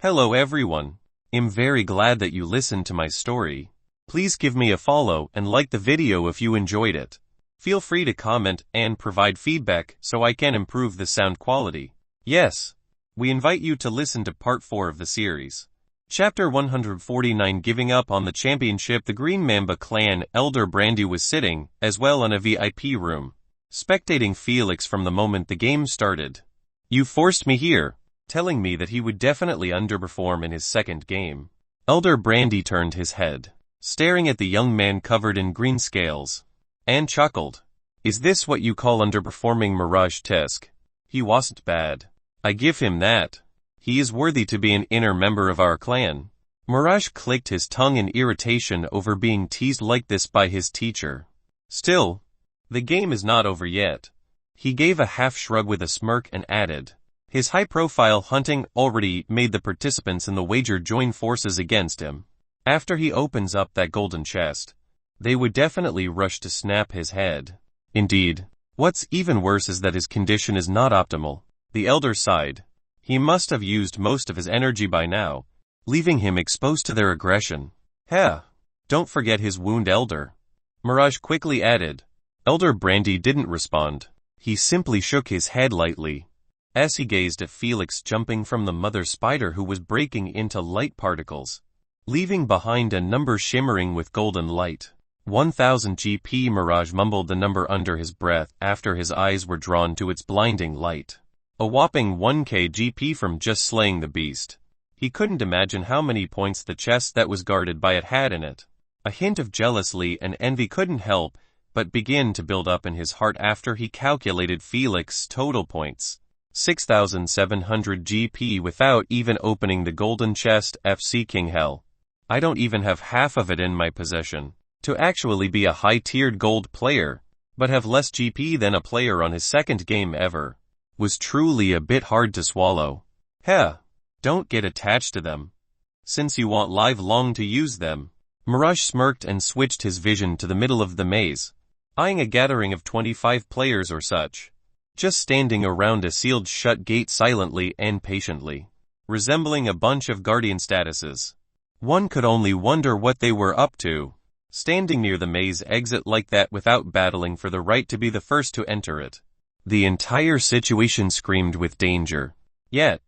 Hello everyone. I'm very glad that you listened to my story. Please give me a follow and like the video if you enjoyed it. Feel free to comment and provide feedback so I can improve the sound quality. Yes, we invite you to listen to part 4 of the series. Chapter 149, Giving Up on the Championship. The Green Mamba clan elder Brandy was sitting, as well, in a VIP room, spectating Felix from the moment the game started. "You forced me here," telling me that he would definitely underperform in his second game. Elder Brandy turned his head, staring at the young man covered in green scales, and chuckled. "Is this what you call underperforming, Mirage Tisk? He wasn't bad. I give him that. He is worthy to be an inner member of our clan." Mirage clicked his tongue in irritation over being teased like this by his teacher. "Still, the game is not over yet." He gave a half shrug with a smirk and added, "His high-profile hunting already made the participants in the wager join forces against him. After he opens up that golden chest, they would definitely rush to snap his head. Indeed, what's even worse is that his condition is not optimal." The elder sighed. He must have used most of his energy by now, leaving him exposed to their aggression. "Heh, don't forget his wound, Elder," Mirage quickly added. Elder Brandy didn't respond. He simply shook his head lightly, as he gazed at Felix jumping from the mother spider who was breaking into light particles, leaving behind a number shimmering with golden light. 1000 GP. Mirage mumbled the number under his breath after his eyes were drawn to its blinding light. A whopping 1k GP from just slaying the beast. He couldn't imagine how many points the chest that was guarded by it had in it. A hint of jealousy and envy couldn't help but begin to build up in his heart after he calculated Felix's total points. 6700 GP without even opening the golden chest. FC King Hell. I don't even have half of it in my possession. To actually be a high-tiered gold player, but have less GP than a player on his second game ever, was truly a bit hard to swallow. Heh, don't get attached to them, since you want live long to use them. Mirage smirked and switched his vision to the middle of the maze, eyeing a gathering of 25 players or such, just standing around a sealed-shut gate silently and patiently, resembling a bunch of guardian statuses. One could only wonder what they were up to, standing near the maze exit like that without battling for the right to be the first to enter it. The entire situation screamed with danger. Yet,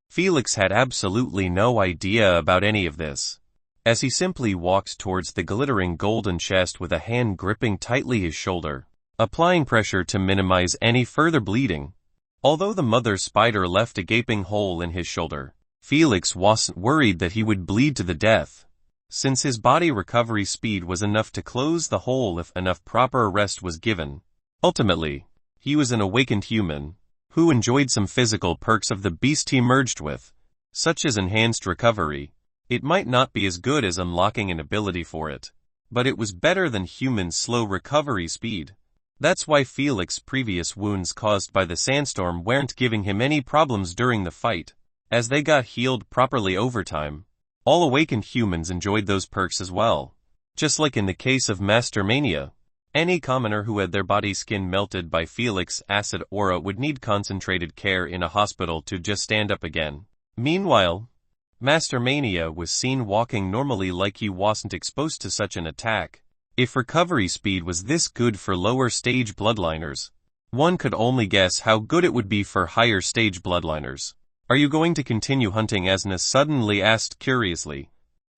Felix had absolutely no idea about any of this, as he simply walked towards the glittering golden chest with a hand gripping tightly his shoulder, applying pressure to minimize any further bleeding. Although the mother spider left a gaping hole in his shoulder, Felix wasn't worried that he would bleed to the death, since his body recovery speed was enough to close the hole if enough proper rest was given. Ultimately, he was an awakened human, who enjoyed some physical perks of the beast he merged with, such as enhanced recovery. It might not be as good as unlocking an ability for it, but it was better than human slow recovery speed. That's why Felix's previous wounds caused by the sandstorm weren't giving him any problems during the fight, as they got healed properly over time. All awakened humans enjoyed those perks as well. Just like in the case of Master Mania, any commoner who had their body skin melted by Felix's acid aura would need concentrated care in a hospital to just stand up again. Meanwhile, Master Mania was seen walking normally like he wasn't exposed to such an attack. If recovery speed was this good for lower stage bloodliners, one could only guess how good it would be for higher stage bloodliners. "Are you going to continue hunting?" Asna suddenly asked curiously.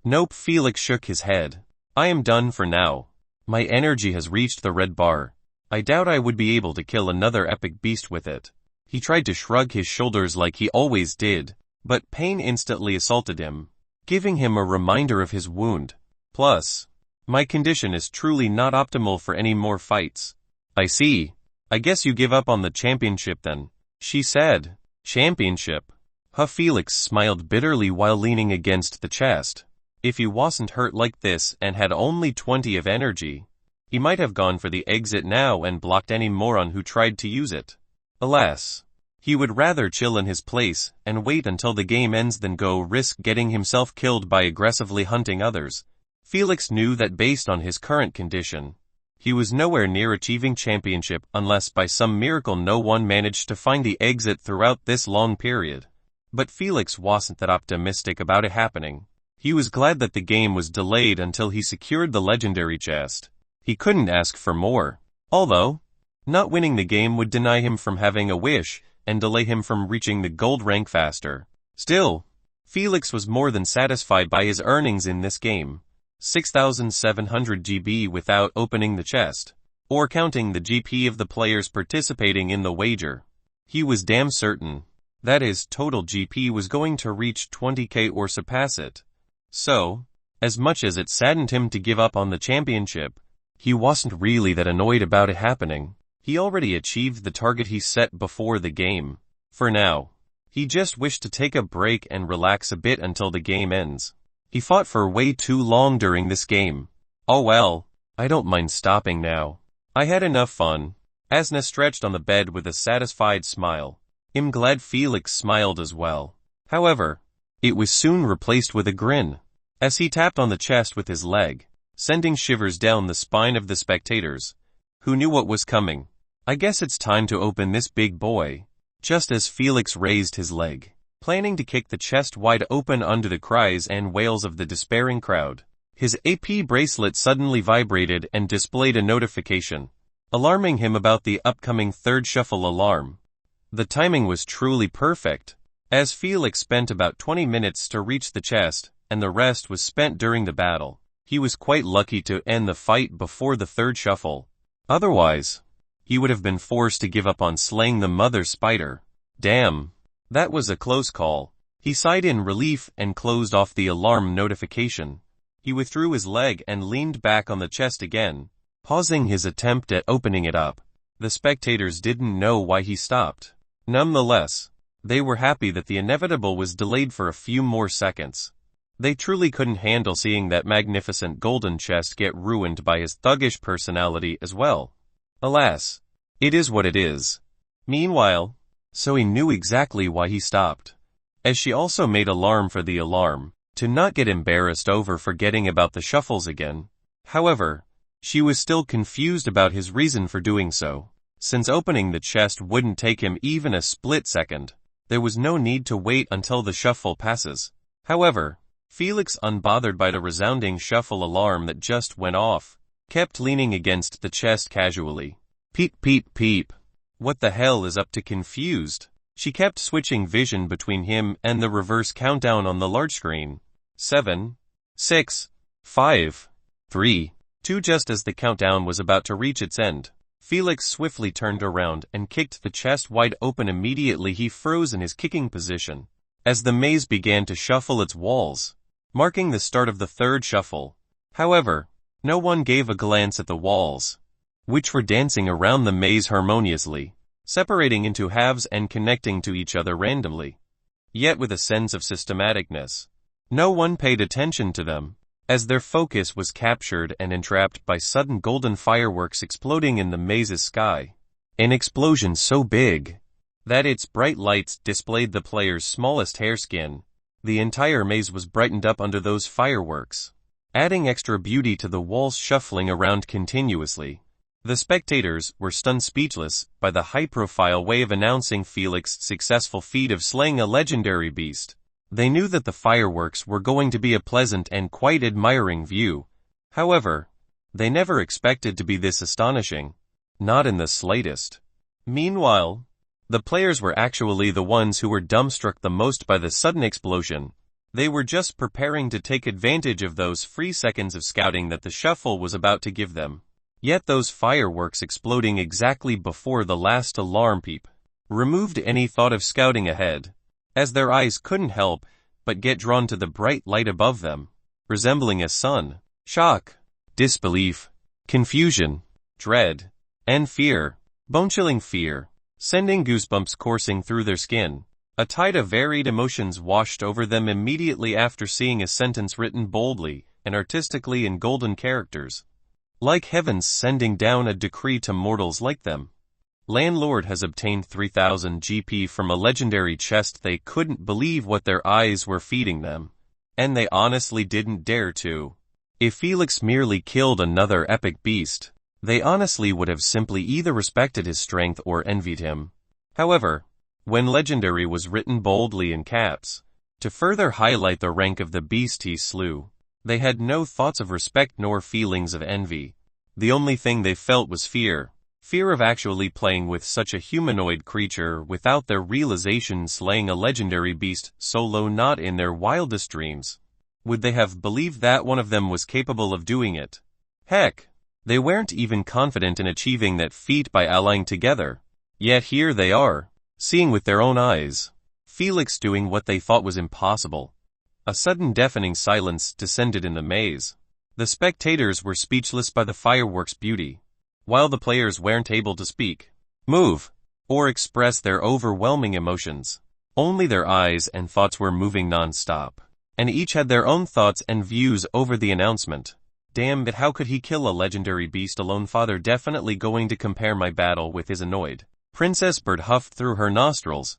"Nope." Felix shook his head. "I am done for now. My energy has reached the red bar. I doubt I would be able to kill another epic beast with it." He tried to shrug his shoulders like he always did, but pain instantly assaulted him, giving him a reminder of his wound. "Plus, my condition is truly not optimal for any more fights." "I see. I guess you give up on the championship then," she said. "Championship?" Felix smiled bitterly while leaning against the chest. If he wasn't hurt like this and had only 20 of energy, he might have gone for the exit now and blocked any moron who tried to use it. Alas, he would rather chill in his place and wait until the game ends than go risk getting himself killed by aggressively hunting others. Felix knew that based on his current condition, he was nowhere near achieving championship unless by some miracle no one managed to find the exit throughout this long period. But Felix wasn't that optimistic about it happening. He was glad that the game was delayed until he secured the legendary chest. He couldn't ask for more. Although, not winning the game would deny him from having a wish and delay him from reaching the gold rank faster. Still, Felix was more than satisfied by his earnings in this game. 6,700 GB without opening the chest, or counting the GP of the players participating in the wager. He was damn certain that his total GP was going to reach 20k or surpass it. So, as much as it saddened him to give up on the championship, he wasn't really that annoyed about it happening. He already achieved the target he set before the game. For now, he just wished to take a break and relax a bit until the game ends. He fought for way too long during this game. Oh well, I don't mind stopping now. I had enough fun. Asna stretched on the bed with a satisfied smile. I'm glad Felix smiled as well. However, it was soon replaced with a grin, as he tapped on the chest with his leg, sending shivers down the spine of the spectators, who knew what was coming. I guess it's time to open this big boy. Just as Felix raised his leg, planning to kick the chest wide open under the cries and wails of the despairing crowd, his AP bracelet suddenly vibrated and displayed a notification, alarming him about the upcoming third shuffle alarm. The timing was truly perfect, as Felix spent about 20 minutes to reach the chest, and the rest was spent during the battle. He was quite lucky to end the fight before the third shuffle. Otherwise, he would have been forced to give up on slaying the mother spider. Damn, that was a close call. He sighed in relief and closed off the alarm notification. He withdrew his leg and leaned back on the chest again, pausing his attempt at opening it up. The spectators didn't know why he stopped. Nonetheless, they were happy that the inevitable was delayed for a few more seconds. They truly couldn't handle seeing that magnificent golden chest get ruined by his thuggish personality as well. Alas, it is what it is. Meanwhile, Zoe knew exactly why he stopped, as she also made alarm for the alarm, to not get embarrassed over forgetting about the shuffles again. However, she was still confused about his reason for doing so. Since opening the chest wouldn't take him even a split second, there was no need to wait until the shuffle passes. However, Felix, unbothered by the resounding shuffle alarm that just went off, kept leaning against the chest casually. Peep peep peep. What the hell is up to? Confused, she kept switching vision between him and the reverse countdown on the large screen. 7, 6, 5, 3, 2. Just as the countdown was about to reach its end, Felix swiftly turned around and kicked the chest wide open. Immediately he froze in his kicking position, as the maze began to shuffle its walls, marking the start of the third shuffle. However, no one gave a glance at the walls, which were dancing around the maze harmoniously, separating into halves and connecting to each other randomly, yet with a sense of systematicness. No one paid attention to them, as their focus was captured and entrapped by sudden golden fireworks exploding in the maze's sky. An explosion so big that its bright lights displayed the player's smallest hairskin. The entire maze was brightened up under those fireworks, adding extra beauty to the walls shuffling around continuously. The spectators were stunned speechless by the high-profile way of announcing Felix's successful feat of slaying a legendary beast. They knew that the fireworks were going to be a pleasant and quite admiring view. However, they never expected to be this astonishing. Not in the slightest. Meanwhile, the players were actually the ones who were dumbstruck the most by the sudden explosion. They were just preparing to take advantage of those free seconds of scouting that the shuffle was about to give them. Yet those fireworks exploding exactly before the last alarm peep removed any thought of scouting ahead, as their eyes couldn't help but get drawn to the bright light above them, resembling a sun. Shock, disbelief, confusion, dread, and fear, bone-chilling fear, sending goosebumps coursing through their skin. A tide of varied emotions washed over them immediately after seeing a sentence written boldly and artistically in golden characters, like heavens sending down a decree to mortals like them. Landlord has obtained 3,000 GP from a legendary chest. They couldn't believe what their eyes were feeding them, and they honestly didn't dare to. If Felix merely killed another epic beast, they honestly would have simply either respected his strength or envied him. However, when legendary was written boldly in caps, to further highlight the rank of the beast he slew. They had no thoughts of respect nor feelings of envy. The only thing they felt was fear. Fear of actually playing with such a humanoid creature without their realization, slaying a legendary beast solo, not in their wildest dreams. Would they have believed that one of them was capable of doing it? Heck, they weren't even confident in achieving that feat by allying together. Yet here they are, seeing with their own eyes Felix doing what they thought was impossible. A sudden deafening silence descended in the maze. The spectators were speechless by the fireworks' beauty, while the players weren't able to speak, move, or express their overwhelming emotions. Only their eyes and thoughts were moving non-stop, and each had their own thoughts and views over the announcement. Damn it, how could he kill a legendary beast alone? Father definitely going to compare my battle with his annoyed. Princess Bird huffed through her nostrils.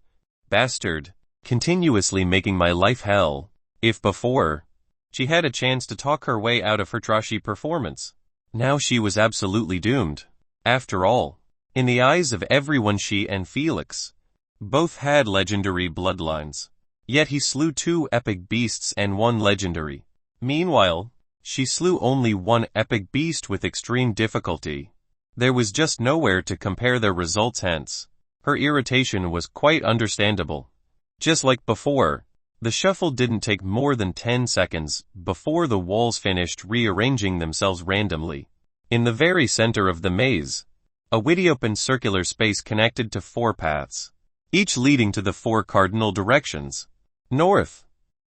Bastard, continuously making my life hell. If before she had a chance to talk her way out of her trashy performance, now she was absolutely doomed. After all, in the eyes of everyone, she and Felix both had legendary bloodlines. Yet he slew 2 epic beasts and 1 legendary. Meanwhile, she slew only 1 epic beast with extreme difficulty. There was just nowhere to compare their results, hence her irritation was quite understandable. Just like before, the shuffle didn't take more than 10 seconds before the walls finished rearranging themselves randomly. In the very center of the maze, a wide open circular space connected to 4 paths, each leading to the 4 cardinal directions. North,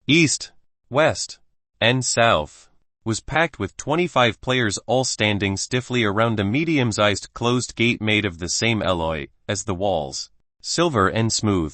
east, west, and south, was packed with 25 players, all standing stiffly around a medium-sized closed gate made of the same alloy as the walls, silver and smooth.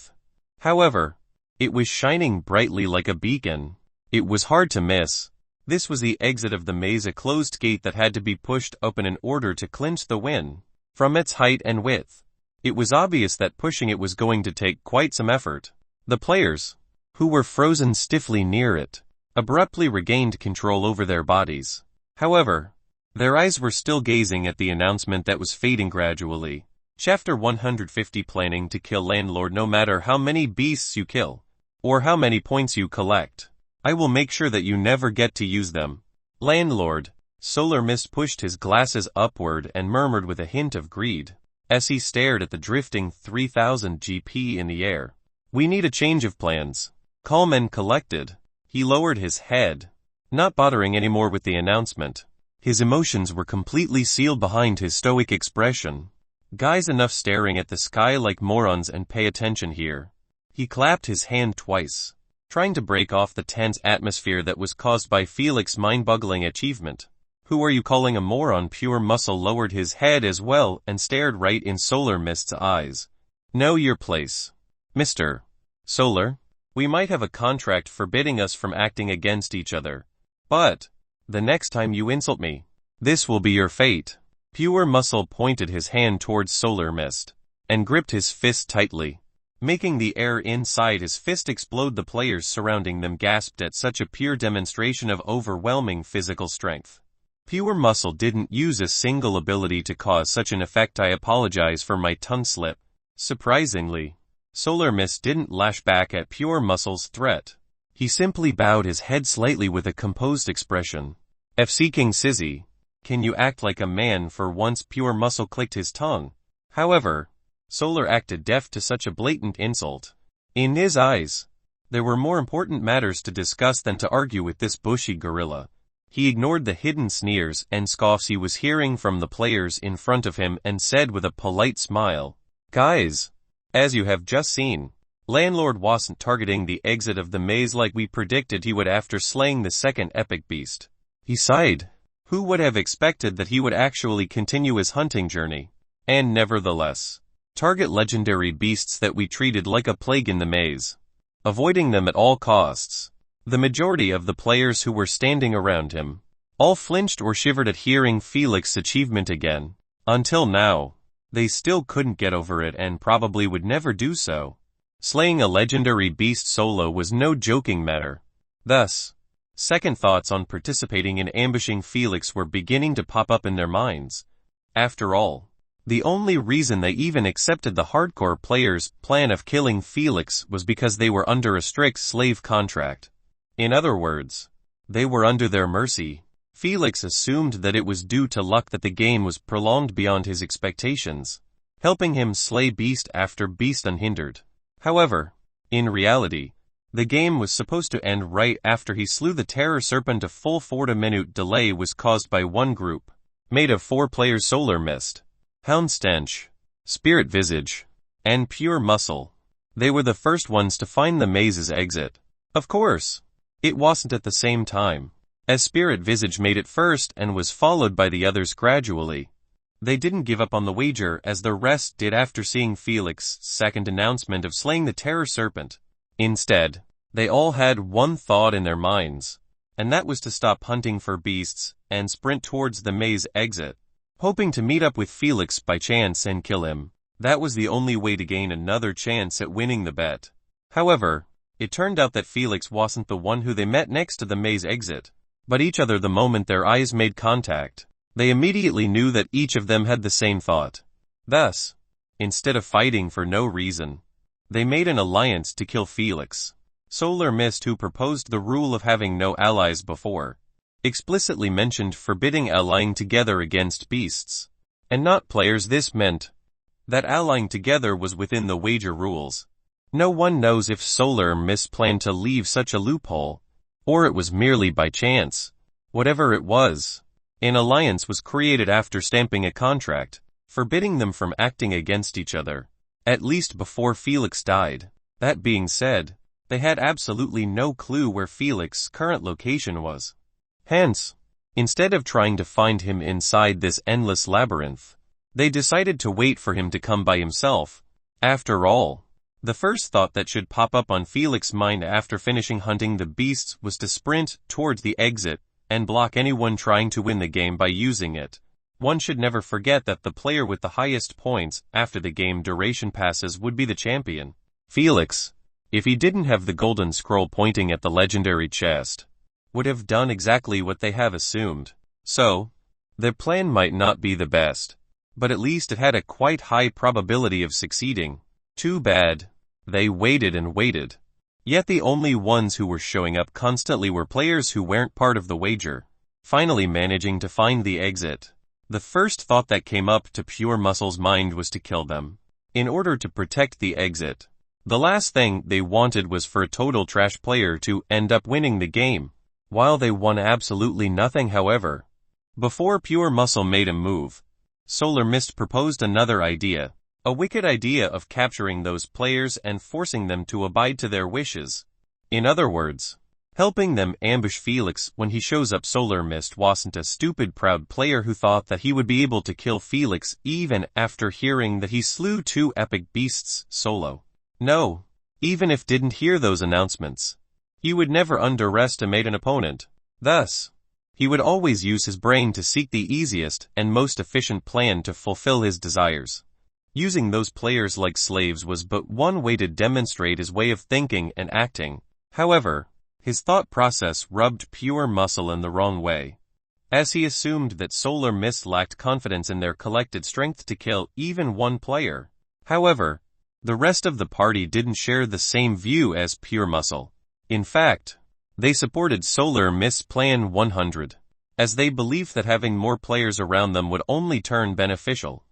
However, it was shining brightly like a beacon. It was hard to miss. This was the exit of the maze, a closed gate that had to be pushed open in order to clinch the win. From its height and width, it was obvious that pushing it was going to take quite some effort. The players, who were frozen stiffly near it, abruptly regained control over their bodies. However, their eyes were still gazing at the announcement that was fading gradually. Chapter 150: Planning to kill Landlord. No matter how many beasts you kill, or how many points you collect, I will make sure that you never get to use them. Landlord. Solar Mist pushed his glasses upward and murmured with a hint of greed, as he stared at the drifting 3000 GP in the air. We need a change of plans. Calm and collected, he lowered his head, not bothering anymore with the announcement. His emotions were completely sealed behind his stoic expression. Guys, enough staring at the sky like morons and pay attention here. He clapped his hand twice, trying to break off the tense atmosphere that was caused by Felix's mind-boggling achievement. Who are you calling a moron? Pure Muscle lowered his head as well and stared right in Solar Mist's eyes. Know your place, Mr. Solar. We might have a contract forbidding us from acting against each other, but the next time you insult me, this will be your fate. Pure Muscle pointed his hand towards Solar Mist and gripped his fist tightly, making the air inside his fist explode. The players surrounding them gasped at such a pure demonstration of overwhelming physical strength. Pure Muscle didn't use a single ability to cause such an effect. I apologize for my tongue slip. Surprisingly, Solar Mist didn't lash back at Pure Muscle's threat. He simply bowed his head slightly with a composed expression. FC King Sizzy, can you act like a man for once? Pure Muscle clicked his tongue. However, Solar acted deaf to such a blatant insult. In his eyes, there were more important matters to discuss than to argue with this bushy gorilla. He ignored the hidden sneers and scoffs he was hearing from the players in front of him and said with a polite smile, Guys, as you have just seen, Landlord wasn't targeting the exit of the maze like we predicted he would after slaying the second epic beast. He sighed. Who would have expected that he would actually continue his hunting journey, and nevertheless target legendary beasts that we treated like a plague in the maze, avoiding them at all costs? The majority of the players who were standing around him all flinched or shivered at hearing Felix's achievement again. Until now, they still couldn't get over it and probably would never do so. Slaying a legendary beast solo was no joking matter. Thus, second thoughts on participating in ambushing Felix were beginning to pop up in their minds. After all, The only reason they even accepted the hardcore players' plan of killing Felix was because they were under a strict slave contract. In other words, they were under their mercy. Felix assumed that it was due to luck that the game was prolonged beyond his expectations, helping him slay beast after beast unhindered. However, in reality, the game was supposed to end right after he slew the terror serpent. A full 40-minute delay was caused by one group, made of 4 players: Solar Mist, Hound Stench, Spirit Visage, and Pure Muscle. They were the first ones to find the maze's exit. Of course, it wasn't at the same time, as Spirit Visage made it first and was followed by the others gradually. They didn't give up on the wager as the rest did after seeing Felix's second announcement of slaying the terror serpent. Instead, they all had one thought in their minds, and that was to stop hunting for beasts and sprint towards the maze exit, hoping to meet up with Felix by chance and kill him. That was the only way to gain another chance at winning the bet. However, it turned out that Felix wasn't the one who they met next to the maze exit, but each other. The moment their eyes made contact, they immediately knew that each of them had the same thought. Thus, instead of fighting for no reason, they made an alliance to kill Felix. Solar Mist, who proposed the rule of having no allies before, explicitly mentioned forbidding allying together against beasts, and not players. This meant that allying together was within the wager rules. No one knows if Solar Mist planned to leave such a loophole, or it was merely by chance. Whatever it was, an alliance was created after stamping a contract, forbidding them from acting against each other, at least before Felix died. That being said, they had absolutely no clue where Felix's current location was. Hence, instead of trying to find him inside this endless labyrinth, they decided to wait for him to come by himself. After all, the first thought that should pop up on Felix's mind after finishing hunting the beasts was to sprint towards the exit and block anyone trying to win the game by using it. One should never forget that the player with the highest points after the game duration passes would be the champion. Felix, if he didn't have the golden scroll pointing at the legendary chest, would have done exactly what they have assumed. So, their plan might not be the best, but at least it had a quite high probability of succeeding. Too bad. They waited and waited. Yet the only ones who were showing up constantly were players who weren't part of the wager. Finally managing to find the exit, the first thought that came up to Pure Muscle's mind was to kill them. In order to protect the exit, the last thing they wanted was for a total trash player to end up winning the game, while they won absolutely nothing. However, before Pure Muscle made a move, Solar Mist proposed another idea. A wicked idea of capturing those players and forcing them to abide to their wishes. In other words, helping them ambush Felix when he shows up. Solar Mist wasn't a stupid proud player who thought that he would be able to kill Felix even after hearing that he slew 2 epic beasts solo. No, even if didn't hear those announcements, he would never underestimate an opponent. Thus, he would always use his brain to seek the easiest and most efficient plan to fulfill his desires. Using those players like slaves was but one way to demonstrate his way of thinking and acting. However, his thought process rubbed Pure Muscle in the wrong way, as he assumed that Solar Mist lacked confidence in their collected strength to kill even one player. However, the rest of the party didn't share the same view as Pure Muscle. In fact, they supported Solar Mist's Plan 100, as they believed that having more players around them would only turn beneficial.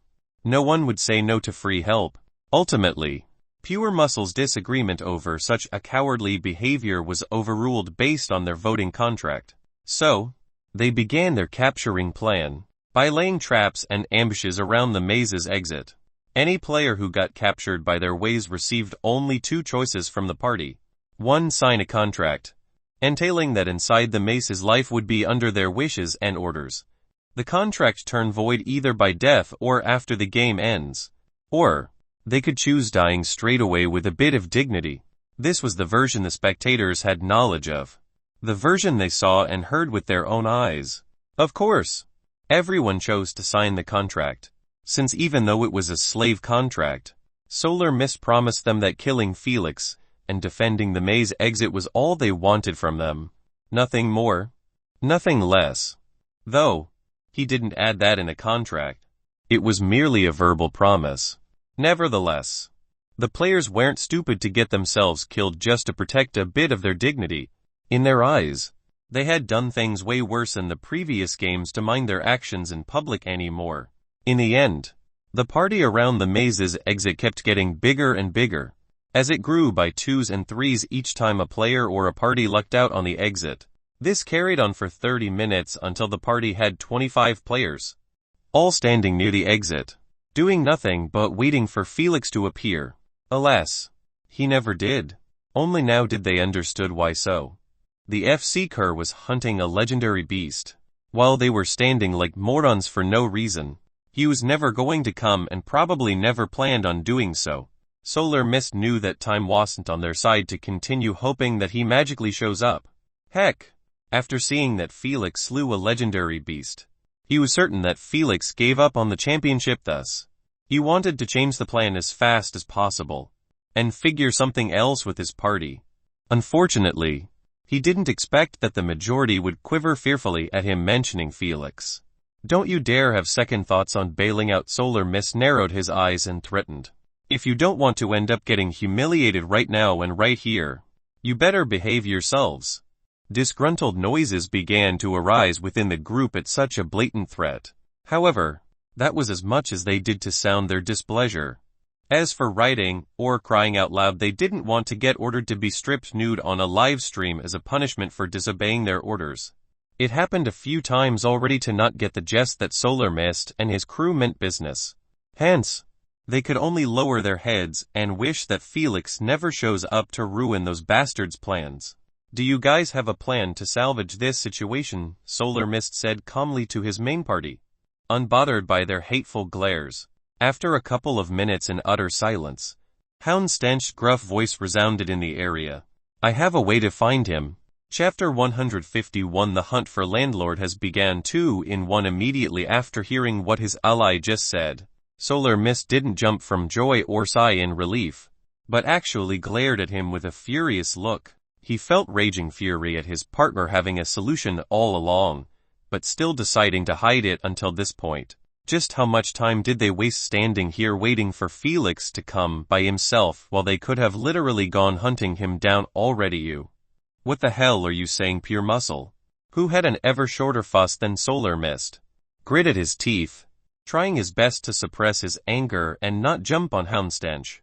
No one would say no to free help. Ultimately, Pure Muscle's disagreement over such a cowardly behavior was overruled based on their voting contract. So, they began their capturing plan by laying traps and ambushes around the maze's exit. Any player who got captured by their ways received only 2 choices from the party. 1. Sign a contract, entailing that inside the maze's life would be under their wishes and orders. The contract turned void either by death or after the game ends. Or, they could choose dying straight away with a bit of dignity. This was the version the spectators had knowledge of. The version they saw and heard with their own eyes. Of course, everyone chose to sign the contract, since even though it was a slave contract, Solar Mist promised them that killing Felix and defending the maze exit was all they wanted from them. Nothing more, nothing less. Though, he didn't add that in a contract. It was merely a verbal promise. Nevertheless, the players weren't stupid to get themselves killed just to protect a bit of their dignity. In their eyes, they had done things way worse in the previous games to mind their actions in public anymore. In the end, the party around the maze's exit kept getting bigger and bigger, as it grew by 2s and 3s each time a player or a party lucked out on the exit. This carried on for 30 minutes until the party had 25 players, all standing near the exit, doing nothing but waiting for Felix to appear. Alas, he never did. Only now did they understood why so. The Seeker was hunting a legendary beast. While they were standing like morons for no reason, he was never going to come and probably never planned on doing so. Solar Mist knew that time wasn't on their side to continue hoping that he magically shows up. Heck, after seeing that Felix slew a legendary beast, he was certain that Felix gave up on the championship. Thus, he wanted to change the plan as fast as possible, and figure something else with his party. Unfortunately, he didn't expect that the majority would quiver fearfully at him mentioning Felix. Don't you dare have second thoughts on bailing out. Solar Mist narrowed his eyes and threatened. If you don't want to end up getting humiliated right now and right here, you better behave yourselves. Disgruntled noises began to arise within the group at such a blatant threat. However, that was as much as they did to sound their displeasure. As for writing or crying out loud, they didn't want to get ordered to be stripped nude on a live stream as a punishment for disobeying their orders. It happened a few times already to not get the jest that Solar Mist and his crew meant business. Hence, they could only lower their heads and wish that Felix never shows up to ruin those bastards' plans. Do you guys have a plan to salvage this situation? Solar Mist said calmly to his main party, unbothered by their hateful glares. After a couple of minutes in utter silence, Houndstench's gruff voice resounded in the area. I have a way to find him. Chapter 151. The hunt for landlord has begun. 2-in-1. Immediately after hearing what his ally just said, Solar Mist didn't jump from joy or sigh in relief, but actually glared at him with a furious look. He felt raging fury at his partner having a solution all along, but still deciding to hide it until this point. Just how much time did they waste standing here waiting for Felix to come by himself while they could have literally gone hunting him down already? You. What the hell are you saying, Pure Muscle? Who had an ever shorter fuss than Solar Mist? Gritted his teeth, trying his best to suppress his anger and not jump on Houndstench.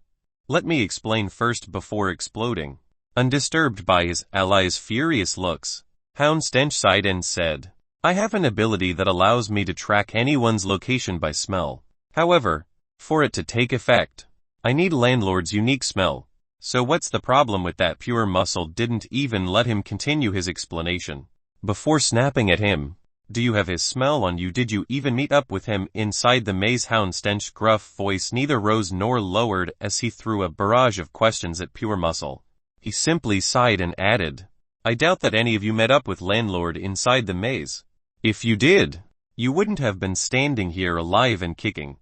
Let me explain first before exploding. Undisturbed by his ally's furious looks, Houndstench sighed and said, I have an ability that allows me to track anyone's location by smell. However, for it to take effect, I need landlord's unique smell. So what's the problem with that? Pure Muscle didn't even let him continue his explanation. Before snapping at him, do you have his smell on you? Did you even meet up with him inside the maze? Houndstench's gruff voice neither rose nor lowered as he threw a barrage of questions at Pure Muscle. He simply sighed and added, I doubt that any of you met up with landlord inside the maze. If you did, you wouldn't have been standing here alive and kicking.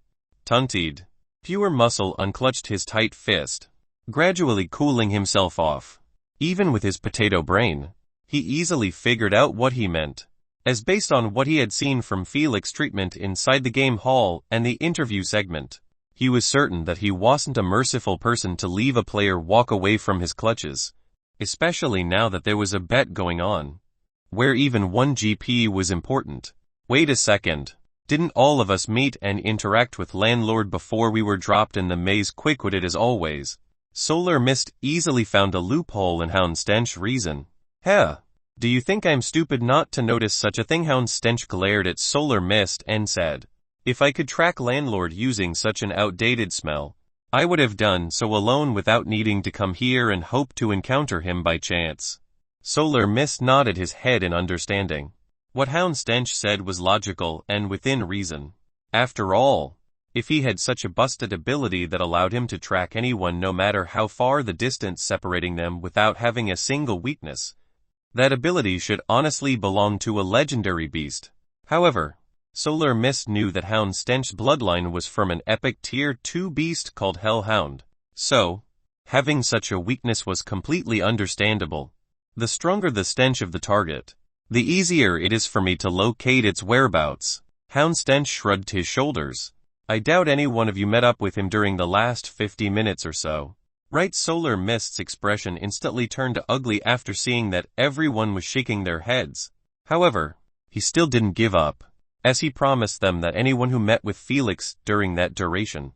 Tunted. Pure Muscle unclutched his tight fist, gradually cooling himself off. Even with his potato brain, he easily figured out what he meant, as based on what he had seen from Felix's treatment inside the game hall and the interview segment, he was certain that he wasn't a merciful person to leave a player walk away from his clutches, especially now that there was a bet going on, where even 1 GP was important. Wait a second, didn't all of us meet and interact with landlord before we were dropped in the maze? Quick-witted as always, Solar Mist easily found a loophole in Houndstench's reason. Heh, do you think I'm stupid not to notice such a thing? Houndstench glared at Solar Mist and said, if I could track landlord using such an outdated smell, I would have done so alone without needing to come here and hope to encounter him by chance. Solar Mist nodded his head in understanding. What Houndstench said was logical and within reason. After all, if he had such a busted ability that allowed him to track anyone no matter how far the distance separating them without having a single weakness, that ability should honestly belong to a legendary beast. However, Solar Mist knew that Houndstench's bloodline was from an epic tier 2 beast called Hellhound. So, having such a weakness was completely understandable. The stronger the stench of the target, the easier it is for me to locate its whereabouts. Houndstench shrugged his shoulders. I doubt any one of you met up with him during the last 50 minutes or so. Right? Solar Mist's expression instantly turned ugly after seeing that everyone was shaking their heads. However, he still didn't give up, as he promised them that anyone who met with Felix during that duration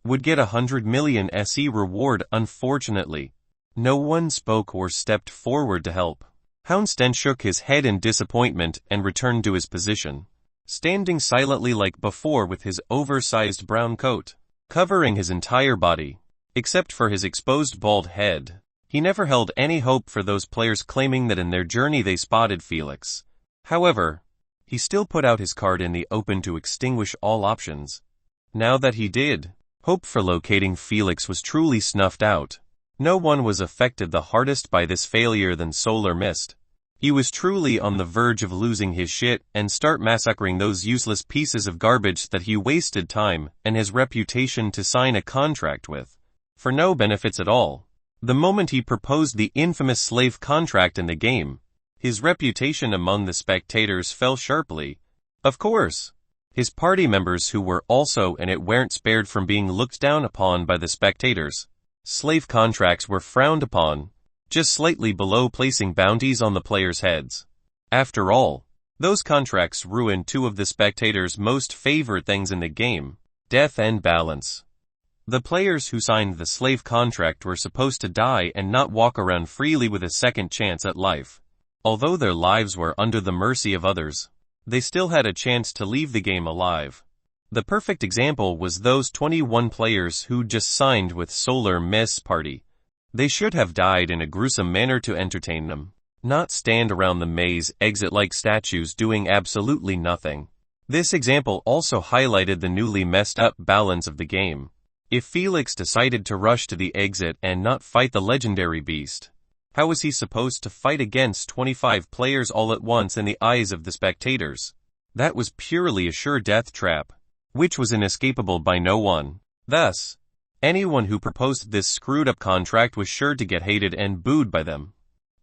would get 100 million SE reward. Unfortunately, no one spoke or stepped forward to help. Houndsten shook his head in disappointment and returned to his position, standing silently like before with his oversized brown coat covering his entire body, except for his exposed bald head. He never held any hope for those players claiming that in their journey they spotted Felix. However, he still put out his card in the open to extinguish all options. Now that he did, hope for locating Felix was truly snuffed out. No one was affected the hardest by this failure than Solar Mist. He was truly on the verge of losing his shit and start massacring those useless pieces of garbage that he wasted time and his reputation to sign a contract with, for no benefits at all. The moment he proposed the infamous slave contract in the game, his reputation among the spectators fell sharply. Of course, his party members who were also in it weren't spared from being looked down upon by the spectators. Slave contracts were frowned upon, just slightly below placing bounties on the players' heads. After all, those contracts ruined two of the spectators' most favorite things in the game, death and balance. The players who signed the slave contract were supposed to die and not walk around freely with a second chance at life. Although their lives were under the mercy of others, they still had a chance to leave the game alive. The perfect example was those 21 players who just signed with Solar Mist's party. They should have died in a gruesome manner to entertain them, not stand around the maze exit like statues doing absolutely nothing. This example also highlighted the newly messed up balance of the game. If Felix decided to rush to the exit and not fight the legendary beast, how was he supposed to fight against 25 players all at once in the eyes of the spectators? That was purely a sure death trap, which was inescapable by no one. Thus, anyone who proposed this screwed-up contract was sure to get hated and booed by them.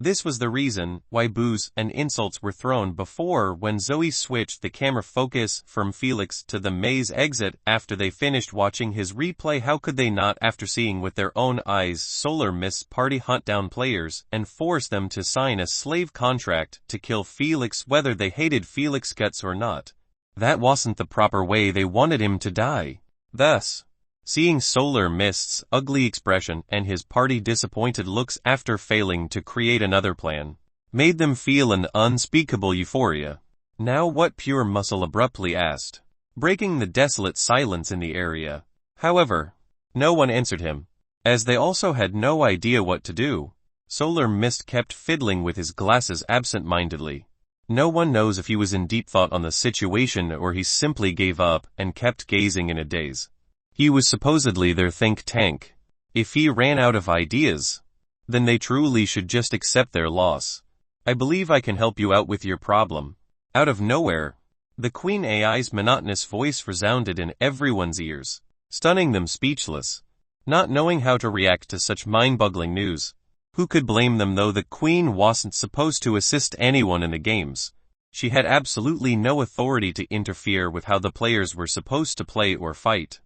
This was the reason why boos and insults were thrown before when Zoe switched the camera focus from Felix to the maze exit after they finished watching his replay. How could they not, after seeing with their own eyes Solar Mist's party hunt down players and force them to sign a slave contract to kill Felix whether they hated Felix guts or not? That wasn't the proper way they wanted him to die. Thus, seeing Solar Mist's ugly expression and his party disappointed looks after failing to create another plan made them feel an unspeakable euphoria. Now what? Pure Muscle abruptly asked, breaking the desolate silence in the area. However, no one answered him, as they also had no idea what to do. Solar Mist kept fiddling with his glasses absent-mindedly. No one knows if he was in deep thought on the situation or he simply gave up and kept gazing in a daze. He was supposedly their think tank. If he ran out of ideas, then they truly should just accept their loss. I believe I can help you out with your problem. Out of nowhere, the Queen AI's monotonous voice resounded in everyone's ears, stunning them speechless, not knowing how to react to such mind-boggling news. Who could blame them though? The Queen wasn't supposed to assist anyone in the games. She had absolutely no authority to interfere with how the players were supposed to play or fight.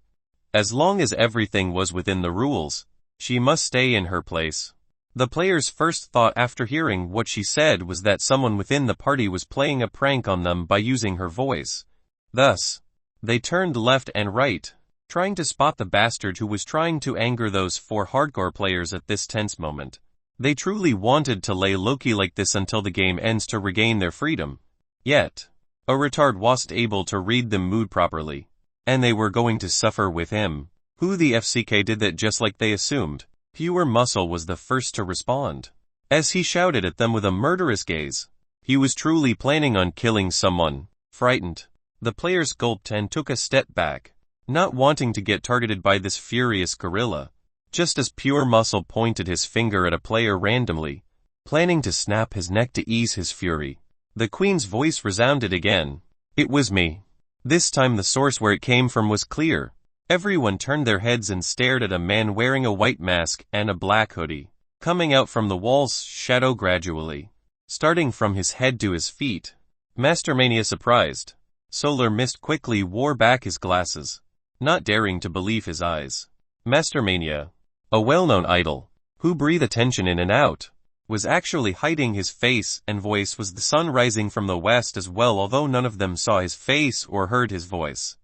As long as everything was within the rules, she must stay in her place. The players' first thought after hearing what she said was that someone within the party was playing a prank on them by using her voice. Thus, they turned left and right, trying to spot the bastard who was trying to anger those 4 hardcore players at this tense moment. They truly wanted to lay low-key like this until the game ends to regain their freedom. Yet, a retard wasn't able to read the mood properly, and they were going to suffer with him. Who the FCK did that just like they assumed? Pure Muscle was the first to respond, as he shouted at them with a murderous gaze. He was truly planning on killing someone. Frightened, the players gulped and took a step back, not wanting to get targeted by this furious gorilla. Just as Pure Muscle pointed his finger at a player randomly, planning to snap his neck to ease his fury, the Queen's voice resounded again. It was me. This time the source where it came from was clear. Everyone turned their heads and stared at a man wearing a white mask and a black hoodie, coming out from the wall's shadow gradually, starting from his head to his feet. Mastermania surprised. Solar Mist quickly wore back his glasses, not daring to believe his eyes. Mastermania, a well-known idol, who breathed attention in and out, was actually hiding his face and voice was the sun rising from the west as well, although none of them saw his face or heard his voice.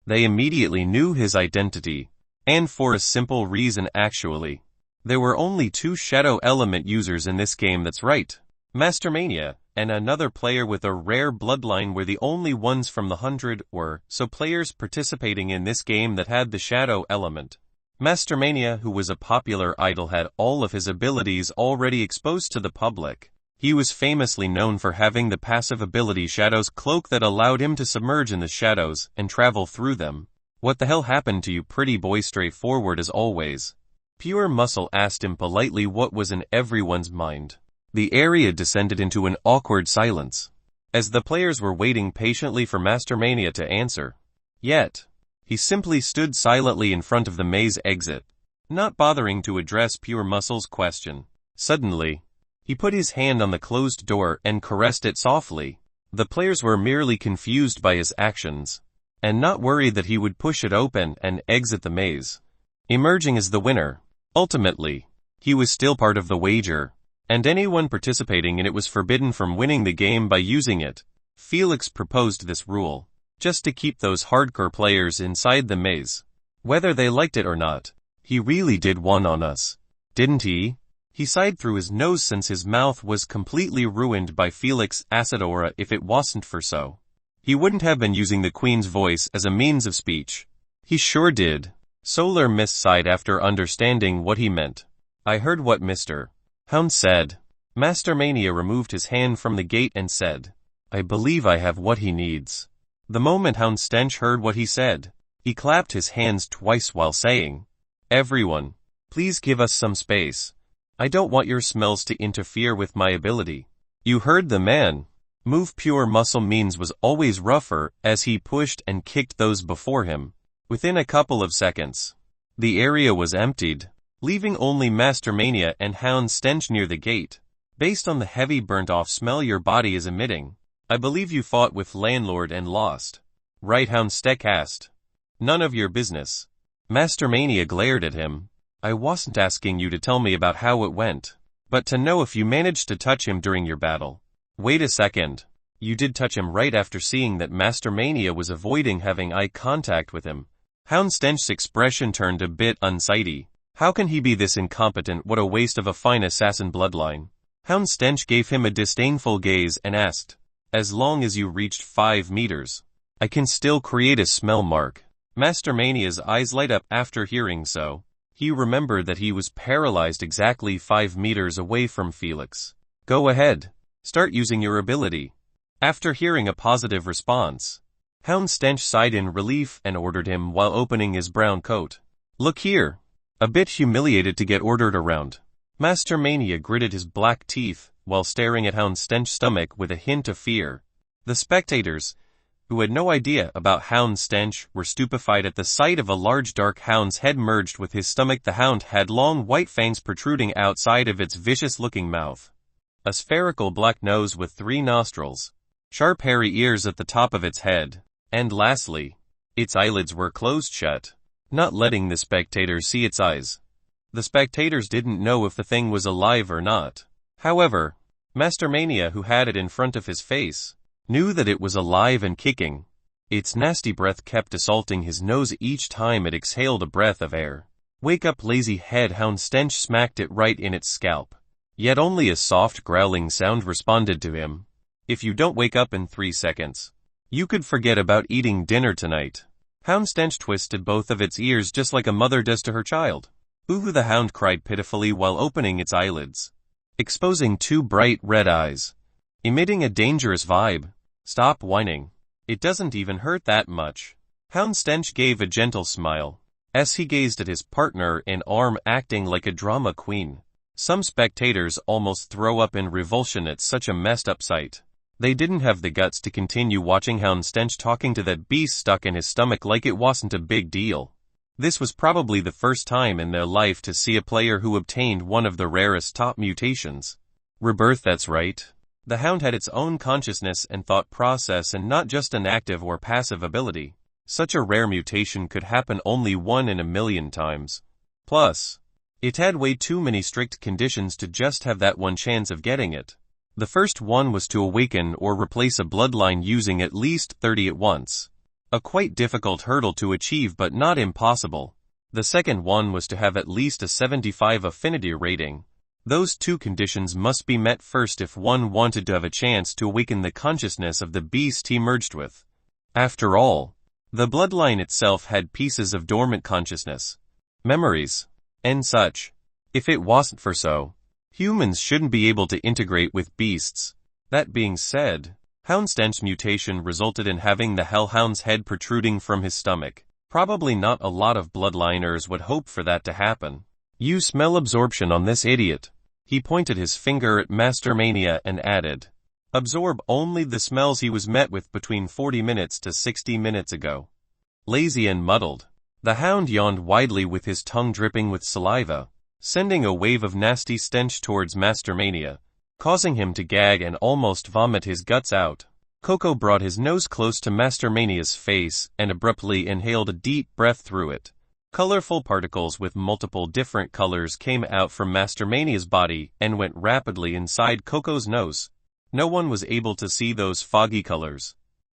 They immediately knew his identity, and for a simple reason actually. There were only two shadow element users in this game, that's right. Mastermania, and another player with a rare bloodline were the only ones from the 100 or so players participating in this game that had the shadow element. Mastermania, who was a popular idol, had all of his abilities already exposed to the public. He was famously known for having the passive ability Shadow's Cloak that allowed him to submerge in the shadows and travel through them. "What the hell happened to you, pretty boy?" Straightforward as always. Pure Muscle asked him politely what was in everyone's mind. The area descended into an awkward silence, as the players were waiting patiently for Mastermania to answer. Yet, he simply stood silently in front of the maze exit, not bothering to address Pure Muscle's question. Suddenly, he put his hand on the closed door and caressed it softly. The players were merely confused by his actions, and not worried that he would push it open and exit the maze, emerging as the winner. Ultimately, he was still part of the wager, and anyone participating in it was forbidden from winning the game by using it. Felix proposed this rule, just to keep those hardcore players inside the maze. Whether they liked it or not, he really did one on us, didn't he? He sighed through his nose since his mouth was completely ruined by Felix's acid aura. If it wasn't for so, he wouldn't have been using the Queen's voice as a means of speech. He sure did. Solar Mist sighed after understanding what he meant. "I heard what Mr. Hound said." Mastermania removed his hand from the gate and said, "I believe I have what he needs." The moment Hound Stench heard what he said, he clapped his hands twice while saying, "Everyone, please give us some space. I don't want your smells to interfere with my ability." You heard the man. Move Pure Muscle means was always rougher as he pushed and kicked those before him. Within a couple of seconds, the area was emptied, leaving only Mastermania and Hound Stench near the gate. "Based on the heavy burnt-off smell your body is emitting, I believe you fought with Landlord and lost, right?" Hound Stench asked. "None of your business." Mastermania glared at him. "I wasn't asking you to tell me about how it went, but to know if you managed to touch him during your battle." "Wait a second. You did touch him right?" After seeing that Mastermania was avoiding having eye contact with him, Hound Stench's expression turned a bit unsightly. How can he be this incompetent? What a waste of a fine assassin bloodline. Hound Stench gave him a disdainful gaze and asked, "As long as you reached 5 meters, I can still create a smell mark." Mastermania's eyes light up after hearing so. He remembered that he was paralyzed exactly 5 meters away from Felix. "Go ahead. Start using your ability." After hearing a positive response, Hound Stench sighed in relief and ordered him while opening his brown coat. "Look here." A bit humiliated to get ordered around, Mastermania gritted his black teeth while staring at Hound Stench's stomach with a hint of fear. The spectators, who had no idea about Hound Stench, were stupefied at the sight of a large dark hound's head merged with his stomach. The hound had long white fangs protruding outside of its vicious-looking mouth, a spherical black nose with 3 nostrils, sharp hairy ears at the top of its head, and lastly, its eyelids were closed shut, not letting the spectators see its eyes. The spectators didn't know if the thing was alive or not. However, Mastermania, who had it in front of his face, knew that it was alive and kicking. Its nasty breath kept assaulting his nose each time it exhaled a breath of air. "Wake up, lazy head!" Hound Stench smacked it right in its scalp. Yet only a soft growling sound responded to him. "If you don't wake up in 3 seconds, you could forget about eating dinner tonight." Hound Stench twisted both of its ears just like a mother does to her child. "Ooh!" the hound cried pitifully while opening its eyelids, exposing 2 bright red eyes, emitting a dangerous vibe. "Stop whining. It doesn't even hurt that much." Hound Stench gave a gentle smile as he gazed at his partner in arm acting like a drama queen. Some spectators almost throw up in revulsion at such a messed up sight. They didn't have the guts to continue watching Hound Stench talking to that beast stuck in his stomach like it wasn't a big deal. This was probably the first time in their life to see a player who obtained one of the rarest top mutations. Rebirth, that's right. The hound had its own consciousness and thought process and not just an active or passive ability. Such a rare mutation could happen only 1 in a million times. Plus, it had way too many strict conditions to just have that one chance of getting it. The first one was to awaken or replace a bloodline using at least 30 at once. A quite difficult hurdle to achieve but not impossible. The second one was to have at least a 75 affinity rating. Those two conditions must be met first if one wanted to have a chance to awaken the consciousness of the beast he merged with. After all, the bloodline itself had pieces of dormant consciousness, memories, and such. If it wasn't for so, humans shouldn't be able to integrate with beasts. That being said, Houndstench's mutation resulted in having the hellhound's head protruding from his stomach. Probably not a lot of bloodliners would hope for that to happen. Use smell absorption on this idiot. He pointed his finger at Mastermania and added, absorb only the smells he was met with between 40 minutes to 60 minutes ago. Lazy and muddled, the hound yawned widely with his tongue dripping with saliva, sending a wave of nasty stench towards Mastermania, causing him to gag and almost vomit his guts out. Coco brought his nose close to Mastermania's face and abruptly inhaled a deep breath through it. Colorful particles with multiple different colors came out from Mastermania's body and went rapidly inside Coco's nose. No one was able to see those foggy colors,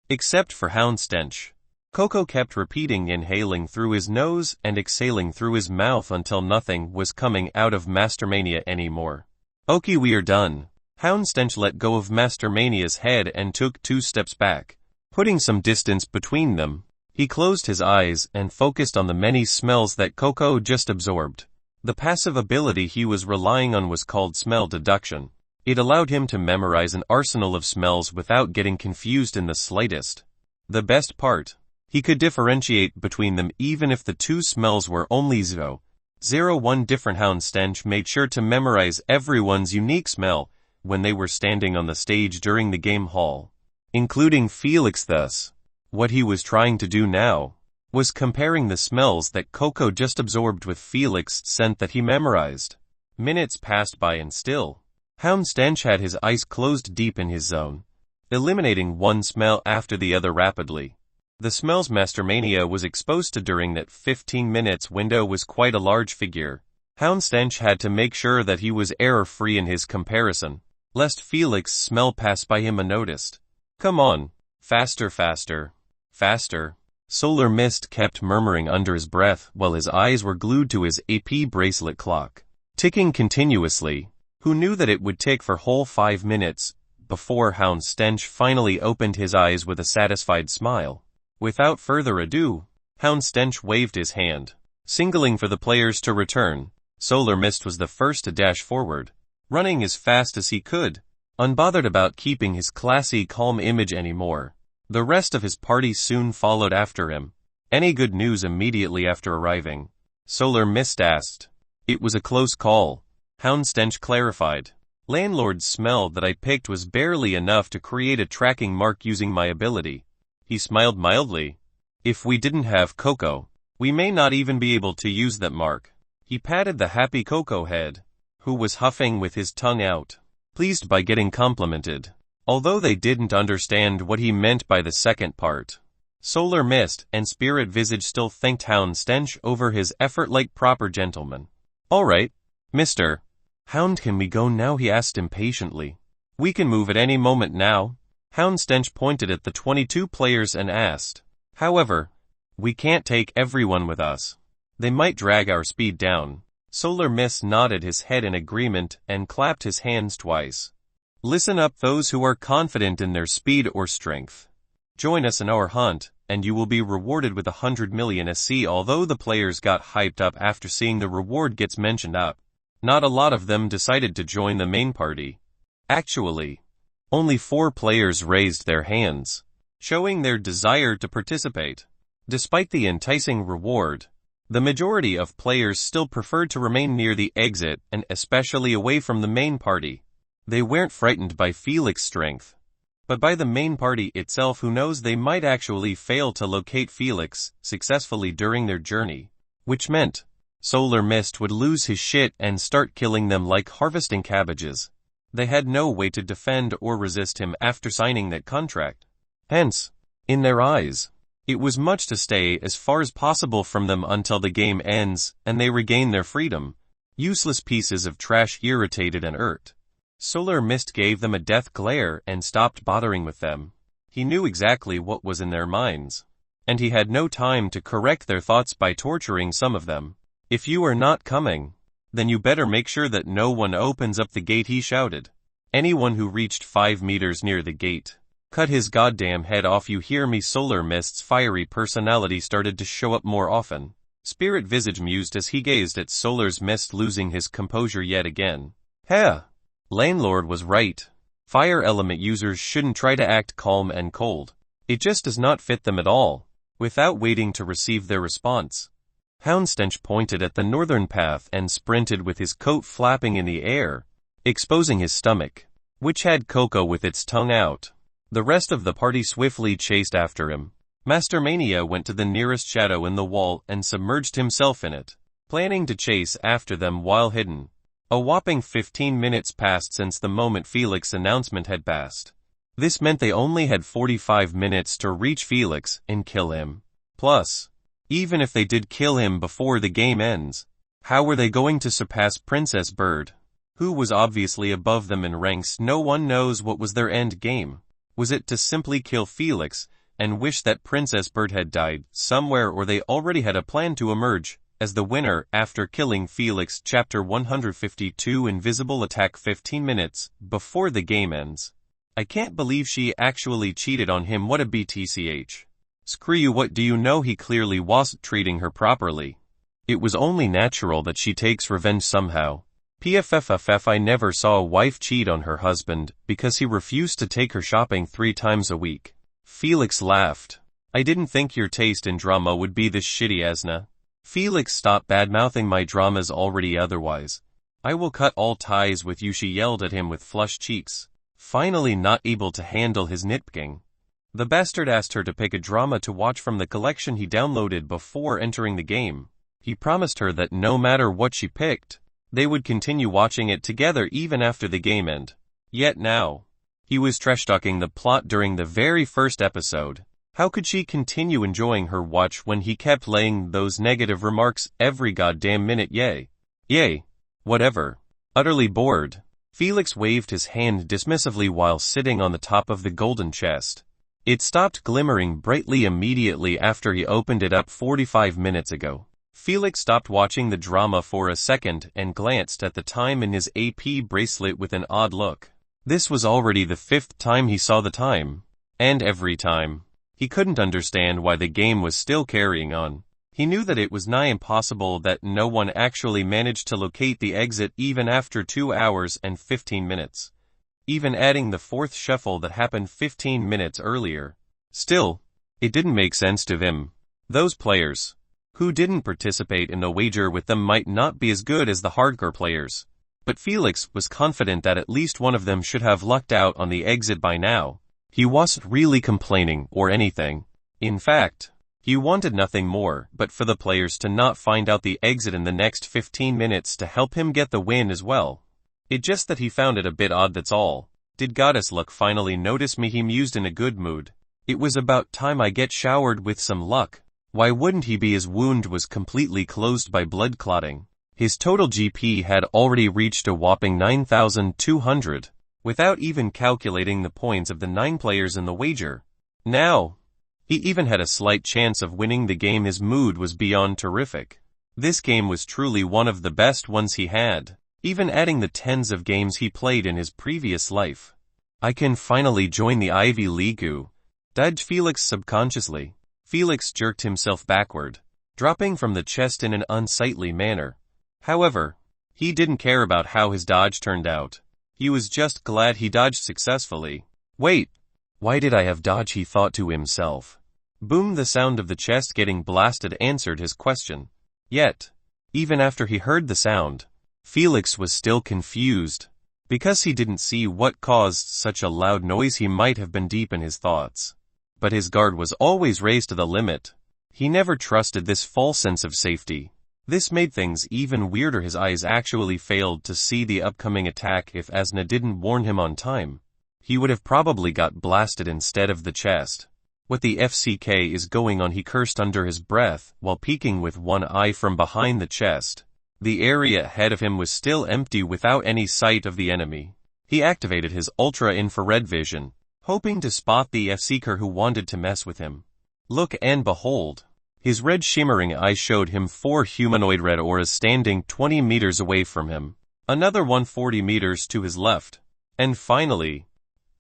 except for Houndstench. Coco kept repeating inhaling through his nose and exhaling through his mouth until nothing was coming out of Mastermania anymore. Okay, we are done. Houndstench let go of Mastermania's head and took 2 steps back. Putting some distance between them, he closed his eyes and focused on the many smells that Coco just absorbed. The passive ability he was relying on was called smell deduction. It allowed him to memorize an arsenal of smells without getting confused in the slightest. The best part, he could differentiate between them even if the 2 smells were only 0.01 different. Houndstench made sure to memorize everyone's unique smell when they were standing on the stage during the game hall, including Felix. Thus, what he was trying to do now was comparing the smells that Coco just absorbed with Felix's scent that he memorized. Minutes passed by and still, Houndstench had his eyes closed deep in his zone, eliminating one smell after the other rapidly. The smells Mastermania was exposed to during that 15 minutes window was quite a large figure. Houndstench had to make sure that he was error-free in his comparison, lest Felix's smell pass by him unnoticed. Come on, faster, faster, faster. Solar Mist kept murmuring under his breath while his eyes were glued to his AP bracelet clock, ticking continuously. Who knew that it would tick for whole 5 minutes before Houndstench finally opened his eyes with a satisfied smile. Without further ado, Houndstench waved his hand, signaling for the players to return. Solar Mist was the first to dash forward, running as fast as he could, unbothered about keeping his classy, calm image anymore. The rest of his party soon followed after him. Any good news immediately after arriving? Solar Mist asked. It was a close call, Houndstench clarified. Landlord's smell that I picked was barely enough to create a tracking mark using my ability. He smiled mildly. If we didn't have Coco, we may not even be able to use that mark. He patted the happy Coco head, who was huffing with his tongue out, pleased by getting complimented. Although they didn't understand what he meant by the second part, Solar Mist and Spirit Visage still thanked Houndstench over his effort like proper gentlemen. All right, Mr. Hound, can we go now? He asked impatiently. We can move at any moment now. Houndstench pointed at the 22 players and asked. However, we can't take everyone with us. They might drag our speed down. Solar Mist nodded his head in agreement and clapped his hands twice. Listen up, those who are confident in their speed or strength. Join us in our hunt, and you will be rewarded with 100 million SC. Although the players got hyped up after seeing the reward gets mentioned up, not a lot of them decided to join the main party. Actually, only 4 players raised their hands, showing their desire to participate. Despite the enticing reward, the majority of players still preferred to remain near the exit and especially away from the main party. They weren't frightened by Felix's strength, but by the main party itself. Who knows, they might actually fail to locate Felix successfully during their journey, which meant Solar Mist would lose his shit and start killing them like harvesting cabbages. They had no way to defend or resist him after signing that contract. Hence, in their eyes, It was much to stay as far as possible from them until the game ends and they regain their freedom. Useless pieces of trash irritated and irked. Solar mist gave them a death glare and stopped bothering with them. He knew exactly what was in their minds. And he had no time to correct their thoughts by torturing some of them. If you are not coming, then you better make sure that no one opens up the gate, he shouted. Anyone who reached 5 meters near the gate, cut his goddamn head off, you hear me? Solar Mist's fiery personality started to show up more often. Spirit Visage mused as he gazed at Solar Mist losing his composure yet again. Heh! Landlord was right. Fire element users shouldn't try to act calm and cold. It just does not fit them at all. Without waiting to receive their response, Houndstench pointed at the northern path and sprinted with his coat flapping in the air, exposing his stomach, which had Coco with its tongue out. The rest of the party swiftly chased after him. Master Mania went to the nearest shadow in the wall and submerged himself in it, planning to chase after them while hidden. A whopping 15 minutes passed since the moment Felix's announcement had passed. This meant they only had 45 minutes to reach Felix and kill him. Plus, even if they did kill him before the game ends, how were they going to surpass Princess Bird, who was obviously above them in ranks? No one knows what was their end game. Was it to simply kill Felix and wish that Princess Bird had died somewhere, or they already had a plan to emerge as the winner after killing Felix? Chapter 152 Invisible Attack 15 minutes before the game ends. I can't believe she actually cheated on him. What a BTCH. Screw you, what do you know? He clearly wasn't treating her properly. It was only natural that she takes revenge somehow. PFFFF, I never saw a wife cheat on her husband because he refused to take her shopping 3 times a week. Felix laughed. I didn't think your taste in drama would be this shitty, Asna. Felix, stop bad-mouthing my dramas already, otherwise I will cut all ties with you, she yelled at him with flushed cheeks. Finally not able to handle his nitpicking, the bastard asked her to pick a drama to watch from the collection he downloaded before entering the game. He promised her that no matter what she picked, they would continue watching it together even after the game end. Yet now, he was trash-talking the plot during the very first episode. How could she continue enjoying her watch when he kept laying those negative remarks every goddamn minute? Yay, whatever. Utterly bored, Felix waved his hand dismissively while sitting on the top of the golden chest. It stopped glimmering brightly immediately after he opened it up 45 minutes ago. Felix stopped watching the drama for a second and glanced at the time in his AP bracelet with an odd look. This was already the 5th time he saw the time, and every time, he couldn't understand why the game was still carrying on. He knew that it was nigh impossible that no one actually managed to locate the exit even after 2 hours and 15 minutes. Even adding the 4th shuffle that happened 15 minutes earlier. Still, it didn't make sense to him. Those players who didn't participate in the wager with them might not be as good as the hardcore players, but Felix was confident that at least one of them should have lucked out on the exit by now. He wasn't really complaining or anything. In fact, he wanted nothing more but for the players to not find out the exit in the next 15 minutes to help him get the win as well. It just that he found it a bit odd, that's all. Did Goddess Luck finally notice me? He mused in a good mood. It was about time I get showered with some luck. Why wouldn't he be? His wound was completely closed by blood clotting. His total GP had already reached a whopping 9,200, without even calculating the points of the 9 players in the wager. Now, he even had a slight chance of winning the game. His mood was beyond terrific. This game was truly one of the best ones he had, even adding the tens of games he played in his previous life. I can finally join the Ivy League, dodged Felix subconsciously. Felix jerked himself backward, dropping from the chest in an unsightly manner. However, he didn't care about how his dodge turned out. He was just glad he dodged successfully. Wait, why did I have dodge? He thought to himself. Boom! The sound of the chest getting blasted answered his question. Yet, even after he heard the sound, Felix was still confused. Because he didn't see what caused such a loud noise, he might have been deep in his thoughts. But his guard was always raised to the limit. He never trusted this false sense of safety. This made things even weirder. His eyes actually failed to see the upcoming attack. If Asna didn't warn him on time, he would have probably got blasted instead of the chest. What the FCK is going on? He cursed under his breath, while peeking with one eye from behind the chest. The area ahead of him was still empty without any sight of the enemy. He activated his ultra-infrared vision, hoping to spot the F-Seeker who wanted to mess with him. Look and behold. His red shimmering eyes showed him 4 humanoid red auras standing 20 meters away from him, another one 40 meters to his left, and finally,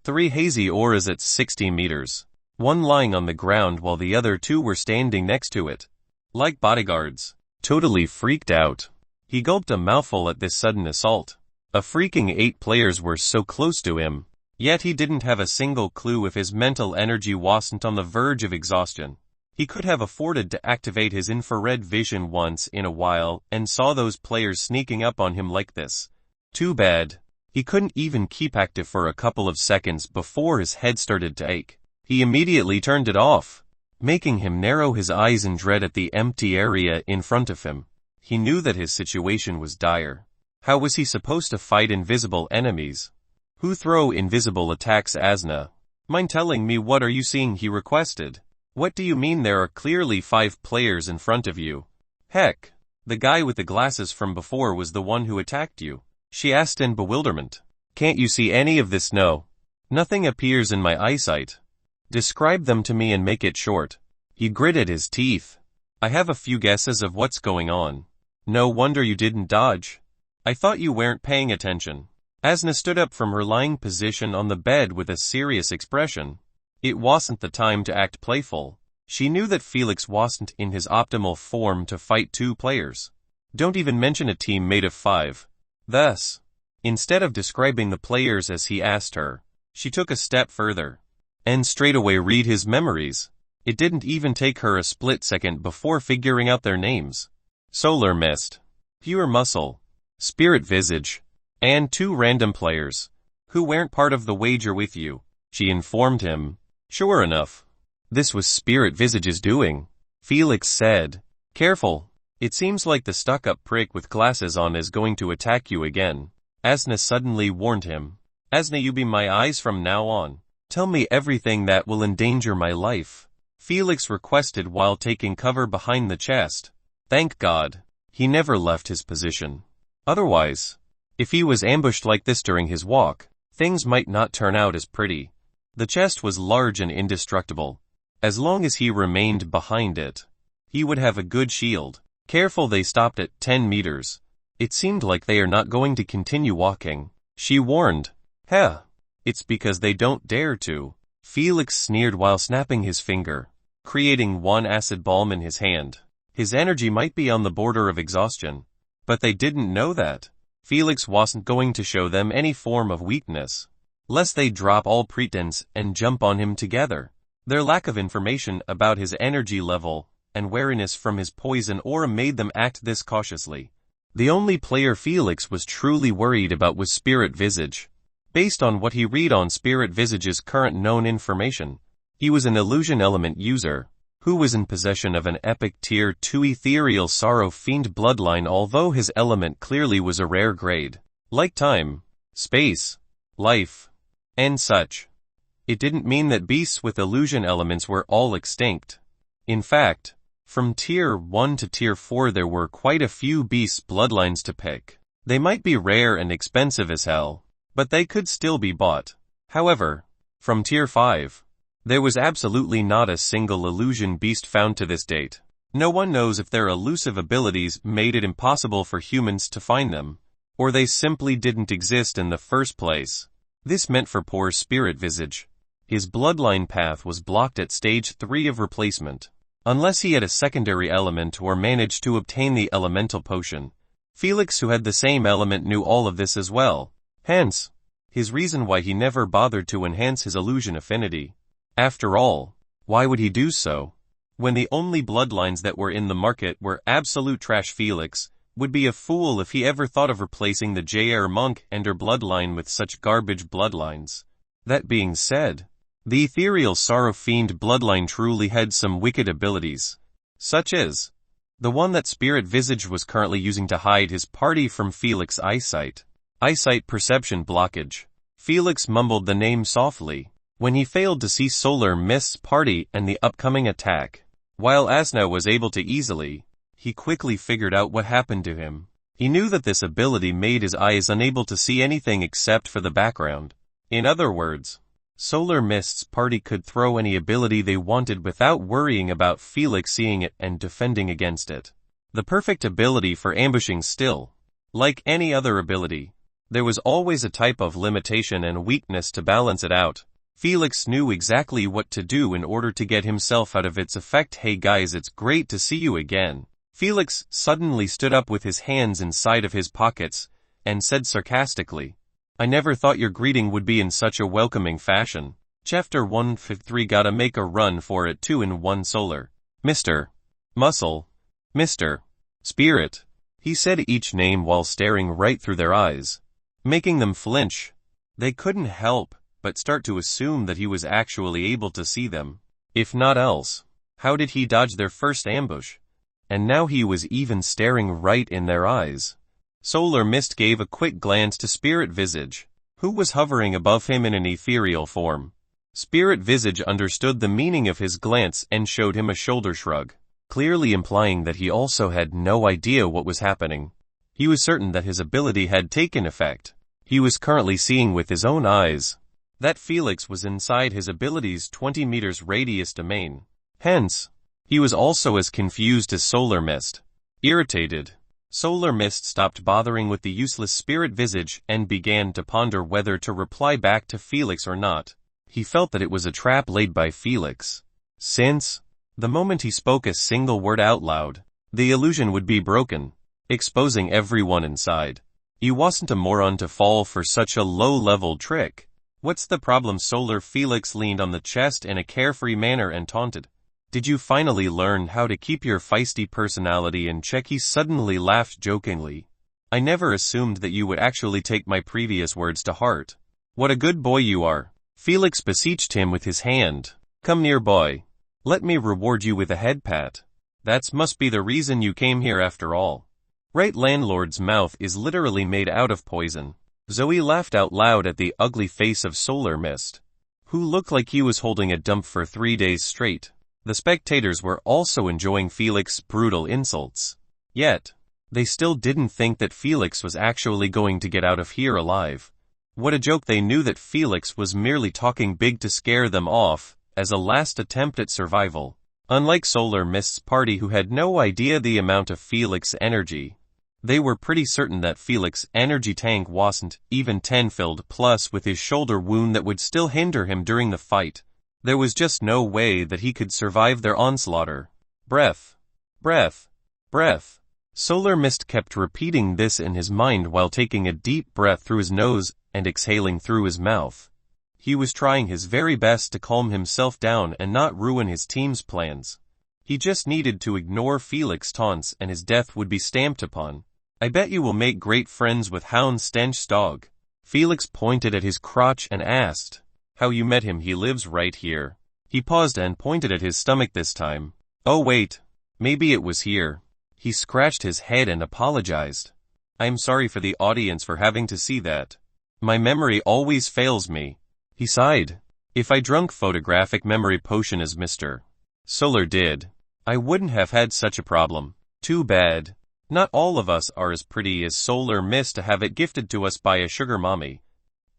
3 hazy auras at 60 meters, one lying on the ground while the other 2 were standing next to it, like bodyguards. Totally freaked out, he gulped a mouthful at this sudden assault. A freaking 8 players were so close to him, yet he didn't have a single clue if his mental energy wasn't on the verge of exhaustion. He could have afforded to activate his infrared vision once in a while and saw those players sneaking up on him like this. Too bad. He couldn't even keep active for a couple of seconds before his head started to ache. He immediately turned it off, making him narrow his eyes in dread at the empty area in front of him. He knew that his situation was dire. How was he supposed to fight invisible enemies? Who throw invisible attacks? Asna. Mind telling me what are you seeing? He requested. What do you mean there are clearly 5 players in front of you? Heck, the guy with the glasses from before was the one who attacked you, she asked in bewilderment. Can't you see any of this? No. Nothing appears in my eyesight. Describe them to me and make it short. He gritted his teeth. I have a few guesses of what's going on. No wonder you didn't dodge. I thought you weren't paying attention. Asna stood up from her lying position on the bed with a serious expression. It wasn't the time to act playful. She knew that Felix wasn't in his optimal form to fight 2 players. Don't even mention a team made of 5. Thus, instead of describing the players as he asked her, she took a step further and straightaway read his memories. It didn't even take her a split second before figuring out their names. Solar Mist, Pure Muscle, Spirit Visage, and 2 random players, who weren't part of the wager with you, she informed him. Sure enough, this was Spirit Visage's doing, Felix said. Careful, it seems like the stuck-up prick with glasses on is going to attack you again, Asna suddenly warned him. Asna, you be my eyes from now on. Tell me everything that will endanger my life, Felix requested while taking cover behind the chest. Thank God, he never left his position. Otherwise, if he was ambushed like this during his walk, things might not turn out as pretty. The chest was large and indestructible. As long as he remained behind it, he would have a good shield. Careful, they stopped at 10 meters. It seemed like they are not going to continue walking, she warned. Heh, it's because they don't dare to, Felix sneered while snapping his finger, creating 1 acid bomb in his hand. His energy might be on the border of exhaustion, but they didn't know that. Felix wasn't going to show them any form of weakness, lest they drop all pretense and jump on him together. Their lack of information about his energy level and wariness from his poison aura made them act this cautiously. The only player Felix was truly worried about was Spirit Visage. Based on what he read on Spirit Visage's current known information, he was an illusion element user, who was in possession of an epic Tier 2 ethereal sorrow fiend bloodline, although his element clearly was a rare grade. Like time, space, life, and such. It didn't mean that beasts with illusion elements were all extinct. In fact, from Tier 1 to Tier 4 there were quite a few beast bloodlines to pick. They might be rare and expensive as hell, but they could still be bought. However, from Tier 5, there was absolutely not a single illusion beast found to this date. No one knows if their elusive abilities made it impossible for humans to find them, or they simply didn't exist in the first place. This meant for poor Spirit Visage, his bloodline path was blocked at stage 3 of replacement, unless he had a secondary element or managed to obtain the elemental potion. Felix, who had the same element, knew all of this as well, hence, his reason why he never bothered to enhance his illusion affinity. After all, why would he do so, when the only bloodlines that were in the market were absolute trash? Felix would be a fool if he ever thought of replacing the JR Monk Ender bloodline with such garbage bloodlines. That being said, the ethereal sorrow fiend bloodline truly had some wicked abilities, such as the one that Spirit Visage was currently using to hide his party from Felix's eyesight. Eyesight perception blockage. Felix mumbled the name softly, when he failed to see Solar Mist's party and the upcoming attack. While Asna was able to easily, he quickly figured out what happened to him. He knew that this ability made his eyes unable to see anything except for the background. In other words, Solar Mist's party could throw any ability they wanted without worrying about Felix seeing it and defending against it. The perfect ability for ambushing still. Like any other ability, there was always a type of limitation and weakness to balance it out. Felix knew exactly what to do in order to get himself out of its effect. Hey guys, it's great to see you again. Felix suddenly stood up with his hands inside of his pockets and said sarcastically, I never thought your greeting would be in such a welcoming fashion. Chapter 153. Gotta make a run for it. 2-in-1 Solar. Mr. Muscle. Mr. Spirit. He said each name while staring right through their eyes, making them flinch. They couldn't help but start to assume that he was actually able to see them. If not else, how did he dodge their first ambush? And now he was even staring right in their eyes. Solar Mist gave a quick glance to Spirit Visage, who was hovering above him in an ethereal form. Spirit Visage understood the meaning of his glance and showed him a shoulder shrug, clearly implying that he also had no idea what was happening. He was certain that his ability had taken effect. He was currently seeing with his own eyes that Felix was inside his ability's 20 meters radius domain. Hence, he was also as confused as Solar Mist. Irritated, Solar Mist stopped bothering with the useless Spirit Visage and began to ponder whether to reply back to Felix or not. He felt that it was a trap laid by Felix, since, the moment he spoke a single word out loud, the illusion would be broken, exposing everyone inside. He wasn't a moron to fall for such a low-level trick. What's the problem? Solar Felix leaned on the chest in a carefree manner and taunted. Did you finally learn how to keep your feisty personality in check? He suddenly laughed jokingly. I never assumed that you would actually take my previous words to heart. What a good boy you are. Felix beseeched him with his hand. Come near, boy. Let me reward you with a head pat. That must be the reason you came here after all. Right, landlord's mouth is literally made out of poison. Zoe laughed out loud at the ugly face of Solar Mist, who looked like he was holding a dump for 3 days straight. The spectators were also enjoying Felix's brutal insults. Yet, they still didn't think that Felix was actually going to get out of here alive. What a joke. They knew that Felix was merely talking big to scare them off, as a last attempt at survival. Unlike Solar Mist's party, who had no idea the amount of Felix's energy, they were pretty certain that Felix's energy tank wasn't even 10 filled, plus with his shoulder wound that would still hinder him during the fight. There was just no way that he could survive their onslaught. Breath. Breath. Breath. Solar Mist kept repeating this in his mind while taking a deep breath through his nose and exhaling through his mouth. He was trying his very best to calm himself down and not ruin his team's plans. He just needed to ignore Felix's taunts and his death would be stamped upon. I bet you will make great friends with Hound Stench's dog. Felix pointed at his crotch and asked, how you met him? He lives right here. He paused and pointed at his stomach this time. Oh wait, maybe it was here. He scratched his head and apologized. I'm sorry for the audience for having to see that. My memory always fails me. He sighed. If I drunk photographic memory potion as Mr. Solar did, I wouldn't have had such a problem. Too bad. Not all of us are as pretty as Solar Mist to have it gifted to us by a sugar mommy.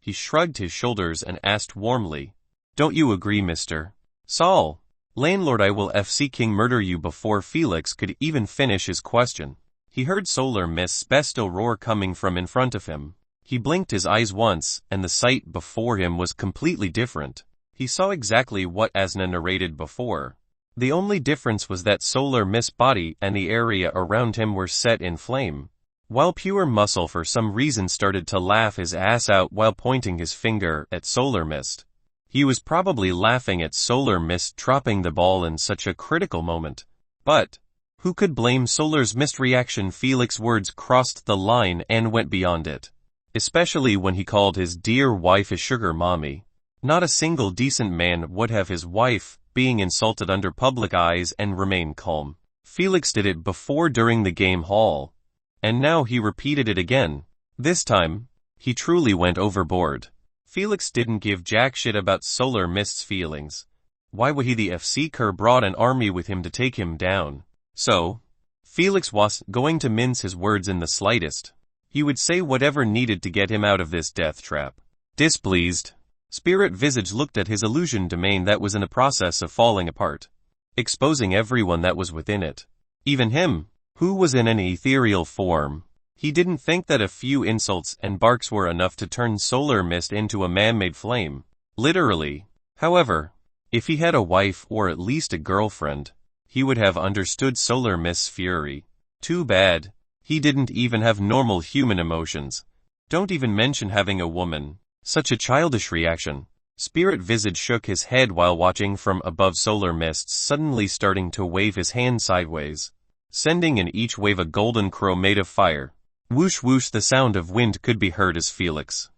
He shrugged his shoulders and asked warmly, don't you agree, Mr. Sol? Landlord, I will FC King murder you. Before Felix could even finish his question, he heard Solar Mist's bestial roar coming from in front of him. He blinked his eyes once, and the sight before him was completely different. He saw exactly what Asna narrated before. The only difference was that Solar Mist's body and the area around him were set in flame, while Pure Muscle for some reason started to laugh his ass out while pointing his finger at Solar Mist. He was probably laughing at Solar Mist dropping the ball in such a critical moment. But who could blame Solar Mist's reaction? Felix's words crossed the line and went beyond it, especially when he called his dear wife a sugar mommy. Not a single decent man would have his wife being insulted under public eyes and remain calm. Felix did it before during the game hall, and now he repeated it again. This time, he truly went overboard. Felix didn't give jack shit about Solar Mist's feelings. Why would he? The Seeker brought an army with him to take him down. So, Felix wasn't going to mince his words in the slightest. He would say whatever needed to get him out of this death trap. Displeased, Spirit Visage looked at his illusion domain that was in the process of falling apart, exposing everyone that was within it. Even him, who was in an ethereal form. He didn't think that a few insults and barks were enough to turn Solar Mist into a man-made flame. Literally. However, if he had a wife or at least a girlfriend, he would have understood Solar Mist's fury. Too bad. He didn't even have normal human emotions. Don't even mention having a woman. Such a childish reaction. Spirit Visage shook his head while watching from above Solar Mist suddenly starting to wave his hand sideways, sending in each wave a golden crow made of fire. Whoosh whoosh, the sound of wind could be heard as Felix,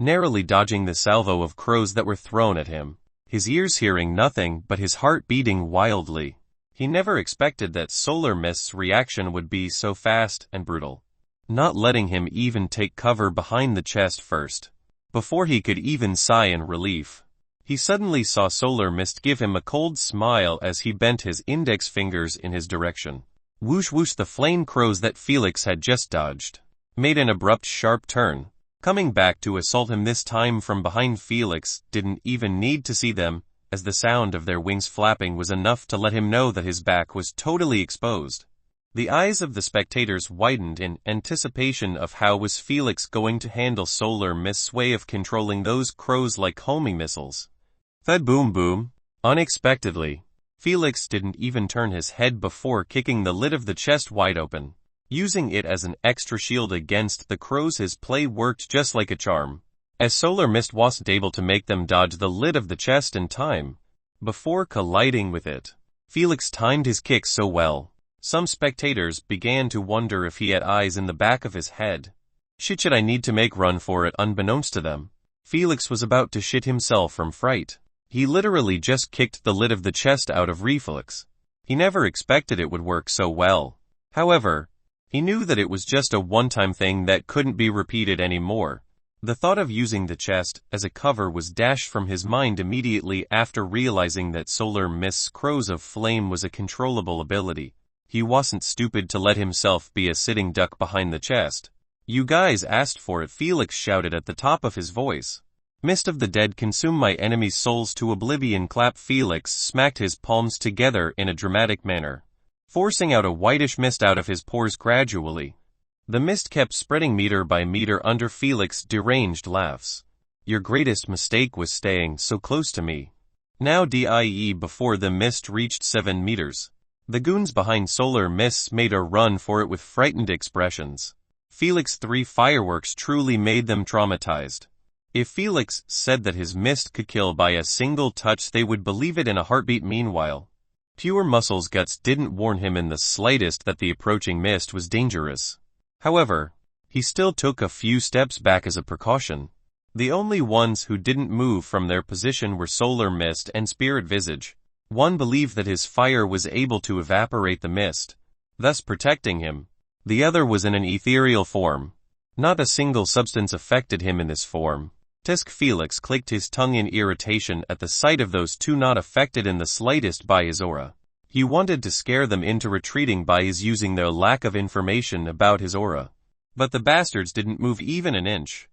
narrowly dodging the salvo of crows that were thrown at him, his ears hearing nothing but his heart beating wildly. He never expected that Solar Mist's reaction would be so fast and brutal, not letting him even take cover behind the chest first. Before he could even sigh in relief, he suddenly saw Solar Mist give him a cold smile as he bent his index fingers in his direction. Whoosh whoosh, the flame crows that Felix had just dodged made an abrupt sharp turn, coming back to assault him, this time from behind. Felix didn't even need to see them, as the sound of their wings flapping was enough to let him know that his back was totally exposed. The eyes of the spectators widened in anticipation of how was Felix going to handle Solar Mist's way of controlling those crows like homing missiles. Thud boom boom. Unexpectedly, Felix didn't even turn his head before kicking the lid of the chest wide open, using it as an extra shield against the crows. His play worked just like a charm, as Solar Mist wasn't able to make them dodge the lid of the chest in time before colliding with it. Felix timed his kicks so well, some spectators began to wonder if he had eyes in the back of his head. Shit, I need to make run for it. Unbeknownst to them, Felix was about to shit himself from fright. He literally just kicked the lid of the chest out of reflex. He never expected it would work so well. However, he knew that it was just a one-time thing that couldn't be repeated anymore. The thought of using the chest as a cover was dashed from his mind immediately after realizing that Solar Mist's Crows of Flame was a controllable ability. He wasn't stupid to let himself be a sitting duck behind the chest. You guys asked for it, Felix shouted at the top of his voice. Mist of the dead, consume my enemies' souls to oblivion. Clap. Felix smacked his palms together in a dramatic manner, forcing out a whitish mist out of his pores gradually. The mist kept spreading meter by meter under Felix's deranged laughs. Your greatest mistake was staying so close to me. Now die. Before the mist reached 7 meters, the goons behind Solar Mist made a run for it with frightened expressions. Felix's 3 fireworks truly made them traumatized. If Felix said that his mist could kill by a single touch, they would believe it in a heartbeat. Meanwhile, Pure Muscle's guts didn't warn him in the slightest that the approaching mist was dangerous. However, he still took a few steps back as a precaution. The only ones who didn't move from their position were Solar Mist and Spirit Visage. One believed that his fire was able to evaporate the mist, thus protecting him. The other was in an ethereal form. Not a single substance affected him in this form. Tisk. Felix clicked his tongue in irritation at the sight of those two not affected in the slightest by his aura. He wanted to scare them into retreating by his using their lack of information about his aura. But the bastards didn't move even an inch.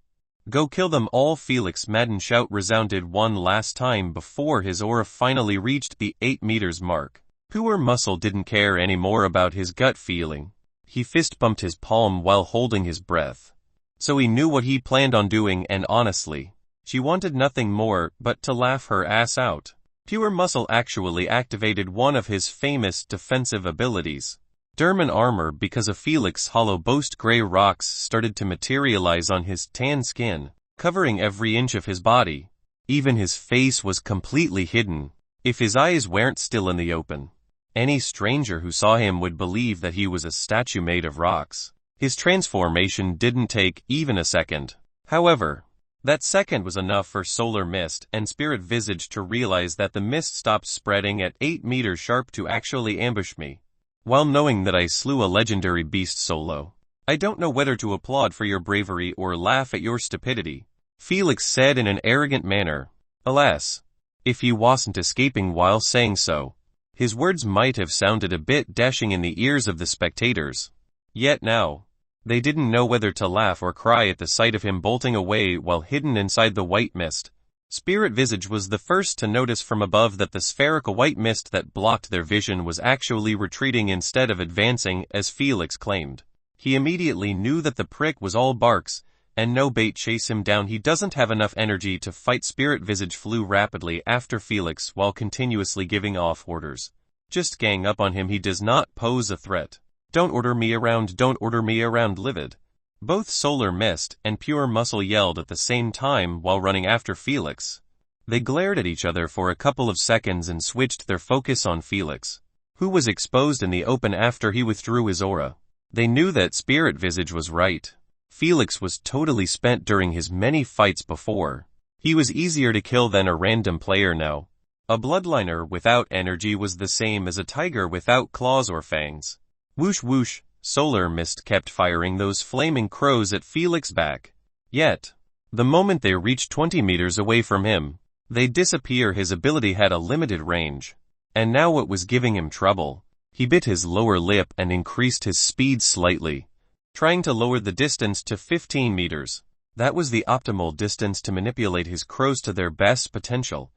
Go kill them all. Felix's maddened shout resounded one last time before his aura finally reached the 8 meters mark. Pure Muscle didn't care anymore about his gut feeling. He fist bumped his palm while holding his breath. So he knew what he planned on doing, and honestly, she wanted nothing more but to laugh her ass out. Pure Muscle actually activated one of his famous defensive abilities, Derman Armor, because of Felix's hollow boast. Gray rocks started to materialize on his tan skin, covering every inch of his body. Even his face was completely hidden. If his eyes weren't still in the open, any stranger who saw him would believe that he was a statue made of rocks. His transformation didn't take even a second. However, that second was enough for Solar Mist and Spirit Visage to realize that the mist stopped spreading at 8 meters sharp to actually ambush me, while knowing that I slew a legendary beast solo. I don't know whether to applaud for your bravery or laugh at your stupidity. Felix said in an arrogant manner. Alas, if he wasn't escaping while saying so. His words might have sounded a bit dashing in the ears of the spectators. Yet now, they didn't know whether to laugh or cry at the sight of him bolting away while hidden inside the white mist. Spirit Visage was the first to notice from above that the spherical white mist that blocked their vision was actually retreating instead of advancing, as Felix claimed. He immediately knew that the prick was all barks, and no bait. Chase him down. He doesn't have enough energy to fight. Spirit Visage flew rapidly after Felix while continuously giving off orders. Just gang up on him. He does not pose a threat. Don't order me around. Don't order me around. Livid. Both Solar Mist and Pure Muscle yelled at the same time while running after Felix. They glared at each other for a couple of seconds and switched their focus on Felix, who was exposed in the open after he withdrew his aura. They knew that Spirit Visage was right. Felix was totally spent during his many fights before. He was easier to kill than a random player now. A bloodliner without energy was the same as a tiger without claws or fangs. Whoosh whoosh, Solar Mist kept firing those flaming crows at Felix's back. Yet, the moment they reached 20 meters away from him, they'd disappear. His ability had a limited range. And now it was giving him trouble. He bit his lower lip and increased his speed slightly, trying to lower the distance to 15 meters. That was the optimal distance to manipulate his crows to their best potential.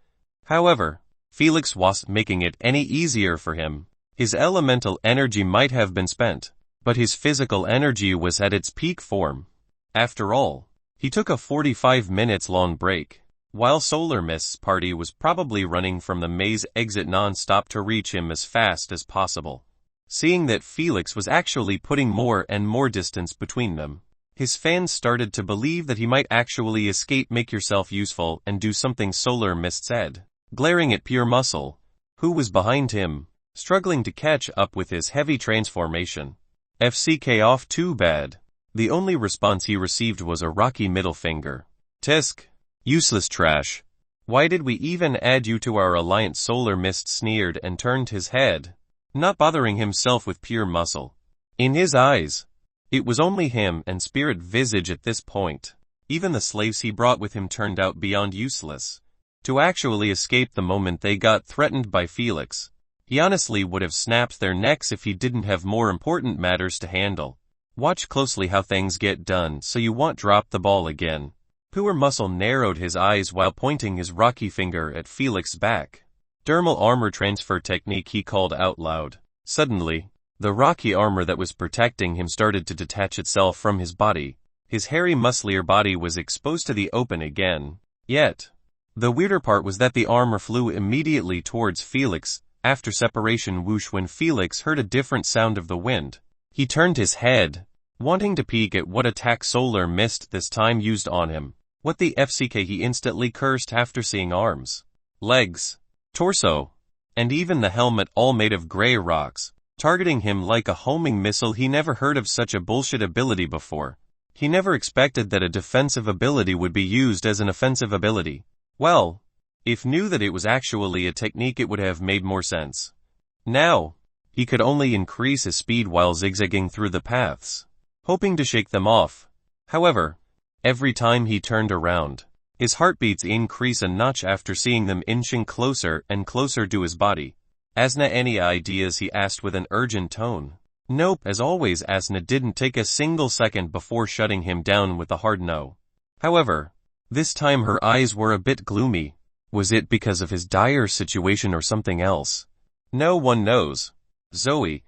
However, Felix wasn't making it any easier for him. His elemental energy might have been spent, but his physical energy was at its peak form. After all, he took a 45 minutes long break, while Solar Mist's party was probably running from the maze exit non-stop to reach him as fast as possible. Seeing that Felix was actually putting more and more distance between them, his fans started to believe that he might actually escape. Make yourself useful and do something, Solar Mist said, glaring at Pure Muscle, who was behind him, struggling to catch up with his heavy transformation. FCK off. Too bad. The only response he received was a rocky middle finger. Tisk. Useless trash. Why did we even add you to our alliance? Solar Mist sneered and turned his head, not bothering himself with Pure Muscle. In his eyes, it was only him and Spirit Visage at this point. Even the slaves he brought with him turned out beyond useless. To actually escape the moment they got threatened by Felix, he honestly would have snapped their necks if he didn't have more important matters to handle. Watch closely how things get done so you won't drop the ball again. Pure Muscle narrowed his eyes while pointing his rocky finger at Felix's back. Dermal armor transfer technique, he called out loud. Suddenly, the rocky armor that was protecting him started to detach itself from his body. His hairy, musclier body was exposed to the open again. Yet, the weirder part was that the armor flew immediately towards Felix. After separation, whoosh. When Felix heard a different sound of the wind, he turned his head, wanting to peek at what attack Solar Mist this time used on him. What the FCK, he instantly cursed after seeing arms, legs, torso, and even the helmet all made of gray rocks, targeting him like a homing missile. He never heard of such a bullshit ability before. He never expected that a defensive ability would be used as an offensive ability. Well, if knew that it was actually a technique, it would have made more sense. Now, he could only increase his speed while zigzagging through the paths, hoping to shake them off. However, every time he turned around, his heartbeats increase a notch after seeing them inching closer and closer to his body. Asna, any ideas? He asked with an urgent tone. Nope. As always, Asna didn't take a single second before shutting him down with a hard no. However, this time her eyes were a bit gloomy. Was it because of his dire situation or something else? No one knows. Zoe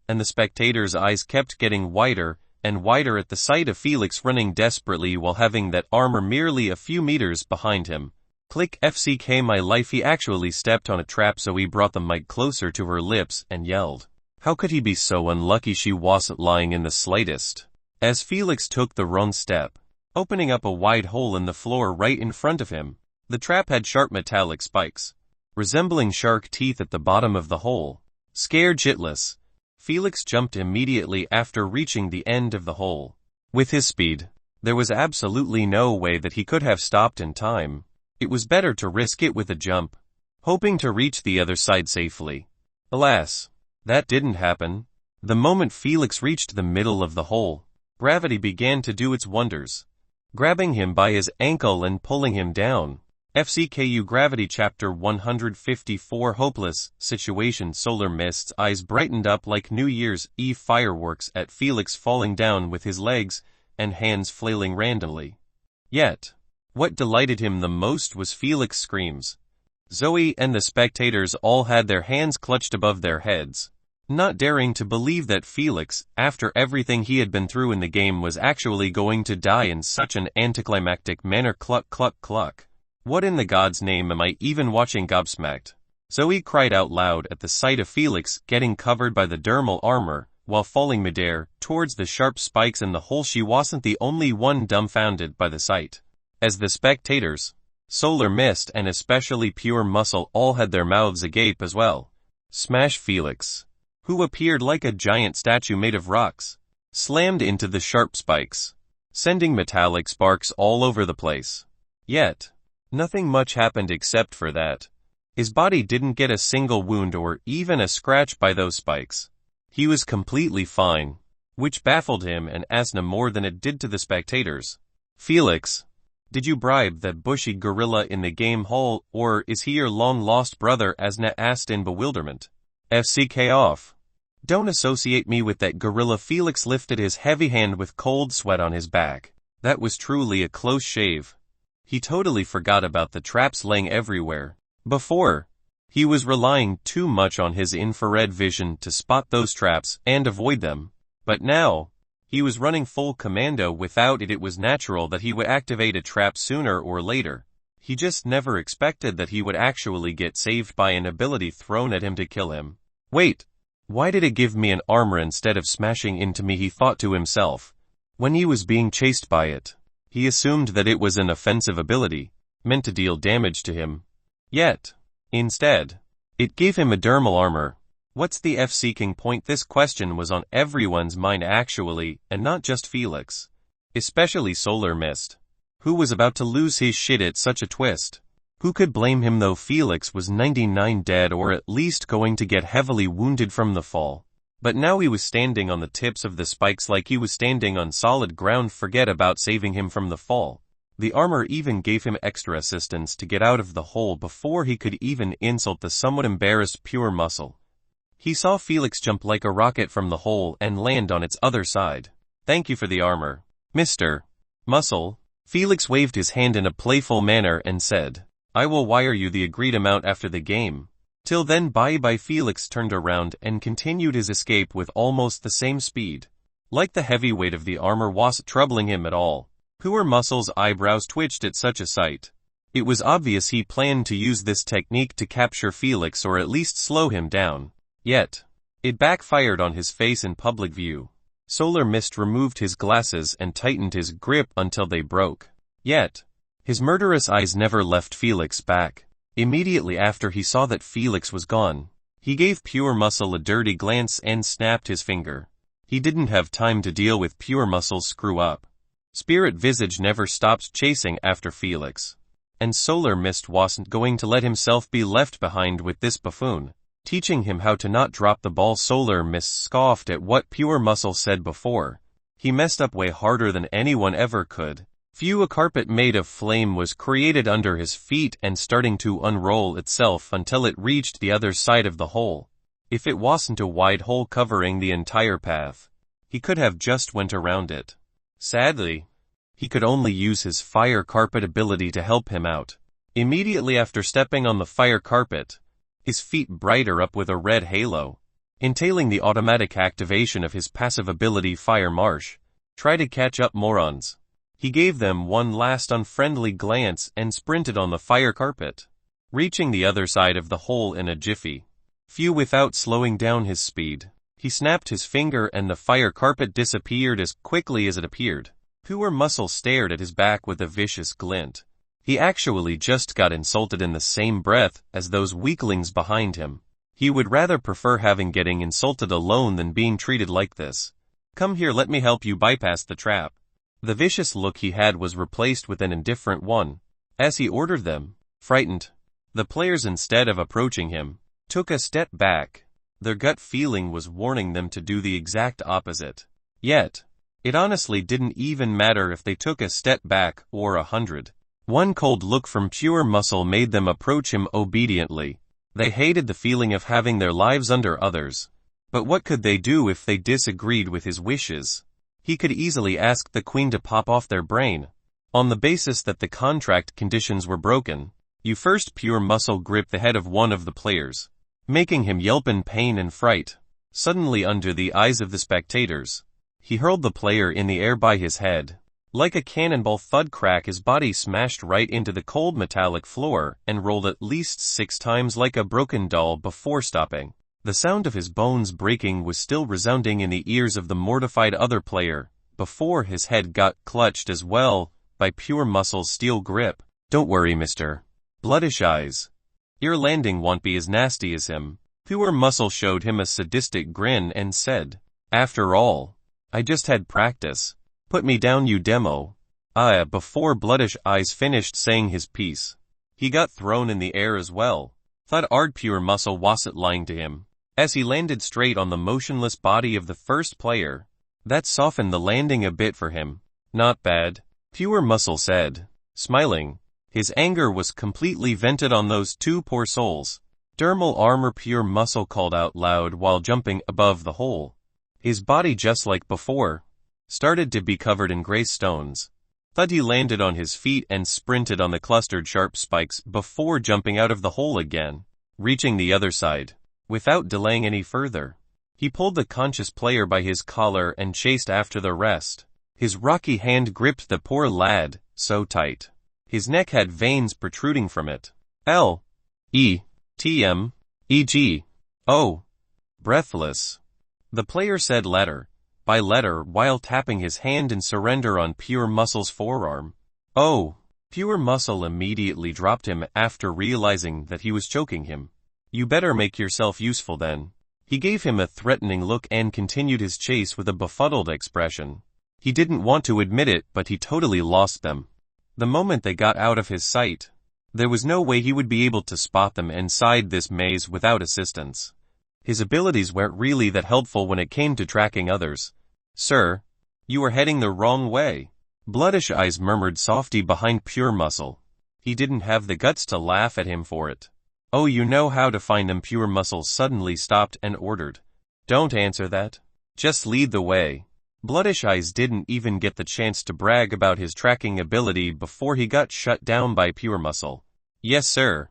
and the spectators' eyes kept getting wider and wider at the sight of Felix running desperately while having that armor merely a few meters behind him. Click FCK my life. He actually stepped on a trap. Zoe brought the mic closer to her lips and yelled. How could he be so unlucky? She wasn't lying in the slightest. As Felix took the wrong step, opening up a wide hole in the floor right in front of him, the trap had sharp metallic spikes, resembling shark teeth at the bottom of the hole. Scared shitless, Felix jumped immediately after reaching the end of the hole. With his speed, there was absolutely no way that he could have stopped in time. It was better to risk it with a jump, hoping to reach the other side safely. Alas, that didn't happen. The moment Felix reached the middle of the hole, gravity began to do its wonders. grabbing him by his ankle and pulling him down. FCKU Gravity Chapter 154 Hopeless Situation. Solar Mist's eyes brightened up like New Year's Eve fireworks at Felix falling down with his legs and hands flailing randomly. Yet, what delighted him the most was Felix's screams. Zoe and the spectators all had their hands clutched above their heads, not daring to believe that Felix, after everything he had been through in the game, was actually going to die in such an anticlimactic manner. Cluck cluck cluck. What in the God's name am I even watching? Gobsmacked, Zoe cried out loud at the sight of Felix getting covered by the dermal armor, while falling midair, towards the sharp spikes in the hole. She wasn't the only one dumbfounded by the sight. As the spectators, Solar Mist and especially Pure Muscle all had their mouths agape as well. Smash! Felix, who appeared like a giant statue made of rocks, slammed into the sharp spikes, sending metallic sparks all over the place. Yet, nothing much happened except for that his body didn't get a single wound or even a scratch by those spikes. He was completely fine, which baffled him and Asna more than it did to the spectators. Felix, did you bribe that bushy gorilla in the game hall, or is he your long-lost brother? Asna asked in bewilderment. FCK off. Don't associate me with that gorilla. Felix lifted his heavy hand with cold sweat on his back. That was truly a close shave. He totally forgot about the traps laying everywhere. Before, he was relying too much on his infrared vision to spot those traps and avoid them. But now, he was running full commando without it. It was natural that he would activate a trap sooner or later. He just never expected that he would actually get saved by an ability thrown at him to kill him. Wait, why did it give me an armor instead of smashing into me? He thought to himself. When he was being chased by it, he assumed that it was an offensive ability, meant to deal damage to him. Yet, instead, it gave him a dermal armor. What's the F-seeking point? This question was on everyone's mind actually, and not just Felix. Especially Solar Mist, who was about to lose his shit at such a twist. Who could blame him though? Felix was 99 dead or at least going to get heavily wounded from the fall. But now he was standing on the tips of the spikes like he was standing on solid ground. Forget about saving him from the fall. The armor even gave him extra assistance to get out of the hole before he could even insult the somewhat embarrassed Pure Muscle. He saw Felix jump like a rocket from the hole and land on its other side. Thank you for the armor, Mr. Muscle. Felix waved his hand in a playful manner and said, I will wire you the agreed amount after the game. Till then bye-bye. Felix turned around and continued his escape with almost the same speed. Like the heavy weight of the armor wasn't troubling him at all. Pure Muscle's eyebrows twitched at such a sight. It was obvious he planned to use this technique to capture Felix or at least slow him down. Yet, it backfired on his face in public view. Solar Mist removed his glasses and tightened his grip until they broke. Yet, his murderous eyes never left Felix back. Immediately after he saw that Felix was gone, he gave Pure Muscle a dirty glance and snapped his finger. He didn't have time to deal with Pure Muscle's screw-up. Spirit Visage never stopped chasing after Felix. And Solar Mist wasn't going to let himself be left behind with this buffoon, teaching him how to not drop the ball. Solar Mist scoffed at what Pure Muscle said before. He messed up way harder than anyone ever could. A carpet made of flame was created under his feet and starting to unroll itself until it reached the other side of the hole. If it wasn't a wide hole covering the entire path, he could have just went around it. Sadly, he could only use his fire carpet ability to help him out. Immediately after stepping on the fire carpet, his feet brighter up with a red halo, entailing the automatic activation of his passive ability Fire Marsh. Try to catch up, morons. He gave them one last unfriendly glance and sprinted on the fire carpet, reaching the other side of the hole in a jiffy. Without slowing down his speed, he snapped his finger and the fire carpet disappeared as quickly as it appeared. Pure Muscle stared at his back with a vicious glint. He actually just got insulted in the same breath as those weaklings behind him. He would rather prefer getting insulted alone than being treated like this. Come here, let me help you bypass the trap. The vicious look he had was replaced with an indifferent one. As he ordered them, frightened, the players, instead of approaching him, took a step back. Their gut feeling was warning them to do the exact opposite. Yet, It honestly didn't even matter if they took a step back or 100. One cold look from pure muscle made them approach him obediently. They hated the feeling of having their lives under others. But what could they do if they disagreed with his wishes? He could easily ask the queen to pop off their brain. On the basis that the contract conditions were broken, you first pure muscle gripped the head of one of the players, making him yelp in pain and fright. Suddenly under the eyes of the spectators, he hurled the player in the air by his head. Like a cannonball thud crack, his body smashed right into the cold metallic floor and rolled at least 6 times like a broken doll before stopping. The sound of his bones breaking was still resounding in the ears of the mortified other player, before his head got clutched as well by pure muscle's steel grip. "Don't worry, mister. Bloodish eyes. Your landing won't be as nasty as him." Pure muscle showed him a sadistic grin and said, "After all, I just had practice. Put me down, you demo." Before Bloodish Eyes finished saying his piece, he got thrown in the air as well. Thought Pure Muscle wasn't lying to him, as he landed straight on the motionless body of the first player. That softened the landing a bit for him. "Not bad," Pure Muscle said, smiling. His anger was completely vented on those 2 poor souls. "Dermal armor," Pure Muscle called out loud while jumping above the hole. His body, just like before, started to be covered in gray stones. Thud he landed on his feet and sprinted on the clustered sharp spikes before jumping out of the hole again, reaching the other side. Without delaying any further, he pulled the conscious player by his collar and chased after the rest. His rocky hand gripped the poor lad so tight. His neck had veins protruding from it. L-E-T-M-E-G. "Oh." Breathless, the player said letter by letter while tapping his hand in surrender on Pure Muscle's forearm. "Oh." Pure Muscle immediately dropped him after realizing that he was choking him. "You better make yourself useful then." He gave him a threatening look and continued his chase with a befuddled expression. He didn't want to admit it, but he totally lost them. The moment they got out of his sight, there was no way he would be able to spot them inside this maze without assistance. His abilities weren't really that helpful when it came to tracking others. "Sir, you are heading the wrong way," Bloodish Eyes murmured softly behind Pure Muscle. He didn't have the guts to laugh at him for it. "Oh, you know how to find them." Pure Muscle suddenly stopped and ordered. "Don't answer that. Just lead the way." Bloodish Eyes didn't even get the chance to brag about his tracking ability before he got shut down by Pure Muscle. "Yes, sir."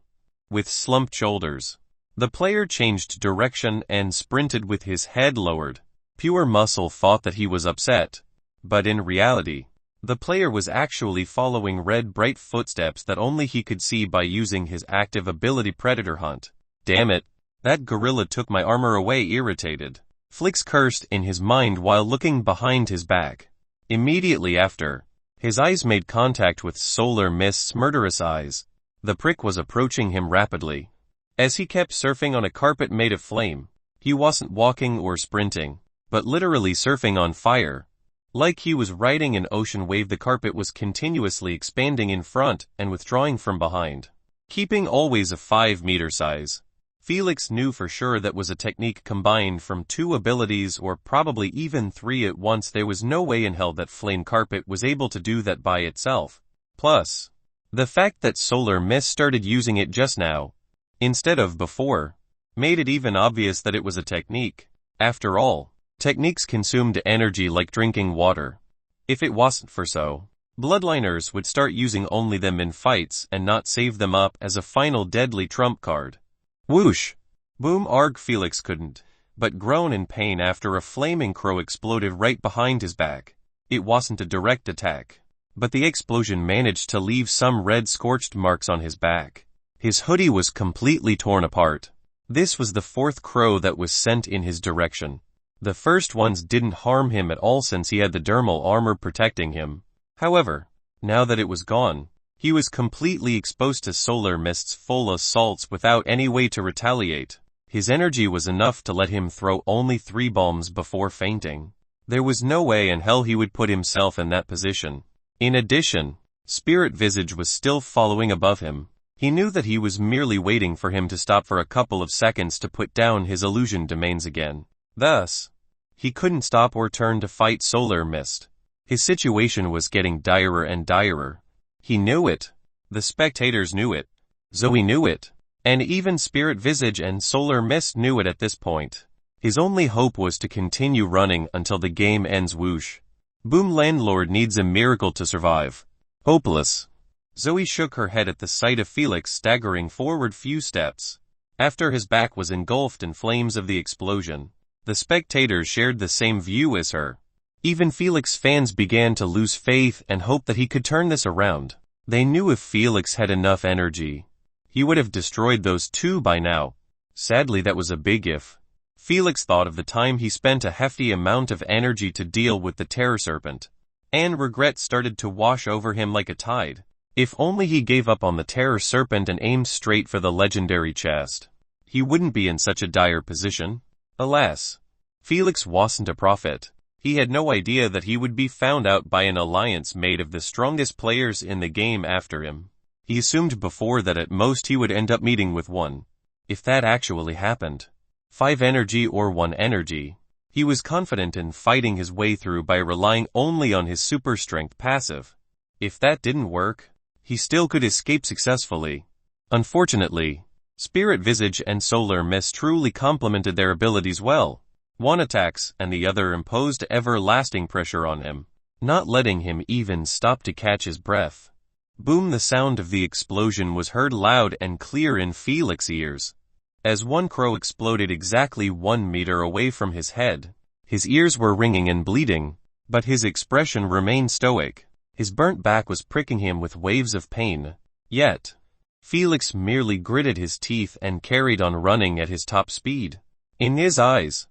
With slumped shoulders, the player changed direction and sprinted with his head lowered. Pure Muscle thought that he was upset, but in reality, the player was actually following red bright footsteps that only he could see by using his active ability Predator Hunt. "Damn it, that gorilla took my armor away." Irritated, Flix cursed in his mind while looking behind his back. Immediately after, his eyes made contact with Solar Mist's murderous eyes. The prick was approaching him rapidly. As he kept surfing on a carpet made of flame, he wasn't walking or sprinting, but literally surfing on fire. Like he was riding an ocean wave, the carpet was continuously expanding in front and withdrawing from behind, keeping always a 5-meter size. Felix knew for sure that was a technique combined from 2 abilities or probably even 3 at once. There was no way in hell that Flame Carpet was able to do that by itself. Plus, the fact that Solar Mist started using it just now, instead of before, made it even obvious that it was a technique. After all, techniques consumed energy like drinking water. If it wasn't for so, Bloodliners would start using only them in fights and not save them up as a final deadly trump card. Whoosh! Boom! Arg! Felix couldn't but groan in pain after a flaming crow exploded right behind his back. It wasn't a direct attack, but the explosion managed to leave some red scorched marks on his back. His hoodie was completely torn apart. This was the 4th crow that was sent in his direction. The first ones didn't harm him at all since he had the dermal armor protecting him. However, now that it was gone, he was completely exposed to Solar Mist's full assaults without any way to retaliate. His energy was enough to let him throw only 3 bombs before fainting. There was no way in hell he would put himself in that position. In addition, Spirit Visage was still following above him. He knew that he was merely waiting for him to stop for a couple of seconds to put down his illusion domains again. Thus, He couldn't stop or turn to fight Solar Mist. His situation was getting direr and direr. He knew it. The spectators knew it. Zoe knew it. And even Spirit Visage and Solar Mist knew it at this point. His only hope was to continue running until the game ends. Whoosh. Boom. Landlord needs a miracle to survive. Hopeless. Zoe shook her head at the sight of Felix staggering forward few steps. After his back was engulfed in flames of the explosion, the spectators shared the same view as her. Even Felix fans began to lose faith and hope that he could turn this around. They knew if Felix had enough energy, he would have destroyed those two by now. Sadly, that was a big if. Felix thought of the time he spent a hefty amount of energy to deal with the Terror Serpent, and regret started to wash over him like a tide. If only he gave up on the Terror Serpent and aimed straight for the legendary chest, he wouldn't be in such a dire position. Alas, Felix wasn't a prophet. He had no idea that he would be found out by an alliance made of the strongest players in the game after him. He assumed before that at most he would end up meeting with one. If that actually happened, 5 energy or 1 energy, he was confident in fighting his way through by relying only on his super strength passive. If that didn't work, he still could escape successfully. Unfortunately, Spirit Visage and Solar Mist truly complemented their abilities well. One attacks and the other imposed everlasting pressure on him, not letting him even stop to catch his breath. Boom. The sound of the explosion was heard loud and clear in Felix's ears. As one crow exploded exactly 1 meter away from his head, his ears were ringing and bleeding, but his expression remained stoic. His burnt back was pricking him with waves of pain. Yet, Felix merely gritted his teeth and carried on running at his top speed. In his eyes,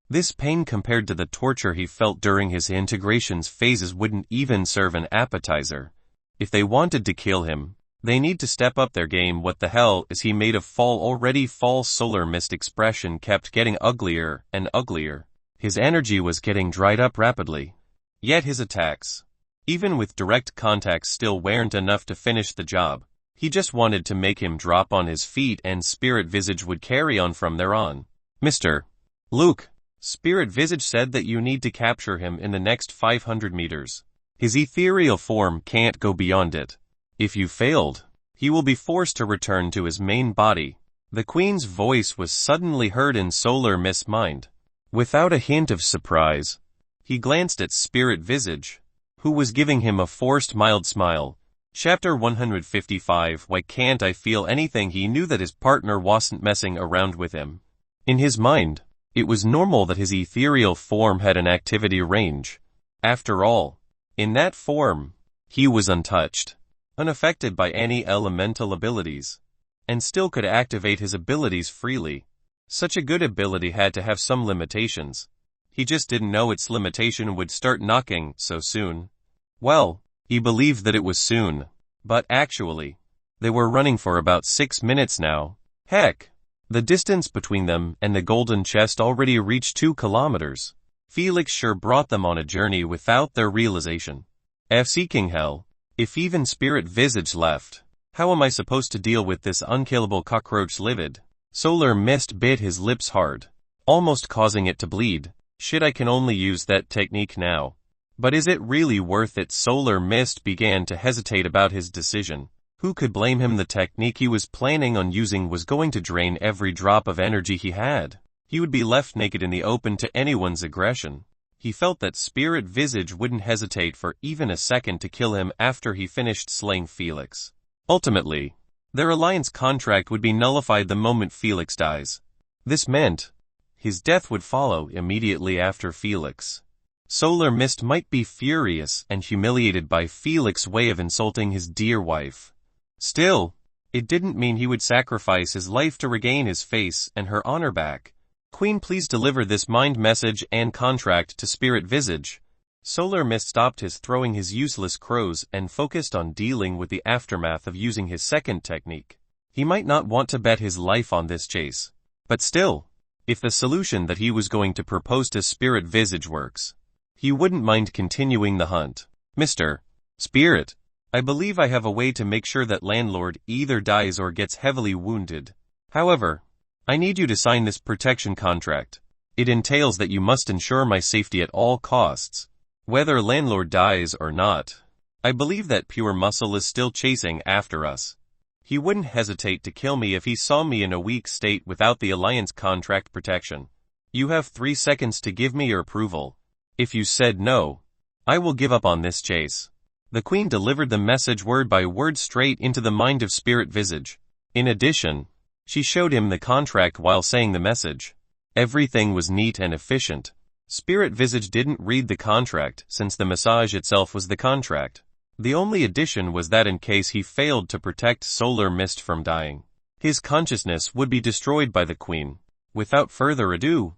this pain compared to the torture he felt during his integrations phases wouldn't even serve an appetizer. If they wanted to kill him, they need to step up their game. What the hell is he made of? Already false. Solar Mist expression kept getting uglier and uglier. His energy was getting dried up rapidly. Yet his attacks, even with direct contacts, still weren't enough to finish the job. He just wanted to make him drop on his feet and Spirit Visage would carry on from there on. Mr. Luke, Spirit Visage said that you need to capture him in the next 500 meters. His ethereal form can't go beyond it. If you failed, he will be forced to return to his main body. The Queen's voice was suddenly heard in Solar Mist's mind. Without a hint of surprise, he glanced at Spirit Visage, who was giving him a forced mild smile. Chapter 155. Why can't I feel anything? He knew that his partner wasn't messing around with him. In his mind, it was normal that his ethereal form had an activity range. After all, in that form, he was untouched, unaffected by any elemental abilities, and still could activate his abilities freely. Such a good ability had to have some limitations. He just didn't know its limitation would start knocking so soon. Well, he believed that it was soon, but actually, they were running for about 6 minutes now. Heck, the distance between them and the golden chest already reached 2 kilometers. Felix sure brought them on a journey without their realization. FC King Hell. If even Spirit Visage left, how am I supposed to deal with this unkillable cockroach? Livid. Solar Mist bit his lips hard, almost causing it to bleed. Shit, I can only use that technique now. But is it really worth it? Solar Mist began to hesitate about his decision. Who could blame him? The technique he was planning on using was going to drain every drop of energy he had. He would be left naked in the open to anyone's aggression. He felt that Spirit Visage wouldn't hesitate for even a second to kill him after he finished slaying Felix. Ultimately, their alliance contract would be nullified the moment Felix dies. This meant his death would follow immediately after Felix. Solar Mist might be furious and humiliated by Felix's way of insulting his dear wife. Still, it didn't mean he would sacrifice his life to regain his face and her honor back. Queen, please deliver this mind message and contract to Spirit Visage. Solar Mist stopped his throwing his useless crows and focused on dealing with the aftermath of using his second technique. He might not want to bet his life on this chase, but still, if the solution that he was going to propose to Spirit Visage works, he wouldn't mind continuing the hunt. Mr. Spirit, I believe I have a way to make sure that Landlord either dies or gets heavily wounded. However, I need you to sign this protection contract. It entails that you must ensure my safety at all costs, whether landlord dies or not. I believe that pure muscle is still chasing after us. He wouldn't hesitate to kill me if he saw me in a weak state without the Alliance contract protection. You have 3 seconds to give me your approval. If you said no, I will give up on this chase. The Queen delivered the message word by word straight into the mind of Spirit Visage. In addition, she showed him the contract while saying the message. Everything was neat and efficient. Spirit Visage didn't read the contract since the massage itself was the contract. The only addition was that in case he failed to protect Solar Mist from dying, his consciousness would be destroyed by the Queen. Without further ado,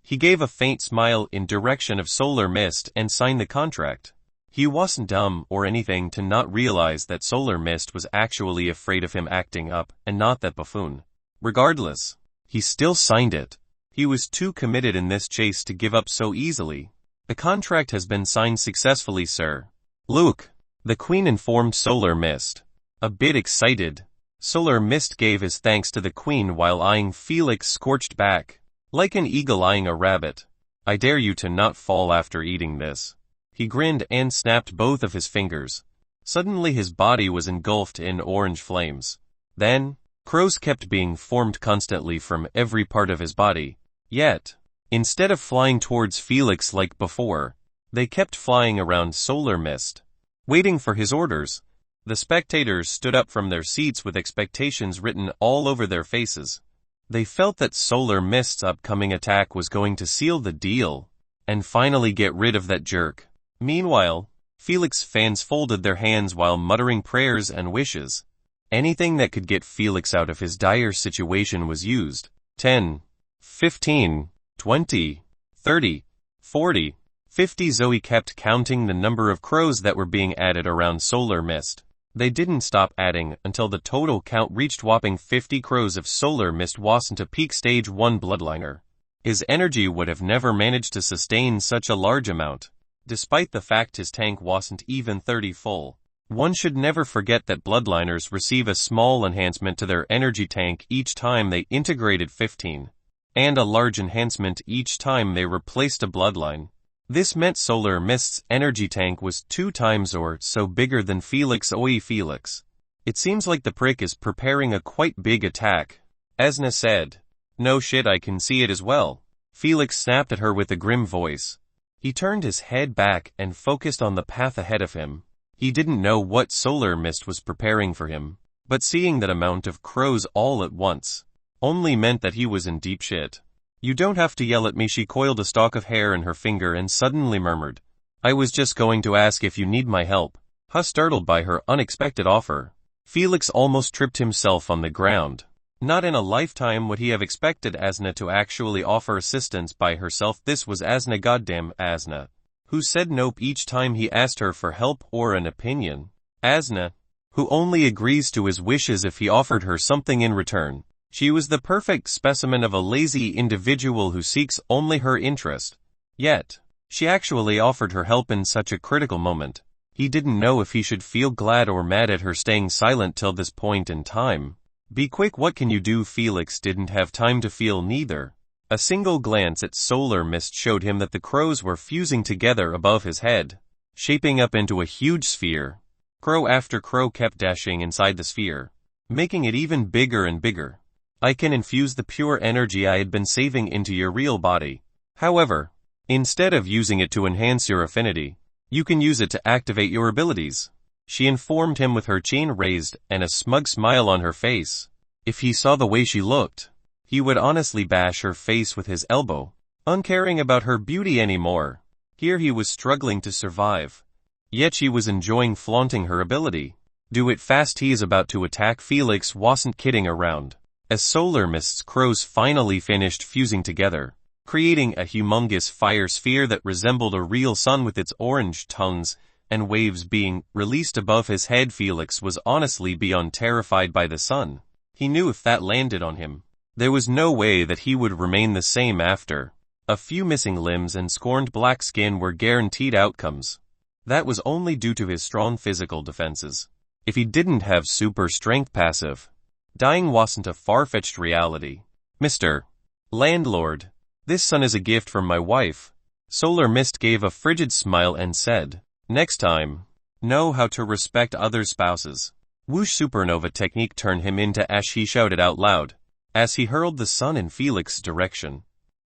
he gave a faint smile in direction of Solar Mist and signed the contract. He wasn't dumb or anything to not realize that Solar Mist was actually afraid of him acting up and not that buffoon. Regardless, he still signed it. He was too committed in this chase to give up so easily. The contract has been signed successfully, sir. Luke, the Queen informed Solar Mist. A bit excited, Solar Mist gave his thanks to the Queen while eyeing Felix scorched back, like an eagle eyeing a rabbit. I dare you to not fall after eating this. He grinned and snapped both of his fingers. Suddenly his body was engulfed in orange flames. Then, crows kept being formed constantly from every part of his body. Yet, instead of flying towards Felix like before, they kept flying around Solar Mist, waiting for his orders. The spectators stood up from their seats with expectations written all over their faces. They felt that Solar Mist's upcoming attack was going to seal the deal and finally get rid of that jerk. Meanwhile, Felix fans folded their hands while muttering prayers and wishes. Anything that could get Felix out of his dire situation was used. 10, 15, 20, 30, 40, 50. Zoe kept counting the number of crows that were being added around Solar Mist. They didn't stop adding until the total count reached whopping 50 crows. If Solar Mist wasn't a peak stage 1 bloodliner, his energy would have never managed to sustain such a large amount. Despite the fact his tank wasn't even 30 full, one should never forget that bloodliners receive a small enhancement to their energy tank each time they integrated 15, and a large enhancement each time they replaced a bloodline. This meant Solar Mist's energy tank was 2 times or so bigger than Felix. Oi Felix. It seems like the prick is preparing a quite big attack, Asna said. No shit, I can see it as well. Felix snapped at her with a grim voice. He turned his head back and focused on the path ahead of him. He didn't know what Solar Mist was preparing for him, but seeing that amount of crows all at once only meant that he was in deep shit. You don't have to yell at me. She coiled a stalk of hair in her finger and suddenly murmured, I was just going to ask if you need my help. Startled by her unexpected offer, Felix almost tripped himself on the ground. Not in a lifetime would he have expected Asna to actually offer assistance by herself. This was Asna, goddamn Asna, who said nope each time he asked her for help or an opinion. Asna, who only agrees to his wishes if he offered her something in return. She was the perfect specimen of a lazy individual who seeks only her interest. Yet, she actually offered her help in such a critical moment. He didn't know if he should feel glad or mad at her staying silent till this point in time. Be quick, what can you do? Felix didn't have time to feel neither. A single glance at Solar Mist showed him that the crows were fusing together above his head, shaping up into a huge sphere. Crow after crow kept dashing inside the sphere, making it even bigger and bigger. I can infuse the pure energy I had been saving into your real body. However, instead of using it to enhance your affinity, you can use it to activate your abilities. She informed him with her chin raised and a smug smile on her face. If he saw the way she looked, he would honestly bash her face with his elbow, uncaring about her beauty anymore. Here he was struggling to survive, yet she was enjoying flaunting her ability. Do it fast, he is about to attack. Felix wasn't kidding around. As Solar Mist's crows finally finished fusing together, creating a humongous fire sphere that resembled a real sun with its orange tongues and waves being released above his head, Felix was honestly beyond terrified by the sun. He knew if that landed on him, there was no way that he would remain the same after. A few missing limbs and scorned black skin were guaranteed outcomes. That was only due to his strong physical defenses. If he didn't have super strength passive, dying wasn't a far-fetched reality. Mr. Landlord, This sun is a gift from my wife. Solar Mist gave a frigid smile and said, next time, know how to respect other spouses. Whoosh supernova technique turned him into ash, he shouted out loud, as he hurled the sun in Felix's direction.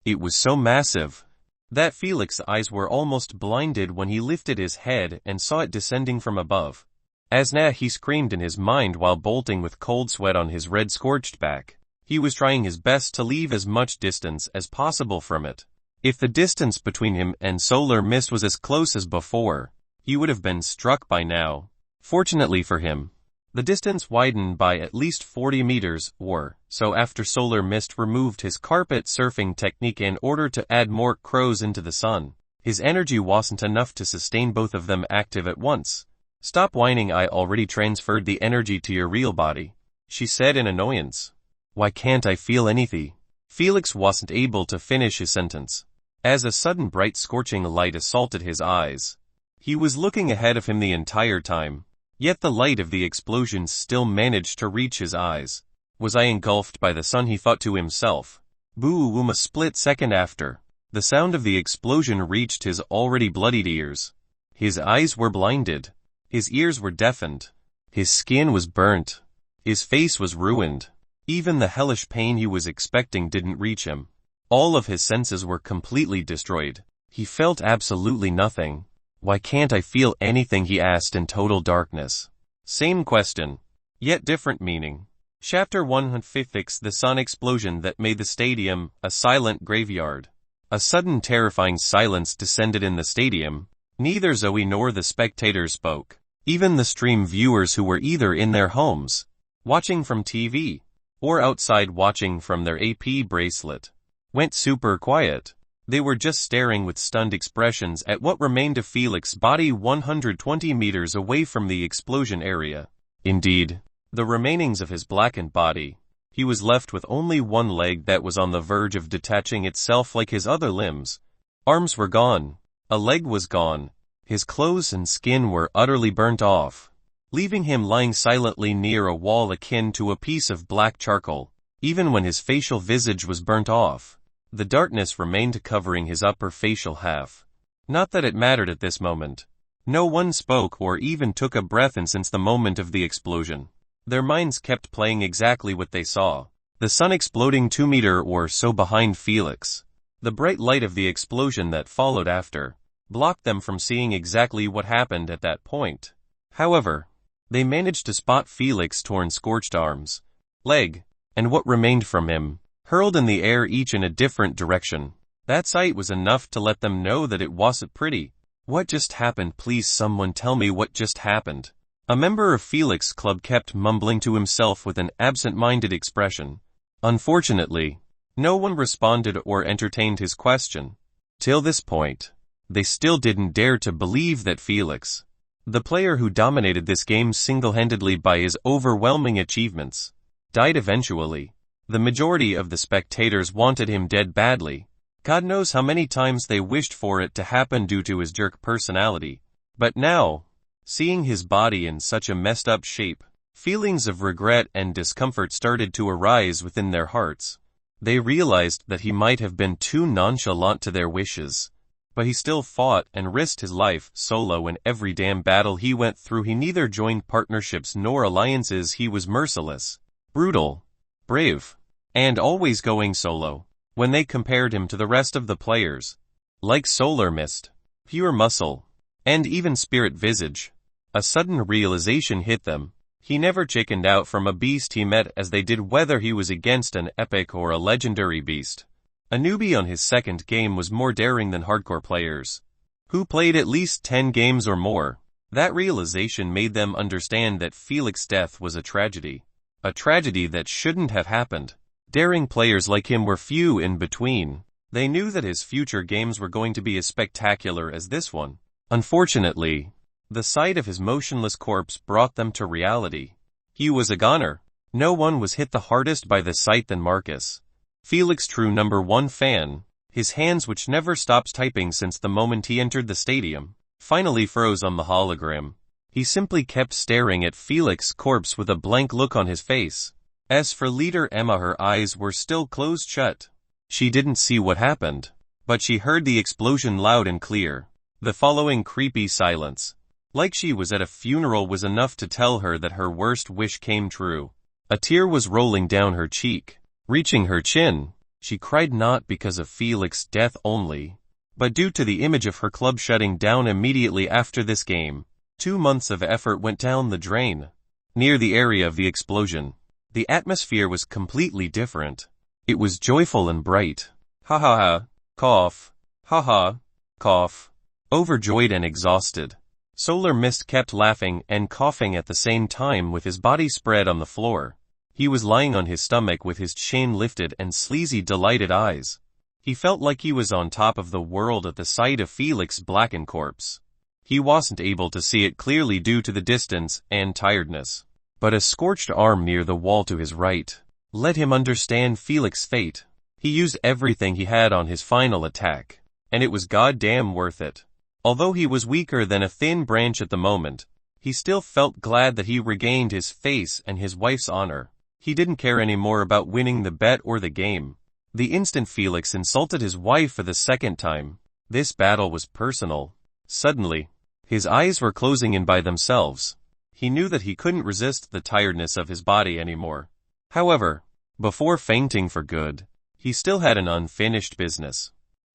It was so massive that Felix's eyes were almost blinded when he lifted his head and saw it descending from above. Asna, he screamed in his mind while bolting with cold sweat on his red scorched back. He was trying his best to leave as much distance as possible from it. If the distance between him and Solar Mist was as close as before, he would have been struck by now. Fortunately for him, the distance widened by at least 40 meters or so after Solar Mist removed his carpet surfing technique in order to add more crows into the sun. His energy wasn't enough to sustain both of them active at once. Stop whining, I already transferred the energy to your real body, she said in annoyance. Why can't I feel anything? Felix wasn't able to finish his sentence, as a sudden bright scorching light assaulted his eyes. He was looking ahead of him the entire time, yet the light of the explosion still managed to reach his eyes. Was I engulfed by the sun, he thought to himself. Boom! A split second after, the sound of the explosion reached his already bloodied ears. His eyes were blinded. His ears were deafened. His skin was burnt. His face was ruined. Even the hellish pain he was expecting didn't reach him. All of his senses were completely destroyed. He felt absolutely nothing. Why can't I feel anything, he asked in total darkness. Same question, yet different meaning. Chapter 156. The sun explosion that made the stadium a silent graveyard. A sudden terrifying silence descended in the stadium. Neither Zoe nor the spectators spoke. Even the stream viewers, who were either in their homes, watching from TV, or outside watching from their AP bracelet, went super quiet. They were just staring with stunned expressions at what remained of Felix's body 120 meters away from the explosion area. Indeed, the remainings of his blackened body. He was left with only one leg that was on the verge of detaching itself like his other limbs. Arms were gone. A leg was gone. His clothes and skin were utterly burnt off, leaving him lying silently near a wall akin to a piece of black charcoal. Even when his facial visage was burnt off, the darkness remained covering his upper facial half. Not that it mattered at this moment. No one spoke or even took a breath in since the moment of the explosion. Their minds kept playing exactly what they saw. The sun exploding 2 meters or so behind Felix. The bright light of the explosion that followed after blocked them from seeing exactly what happened at that point. However, they managed to spot Felix's torn, scorched arms, leg, and what remained from him, hurled in the air, each in a different direction. That sight was enough to let them know that it wasn't pretty. What just happened? Please someone tell me what just happened. A member of Felix's club kept mumbling to himself with an absent-minded expression. Unfortunately, no one responded or entertained his question. Till this point, they still didn't dare to believe that Felix, the player who dominated this game single-handedly by his overwhelming achievements, died eventually. The majority of the spectators wanted him dead badly. God knows how many times they wished for it to happen due to his jerk personality. But now, seeing his body in such a messed up shape, feelings of regret and discomfort started to arise within their hearts. They realized that he might have been too nonchalant to their wishes. But he still fought and risked his life solo in every damn battle he went through. He neither joined partnerships nor alliances. He was merciless, brutal, brave, and always going solo. When they compared him to the rest of the players, like Solar Mist, pure muscle, and even spirit visage, a sudden realization hit them. He never chickened out from a beast he met, as they did whether he was against an epic or a legendary beast. A newbie on his second game was more daring than hardcore players, who played at least 10 games or more. That realization made them understand that Felix's death was a tragedy that shouldn't have happened. Daring players like him were few in between. They knew that his future games were going to be as spectacular as this one. Unfortunately, the sight of his motionless corpse brought them to reality. He was a goner. No one was hit the hardest by the sight than Marcus, Felix's true #1 fan. His hands, which never stopped typing since the moment he entered the stadium, finally froze on the hologram. He simply kept staring at Felix's corpse with a blank look on his face. As for leader Emma, her eyes were still closed shut. She didn't see what happened, but she heard the explosion loud and clear. The following creepy silence, like she was at a funeral, was enough to tell her that her worst wish came true. A tear was rolling down her cheek, reaching her chin. She cried not because of Felix's death only, but due to the image of her club shutting down immediately after this game. 2 months of effort went down the drain. Near the area of the explosion, the atmosphere was completely different. It was joyful and bright. Ha ha ha, cough. Ha ha, cough. Overjoyed and exhausted, Solar Mist kept laughing and coughing at the same time with his body spread on the floor. He was lying on his stomach with his chin lifted and sleazy delighted eyes. He felt like he was on top of the world at the sight of Felix's blackened corpse. He wasn't able to see it clearly due to the distance and tiredness, but a scorched arm near the wall to his right let him understand Felix's fate. He used everything he had on his final attack, and it was goddamn worth it. Although he was weaker than a thin branch at the moment, he still felt glad that he regained his face and his wife's honor. He didn't care anymore about winning the bet or the game. The instant Felix insulted his wife for the second time, this battle was personal. Suddenly, his eyes were closing in by themselves. He knew that he couldn't resist the tiredness of his body anymore. However, before fainting for good, he still had an unfinished business.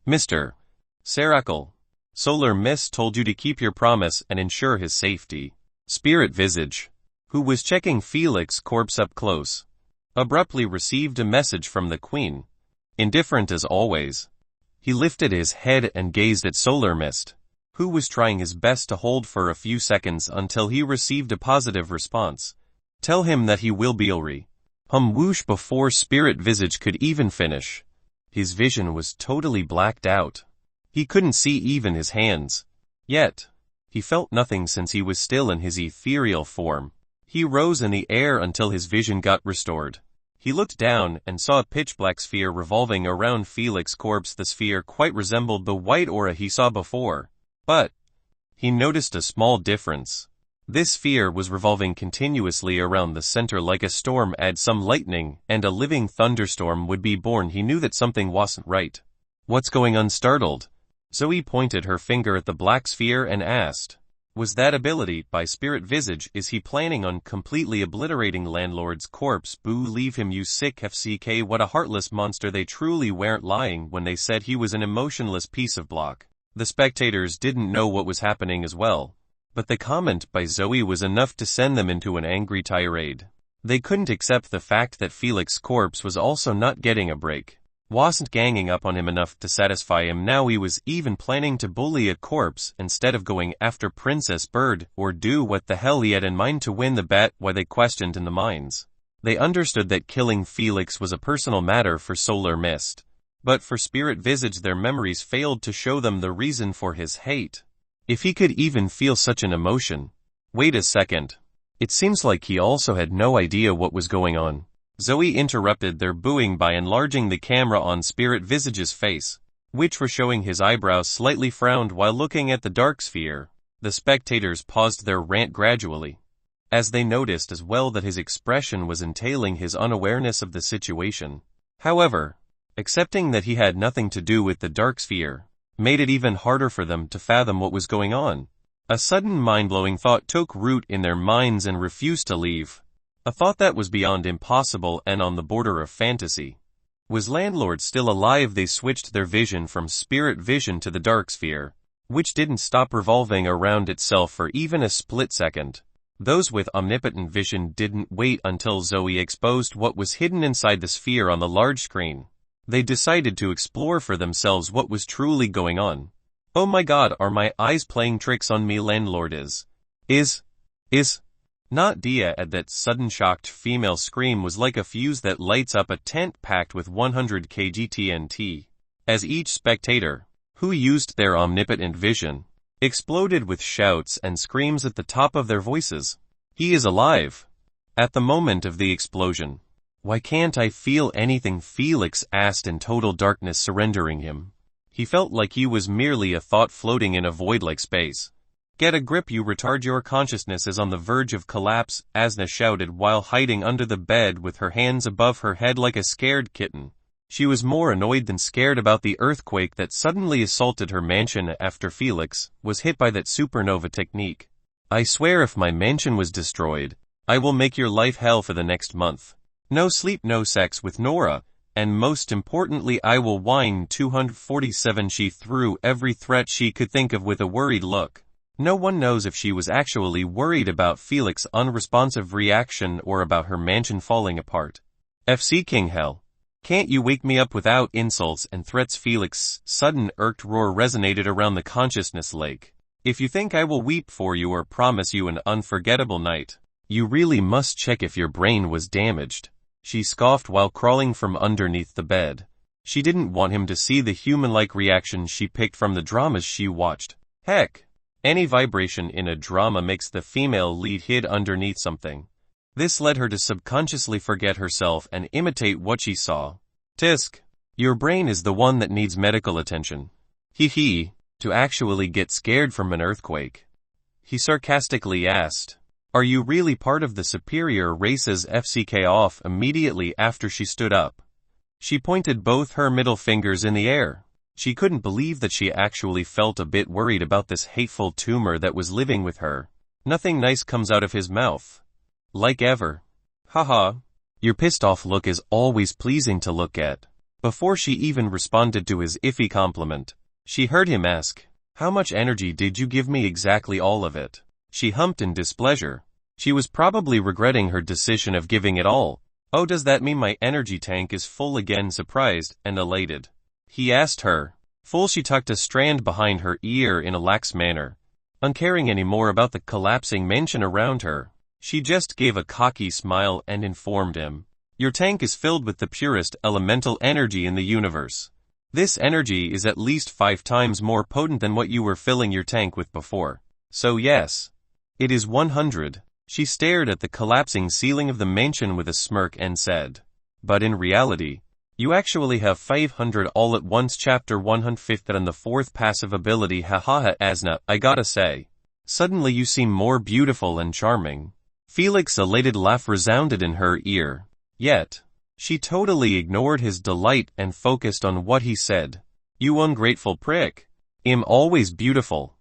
Mr. Saracle, Solar Mist told you to keep your promise and ensure his safety. Spirit Visage, who was checking Felix's corpse up close, abruptly received a message from the Queen. Indifferent as always, he lifted his head and gazed at Solar Mist, who was trying his best to hold for a few seconds until he received a positive response. Tell him that he will be alright. Whoosh. Before Spirit Visage could even finish, his vision was totally blacked out. He couldn't see even his hands. Yet, he felt nothing since he was still in his ethereal form. He rose in the air until his vision got restored. He looked down and saw a pitch-black sphere revolving around Felix's corpse. The sphere quite resembled the white aura he saw before, but he noticed a small difference. This sphere was revolving continuously around the center like a storm. Add some lightning, and a living thunderstorm would be born. He knew that something wasn't right. What's going on? Startled, Zoe pointed her finger at the black sphere and asked, was that ability by Spirit Visage? Is he planning on completely obliterating Landlord's corpse? Boo, leave him, you sick FCK. What a heartless monster. They truly weren't lying when they said he was an emotionless piece of block. The spectators didn't know what was happening as well, but the comment by Zoe was enough to send them into an angry tirade. They couldn't accept the fact that Felix's corpse was also not getting a break. Wasn't ganging up on him enough to satisfy him. Now he was even planning to bully a corpse instead of going after Princess Bird or do what the hell he had in mind to win the bet. Why, they questioned in the minds. They understood that killing Felix was a personal matter for Solar Mist, but for Spirit Visage their memories failed to show them the reason for his hate. If he could even feel such an emotion. Wait a second. It seems like he also had no idea what was going on. Zoe interrupted their booing by enlarging the camera on Spirit Visage's face, which was showing his eyebrows slightly frowned while looking at the dark sphere. The spectators paused their rant gradually, as they noticed as well that his expression was entailing his unawareness of the situation. However, accepting that he had nothing to do with the dark sphere made it even harder for them to fathom what was going on. A sudden mind-blowing thought took root in their minds and refused to leave. A thought that was beyond impossible and on the border of fantasy. Was Landlord still alive? They switched their vision from Spirit Vision to the dark sphere, which didn't stop revolving around itself for even a split second. Those with omnipotent vision didn't wait until Zoe exposed what was hidden inside the sphere on the large screen. They decided to explore for themselves what was truly going on. Oh my god, are my eyes playing tricks on me? Landlord is not Dia. At that sudden shocked female scream was like a fuse that lights up a tent packed with 100 kg TNT. As each spectator, who used their omnipotent vision, exploded with shouts and screams at the top of their voices. He is alive. At the moment of the explosion. Why can't I feel anything? Felix asked in total darkness, surrendering him. He felt like he was merely a thought floating in a void-like space. Get a grip, you retard. Your consciousness is on the verge of collapse, Asna shouted while hiding under the bed with her hands above her head like a scared kitten. She was more annoyed than scared about the earthquake that suddenly assaulted her mansion after Felix was hit by that supernova technique. I swear if my mansion was destroyed, I will make your life hell for the next month. No sleep, no sex with Nora, and most importantly I will whine 247. She threw every threat she could think of with a worried look. No one knows if she was actually worried about Felix's unresponsive reaction or about her mansion falling apart. FC King Hell. Can't you wake me up without insults and threats? Felix's sudden irked roar resonated around the consciousness lake. If you think I will weep for you or promise you an unforgettable night, you really must check if your brain was damaged. She scoffed while crawling from underneath the bed. She didn't want him to see the human-like reaction she picked from the dramas she watched. Heck, any vibration in a drama makes the female lead hid underneath something. This led her to subconsciously forget herself and imitate what she saw. Tisk. Your brain is the one that needs medical attention. Hee. To actually get scared from an earthquake. He sarcastically asked. Are you really part of the superior races? FCK off immediately after she stood up. She pointed both her middle fingers in the air. She couldn't believe that she actually felt a bit worried about this hateful tumor that was living with her. Nothing nice comes out of his mouth. Like ever. Haha. Your pissed off look is always pleasing to look at. Before she even responded to his iffy compliment, she heard him ask, how much energy did you give me? Exactly all of it. She humped in displeasure. She was probably regretting her decision of giving it all. Oh, does that mean my energy tank is full again? Surprised and elated, he asked her. Full. She tucked a strand behind her ear in a lax manner, uncaring any more about the collapsing mansion around her. She just gave a cocky smile and informed him, your tank is filled with the purest elemental energy in the universe. This energy is at least 5 times more potent than what you were filling your tank with before. So yes, it is 100. She stared at the collapsing ceiling of the mansion with a smirk and said, but in reality, you actually have 500 all at once. Chapter 105 and the 4th passive ability. Hahaha Asna, I gotta say, suddenly you seem more beautiful and charming. Felix's elated laugh resounded in her ear. Yet, she totally ignored his delight and focused on what he said. You ungrateful prick. I'm always beautiful.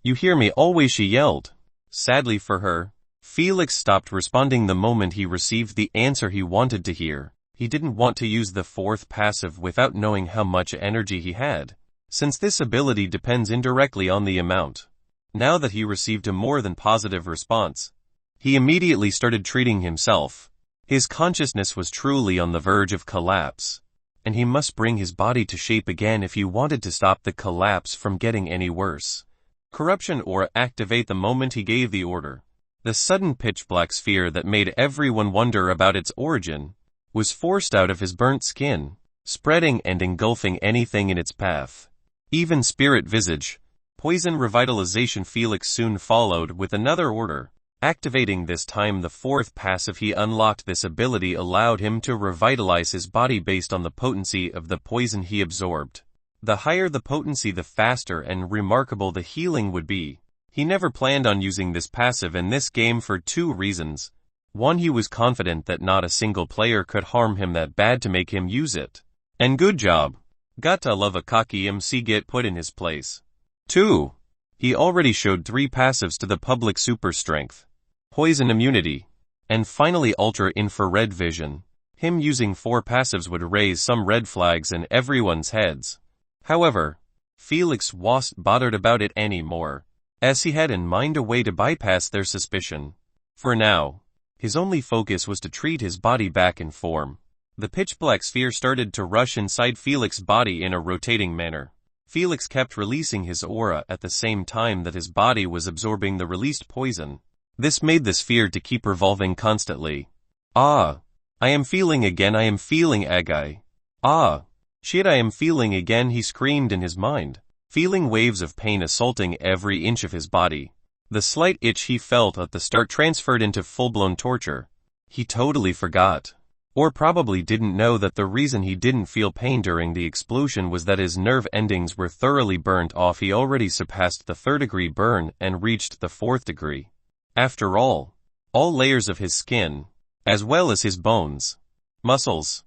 You hear me always, she yelled. Sadly for her, Felix stopped responding the moment he received the answer he wanted to hear. He didn't want to use the 4th passive without knowing how much energy he had, since this ability depends indirectly on the amount. Now that he received a more than positive response, he immediately started treating himself. His consciousness was truly on the verge of collapse, and he must bring his body to shape again if he wanted to stop the collapse from getting any worse. Corruption aura activate. The moment he gave the order, the sudden pitch-black sphere that made everyone wonder about its origin was forced out of his burnt skin, spreading and engulfing anything in its path. Even spirit visage. Poison revitalization. Felix soon followed with another order. Activating this time the 4th passive he unlocked. This ability allowed him to revitalize his body based on the potency of the poison he absorbed. The higher the potency, the faster and remarkable the healing would be. He never planned on using this passive in this game for 2 reasons. One, he was confident that not a single player could harm him that bad to make him use it. And good job. Gotta love a cocky MC get put in his place. 2. He already showed 3 passives to the public: super strength, poison immunity, and finally ultra-infrared vision. Him using 4 passives would raise some red flags in everyone's heads. However, Felix wasn't bothered about it anymore, as he had in mind a way to bypass their suspicion. For now, his only focus was to treat his body back in form. The pitch-black sphere started to rush inside Felix's body in a rotating manner. Felix kept releasing his aura at the same time that his body was absorbing the released poison. This made the sphere to keep revolving constantly. Ah, I am feeling again, I am feeling Agai. Ah, shit, I am feeling again, he screamed in his mind, feeling waves of pain assaulting every inch of his body. The slight itch he felt at the start transferred into full-blown torture. He totally forgot, or probably didn't know, that the reason he didn't feel pain during the explosion was that his nerve endings were thoroughly burnt off. He already surpassed the 3rd-degree burn and reached the 4th degree. After all layers of his skin, as well as his bones, muscles,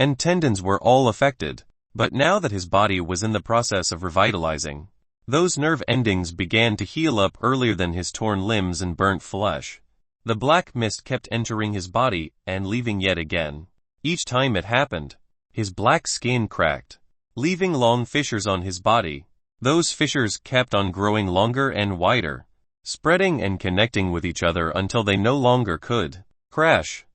and tendons were all affected. But now that his body was in the process of revitalizing, those nerve endings began to heal up earlier than his torn limbs and burnt flesh. The black mist kept entering his body and leaving yet again. Each time it happened, his black skin cracked, leaving long fissures on his body. Those fissures kept on growing longer and wider, spreading and connecting with each other until they no longer could crash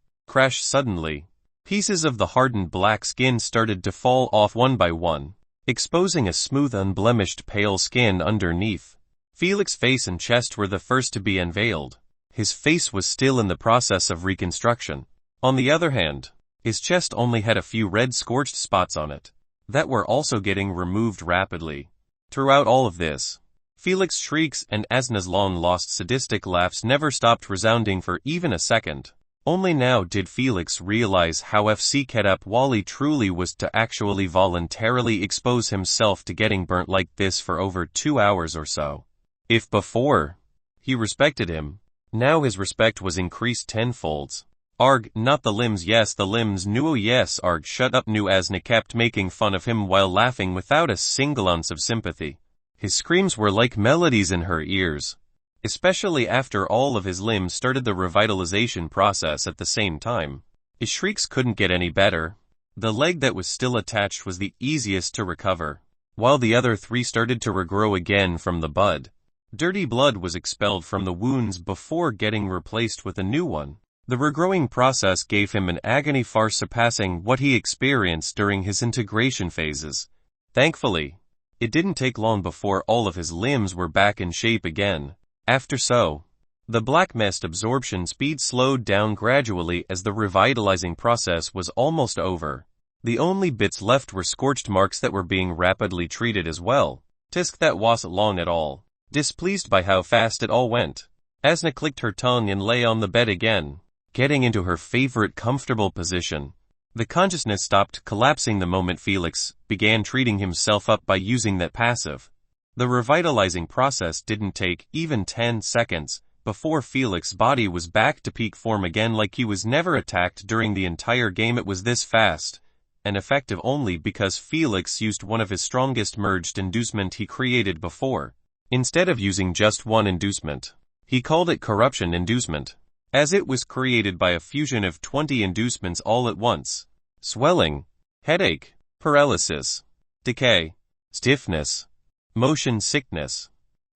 suddenly. Pieces of the hardened black skin started to fall off one by one, exposing a smooth, unblemished pale skin underneath. Felix's face and chest were the first to be unveiled. His face was still in the process of reconstruction. On the other hand, his chest only had a few red scorched spots on it that were also getting removed rapidly. Throughout all of this, Felix's shrieks and Asna's long-lost sadistic laughs never stopped resounding for even a second. Only now did Felix realize how cat up Wally truly was to actually voluntarily expose himself to getting burnt like this for over 2 hours or so. If before he respected him, now his respect was increased tenfolds. Arg, not the limbs, yes the limbs, no yes arg, shut up nu. Asna kept making fun of him while laughing without a single ounce of sympathy. His screams were like melodies in her ears, especially after all of his limbs started the revitalization process at the same time. His shrieks couldn't get any better. The leg that was still attached was the easiest to recover, while the other 3 started to regrow again from the bud. Dirty blood was expelled from the wounds before getting replaced with a new one. The regrowing process gave him an agony far surpassing what he experienced during his integration phases. Thankfully, it didn't take long before all of his limbs were back in shape again. After so, the black mist absorption speed slowed down gradually as the revitalizing process was almost over. The only bits left were scorched marks that were being rapidly treated as well. Tisk, that wasn't long at all. Displeased by how fast it all went, Asna clicked her tongue and lay on the bed again, getting into her favorite comfortable position. The consciousness stopped collapsing the moment Felix began treating himself up by using that passive. The revitalizing process didn't take even 10 seconds before Felix's body was back to peak form again, like he was never attacked during the entire game. It was this fast and effective only because Felix used one of his strongest merged inducement he created before. Instead of using just one inducement, he called it corruption inducement, as it was created by a fusion of 20 inducements all at once. Swelling, headache, paralysis, decay, stiffness, motion sickness,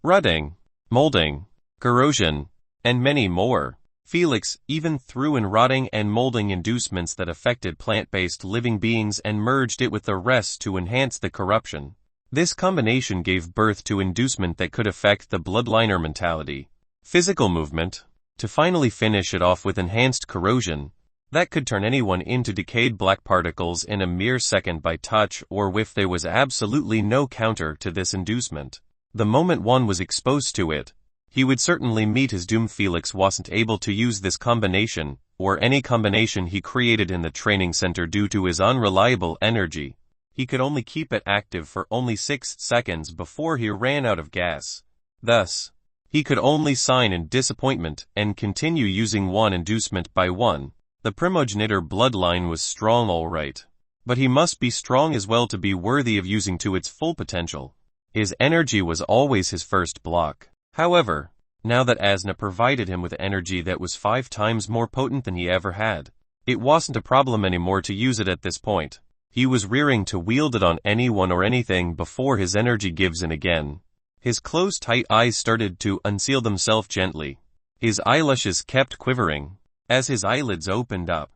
rutting, molding, corrosion, and many more. Felix even threw in rotting and molding inducements that affected plant-based living beings and merged it with the rest to enhance the corruption. This combination gave birth to inducement that could affect the bloodliner mentality, physical movement, to finally finish it off with enhanced corrosion that could turn anyone into decayed black particles in a mere second by touch or whiff. There was absolutely no counter to this inducement. The moment one was exposed to it, he would certainly meet his doom. Felix wasn't able to use this combination, or any combination he created in the training center due to his unreliable energy. He could only keep it active for only 6 seconds before he ran out of gas. Thus, he could only sign in disappointment and continue using one inducement by one. The primogenitor bloodline was strong all right, but he must be strong as well to be worthy of using to its full potential. His energy was always his first block. However, now that Asna provided him with energy that was 5 times more potent than he ever had, it wasn't a problem anymore to use it at this point. He was rearing to wield it on anyone or anything before his energy gives in again. His closed tight eyes started to unseal themselves gently. His eyelashes kept quivering as his eyelids opened up,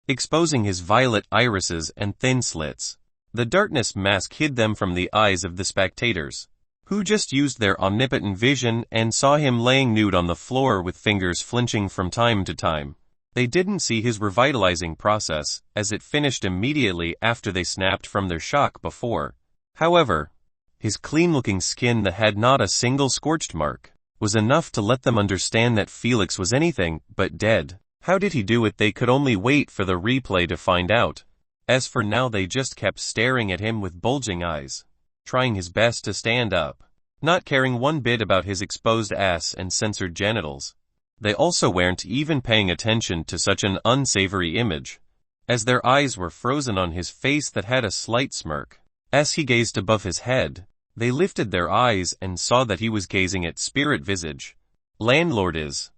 exposing his violet irises and thin slits. The darkness mask hid them from the eyes of the spectators, who just used their omnipotent vision and saw him laying nude on the floor with fingers flinching from time to time. They didn't see his revitalizing process, as it finished immediately after they snapped from their shock before. However, his clean-looking skin that had not a single scorched mark was enough to let them understand that Felix was anything but dead. How did he do it? They could only wait for the replay to find out. As for now, they just kept staring at him with bulging eyes, trying his best to stand up, not caring one bit about his exposed ass and censored genitals. They also weren't even paying attention to such an unsavory image. as their eyes were frozen on his face that had a slight smirk. As he gazed above his head, they lifted their eyes and saw that he was gazing at Spirit Visage. Landlord is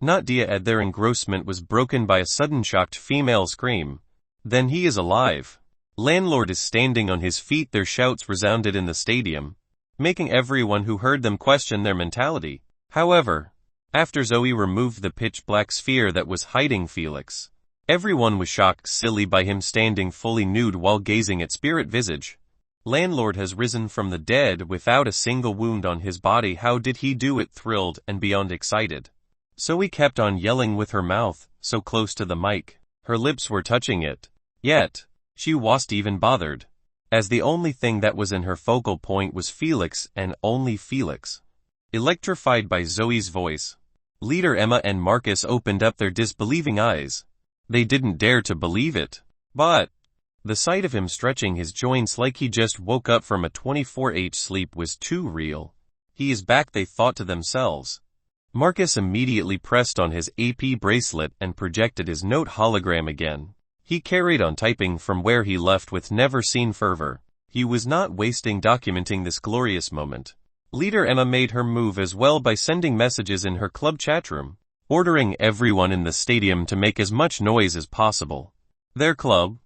not dia Ed. Their engrossment was broken by a sudden shocked female scream. Then he is alive. Landlord is standing on his feet. Their shouts resounded in the stadium, making everyone who heard them question their mentality. However, after Zoe removed the pitch-black sphere that was hiding Felix, everyone was shocked silly by him standing fully nude while gazing at Spirit Visage. Landlord has risen from the dead without a single wound on his body. How did he do it? Thrilled and beyond excited, Zoe kept on yelling with her mouth so close to the mic, her lips were touching it. Yet, she wasn't even bothered, as the only thing that was in her focal point was Felix and only Felix. Electrified by Zoe's voice, Leader Emma and Marcus opened up their disbelieving eyes. They didn't dare to believe it. But the sight of him stretching his joints like he just woke up from a 24-hour sleep was too real. He is back, they thought to themselves. Marcus immediately pressed on his AP bracelet and projected his note hologram again. He carried on typing from where he left with never-seen fervor. He was not wasting documenting this glorious moment. Leader Emma made her move as well by sending messages in her club chatroom, ordering everyone in the stadium to make as much noise as possible. Her club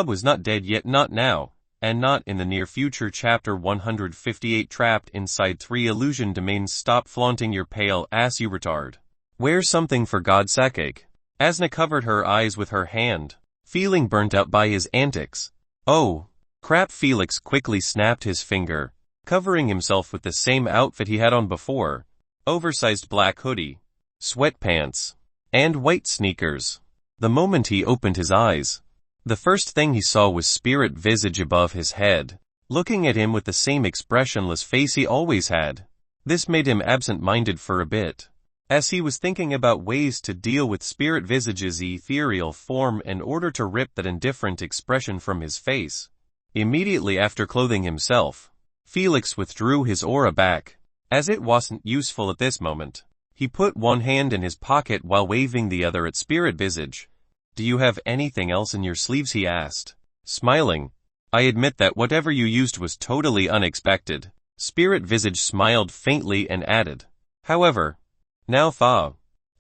was not dead yet, not now, and not in the near future. Chapter 158 Trapped inside 3 illusion domains. Stop flaunting your pale ass, you retard. Wear something for God's sake. Asna covered her eyes with her hand, feeling burnt out by his antics. Oh, crap. Felix quickly snapped his finger, covering himself with the same outfit he had on before, oversized black hoodie, sweatpants, and white sneakers. The moment he opened his eyes, the first thing he saw was Spirit Visage above his head, looking at him with the same expressionless face he always had. This made him absent-minded for a bit, as he was thinking about ways to deal with Spirit Visage's ethereal form in order to rip that indifferent expression from his face. Immediately after clothing himself, Felix withdrew his aura back, as it wasn't useful at this moment. He put one hand in his pocket while waving the other at Spirit Visage. Do you have anything else in your sleeves? He asked, smiling. I admit that whatever you used was totally unexpected. Spirit Visage smiled faintly and added, however, now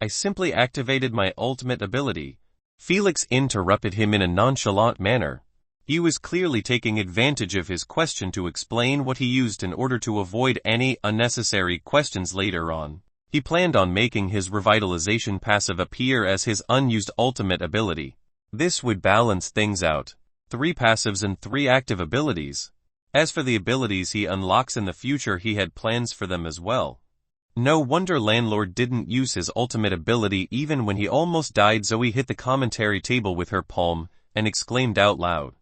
I simply activated my ultimate ability. Felix interrupted him in a nonchalant manner. He was clearly taking advantage of his question to explain what he used in order to avoid any unnecessary questions later on. He planned on making his revitalization passive appear as his unused ultimate ability. This would balance things out. 3 passives and 3 active abilities. As for the abilities he unlocks in the future, he had plans for them as well. No wonder Landlord didn't use his ultimate ability even when he almost died. Zoe hit the commentary table with her palm and exclaimed out loud.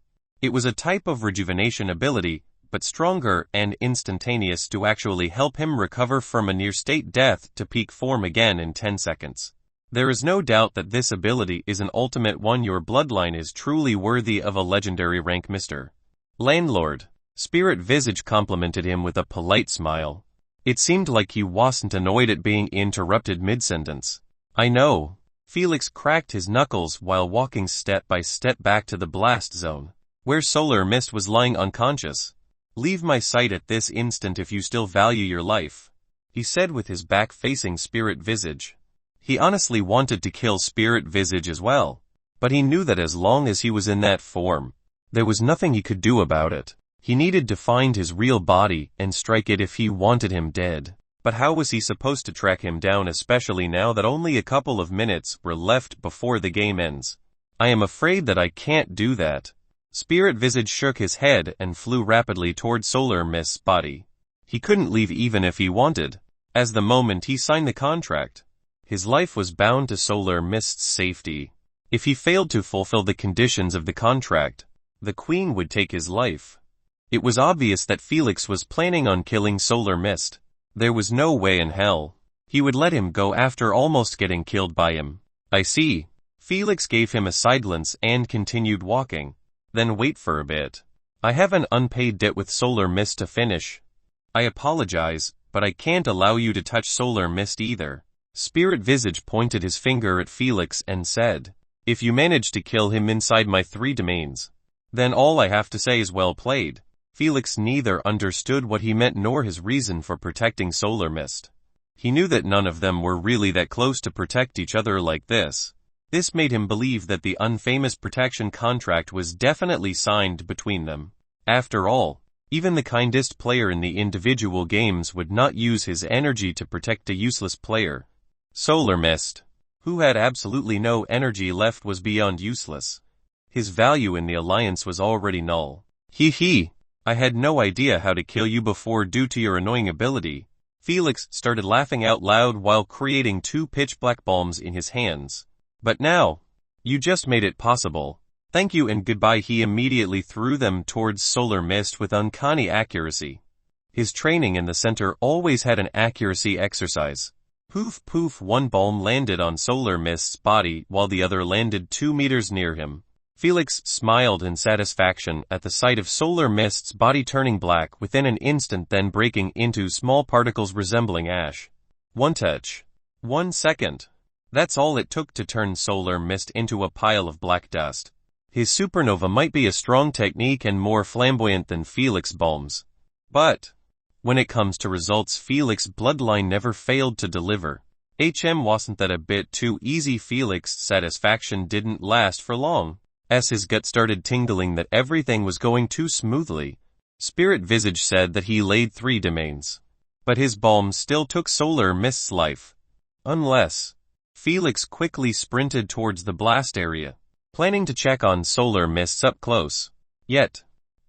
It was a type of rejuvenation ability, but stronger and instantaneous to actually help him recover from a near-state death to peak form again in 10 seconds. There is no doubt that this ability is an ultimate one. Your bloodline is truly worthy of a legendary rank, Mr. Landlord. Spirit Visage complimented him with a polite smile. It seemed like he wasn't annoyed at being interrupted mid-sentence. I know. Felix cracked his knuckles while walking step by step back to the blast zone, where Solar Mist was lying unconscious. Leave my sight at this instant if you still value your life, he said with his back facing Spirit Visage. He honestly wanted to kill Spirit Visage as well, but he knew that as long as he was in that form, there was nothing he could do about it. He needed to find his real body and strike it if he wanted him dead. But how was he supposed to track him down, especially now that only a couple of minutes were left before the game ends? I am afraid that I can't do that. Spirit Visage shook his head and flew rapidly toward Solar Mist's body. He couldn't leave even if he wanted, as the moment he signed the contract, his life was bound to Solar Mist's safety. If he failed to fulfill the conditions of the contract, the Queen would take his life. It was obvious that Felix was planning on killing Solar Mist. There was no way in hell he would let him go after almost getting killed by him. I see. Felix gave him a side glance and continued walking. Then wait for a bit. I have an unpaid debt with Solar Mist to finish. I apologize, but I can't allow you to touch Solar Mist either. Spirit Visage pointed his finger at Felix and said, If you manage to kill him inside my 3 domains, then all I have to say is well played. Felix neither understood what he meant nor his reason for protecting Solar Mist. He knew that none of them were really that close to protect each other like this. This made him believe that the unfamous protection contract was definitely signed between them. After all, even the kindest player in the individual games would not use his energy to protect a useless player. Solar Mist, who had absolutely no energy left, was beyond useless. His value in the alliance was already null. I had no idea how to kill you before due to your annoying ability. Felix started laughing out loud while creating 2 pitch-black bombs in his hands. But now, you just made it possible. Thank you and goodbye. He immediately threw them towards Solar Mist with uncanny accuracy. His training in the center always had an accuracy exercise. Poof poof, 1 bomb landed on Solar Mist's body while the other landed 2 meters near him. Felix smiled in satisfaction at the sight of Solar Mist's body turning black within an instant, then breaking into small particles resembling ash. 1 touch. 1 second. That's all it took to turn Solar Mist into a pile of black dust. His supernova might be a strong technique and more flamboyant than Felix's bombs. But when it comes to results, Felix's bloodline never failed to deliver. Wasn't that a bit too easy? Felix's satisfaction didn't last for long, as his gut started tingling that everything was going too smoothly. Spirit Visage said that he laid 3 domains, but his bombs still took Solar Mist's life. Unless Felix quickly sprinted towards the blast area, planning to check on Solar Mists up close. Yet,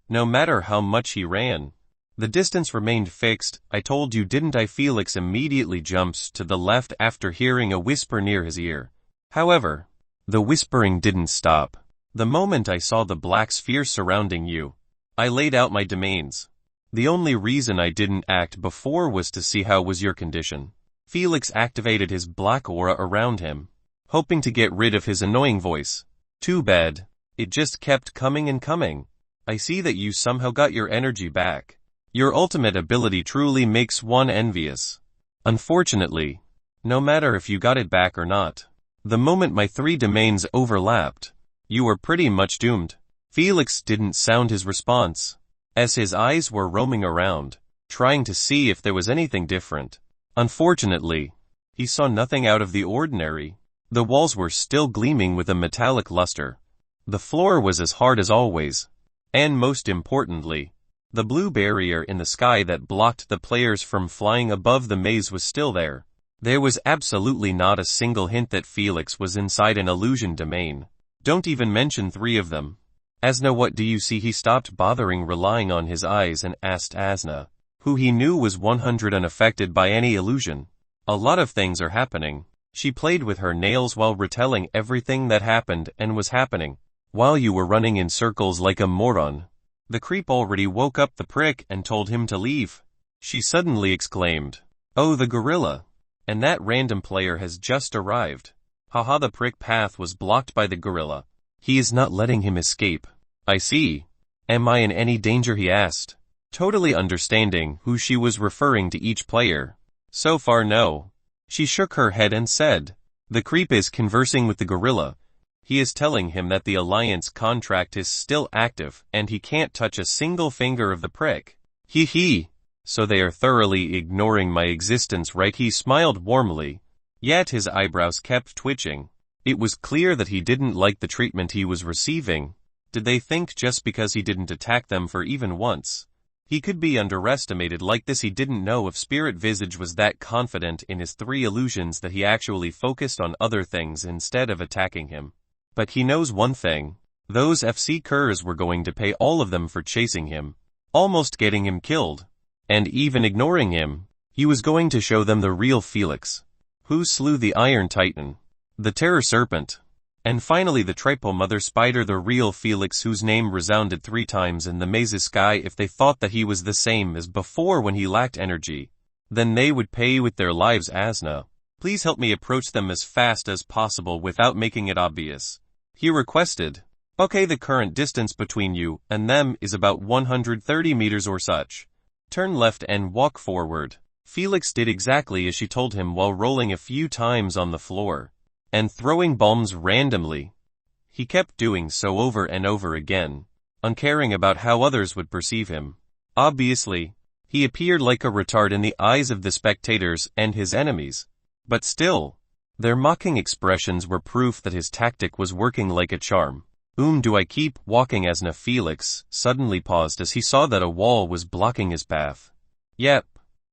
no matter how much he ran, the distance remained fixed. I told you, didn't I? Felix immediately jumps to the left after hearing a whisper near his ear. However, the whispering didn't stop. The moment I saw the black sphere surrounding you, I laid out my domains. The only reason I didn't act before was to see how was your condition. Felix activated his black aura around him, hoping to get rid of his annoying voice. Too bad. It just kept coming and coming. I see that you somehow got your energy back. Your ultimate ability truly makes one envious. Unfortunately, no matter if you got it back or not, the moment my 3 domains overlapped, you were pretty much doomed. Felix didn't sound his response, as his eyes were roaming around, trying to see if there was anything different. Unfortunately, he saw nothing out of the ordinary. The walls were still gleaming with a metallic luster. The floor was as hard as always. And most importantly, the blue barrier in the sky that blocked the players from flying above the maze was still there. There was absolutely not a single hint that Felix was inside an illusion domain. Don't even mention 3 of them. Asna, what do you see? He stopped bothering relying on his eyes and asked Asna, who he knew was 100% unaffected by any illusion. A lot of things are happening. She played with her nails while retelling everything that happened and was happening, while you were running in circles like a moron. The creep already woke up the prick and told him to leave. She suddenly exclaimed, "Oh, the gorilla. And that random player has just arrived. Haha, the prick path was blocked by the gorilla. He is not letting him escape. I see. Am I in any danger?" he asked, totally understanding who she was referring to each player. So far no. She shook her head and said, "The creep is conversing with the gorilla. He is telling him that the alliance contract is still active and he can't touch a single finger of the prick. So they are thoroughly ignoring my existence, right?" He smiled warmly, yet his eyebrows kept twitching. It was clear that he didn't like the treatment he was receiving. Did they think just because he didn't attack them for even once, he could be underestimated like this? He didn't know if Spirit Visage was that confident in his 3 illusions that he actually focused on other things instead of attacking him. But he knows one thing. Those FC curs were going to pay all of them for chasing him, almost getting him killed, and even ignoring him. He was going to show them the real Felix, who slew the Iron Titan, the Terror Serpent, and finally the Triple Mother Spider, the real Felix whose name resounded 3 times in the maze's sky. If they thought that he was the same as before when he lacked energy, then they would pay with their lives. Asna, please help me approach them as fast as possible without making it obvious, he requested. Okay, the current distance between you and them is about 130 meters or such. Turn left and walk forward. Felix did exactly as she told him while rolling a few times on the floor and throwing bombs randomly. He kept doing so over and over again, uncaring about how others would perceive him. Obviously, he appeared like a retard in the eyes of the spectators and his enemies. But still, their mocking expressions were proof that his tactic was working like a charm. Do I keep walking? Asna Felix suddenly paused as he saw that a wall was blocking his path. Yep.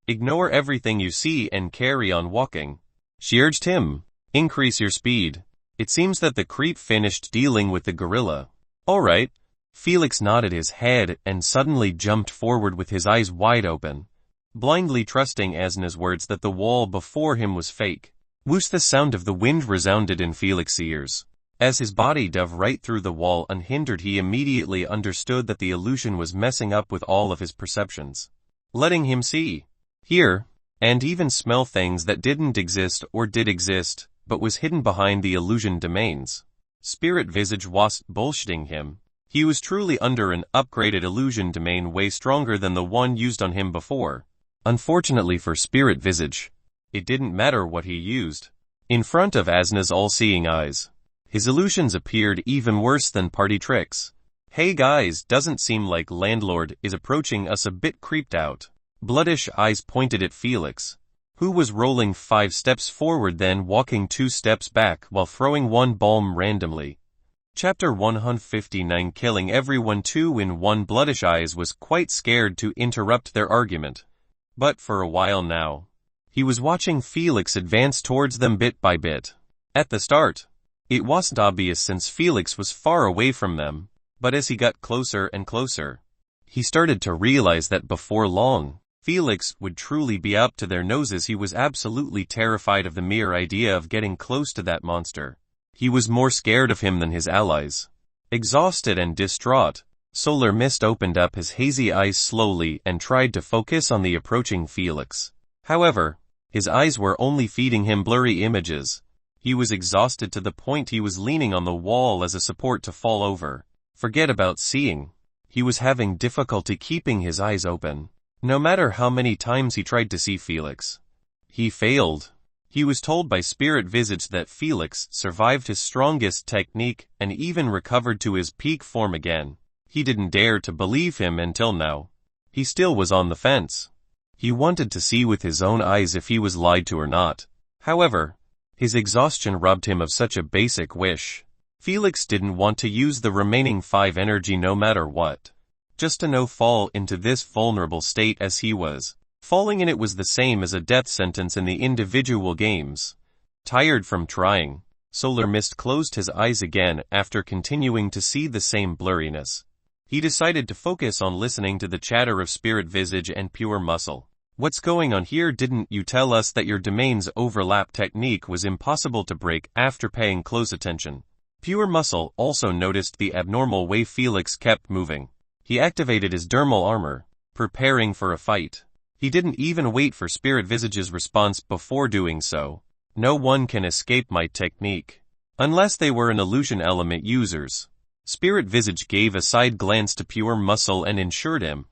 Ignore everything you see and carry on walking, she urged him. Increase your speed. It seems that the creep finished dealing with the gorilla. All right. Felix nodded his head and suddenly jumped forward with his eyes wide open, blindly trusting Asna's words that the wall before him was fake. Whoosh! The sound of the wind resounded in Felix's ears. As his body dove right through the wall unhindered, he immediately understood that the illusion was messing up with all of his perceptions, letting him see, hear, and even smell things that didn't exist or did exist, but was hidden behind the illusion domains. Spirit Visage wasn't bullshitting him. He was truly under an upgraded illusion domain way stronger than the one used on him before. Unfortunately for Spirit Visage, it didn't matter what he used. In front of Asna's all-seeing eyes, his illusions appeared even worse than party tricks. Hey guys, doesn't seem like landlord is approaching us a bit creeped out. Bloodish eyes pointed at Felix, who was rolling 5 steps forward then walking 2 steps back while throwing one bomb randomly. Chapter 159 Killing everyone 2 in 1. Bloodish eyes was quite scared to interrupt their argument. But for a while now, he was watching Felix advance towards them bit by bit. At the start, it wasn't obvious since Felix was far away from them, but as he got closer and closer, he started to realize that before long, Felix would truly be up to their noses. He was absolutely terrified of the mere idea of getting close to that monster. He was more scared of him than his allies. Exhausted and distraught, Solar Mist opened up his hazy eyes slowly and tried to focus on the approaching Felix. However, his eyes were only feeding him blurry images. He was exhausted to the point he was leaning on the wall as a support to fall over. Forget about seeing. He was having difficulty keeping his eyes open. No matter how many times he tried to see Felix, he failed. He was told by Spirit Visage that Felix survived his strongest technique and even recovered to his peak form again. He didn't dare to believe him until now. He still was on the fence. He wanted to see with his own eyes if he was lied to or not. However, his exhaustion robbed him of such a basic wish. Felix didn't want to use the remaining 5 energy no matter what. Just to no fall into this vulnerable state as he was. Falling in it was the same as a death sentence in the individual games. Tired from trying, Solar Mist closed his eyes again after continuing to see the same blurriness. He decided to focus on listening to the chatter of Spirit Visage and Pure Muscle. What's going on here? Didn't you tell us that your domain's overlap technique was impossible to break? After paying close attention, Pure Muscle also noticed the abnormal way Felix kept moving. He activated his dermal armor, preparing for a fight. He didn't even wait for Spirit Visage's response before doing so. No one can escape my technique. Unless they were an illusion element users. Spirit Visage gave a side glance to Pure Muscle and assured him,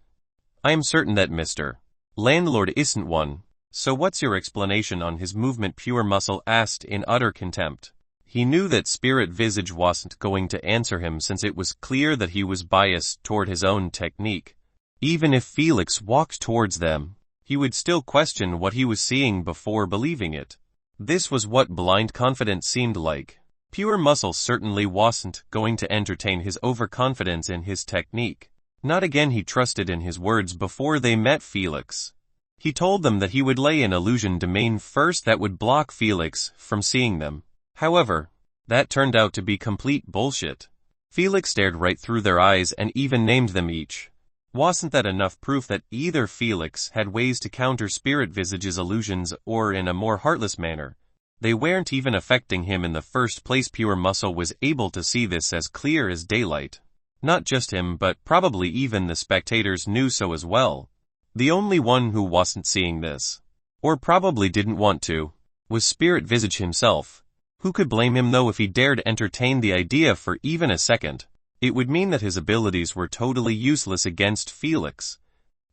I am certain that Mr. Landlord isn't one. So what's your explanation on his movement? Pure Muscle asked in utter contempt. He knew that Spirit Visage wasn't going to answer him since it was clear that he was biased toward his own technique. Even if Felix walked towards them, he would still question what he was seeing before believing it. This was what blind confidence seemed like. Pure Muscle certainly wasn't going to entertain his overconfidence in his technique. Not again. He trusted in his words before they met Felix. He told them that he would lay an illusion domain first that would block Felix from seeing them. However, that turned out to be complete bullshit. Felix stared right through their eyes and even named them each. Wasn't that enough proof that either Felix had ways to counter Spirit Visage's illusions or in a more heartless manner? They weren't even affecting him in the first place. Pure Muscle was able to see this as clear as daylight. Not just him, but probably even the spectators knew so as well. The only one who wasn't seeing this, or probably didn't want to, was Spirit Visage himself. Who could blame him though if he dared entertain the idea for even a second? It would mean that his abilities were totally useless against Felix.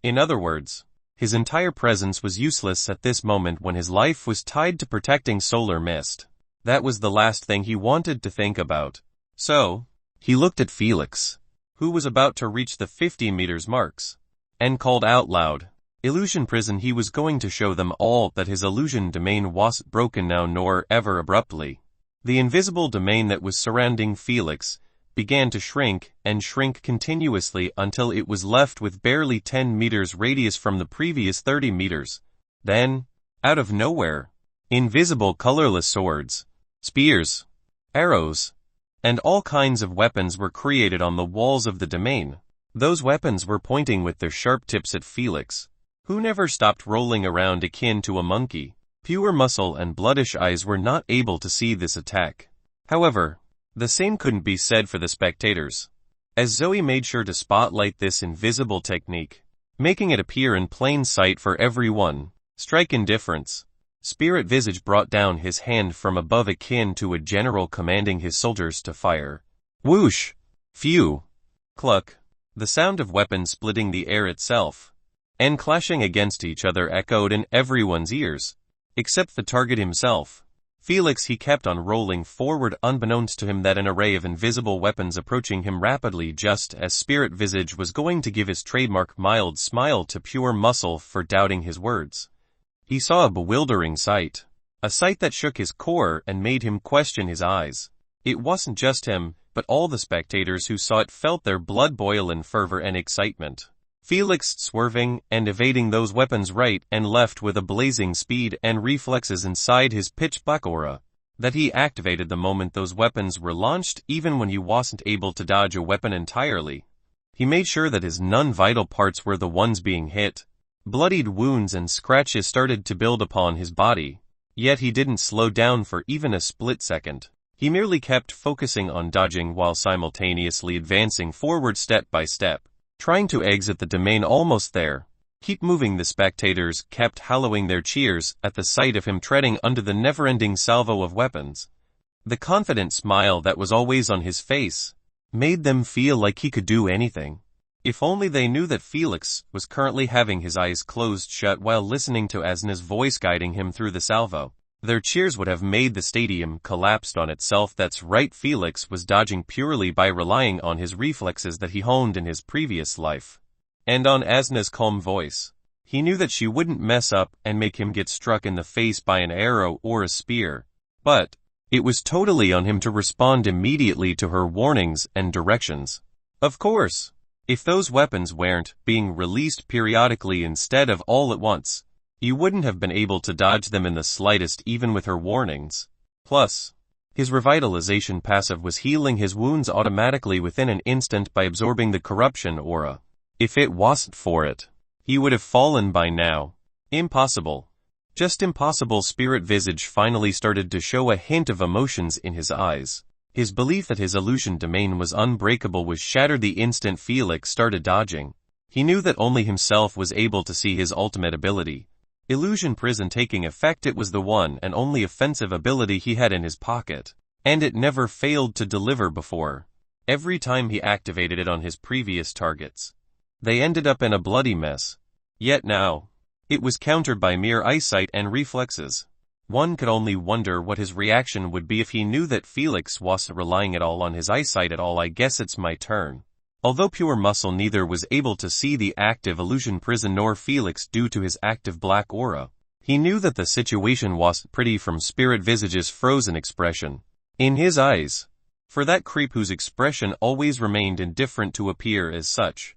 In other words, his entire presence was useless at this moment when his life was tied to protecting Solar Mist. That was the last thing he wanted to think about. So, he looked at Felix, who was about to reach the 50 meters marks, and called out loud, "Illusion prison!" He was going to show them all that his illusion domain wasn't broken now nor ever abruptly. The invisible domain that was surrounding Felix began to shrink and shrink continuously until it was left with barely 10 meters radius from the previous 30 meters. Then, out of nowhere, invisible colorless swords, spears, arrows, and all kinds of weapons were created on the walls of the domain. Those weapons were pointing with their sharp tips at Felix, who never stopped rolling around akin to a monkey. Pure muscle and bloodish eyes were not able to see this attack. However, the same couldn't be said for the spectators, as Zoe made sure to spotlight this invisible technique, making it appear in plain sight for everyone. Strike indifference. Spirit Visage brought down his hand from above akin to a general commanding his soldiers to fire. Whoosh! Phew! Cluck! The sound of weapons splitting the air itself and clashing against each other echoed in everyone's ears, except the target himself. Felix. He kept on rolling forward, unbeknownst to him that an array of invisible weapons approaching him rapidly, just as Spirit Visage was going to give his trademark mild smile to Pure Muscle for doubting his words. He saw a bewildering sight. A sight that shook his core and made him question his eyes. It wasn't just him, but all the spectators who saw it felt their blood boil in fervor and excitement. Felix swerving and evading those weapons right and left with a blazing speed and reflexes inside his pitch-black aura that he activated the moment those weapons were launched, even when he wasn't able to dodge a weapon entirely. He made sure that his non-vital parts were the ones being hit. Bloodied wounds and scratches started to build upon his body, yet he didn't slow down for even a split second. He merely kept focusing on dodging while simultaneously advancing forward step by step, trying to exit the domain. Almost there. Keep moving. The spectators kept hallowing their cheers at the sight of him treading under the never-ending salvo of weapons. The confident smile that was always on his face made them feel like he could do anything. If only they knew that Felix was currently having his eyes closed shut while listening to Asna's voice guiding him through the salvo. Their cheers would have made the stadium collapsed on itself. That's right, Felix was dodging purely by relying on his reflexes that he honed in his previous life. And on Asna's calm voice. He knew that she wouldn't mess up and make him get struck in the face by an arrow or a spear. But it was totally on him to respond immediately to her warnings and directions. Of course, if those weapons weren't being released periodically instead of all at once, you wouldn't have been able to dodge them in the slightest, even with her warnings. Plus, his revitalization passive was healing his wounds automatically within an instant by absorbing the corruption aura. If it wasn't for it, he would have fallen by now. Impossible. Just impossible. Spirit Visage finally started to show a hint of emotions in his eyes. His belief that his illusion domain was unbreakable was shattered the instant Felix started dodging. He knew that only himself was able to see his ultimate ability. Illusion prison taking effect. It was the one and only offensive ability he had in his pocket, and it never failed to deliver before. Every time he activated it on his previous targets, they ended up in a bloody mess. Yet now, it was countered by mere eyesight and reflexes. One could only wonder what his reaction would be if he knew that Felix wasn't relying at all on his eyesight at all. I guess it's my turn. Although Pure Muscle neither was able to see the active illusion prison nor Felix due to his active black aura, he knew that the situation wasn't pretty from Spirit Visage's frozen expression in his eyes. For that creep whose expression always remained indifferent to appear as such,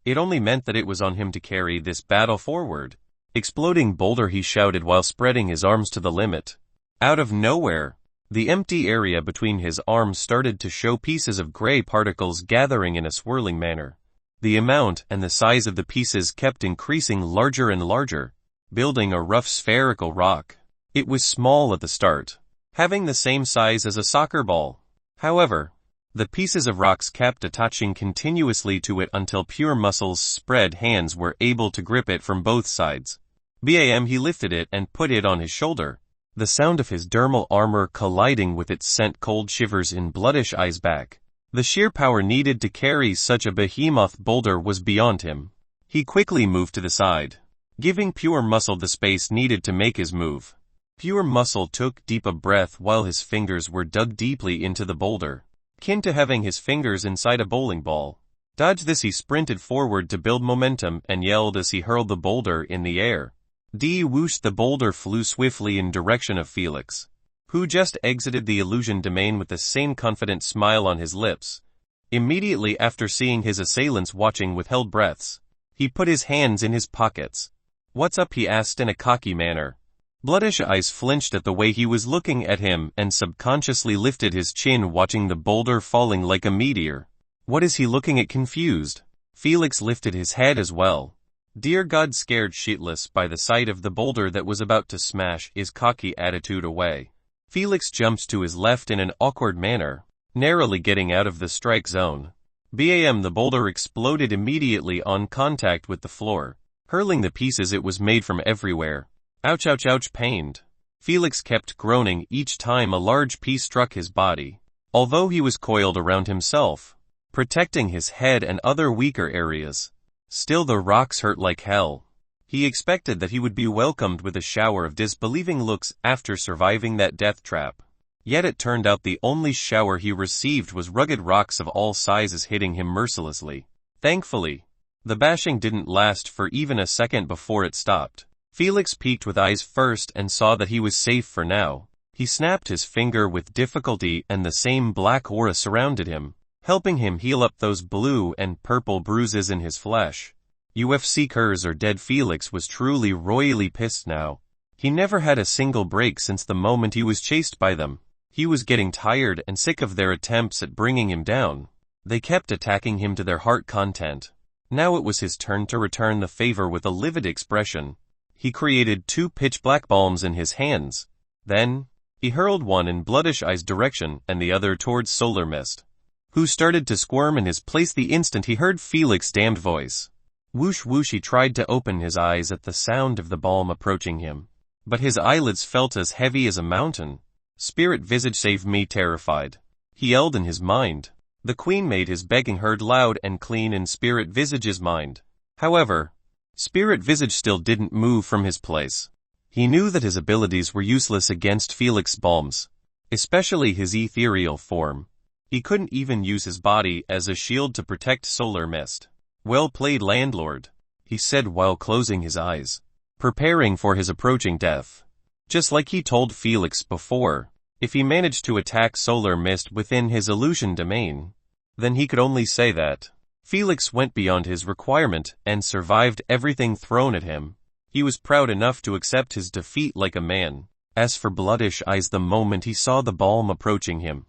it only meant that it was on him to carry this battle forward. Exploding boulder, he shouted while spreading his arms to the limit. Out of nowhere, the empty area between his arms started to show pieces of gray particles gathering in a swirling manner. The amount and the size of the pieces kept increasing larger and larger, building a rough spherical rock. It was small at the start, having the same size as a soccer ball. However, the pieces of rocks kept attaching continuously to it until Pure Muscle's spread hands were able to grip it from both sides. Bam! He lifted it and put it on his shoulder. The sound of his dermal armor colliding with it sent cold shivers in bloodish eyes back. The sheer power needed to carry such a behemoth boulder was beyond him. He quickly moved to the side, giving Pure Muscle the space needed to make his move. Pure Muscle took deep a breath while his fingers were dug deeply into the boulder. kin to having his fingers inside a bowling ball. Dodge this, he sprinted forward to build momentum and yelled as he hurled the boulder in the air. Whoosh, the boulder flew swiftly in direction of Felix, who just exited the illusion domain with the same confident smile on his lips. Immediately after seeing his assailants watching with held breaths, he put his hands in his pockets. "What's up?" he asked in a cocky manner. Bloodish Eyes flinched at the way he was looking at him and subconsciously lifted his chin, watching the boulder falling like a meteor. "What is he looking at?" confused. Felix lifted his head as well. Dear God, scared shitless by the sight of the boulder that was about to smash his cocky attitude away. Felix jumped to his left in an awkward manner, narrowly getting out of the strike zone. Bam! The boulder exploded immediately on contact with the floor, hurling the pieces it was made from everywhere. Ouch, ouch, ouch, pained. Felix kept groaning each time a large piece struck his body. Although he was coiled around himself, protecting his head and other weaker areas, still the rocks hurt like hell. He expected that he would be welcomed with a shower of disbelieving looks after surviving that death trap. Yet it turned out the only shower he received was rugged rocks of all sizes hitting him mercilessly. Thankfully, the bashing didn't last for even a second before it stopped. Felix peeked with eyes first and saw that he was safe for now. He snapped his finger with difficulty and the same black aura surrounded him, helping him heal up those blue and purple bruises in his flesh. UFC curs are dead. Felix was truly royally pissed now. He never had a single break since the moment he was chased by them. He was getting tired and sick of their attempts at bringing him down. They kept attacking him to their heart content. Now it was his turn to return the favor with a livid expression. He created 2 pitch-black bombs in his hands. Then, he hurled one in Bloodish Eye's direction and the other towards Solar Mist, who started to squirm in his place the instant he heard Felix's damned voice. Whoosh whoosh, he tried to open his eyes at the sound of the bomb approaching him, but his eyelids felt as heavy as a mountain. Spirit Visage, save me, terrified, he yelled in his mind. The Queen made his begging heard loud and clean in Spirit Visage's mind. However, Spirit Visage still didn't move from his place. He knew that his abilities were useless against Felix's bombs, especially his ethereal form. He couldn't even use his body as a shield to protect Solar Mist. "Well played, landlord," he said while closing his eyes, preparing for his approaching death. Just like he told Felix before, if he managed to attack Solar Mist within his illusion domain, then he could only say that Felix went beyond his requirement and survived everything thrown at him. He was proud enough to accept his defeat like a man. As for Bloodish Eyes, the moment he saw the bomb approaching him,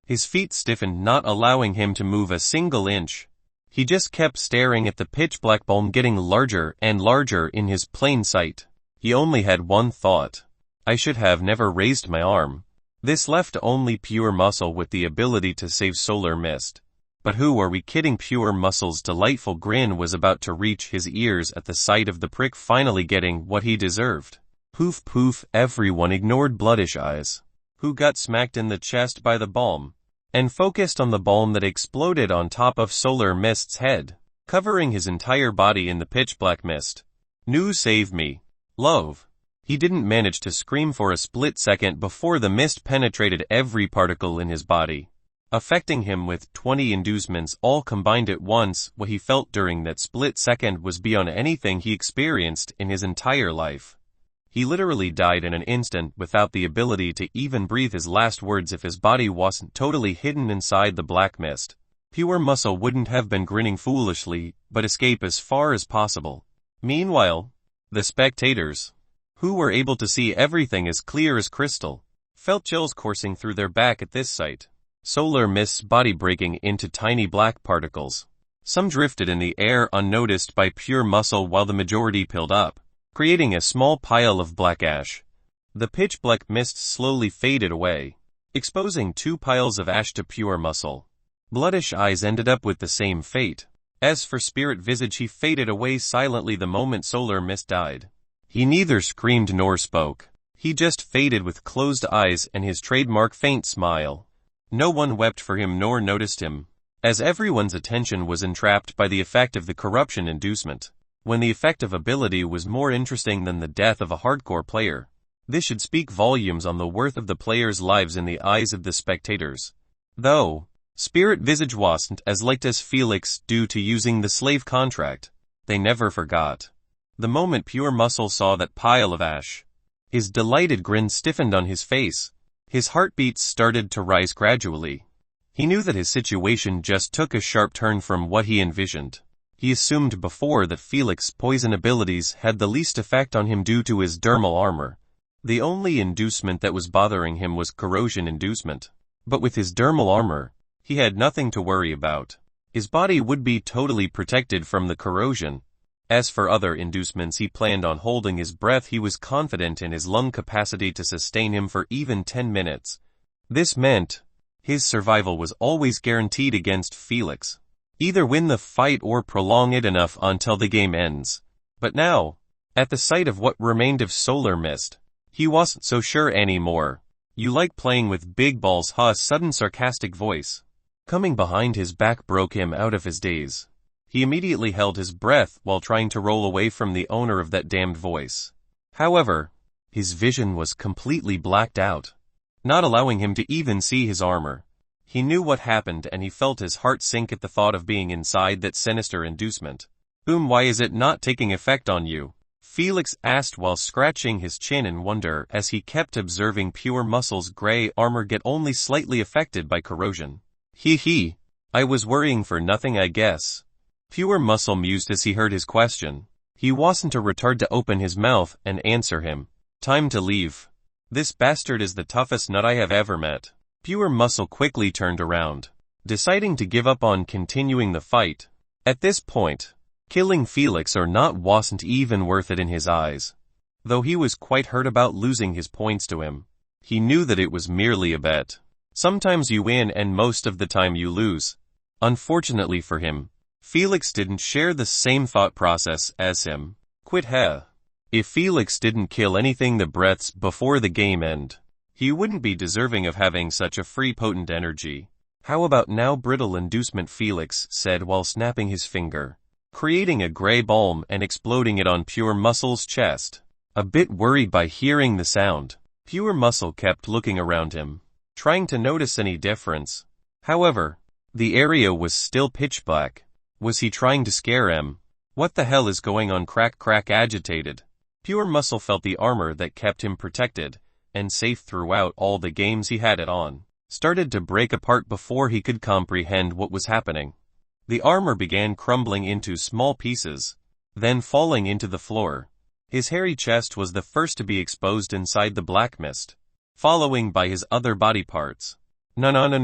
his feet stiffened, not allowing him to move a single inch. He just kept staring at the pitch-black bomb getting larger and larger in his plain sight. He only had one thought: I should have never raised my arm. This left only Pure Muscle with the ability to save Solar Mist. But who are we kidding? Pure Muscle's delightful grin was about to reach his ears at the sight of the prick finally getting what he deserved. Poof poof, everyone ignored Bloodish Eyes, who got smacked in the chest by the bomb, and focused on the bomb that exploded on top of Solar Mist's head, covering his entire body in the pitch-black mist. "No, save me, love." He didn't manage to scream for a split second before the mist penetrated every particle in his body, affecting him with 20 inducements all combined at once. What he felt during that split second was beyond anything he experienced in his entire life. He literally died in an instant without the ability to even breathe his last words if his body wasn't totally hidden inside the black mist. Pure Muscle wouldn't have been grinning foolishly, but escape as far as possible. Meanwhile, the spectators, who were able to see everything as clear as crystal, felt chills coursing through their back at this sight. Solar Mist's body breaking into tiny black particles. Some drifted in the air unnoticed by Pure Muscle while the majority piled up, creating a small pile of black ash. The pitch-black mist slowly faded away, exposing 2 piles of ash to Pure Muscle. Bloodish Eyes ended up with the same fate. As for Spirit Visage, he faded away silently the moment Solar Mist died. He neither screamed nor spoke. He just faded with closed eyes and his trademark faint smile. No one wept for him nor noticed him, as everyone's attention was entrapped by the effect of the corruption inducement. When the effective ability was more interesting than the death of a hardcore player, this should speak volumes on the worth of the player's lives in the eyes of the spectators. Though, Spirit Visage wasn't as liked as Felix due to using the slave contract. They never forgot. The moment Pure Muscle saw that pile of ash, his delighted grin stiffened on his face. His heartbeats started to rise gradually. He knew that his situation just took a sharp turn from what he envisioned. He assumed before that Felix's poison abilities had the least effect on him due to his dermal armor. The only inducement that was bothering him was corrosion inducement. But with his dermal armor, he had nothing to worry about. His body would be totally protected from the corrosion. As for other inducements, he planned on holding his breath. He was confident in his lung capacity to sustain him for even 10 minutes. This meant his survival was always guaranteed against Felix. Either win the fight or prolong it enough until the game ends. But now, at the sight of what remained of Solar Mist, he wasn't so sure anymore. You like playing with big balls, huh? A sudden sarcastic voice coming behind his back broke him out of his daze. He immediately held his breath while trying to roll away from the owner of that damned voice. However, his vision was completely blacked out, not allowing him to even see his armor. He knew what happened and he felt his heart sink at the thought of being inside that sinister inducement. Why is it not taking effect on you? Felix asked while scratching his chin in wonder as he kept observing Pure Muscle's gray armor get only slightly affected by corrosion. I was worrying for nothing, I guess. Pure Muscle mused as he heard his question. He wasn't a retard to open his mouth and answer him. Time to leave. This bastard is the toughest nut I have ever met. Pure Muscle quickly turned around, deciding to give up on continuing the fight. At this point, killing Felix or not wasn't even worth it in his eyes. Though he was quite hurt about losing his points to him, he knew that it was merely a bet. Sometimes you win and most of the time you lose. Unfortunately for him, Felix didn't share the same thought process as him. If Felix didn't kill anything the breaths before the game end, he wouldn't be deserving of having such a free potent energy. How about now? Brittle inducement, Felix said while snapping his finger, creating a gray balm and exploding it on Pure Muscle's chest. A bit worried by hearing the sound, Pure Muscle kept looking around him, trying to notice any difference. However, the area was still pitch black. Was he trying to scare him? What the hell is going on? Crack, agitated. Pure Muscle felt the armor that kept him protected and safe throughout all the games he had it on started to break apart before he could comprehend what was happening. The armor began crumbling into small pieces, then falling into the floor. His hairy chest was the first to be exposed inside the black mist, following by his other body parts. A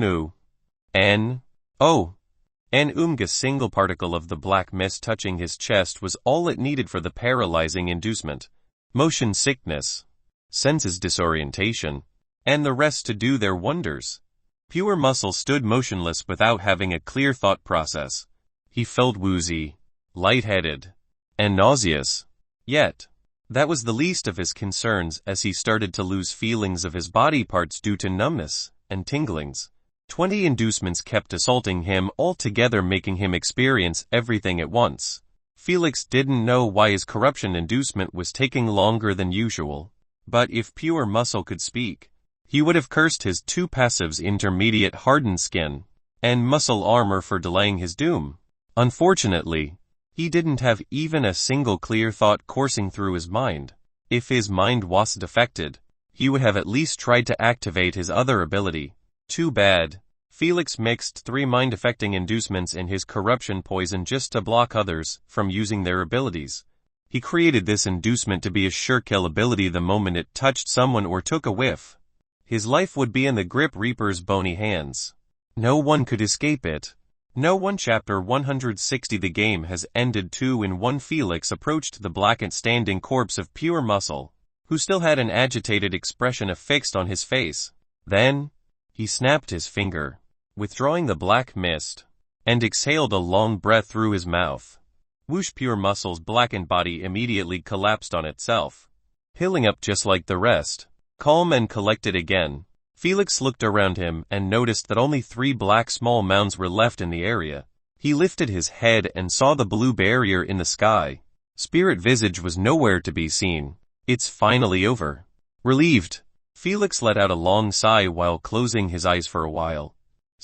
single particle of the black mist touching his chest was all it needed for the paralyzing inducement, motion sickness, senses disorientation, and the rest to do their wonders. Pure Muscle stood motionless without having a clear thought process. He felt woozy, lightheaded, and nauseous. Yet, that was the least of his concerns as he started to lose feelings of his body parts due to numbness and tinglings. 20 inducements kept assaulting him altogether, making him experience everything at once. Felix didn't know why his corruption inducement was taking longer than usual. But if Pure Muscle could speak, he would have cursed his two passives, intermediate hardened skin and muscle armor, for delaying his doom. Unfortunately, he didn't have even a single clear thought coursing through his mind. If his mind wasn't affected, he would have at least tried to activate his other ability. Too bad. Felix mixed 3 mind-affecting inducements in his corruption poison just to block others from using their abilities. He created this inducement to be a sure kill ability the moment it touched someone or took a whiff. His life would be in the Grip Reaper's bony hands. No one could escape it. No one. Chapter 160. The game has ended 2-in-1. Felix approached the blackened standing corpse of Pure Muscle, who still had an agitated expression affixed on his face. Then, he snapped his finger, withdrawing the black mist, and exhaled a long breath through his mouth. Whoosh! Pure Muscle's blackened body immediately collapsed on itself, healing up just like the rest. Calm and collected again, Felix looked around him and noticed that only 3 black small mounds were left in the area. He lifted his head and saw the blue barrier in the sky. Spirit Visage was nowhere to be seen. It's finally over. Relieved, Felix let out a long sigh while closing his eyes for a while.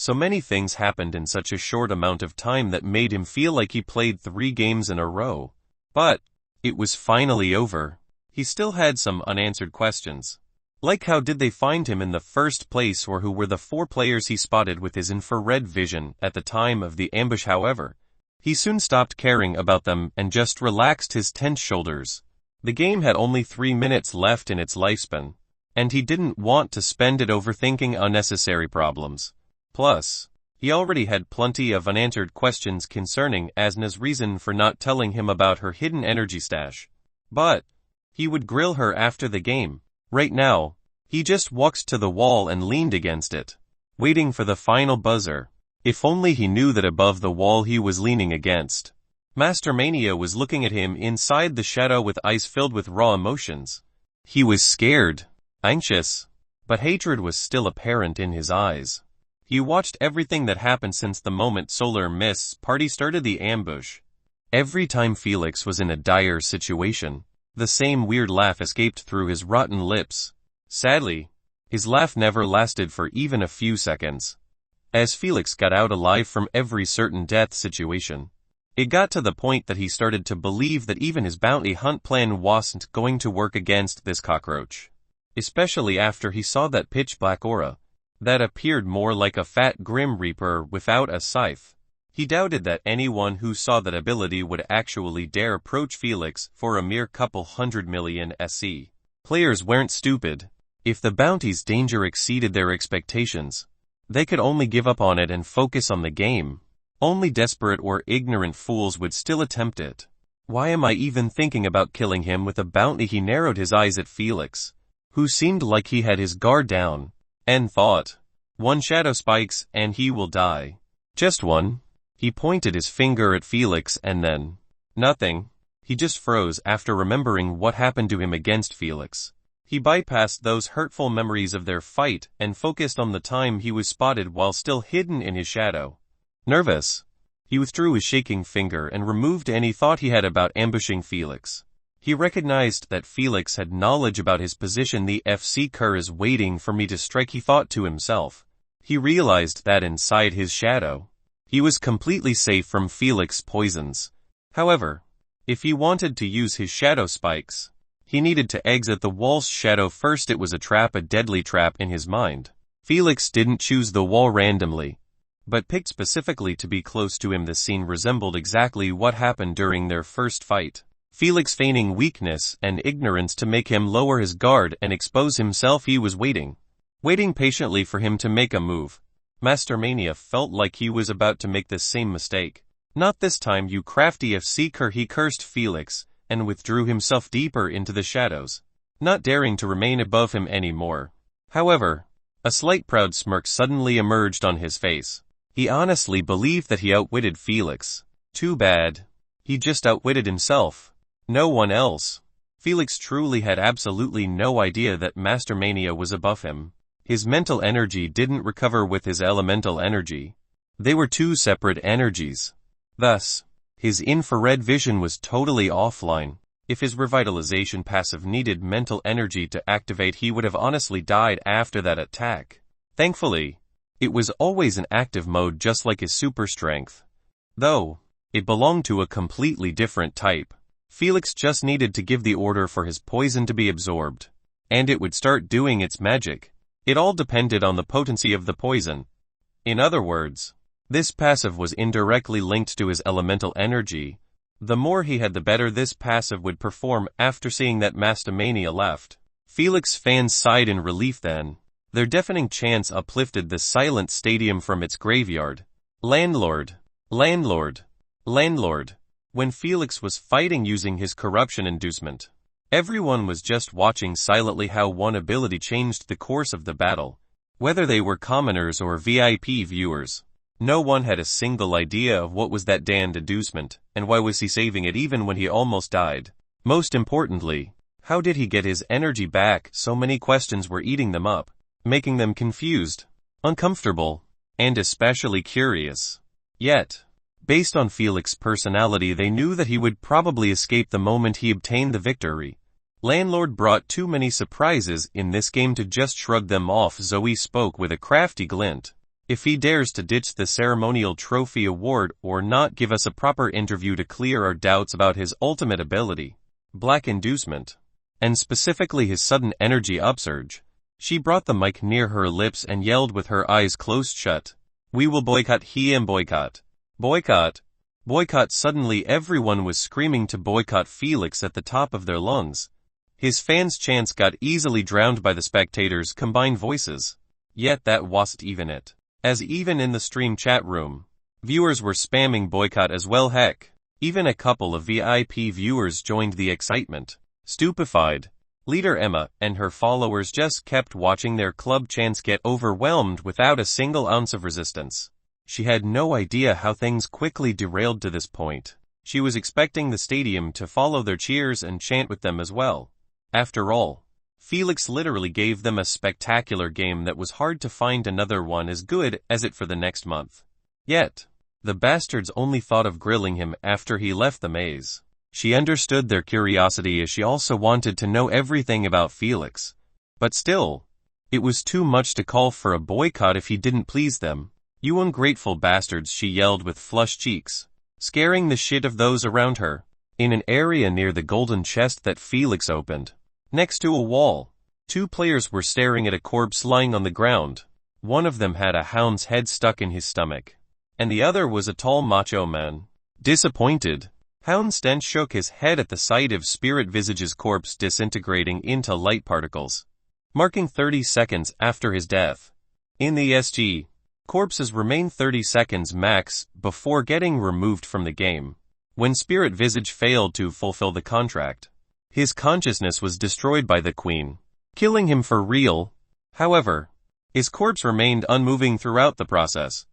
So many things happened in such a short amount of time that made him feel like he played 3 games in a row. But it was finally over. He still had some unanswered questions. Like how did they find him in the first place, or who were the 4 players he spotted with his infrared vision at the time of the ambush. However, he soon stopped caring about them and just relaxed his tense shoulders. The game had only 3 minutes left in its lifespan, and he didn't want to spend it overthinking unnecessary problems. Plus, he already had plenty of unanswered questions concerning Asna's reason for not telling him about her hidden energy stash. But he would grill her after the game. Right now, he just walked to the wall and leaned against it, waiting for the final buzzer. If only he knew that above the wall he was leaning against, Master Mania was looking at him inside the shadow with eyes filled with raw emotions. He was scared, anxious, but hatred was still apparent in his eyes. He watched everything that happened since the moment Solar Mist's party started the ambush. Every time Felix was in a dire situation, the same weird laugh escaped through his rotten lips. Sadly, his laugh never lasted for even a few seconds. As Felix got out alive from every certain death situation, it got to the point that he started to believe that even his bounty hunt plan wasn't going to work against this cockroach. Especially after he saw that pitch black aura that appeared more like a fat Grim Reaper without a scythe. He doubted that anyone who saw that ability would actually dare approach Felix for a mere couple 100 million SC. Players weren't stupid. If the bounty's danger exceeded their expectations, they could only give up on it and focus on the game. Only desperate or ignorant fools would still attempt it. Why am I even thinking about killing him with a bounty? He narrowed his eyes at Felix, who seemed like he had his guard down, and thought, 1 shadow spikes and he will die. Just 1. He pointed his finger at Felix and then, nothing. He just froze after remembering what happened to him against Felix. He bypassed those hurtful memories of their fight and focused on the time he was spotted while still hidden in his shadow. Nervous, he withdrew his shaking finger and removed any thought he had about ambushing Felix. He recognized that Felix had knowledge about his position. The Seeker is waiting for me to strike, he thought to himself. He realized that inside his shadow, he was completely safe from Felix's poisons. However, if he wanted to use his shadow spikes, he needed to exit the wall's shadow first. It was a trap, a deadly trap in his mind. Felix didn't choose the wall randomly, but picked specifically to be close to him. The scene resembled exactly what happened during their first fight. Felix feigning weakness and ignorance to make him lower his guard and expose himself. He was waiting patiently for him to make a move. Master Mania felt like he was about to make the same mistake. Not this time, you crafty Seeker, he cursed Felix, and withdrew himself deeper into the shadows, not daring to remain above him anymore. However, a slight proud smirk suddenly emerged on his face. He honestly believed that he outwitted Felix. Too bad. He just outwitted himself. No one else. Felix truly had absolutely no idea that Master Mania was above him. His mental energy didn't recover with his elemental energy. They were 2 separate energies. Thus, his infrared vision was totally offline. If his revitalization passive needed mental energy to activate, he would have honestly died after that attack. Thankfully, it was always in active mode, just like his super strength. Though, it belonged to a completely different type. Felix just needed to give the order for his poison to be absorbed, and it would start doing its magic. It all depended on the potency of the poison. In other words, this passive was indirectly linked to his elemental energy. The more he had, the better this passive would perform. After seeing that Master Mania left, Felix fans sighed in relief. Then, their deafening chants uplifted the silent stadium from its graveyard. Landlord! Landlord! Landlord! When Felix was fighting using his corruption inducement, everyone was just watching silently how one ability changed the course of the battle. Whether they were commoners or VIP viewers, no one had a single idea of what was that damned inducement, and why was he saving it even when he almost died. Most importantly, how did he get his energy back? So many questions were eating them up, making them confused, uncomfortable, and especially curious. Yet, based on Felix's personality, they knew that he would probably escape the moment he obtained the victory. Landlord brought too many surprises in this game to just shrug them off. Zoe spoke with a crafty glint. If he dares to ditch the ceremonial trophy award or not give us a proper interview to clear our doubts about his ultimate ability, black inducement, and specifically his sudden energy upsurge, she brought the mic near her lips and yelled with her eyes closed shut, "We will boycott him, boycott. Boycott. Boycott." Suddenly everyone was screaming to boycott Felix at the top of their lungs. His fans' chants got easily drowned by the spectators' combined voices. Yet that wasn't even it. As even in the stream chat room, viewers were spamming boycott as well. Heck, even a couple of VIP viewers joined the excitement. Stupefied, leader Emma and her followers just kept watching their club chants get overwhelmed without a single ounce of resistance. She had no idea how things quickly derailed to this point. She was expecting the stadium to follow their cheers and chant with them as well. After all, Felix literally gave them a spectacular game that was hard to find another one as good as it for the next month. Yet, the bastards only thought of grilling him after he left the maze. She understood their curiosity as she also wanted to know everything about Felix. But still, it was too much to call for a boycott if he didn't please them. "You ungrateful bastards," she yelled with flushed cheeks, scaring the shit of those around her. In an area near the golden chest that Felix opened, next to a wall, two players were staring at a corpse lying on the ground. One of them had a hound's head stuck in his stomach, and the other was a tall macho man. Disappointed, Hound Stench shook his head at the sight of Spirit Visage's corpse disintegrating into light particles, marking 30 seconds after his death. In the SG, corpses remain 30 seconds max before getting removed from the game. When Spirit Visage failed to fulfill the contract, his consciousness was destroyed by the Queen, killing him for real. However, his corpse remained unmoving throughout the process.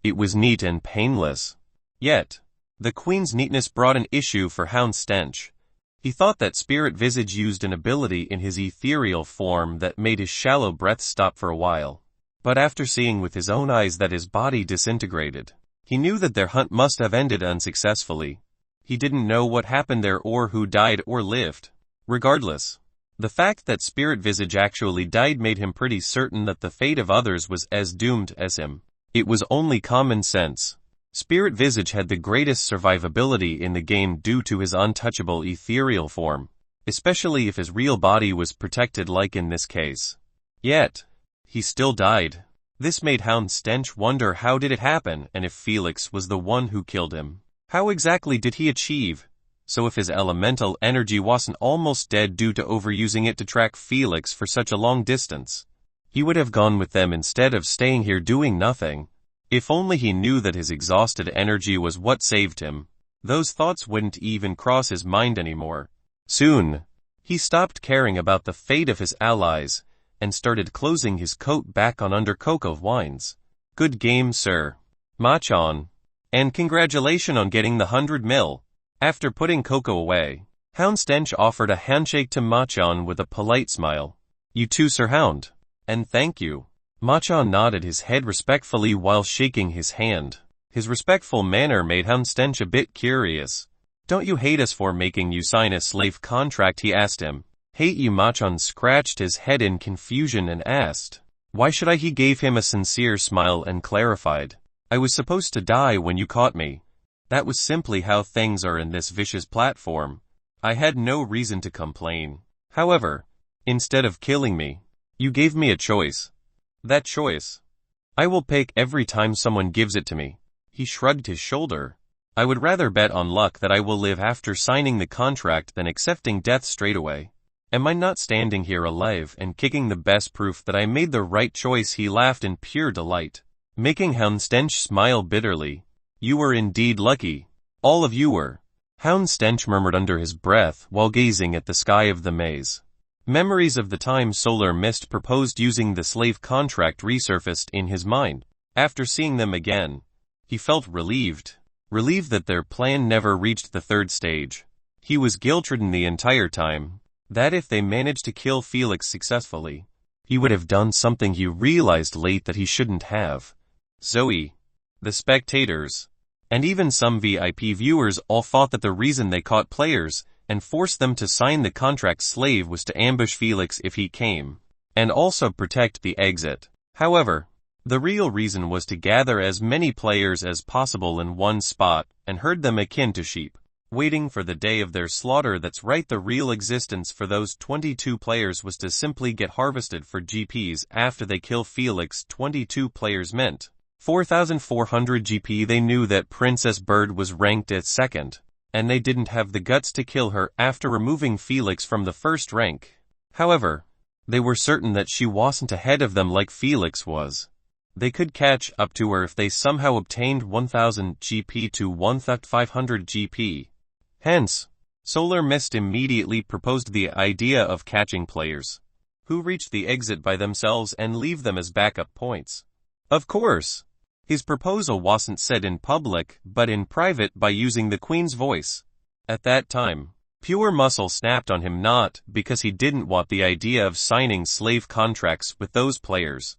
It was neat and painless. Yet, the Queen's neatness brought an issue for Hound Stench. He thought that Spirit Visage used an ability in his ethereal form that made his shallow breath stop for a while. But after seeing with his own eyes that his body disintegrated, he knew that their hunt must have ended unsuccessfully. He didn't know what happened there or who died or lived. Regardless, the fact that Spirit Visage actually died made him pretty certain that the fate of others was as doomed as him. It was only common sense. Spirit Visage had the greatest survivability in the game due to his untouchable ethereal form, especially if his real body was protected like in this case. Yet, he still died. This made Hound Stench wonder how did it happen and if Felix was the one who killed him. How exactly did he achieve? So if his elemental energy wasn't almost dead due to overusing it to track Felix for such a long distance, he would have gone with them instead of staying here doing nothing. If only he knew that his exhausted energy was what saved him. Those thoughts wouldn't even cross his mind anymore. Soon, he stopped caring about the fate of his allies and started closing his coat back on under Cocoa Wines. "Good game, sir. Machan. And congratulations on getting the 100 mil. After putting Coco away, Hound Stench offered a handshake to Machan with a polite smile. "You too, Sir Hound. And thank you." Machan nodded his head respectfully while shaking his hand. His respectful manner made Hound Stench a bit curious. "Don't you hate us for making you sign a slave contract?" he asked him. "Hate you?" Machan scratched his head in confusion and asked, "Why should I?" He gave him a sincere smile and clarified, "I was supposed to die when you caught me. That was simply how things are in this vicious platform. I had no reason to complain. However, instead of killing me, you gave me a choice. That choice I will pick every time someone gives it to me." He shrugged his shoulder. "I would rather bet on luck that I will live after signing the contract than accepting death straight away. Am I not standing here alive and kicking the best proof that I made the right choice?" He laughed in pure delight, making Hound Stench smile bitterly. "You were indeed lucky. All of you were." Hound Stench murmured under his breath while gazing at the sky of the maze. Memories of the time Solar Mist proposed using the slave contract resurfaced in his mind. After seeing them again, he felt relieved. Relieved that their plan never reached the third stage. He was guilt-ridden the entire time, that if they managed to kill Felix successfully, he would have done something he realized late that he shouldn't have. Zoe, the spectators, and even some VIP viewers all thought that the reason they caught players and forced them to sign the contract slave was to ambush Felix if he came, and also protect the exit. However, The real reason was to gather as many players as possible in one spot and herd them akin to sheep, waiting for the day of their slaughter. That's right, the real existence for those 22 players was to simply get harvested for GPs after they kill Felix. 22 players meant 4,400 GP. They knew that Princess Bird was ranked at second, and they didn't have the guts to kill her after removing Felix from the first rank. However, they were certain that she wasn't ahead of them like Felix was. They could catch up to her if they somehow obtained 1,000 GP to 1,500 GP. Hence, Solar Mist immediately proposed the idea of catching players who reach the exit by themselves and leave them as backup points. Of course, his proposal wasn't said in public but in private by using the Queen's voice. At that time, Pure Muscle snapped on him, not because he didn't want the idea of signing slave contracts with those players,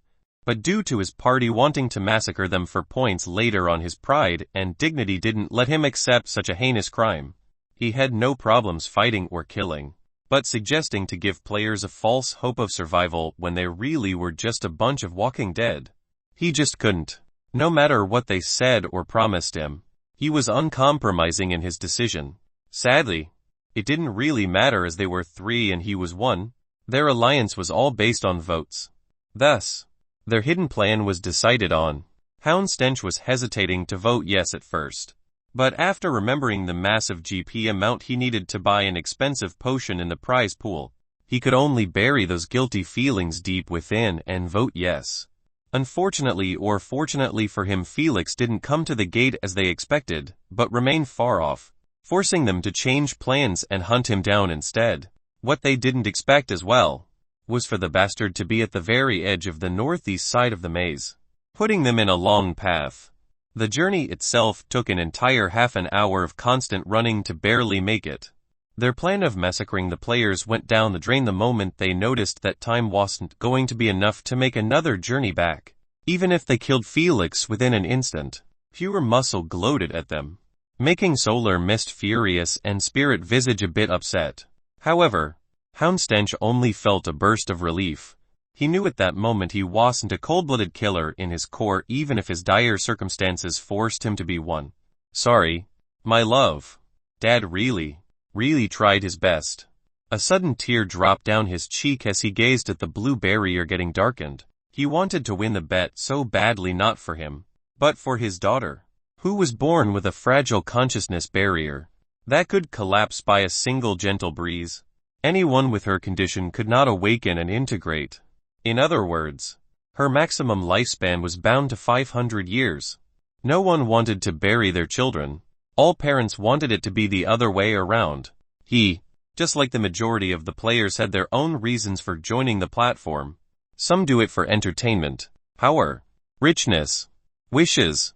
but due to his party wanting to massacre them for points later on. His pride and dignity didn't let him accept such a heinous crime. He had no problems fighting or killing, but suggesting to give players a false hope of survival when they really were just a bunch of walking dead. He just couldn't. No matter what they said or promised him, he was uncompromising in his decision. Sadly, it didn't really matter as they were 3 and he was 1. Their alliance was all based on votes. Thus, their hidden plan was decided on. Houndstench was hesitating to vote yes at first, but after remembering the massive GP amount he needed to buy an expensive potion in the prize pool, he could only bury those guilty feelings deep within and vote yes. Unfortunately or fortunately for him, Felix didn't come to the gate as they expected, but remained far off, forcing them to change plans and hunt him down instead. What they didn't expect as well was for the bastard to be at the very edge of the northeast side of the maze, putting them in a long path. The journey itself took an entire half an hour of constant running to barely make it. Their plan of massacring the players went down the drain the moment they noticed that time wasn't going to be enough to make another journey back. Even if they killed Felix within an instant, Pure Muscle gloated at them, making Solar Mist furious and Spirit Visage a bit upset. However, Houndstench only felt a burst of relief. He knew at that moment he wasn't a cold-blooded killer in his core, even if his dire circumstances forced him to be one. Sorry, my love. Dad really tried his best. A sudden tear dropped down his cheek as he gazed at the blue barrier getting darkened. He wanted to win the bet so badly, not for him, but for his daughter, who was born with a fragile consciousness barrier that could collapse by a single gentle breeze. Anyone with her condition could not awaken and integrate. In other words, her maximum lifespan was bound to 500 years. No one wanted to bury their children. All parents wanted it to be the other way around. He, just like the majority of the players, had their own reasons for joining the platform. Some do it for entertainment, power, richness, wishes,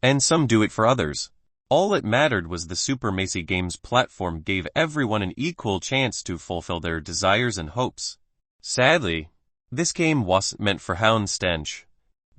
and some do it for others. All it mattered was the Supremacy Games platform gave everyone an equal chance to fulfill their desires and hopes. Sadly, this game wasn't meant for Houndstench,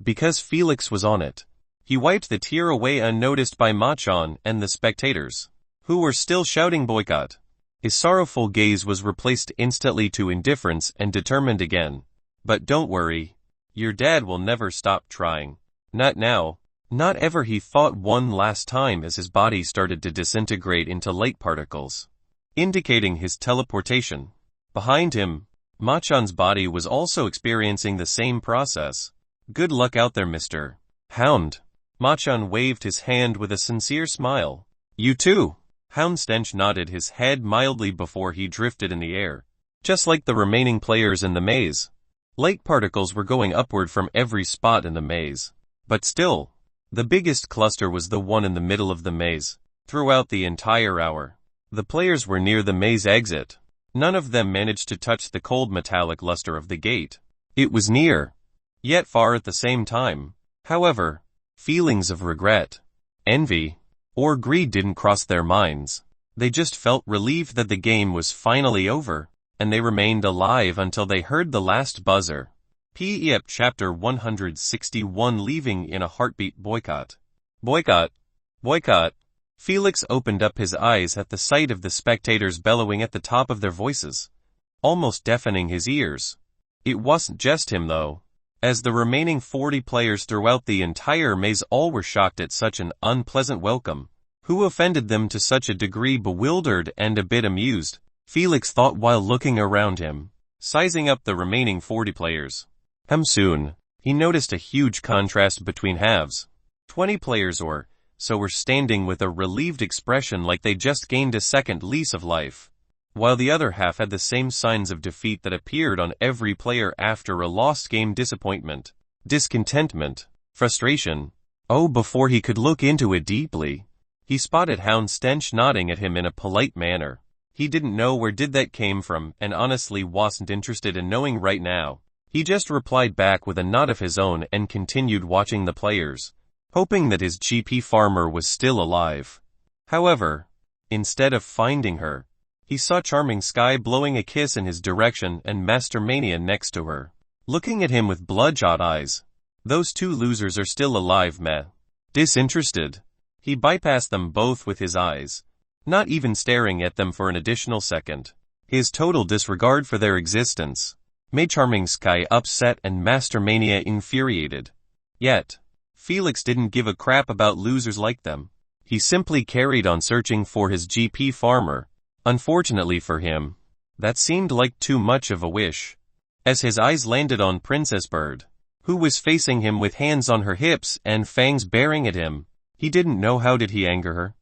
because Felix was on it. He wiped the tear away unnoticed by Machan and the spectators, who were still shouting boycott. His sorrowful gaze was replaced instantly to indifference and determined again. But don't worry, your dad will never stop trying. Not now, not ever, he thought one last time as his body started to disintegrate into light particles, indicating his teleportation. Behind him, Machan's body was also experiencing the same process. Good luck out there, Mr. Hound. Machan waved his hand with a sincere smile. You too. Houndstench nodded his head mildly before he drifted in the air. Just like the remaining players in the maze, light particles were going upward from every spot in the maze. But still, the biggest cluster was the one in the middle of the maze. Throughout the entire hour, the players were near the maze exit. None of them managed to touch the cold metallic luster of the gate. It was near, yet far at the same time. However, feelings of regret, envy, or greed didn't cross their minds. They just felt relieved that the game was finally over, and they remained alive until they heard the last buzzer. P.E.P. Chapter 161 Leaving in a Heartbeat. Boycott. Boycott. Boycott. Felix opened up his eyes at the sight of the spectators bellowing at the top of their voices, almost deafening his ears. It wasn't just him though. As the remaining 40 players throughout the entire maze all were shocked at such an unpleasant welcome. Who offended them to such a degree? Bewildered and a bit amused, Felix thought while looking around him, sizing up the remaining 40 players. Soon, he noticed a huge contrast between halves. 20 players or so were standing with a relieved expression like they just gained a second lease of life, while the other half had the same signs of defeat that appeared on every player after a lost game: disappointment, discontentment, frustration. Before he could look into it deeply, he spotted Hound Stench nodding at him in a polite manner. He didn't know where that came from and honestly wasn't interested in knowing right now. He just replied back with a nod of his own and continued watching the players, hoping that his GP farmer was still alive. However, instead of finding her, he saw Charming Sky blowing a kiss in his direction and Master Mania next to her, looking at him with bloodshot eyes. Those two losers are still alive, meh. Disinterested. He bypassed them both with his eyes, not even staring at them for an additional second. His total disregard for their existence made Charming Sky upset and Master Mania infuriated. Yet, Felix didn't give a crap about losers like them. He simply carried on searching for his GP farmer. Unfortunately for him, that seemed like too much of a wish. As his eyes landed on Princess Bird, who was facing him with hands on her hips and fangs baring at him, he didn't know how did he anger her.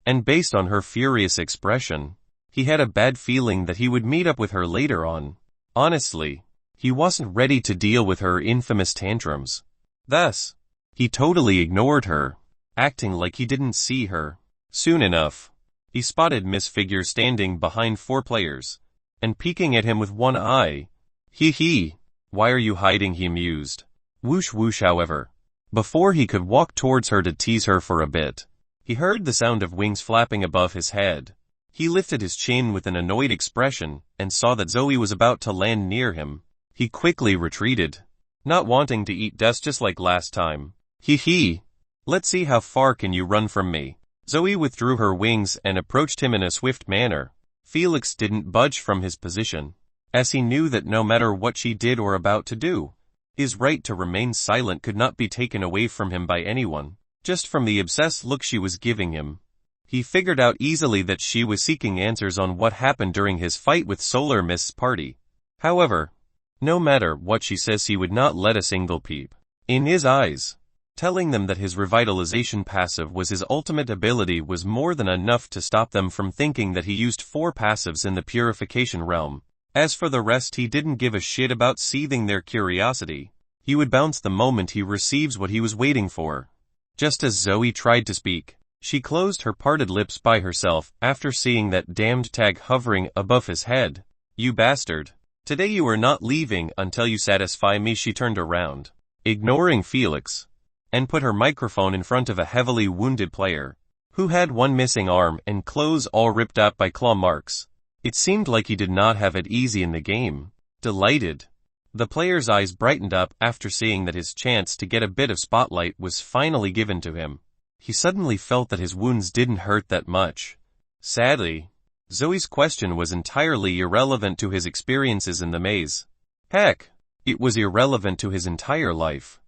And based on her furious expression, he had a bad feeling that he would meet up with her later on. Honestly, he wasn't ready to deal with her infamous tantrums. Thus, he totally ignored her, acting like he didn't see her. Soon enough, he spotted Miss Figure standing behind 4 players, and peeking at him with one eye. Hee. Why are you hiding? He mused. Whoosh whoosh. However, before he could walk towards her to tease her for a bit, he heard the sound of wings flapping above his head. He lifted his chin with an annoyed expression and saw that Zoe was about to land near him. He quickly retreated, not wanting to eat dust just like last time. Hee. Let's see how far can you run from me. Zoe withdrew her wings and approached him in a swift manner. Felix didn't budge from his position, as he knew that no matter what she did or about to do, his right to remain silent could not be taken away from him by anyone. Just from the obsessed look she was giving him, he figured out easily that she was seeking answers on what happened during his fight with Solar Mist's party. However, no matter what she says, he would not let a single peep in his eyes. Telling them that his revitalization passive was his ultimate ability was more than enough to stop them from thinking that he used 4 passives in the purification realm. As for the rest, he didn't give a shit about seething their curiosity. He would bounce the moment he receives what he was waiting for. Just as Zoe tried to speak, she closed her parted lips by herself after seeing that damned tag hovering above his head. You bastard. Today you are not leaving until you satisfy me. She turned around, ignoring Felix, and put her microphone in front of a heavily wounded player, who had one missing arm and clothes all ripped up by claw marks. It seemed like he did not have it easy in the game. Delighted, the player's eyes brightened up after seeing that his chance to get a bit of spotlight was finally given to him. He suddenly felt that his wounds didn't hurt that much. Sadly, Zoe's question was entirely irrelevant to his experiences in the maze. Heck, it was irrelevant to his entire life.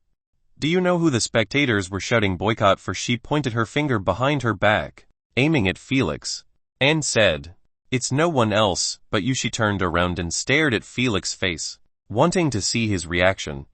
Do you know who the spectators were shouting boycott for? She pointed her finger behind her back, aiming at Felix, and said, It's no one else but you. She turned around and stared at Felix's face, wanting to see his reaction.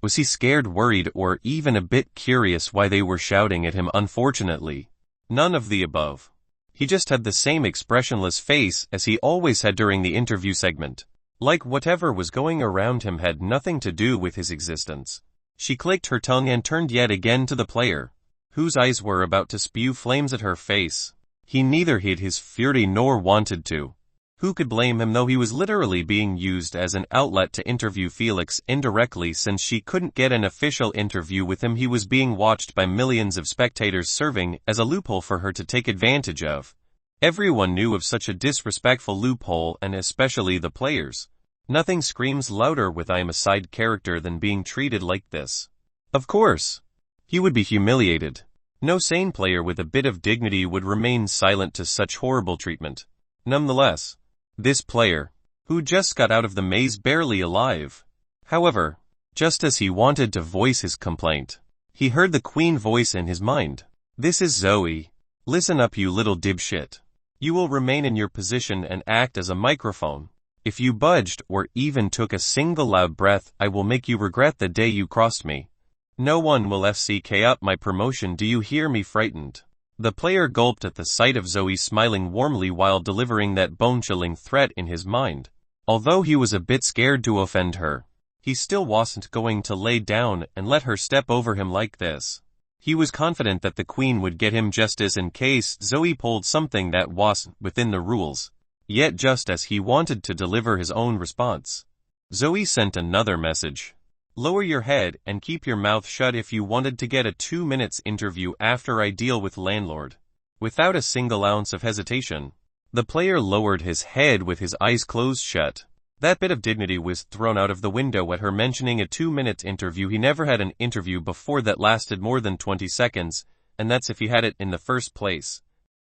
Was he scared, worried, or even a bit curious why they were shouting at him? Unfortunately, none of the above. He just had the same expressionless face as he always had during the interview segment, like whatever was going around him had nothing to do with his existence. She clicked her tongue and turned yet again to the player, whose eyes were about to spew flames at her face. He neither hid his fury nor wanted to. Who could blame him, though he was literally being used as an outlet to interview Felix indirectly? Since she couldn't get an official interview with him, he was being watched by millions of spectators, serving as a loophole for her to take advantage of. Everyone knew of such a disrespectful loophole, and especially the players. Nothing screams louder with "I am a side character" than being treated like this. Of course, he would be humiliated. No sane player with a bit of dignity would remain silent to such horrible treatment. Nonetheless, this player, who just got out of the maze barely alive, however, Just as he wanted to voice his complaint, he heard the queen voice in his mind. "This is Zoe. Listen up, you little dipshit. You will remain in your position and act as a microphone. If you budged or even took a single loud breath, I will make you regret the day you crossed me. No one will FCK up my promotion. Do you hear me? Frightened?" The player gulped at the sight of Zoe smiling warmly while delivering that bone-chilling threat in his mind. Although he was a bit scared to offend her, he still wasn't going to lay down and let her step over him like this. He was confident that the queen would get him justice in case Zoe pulled something that wasn't within the rules. Yet just as he wanted to deliver his own response, Zoe sent another message. "Lower your head and keep your mouth shut if you wanted to get a 2 minutes interview after I deal with landlord." Without a single ounce of hesitation, the player lowered his head with his eyes closed shut. That bit of dignity was thrown out of the window at her mentioning a 2-minute interview. He never had an interview before that lasted more than 20 seconds, and that's if he had it in the first place.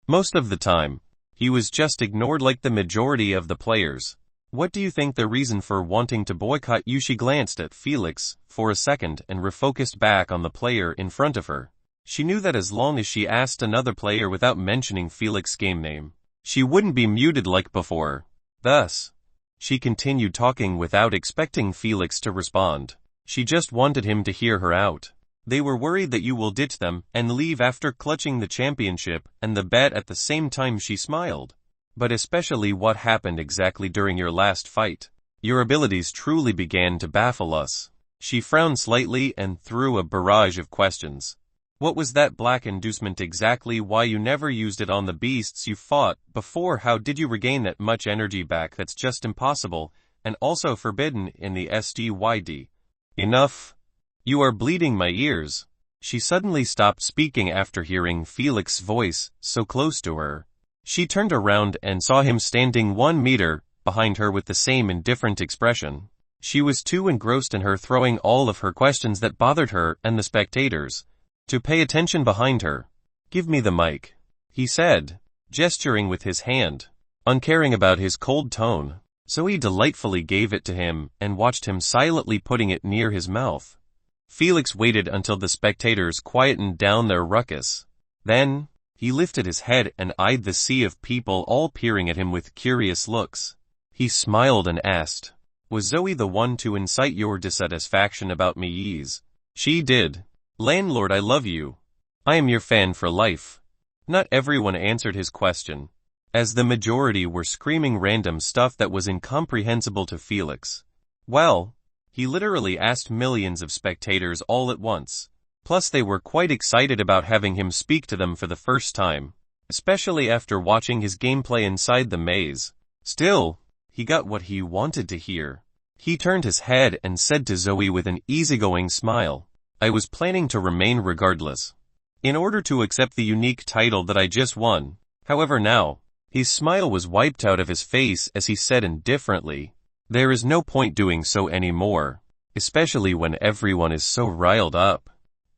Most of the time, he was just ignored like the majority of the players. "What do you think the reason for wanting to boycott you?" She glanced at Felix for a second and refocused back on the player in front of her. She knew that as long as she asked another player without mentioning Felix's game name, she wouldn't be muted like before. Thus, she continued talking without expecting Felix to respond. She just wanted him to hear her out. "They were worried that you will ditch them and leave after clutching the championship and the bet." At the same time she smiled. "But especially what happened exactly during your last fight. Your abilities truly began to baffle us." She frowned slightly and threw a barrage of questions. "What was that black inducement exactly? Why you never used it on the beasts you fought before? How did you regain that much energy back? That's just impossible, and also forbidden in the SDYD. Enough. You are bleeding my ears." She suddenly stopped speaking after hearing Felix's voice so close to her. She turned around and saw him standing 1 meter behind her with the same indifferent expression. She was too engrossed in her throwing all of her questions that bothered her and the spectators to pay attention behind her. "Give me the mic," he said, gesturing with his hand, uncaring about his cold tone. Zoe delightfully gave it to him and watched him silently putting it near his mouth. Felix waited until the spectators quietened down their ruckus. Then, he lifted his head and eyed the sea of people all peering at him with curious looks. He smiled and asked, "Was Zoe the one to incite your dissatisfaction about me?" "Yes, she did. Landlord, I love you. I am your fan for life." Not everyone answered his question, as the majority were screaming random stuff that was incomprehensible to Felix. Well, he literally asked millions of spectators all at once. Plus they were quite excited about having him speak to them for the first time, especially after watching his gameplay inside the maze. Still, he got what he wanted to hear. He turned his head and said to Zoe with an easygoing smile, "I was planning to remain regardless, in order to accept the unique title that I just won. However now," his smile was wiped out of his face as he said indifferently, "there is no point doing so anymore, especially when everyone is so riled up."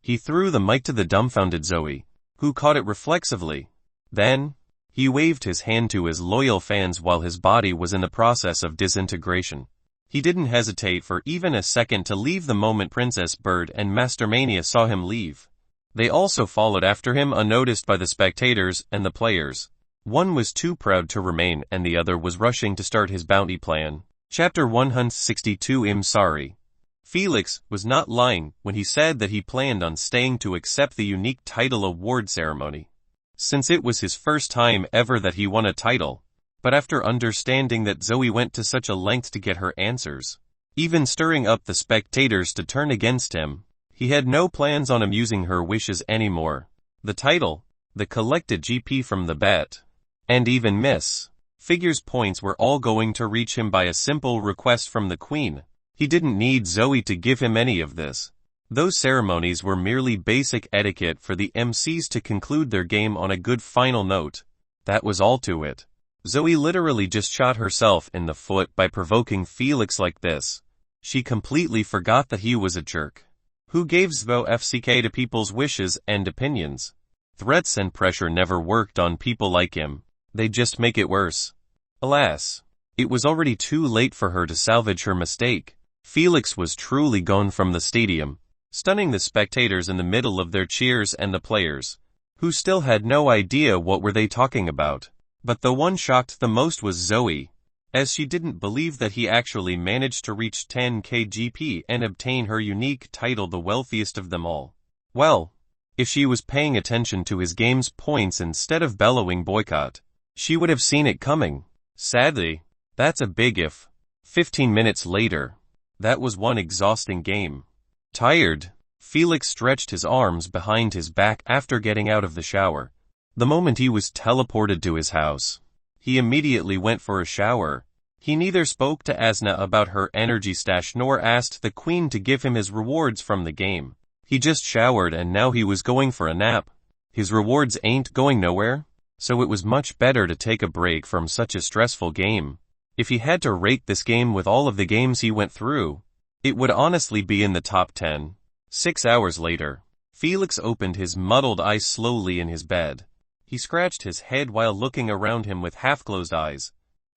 He threw the mic to the dumbfounded Zoe, who caught it reflexively. Then, he waved his hand to his loyal fans while his body was in the process of disintegration. He didn't hesitate for even a second to leave the moment Princess Bird and Master Mania saw him leave. They also followed after him unnoticed by the spectators and the players. One was too proud to remain and the other was rushing to start his bounty plan. Chapter 162. I'm sorry. Felix was not lying when he said that he planned on staying to accept the unique title award ceremony, since it was his first time ever that he won a title. But after understanding that Zoe went to such a length to get her answers, even stirring up the spectators to turn against him, he had no plans on amusing her wishes anymore. The title, the collected GP from the bet, and even Miss Figure's points were all going to reach him by a simple request from the Queen. He didn't need Zoe to give him any of this. Those ceremonies were merely basic etiquette for the MCs to conclude their game on a good final note. That was all to it. Zoe literally just shot herself in the foot by provoking Felix like this. She completely forgot that he was a jerk who gave Zvo FCK to people's wishes and opinions. Threats and pressure never worked on people like him. They just make it worse. Alas, it was already too late for her to salvage her mistake. Felix was truly gone from the stadium, stunning the spectators in the middle of their cheers and the players, who still had no idea what were they talking about. But the one shocked the most was Zoe, as she didn't believe that he actually managed to reach 10K GP and obtain her unique title, the wealthiest of them all. Well, if she was paying attention to his game's points instead of bellowing boycott, she would have seen it coming. Sadly, that's a big if. 15 minutes later, that was one exhausting game. Tired, Felix stretched his arms behind his back after getting out of the shower. The moment he was teleported to his house, he immediately went for a shower. He neither spoke to Asna about her energy stash nor asked the queen to give him his rewards from the game. He just showered and now he was going for a nap. His rewards ain't going nowhere, so it was much better to take a break from such a stressful game. If he had to rate this game with all of the games he went through, it would honestly be in the top 10. 6 hours later, Felix opened his muddled eyes slowly in his bed. He scratched his head while looking around him with half-closed eyes.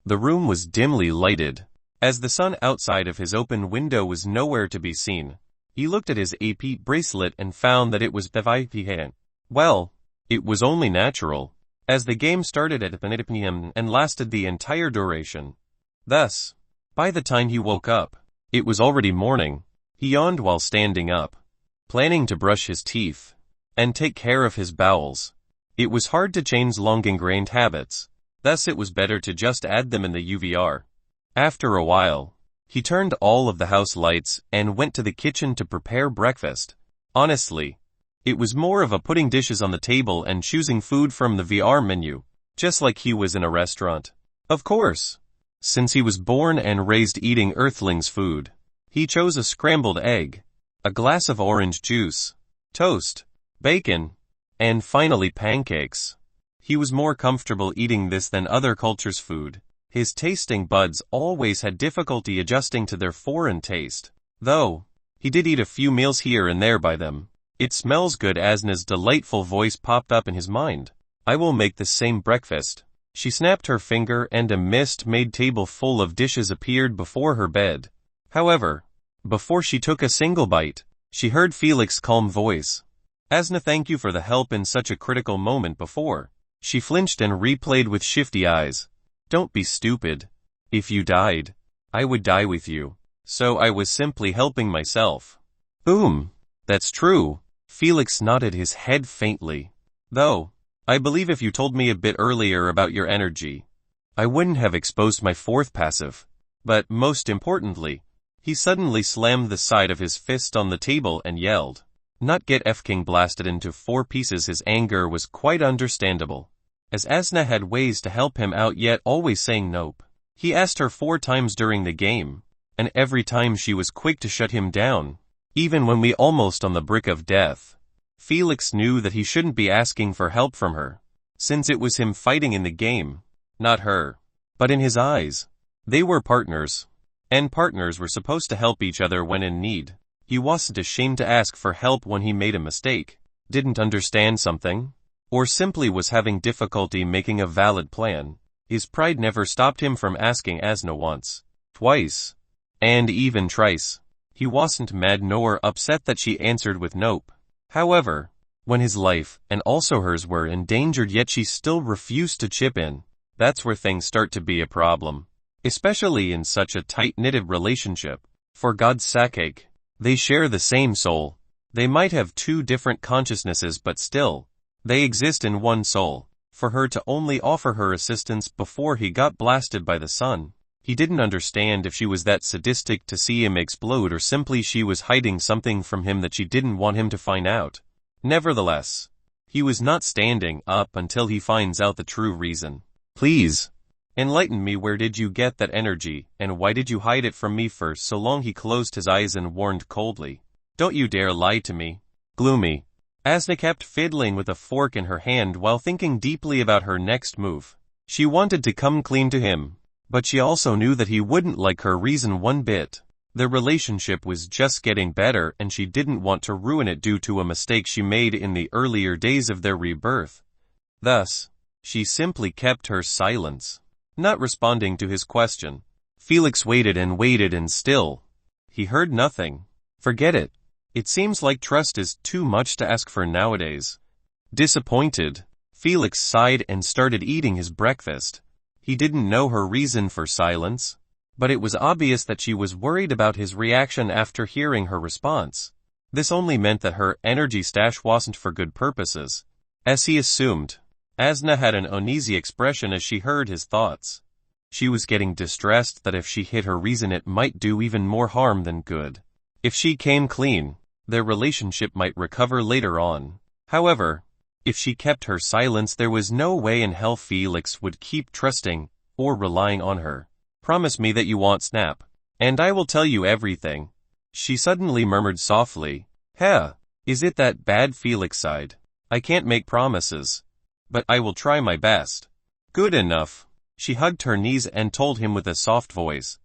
The room was dimly lighted, as the sun outside of his open window was nowhere to be seen. He looked at his AP bracelet and found that it was PvP. Well, it was only natural, as the game started at 10 p.m. and lasted the entire duration. Thus, by the time he woke up, it was already morning. He yawned while standing up, planning to brush his teeth and take care of his bowels. It was hard to change long-ingrained habits, thus it was better to just add them in the UVR. After a while, he turned all of the house lights and went to the kitchen to prepare breakfast. Honestly, it was more of a putting dishes on the table and choosing food from the VR menu, just like he was in a restaurant. Of course, since he was born and raised eating Earthlings food, he chose a scrambled egg, a glass of orange juice, toast, bacon, and finally pancakes. He was more comfortable eating this than other cultures' food. His tasting buds always had difficulty adjusting to their foreign taste. Though, he did eat a few meals here and there by them. It smells good. Asna's delightful voice popped up in his mind. I will make the same breakfast. She snapped her finger and a mist-made table full of dishes appeared before her bed. However, before she took a single bite, she heard Felix's calm voice. Asna, thank you for the help in such a critical moment before. She flinched and replayed with shifty eyes. Don't be stupid. If you died, I would die with you. So I was simply helping myself. Boom. That's true. Felix nodded his head faintly. Though, I believe if you told me a bit earlier about your energy, I wouldn't have exposed my fourth passive. But most importantly, he suddenly slammed the side of his fist on the table and yelled. Not get F-King blasted into 4 pieces. His anger was quite understandable, as Asna had ways to help him out yet always saying nope. He asked her 4 times during the game, and every time she was quick to shut him down, even when we almost on the brink of death. Felix knew that he shouldn't be asking for help from her, since it was him fighting in the game, not her. But in his eyes, they were partners, and partners were supposed to help each other when in need. He wasn't ashamed to ask for help when he made a mistake, didn't understand something, or simply was having difficulty making a valid plan. His pride never stopped him from asking Asna once, twice, and even thrice. He wasn't mad nor upset that she answered with nope. However, when his life and also hers were endangered yet she still refused to chip in, that's where things start to be a problem. Especially in such a tight-knitted relationship. For God's sake, they share the same soul. They might have 2 different consciousnesses but still, they exist in one soul. For her to only offer her assistance before he got blasted by the sun, he didn't understand if she was that sadistic to see him explode or simply she was hiding something from him that she didn't want him to find out. Nevertheless, he was not standing up until he finds out the true reason. Please, enlighten me. Where did you get that energy, and why did you hide it from me for so long? He closed his eyes and warned coldly. Don't you dare lie to me. Gloomy, Asna kept fiddling with a fork in her hand while thinking deeply about her next move. She wanted to come clean to him, but she also knew that he wouldn't like her reason one bit. Their relationship was just getting better and she didn't want to ruin it due to a mistake she made in the earlier days of their rebirth. Thus, she simply kept her silence, not responding to his question. Felix waited and still, He heard nothing. Forget it. It seems like trust is too much to ask for nowadays. Disappointed, Felix sighed and started eating his breakfast. He didn't know her reason for silence, but it was obvious that she was worried about his reaction after hearing her response. This only meant that her energy stash wasn't for good purposes. As he assumed, Asna had an uneasy expression as she heard his thoughts. She was getting distressed that if she hid her reason it might do even more harm than good. If she came clean, their relationship might recover later on. However, if she kept her silence there was no way in hell Felix would keep trusting or relying on her. Promise me that you won't snap, and I will tell you everything. She suddenly murmured softly. Heh, is it that bad? Felix sighed. I can't make promises, but I will try my best. Good enough. She hugged her knees and told him with a soft voice.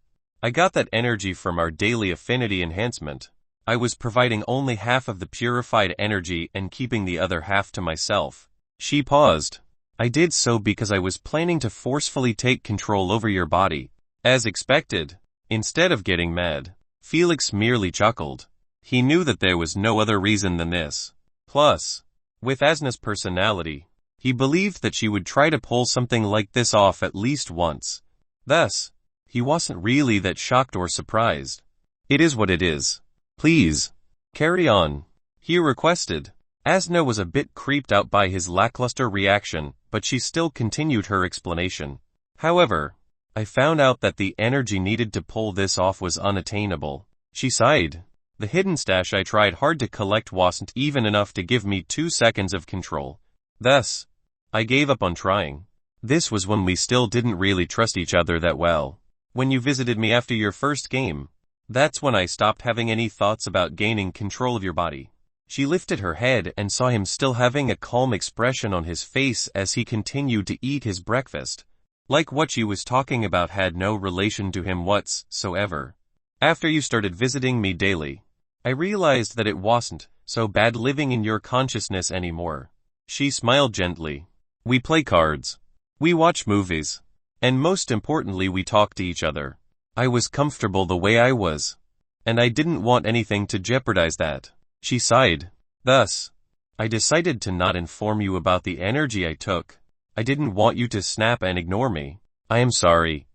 I got that energy from our daily affinity enhancement. I was providing only half of the purified energy and keeping the other half to myself. She paused. I did so because I was planning to forcefully take control over your body. As expected. Instead of getting mad, Felix merely chuckled. He knew that there was no other reason than this. Plus, with Asna's personality, he believed that she would try to pull something like this off at least once. Thus, he wasn't really that shocked or surprised. It is what it is. Please, carry on, he requested. Asna was a bit creeped out by his lackluster reaction, but she still continued her explanation. However, I found out that the energy needed to pull this off was unattainable. She sighed. The hidden stash I tried hard to collect wasn't even enough to give me 2 seconds of control. Thus, I gave up on trying. This was when we still didn't really trust each other that well. When you visited me after your first game, that's when I stopped having any thoughts about gaining control of your body. She lifted her head and saw him still having a calm expression on his face as he continued to eat his breakfast. Like what she was talking about had no relation to him whatsoever. After you started visiting me daily, I realized that it wasn't so bad living in your consciousness anymore. She smiled gently. We play cards. We watch movies. And most importantly we talk to each other. I was comfortable the way I was. And I didn't want anything to jeopardize that. She sighed. Thus, I decided to not inform you about the energy I took. I didn't want you to snap and ignore me. I am sorry.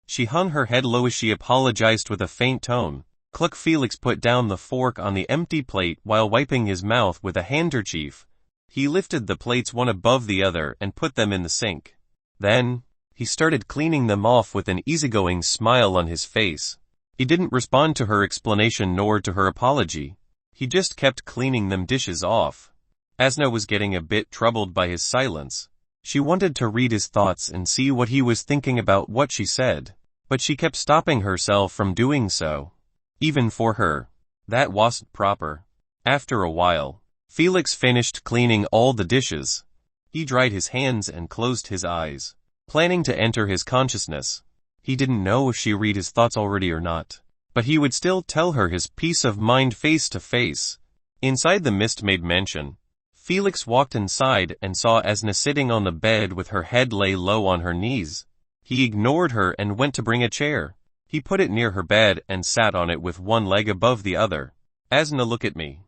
She hung her head low as she apologized with a faint tone. Cluck. Felix put down the fork on the empty plate while wiping his mouth with a handkerchief. He lifted the plates one above the other and put them in the sink. Then, he started cleaning them off with an easygoing smile on his face. He didn't respond to her explanation nor to her apology. He just kept cleaning them dishes off. Asna was getting a bit troubled by his silence. She wanted to read his thoughts and see what he was thinking about what she said, but she kept stopping herself from doing so. Even for her, that wasn't proper. After a while, Felix finished cleaning all the dishes. He dried his hands and closed his eyes, planning to enter his consciousness. He didn't know if she read his thoughts already or not, but he would still tell her his peace of mind face to face. Inside the mist-made mansion, Felix walked inside and saw Asna sitting on the bed with her head lay low on her knees. He ignored her and went to bring a chair. He put it near her bed and sat on it with one leg above the other. Asna, look at me,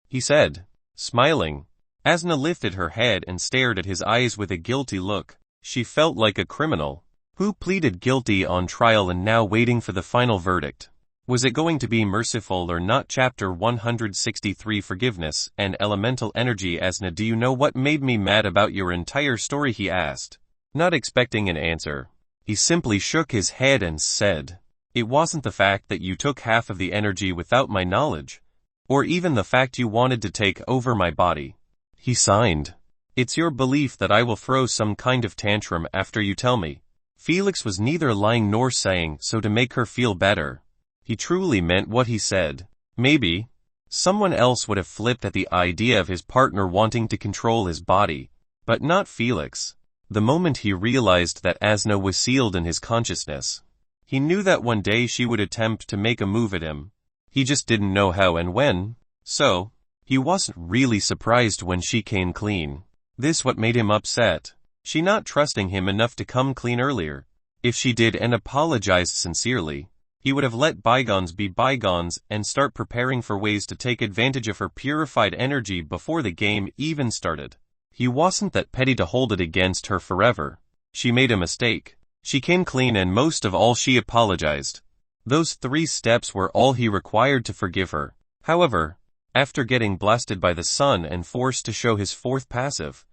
he said, smiling. Asna lifted her head and stared at his eyes with a guilty look. She felt like a criminal who pleaded guilty on trial and now waiting for the final verdict. Was it going to be merciful or not? Chapter 163 Forgiveness and Elemental Energy. Asna, do you know what made me mad about your entire story? He asked. Not expecting an answer, he simply shook his head and said, it wasn't the fact that you took half of the energy without my knowledge, or even the fact you wanted to take over my body. He signed. It's your belief that I will throw some kind of tantrum after you tell me. Felix was neither lying nor saying so to make her feel better. He truly meant what he said. Maybe someone else would have flipped at the idea of his partner wanting to control his body, but not Felix. The moment he realized that Asna was sealed in his consciousness, he knew that one day she would attempt to make a move at him. He just didn't know how and when, so he wasn't really surprised when she came clean. This what made him upset. She not trusting him enough to come clean earlier. If she did and apologized sincerely, He would have let bygones be bygones and start preparing for ways to take advantage of her purified energy before the game even started. He wasn't that petty to hold it against her forever. She made a mistake. She came clean, and most of all, she apologized. Those 3 steps were all he required to forgive her. However, after getting blasted by the sun and forced to show his 4th passive,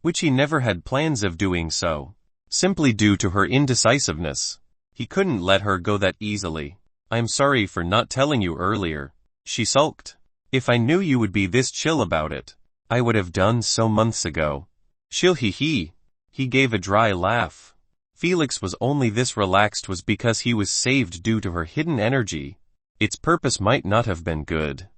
which he never had plans of doing so, simply due to her indecisiveness, he couldn't let her go that easily. "I'm sorry for not telling you earlier," she sulked. "If I knew you would be this chill about it, I would have done so months ago." "Chill, he gave a dry laugh. Felix was only this relaxed was because he was saved due to her hidden energy. Its purpose might not have been good,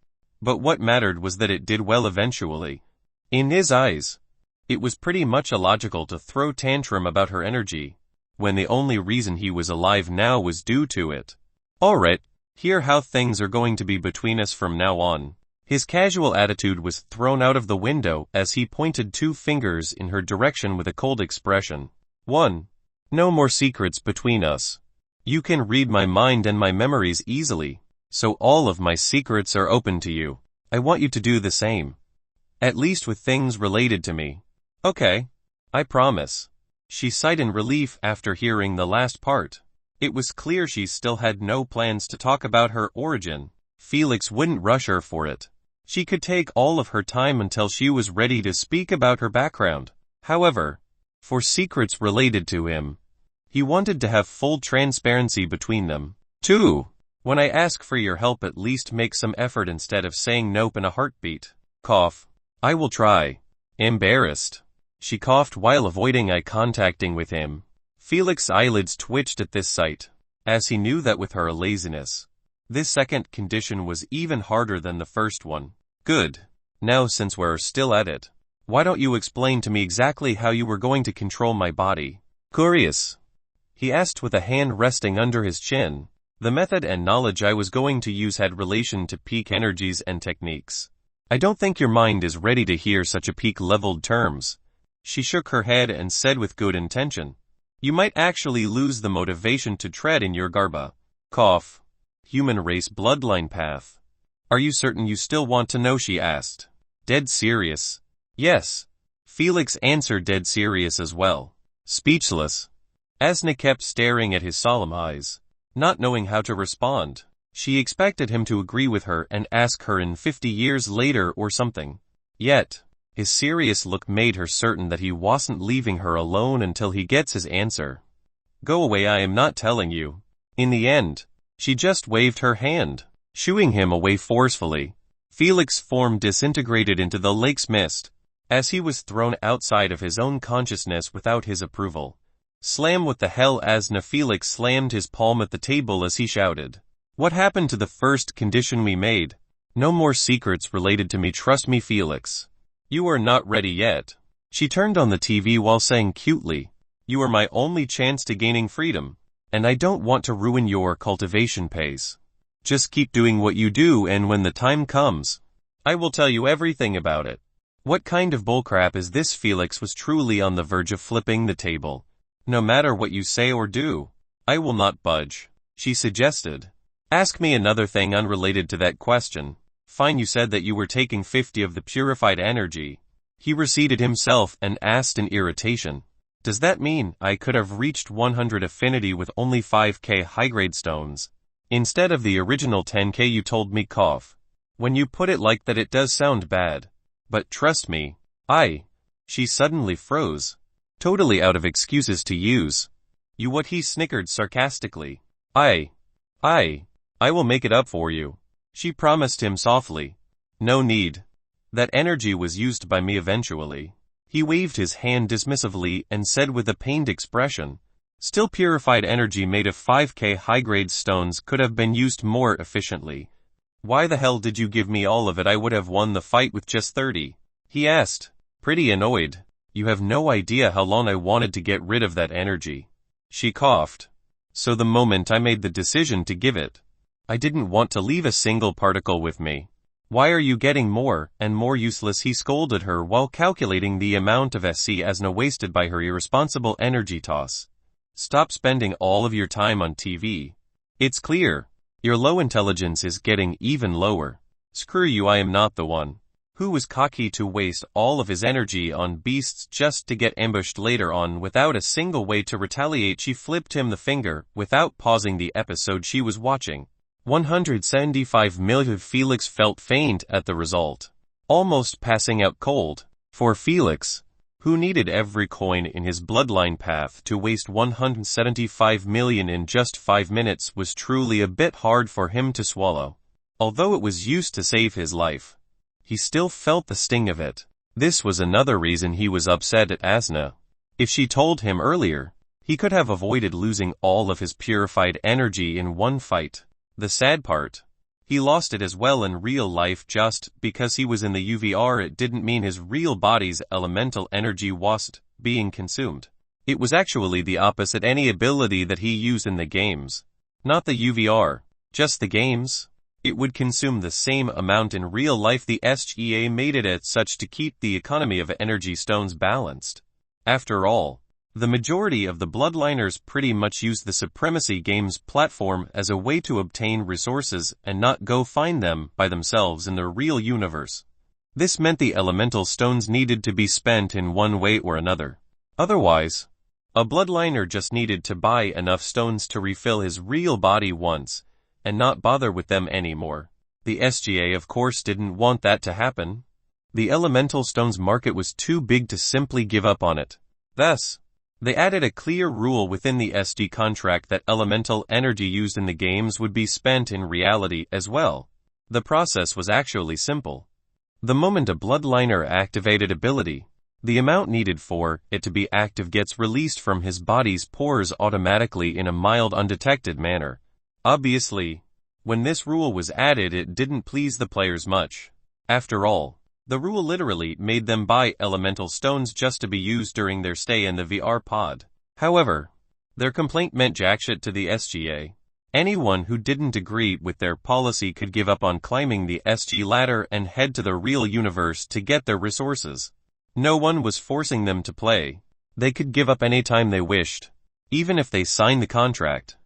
but what mattered was that it did well eventually. In his eyes, it was pretty much illogical to throw tantrum about her energy, when the only reason he was alive now was due to it. "Alright, here how things are going to be between us from now on." His casual attitude was thrown out of the window as he pointed 2 fingers in her direction with a cold expression. 1. No more secrets between us. You can read my mind and my memories easily, so all of my secrets are open to you. I want you to do the same. At least with things related to me. Okay, I promise. She sighed in relief after hearing the last part. It was clear she still had no plans to talk about her origin. Felix wouldn't rush her for it. She could take all of her time until she was ready to speak about her background. However, for secrets related to him, he wanted to have full transparency between them. 2. When I ask for your help, at least make some effort instead of saying nope in a heartbeat. Cough. I will try. Embarrassed. She coughed while avoiding eye contacting with him. Felix's eyelids twitched at this sight, as he knew that with her laziness, this second condition was even harder than the first one. Good. Now, since we're still at it, why don't you explain to me exactly how you were going to control my body? Curious. He asked with a hand resting under his chin. The method and knowledge I was going to use had relation to peak energies and techniques. I don't think your mind is ready to hear such a peak-leveled terms. She shook her head and said with good intention, you might actually lose the motivation to tread in your garba. Cough. Human race bloodline path. Are you certain you still want to know? She asked. Dead serious. Yes. Felix answered, dead serious as well. Speechless. Asna kept staring at his solemn eyes, not knowing how to respond. She expected him to agree with her and ask her in 50 years later or something. Yet, his serious look made her certain that he wasn't leaving her alone until he gets his answer. Go away, I am not telling you. In the end, she just waved her hand, shooing him away forcefully. Felix's form disintegrated into the lake's mist, as he was thrown outside of his own consciousness without his approval. Slam, what the hell? Asna. Felix slammed his palm at the table as he shouted. What happened to the first condition we made? No more secrets related to me, trust me, Felix. You are not ready yet. She turned on the TV while saying cutely, you are my only chance to gaining freedom, and I don't want to ruin your cultivation pace. Just keep doing what you do, and when the time comes, I will tell you everything about it. What kind of bullcrap is this? Felix was truly on the verge of flipping the table. No matter what you say or do, I will not budge, she suggested. Ask me another thing unrelated to that question. Fine, you said that you were taking 50 of the purified energy. He reseated himself and asked in irritation. Does that mean I could have reached 100 affinity with only 5k high-grade stones, instead of the original 10k you told me? Cough. When you put it like that, it does sound bad. But trust me, She suddenly froze, totally out of excuses to use. You what? He snickered sarcastically. I will make it up for you, she promised him softly. No need. That energy was used by me eventually. He waved his hand dismissively and said with a pained expression, still purified energy made of 5k high-grade stones could have been used more efficiently. Why the hell did you give me all of it? I would have won the fight with just 30. He asked, pretty annoyed. You have no idea how long I wanted to get rid of that energy. She coughed. So the moment I made the decision to give it, I didn't want to leave a single particle with me. Why are you getting more and more useless? He scolded her while calculating the amount of SC Asna wasted by her irresponsible energy toss. Stop spending all of your time on TV. It's clear. Your low intelligence is getting even lower. Screw you, I am not the one who was cocky to waste all of his energy on beasts just to get ambushed later on without a single way to retaliate. She flipped him the finger without pausing the episode she was watching. 175 million. Felix felt faint at the result, almost passing out cold. For Felix, who needed every coin in his bloodline path, to waste 175 million in just 5 minutes was truly a bit hard for him to swallow. Although it was used to save his life, he still felt the sting of it. This was another reason he was upset at Asna. If she told him earlier, he could have avoided losing all of his purified energy in one fight. The sad part, he lost it as well in real life. Just because he was in the UVR, it didn't mean his real body's elemental energy wasn't being consumed. It was actually the opposite. Any ability that he used in the games, not the UVR, just the games, it would consume the same amount in real life. The SGA made it as such to keep the economy of energy stones balanced. After all, the majority of the bloodliners pretty much use the Supremacy games platform as a way to obtain resources and not go find them by themselves in the real universe. This meant the elemental stones needed to be spent in one way or another. Otherwise, a bloodliner just needed to buy enough stones to refill his real body once, and not bother with them anymore. The SGA of course didn't want that to happen. The elemental stones market was too big to simply give up on it. Thus, they added a clear rule within the SG contract that elemental energy used in the games would be spent in reality as well. The process was actually simple. The moment a bloodliner activated ability, the amount needed for it to be active gets released from his body's pores automatically in a mild, undetected manner. Obviously, when this rule was added, it didn't please the players much. After all, the rule literally made them buy elemental stones just to be used during their stay in the VR pod. However, their complaint meant jackshit to the SGA. Anyone who didn't agree with their policy could give up on climbing the SG ladder and head to the real universe to get their resources. No one was forcing them to play. They could give up anytime they wished, even if they signed the contract.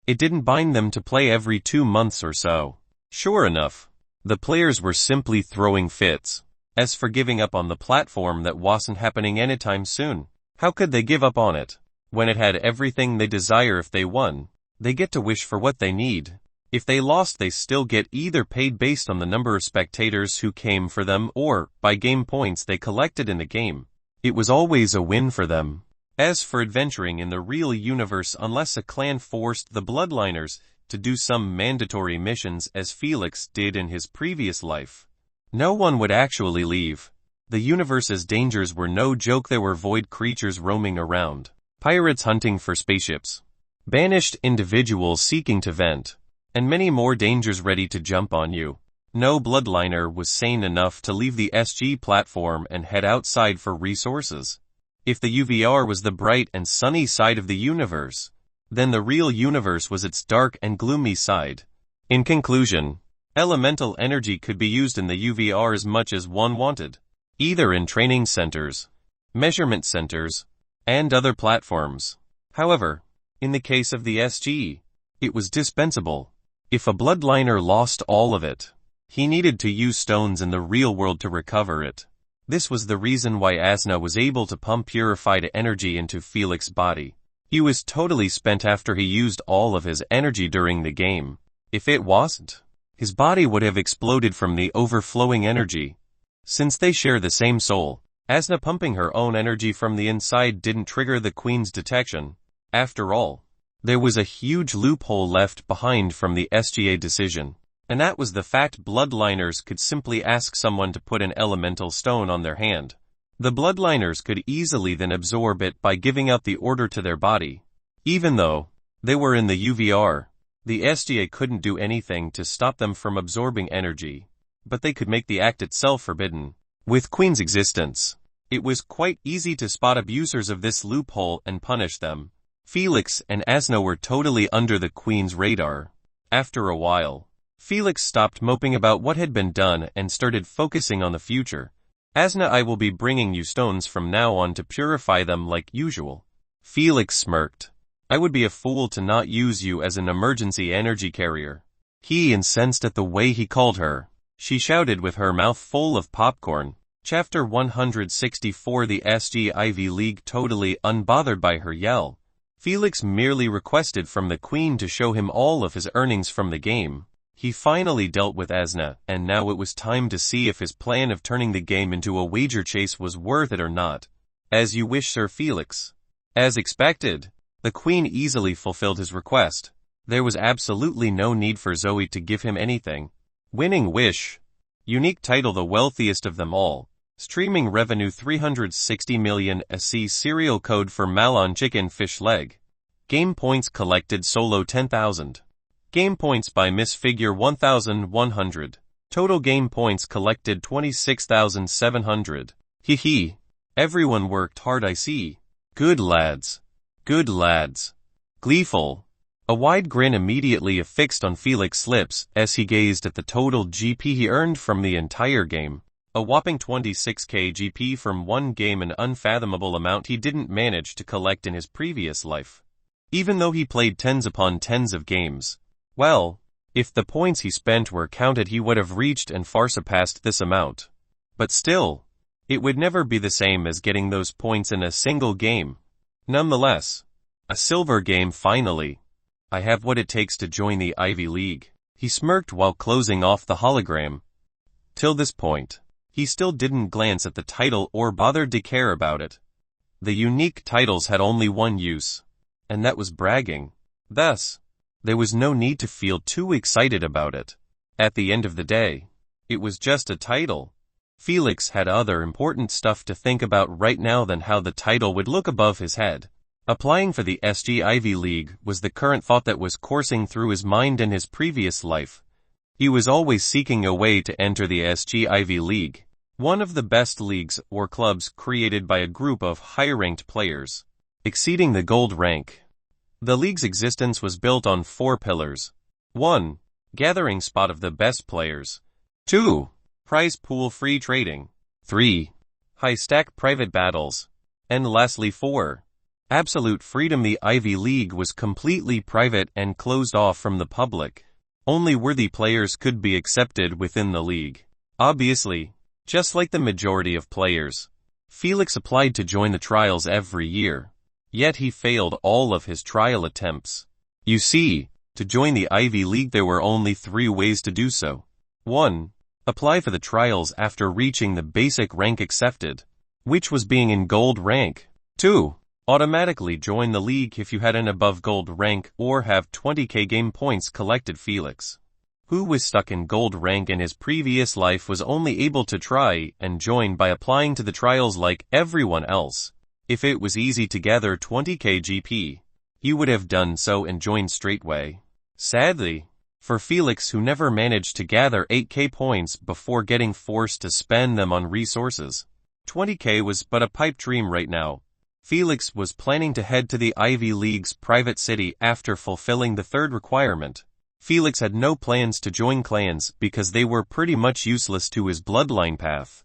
It didn't bind them to play every 2 months or so. Sure enough, the players were simply throwing fits. As for giving up on the platform, that wasn't happening anytime soon. How could they give up on it when it had everything they desire? If they won, they get to wish for what they need. If they lost, they still get either paid based on the number of spectators who came for them or by game points they collected in the game. It was always a win for them. As for adventuring in the real universe, unless a clan forced the bloodliners to do some mandatory missions as Felix did in his previous life, no one would actually leave. The universe's dangers were no joke. There were void creatures roaming around, pirates hunting for spaceships, banished individuals seeking to vent, and many more dangers ready to jump on you. No bloodliner was sane enough to leave the SG platform and head outside for resources. If the UVR was the bright and sunny side of the universe, then the real universe was its dark and gloomy side. In conclusion, elemental energy could be used in the UVR as much as one wanted, either in training centers, measurement centers, and other platforms. However, in the case of the SG, it was dispensable. If a bloodliner lost all of it, he needed to use stones in the real world to recover it. This was the reason why Asna was able to pump purified energy into Felix's body. He was totally spent after he used all of his energy during the game. If it wasn't, his body would have exploded from the overflowing energy. Since they share the same soul, Asna pumping her own energy from the inside didn't trigger the Queen's detection. After all, there was a huge loophole left behind from the SGA decision, and that was the fact bloodliners could simply ask someone to put an elemental stone on their hand. The bloodliners could easily then absorb it by giving out the order to their body. Even though they were in the UVR, the SGA couldn't do anything to stop them from absorbing energy, but they could make the act itself forbidden. With Queen's existence, it was quite easy to spot abusers of this loophole and punish them. Felix and Asna were totally under the Queen's radar. After a while, Felix stopped moping about what had been done and started focusing on the future. Asna, I will be bringing you stones from now on to purify them like usual. Felix smirked. I would be a fool to not use you as an emergency energy carrier. He incensed at the way he called her. She shouted with her mouth full of popcorn. Chapter 164. The SG Ivy League. Totally unbothered by her yell, Felix merely requested from the Queen to show him all of his earnings from the game. He finally dealt with Asna, and now it was time to see if his plan of turning the game into a wager chase was worth it or not. As you wish, Sir Felix. As expected, the Queen easily fulfilled his request. There was absolutely no need for Zoe to give him anything. Winning wish. Unique title: the wealthiest of them all. Streaming revenue 360 million. SC serial code for Malon chicken fish leg. Game points collected: solo 10,000. Game points by Miss Figure 1,100. Total game points collected 26,700. Hee. Everyone worked hard, I see. Good lads. Good lads. Gleeful. A wide grin immediately affixed on Felix's lips as he gazed at the total GP he earned from the entire game. A whopping 26k GP from one game, an unfathomable amount he didn't manage to collect in his previous life. Even though he played tens upon tens of games. Well, if the points he spent were counted, he would have reached and far surpassed this amount. But still, it would never be the same as getting those points in a single game. Nonetheless, a silver game finally. I have what it takes to join the Ivy League. He smirked while closing off the hologram. Till this point, he still didn't glance at the title or bothered to care about it. The unique titles had only one use, and that was bragging. Thus, there was no need to feel too excited about it. At the end of the day, it was just a title. Felix had other important stuff to think about right now than how the title would look above his head. Applying for the SG Ivy League was the current thought that was coursing through his mind in his previous life. He was always seeking a way to enter the SG Ivy League, one of the best leagues or clubs created by a group of high-ranked players, exceeding the gold rank. The league's existence was built on 4 pillars. 1. Gathering spot of the best players. 2. Prize pool free trading. 3. High-stack private battles. And lastly 4. Absolute freedom. The Ivy League was completely private and closed off from the public. Only worthy players could be accepted within the league. Obviously, just like the majority of players, Felix applied to join the trials every year. Yet he failed all of his trial attempts. You see, to join the Ivy League there were only 3 ways to do so. 1. Apply for the trials after reaching the basic rank accepted, which was being in gold rank. 2. Automatically join the league if you had an above gold rank or have 20k game points collected. Felix, who was stuck in gold rank in his previous life, was only able to try and join by applying to the trials like everyone else. If it was easy to gather 20k GP, he would have done so and joined straightway. Sadly, for Felix, who never managed to gather 8k points before getting forced to spend them on resources, 20k was but a pipe dream right now. Felix was planning to head to the Ivy League's private city after fulfilling the 3rd requirement. Felix had no plans to join clans because they were pretty much useless to his bloodline path,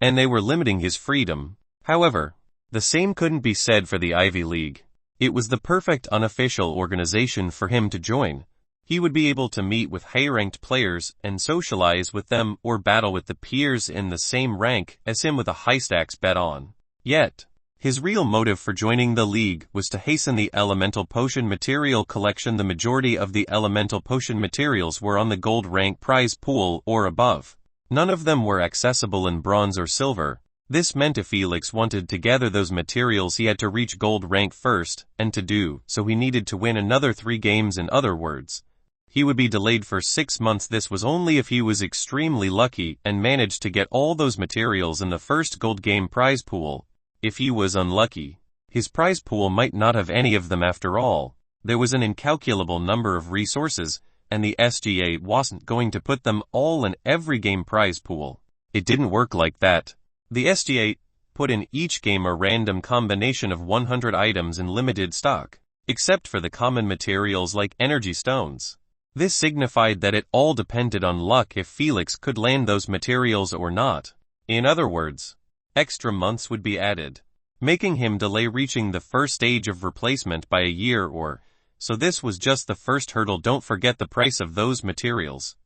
and they were limiting his freedom. However, the same couldn't be said for the Ivy League. It was the perfect unofficial organization for him to join. He would be able to meet with high-ranked players and socialize with them or battle with the peers in the same rank as him with a high stacks bet on. Yet, his real motive for joining the league was to hasten the elemental potion material collection. The majority of the elemental potion materials were on the gold rank prize pool or above. None of them were accessible in bronze or silver. This meant if Felix wanted to gather those materials he had to reach gold rank first, and to do so he needed to win another 3 games. In other words, he would be delayed for 6 months. This was only if he was extremely lucky and managed to get all those materials in the first gold game prize pool. If he was unlucky, his prize pool might not have any of them after all. There was an incalculable number of resources, and the SGA wasn't going to put them all in every game prize pool. It didn't work like that. The SGA put in each game a random combination of 100 items in limited stock, except for the common materials like energy stones. This signified that it all depended on luck if Felix could land those materials or not. In other words, extra months would be added, making him delay reaching the first stage of replacement by a year or so. This was just the first hurdle. Don't forget the price of those materials,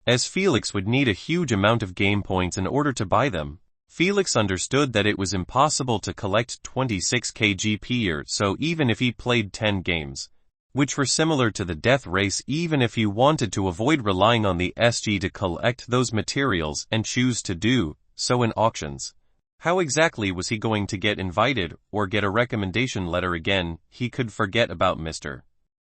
as Felix would need a huge amount of game points in order to buy them. Felix understood that it was impossible to collect 26k GP or so even if he played 10 games, which were similar to the death race, even if he wanted to avoid relying on the SG to collect those materials and choose to do so in auctions. How exactly was he going to get invited or get a recommendation letter again? He could forget about Mr.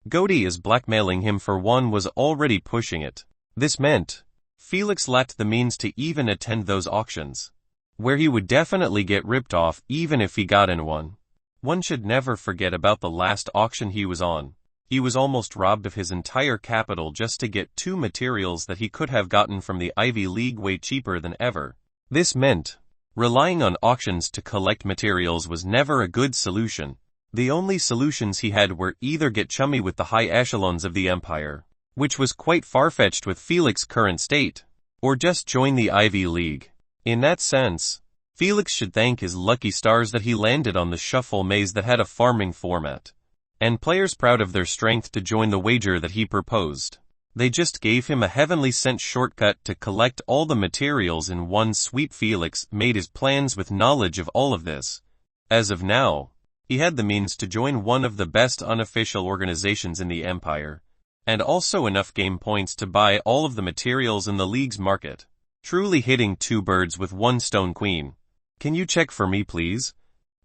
Goaty, as blackmailing him for one was already pushing it. This meant Felix lacked the means to even attend those auctions, where he would definitely get ripped off even if he got in one. One should never forget about the last auction he was on. He was almost robbed of his entire capital just to get 2 materials that he could have gotten from the Ivy League way cheaper than ever. This meant relying on auctions to collect materials was never a good solution. The only solutions he had were either get chummy with the high echelons of the Empire, which was quite far-fetched with Felix's current state, or just join the Ivy League. In that sense, Felix should thank his lucky stars that he landed on the shuffle maze that had a farming format, and players proud of their strength to join the wager that he proposed. They just gave him a heavenly sent shortcut to collect all the materials in one sweep. Felix made his plans with knowledge of all of this. As of now, he had the means to join one of the best unofficial organizations in the Empire, and also enough game points to buy all of the materials in the League's market. Truly hitting 2 birds with 1 stone. Queen, can you check for me please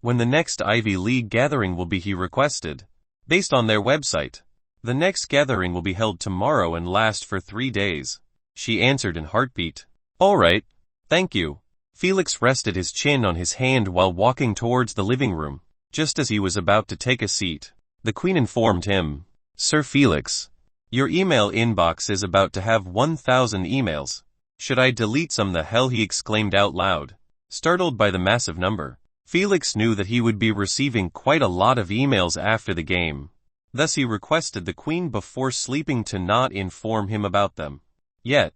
when the next Ivy League gathering will be? He requested. Based on their website, the next gathering will be held tomorrow and last for 3 days. She answered in heartbeat. All right, thank you. Felix rested his chin on his hand while walking towards the living room. Just as he was about to take a seat, the Queen informed him, Sir Felix, your email inbox is about to have 1,000 emails. Should I delete some? The hell, he exclaimed out loud, startled by the massive number. Felix knew that he would be receiving quite a lot of emails after the game. Thus he requested the Queen before sleeping to not inform him about them. Yet,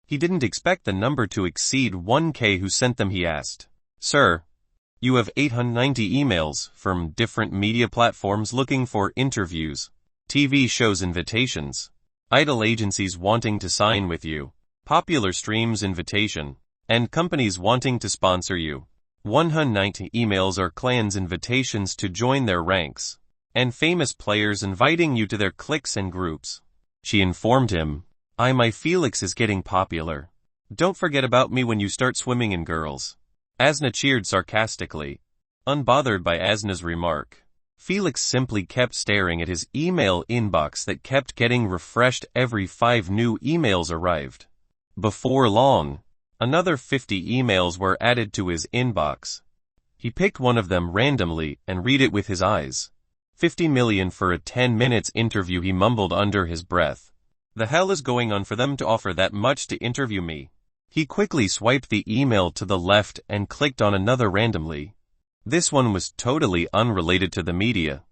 he didn't expect the number to exceed 1K. Who sent them? He asked. Sir, you have 890 emails from different media platforms looking for interviews, TV shows invitations, idol agencies wanting to sign with you, popular streams invitation, and companies wanting to sponsor you. 190 emails are clans' invitations to join their ranks, and famous players inviting you to their cliques and groups. She informed him, my Felix is getting popular. Don't forget about me when you start swimming in girls. Asna cheered sarcastically, unbothered by Asna's remark. Felix simply kept staring at his email inbox that kept getting refreshed every 5 new emails arrived. Before long, another 50 emails were added to his inbox. He picked one of them randomly and read it with his eyes. 50 million for a 10 minutes interview, he mumbled under his breath. The hell is going on for them to offer that much to interview me? He quickly swiped the email to the left and clicked on another randomly. This one was totally unrelated to the media,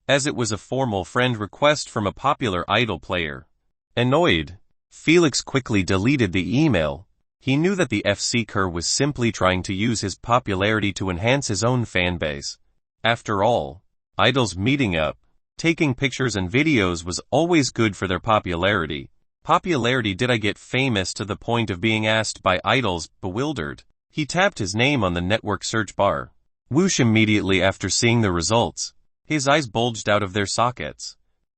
as it was a formal friend request from a popular idol player. Annoyed, Felix quickly deleted the email. He knew that the F-Seeker was simply trying to use his popularity to enhance his own fanbase. After all, idols meeting up, taking pictures and videos was always good for their popularity. Did I get famous to the point of being asked by idols? Bewildered, he tapped his name on the network search bar. Whoosh! Immediately after seeing the results, his eyes bulged out of their sockets,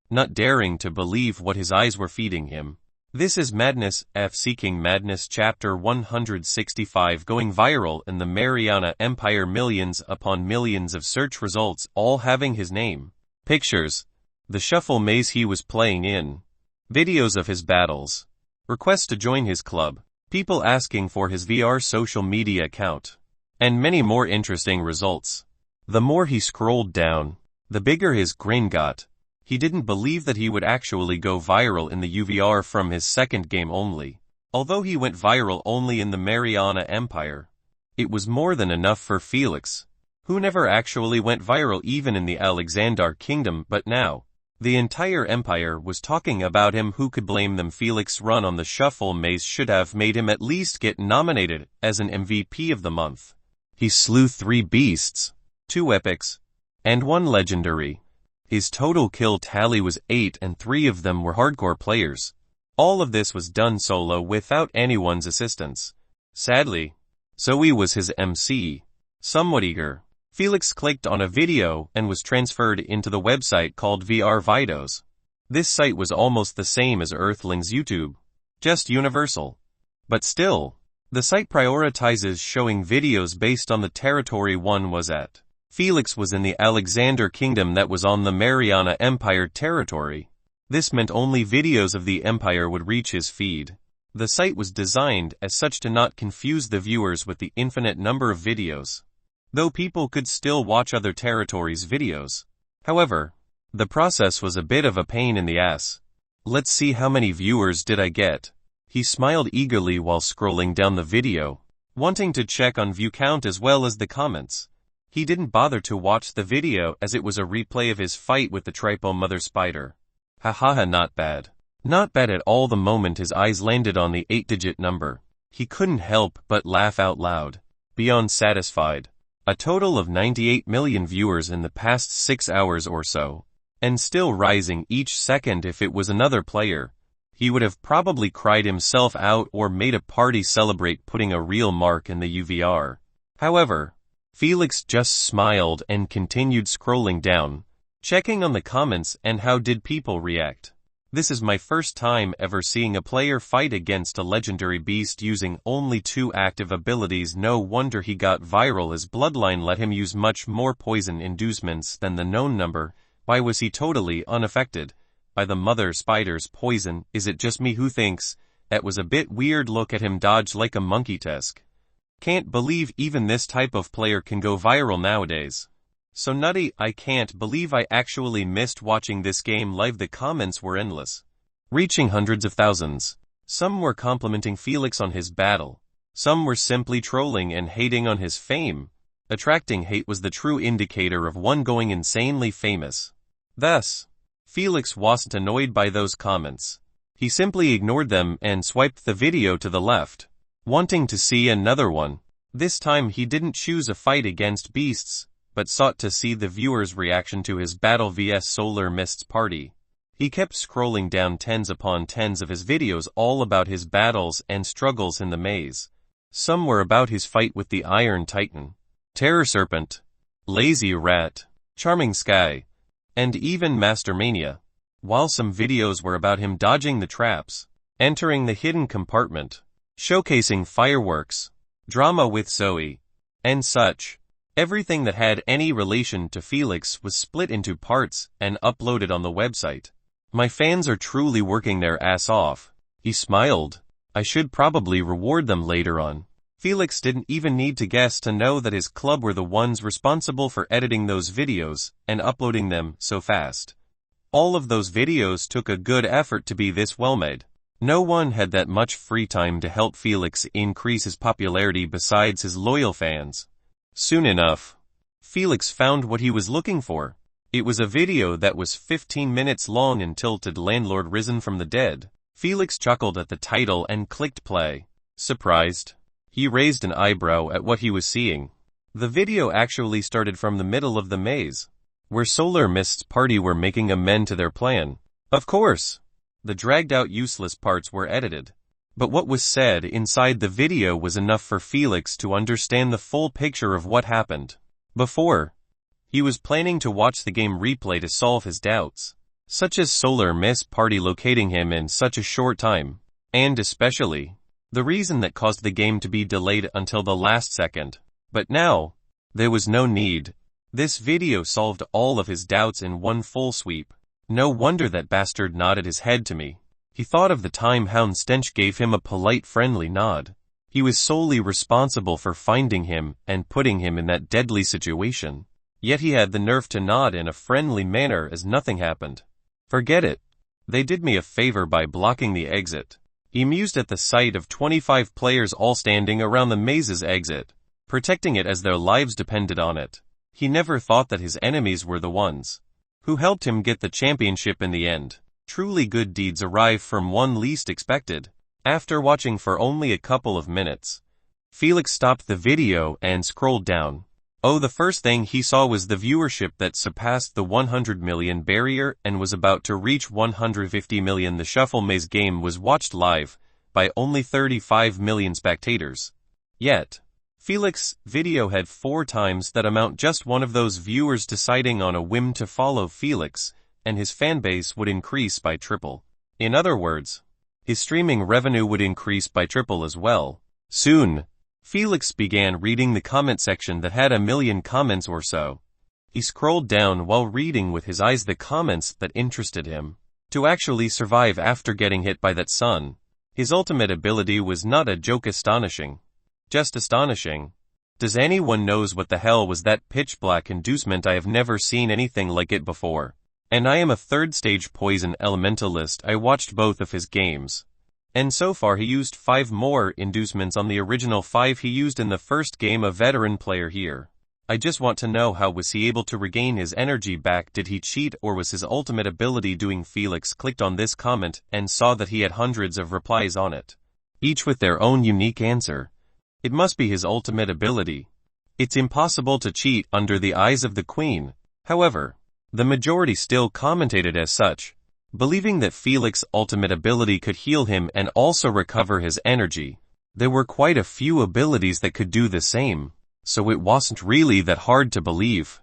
not daring to believe what his eyes were feeding him. This is madness. Seeking Madness Chapter 165. Going viral in the Mariana Empire. Millions upon millions of search results, all having his name. Pictures, the shuffle maze he was playing in, videos of his battles, requests to join his club, people asking for his VR social media account, and many more interesting results. The more he scrolled down, the bigger his grin got. He didn't believe that he would actually go viral in the UVR from his second game only. Although he went viral only in the Mariana Empire, it was more than enough for Felix, who never actually went viral even in the Alexandar Kingdom. But now, the entire empire was talking about him. Who could blame them? Felix's run on the shuffle maze should have made him at least get nominated as an MVP of the month. He slew 3 beasts, 2 epics, and 1 legendary. His total kill tally was 8 and 3 of them were hardcore players. All of this was done solo without anyone's assistance. Sadly, Zoe was his MC. Somewhat eager, Felix clicked on a video and was transferred into the website called VR Videos. This site was almost the same as Earthling's YouTube, just universal. But still, the site prioritizes showing videos based on the territory one was at. Felix was in the Alexander Kingdom that was on the Mariana Empire territory. This meant only videos of the Empire would reach his feed. The site was designed as such to not confuse the viewers with the infinite number of videos, though people could still watch other territories' videos. However, the process was a bit of a pain in the ass. Let's see how many viewers did I get. He smiled eagerly while scrolling down the video, wanting to check on view count as well as the comments. He didn't bother to watch the video as it was a replay of his fight with the Tripo Mother Spider. Hahaha, not bad. Not bad at all. The moment his eyes landed on the 8-digit number, he couldn't help but laugh out loud, beyond satisfied. A total of 98 million viewers in the past 6 hours or so, and still rising each second. If it was another player, he would have probably cried himself out or made a party celebrate putting a real mark in the UVR. However, Felix just smiled and continued scrolling down, checking on the comments and how did people react. This is my first time ever seeing a player fight against a legendary beast using only 2 active abilities. No wonder he got viral. His bloodline let him use much more poison inducements than the known number. Why was he totally unaffected by the mother spider's poison? Is it just me who thinks that was a bit weird? Look at him dodge like a monkey tusk. Can't believe even this type of player can go viral nowadays. So nutty, I can't believe I actually missed watching this game live. The comments were endless, reaching hundreds of thousands. Some were complimenting Felix on his battle. Some were simply trolling and hating on his fame. Attracting hate was the true indicator of one going insanely famous. Thus, Felix wasn't annoyed by those comments. He simply ignored them and swiped the video to the left, wanting to see another one. This time he didn't choose a fight against beasts, but sought to see the viewer's reaction to his battle vs Solar Mist's party. He kept scrolling down tens upon tens of his videos all about his battles and struggles in the maze. Some were about his fight with the Iron Titan, Terror Serpent, Lazy Rat, Charming Sky, and even Mastermania, while some videos were about him dodging the traps, entering the hidden compartment, showcasing fireworks, drama with Zoe, and such. Everything that had any relation to Felix was split into parts and uploaded on the website. My fans are truly working their ass off. He smiled. I should probably reward them later on. Felix didn't even need to guess to know that his club were the ones responsible for editing those videos and uploading them so fast. All of those videos took a good effort to be this well made. No one had that much free time to help Felix increase his popularity besides his loyal fans. Soon enough, Felix found what he was looking for. It was a video that was 15 minutes long and tilted Landlord Risen from the Dead. Felix chuckled at the title and clicked play. Surprised, he raised an eyebrow at what he was seeing. The video actually started from the middle of the maze, where Solar Mist's party were making amends to their plan. Of course, the dragged-out useless parts were edited. But what was said inside the video was enough for Felix to understand the full picture of what happened. Before, he was planning to watch the game replay to solve his doubts, such as Solar Mist party locating him in such a short time, and especially, the reason that caused the game to be delayed until the last second. But now, there was no need. This video solved all of his doubts in one full sweep. No wonder that bastard nodded his head to me. He thought of the time Hound Stench gave him a polite friendly nod. He was solely responsible for finding him and putting him in that deadly situation. Yet he had the nerve to nod in a friendly manner as nothing happened. Forget it. They did me a favor by blocking the exit. He mused at the sight of 25 players all standing around the maze's exit, protecting it as their lives depended on it. He never thought that his enemies were the ones who helped him get the championship in the end. Truly good deeds arrive from one least expected. After watching for only a couple of minutes, Felix stopped the video and scrolled down. Oh, the first thing he saw was the viewership that surpassed the 100 million barrier and was about to reach 150 million. The Shuffle Maze game was watched live by only 35 million spectators. Yet, Felix's video had 4 times that amount. Just one of those viewers deciding on a whim to follow Felix, and his fanbase would increase by triple. In other words, his streaming revenue would increase by triple as well. Soon, Felix began reading the comment section that had 1 million comments or so. He scrolled down while reading with his eyes the comments that interested him. To actually survive after getting hit by that sun, his ultimate ability was not a joke. Astonishing. Just astonishing. Does anyone knows what the hell was that pitch black inducement? I have never seen anything like it before. And I am a 3rd stage poison elementalist. I watched both of his games. And so far he used 5 more inducements on the original 5 he used in the first game. A veteran player here. I just want to know, how was he able to regain his energy back? Did he cheat, or was his ultimate ability doing? Felix clicked on this comment and saw that he had hundreds of replies on it, each with their own unique answer. It must be his ultimate ability. It's impossible to cheat under the eyes of the Queen. However, the majority still commented as such, believing that Felix's ultimate ability could heal him and also recover his energy. There were quite a few abilities that could do the same, so it wasn't really that hard to believe.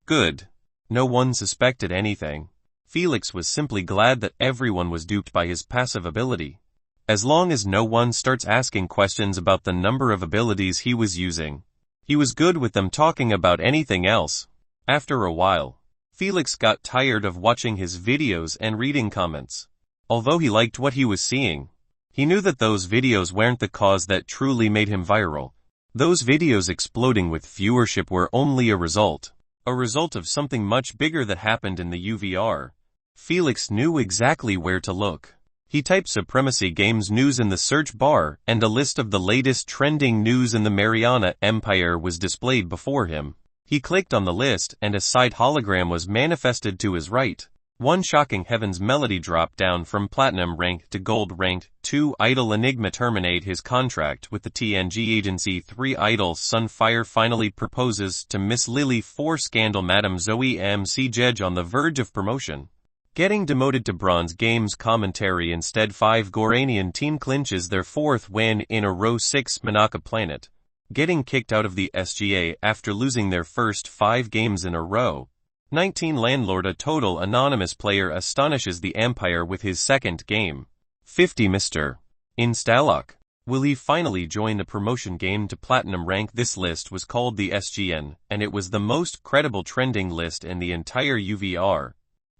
Good. No one suspected anything. Felix was simply glad that everyone was duped by his passive ability. As long as no one starts asking questions about the number of abilities he was using, he was good with them talking about anything else. After a while, Felix got tired of watching his videos and reading comments. Although he liked what he was seeing, he knew that those videos weren't the cause that truly made him viral. Those videos exploding with viewership were only a result of something much bigger that happened in the UVR. Felix knew exactly where to look. He typed Supremacy Games News in the search bar, and a list of the latest trending news in the Mariana Empire was displayed before him. He clicked on the list, and a side hologram was manifested to his right. One shocking Heaven's Melody dropped down from Platinum rank to Gold rank. 2 Idol Enigma terminate his contract with the TNG agency. 3 Idol Sunfire finally proposes to Miss Lily. 4 Scandal Madam Zoe MC Jedge on the verge of promotion, getting demoted to Bronze. Games commentary instead. 5 Goranian team clinches their 4th win in a row. 6 Monaca Planet getting kicked out of the SGA after losing their first 5 games in a row. 19 Landlord, a total anonymous player, astonishes the Empire with his 2nd game. 50 Mr. Installock. Will he finally join the promotion game to Platinum rank? This list was called the SGN, and it was the most credible trending list in the entire UVR,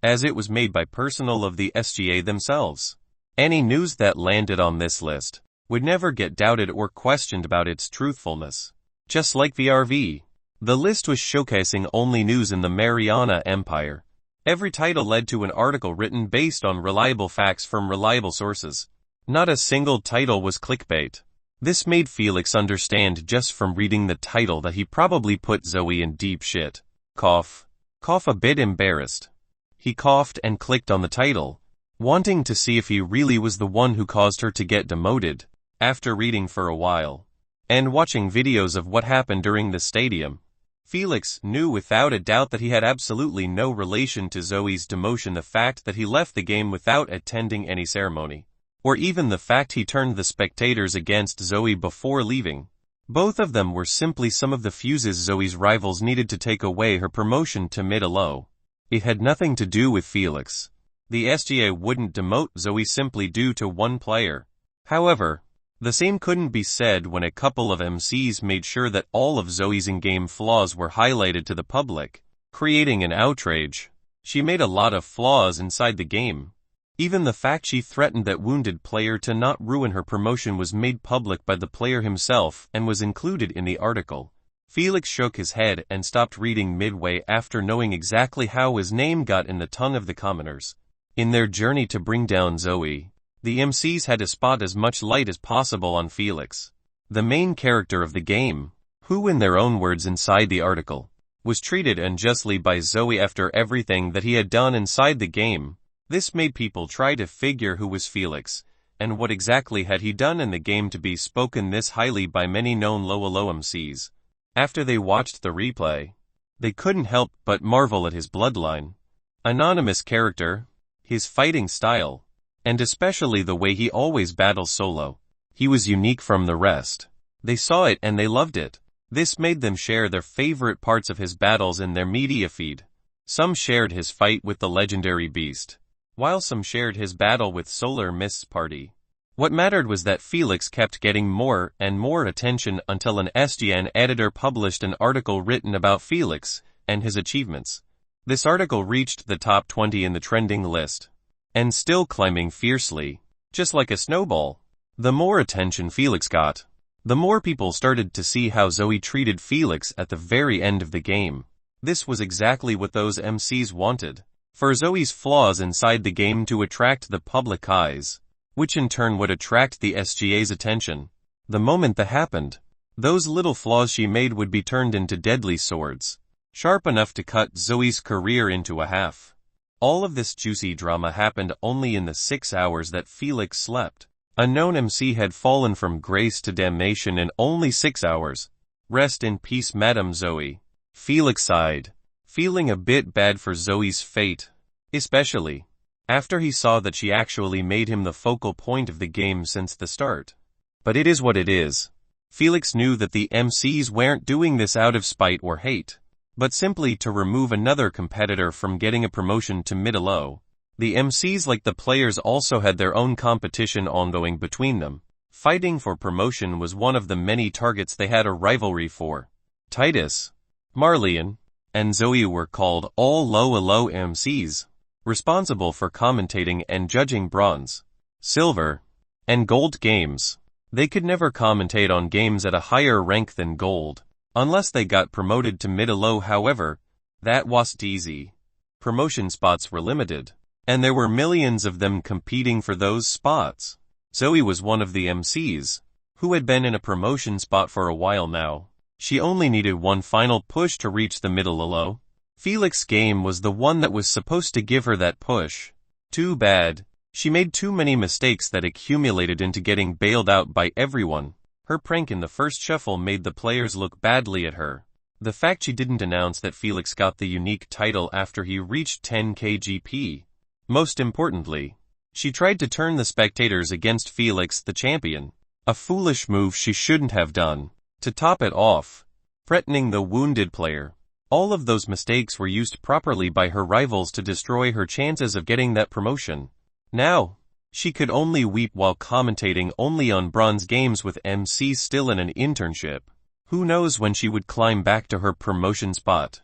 as it was made by personnel of the SGA themselves. Any news that landed on this list would never get doubted or questioned about its truthfulness. Just like VRV, the list was showcasing only news in the Mariana Empire. Every title led to an article written based on reliable facts from reliable sources. Not a single title was clickbait. This made Felix understand just from reading the title that he probably put Zoe in deep shit. Cough a bit embarrassed. He coughed and clicked on the title, wanting to see if he really was the one who caused her to get demoted. After reading for a while, and watching videos of what happened during the stadium, Felix knew without a doubt that he had absolutely no relation to Zoe's demotion. The fact that he left the game without attending any ceremony, or even the fact he turned the spectators against Zoe before leaving. Both of them were simply some of the fuses Zoe's rivals needed to take away her promotion to mid-low. It had nothing to do with Felix. The SGA wouldn't demote Zoe simply due to one player. However, the same couldn't be said when a couple of MCs made sure that all of Zoe's in-game flaws were highlighted to the public, creating an outrage. She made a lot of flaws inside the game. Even the fact she threatened that wounded player to not ruin her promotion was made public by the player himself and was included in the article. Felix shook his head and stopped reading midway after knowing exactly how his name got in the tongue of the commoners. In their journey to bring down Zoe, the MCs had to spot as much light as possible on Felix, the main character of the game, who, in their own words inside the article, was treated unjustly by Zoe after everything that he had done inside the game. This made people try to figure who was Felix, and what exactly had he done in the game to be spoken this highly by many known low MCs. After they watched the replay, they couldn't help but marvel at his bloodline. Anonymous character, his fighting style, and especially the way he always battles solo. He was unique from the rest. They saw it and they loved it. This made them share their favorite parts of his battles in their media feed. Some shared his fight with the legendary beast, while some shared his battle with Solar Mist's party. What mattered was that Felix kept getting more and more attention until an SGN editor published an article written about Felix and his achievements. This article reached the top 20 in the trending list, and still climbing fiercely, just like a snowball. The more attention Felix got, the more people started to see how Zoe treated Felix at the very end of the game. This was exactly what those MCs wanted, for Zoe's flaws inside the game to attract the public eyes, which in turn would attract the SGA's attention. The moment that happened, those little flaws she made would be turned into deadly swords, sharp enough to cut Zoe's career into a half. All of this juicy drama happened only in the 6 hours that Felix slept. A known MC had fallen from grace to damnation in only 6 hours. Rest in peace, Madame Zoe. Felix sighed, feeling a bit bad for Zoe's fate, especially after he saw that she actually made him the focal point of the game since the start. But it is what it is. Felix knew that the MCs weren't doing this out of spite or hate, but simply to remove another competitor from getting a promotion to mid-low. The MCs, like the players, also had their own competition ongoing between them. Fighting for promotion was one of the many targets they had a rivalry for. Titus, Marlian, and Zoe were called all low MCs, responsible for commentating and judging bronze, silver, and gold games. They could never commentate on games at a higher rank than gold, unless they got promoted to mid-low. However, that wasn't easy. Promotion spots were limited, and there were millions of them competing for those spots. Zoe was one of the MCs, who had been in a promotion spot for a while now. She only needed one final push to reach the middle-low. Felix's game was the one that was supposed to give her that push. Too bad. She made too many mistakes that accumulated into getting bailed out by everyone. Her prank in the first shuffle made the players look badly at her. The fact she didn't announce that Felix got the unique title after he reached 10k GP. Most importantly, she tried to turn the spectators against Felix the champion. A foolish move she shouldn't have done. To top it off, threatening the wounded player. All of those mistakes were used properly by her rivals to destroy her chances of getting that promotion. Now, she could only weep while commentating only on bronze games with MC still in an internship. Who knows when she would climb back to her promotion spot.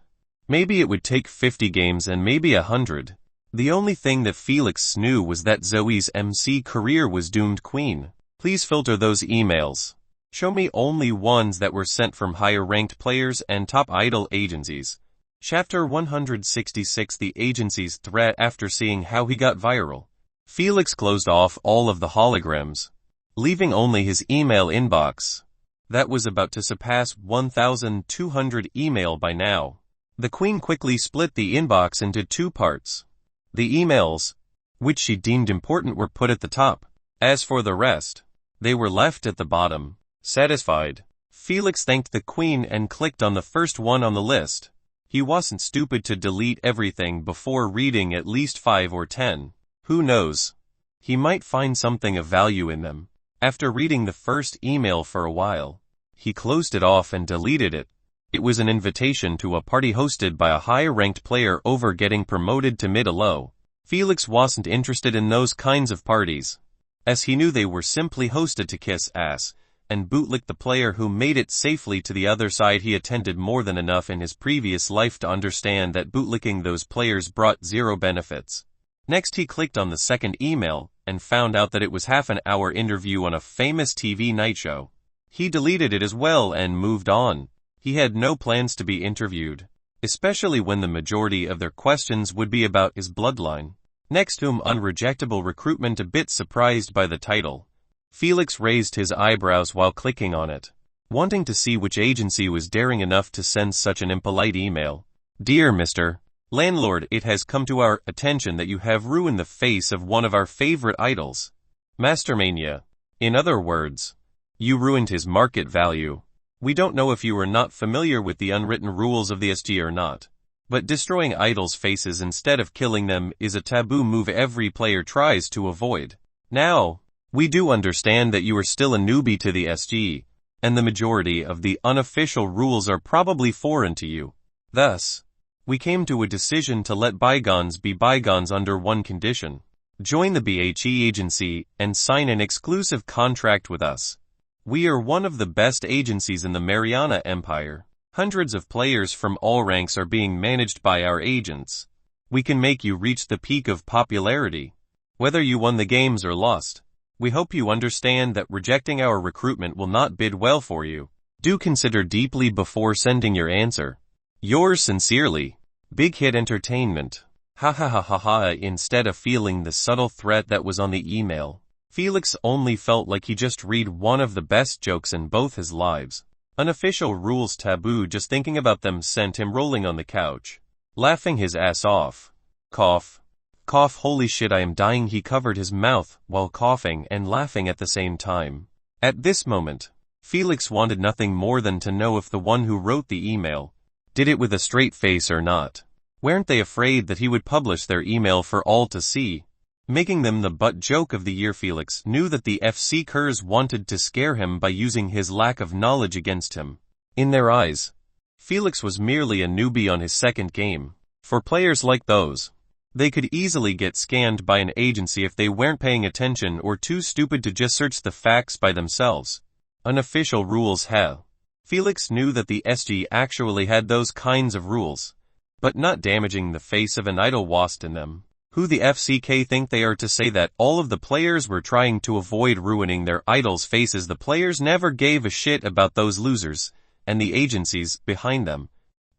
Maybe it would take 50 games and maybe 100. The only thing that Felix knew was that Zoe's MC career was doomed. Queen, please filter those emails. Show me only ones that were sent from higher-ranked players and top idol agencies. Chapter 166. The agency's threat. After seeing how he got viral, Felix closed off all of the holograms, leaving only his email inbox. That was about to surpass 1,200 email by now. The Queen quickly split the inbox into 2 parts. The emails, which she deemed important, were put at the top. As for the rest, they were left at the bottom. Satisfied, Felix thanked the Queen and clicked on the first one on the list. He wasn't stupid to delete everything before reading at least 5 or 10. Who knows? He might find something of value in them. After reading the first email for a while, he closed it off and deleted it. It was an invitation to a party hosted by a high-ranked player over getting promoted to mid-low. Felix wasn't interested in those kinds of parties, as he knew they were simply hosted to kiss ass and bootlick the player who made it safely to the other side. He attended more than enough in his previous life to understand that bootlicking those players brought 0 benefits. Next he clicked on the second email and found out that it was half-an-hour interview on a famous TV night show. He deleted it as well and moved on. He had no plans to be interviewed, especially when the majority of their questions would be about his bloodline. Next, unrejectable recruitment. A bit surprised by the title, Felix raised his eyebrows while clicking on it, wanting to see which agency was daring enough to send such an impolite email. Dear Mr. Landlord, it has come to our attention that you have ruined the face of one of our favorite idols, Mastermania. In other words, you ruined his market value. We don't know if you are not familiar with the unwritten rules of the SG or not, but destroying idols' faces instead of killing them is a taboo move every player tries to avoid. Now, we do understand that you are still a newbie to the SG, and the majority of the unofficial rules are probably foreign to you. Thus, we came to a decision to let bygones be bygones under one condition. Join the BHE agency and sign an exclusive contract with us. We are one of the best agencies in the Mariana Empire. Hundreds of players from all ranks are being managed by our agents. We can make you reach the peak of popularity, whether you won the games or lost. We hope you understand that rejecting our recruitment will not bid well for you. Do consider deeply before sending your answer. Yours sincerely, Big Hit Entertainment. Ha ha ha ha ha. Instead of feeling the subtle threat that was on the email, Felix only felt like he just read one of the best jokes in both his lives. Unofficial rules taboo, just thinking about them sent him rolling on the couch, laughing his ass off. Cough. Cough. Holy shit, I am dying. He covered his mouth while coughing and laughing at the same time. At this moment, Felix wanted nothing more than to know if the one who wrote the email did it with a straight face or not. Weren't they afraid that he would publish their email for all to see, making them the butt joke of the year? Felix knew that the FC-kers wanted to scare him by using his lack of knowledge against him. In their eyes, Felix was merely a newbie on his second game. For players like those, they could easily get scanned by an agency if they weren't paying attention or too stupid to just search the facts by themselves. Unofficial rules have. Felix knew that the SG actually had those kinds of rules, but not damaging the face of an idol washed in them. Who the FCK think they are to say that all of the players were trying to avoid ruining their idols' faces? The players never gave a shit about those losers, and the agencies behind them.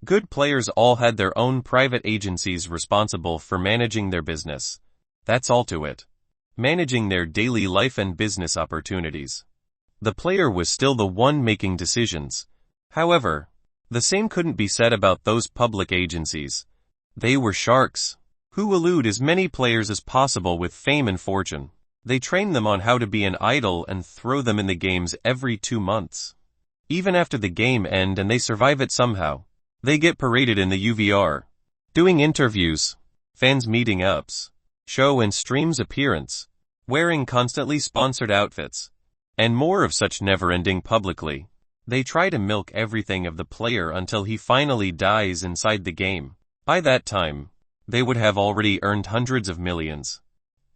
Good players all had their own private agencies responsible for managing their business. That's all to it. Managing their daily life and business opportunities. The player was still the one making decisions. However, the same couldn't be said about those public agencies. They were sharks who elude as many players as possible with fame and fortune. They train them on how to be an idol and throw them in the games every 2 months. Even after the game ends and they survive it somehow, they get paraded in the UVR, doing interviews, fans meeting ups, show and streams appearance, wearing constantly sponsored outfits, and more of such never-ending publicly. They try to milk everything of the player until he finally dies inside the game. By that time, they would have already earned hundreds of millions.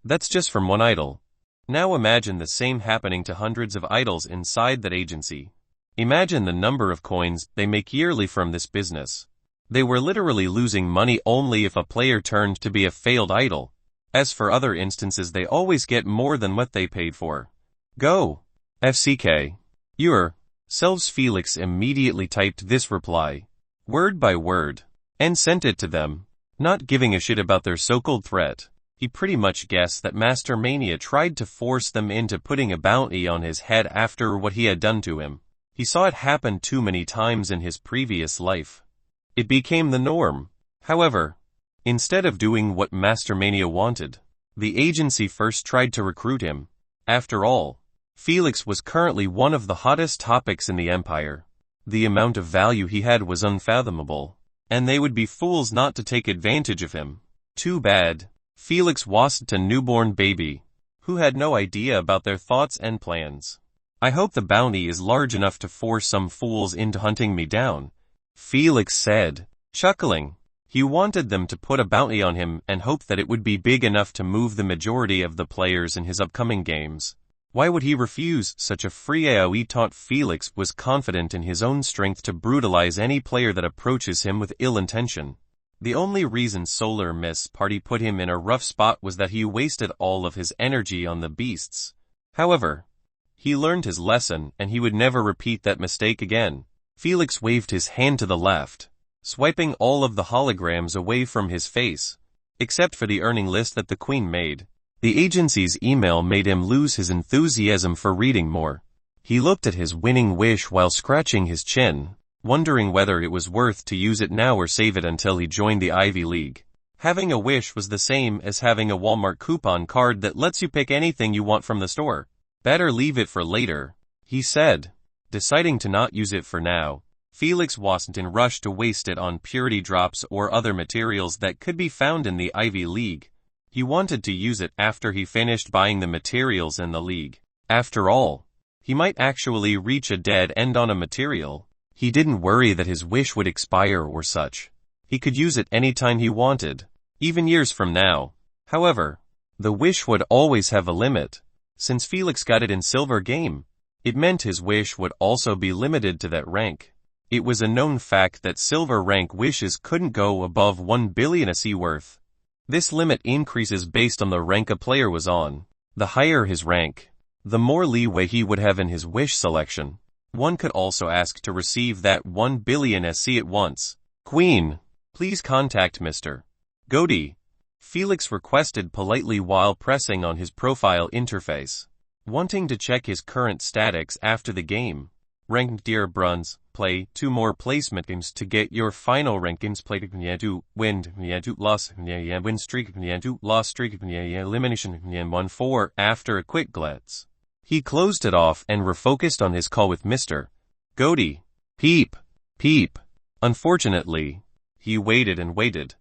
That's just from one idol. Now imagine the same happening to hundreds of idols inside that agency. Imagine the number of coins they make yearly from this business. They were literally losing money only if a player turned to be a failed idol. As for other instances, they always get more than what they paid for. Go, FCK. Yourselves. Felix immediately typed this reply, word by word, and sent it to them. Not giving a shit about their so-called threat, he pretty much guessed that Master Mania tried to force them into putting a bounty on his head after what he had done to him. He saw it happen too many times in his previous life. It became the norm. However, instead of doing what Master Mania wanted, the agency first tried to recruit him. After all, Felix was currently one of the hottest topics in the Empire. The amount of value he had was unfathomable, and they would be fools not to take advantage of him. Too bad. Felix was a newborn baby, who had no idea about their thoughts and plans. I hope the bounty is large enough to force some fools into hunting me down, Felix said, chuckling. He wanted them to put a bounty on him and hoped that it would be big enough to move the majority of the players in his upcoming games. Why would he refuse such a free AoE taunt? Felix was confident in his own strength to brutalize any player that approaches him with ill intention. The only reason Solar Miss Party put him in a rough spot was that he wasted all of his energy on the beasts. However, he learned his lesson and he would never repeat that mistake again. Felix waved his hand to the left, swiping all of the holograms away from his face, except for the earning list that the Queen made. The agency's email made him lose his enthusiasm for reading more. He looked at his winning wish while scratching his chin, wondering whether it was worth to use it now or save it until he joined the Ivy League. Having a wish was the same as having a Walmart coupon card that lets you pick anything you want from the store. Better leave it for later, he said. Deciding to not use it for now, Felix wasn't in a rush to waste it on purity drops or other materials that could be found in the Ivy League. He wanted to use it after he finished buying the materials in the League. After all, he might actually reach a dead end on a material. He didn't worry that his wish would expire or such. He could use it anytime he wanted, even years from now. However, the wish would always have a limit. Since Felix got it in silver game, it meant his wish would also be limited to that rank. It was a known fact that silver rank wishes couldn't go above 1 billion SE worth. This limit increases based on the rank a player was on. The higher his rank, the more leeway he would have in his wish selection. One could also ask to receive that 1 billion SE at once. Queen, please contact Mr. Goody, Felix requested politely while pressing on his profile interface. Wanting to check his current statics after the game. Ranked Dear Bruns, play 2 more placement games to get your final rankings. Play to win, loss, win streak, loss streak, elimination, 1-4 after a quick glance. He closed it off and refocused on his call with Mr. Goody. Peep. Unfortunately, he waited and waited.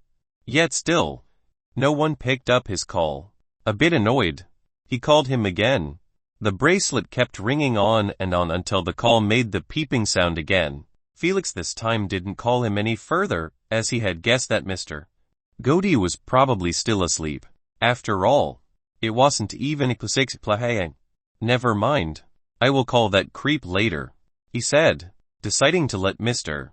Yet still, no one picked up his call. A bit annoyed, he called him again. The bracelet kept ringing on and on until the call made the peeping sound again. Felix this time didn't call him any further, as he had guessed that Mr. Goody was probably still asleep. After all, it wasn't even 6 playing. Never mind. I will call that creep later, he said, deciding to let Mr.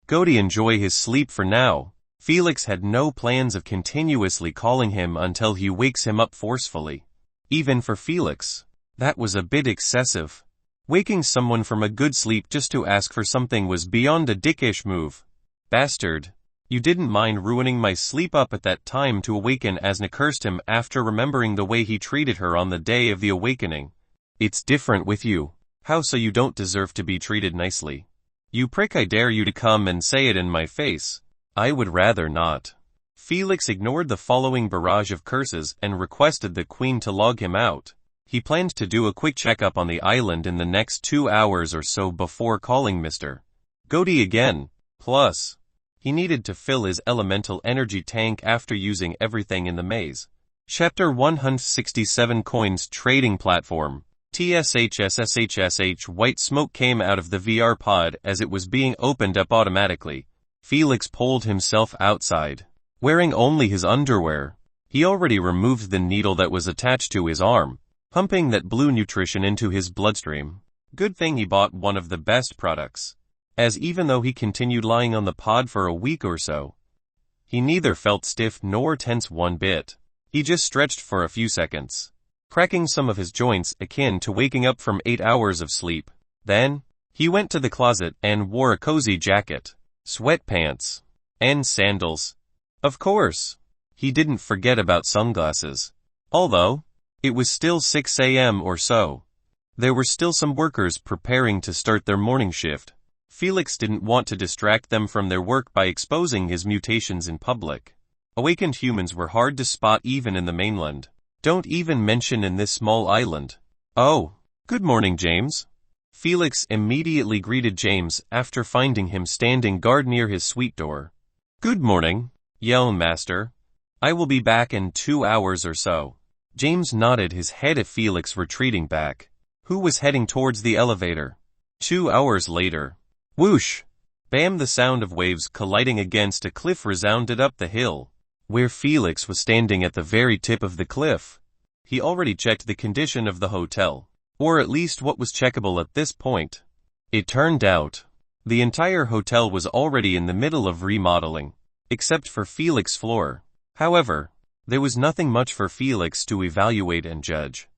Goody enjoy his sleep for now. Felix had no plans of continuously calling him until he wakes him up forcefully. Even for Felix, that was a bit excessive. Waking someone from a good sleep just to ask for something was beyond a dickish move. Bastard. You didn't mind ruining my sleep up at that time to awaken. Asna cursed him after remembering the way he treated her on the day of the awakening. It's different with you. How so you don't deserve to be treated nicely? You prick, I dare you to come and say it in my face. I would rather not. Felix ignored the following barrage of curses and requested the Queen to log him out. He planned to do a quick checkup on the island in the next 2 hours or so before calling Mr. Goody again. Plus, he needed to fill his elemental energy tank after using everything in the maze. Chapter 167 Coins Trading Platform. TSHSSHSH. White smoke came out of the VR pod as it was being opened up automatically. Felix pulled himself outside. Wearing only his underwear, he already removed the needle that was attached to his arm, pumping that blue nutrition into his bloodstream. Good thing he bought one of the best products, as even though he continued lying on the pod for a week or so, he neither felt stiff nor tense one bit. He just stretched for a few seconds, cracking some of his joints akin to waking up from 8 hours of sleep. Then, he went to the closet and wore a cozy jacket, sweatpants, and sandals. Of course, he didn't forget about sunglasses. Although, it was still 6 a.m. or so. There were still some workers preparing to start their morning shift. Felix didn't want to distract them from their work by exposing his mutations in public. Awakened humans were hard to spot even in the mainland. Don't even mention in this small island. Oh, good morning, James. Felix immediately greeted James after finding him standing guard near his suite door. Good morning, young master. I will be back in 2 hours or so. James nodded his head at Felix retreating back, who was heading towards the elevator. 2 hours later. Whoosh! Bam! The sound of waves colliding against a cliff resounded up the hill, where Felix was standing at the very tip of the cliff. He already checked the condition of the hotel, or at least what was checkable at this point. It turned out, the entire hotel was already in the middle of remodeling, except for Felix's floor. However, there was nothing much for Felix to evaluate and judge,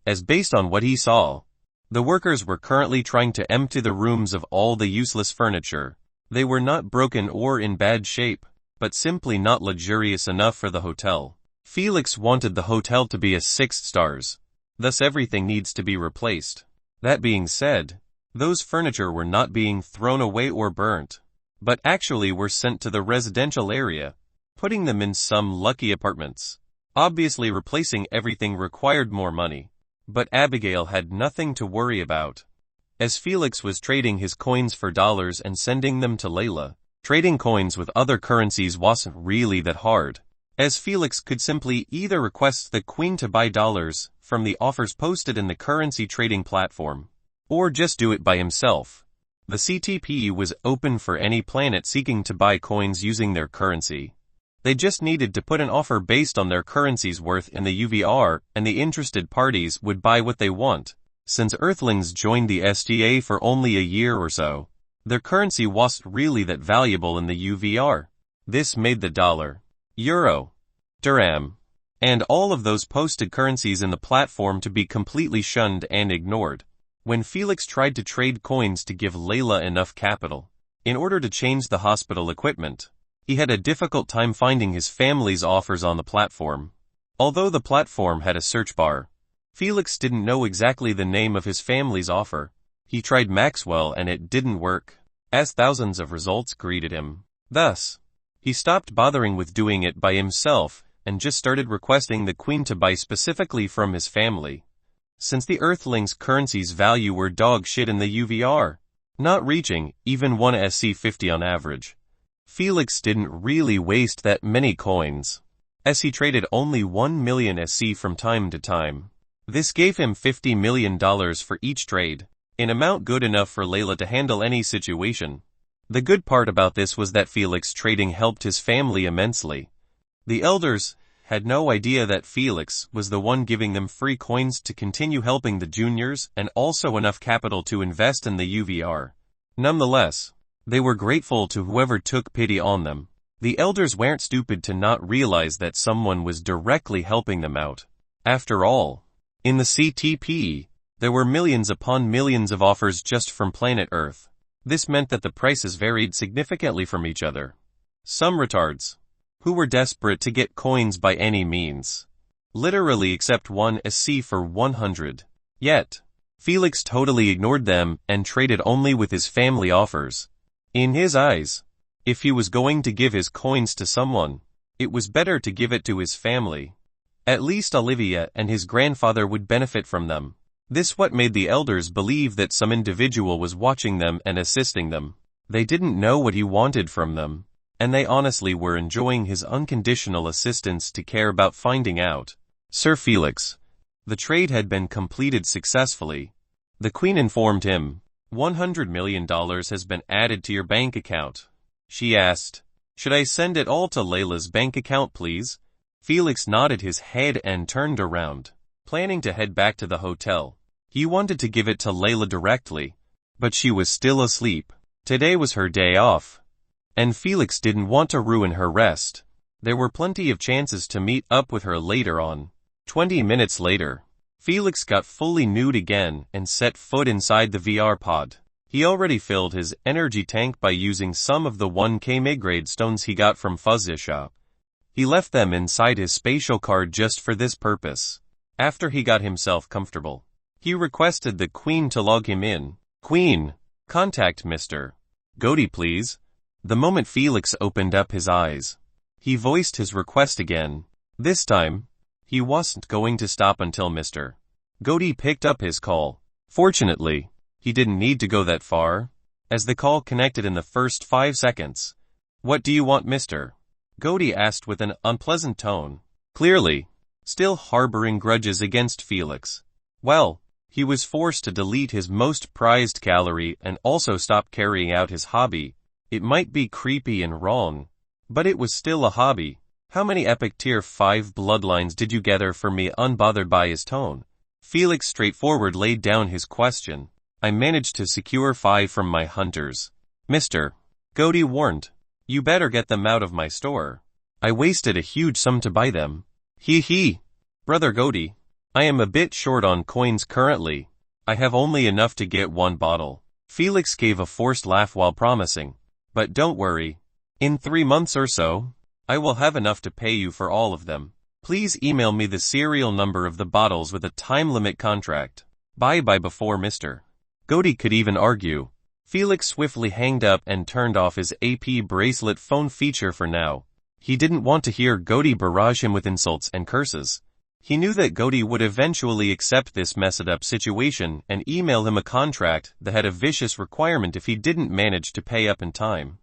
as based on what he saw, the workers were currently trying to empty the rooms of all the useless furniture. They were not broken or in bad shape, but simply not luxurious enough for the hotel. Felix wanted the hotel to be a 6 stars, thus everything needs to be replaced. That being said, those furniture were not being thrown away or burnt, but actually were sent to the residential area, putting them in some lucky apartments. Obviously replacing everything required more money, but Abigail had nothing to worry about. As Felix was trading his coins for dollars and sending them to Layla, trading coins with other currencies wasn't really that hard, as Felix could simply either request the queen to buy dollars from the offers posted in the currency trading platform, or just do it by himself. The CTP was open for any planet seeking to buy coins using their currency. They just needed to put an offer based on their currency's worth in the UVR, and the interested parties would buy what they want. Since Earthlings joined the SDA for only a year or so, their currency wasn't really that valuable in the UVR. This made the dollar, euro, dirham, and all of those posted currencies in the platform to be completely shunned and ignored. When Felix tried to trade coins to give Layla enough capital in order to change the hospital equipment, he had a difficult time finding his family's offers on the platform. Although the platform had a search bar, Felix didn't know exactly the name of his family's offer. He tried Maxwell and it didn't work, as thousands of results greeted him. Thus, he stopped bothering with doing it by himself and just started requesting the queen to buy specifically from his family. Since the Earthlings' currency's value were dog shit in the UVR, not reaching even 1 SC50 on average, Felix didn't really waste that many coins, as he traded only 1 million SC from time to time. This gave him $50 million for each trade, an amount good enough for Layla to handle any situation. The good part about this was that Felix trading helped his family immensely. The elders had no idea that Felix was the one giving them free coins to continue helping the juniors and also enough capital to invest in the UVR. Nonetheless, they were grateful to whoever took pity on them. The elders weren't stupid to not realize that someone was directly helping them out. After all, in the CTP, there were millions upon millions of offers just from planet Earth. This meant that the prices varied significantly from each other. Some retards, who were desperate to get coins by any means, literally accept 1 SC for 100. Yet, Felix totally ignored them and traded only with his family offers. In his eyes, if he was going to give his coins to someone, it was better to give it to his family. At least Olivia and his grandfather would benefit from them. This what made the elders believe that some individual was watching them and assisting them. They didn't know what he wanted from them, and they honestly were enjoying his unconditional assistance to care about finding out. Sir Felix, the trade had been completed successfully. The Queen informed him, $100 million has been added to your bank account. She asked, should I send it all to Layla's bank account please? Felix nodded his head and turned around, planning to head back to the hotel. He wanted to give it to Layla directly, but she was still asleep. Today was her day off, and Felix didn't want to ruin her rest. There were plenty of chances to meet up with her later on. 20 minutes later, Felix got fully nude again and set foot inside the VR pod. He already filled his energy tank by using some of the 1K mid-grade stones he got from Fuzz's shop. He left them inside his spatial card just for this purpose. After he got himself comfortable, he requested the Queen to log him in. Queen, contact Mr. Goaty please. The moment Felix opened up his eyes, he voiced his request again. This time, he wasn't going to stop until Mr. Goaty picked up his call. Fortunately, he didn't need to go that far, as the call connected in the first 5 seconds. What do you want, Mr. Goaty asked with an unpleasant tone, clearly still harboring grudges against Felix. Well, he was forced to delete his most prized gallery and also stop carrying out his hobby. It might be creepy and wrong, but it was still a hobby. How many epic tier 5 bloodlines did you gather for me? Unbothered by his tone, Felix straightforward laid down his question. I managed to secure 5 from my hunters. Mr. Goaty warned. You better get them out of my store. I wasted a huge sum to buy them. Hee. Brother Goaty, I am a bit short on coins currently. I have only enough to get 1 bottle. Felix gave a forced laugh while promising, but don't worry. In 3 months or so, I will have enough to pay you for all of them. Please email me the serial number of the bottles with a time limit contract. Bye before Mr. Goaty could even argue. Felix swiftly hanged up and turned off his AP bracelet phone feature for now. He didn't want to hear Goaty barrage him with insults and curses. He knew that Goody would eventually accept this messed-up situation and email him a contract that had a vicious requirement if he didn't manage to pay up in time.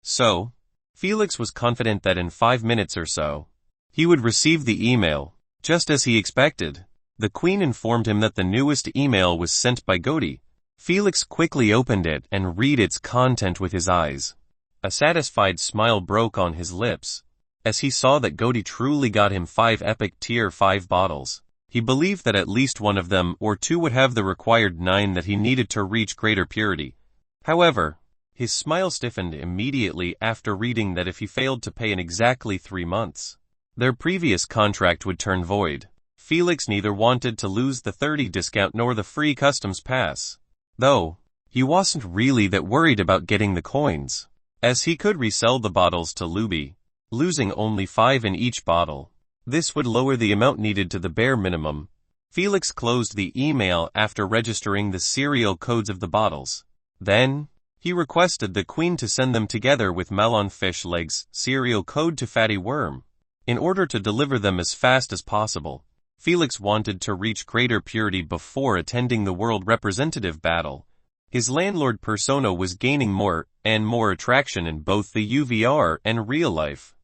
So, Felix was confident that in 5 minutes or so, he would receive the email, just as he expected. The Queen informed him that the newest email was sent by Goody. Felix quickly opened it and read its content with his eyes. A satisfied smile broke on his lips, as he saw that Goody truly got him 5 epic Tier 5 bottles. He believed that at least one of them or two would have the required 9 that he needed to reach greater purity. However, his smile stiffened immediately after reading that if he failed to pay in exactly 3 months, their previous contract would turn void. Felix neither wanted to lose the 30 discount nor the free customs pass, though he wasn't really that worried about getting the coins, as he could resell the bottles to Luby, losing only 5 in each bottle. This would lower the amount needed to the bare minimum. Felix closed the email after registering the serial codes of the bottles. Then, he requested the Queen to send them together with Melon Fish Legs serial code to Fatty Worm, in order to deliver them as fast as possible. Felix wanted to reach greater purity before attending the World Representative battle. His landlord persona was gaining more and more attraction in both the UVR and real life.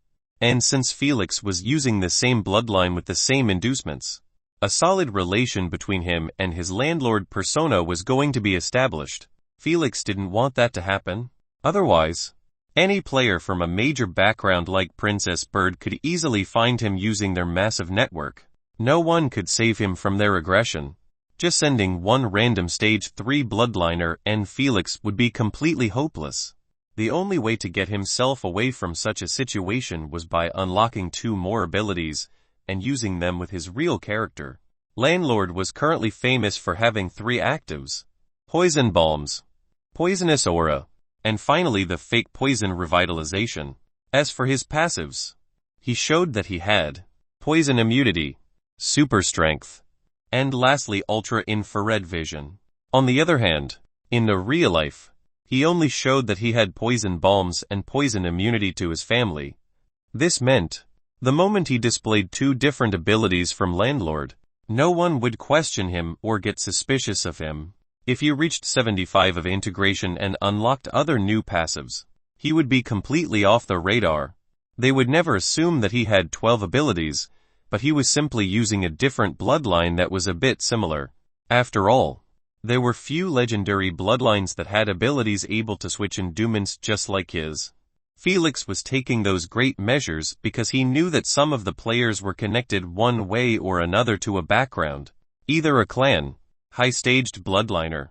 And since Felix was using the same bloodline with the same inducements, a solid relation between him and his landlord persona was going to be established. Felix didn't want that to happen. Otherwise, any player from a major background like Princess Bird could easily find him using their massive network. No one could save him from their aggression. Just sending one random stage 3 bloodliner and Felix would be completely hopeless. The only way to get himself away from such a situation was by unlocking 2 more abilities and using them with his real character. Landlord was currently famous for having 3 actives: Poison Bombs, Poisonous Aura, and finally the fake Poison Revitalization. As for his passives, he showed that he had Poison Immunity, Super Strength, and lastly Ultra Infrared Vision. On the other hand, in the real life, he only showed that he had Poison Bombs and Poison Immunity to his family. This meant, the moment he displayed 2 different abilities from Landlord, no one would question him or get suspicious of him. If he reached 75 of integration and unlocked other new passives, he would be completely off the radar. They would never assume that he had 12 abilities, but he was simply using a different bloodline that was a bit similar. After all, there were few legendary bloodlines that had abilities able to switch endowments just like his. Felix was taking those great measures because he knew that some of the players were connected one way or another to a background, either a clan, high-staged bloodliner,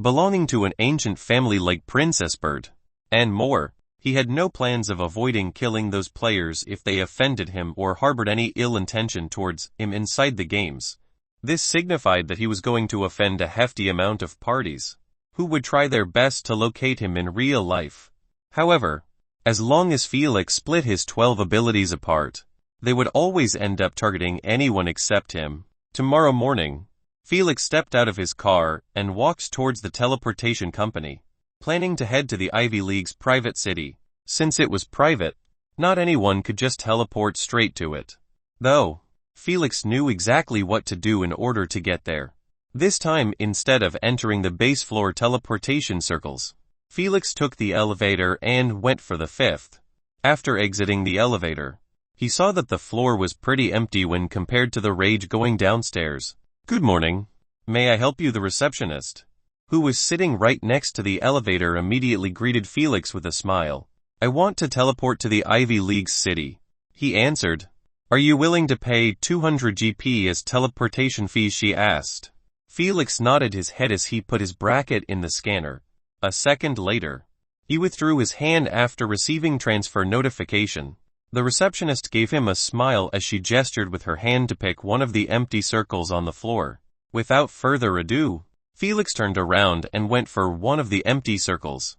belonging to an ancient family like Princess Bird, and more. He had no plans of avoiding killing those players if they offended him or harbored any ill intention towards him inside the games. This signified that he was going to offend a hefty amount of parties, who would try their best to locate him in real life. However, as long as Felix split his 12 abilities apart, they would always end up targeting anyone except him. Tomorrow morning, Felix stepped out of his car and walked towards the teleportation company, planning to head to the Ivy League's private city. Since it was private, not anyone could just teleport straight to it. Though, Felix knew exactly what to do in order to get there. This time, instead of entering the base floor teleportation circles, Felix took the elevator and went for the 5th. After exiting the elevator, he saw that the floor was pretty empty when compared to the rage going downstairs. "Good morning. May I help you?" The receptionist, who was sitting right next to the elevator, immediately greeted Felix with a smile. "I want to teleport to the Ivy League's city," he answered. "Are you willing to pay 200 GP as teleportation fee?" she asked. Felix nodded his head as he put his bracket in the scanner. A second later, he withdrew his hand after receiving transfer notification. The receptionist gave him a smile as she gestured with her hand to pick one of the empty circles on the floor. Without further ado, Felix turned around and went for one of the empty circles.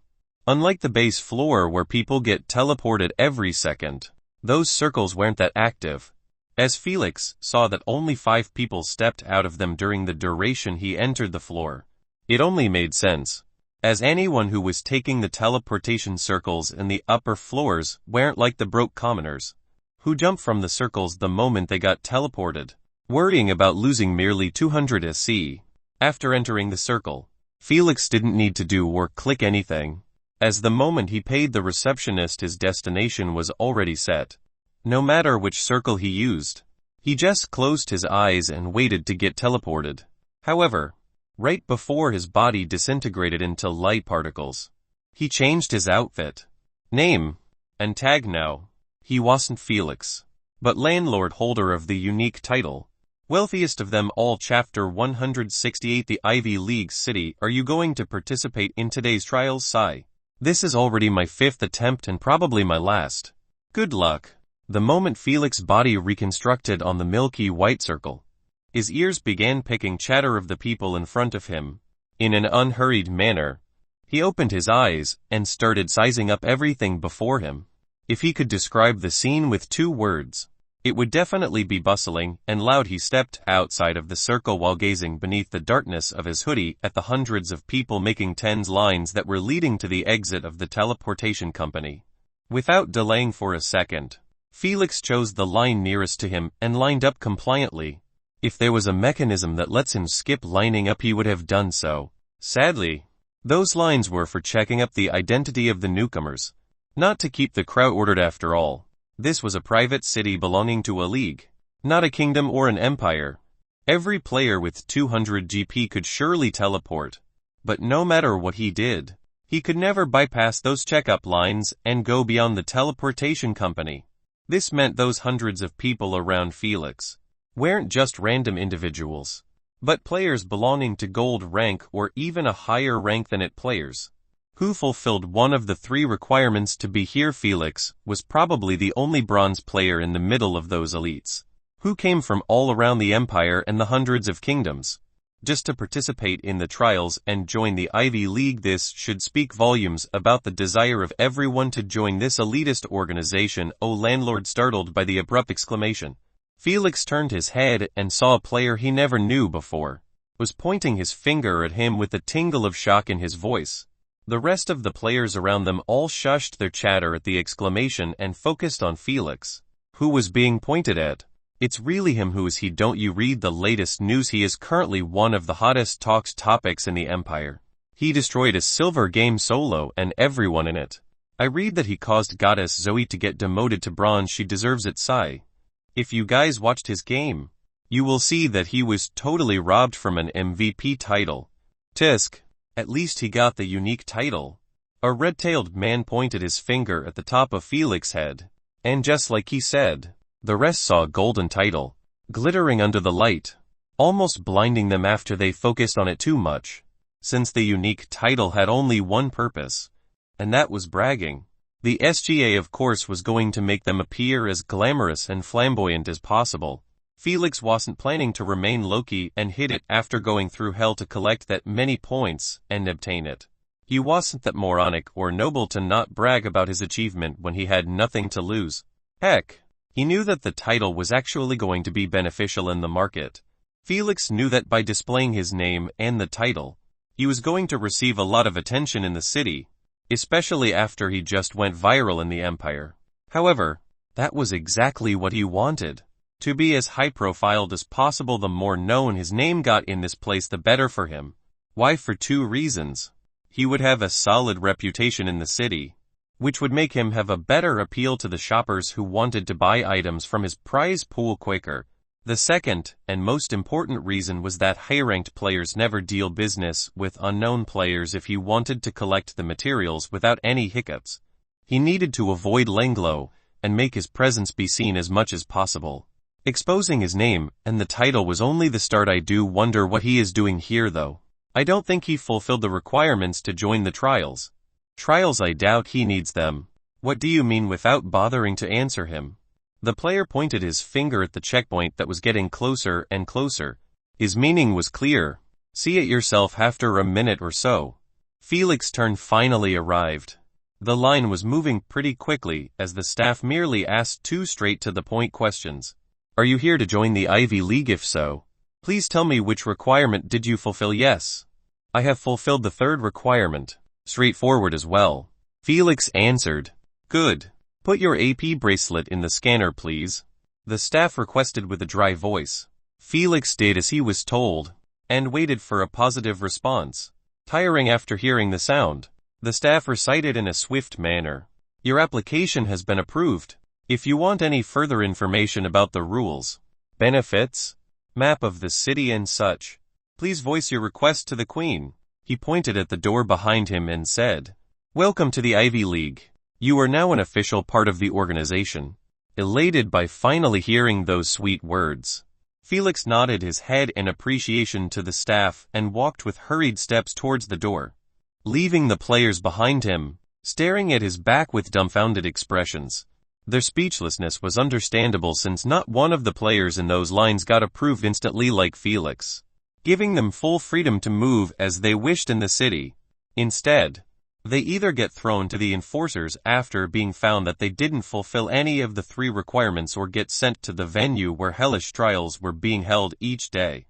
Unlike the base floor where people get teleported every second, those circles weren't that active. As Felix saw that only 5 people stepped out of them during the duration he entered the floor, it only made sense, as anyone who was taking the teleportation circles in the upper floors weren't like the broke commoners, who jumped from the circles the moment they got teleported. worrying about losing merely 200 SC. After entering the circle, Felix didn't need to do or click anything, as the moment he paid the receptionist his destination was already set. No matter which circle he used, he just closed his eyes and waited to get teleported. However, right before his body disintegrated into light particles, he changed his outfit, name, and tag. Now, he wasn't Felix, but landlord holder of the unique title, wealthiest of them all. Chapter 168. The Ivy League City. Are you going to participate in today's trials? Sigh. This is already my 5th attempt and probably my last. Good luck. The moment Felix's body reconstructed on the milky white circle, his ears began picking chatter of the people in front of him. In an unhurried manner, he opened his eyes and started sizing up everything before him. If he could describe the scene with 2 words, it would definitely be bustling and loud. He stepped outside of the circle while gazing beneath the darkness of his hoodie at the hundreds of people making tens lines that were leading to the exit of the teleportation company. Without delaying for a second, Felix chose the line nearest to him and lined up compliantly. If there was a mechanism that lets him skip lining up, he would have done so. Sadly, those lines were for checking up the identity of the newcomers, not to keep the crowd ordered. After all, this was a private city belonging to a league, not a kingdom or an empire. Every player with 200 GP could surely teleport, but no matter what he did, he could never bypass those checkup lines and go beyond the teleportation company. This meant those hundreds of people around Felix weren't just random individuals, but players belonging to gold rank or even a higher rank than it. Players who fulfilled one of the 3 requirements to be here. Felix was probably the only bronze player in the middle of those elites, who came from all around the empire and the hundreds of kingdoms, just to participate in the trials and join the Ivy League. This should speak volumes about the desire of everyone to join this elitist organization. Oh, landlord. Startled by the abrupt exclamation, Felix turned his head and saw a player he never knew before was pointing his finger at him with a tingle of shock in his voice. The rest of the players around them all shushed their chatter at the exclamation and focused on Felix, who was being pointed at. It's really him. Who is he? Don't you read the latest news? He is currently one of the hottest talked topics in the empire. He destroyed a silver game solo and everyone in it. I read that he caused goddess Zoe to get demoted to bronze. She deserves it. Sigh. If you guys watched his game, you will see that he was totally robbed from an MVP title. Tisk. At least he got the unique title. A red-tailed man pointed his finger at the top of Felix's head, and just like he said, the rest saw a golden title, glittering under the light, almost blinding them after they focused on it too much, since the unique title had only one purpose, and that was bragging. The SGA of course was going to make them appear as glamorous and flamboyant as possible. Felix wasn't planning to remain low-key and hid it after going through hell to collect that many points and obtain it. He wasn't that moronic or noble to not brag about his achievement when he had nothing to lose. Heck, he knew that the title was actually going to be beneficial in the market. Felix knew that by displaying his name and the title, he was going to receive a lot of attention in the city, especially after he just went viral in the empire. However, that was exactly what he wanted. To be as high-profiled as possible. The more known his name got in this place, the better for him. Why? For 2 reasons. He would have a solid reputation in the city, which would make him have a better appeal to the shoppers who wanted to buy items from his prize pool quicker. The second, and most important reason was that high-ranked players never deal business with unknown players. If he wanted to collect the materials without any hiccups, he needed to avoid Langlow and make his presence be seen as much as possible. Exposing his name and the title was only the start. I do wonder what he is doing here though. I don't think he fulfilled the requirements to join the trials. Trials? I doubt he needs them. What do you mean? Without bothering to answer him, the player pointed his finger at the checkpoint that was getting closer and closer. His meaning was clear. See it yourself. After a minute or so, Felix's turn finally arrived. The line was moving pretty quickly as the staff merely asked 2 straight-to-the-point questions. Are you here to join the Ivy League? If so, please tell me which requirement did you fulfill? Yes, I have fulfilled the 3rd requirement. Straightforward as well, Felix answered. Good. Put your AP bracelet in the scanner, please, the staff requested with a dry voice. Felix did as he was told, and waited for a positive response. Tiring after hearing the sound, the staff recited in a swift manner, "Your application has been approved. If you want any further information about the rules, benefits, map of the city and such, please voice your request to the Queen." He pointed at the door behind him and said, "Welcome to the Ivy League. You are now an official part of the organization." Elated by finally hearing those sweet words, Felix nodded his head in appreciation to the staff and walked with hurried steps towards the door, leaving the players behind him, staring at his back with dumbfounded expressions. Their speechlessness was understandable since not one of the players in those lines got approved instantly like Felix, giving them full freedom to move as they wished in the city. Instead, they either get thrown to the enforcers after being found that they didn't fulfill any of the 3 requirements or get sent to the venue where hellish trials were being held each day.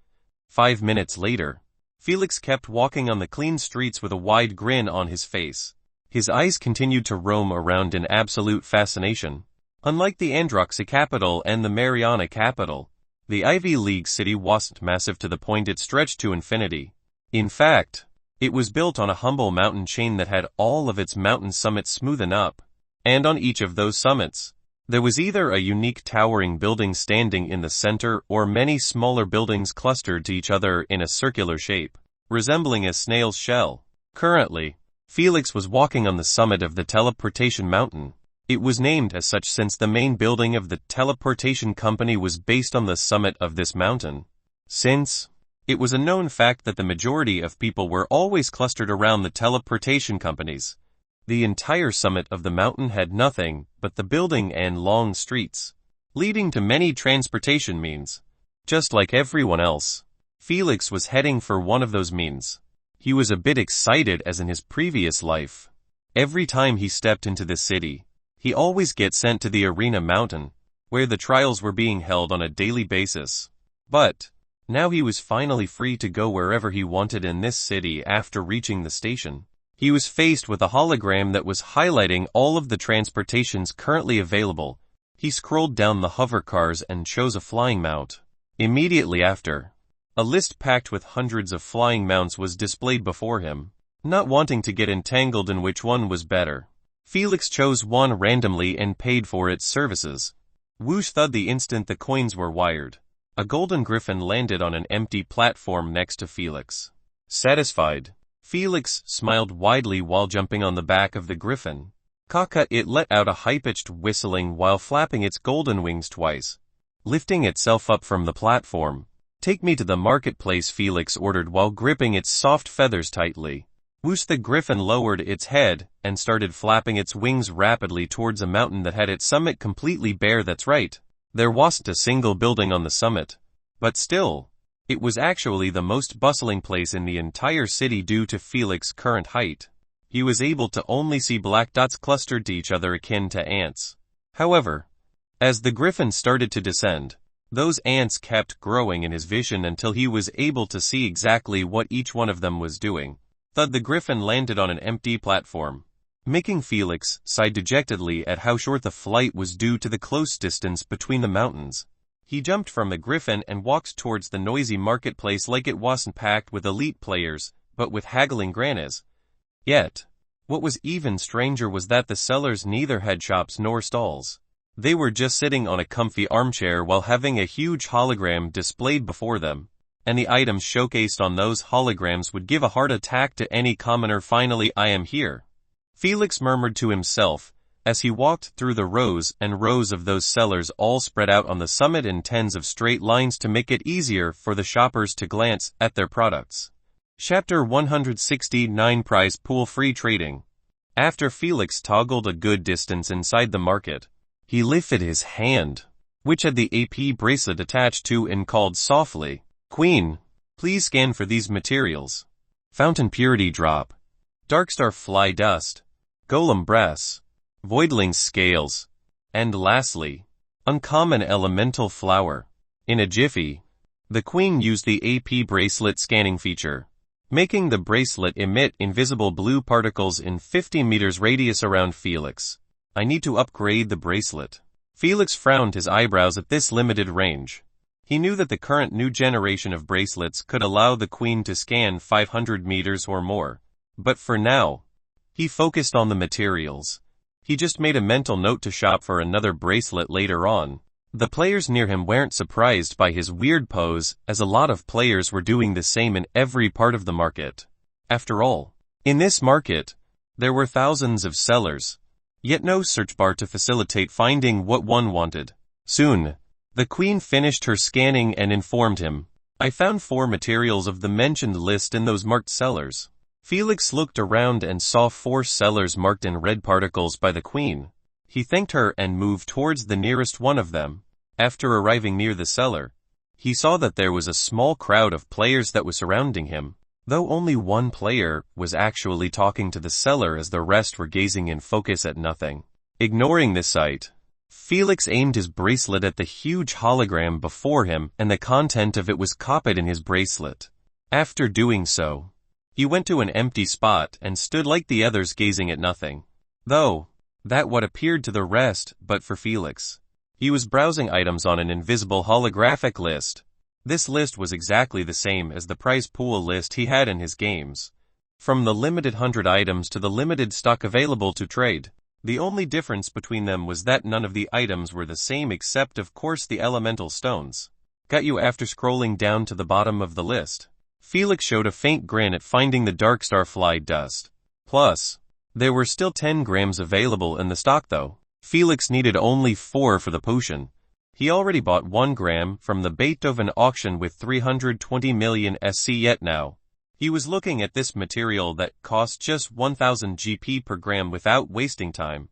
5 minutes later, Felix kept walking on the clean streets with a wide grin on his face. His eyes continued to roam around in absolute fascination. Unlike the Androxy capital and the Mariana capital, the Ivy League city wasn't massive to the point it stretched to infinity. In fact, it was built on a humble mountain chain that had all of its mountain summits smoothened up, and on each of those summits, there was either a unique towering building standing in the center or many smaller buildings clustered to each other in a circular shape, resembling a snail's shell. Currently, Felix was walking on the summit of the Teleportation Mountain. It was named as such since the main building of the teleportation company was based on the summit of this mountain. Since it was a known fact that the majority of people were always clustered around the teleportation companies, the entire summit of the mountain had nothing but the building and long streets, leading to many transportation means. Just like everyone else, Felix was heading for one of those means. He was a bit excited as in his previous life. Every time he stepped into this city, he always gets sent to the Arena Mountain, where the trials were being held on a daily basis. But now he was finally free to go wherever he wanted in this city after reaching the station. He was faced with a hologram that was highlighting all of the transportations currently available. He scrolled down the hover cars and chose a flying mount. Immediately after, a list packed with hundreds of flying mounts was displayed before him. Not wanting to get entangled in which one was better, Felix chose one randomly and paid for its services. Whoosh thud the instant the coins were wired. A golden griffin landed on an empty platform next to Felix. Satisfied, Felix smiled widely while jumping on the back of the griffin. Caca, it let out a high-pitched whistling while flapping its golden wings twice, lifting itself up from the platform. "Take me to the marketplace," Felix ordered while gripping its soft feathers tightly. Whoosh, the griffin lowered its head and started flapping its wings rapidly towards a mountain that had its summit completely bare. That's right. There wasn't a single building on the summit, but still, it was actually the most bustling place in the entire city due to Felix's current height. He was able to only see black dots clustered to each other akin to ants. However, as the griffin started to descend, those ants kept growing in his vision until he was able to see exactly what each one of them was doing. Thud, the griffin landed on an empty platform, making Felix sigh dejectedly at how short the flight was due to the close distance between the mountains. He jumped from the griffin and walked towards the noisy marketplace like it wasn't packed with elite players, but with haggling grannies. Yet, what was even stranger was that the sellers neither had shops nor stalls. They were just sitting on a comfy armchair while having a huge hologram displayed before them, and the items showcased on those holograms would give a heart attack to any commoner. "Finally, I am here," Felix murmured to himself, as he walked through the rows and rows of those sellers all spread out on the summit in tens of straight lines to make it easier for the shoppers to glance at their products. Chapter 169, Prize Pool Free Trading. After Felix toggled a good distance inside the market, he lifted his hand, which had the AP bracelet attached to, and called softly, "Queen, please scan for these materials: Fountain Purity Drop, Darkstar Fly Dust, Golem Brass, Voidling Scales, and lastly, Uncommon Elemental Flower." In a jiffy, the Queen used the AP bracelet scanning feature, making the bracelet emit invisible blue particles in 50 meters radius around Felix. "I need to upgrade the bracelet." Felix frowned his eyebrows at this limited range. He knew that the current new generation of bracelets could allow the queen to scan 500 meters or more. But for now, he focused on the materials. He just made a mental note to shop for another bracelet later on. The players near him weren't surprised by his weird pose, as a lot of players were doing the same in every part of the market. After all, in this market, there were thousands of sellers, yet no search bar to facilitate finding what one wanted. Soon, the queen finished her scanning and informed him, "I found 4 materials of the mentioned list in those marked sellers." Felix looked around and saw 4 sellers marked in red particles by the queen. He thanked her and moved towards the nearest one of them. After arriving near the seller, he saw that there was a small crowd of players that was surrounding him, though only one player was actually talking to the seller as the rest were gazing in focus at nothing. Ignoring this sight, Felix aimed his bracelet at the huge hologram before him, and the content of it was copied in his bracelet. After doing so, he went to an empty spot and stood like the others gazing at nothing. Though, that what appeared to the rest, but for Felix. He was browsing items on an invisible holographic list. This list was exactly the same as the prize pool list he had in his games. From the limited 100 items to the limited stock available to trade. The only difference between them was that none of the items were the same except of course the elemental stones. Got you. After scrolling down to the bottom of the list, Felix showed a faint grin at finding the dark starfly dust. Plus, there were still 10 grams available in the stock though. Felix needed only 4 for the potion. He already bought 1 gram from the Beethoven auction with 320 million SC yet now. He was looking at this material that cost just 1000 GP per gram without wasting time.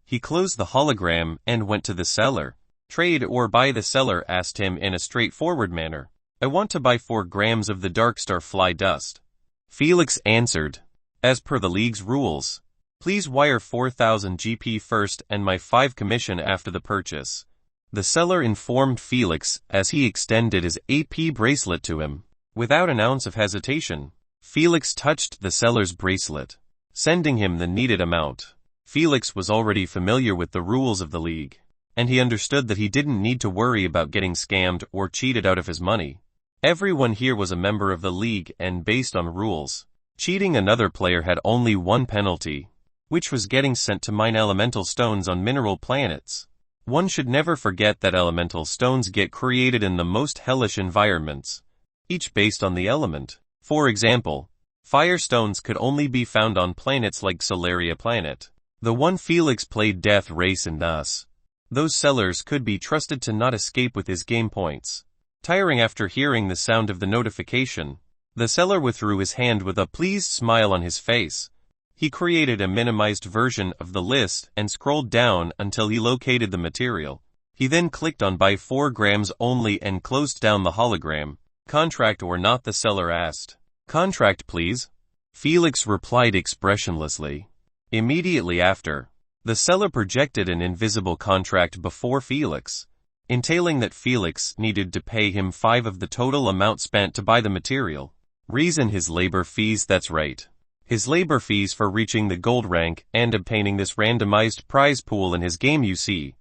He closed the hologram and went to the seller. Trade or buy? The seller asked him in a straightforward manner. I want to buy 4 grams of the dark starfly dust. Felix answered, as per the league's rules, please wire 4000 GP first and my 5 commission after the purchase. The seller informed Felix as he extended his AP bracelet to him. Without an ounce of hesitation, Felix touched the seller's bracelet, sending him the needed amount. Felix was already familiar with the rules of the league, and he understood that he didn't need to worry about getting scammed or cheated out of his money. Everyone here was a member of the league, and based on rules, cheating another player had only one penalty, which was getting sent to mine elemental stones on mineral planets. One should never forget that elemental stones get created in the most hellish environments, each based on the element. For example, fire stones could only be found on planets like Solaria planet, the one Felix played Death Race and thus, those sellers could be trusted to not escape with his game points. Tiring after hearing the sound of the notification, the seller withdrew his hand with a pleased smile on his face. He created a minimized version of the list and scrolled down until he located the material. He then clicked on buy 4 grams only and closed down the hologram. Contract or not? The seller asked. Contract please. Felix replied expressionlessly. Immediately after, the seller projected an invisible contract before Felix, entailing that Felix needed to pay him 5 of the total amount spent to buy the material. Reason his labor fees. That's right. His labor fees for reaching the gold rank and obtaining this randomized prize pool in his game. You see,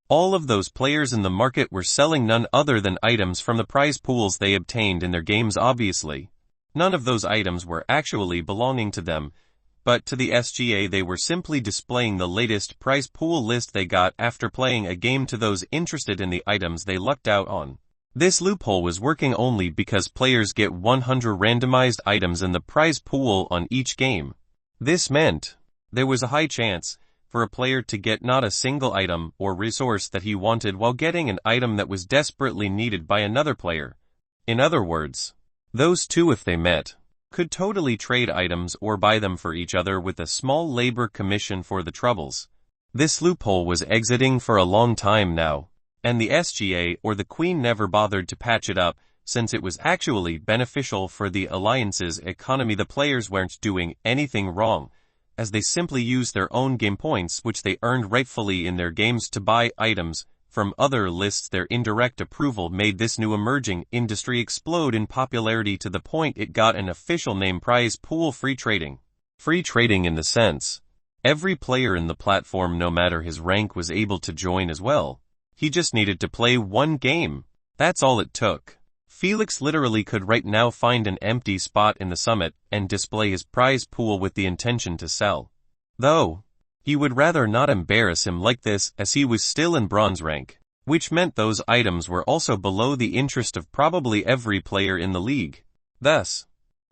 all of those players in the market were selling none other than items from the prize pools they obtained in their games. Obviously, none of those items were actually belonging to them, but to the SGA they were simply displaying the latest prize pool list they got after playing a game to those interested in the items they lucked out on. This loophole was working only because players get 100 randomized items in the prize pool on each game. This meant there was a high chance for a player to get not a single item or resource that he wanted while getting an item that was desperately needed by another player. In other words, those two, if they met, could totally trade items or buy them for each other with a small labor commission for the troubles. This loophole was exiting for a long time now, and the SGA or the Queen never bothered to patch it up, since it was actually beneficial for the Alliance's economy. The players weren't doing anything wrong, as they simply used their own game points which they earned rightfully in their games to buy items from other lists. Their indirect approval made this new emerging industry explode in popularity to the point it got an official name: prize pool free trading. Free trading in the sense, every player in the platform, no matter his rank, was able to join as well. He just needed to play one game. That's all it took. Felix literally could right now find an empty spot in the summit and display his prize pool with the intention to sell. Though, he would rather not embarrass him like this as he was still in bronze rank, which meant those items were also below the interest of probably every player in the league. Thus,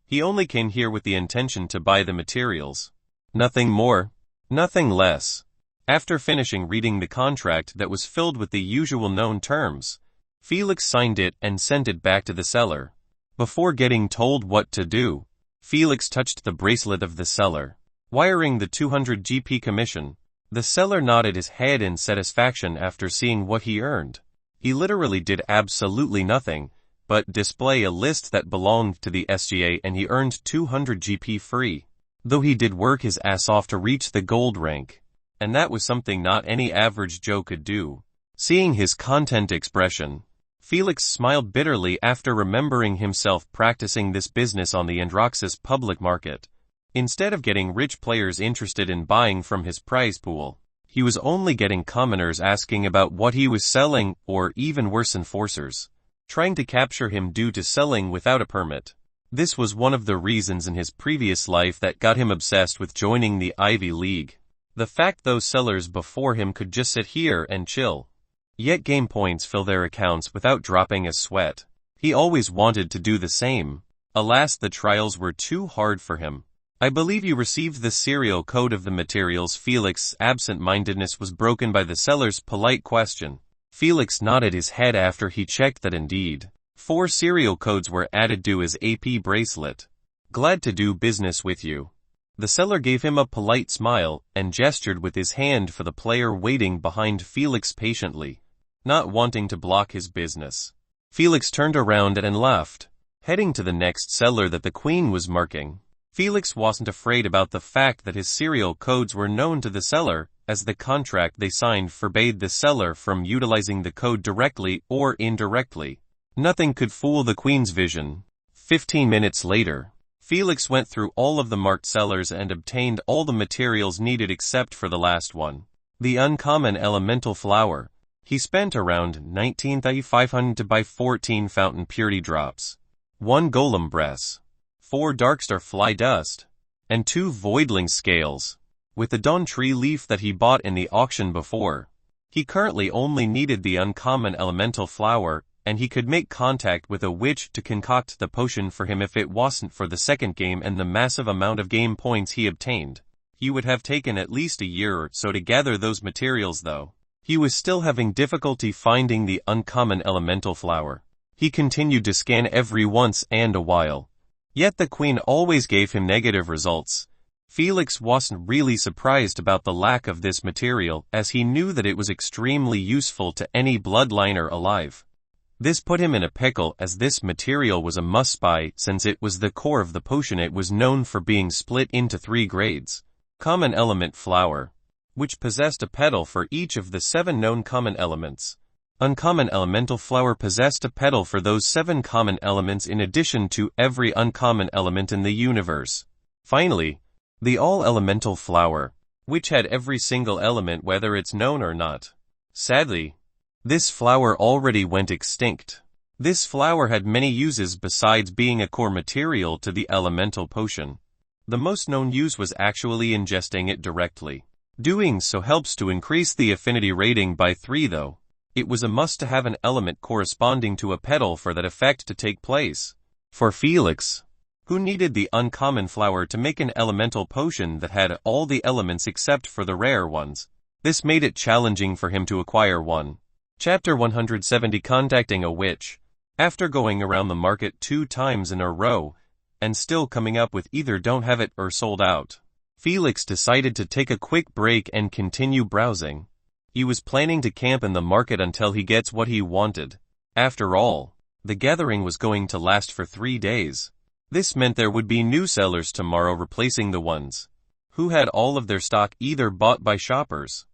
he only came here with the intention to buy the materials. Nothing more, nothing less. After finishing reading the contract that was filled with the usual known terms, Felix signed it and sent it back to the seller. Before getting told what to do, Felix touched the bracelet of the seller, wiring the 200 GP commission. The seller nodded his head in satisfaction after seeing what he earned. He literally did absolutely nothing but display a list that belonged to the SGA, and he earned 200 GP free. Though he did work his ass off to reach the gold rank, and that was something not any average Joe could do. Seeing his content expression, Felix smiled bitterly after remembering himself practicing this business on the Androxus public market. Instead of getting rich players interested in buying from his prize pool, he was only getting commoners asking about what he was selling, or even worse, enforcers trying to capture him due to selling without a permit. This was one of the reasons in his previous life that got him obsessed with joining the Ivy League. The fact those sellers before him could just sit here and chill, yet gain points, fill their accounts without dropping a sweat. He always wanted to do the same. Alas, the trials were too hard for him. I believe you received the serial code of the materials. Felix's absent-mindedness was broken by the seller's polite question. Felix nodded his head after he checked that indeed 4 serial codes were added to his AP bracelet. Glad to do business with you. The seller gave him a polite smile and gestured with his hand for the player waiting behind Felix patiently, not wanting to block his business. Felix turned around and left, heading to the next seller that the Queen was marking. Felix wasn't afraid about the fact that his serial codes were known to the seller, as the contract they signed forbade the seller from utilizing the code directly or indirectly. Nothing could fool the Queen's vision. 15 minutes later, Felix went through all of the marked sellers and obtained all the materials needed except for the last one, the uncommon elemental flower. He spent around 19,500 to buy 14 fountain purity drops, 1 golem breast, 4 darkstar fly dust, and 2 voidling scales. With the Dawn Tree leaf that he bought in the auction before, he currently only needed the uncommon elemental flower, and he could make contact with a witch to concoct the potion for him. If it wasn't for the second game and the massive amount of game points he obtained, he would have taken at least a year or so to gather those materials. Though he was still having difficulty finding the uncommon elemental flower, he continued to scan every once and a while, yet the Queen always gave him negative results. Felix wasn't really surprised about the lack of this material, as he knew that it was extremely useful to any bloodliner alive. This put him in a pickle, as this material was a must-buy since it was the core of the potion. It was known for being split into 3 grades. Common element flower, which possessed a petal for each of the 7 known common elements. Uncommon elemental flower possessed a petal for those 7 common elements in addition to every uncommon element in the universe. Finally, the all-elemental flower, which had every single element whether it's known or not. Sadly, this flower already went extinct. This flower had many uses besides being a core material to the elemental potion. The most known use was actually ingesting it directly. Doing so helps to increase the affinity rating by 3, though. It was a must to have an element corresponding to a petal for that effect to take place. For Felix, who needed the uncommon flower to make an elemental potion that had all the elements except for the rare ones, this made it challenging for him to acquire one. Chapter 170: Contacting a Witch. After going around the market 2 times in a row, and still coming up with either don't have it or sold out, Felix decided to take a quick break and continue browsing. He was planning to camp in the market until he gets what he wanted. After all, the gathering was going to last for 3 days. This meant there would be new sellers tomorrow, replacing the ones who had all of their stock either bought by shoppers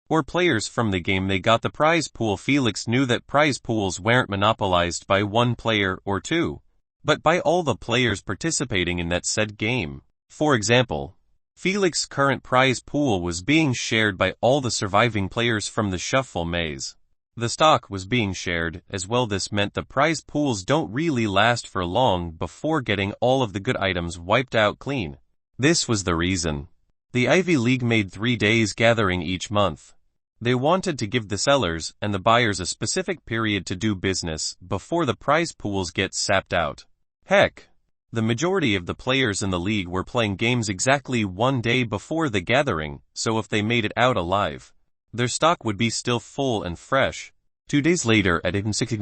or players from the game they got. The prize pool. Felix knew that prize pools weren't monopolized by 1 player or 2, but by all the players participating in that said game. For example, Felix's current prize pool was being shared by all the surviving players from the Shuffle Maze. The stock was being shared as well. This meant the prize pools don't really last for long before getting all of the good items wiped out clean. This was the reason the Ivy League made 3 days gathering each month. They wanted to give the sellers and the buyers a specific period to do business before the prize pools get sapped out. Heck, the majority of the players in the league were playing games exactly 1 day before the gathering, so if they made it out alive, their stock would be still full and fresh. 2 days later at 6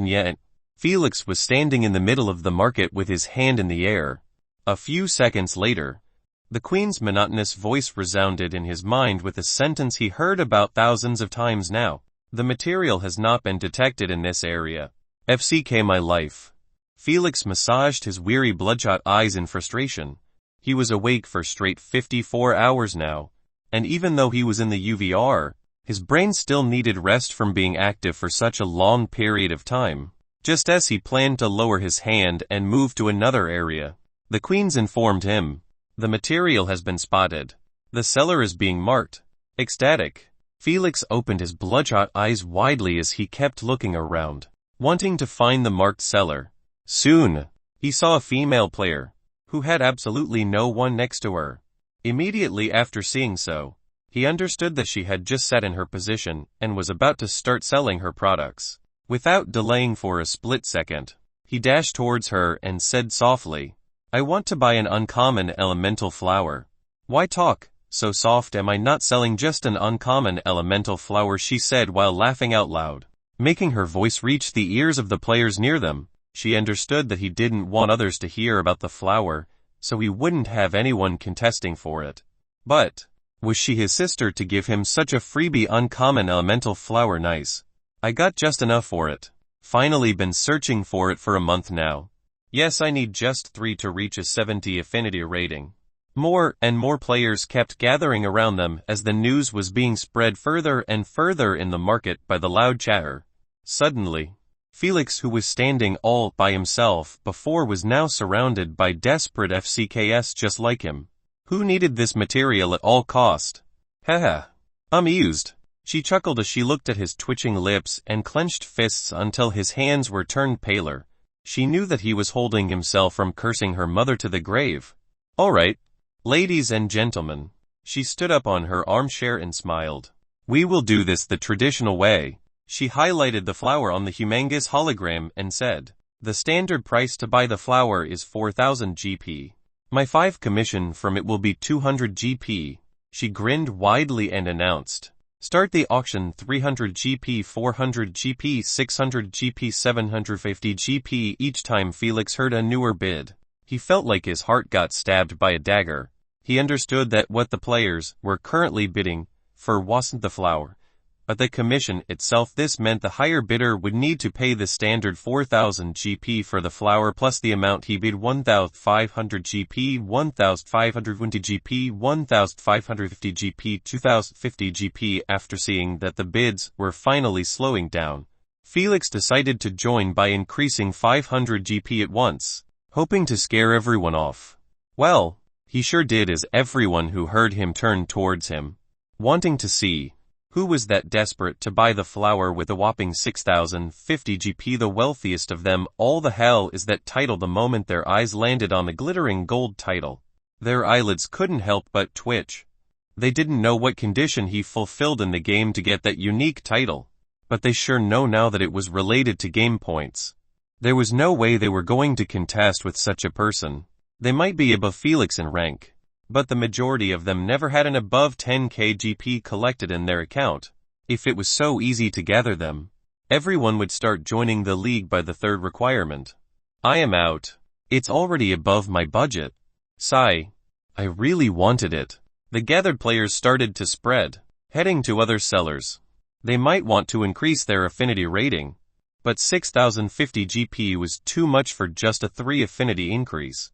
Felix was standing in the middle of the market with his hand in the air. A few seconds later, the Queen's monotonous voice resounded in his mind with a sentence he heard about thousands of times now. The material has not been detected in this area. FCK my life. Felix massaged his weary bloodshot eyes in frustration. He was awake for straight 54 hours now, and even though he was in the UVR, his brain still needed rest from being active for such a long period of time. Just as he planned to lower his hand and move to another area, the Queens informed him, "The material has been spotted. The seller is being marked." Ecstatic, Felix opened his bloodshot eyes widely as he kept looking around, wanting to find the marked seller. Soon, he saw a female player, who had absolutely no one next to her. Immediately after seeing so, he understood that she had just sat in her position and was about to start selling her products. Without delaying for a split second, he dashed towards her and said softly, "I want to buy an uncommon elemental flower." "Why talk so soft? Am I not selling just an uncommon elemental flower?" she said while laughing out loud, making her voice reach the ears of the players near them. She understood that he didn't want others to hear about the flower, so he wouldn't have anyone contesting for it. But was she his sister to give him such a freebie uncommon elemental flower? Nice. "I got just enough for it. Finally been searching for it for a month now. Yes, I need just 3 to reach a 70 affinity rating." More and more players kept gathering around them as the news was being spread further and further in the market by the loud chatter. Suddenly, Felix, who was standing all by himself before, was now surrounded by desperate FCKs just like him, who needed this material at all cost. Haha. Amused, she chuckled as she looked at his twitching lips and clenched fists until his hands were turned paler. She knew that he was holding himself from cursing her mother to the grave. "All right, ladies and gentlemen." She stood up on her armchair and smiled. "We will do this the traditional way." She highlighted the flower on the humongous hologram and said, "The standard price to buy the flower is 4,000 GP. My 5 commission from it will be 200 GP. She grinned widely and announced, "Start the auction 300 GP, 400 GP, 600 GP, 750 GP. Each time Felix heard a newer bid, he felt like his heart got stabbed by a dagger. He understood that what the players were currently bidding for wasn't the flower, but the commission itself. This meant the higher bidder would need to pay the standard 4,000 GP for the flower plus the amount he bid: 1,500 GP, 1,520 GP, 1,550 GP, 2,050 GP. After seeing that the bids were finally slowing down, Felix decided to join by increasing 500 GP at once, hoping to scare everyone off. Well, he sure did, as everyone who heard him turned towards him, wanting to see who was that desperate to buy the flower with a whopping 6,050 GP, the wealthiest of them all. The hell is that title? The moment their eyes landed on the glittering gold title, their eyelids couldn't help but twitch. They didn't know what condition he fulfilled in the game to get that unique title, but they sure know now that it was related to game points. There was no way they were going to contest with such a person. They might be above Felix in rank, but the majority of them never had an above 10k GP collected in their account. If it was so easy to gather them, everyone would start joining the league by the 3rd requirement. "I am out. It's already above my budget." Sigh. I really wanted it. The gathered players started to spread, heading to other sellers. They might want to increase their affinity rating, but 6,050 GP was too much for just a 3 affinity increase.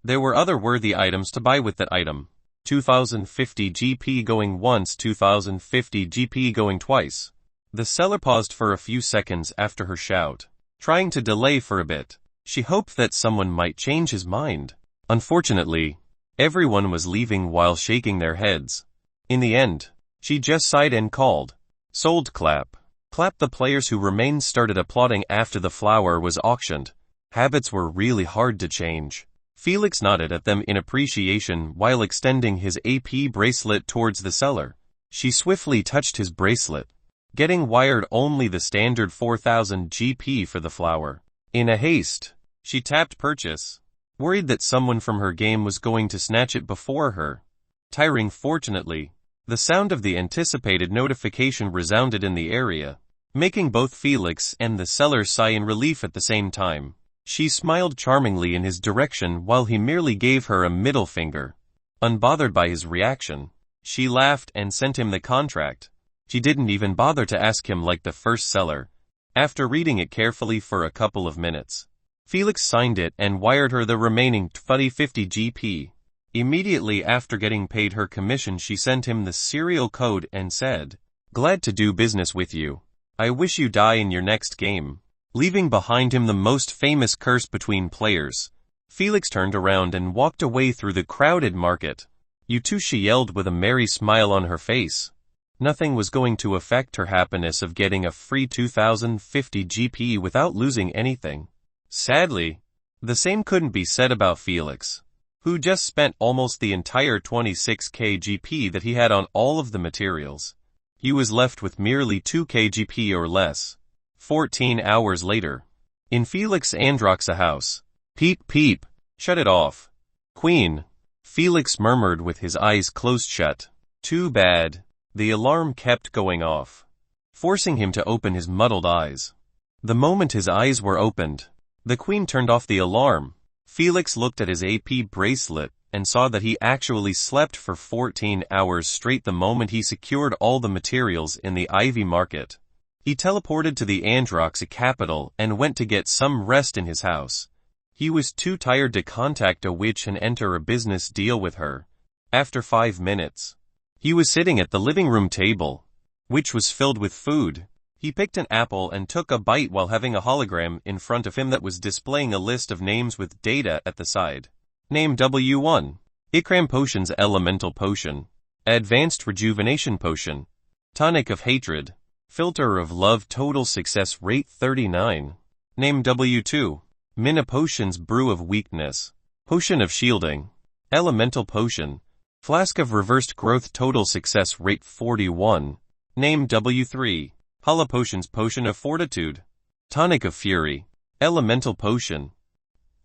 There were other worthy items to buy with that item. 2,050 GP going once, 2,050 GP going twice. The seller paused for a few seconds after her shout, trying to delay for a bit. She hoped that someone might change his mind. Unfortunately, everyone was leaving while shaking their heads. In the end, she just sighed and called, "Sold." Clap. Clap. The players who remained started applauding after the flower was auctioned. Habits were really hard to change. Felix nodded at them in appreciation while extending his AP bracelet towards the seller. She swiftly touched his bracelet, getting wired only the standard 4,000 GP for the flower. In a haste, she tapped purchase, worried that someone from her game was going to snatch it before her. Tiring. Fortunately, the sound of the anticipated notification resounded in the area, making both Felix and the seller sigh in relief at the same time. She smiled charmingly in his direction while he merely gave her a middle finger. Unbothered by his reaction, she laughed and sent him the contract. She didn't even bother to ask him like the first seller. After reading it carefully for a couple of minutes, Felix signed it and wired her the remaining 50 GP. Immediately after getting paid her commission, she sent him the serial code and said, "Glad to do business with you. I wish you die in your next game," leaving behind him the most famous curse between players. Felix turned around and walked away through the crowded market. "You too," she yelled with a merry smile on her face. Nothing was going to affect her happiness of getting a free 2050 GP without losing anything. Sadly, the same couldn't be said about Felix, who just spent almost the entire 26k GP that he had on all of the materials. He was left with merely 2k GP or less. 14 hours later, in Felix Androx's house. "Peep peep, shut it off, Queen," Felix murmured with his eyes closed shut. Too bad. The alarm kept going off, forcing him to open his muddled eyes. The moment his eyes were opened, the Queen turned off the alarm. Felix looked at his AP bracelet and saw that he actually slept for 14 hours straight the moment he secured all the materials in the Ivy market. He teleported to the Androx capital and went to get some rest in his house. He was too tired to contact a witch and enter a business deal with her. After 5 minutes, he was sitting at the living room table, which was filled with food. He picked an apple and took a bite while having a hologram in front of him that was displaying a list of names with data at the side. Name W1. Ikram Potions, Elemental Potion. Advanced Rejuvenation Potion. Tonic of Hatred. Filter of Love, Total Success Rate 39. Name W2. Mina Potions, Brew of Weakness. Potion of Shielding. Elemental Potion. Flask of Reversed Growth, Total Success Rate 41. Name W3. Hala Potions, Potion of Fortitude. Tonic of Fury. Elemental Potion.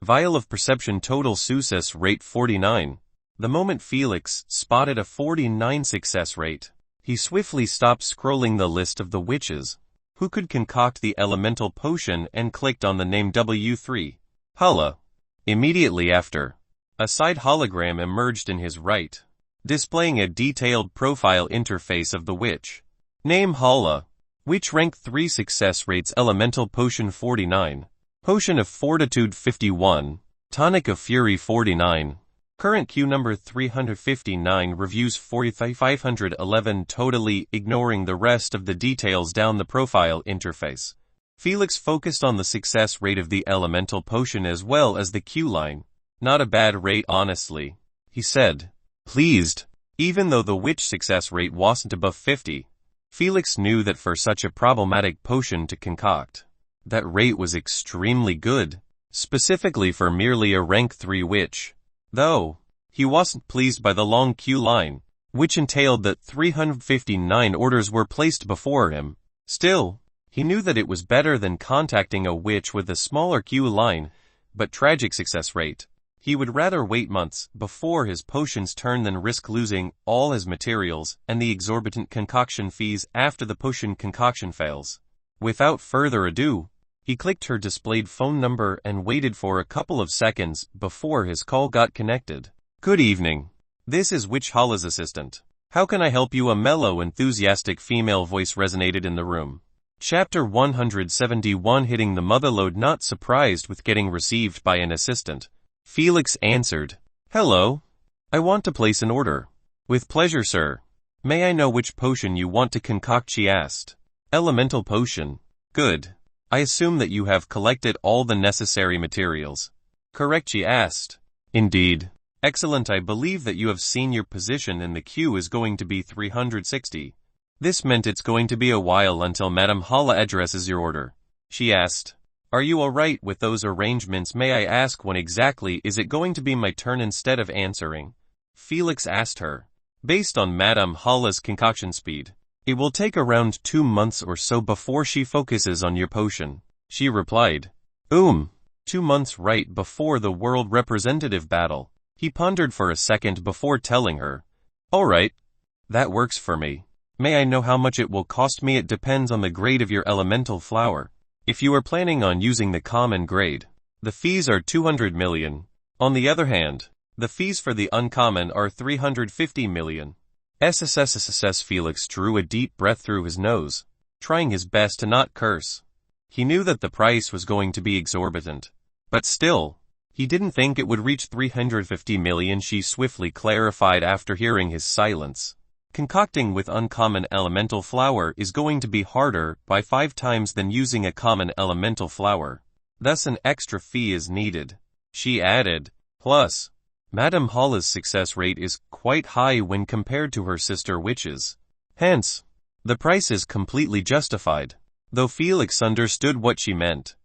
Vial of Perception, Total Success Rate 49. The moment Felix spotted a 49 success rate, he swiftly stopped scrolling the list of the witches who could concoct the elemental potion and clicked on the name W3. Hala. Immediately after, a side hologram emerged in his right, displaying a detailed profile interface of the witch. Name Hala. Witch rank 3 success rates, Elemental Potion 49. Potion of Fortitude 51. Tonic of Fury 49. Current queue number 359. Reviews 4511. Totally ignoring the rest of the details down the profile interface, Felix focused on the success rate of the elemental potion as well as the queue line. "Not a bad rate, honestly," he said, pleased. Even though the witch success rate wasn't above 50, Felix knew that for such a problematic potion to concoct, that rate was extremely good, specifically for merely a rank 3 witch. Though, he wasn't pleased by the long queue line, which entailed that 359 orders were placed before him. Still, he knew that it was better than contacting a witch with a smaller queue line, but tragic success rate. He would rather wait months before his potion's turn than risk losing all his materials and the exorbitant concoction fees after the potion concoction fails. Without further ado, he clicked her displayed phone number and waited for a couple of seconds before his call got connected. "Good evening. This is Witch Hala's assistant. How can I help you?" A mellow, enthusiastic female voice resonated in the room. Chapter 171. Hitting the motherlode. Not surprised with getting received by an assistant, Felix answered, "Hello. I want to place an order." "With pleasure, sir. May I know which potion you want to concoct?" she asked. "Elemental potion." "Good. I assume that you have collected all the necessary materials." "Correct," she asked. "Indeed." "Excellent. I believe that you have seen your position in the queue is going to be 360. This meant it's going to be a while until Madame Hala addresses your order. She asked. Are you alright with those arrangements? May I ask when exactly is it going to be my turn? Instead of answering, Felix asked her. Based on Madame Hala's concoction speed, it will take around 2 months or so before she focuses on your potion, she replied. 2 months right before the world representative battle. He pondered for a second before telling her. Alright. That works for me. May I know how much it will cost me? It depends on the grade of your elemental flower. If you are planning on using the common grade, the fees are 200 million. On the other hand, the fees for the uncommon are 350 million. SSSSS. Felix drew a deep breath through his nose, trying his best to not curse. He knew that the price was going to be exorbitant, but still, he didn't think it would reach 350 million. She swiftly clarified after hearing his silence. Concocting with uncommon elemental flower is going to be harder by 5 times than using a common elemental flower. Thus an extra fee is needed, she added. Plus, Madame Hala's success rate is quite high when compared to her sister witches. Hence, the price is completely justified. Though Felix understood what she meant,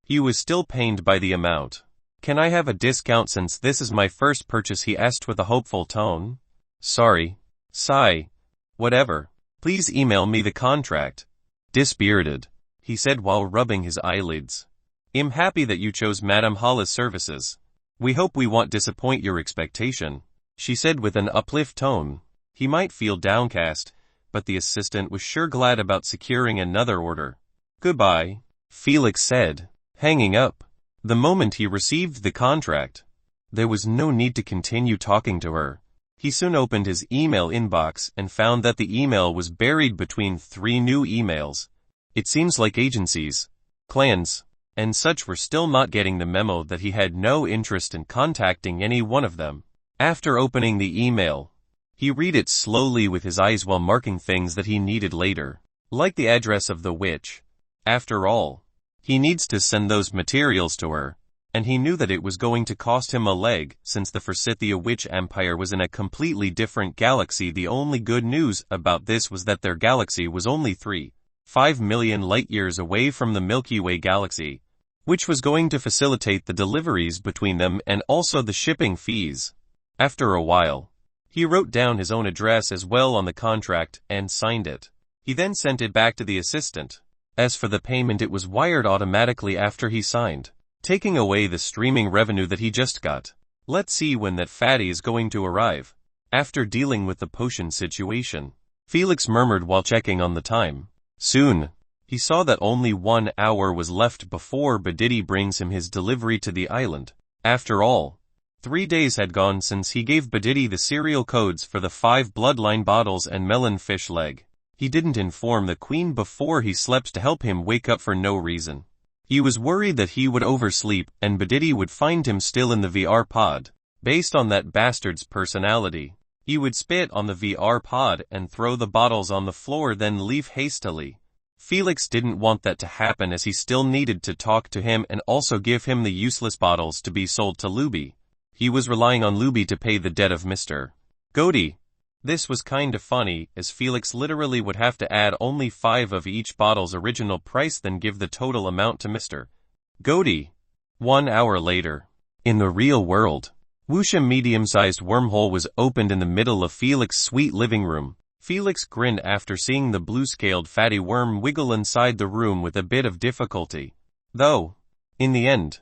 he was still pained by the amount. Can I have a discount since this is my first purchase? He asked with a hopeful tone. Sorry. Sigh. Whatever. Please email me the contract. Dispirited, he said while rubbing his eyelids. I'm happy that you chose Madame Hala's services. We hope we won't disappoint your expectation, she said with an uplift tone. He might feel downcast, but the assistant was sure glad about securing another order. Goodbye, Felix said, hanging up. The moment he received the contract, there was no need to continue talking to her. He soon opened his email inbox and found that the email was buried between 3 new emails. It seems like agencies, clans, and such were still not getting the memo that he had no interest in contacting any one of them. After opening the email, he read it slowly with his eyes while marking things that he needed later, like the address of the witch. After all, he needs to send those materials to her, and he knew that it was going to cost him a leg since the Forsythia Witch Empire was in a completely different galaxy. The only good news about this was that their galaxy was only 3.5 million light-years away from the Milky Way galaxy, which was going to facilitate the deliveries between them and also the shipping fees. After a while, he wrote down his own address as well on the contract and signed it. He then sent it back to the assistant. As for the payment, it was wired automatically after he signed, taking away the streaming revenue that he just got. Let's see when that fatty is going to arrive. After dealing with the potion situation, Felix murmured while checking on the time. Soon, he saw that only 1 hour was left before Badidi brings him his delivery to the island. After all, 3 days had gone since he gave Badidi the serial codes for the 5 bloodline bottles and melon fish leg. He didn't inform the queen before he slept to help him wake up for no reason. He was worried that he would oversleep and Badidi would find him still in the VR pod. Based on that bastard's personality, he would spit on the VR pod and throw the bottles on the floor then leave hastily. Felix didn't want that to happen as he still needed to talk to him and also give him the useless bottles to be sold to Luby. He was relying on Luby to pay the debt of Mr. Godi. This was kinda funny, as Felix literally would have to add only 5 of each bottle's original price then give the total amount to Mr. Godi. 1 hour later, in the real world, Wuxia medium-sized wormhole was opened in the middle of Felix's sweet living room. Felix grinned after seeing the blue-scaled fatty worm wiggle inside the room with a bit of difficulty. Though, in the end,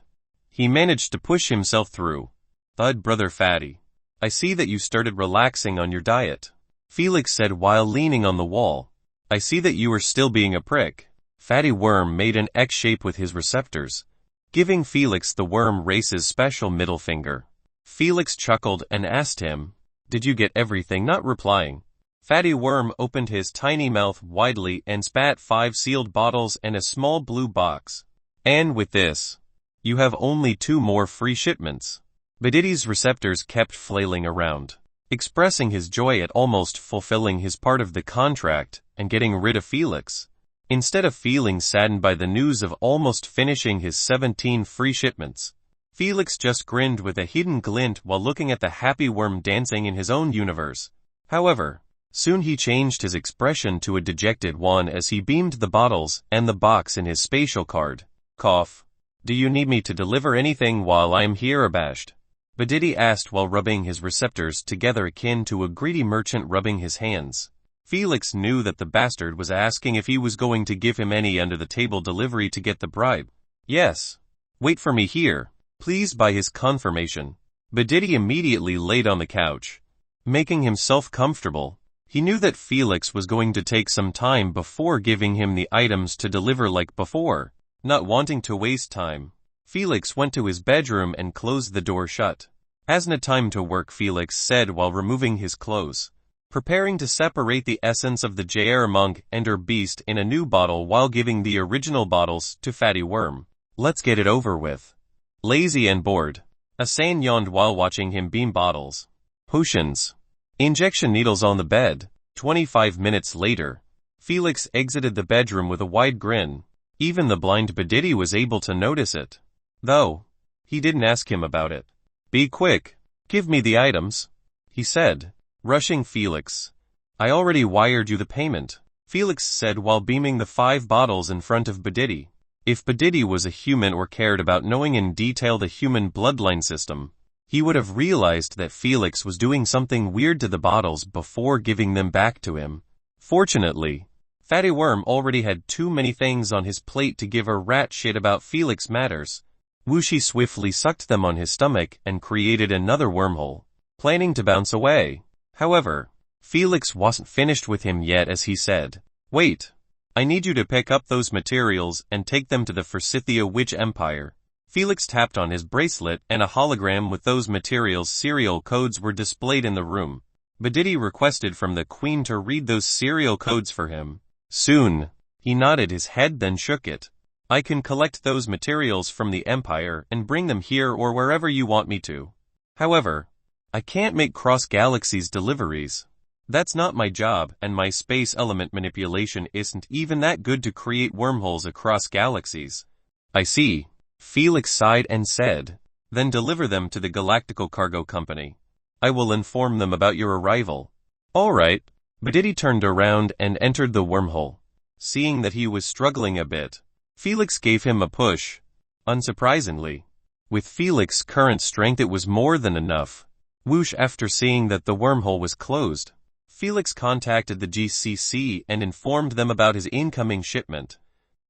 he managed to push himself through. Thud, brother fatty. I see that you started relaxing on your diet, Felix said while leaning on the wall. I see that you are still being a prick. Fatty worm made an X shape with his receptors, giving Felix the worm race's special middle finger. Felix chuckled and asked him, did you get everything? Not replying, Fatty worm opened his tiny mouth widely and spat 5 sealed bottles and a small blue box. And with this, you have only 2 more free shipments. Badidi's receptors kept flailing around, expressing his joy at almost fulfilling his part of the contract and getting rid of Felix. Instead of feeling saddened by the news of almost finishing his 17 free shipments, Felix just grinned with a hidden glint while looking at the happy worm dancing in his own universe. However, Soon he changed his expression to a dejected one as he beamed the bottles and the box in his spatial card. Cough. Do you need me to deliver anything while I am here abashed? Bedidi asked while rubbing his receptors together akin to a greedy merchant rubbing his hands. Felix knew that the bastard was asking if he was going to give him any under-the-table delivery to get the bribe. Yes. Wait for me here, pleased by his confirmation. Bedidi immediately laid on the couch, making himself comfortable. He knew that Felix was going to take some time before giving him the items to deliver like before. Not wanting to waste time, Felix went to his bedroom and closed the door shut. Hasn't time to work, Felix said while removing his clothes, preparing to separate the essence of the Jair monk and her beast in a new bottle while giving the original bottles to Fatty Worm. Let's get it over with. Lazy and bored, Asan yawned while watching him beam bottles. Potions. Injection needles on the bed. 25 minutes later, Felix exited the bedroom with a wide grin. Even the blind Bedidi was able to notice it. Though, he didn't ask him about it. Be quick. Give me the items, he said, rushing Felix. I already wired you the payment, Felix said while beaming the 5 bottles in front of Bedidi. If Bedidi was a human or cared about knowing in detail the human bloodline system, he would have realized that Felix was doing something weird to the bottles before giving them back to him. Fortunately, Fatty Worm already had too many things on his plate to give a rat shit about Felix matters. Wuxi swiftly sucked them on his stomach and created another wormhole, planning to bounce away. However, Felix wasn't finished with him yet as he said, Wait, I need you to pick up those materials and take them to the Forsythia Witch Empire. Felix tapped on his bracelet and a hologram with those materials' serial codes were displayed in the room. Bedidi requested from the queen to read those serial codes for him. Soon, he nodded his head then shook it. I can collect those materials from the Empire and bring them here or wherever you want me to. However, I can't make cross-galaxies deliveries. That's not my job, and my space element manipulation isn't even that good to create wormholes across galaxies. I see, Felix sighed and said. Then deliver them to the Galactical Cargo Company. I will inform them about your arrival. All right. Bedidi turned around and entered the wormhole. Seeing that he was struggling a bit, Felix gave him a push. Unsurprisingly, with Felix's current strength it was more than enough. Whoosh! After seeing that the wormhole was closed, Felix contacted the GCC and informed them about his incoming shipment.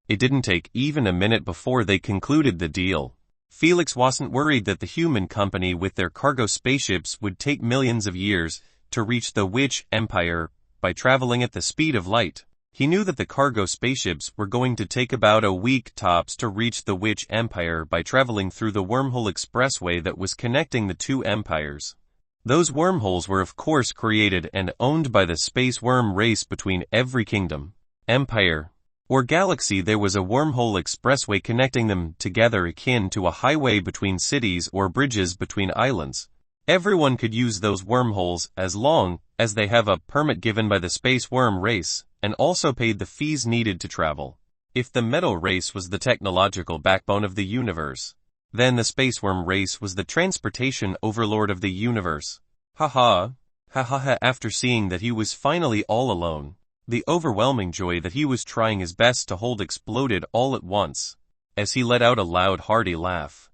It didn't take even a minute before they concluded the deal. Felix wasn't worried that the human company with their cargo spaceships would take millions of years to reach the Witch Empire by traveling at the speed of light. He knew that the cargo spaceships were going to take about a week tops to reach the Witch Empire by traveling through the wormhole expressway that was connecting the two empires. Those wormholes were of course created and owned by the space worm race. Between every kingdom, empire, or galaxy there was a wormhole expressway connecting them together akin to a highway between cities or bridges between islands. Everyone could use those wormholes as long as they have a permit given by the space worm race, and also paid the fees needed to travel. If the metal race was the technological backbone of the universe, then the space worm race was the transportation overlord of the universe. Ha. After seeing that he was finally all alone, the overwhelming joy that he was trying his best to hold exploded all at once, as he let out a loud hearty laugh.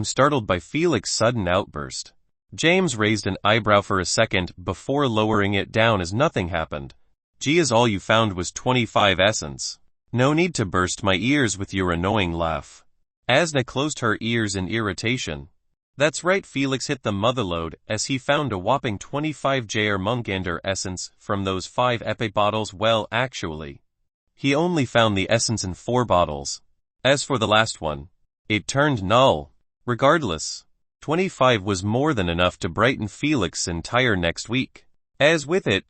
Startled by Felix's sudden outburst, James raised an eyebrow for a second before lowering it down as nothing happened. Gee, as all you found was 25 essence. No need to burst my ears with your annoying laugh. Asna closed her ears in irritation. That's right, Felix hit the motherlode as he found a whopping 25 Jair Mungander essence from those 5 epic bottles. Well, actually, he only found the essence in 4 bottles. As for the last one, it turned null. Regardless, 25 was more than enough to brighten Felix's entire next week. As with it,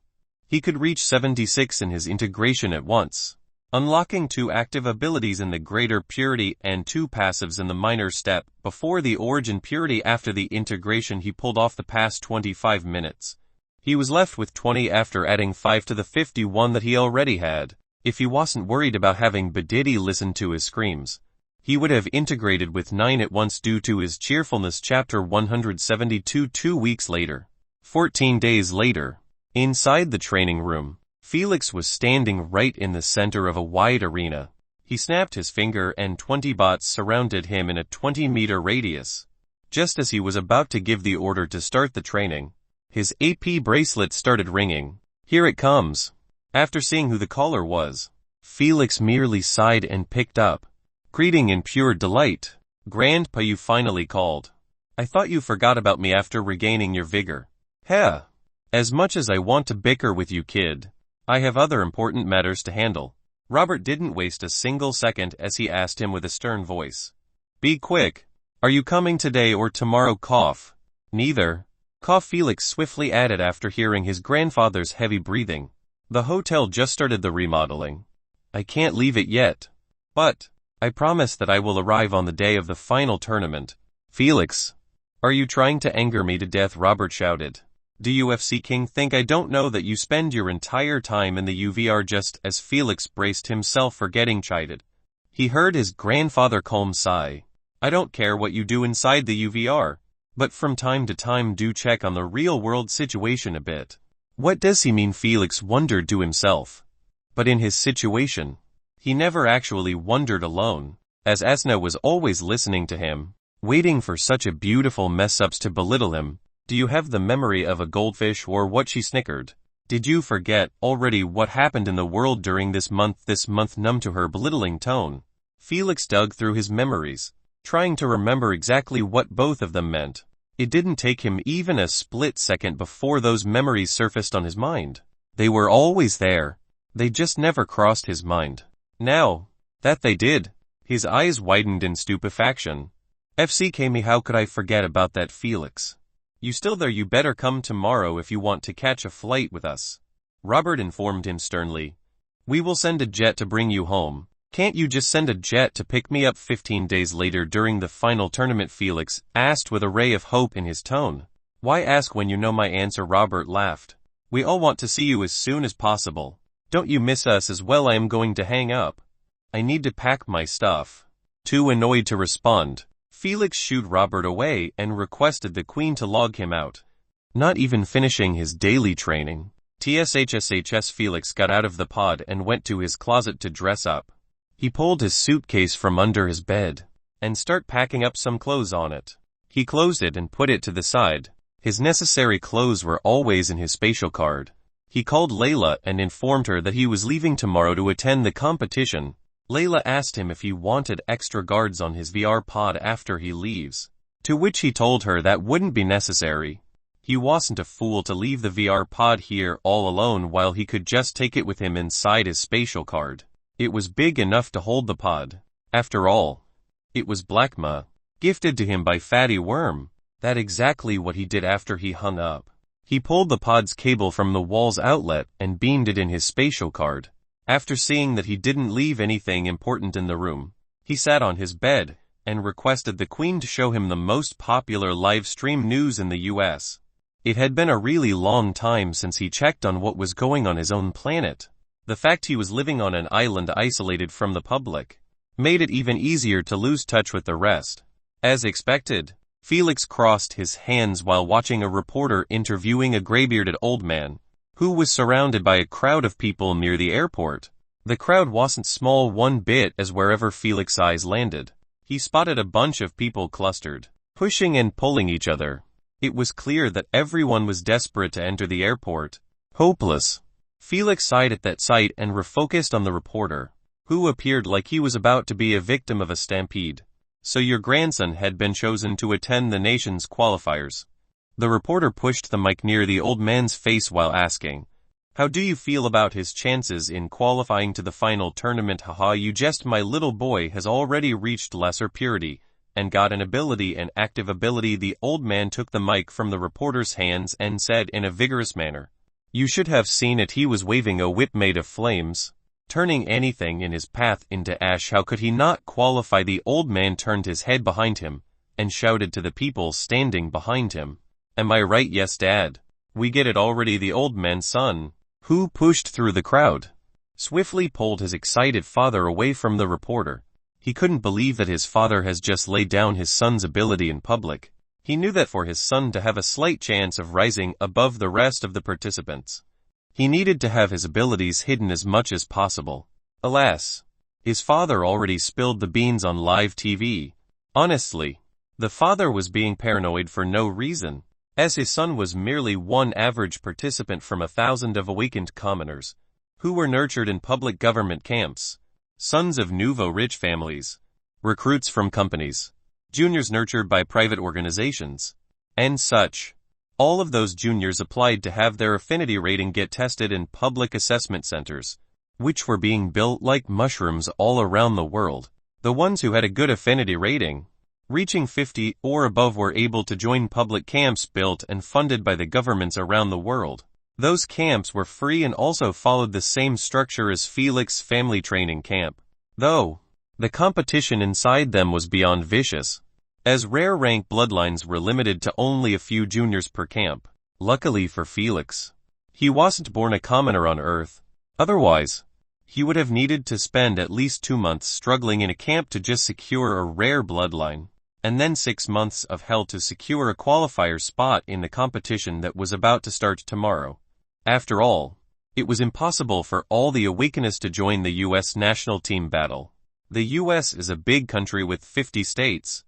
he could reach 76 in his integration at once, unlocking 2 active abilities in the greater purity and 2 passives in the minor step. Before the origin purity after the integration he pulled off the past 25 minutes. He was left with 20 after adding 5 to the 51 that he already had. If he wasn't worried about having Bedidi listen to his screams, he would have integrated with 9 at once due to his cheerfulness. Chapter 172. 2 weeks later. 14 days later. Inside the training room, Felix was standing right in the center of a wide arena. He snapped his finger and 20 bots surrounded him in a 20-meter radius. Just as he was about to give the order to start the training, his AP bracelet started ringing. Here it comes. After seeing who the caller was, Felix merely sighed and picked up, greeting in pure delight. "Grandpa, you finally called. I thought you forgot about me after regaining your vigor." "Heh. As much as I want to bicker with you, kid, I have other important matters to handle." Robert didn't waste a single second as he asked him with a stern voice. "Be quick. Are you coming today or tomorrow?" Cough. "Neither." Cough, Felix swiftly added after hearing his grandfather's heavy breathing. "The hotel just started the remodeling. I can't leave it yet. But I promise that I will arrive on the day of the final tournament." "Felix, are you trying to anger me to death?" Robert shouted. "Do you FC King think I don't know that you spend your entire time in the UVR?" Just as Felix braced himself for getting chided, he heard his grandfather calm sigh. "I don't care what you do inside the UVR, but from time to time do check on the real-world situation a bit." What does he mean? Felix wondered to himself. But in his situation, he never actually wondered alone, as Asna was always listening to him, waiting for such a beautiful mess-ups to belittle him. "Do you have the memory of a goldfish?" or what? She snickered. "Did you forget already what happened in the world during this month?" Numb to her belittling tone, Felix dug through his memories, trying to remember exactly what both of them meant. It didn't take him even a split second before those memories surfaced on his mind. They were always there. They just never crossed his mind. Now that they did, his eyes widened in stupefaction. "FCK me, how could I forget about that, Felix? You still there? You better come tomorrow if you want to catch a flight with us," Robert informed him sternly. "We will send a jet to bring you home. Can't you just send a jet to pick me up?" 15 days later during the final tournament, Felix asked with a ray of hope in his tone. "Why ask when you know my answer?" Robert laughed. "We all want to see you as soon as possible. Don't you miss us as well?" "I am going to hang up. I need to pack my stuff." Too annoyed to respond, Felix shooed Robert away and requested the Queen to log him out. Not even finishing his daily training, TSHSHS, Felix got out of the pod and went to his closet to dress up. He pulled his suitcase from under his bed and started packing up some clothes on it. He closed it and put it to the side. His necessary clothes were always in his spatial card. He called Layla and informed her that he was leaving tomorrow to attend the competition. Layla asked him if he wanted extra guards on his VR pod after he leaves, to which he told her that wouldn't be necessary. He wasn't a fool to leave the VR pod here all alone while he could just take it with him inside his spatial card. It was big enough to hold the pod. After all, it was Blackma, gifted to him by Fatty Worm. That's exactly what he did after he hung up. He pulled the pod's cable from the wall's outlet and beamed it in his spatial card. After seeing that he didn't leave anything important in the room, he sat on his bed and requested the Queen to show him the most popular live stream news in the US. It had been a really long time since he checked on what was going on his own planet. The fact he was living on an island isolated from the public made it even easier to lose touch with the rest. As expected, Felix crossed his hands while watching a reporter interviewing a gray-bearded old man who was surrounded by a crowd of people near the airport. The crowd wasn't small one bit, as wherever Felix's eyes landed, he spotted a bunch of people clustered, pushing and pulling each other. It was clear that everyone was desperate to enter the airport. Hopeless. Felix sighed at that sight and refocused on the reporter, who appeared like he was about to be a victim of a stampede. "So your grandson had been chosen to attend the nation's qualifiers." The reporter pushed the mic near the old man's face while asking, "How do you feel about his chances in qualifying to the final tournament?" "Haha, you jest. My little boy has already reached lesser purity and got an ability, an active ability." The old man took the mic from the reporter's hands and said in a vigorous manner, "You should have seen it. He was waving a whip made of flames, turning anything in his path into ash. How could he not qualify?" The old man turned his head behind him and shouted to the people standing behind him, "Am I right?" "Yes, Dad. We get it already." The old man's son, who pushed through the crowd, swiftly pulled his excited father away from the reporter. He couldn't believe that his father has just laid down his son's ability in public. He knew that for his son to have a slight chance of rising above the rest of the participants, he needed to have his abilities hidden as much as possible. Alas, his father already spilled the beans on live TV. Honestly, the father was being paranoid for no reason, as his son was merely one average participant from 1,000 of awakened commoners, who were nurtured in public government camps, sons of nouveau-rich families, recruits from companies, juniors nurtured by private organizations, and such. All of those juniors applied to have their affinity rating get tested in public assessment centers, which were being built like mushrooms all around the world. The ones who had a good affinity rating, reaching 50 or above, were able to join public camps built and funded by the governments around the world. Those camps were free and also followed the same structure as Felix's family training camp, though the competition inside them was beyond vicious, as rare rank bloodlines were limited to only a few juniors per camp. Luckily for Felix, he wasn't born a commoner on Earth. Otherwise, he would have needed to spend at least 2 months struggling in a camp to just secure a rare bloodline, and then 6 months of hell to secure a qualifier spot in the competition that was about to start tomorrow. After all, it was impossible for all the Awakeners to join the U.S. national team battle. The U.S. is a big country with 50 states,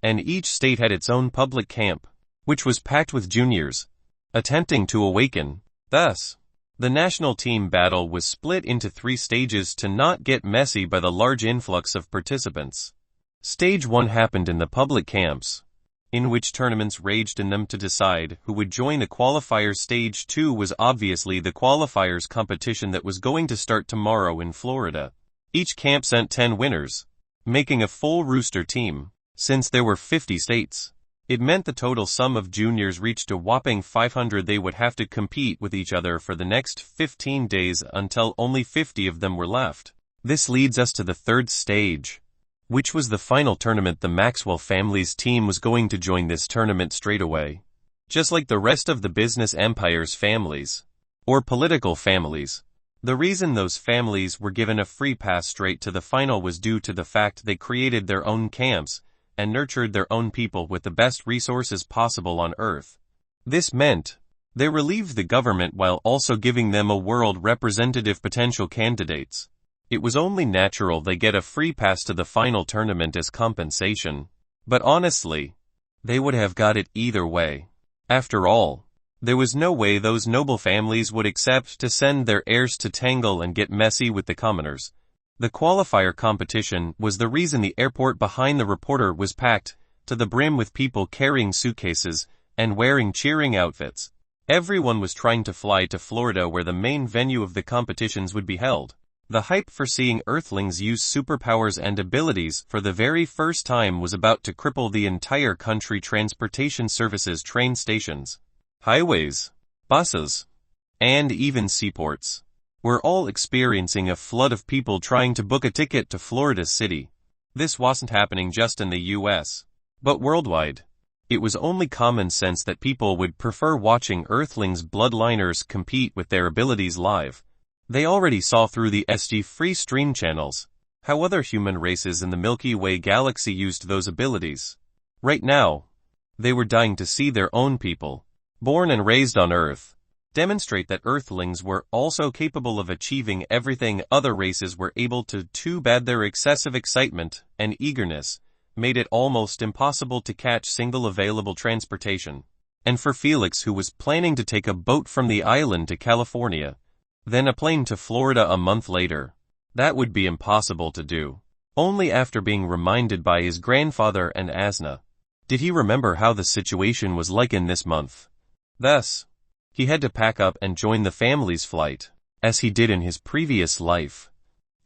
and each state had its own public camp, which was packed with juniors attempting to awaken. Thus, the national team battle was split into 3 stages to not get messy by the large influx of participants. Stage 1 happened in the public camps, in which tournaments raged in them to decide who would join the qualifiers. Stage 2 was obviously the qualifiers competition that was going to start tomorrow in Florida. Each camp sent 10 winners, making a full rooster team. Since there were 50 states, it meant the total sum of juniors reached a whopping 500. They would have to compete with each other for the next 15 days until only 50 of them were left. This leads us to the 3rd stage, which was the final tournament. The Maxwell family's team was going to join this tournament straight away, just like the rest of the business empire's families, or political families. The reason those families were given a free pass straight to the final was due to the fact they created their own camps and nurtured their own people with the best resources possible on Earth. This meant they relieved the government while also giving them a world representative potential candidates. It was only natural they get a free pass to the final tournament as compensation. But honestly, they would have got it either way. After all, there was no way those noble families would accept to send their heirs to tangle and get messy with the commoners. The qualifier competition was the reason the airport behind the reporter was packed to the brim with people carrying suitcases and wearing cheering outfits. Everyone was trying to fly to Florida, where the main venue of the competitions would be held. The hype for seeing Earthlings use superpowers and abilities for the very first time was about to cripple the entire country. Transportation services, train stations, highways, buses, and even seaports were all experiencing a flood of people trying to book a ticket to Florida City. This wasn't happening just in the US, but worldwide. It was only common sense that people would prefer watching Earthlings bloodliners compete with their abilities live. They already saw through the SD-free stream channels how other human races in the Milky Way galaxy used those abilities. Right now, they were dying to see their own people, born and raised on Earth, demonstrate that Earthlings were also capable of achieving everything other races were able to. Too bad their excessive excitement and eagerness made it almost impossible to catch single available transportation. And for Felix, who was planning to take a boat from the island to California, then a plane to Florida a month later, that would be impossible to do. Only after being reminded by his grandfather and Asna did he remember how the situation was like in this month. Thus, he had to pack up and join the family's flight, as he did in his previous life.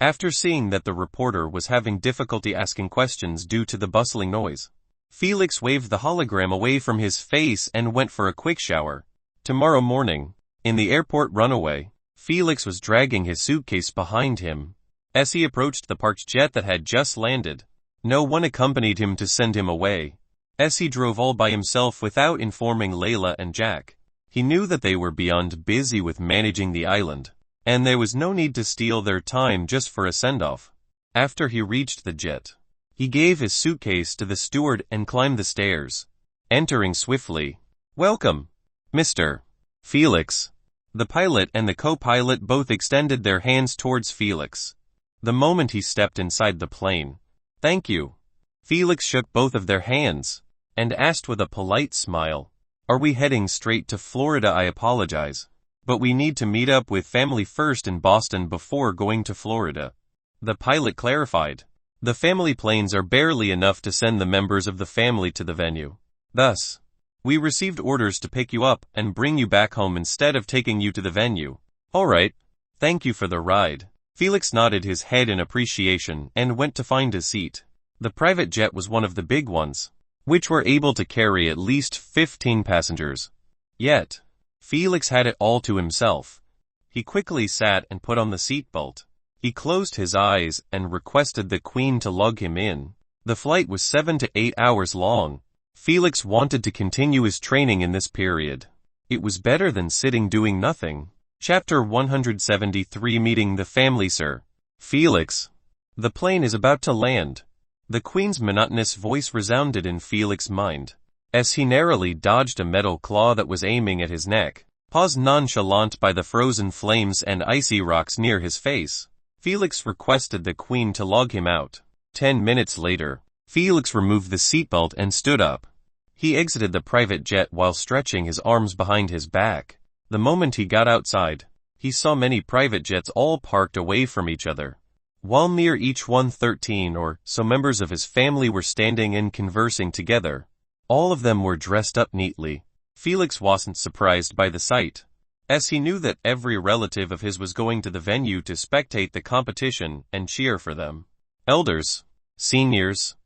After seeing that the reporter was having difficulty asking questions due to the bustling noise, Felix waved the hologram away from his face and went for a quick shower. Tomorrow morning, in the airport runaway, Felix was dragging his suitcase behind him. As he approached the parked jet that had just landed, no one accompanied him to send him away. As he drove all by himself without informing Layla and Jack, he knew that they were beyond busy with managing the island, and there was no need to steal their time just for a send-off. After he reached the jet, he gave his suitcase to the steward and climbed the stairs. entering swiftly. "Welcome, Mr. Felix." The pilot and the co-pilot both extended their hands towards Felix. The moment he stepped inside the plane. "Thank you." Felix shook both of their hands, and asked with a polite smile, "Are we heading straight to Florida? I apologize, but we need to meet up with family first in Boston before going to Florida." The pilot clarified, "The family planes are barely enough to send the members of the family to the venue. Thus, we received orders to pick you up and bring you back home instead of taking you to the venue." "All right, thank you for the ride." Felix nodded his head in appreciation and went to find his seat. The private jet was one of the big ones, which were able to carry at least 15 passengers. Yet, Felix had it all to himself. He quickly sat and put on the seatbelt. He closed his eyes and requested the Queen to lug him in. The flight was 7 to 8 hours long. Felix wanted to continue his training in this period. It was better than sitting doing nothing. Chapter 173 Meeting the Family. "Sir Felix, the plane is about to land." The Queen's monotonous voice resounded in Felix's mind, as he narrowly dodged a metal claw that was aiming at his neck, paused nonchalant by the frozen flames and icy rocks near his face. Felix requested the Queen to lug him out. 10 minutes later, Felix removed the seatbelt and stood up. He exited the private jet while stretching his arms behind his back. The moment he got outside, he saw many private jets all parked away from each other, while near each one 13 or so members of his family were standing and conversing together. All of them were dressed up neatly. Felix wasn't surprised by the sight, as he knew that every relative of his was going to the venue to spectate the competition and cheer for them. Elders, seniors,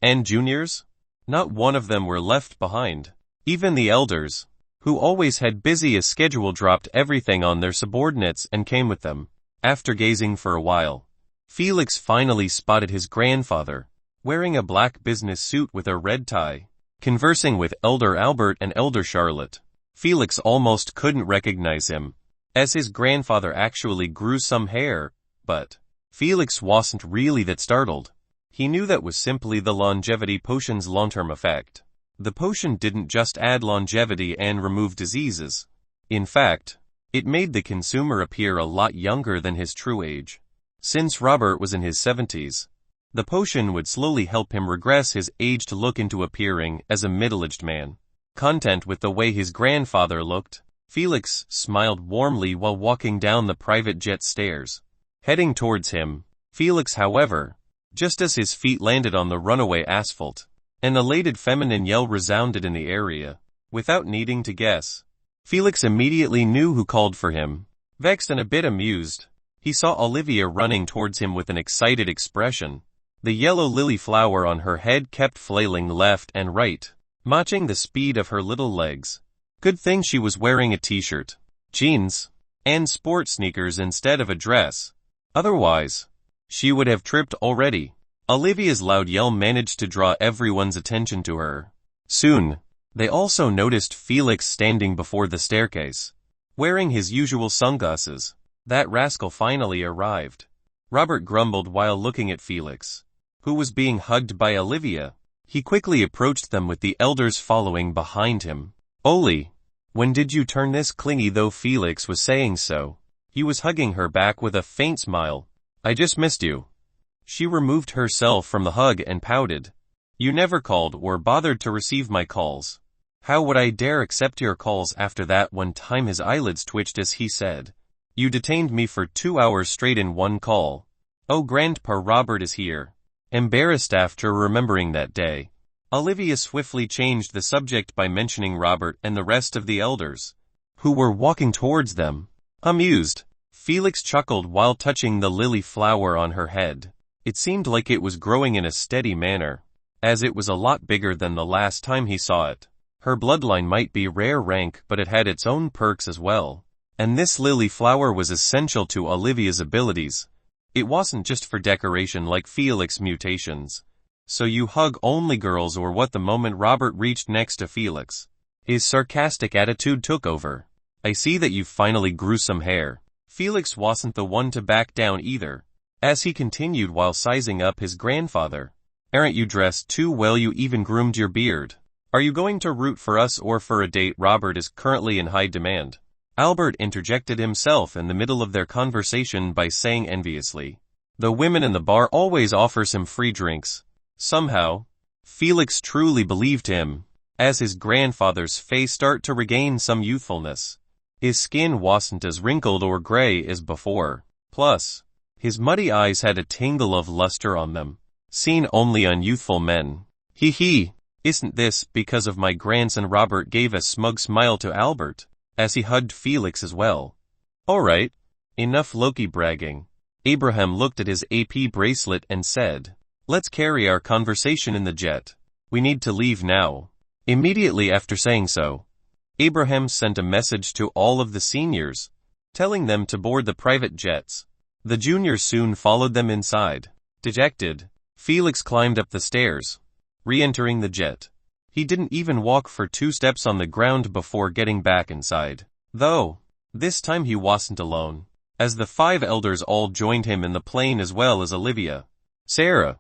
and juniors, not one of them were left behind. Even the elders, who always had busy a schedule, dropped everything on their subordinates and came with them. After gazing for a while, Felix finally spotted his grandfather, wearing a black business suit with a red tie, conversing with Elder Albert and Elder Charlotte. Felix almost couldn't recognize him, as his grandfather actually grew some hair, but Felix wasn't really that startled. He knew that was simply the longevity potion's long-term effect. The potion didn't just add longevity and remove diseases. In fact, it made the consumer appear a lot younger than his true age. Since Robert was in his 70s, the potion would slowly help him regress his age to look into appearing as a middle-aged man. Content with the way his grandfather looked, Felix smiled warmly while walking down the private jet stairs. Heading towards him, Felix, however, just as his feet landed on the runaway asphalt, an elated feminine yell resounded in the area. Without needing to guess, Felix immediately knew who called for him. Vexed and a bit amused, he saw Olivia running towards him with an excited expression. The yellow lily flower on her head kept flailing left and right, matching the speed of her little legs. Good thing she was wearing a t-shirt, jeans, and sports sneakers instead of a dress. Otherwise, she would have tripped already. Olivia's loud yell managed to draw everyone's attention to her. Soon, they also noticed Felix standing before the staircase, wearing his usual sunglasses. That rascal finally arrived, Robert grumbled while looking at Felix, who was being hugged by Olivia. He quickly approached them with the elders following behind him. "Oli, when did you turn this clingy?" Though Felix was saying so, he was hugging her back with a faint smile. "I just missed you." She removed herself from the hug and pouted. "You never called or bothered to receive my calls. How would I dare accept your calls after that one time?" His eyelids twitched as he said, "You detained me for 2 hours straight in one call." "Oh, Grandpa, Robert is here." Embarrassed after remembering that day, Olivia swiftly changed the subject by mentioning Robert and the rest of the elders, who were walking towards them. Amused, Felix chuckled while touching the lily flower on her head. It seemed like it was growing in a steady manner, as it was a lot bigger than the last time he saw it. Her bloodline might be rare rank, but it had its own perks as well. And this lily flower was essential to Olivia's abilities. It wasn't just for decoration like Felix's mutations. "So you hug only girls or what?" The moment Robert reached next to Felix, his sarcastic attitude took over. "I see that you finally grew some hair." Felix wasn't the one to back down either, as he continued while sizing up his grandfather. "Aren't you dressed too well? You even groomed your beard." Are you going to root for us or for a date? Robert is currently in high demand. Albert interjected himself in the middle of their conversation by saying enviously, "The women in the bar always offer some free drinks." Somehow, Felix truly believed him, as his grandfather's face started to regain some youthfulness. His skin wasn't as wrinkled or gray as before. Plus, his muddy eyes had a tingle of luster on them, seen only on youthful men. Hee. Isn't this because of my grandson?" Robert gave a smug smile to Albert, as he hugged Felix as well. "Alright, enough Loki bragging." Abraham looked at his AP bracelet and said, "Let's carry our conversation in the jet. We need to leave now." Immediately after saying so, Abraham sent a message to all of the seniors, telling them to board the private jets. The juniors soon followed them inside. Dejected, Felix climbed up the stairs, re-entering the jet. He didn't even walk for 2 steps on the ground before getting back inside. Though, this time he wasn't alone, as the 5 elders all joined him in the plane, as well as Olivia, Sarah,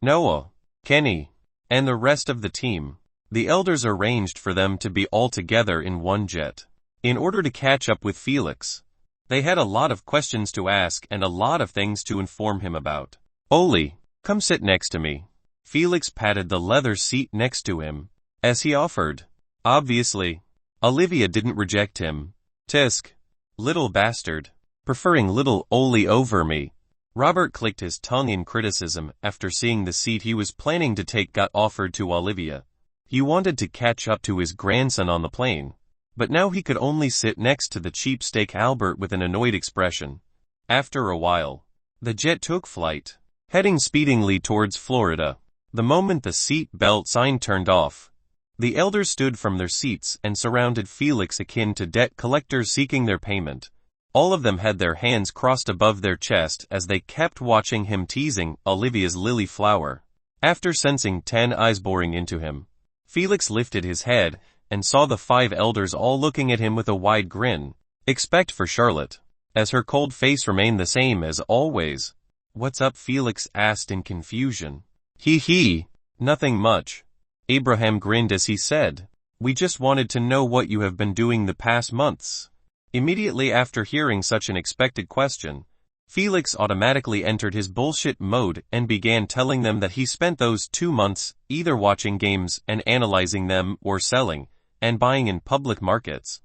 Noah, Kenny, and the rest of the team. The elders arranged for them to be all together in one jet. In order to catch up with Felix, they had a lot of questions to ask and a lot of things to inform him about. "Oli, come sit next to me." Felix patted the leather seat next to him, as he offered. Obviously, Olivia didn't reject him. "Tisk, little bastard, preferring little Oli over me." Robert clicked his tongue in criticism after seeing the seat he was planning to take got offered to Olivia. He wanted to catch up to his grandson on the plane, but now he could only sit next to the cheapsteak Albert with an annoyed expression. After a while, the jet took flight, heading speedingly towards Florida. The moment the seat belt sign turned off, the elders stood from their seats and surrounded Felix, akin to debt collectors seeking their payment. All of them had their hands crossed above their chest as they kept watching him, teasing Olivia's lily flower. After sensing 10 eyes boring into him, Felix lifted his head and saw the 5 elders all looking at him with a wide grin. Except for Charlotte, as her cold face remained the same as always. "What's up?" Felix asked in confusion. Hee, nothing much. Abraham grinned as he said, "We just wanted to know what you have been doing the past months." Immediately after hearing such an expected question, Felix automatically entered his bullshit mode and began telling them that he spent those 2 months either watching games and analyzing them or selling and buying in public markets.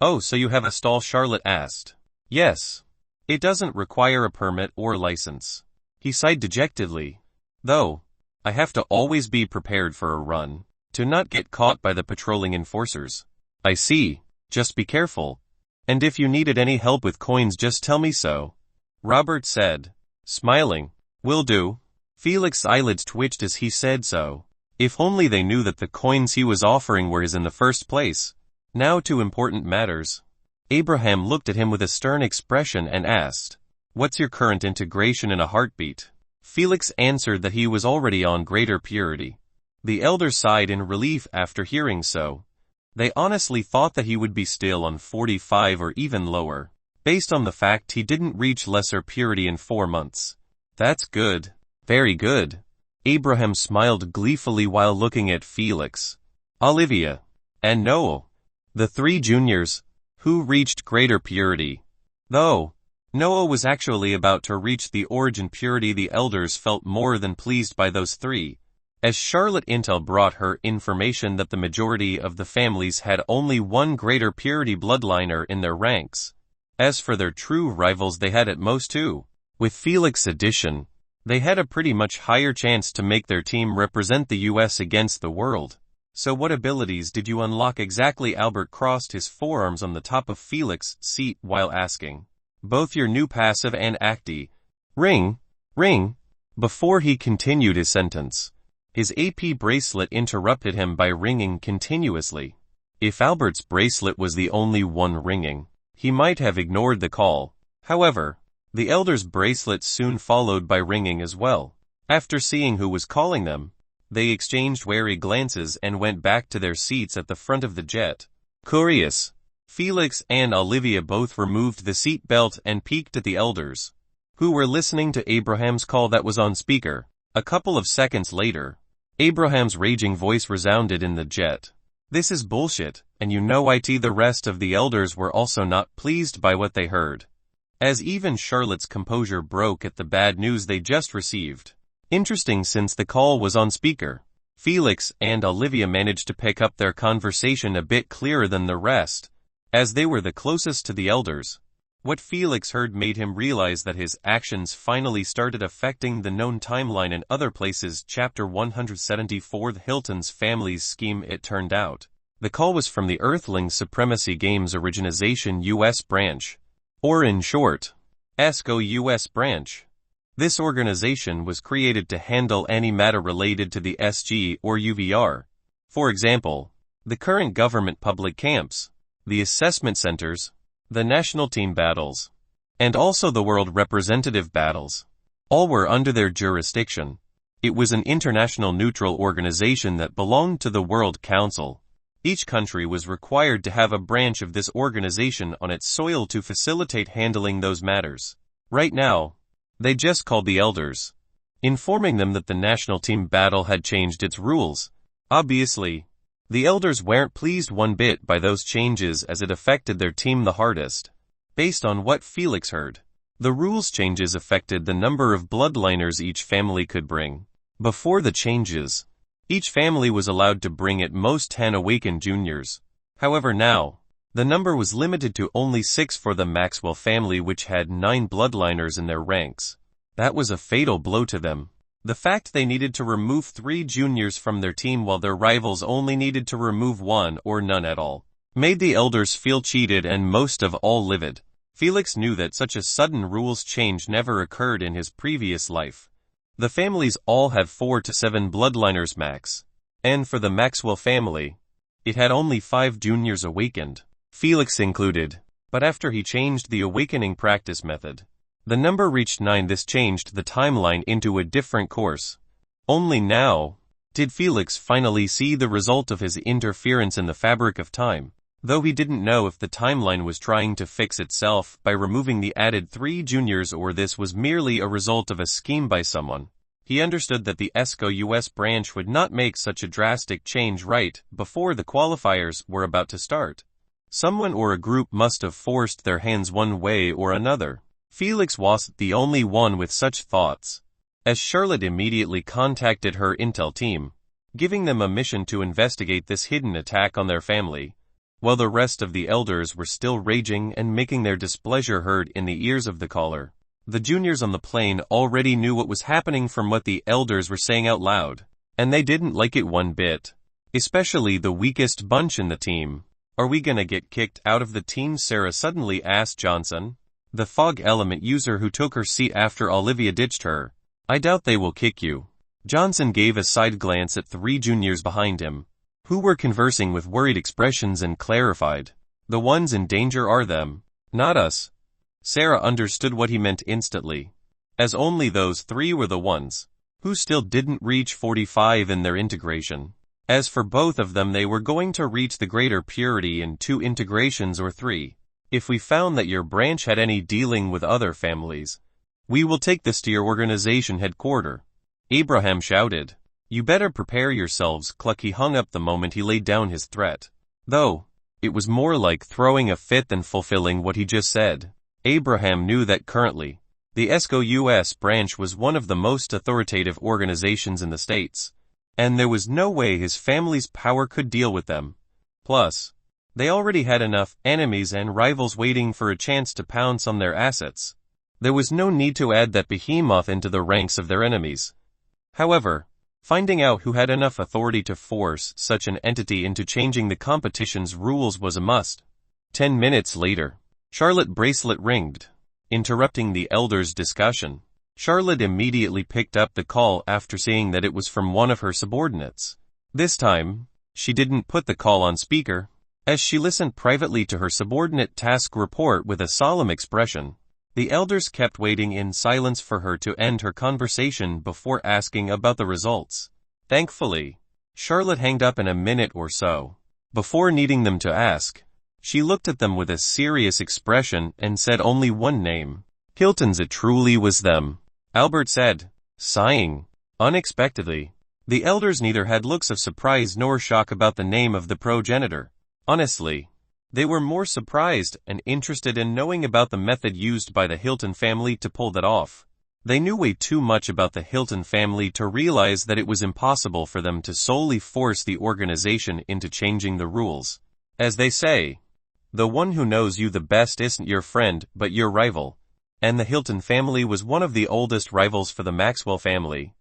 "Oh, so you have a stall?" Charlotte asked. "Yes. It doesn't require a permit or license." He sighed dejectedly. "Though, I have to always be prepared for a run, to not get caught by the patrolling enforcers." "I see. Just be careful. And if you needed any help with coins, just tell me so," Robert said, smiling. "Will do." Felix's eyelids twitched as he said so. If only they knew that the coins he was offering were his in the first place. Now to important matters. Abraham looked at him with a stern expression and asked, "What's your current integration in a heartbeat?" Felix answered that he was already on greater purity. The elders sighed in relief after hearing so. They honestly thought that he would be still on 45 or even lower, based on the fact he didn't reach lesser purity in 4 months. "That's good. Very good." Abraham smiled gleefully while looking at Felix, Olivia, and Noah, the 3 juniors, who reached greater purity. Though Noah was actually about to reach the origin purity, the elders felt more than pleased by those 3, as Charlotte Intel brought her information that the majority of the families had only 1 greater purity bloodliner in their ranks. As for their true rivals, they had at most 2. With Felix's addition, they had a pretty much higher chance to make their team represent the US against the world. "So what abilities did you unlock exactly?" Albert crossed his forearms on the top of Felix's seat while asking. "Both your new passive and acti." Ring. Before he continued his sentence, his AP bracelet interrupted him by ringing continuously. If Albert's bracelet was the only one ringing, he might have ignored the call. However, the elders' bracelets soon followed by ringing as well. After seeing who was calling them, they exchanged wary glances and went back to their seats at the front of the jet. Curious, Felix and Olivia both removed the seat belt and peeked at the elders, who were listening to Abraham's call that was on speaker. A couple of seconds later, Abraham's raging voice resounded in the jet. "This is bullshit, and you know it." The rest of the elders were also not pleased by what they heard, as even Charlotte's composure broke at the bad news they just received. Interesting, since the call was on speaker, Felix and Olivia managed to pick up their conversation a bit clearer than the rest, as they were the closest to the elders. What Felix heard made him realize that his actions finally started affecting the known timeline in other places. Chapter 174, The Hilton's Family's Scheme. It turned out the call was from the Earthlings Supremacy Games Organization US branch, or in short, ESCO US branch. This organization was created to handle any matter related to the SG or UVR. For example, the current government public camps, the assessment centers, the national team battles, and also the world representative battles. All were under their jurisdiction. It was an international neutral organization that belonged to the World Council. Each country was required to have a branch of this organization on its soil to facilitate handling those matters. Right now, they just called the elders, informing them that the national team battle had changed its rules. Obviously, the elders weren't pleased one bit by those changes, as it affected their team the hardest. Based on what Felix heard, the rules changes affected the number of bloodliners each family could bring. Before the changes, each family was allowed to bring at most 10 awakened juniors. However, now, the number was limited to only 6 for the Maxwell family, which had 9 bloodliners in their ranks. That was a fatal blow to them. The fact they needed to remove 3 juniors from their team while their rivals only needed to remove 1 or none at all made the elders feel cheated and most of all livid. Felix knew that such a sudden rules change never occurred in his previous life. The families all have 4 to 7 bloodliners max, and for the Maxwell family, it had only 5 juniors awakened, Felix included. But after he changed the awakening practice method, the number reached 9. This changed the timeline into a different course. Only now did Felix finally see the result of his interference in the fabric of time. Though he didn't know if the timeline was trying to fix itself by removing the added 3 juniors or this was merely a result of a scheme by someone, he understood that the ESCO US branch would not make such a drastic change right before the qualifiers were about to start. Someone or a group must have forced their hands one way or another. Felix wasn't the only one with such thoughts, as Charlotte immediately contacted her intel team, giving them a mission to investigate this hidden attack on their family, while the rest of the elders were still raging and making their displeasure heard in the ears of the caller. The juniors on the plane already knew what was happening from what the elders were saying out loud, and they didn't like it one bit, especially the weakest bunch in the team. "Are we gonna get kicked out of the team?" Sarah suddenly asked Johnson, the fog element user who took her seat after Olivia ditched her. "I doubt they will kick you." Johnson gave a side glance at 3 juniors behind him, who were conversing with worried expressions, and clarified, "The ones in danger are them, not us." Sarah understood what he meant instantly, as only those 3 were the ones who still didn't reach 45 in their integration. As for both of them, they were going to reach the greater purity in 2 integrations or 3. "If we found that your branch had any dealing with other families, we will take this to your organization headquarters," Abraham shouted. "You better prepare yourselves." Clucky hung up the moment he laid down his threat, though it was more like throwing a fit than fulfilling what he just said. Abraham knew that currently, the ESCO US branch was one of the most authoritative organizations in the States, and there was no way his family's power could deal with them. Plus, they already had enough enemies and rivals waiting for a chance to pounce on their assets. There was no need to add that behemoth into the ranks of their enemies. However, finding out who had enough authority to force such an entity into changing the competition's rules was a must. 10 minutes later, Charlotte's bracelet ringed, interrupting the elders' discussion. Charlotte immediately picked up the call after seeing that it was from one of her subordinates. This time, she didn't put the call on speaker, as she listened privately to her subordinate task report with a solemn expression. The elders kept waiting in silence for her to end her conversation before asking about the results. Thankfully, Charlotte hanged up in a minute or so. Before needing them to ask, she looked at them with a serious expression and said only one name. "Hilton's. It truly was them," Albert said, sighing. Unexpectedly, The elders neither had looks of surprise nor shock about the name of the progenitor. Honestly, they were more surprised and interested in knowing about the method used by the Hilton family to pull that off. They knew way too much about the Hilton family to realize that it was impossible for them to solely force the organization into changing the rules. As they say, the one who knows you the best isn't your friend but your rival. And the Hilton family was one of the oldest rivals for the Maxwell family.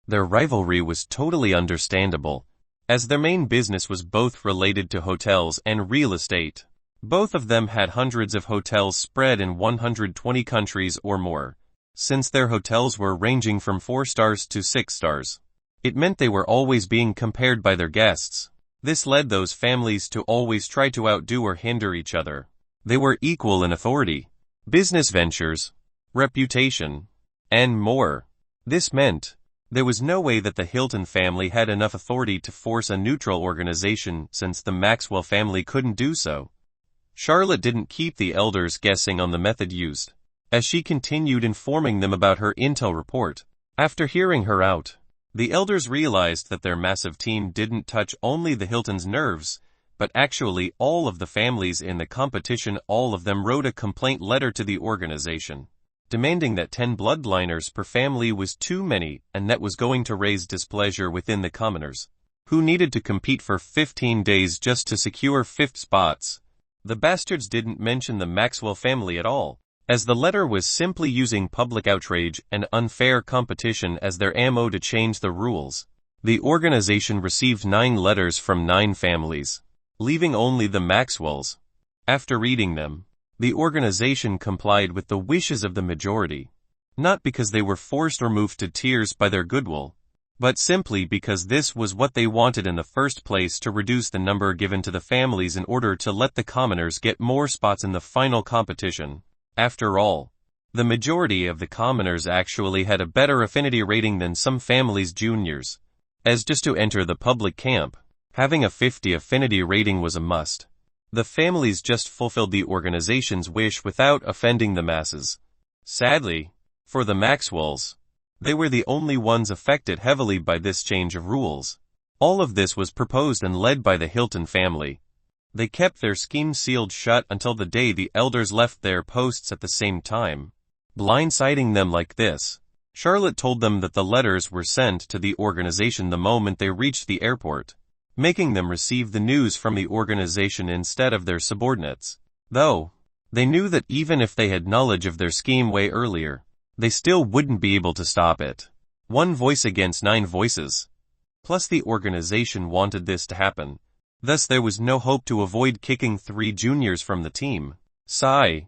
Their rivalry was totally understandable, as their main business was both related to hotels and real estate. Both of them had hundreds of hotels spread in 120 countries or more. Since their hotels were ranging from 4 stars to 6 stars, it meant they were always being compared by their guests. This led those families to always try to outdo or hinder each other. They were equal in authority, business ventures, reputation, and more. This meant there was no way that the Hilton family had enough authority to force a neutral organization, since the Maxwell family couldn't do so. Charlotte didn't keep the elders guessing on the method used, as she continued informing them about her intel report. After hearing her out, the elders realized that their massive team didn't touch only the Hilton's nerves, but actually all of the families in the competition. All of them wrote a complaint letter to the organization, demanding that 10 bloodliners per family was too many, and that was going to raise displeasure within the commoners, who needed to compete for 15 days just to secure 5th spots. The bastards didn't mention the Maxwell family at all, as the letter was simply using public outrage and unfair competition as their ammo to change the rules. The organization received 9 letters from 9 families, leaving only the Maxwells. After reading them, the organization complied with the wishes of the majority, not because they were forced or moved to tears by their goodwill, but simply because this was what they wanted in the first place, to reduce the number given to the families in order to let the commoners get more spots in the final competition. After all, the majority of the commoners actually had a better affinity rating than some families' juniors, as just to enter the public camp, having a 50 affinity rating was a must. The families just fulfilled the organization's wish without offending the masses. Sadly, for the Maxwells, they were the only ones affected heavily by this change of rules. All of this was proposed and led by the Hilton family. They kept their scheme sealed shut until the day the elders left their posts at the same time, blindsiding them like this. Charlotte told them that the letters were sent to the organization the moment they reached the airport, making them receive the news from the organization instead of their subordinates. Though they knew that even if they had knowledge of their scheme way earlier, they still wouldn't be able to stop it. 1 voice against 9 voices. Plus the organization wanted this to happen. Thus there was no hope to avoid kicking 3 juniors from the team. Sigh.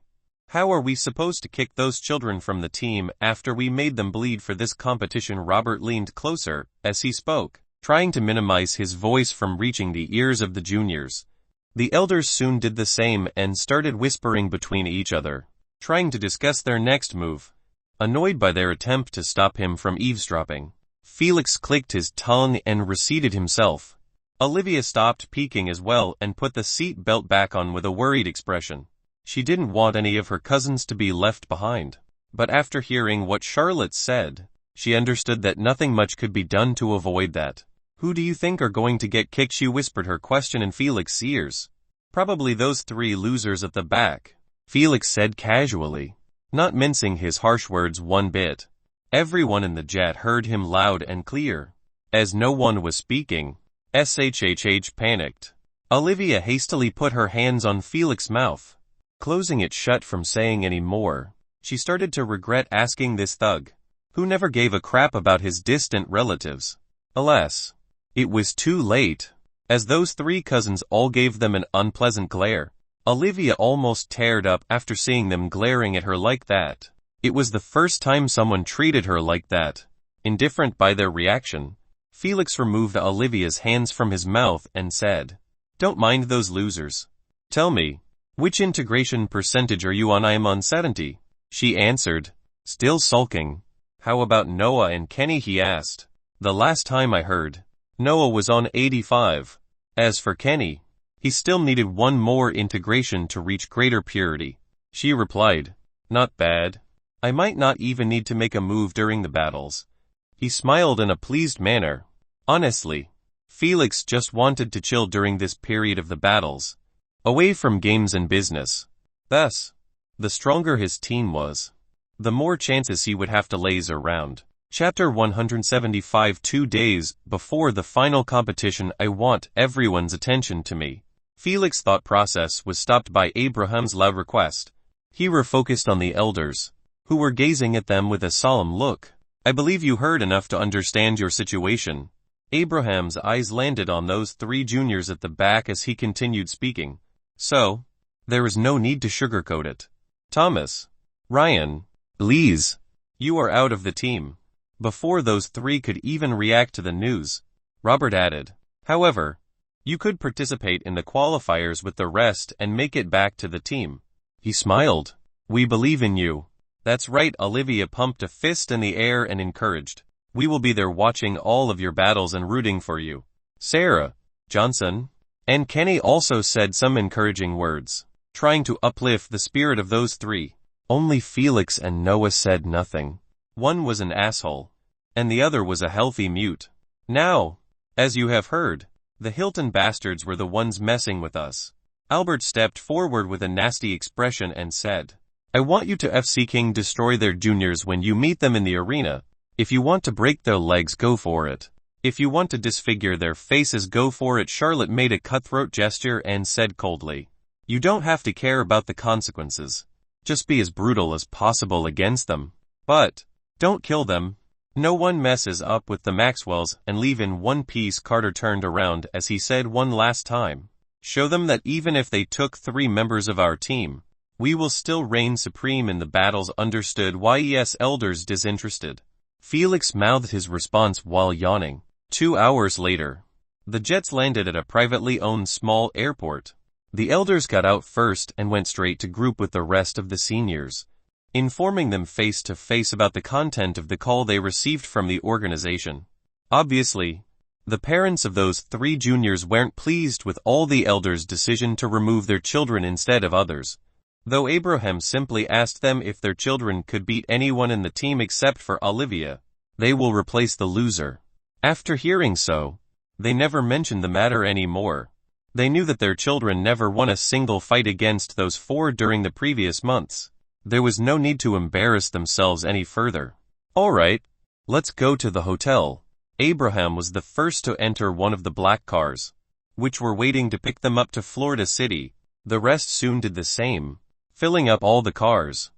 How are we supposed to kick those children from the team after we made them bleed for this competition? Robert leaned closer as he spoke, trying to minimize his voice from reaching the ears of the juniors. The elders soon did the same and started whispering between each other, trying to discuss their next move. Annoyed by their attempt to stop him from eavesdropping, Felix clicked his tongue and reseated himself. Olivia stopped peeking as well and put the seat belt back on with a worried expression. She didn't want any of her cousins to be left behind. But after hearing what Charlotte said, she understood that nothing much could be done to avoid that. Who do you think are going to get kicked? She whispered her question in Felix's ears. Probably those 3 losers at the back, Felix said casually, not mincing his harsh words one bit. Everyone in the jet heard him loud and clear. As no one was speaking, SHHH panicked. Olivia hastily put her hands on Felix's mouth, closing it shut from saying any more. She started to regret asking this thug, who never gave a crap about his distant relatives. Alas, it was too late, as those 3 cousins all gave them an unpleasant glare. Olivia almost teared up after seeing them glaring at her like that. It was the first time someone treated her like that. Indifferent by their reaction, Felix removed Olivia's hands from his mouth and said, "Don't mind those losers. Tell me, which integration percentage are you on?" "I am on 70, she answered, still sulking. "How about Noah and Kenny?" he asked. "The last time I heard, Noah was on 85. As for Kenny, he still needed 1 more integration to reach greater purity," she replied. "Not bad. I might not even need to make a move during the battles." He smiled in a pleased manner. Honestly, Felix just wanted to chill during this period of the battles, away from games and business. Thus, the stronger his team was, the more chances he would have to laze around. Chapter 175. 2 days before the final competition, I want everyone's attention to me. Felix's thought process was stopped by Abraham's loud request. He refocused on the elders, who were gazing at them with a solemn look. I believe you heard enough to understand your situation. Abraham's eyes landed on those 3 juniors at the back as he continued speaking. So, there is no need to sugarcoat it. Thomas, Ryan, Lise, you are out of the team. Before those 3 could even react to the news, Robert added, however, you could participate in the qualifiers with the rest and make it back to the team. He smiled. We believe in you. That's right. Olivia pumped a fist in the air and encouraged. We will be there watching all of your battles and rooting for you. Sarah, Johnson, and Kenny also said some encouraging words, trying to uplift the spirit of those 3. Only Felix and Noah said nothing. One was an asshole, and the other was a healthy mute. Now, as you have heard, the Hilton bastards were the ones messing with us. Albert stepped forward with a nasty expression and said, I want you to FC King destroy their juniors when you meet them in the arena. If you want to break their legs, go for it. If you want to disfigure their faces, go for it. Charlotte made a cutthroat gesture and said coldly, you don't have to care about the consequences. Just be as brutal as possible against them. But, don't kill them. No one messes up with the Maxwells and leave in one piece. Carter turned around as he said one last time. Show them that even if they took 3 members of our team, we will still reign supreme in the battles. Understood? Yes. Elders disinterested. Felix mouthed his response while yawning. 2 hours later, the jets landed at a privately owned small airport. The elders got out first and went straight to group with the rest of the seniors, informing them face to face about the content of the call they received from the organization. Obviously, the parents of those 3 juniors weren't pleased with all the elders' decision to remove their children instead of others, though Abraham simply asked them if their children could beat anyone in the team except for Olivia. They will replace the loser. After hearing so, they never mentioned the matter anymore. They knew that their children never won a single fight against those 4 during the previous months. There was no need to embarrass themselves any further. All right, let's go to the hotel. Abraham was the first to enter one of the black cars, which were waiting to pick them up to Florida City. The rest soon did the same, filling up all the cars.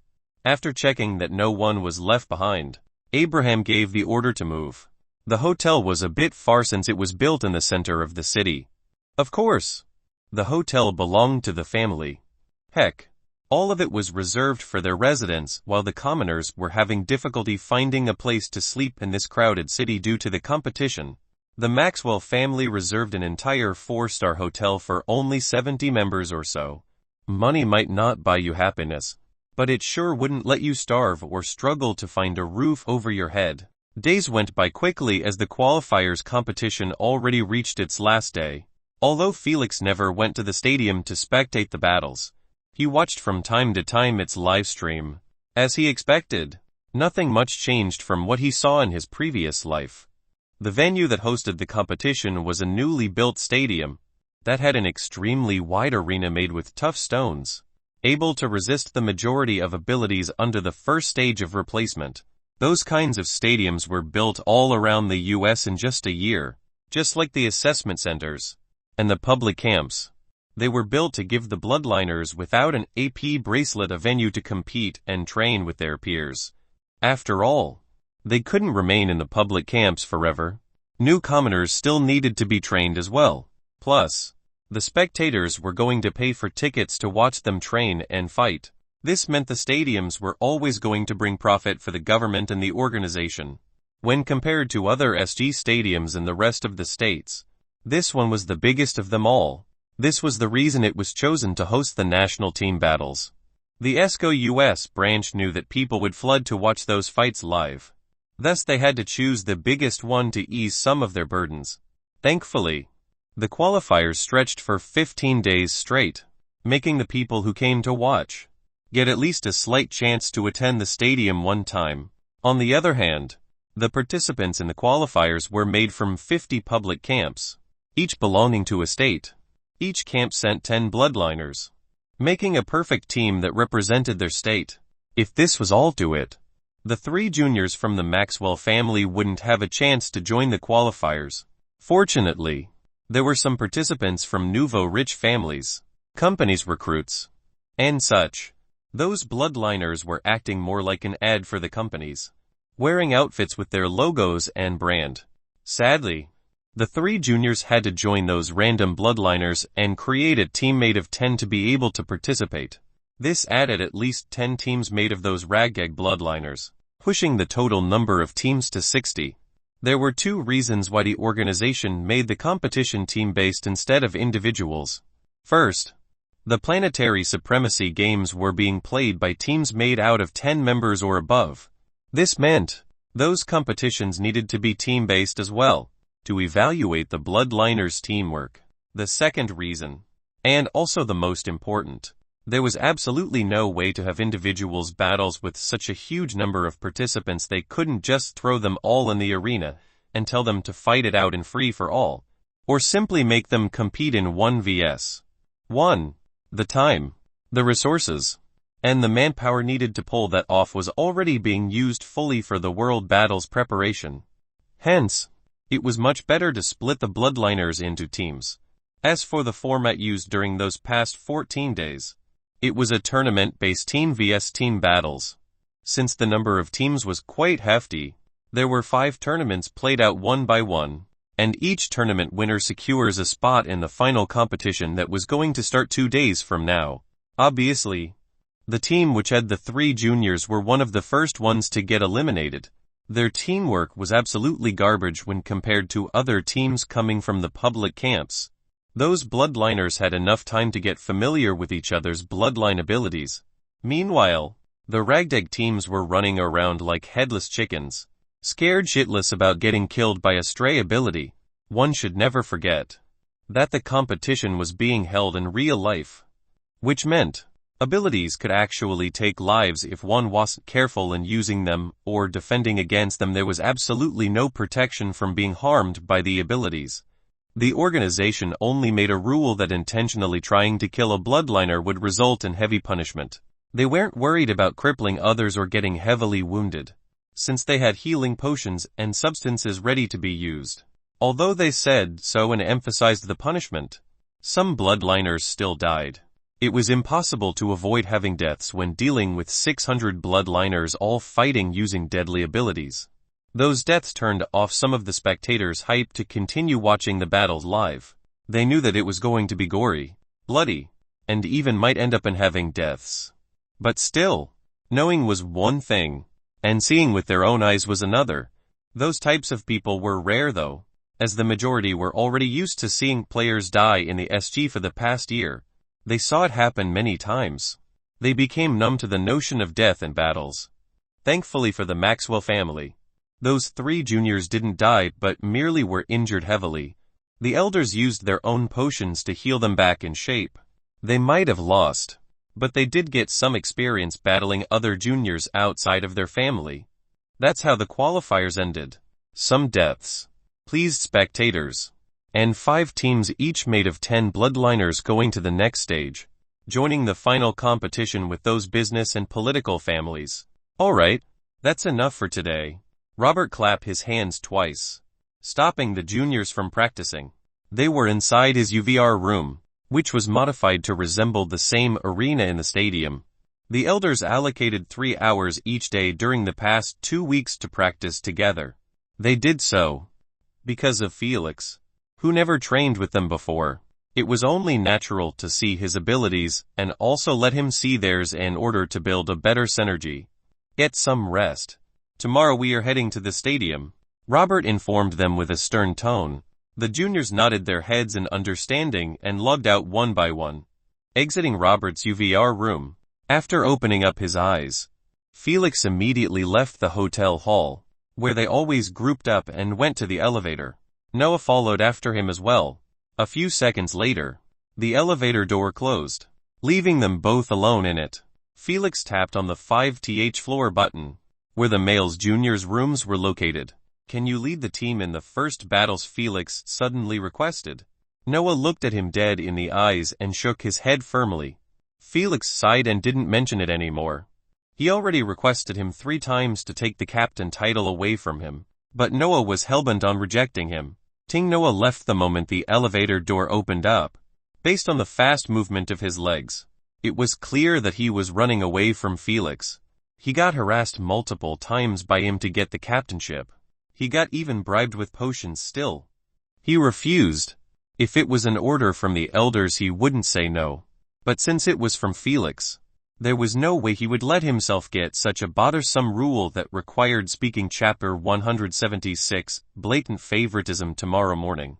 After checking that no one was left behind, Abraham gave the order to move. The hotel was a bit far since it was built in the center of the city. Of course, the hotel belonged to the family. Heck, all of it was reserved for their residents, while the commoners were having difficulty finding a place to sleep in this crowded city due to the competition. The Maxwell family reserved an entire 4-star hotel for only 70 members or so. Money might not buy you happiness, but it sure wouldn't let you starve or struggle to find a roof over your head. Days went by quickly as the qualifiers competition already reached its last day. Although Felix never went to the stadium to spectate the battles, he watched from time to time its live stream. As he expected, nothing much changed from what he saw in his previous life. The venue that hosted the competition was a newly built stadium that had an extremely wide arena made with tough stones, able to resist the majority of abilities under the first stage of replacement. Those kinds of stadiums were built all around the US in just a year, just like the assessment centers and the public camps. They were built to give the bloodliners without an AP bracelet a venue to compete and train with their peers. After all, they couldn't remain in the public camps forever. New commoners still needed to be trained as well. Plus, the spectators were going to pay for tickets to watch them train and fight. This meant the stadiums were always going to bring profit for the government and the organization. When compared to other SG stadiums in the rest of the states, this one was the biggest of them all. This was the reason it was chosen to host the national team battles. The ESCO US branch knew that people would flood to watch those fights live. Thus they had to choose the biggest one to ease some of their burdens. Thankfully, the qualifiers stretched for 15 days straight, making the people who came to watch get at least a slight chance to attend the stadium one time. On the other hand, The participants in the qualifiers were made from 50 public camps, each belonging to a state. Each camp sent 10 bloodliners, making a perfect team that represented their state. If this was all to it, the 3 juniors from the Maxwell family wouldn't have a chance to join the qualifiers. Fortunately, there were some participants from nouveau-rich families, companies' recruits, and such. Those bloodliners were acting more like an ad for the companies, wearing outfits with their logos and brand. Sadly, the 3 juniors had to join those random bloodliners and create a teammate of 10 to be able to participate. This added at least 10 teams made of those ragtag bloodliners, pushing the total number of teams to 60. There were 2 reasons why the organization made the competition team-based instead of individuals. First, the planetary supremacy games were being played by teams made out of 10 members or above. This meant those competitions needed to be team-based as well, to evaluate the bloodliners' teamwork. The second reason, and also the most important, there was absolutely no way to have individuals battles with such a huge number of participants. They couldn't just throw them all in the arena and tell them to fight it out in free-for-all, or simply make them compete in 1 vs. 1. The time, the resources, and the manpower needed to pull that off was already being used fully for the world battles preparation. Hence, it was much better to split the bloodliners into teams. As for the format used during those past 14 days, it was a tournament-based team vs team battles. Since the number of teams was quite hefty, there were 5 tournaments played out one by one, and each tournament winner secures a spot in the final competition that was going to start 2 days from now. Obviously, the team which had the 3 juniors were one of the first ones to get eliminated. Their teamwork was absolutely garbage when compared to other teams coming from the public camps. Those bloodliners had enough time to get familiar with each other's bloodline abilities. Meanwhile, the ragtag teams were running around like headless chickens, scared shitless about getting killed by a stray ability. One should never forget that the competition was being held in real life, which meant abilities could actually take lives if one wasn't careful in using them or defending against them. There was absolutely no protection from being harmed by the abilities. The organization only made a rule that intentionally trying to kill a bloodliner would result in heavy punishment. They weren't worried about crippling others or getting heavily wounded, since they had healing potions and substances ready to be used. Although they said so and emphasized the punishment, some bloodliners still died. It was impossible to avoid having deaths when dealing with 600 bloodliners all fighting using deadly abilities. Those deaths turned off some of the spectators' hype to continue watching the battles live. They knew that it was going to be gory, bloody, and even might end up in having deaths. But still, knowing was one thing, and seeing with their own eyes was another. Those types of people were rare though, as the majority were already used to seeing players die in the SG for the past year. They saw it happen many times. They became numb to the notion of death in battles. Thankfully for the Maxwell family, those 3 juniors didn't die but merely were injured heavily. The elders used their own potions to heal them back in shape. They might have lost, but they did get some experience battling other juniors outside of their family. That's how the qualifiers ended. Some deaths pleased spectators, and 5 teams each made of 10 bloodliners going to the next stage, joining the final competition with those business and political families. Alright, that's enough for today. Robert clapped his hands twice, stopping the juniors from practicing. They were inside his UVR room, which was modified to resemble the same arena in the stadium. The elders allocated 3 hours each day during the past 2 weeks to practice together. They did so because of Felix, who never trained with them before. It was only natural to see his abilities and also let him see theirs in order to build a better synergy. Get some rest. Tomorrow we are heading to the stadium, Robert informed them with a stern tone. The juniors nodded their heads in understanding and logged out one by one, exiting Robert's UVR room. After opening up his eyes, Felix immediately left the hotel hall, where they always grouped up, and went to the elevator. Noah followed after him as well. A few seconds later, the elevator door closed, leaving them both alone in it. Felix tapped on the 5th floor button, where the males juniors' rooms were located. "Can you lead the team in the first battles?" Felix suddenly requested. Noah looked at him dead in the eyes and shook his head firmly. Felix sighed and didn't mention it anymore. He already requested him 3 times to take the captain title away from him, but Noah was hellbent on rejecting him. Noah left the moment the elevator door opened up. Based on the fast movement of his legs, it was clear that he was running away from Felix. He got harassed multiple times by him to get the captainship. He got even bribed with potions still. He refused. If it was an order from the elders he wouldn't say no. But since it was from Felix, there was no way he would let himself get such a bothersome rule that required speaking. Chapter 176, Blatant Favoritism. Tomorrow morning.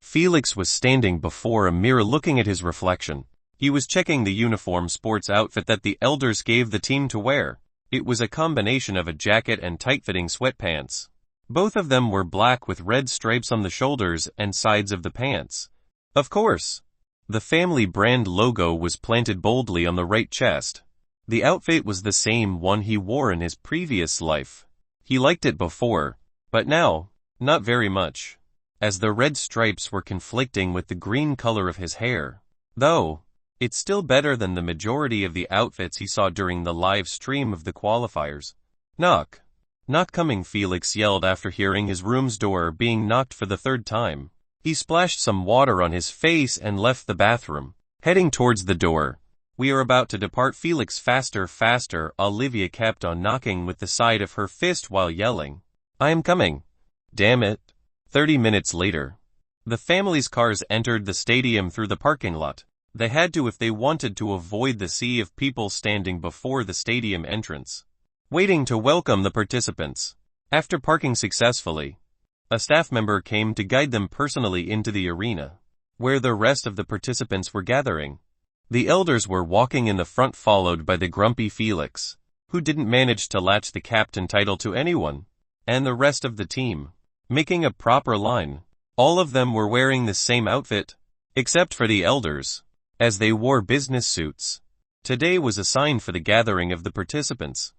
Felix was standing before a mirror looking at his reflection. He was checking the uniform sports outfit that the elders gave the team to wear. It was a combination of a jacket and tight-fitting sweatpants. Both of them were black with red stripes on the shoulders and sides of the pants. Of course, the family brand logo was planted boldly on the right chest. The outfit was the same one he wore in his previous life. He liked it before, but now, not very much, as the red stripes were conflicting with the green color of his hair. Though, it's still better than the majority of the outfits he saw during the live stream of the qualifiers. Knock. Not coming, Felix yelled after hearing his room's door being knocked for the 3rd time. He splashed some water on his face and left the bathroom, heading towards the door. "We are about to depart." Felix, faster, faster. Olivia kept on knocking with the side of her fist while yelling, "I am coming. Damn it." 30 minutes later, the family's cars entered the stadium through the parking lot. They had to if they wanted to avoid the sea of people standing before the stadium entrance, waiting to welcome the participants. After parking successfully, a staff member came to guide them personally into the arena, where the rest of the participants were gathering. The elders were walking in the front, followed by the grumpy Felix, who didn't manage to latch the captain title to anyone, and the rest of the team, making a proper line. All of them were wearing the same outfit, except for the elders, as they wore business suits. Today was assigned for the gathering of the participants,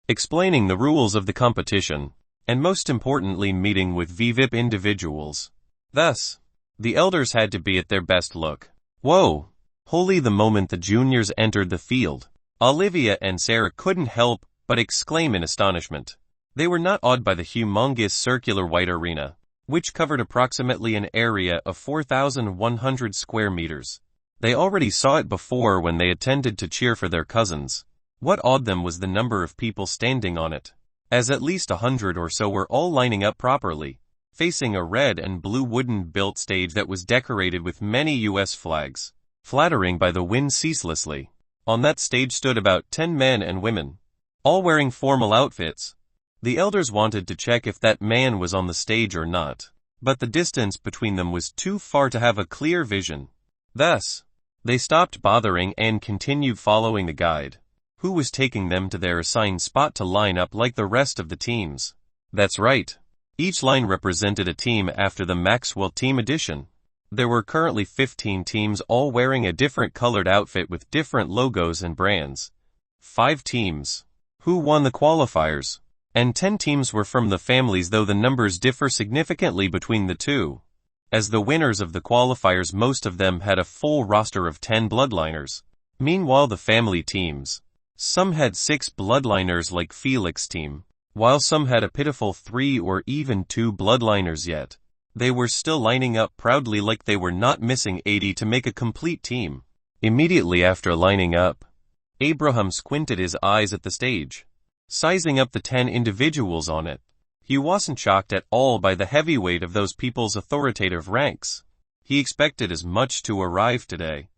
explaining the rules of the competition, and most importantly meeting with VVIP individuals. Thus, the elders had to be at their best look. Whoa! Holy! The moment the juniors entered the field, Olivia and Sarah couldn't help but exclaim in astonishment. They were not awed by the humongous circular white arena, which covered approximately an area of 4,100 square meters. They already saw it before when they attended to cheer for their cousins. What awed them was the number of people standing on it, as at least 100 or so were all lining up properly, facing a red and blue wooden-built stage that was decorated with many U.S. flags, flattering by the wind ceaselessly. On that stage stood about 10 men and women, all wearing formal outfits. The elders wanted to check if that man was on the stage or not, but the distance between them was too far to have a clear vision. Thus, they stopped bothering and continued following the guide, who was taking them to their assigned spot to line up like the rest of the teams. That's right. Each line represented a team after the Maxwell Team Edition. There were currently 15 teams, all wearing a different colored outfit with different logos and brands. 5 teams, who won the qualifiers, and 10 teams were from the families, though the numbers differ significantly between the two. As the winners of the qualifiers, most of them had a full roster of 10 bloodliners. Meanwhile, the family teams, some had 6 bloodliners like Felix's team, while some had a pitiful 3 or even 2 bloodliners, yet they were still lining up proudly like they were not missing 80 to make a complete team. Immediately after lining up, Abraham squinted his eyes at the stage, sizing up the 10 individuals on it. He wasn't shocked at all by the heavy weight of those people's authoritative ranks. He expected as much to arrive today.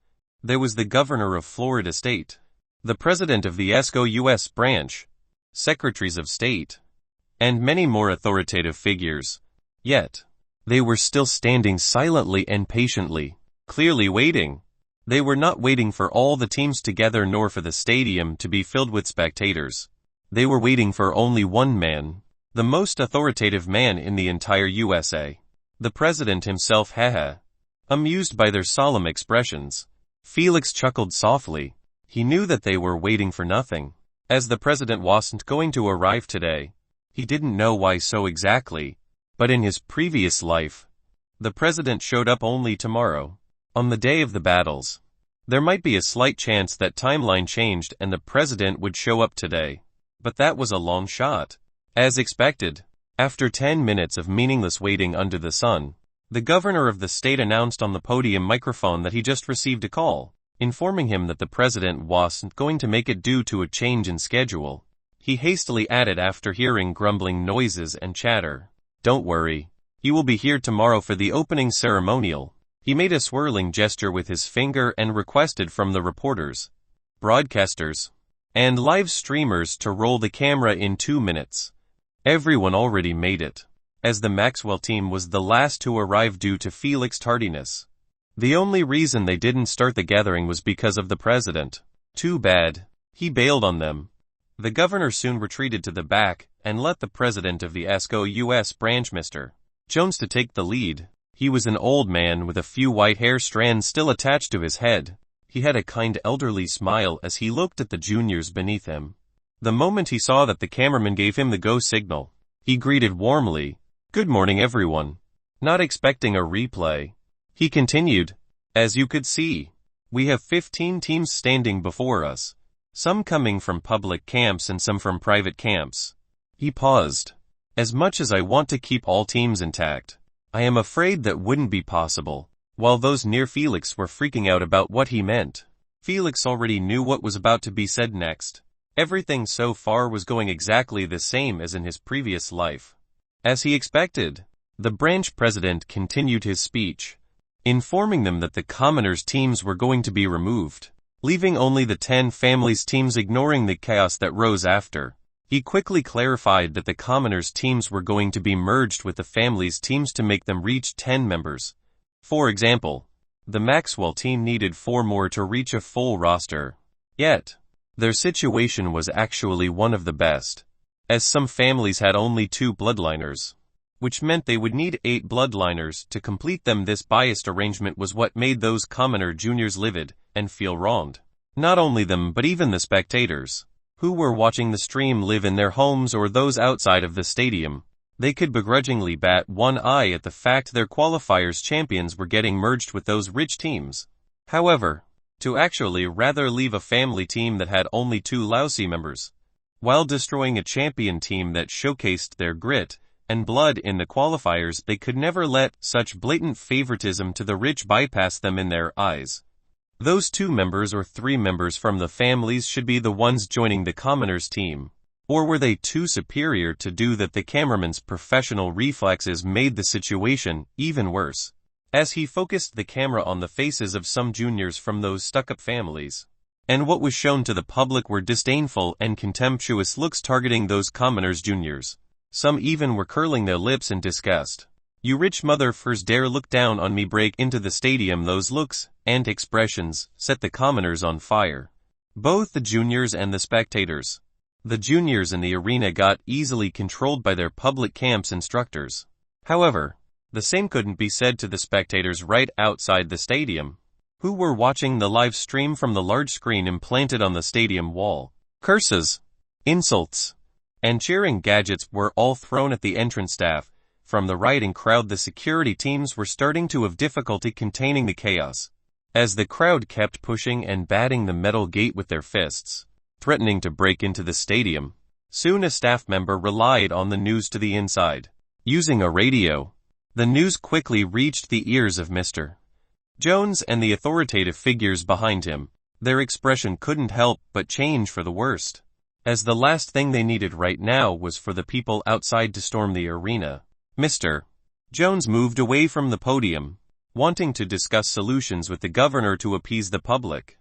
There was the governor of Florida State, the president of the ESCO U.S. branch, secretaries of state, and many more authoritative figures. Yet, they were still standing silently and patiently, clearly waiting. They were not waiting for all the teams together nor for the stadium to be filled with spectators. They were waiting for only one man, the most authoritative man in the entire USA. The president himself. Haha. Amused by their solemn expressions, Felix chuckled softly. He knew that they were waiting for nothing as the president wasn't going to arrive today. He didn't know why so exactly, but in his previous life, the president showed up only tomorrow, on the day of the battles. There might be a slight chance that timeline changed and the president would show up today, but that was a long shot. As expected, after 10 minutes of meaningless waiting under the sun, the governor of the state announced on the podium microphone that he just received a call, informing him that the president wasn't going to make it due to a change in schedule. He hastily added after hearing grumbling noises and chatter, "Don't worry, he will be here tomorrow for the opening ceremonial." He made a swirling gesture with his finger and requested from the reporters, broadcasters, and live streamers to roll the camera in 2 minutes. Everyone already made it, as the Maxwell team was the last to arrive due to Felix's tardiness. The only reason they didn't start the gathering was because of the president. Too bad. He bailed on them. The governor soon retreated to the back and let the president of the ASCO U.S. branch, Mr. Jones, to take the lead. He was an old man with a few white hair strands still attached to his head. He had a kind elderly smile as he looked at the juniors beneath him. The moment he saw that the cameraman gave him the go signal, he greeted warmly, "Good morning, everyone." Not expecting a replay, he continued, "As you could see, we have 15 teams standing before us, some coming from public camps and some from private camps." He paused. "As much as I want to keep all teams intact, I am afraid that wouldn't be possible." While those near Felix were freaking out about what he meant, Felix already knew what was about to be said next. Everything so far was going exactly the same as in his previous life. As he expected, the branch president continued his speech, informing them that the commoners' teams were going to be removed, leaving only the 10 families' teams, ignoring the chaos that rose after. He quickly clarified that the commoners' teams were going to be merged with the families' teams to make them reach 10 members. For example, the Maxwell team needed 4 more to reach a full roster. Yet, their situation was actually one of the best, as some families had only 2 bloodliners, which meant they would need 8 bloodliners to complete them. This biased arrangement was what made those commoner juniors livid and feel wronged. Not only them but even the spectators, who were watching the stream live in their homes or those outside of the stadium. They could begrudgingly bat one eye at the fact their qualifiers champions were getting merged with those rich teams. However, to actually rather leave a family team that had only 2 lousy members, while destroying a champion team that showcased their grit and blood in the qualifiers, they could never let such blatant favoritism to the rich bypass them in their eyes. Those 2 members or 3 members from the families should be the ones joining the commoners' team. Or were they too superior to do that? The cameraman's professional reflexes made the situation even worse, as he focused the camera on the faces of some juniors from those stuck-up families. And what was shown to the public were disdainful and contemptuous looks targeting those commoners' juniors. Some even were curling their lips in disgust. "You rich motherfuckers dare look down on me, break into the stadium." Those looks and expressions set the commoners on fire. Both the juniors and the spectators. The juniors in the arena got easily controlled by their public camps instructors. However, the same couldn't be said to the spectators right outside the stadium, who were watching the live stream from the large screen implanted on the stadium wall. Curses, insults, and cheering gadgets were all thrown at the entrance staff. From the rioting crowd, the security teams were starting to have difficulty containing the chaos, as the crowd kept pushing and batting the metal gate with their fists, threatening to break into the stadium. Soon a staff member relied on the news to the inside. Using a radio, the news quickly reached the ears of Mr. Jones and the authoritative figures behind him. Their expression couldn't help but change for the worst, as the last thing they needed right now was for the people outside to storm the arena. Mr. Jones moved away from the podium, wanting to discuss solutions with the governor to appease the public.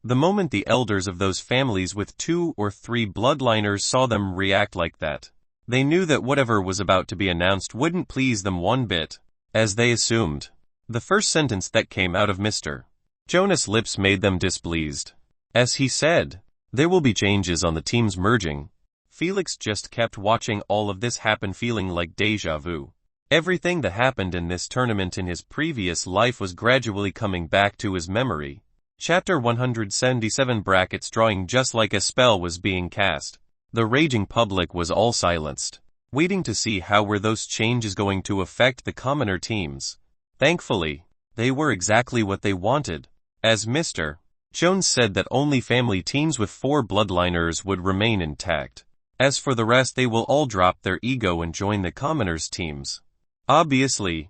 The moment the elders of those families with 2 or 3 bloodliners saw them react like that, they knew that whatever was about to be announced wouldn't please them one bit, as they assumed. The first sentence that came out of Mr. Jonas' lips made them displeased, as he said, "There will be changes on the teams merging." Felix just kept watching all of this happen, feeling like déjà vu. Everything that happened in this tournament in his previous life was gradually coming back to his memory. Chapter 177 Brackets Drawing. Just like a spell was being cast, the raging public was all silenced, waiting to see how were those changes going to affect the commoner teams. Thankfully, they were exactly what they wanted, as Mr. Jones said that only family teams with 4 bloodliners would remain intact. As for the rest, they will all drop their ego and join the commoners' teams. Obviously,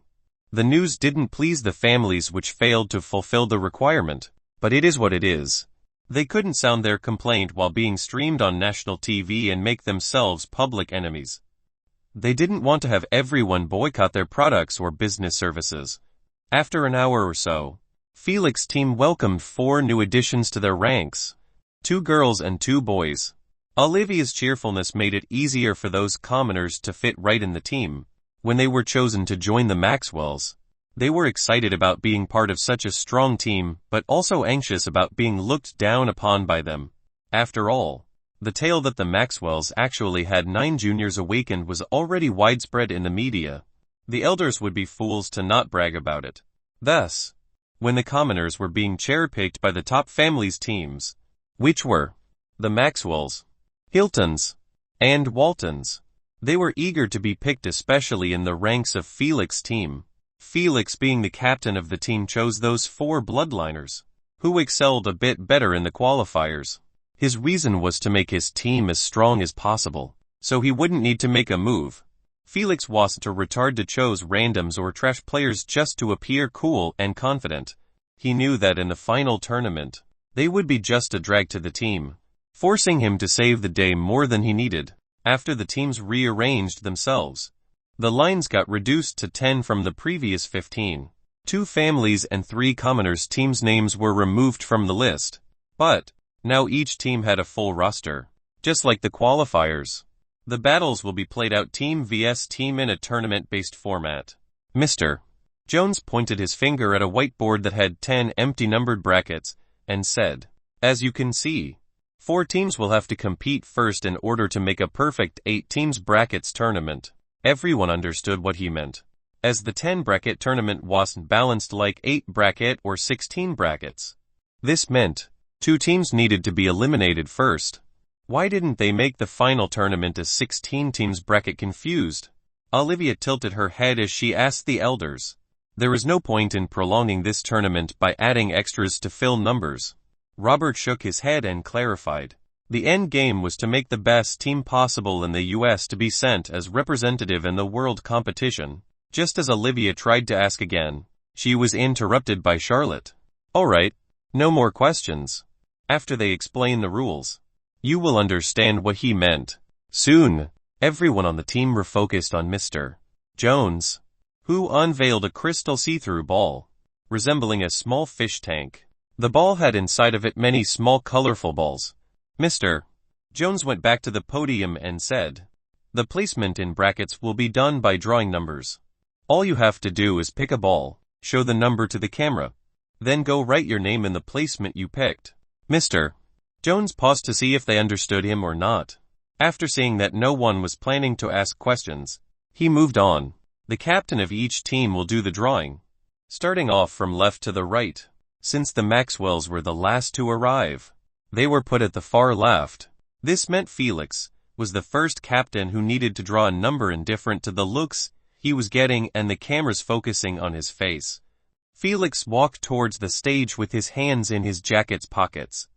the news didn't please the families which failed to fulfill the requirement, but it is what it is. They couldn't sound their complaint while being streamed on national TV and make themselves public enemies. They didn't want to have everyone boycott their products or business services. After an hour or so, Felix's team welcomed 4 new additions to their ranks, 2 girls and 2 boys. Olivia's cheerfulness made it easier for those commoners to fit right in the team. When they were chosen to join the Maxwells, they were excited about being part of such a strong team, but also anxious about being looked down upon by them. After all, the tale that the Maxwells actually had 9 juniors awakened was already widespread in the media. The elders would be fools to not brag about it. Thus, when the commoners were being cherry-picked by the top families' teams, which were the Maxwells, Hiltons, and Waltons, they were eager to be picked, especially in the ranks of Felix's team. Felix, being the captain of the team, chose those 4 bloodliners, who excelled a bit better in the qualifiers. His reason was to make his team as strong as possible, so he wouldn't need to make a move. Felix wasn't a retard to chose randoms or trash players just to appear cool and confident. He knew that in the final tournament, they would be just a drag to the team, forcing him to save the day more than he needed. After the teams rearranged themselves, the lines got reduced to 10 from the previous 15. 2 families and 3 commoners' teams' names were removed from the list. But now each team had a full roster, just like the qualifiers. The battles will be played out team vs team in a tournament-based format. Mr. Jones pointed his finger at a whiteboard that had 10 empty numbered brackets, and said, "As you can see, 4 teams will have to compete first in order to make a perfect 8 teams brackets tournament." Everyone understood what he meant, as the 10 bracket tournament wasn't balanced like 8 bracket or 16 brackets. This meant 2 teams needed to be eliminated first. Why didn't they make the final tournament a 16 teams bracket? Confused, Olivia tilted her head as she asked the elders. There is no point in prolonging this tournament by adding extras to fill numbers. Robert shook his head and clarified. The end game was to make the best team possible in the US to be sent as representative in the world competition. Just as Olivia tried to ask again, she was interrupted by Charlotte. "All right, no more questions. After they explain the rules, you will understand what he meant." Soon, everyone on the team refocused on Mr. Jones, who unveiled a crystal see-through ball, resembling a small fish tank. The ball had inside of it many small colorful balls. Mr. Jones went back to the podium and said, "The placement in brackets will be done by drawing numbers. All you have to do is pick a ball, show the number to the camera, then go write your name in the placement you picked." Mr. Jones paused to see if they understood him or not. After seeing that no one was planning to ask questions, he moved on. The captain of each team will do the drawing, starting off from left to the right. Since the Maxwells were the last to arrive, they were put at the far left. This meant Felix was the first captain who needed to draw a number indifferent to the looks he was getting and the cameras focusing on his face. Felix walked towards the stage with his hands in his jacket's pockets.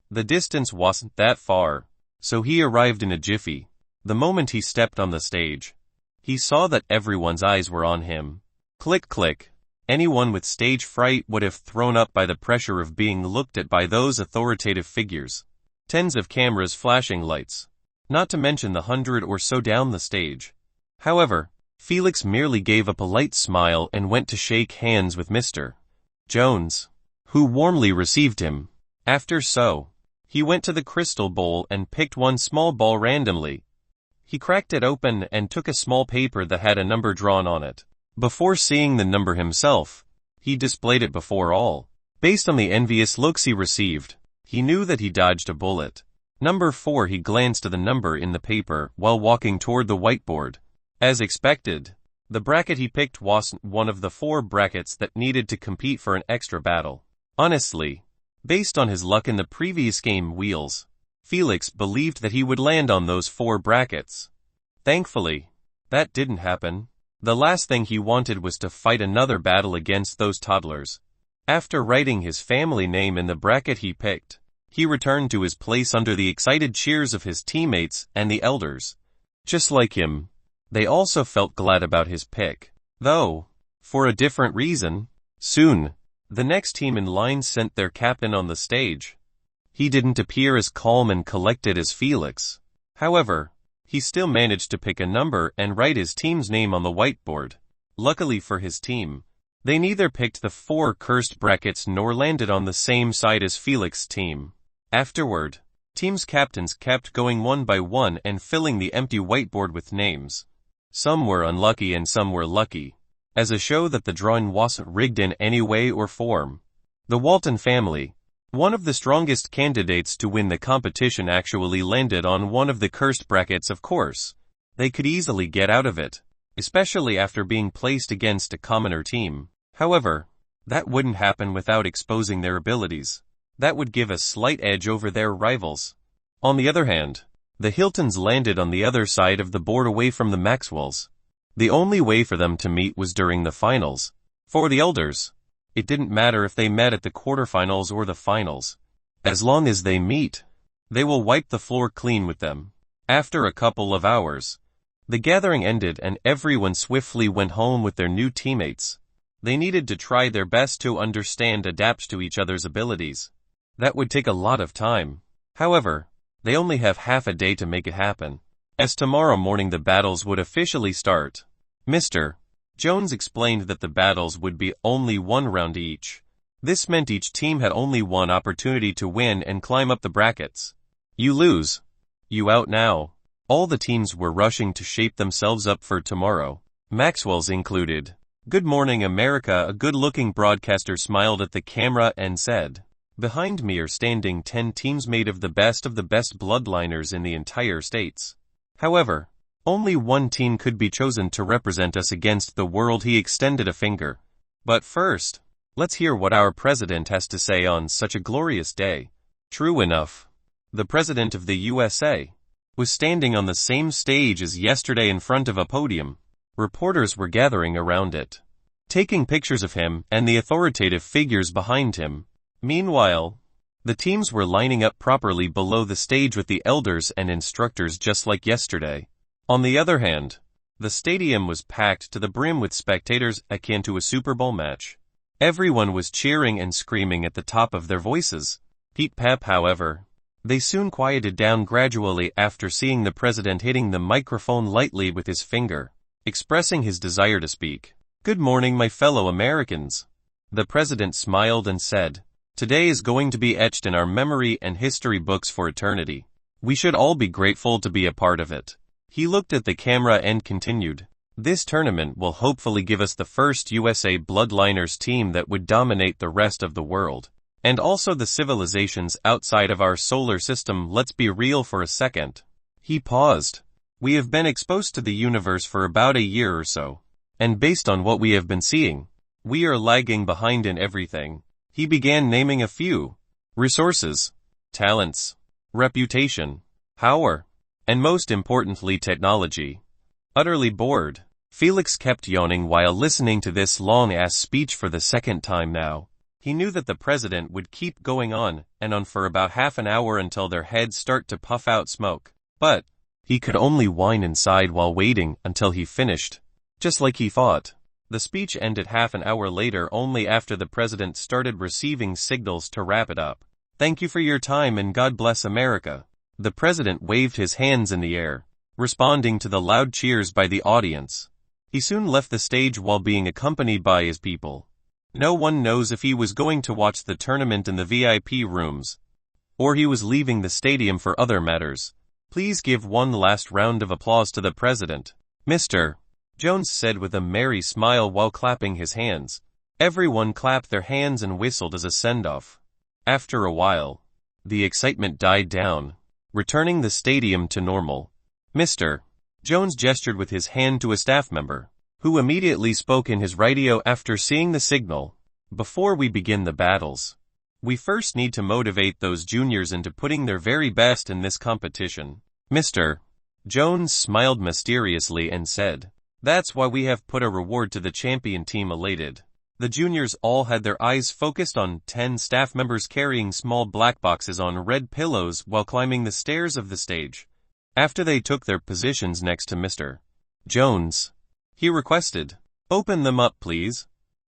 The distance wasn't that far, so he arrived in a jiffy. The moment he stepped on the stage, he saw that everyone's eyes were on him. Click click. Anyone with stage fright would have thrown up by the pressure of being looked at by those authoritative figures. Tens of cameras, flashing lights, not to mention the 100 or so down the stage. However, Felix merely gave a polite smile and went to shake hands with Mr. Jones, who warmly received him. After so, he went to the crystal bowl and picked one small ball randomly. He cracked it open and took a small paper that had a number drawn on it. Before seeing the number himself, he displayed it before all. Based on the envious looks he received, he knew that he dodged a bullet. Number 4. He glanced at the number in the paper while walking toward the whiteboard. As expected, the bracket he picked wasn't one of the 4 brackets that needed to compete for an extra battle. Honestly, Based on his luck in the previous game Wheels, Felix believed that he would land on those 4 brackets. Thankfully, that didn't happen. The last thing he wanted was to fight another battle against those toddlers. After writing his family name in the bracket he picked, he returned to his place under the excited cheers of his teammates and the elders. Just like him, they also felt glad about his pick, though, for a different reason. Soon, the next team in line sent their captain on the stage. He didn't appear as calm and collected as Felix. However, he still managed to pick a number and write his team's name on the whiteboard. Luckily for his team, they neither picked the 4 cursed brackets nor landed on the same side as Felix's team. Afterward, teams' captains kept going one by one and filling the empty whiteboard with names. Some were unlucky and some were lucky, as a show that the drawing wasn't rigged in any way or form. The Walton family, one of the strongest candidates to win the competition, actually landed on one of the cursed brackets. Of course, they could easily get out of it, especially after being placed against a commoner team. However, that wouldn't happen without exposing their abilities. That would give a slight edge over their rivals. On the other hand, the Hiltons landed on the other side of the board away from the Maxwells. The only way for them to meet was during the finals. For the elders, it didn't matter if they met at the quarterfinals or the finals. As long as they meet, they will wipe the floor clean with them. After a couple of hours, the gathering ended and everyone swiftly went home with their new teammates. They needed to try their best to adapt to each other's abilities. That would take a lot of time. However, they only have half a day to make it happen, as tomorrow morning the battles would officially start. Mr. Jones explained that the battles would be only 1 round each. This meant each team had only 1 opportunity to win and climb up the brackets. You lose. You out now. All the teams were rushing to shape themselves up for tomorrow, Maxwell's included. Good morning, America. A good-looking broadcaster smiled at the camera and said, "Behind me are standing 10 teams made of the best bloodliners in the entire states. However, only 1 team could be chosen to represent us against the world." He extended a finger. But first, let's hear what our president has to say on such a glorious day. True enough, the president of the USA was standing on the same stage as yesterday in front of a podium. Reporters were gathering around it, taking pictures of him and the authoritative figures behind him. Meanwhile, the teams were lining up properly below the stage with the elders and instructors just like yesterday. On the other hand, the stadium was packed to the brim with spectators akin to a Super Bowl match. Everyone was cheering and screaming at the top of their voices. Pete Pep, however, they soon quieted down gradually after seeing the president hitting the microphone lightly with his finger, expressing his desire to speak. Good morning, my fellow Americans. The president smiled and said, "Today is going to be etched in our memory and history books for eternity. We should all be grateful to be a part of it." He looked at the camera and continued, "This tournament will hopefully give us the first USA Bloodliners team that would dominate the rest of the world, and also the civilizations outside of our solar system. Let's be real for a second." He paused. "We have been exposed to the universe for about a year or so, and based on what we have been seeing, we are lagging behind in everything." He began naming a few: resources, talents, reputation, power, and most importantly technology. Utterly bored, Felix kept yawning while listening to this long-ass speech for the second time now. He knew that the president would keep going on and on for about half an hour until their heads start to puff out smoke, but he could only whine inside while waiting until he finished. Just like he thought, the speech ended half an hour later only after the president started receiving signals to wrap it up. "Thank you for your time and God bless America." The president waved his hands in the air, responding to the loud cheers by the audience. He soon left the stage while being accompanied by his people. No one knows if he was going to watch the tournament in the VIP rooms, or he was leaving the stadium for other matters. Please give one last round of applause to the president. Mr. Jones said with a merry smile while clapping his hands. Everyone clapped their hands and whistled as a send-off. After a while, the excitement died down, returning the stadium to normal. Mr. Jones gestured with his hand to a staff member, who immediately spoke in his radio after seeing the signal. "Before we begin the battles, We first need to motivate those juniors into putting their very best in this competition. Mr. Jones smiled mysteriously and said, "That's why we have put a reward to the champion team." Elated, the juniors all had their eyes focused on 10 staff members carrying small black boxes on red pillows while climbing the stairs of the stage. After they took their positions next to Mr. Jones, he requested, "Open them up, please."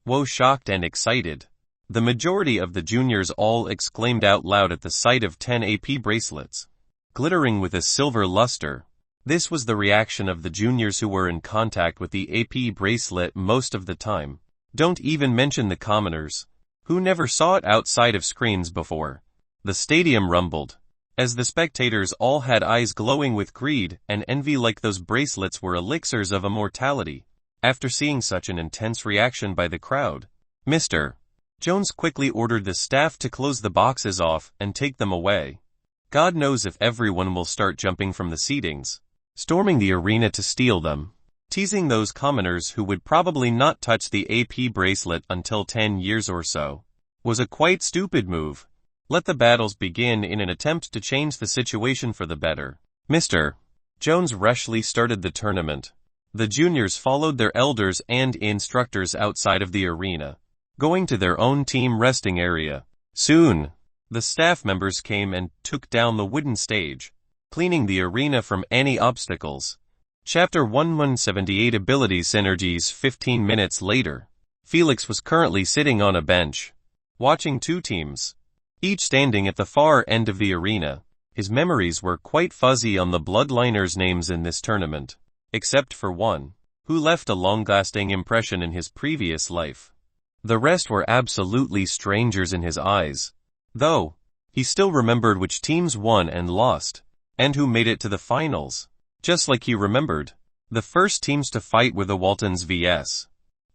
Whoa, shocked and excited, the majority of the juniors all exclaimed out loud at the sight of 10 AP bracelets, glittering with a silver luster. This was the reaction of the juniors who were in contact with the AP bracelet most of the time. Don't even mention the commoners, who never saw it outside of screens before. The stadium rumbled, as the spectators all had eyes glowing with greed and envy like those bracelets were elixirs of immortality. After seeing such an intense reaction by the crowd, Mr. Jones quickly ordered the staff to close the boxes off and take them away. God knows if everyone will start jumping from the seatings, storming the arena to steal them. Teasing those commoners who would probably not touch the AP bracelet until 10 years or so was a quite stupid move. Let the battles begin in an attempt to change the situation for the better. Mr. Jones rashly started the tournament. The juniors followed their elders and instructors outside of the arena, going to their own team resting area. Soon, the staff members came and took down the wooden stage, cleaning the arena from any obstacles. Chapter 178 Ability Synergies. 15 minutes later, Felix was currently sitting on a bench, watching two teams, each standing at the far end of the arena. His memories were quite fuzzy on the bloodliners' names in this tournament, except for one, who left a long-lasting impression in his previous life. The rest were absolutely strangers in his eyes, though he still remembered which teams won and lost, and who made it to the finals. Just like he remembered, the first teams to fight were the Waltons vs.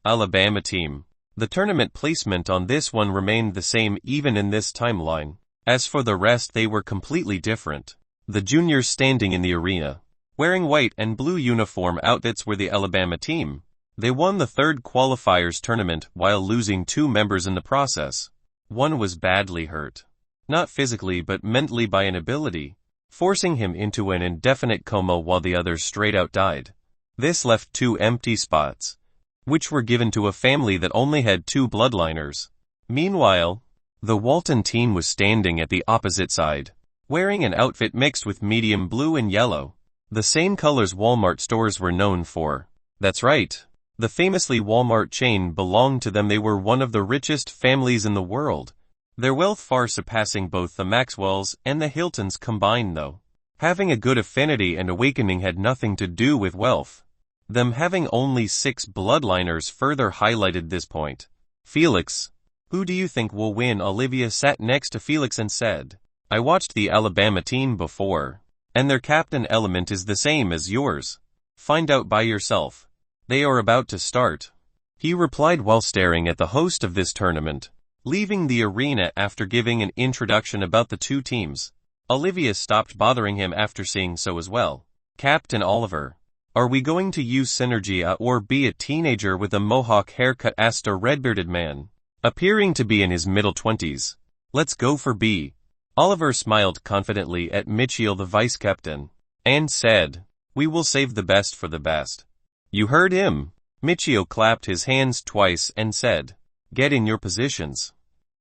Alabama team. The tournament placement on this one remained the same even in this timeline. As for the rest, they were completely different. The juniors standing in the arena, wearing white and blue uniform outfits, were the Alabama team. They won the third qualifiers tournament while losing 2 members in the process. One was badly hurt, not physically but mentally, by an ability, forcing him into an indefinite coma, while the other straight out died. This left 2 empty spots, which were given to a family that only had 2 bloodliners. Meanwhile, the Walton team was standing at the opposite side, wearing an outfit mixed with medium blue and yellow, the same colors Walmart stores were known for. That's right, the famously Walmart chain belonged to them. They were one of the richest families in the world, their wealth far surpassing both the Maxwells and the Hiltons combined, though. Having a good affinity and awakening had nothing to do with wealth. Them having only 6 bloodliners further highlighted this point. "Felix, who do you think will win?" Olivia sat next to Felix and said, "I watched the Alabama team before, and their captain element is the same as yours. Find out by yourself. They are about to start," he replied while staring at the host of this tournament. Leaving the arena after giving an introduction about the 2 teams, Olivia stopped bothering him after seeing so as well. "Captain Oliver, are we going to use synergy or be a teenager with a mohawk haircut?" asked a red-bearded man, appearing to be in his middle 20s. "Let's go for B." Oliver smiled confidently at Mitchell, the vice-captain, and said, "We will save the best for the best." "You heard him." Mitchell clapped his hands twice and said, "Get in your positions.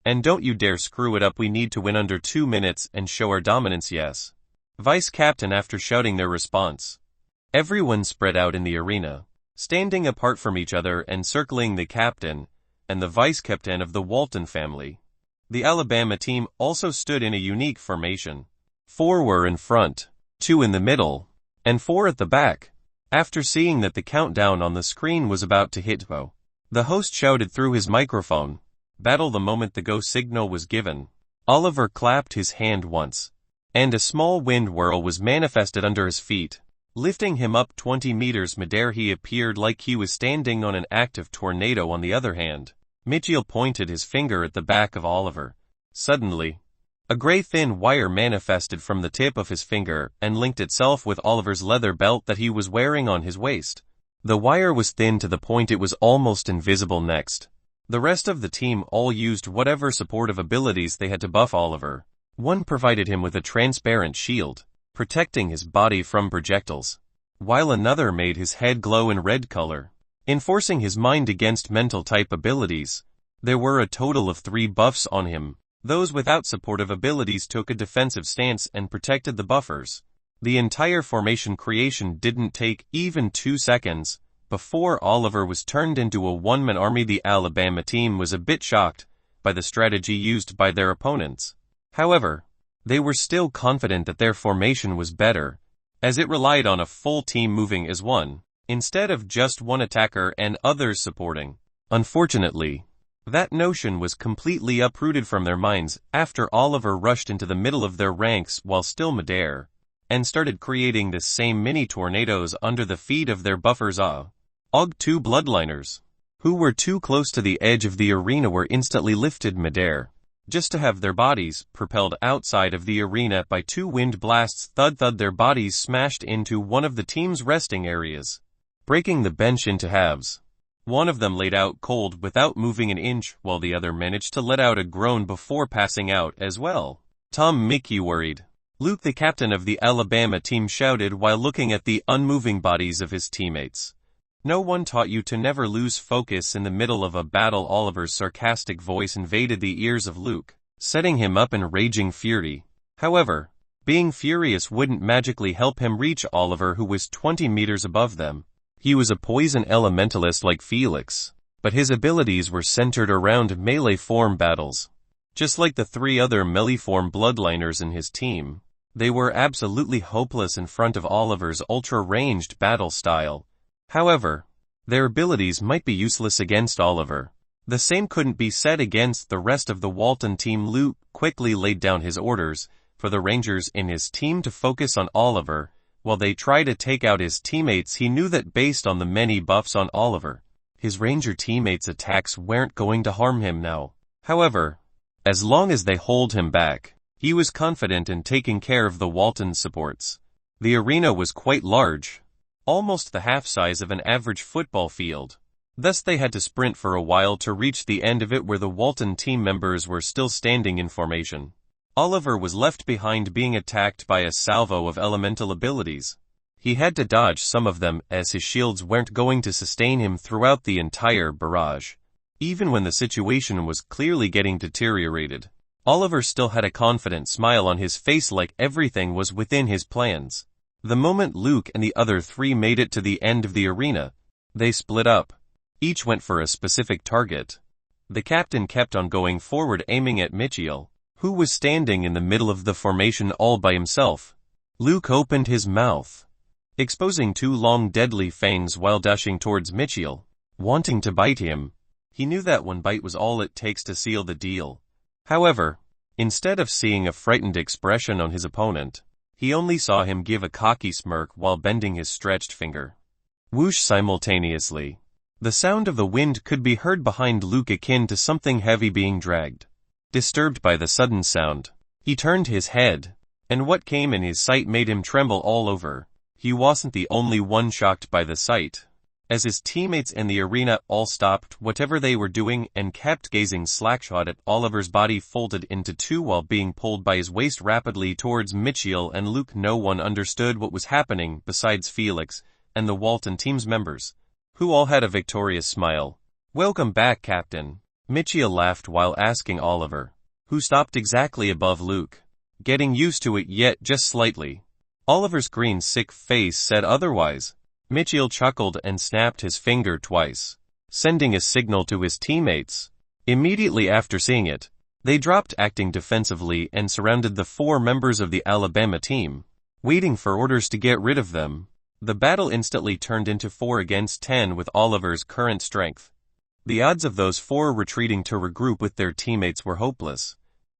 And don't you dare screw it up. We need to win under 2 minutes and show our dominance." "Yes, Vice-Captain." After shouting their response, everyone spread out in the arena, standing apart from each other and circling the captain and the vice-captain of the Walton family. The Alabama team also stood in a unique formation. 4 were in front, 2 in the middle, and 4 at the back. After seeing that the countdown on the screen was about to hit go, the host shouted through his microphone, "Battle!" The moment the go signal was given, Oliver clapped his hand once, and a small wind whirl was manifested under his feet, lifting him up 20 meters midair. He appeared like he was standing on an active tornado. On the other hand, Mitchell pointed his finger at the back of Oliver. Suddenly, a gray thin wire manifested from the tip of his finger and linked itself with Oliver's leather belt that he was wearing on his waist. The wire was thin to the point it was almost invisible. Next, The rest of the team all used whatever supportive abilities they had to buff Oliver. One provided him with a transparent shield, protecting his body from projectiles, while another made his head glow in red color, enforcing his mind against mental-type abilities. There were a total of 3 buffs on him. Those without supportive abilities took a defensive stance and protected the buffers. The entire formation creation didn't take even 2 seconds before Oliver was turned into a one-man army. The Alabama team was a bit shocked by the strategy used by their opponents. However, they were still confident that their formation was better, as it relied on a full team moving as one, instead of just one attacker and others supporting. Unfortunately, that notion was completely uprooted from their minds after Oliver rushed into the middle of their ranks while still midair, and started creating the same mini tornadoes under the feet of their buffers. Og-2 bloodliners, who were too close to the edge of the arena, were instantly lifted midair, just to have their bodies propelled outside of the arena by 2 wind blasts. Thud-thud, their bodies smashed into one of the team's resting areas, breaking the bench into halves. One of them laid out cold without moving an inch, while the other managed to let out a groan before passing out as well. Tom Mickey worried. Luke, the captain of the Alabama team, shouted while looking at the unmoving bodies of his teammates. No one taught you to never lose focus in the middle of a battle. Oliver's sarcastic voice invaded the ears of Luke, setting him up in raging fury. However, being furious wouldn't magically help him reach Oliver, who was 20 meters above them. He was a poison elementalist like Felix, but his abilities were centered around melee form battles. Just like the 3 other melee form bloodliners in his team, they were absolutely hopeless in front of Oliver's ultra-ranged battle style. However, their abilities might be useless against Oliver. The same couldn't be said against the rest of the Walton team. Luke quickly laid down his orders for the Rangers in his team to focus on Oliver, while they tried to take out his teammates. He knew that based on the many buffs on Oliver, his Ranger teammates' attacks weren't going to harm him now. However, as long as they hold him back, he was confident in taking care of the Walton supports. The arena was quite large, almost the half size of an average football field. Thus they had to sprint for a while to reach the end of it, where the Walton team members were still standing in formation. Oliver was left behind, being attacked by a salvo of elemental abilities. He had to dodge some of them, as his shields weren't going to sustain him throughout the entire barrage. Even when the situation was clearly getting deteriorated, Oliver still had a confident smile on his face, like everything was within his plans. The moment Luke and the other 3 made it to the end of the arena, they split up. Each went for a specific target. The captain kept on going forward, aiming at Mitchell, who was standing in the middle of the formation all by himself. Luke opened his mouth, exposing 2 long deadly fangs while dashing towards Mitchell, wanting to bite him. He knew that one bite was all it takes to seal the deal. However, instead of seeing a frightened expression on his opponent, he only saw him give a cocky smirk while bending his stretched finger. Whoosh! Simultaneously, the sound of the wind could be heard behind Luke, akin to something heavy being dragged. Disturbed by the sudden sound, he turned his head, and what came in his sight made him tremble all over. He wasn't the only one shocked by the sight, as his teammates in the arena all stopped whatever they were doing and kept gazing slackshot at Oliver's body folded into 2 while being pulled by his waist rapidly towards Mitchell and Luke. No one understood what was happening besides Felix and the Walton team's members, who all had a victorious smile. "Welcome back, Captain." Mitchell laughed while asking Oliver, who stopped exactly above Luke. "Getting used to it yet?" "Just slightly." Oliver's green sick face said otherwise. Mitchell chuckled and snapped his finger twice, sending a signal to his teammates. Immediately after seeing it, they dropped acting defensively and surrounded the 4 members of the Alabama team, waiting for orders to get rid of them. The battle instantly turned into 4 against 10 with Oliver's current strength. The odds of those 4 retreating to regroup with their teammates were hopeless.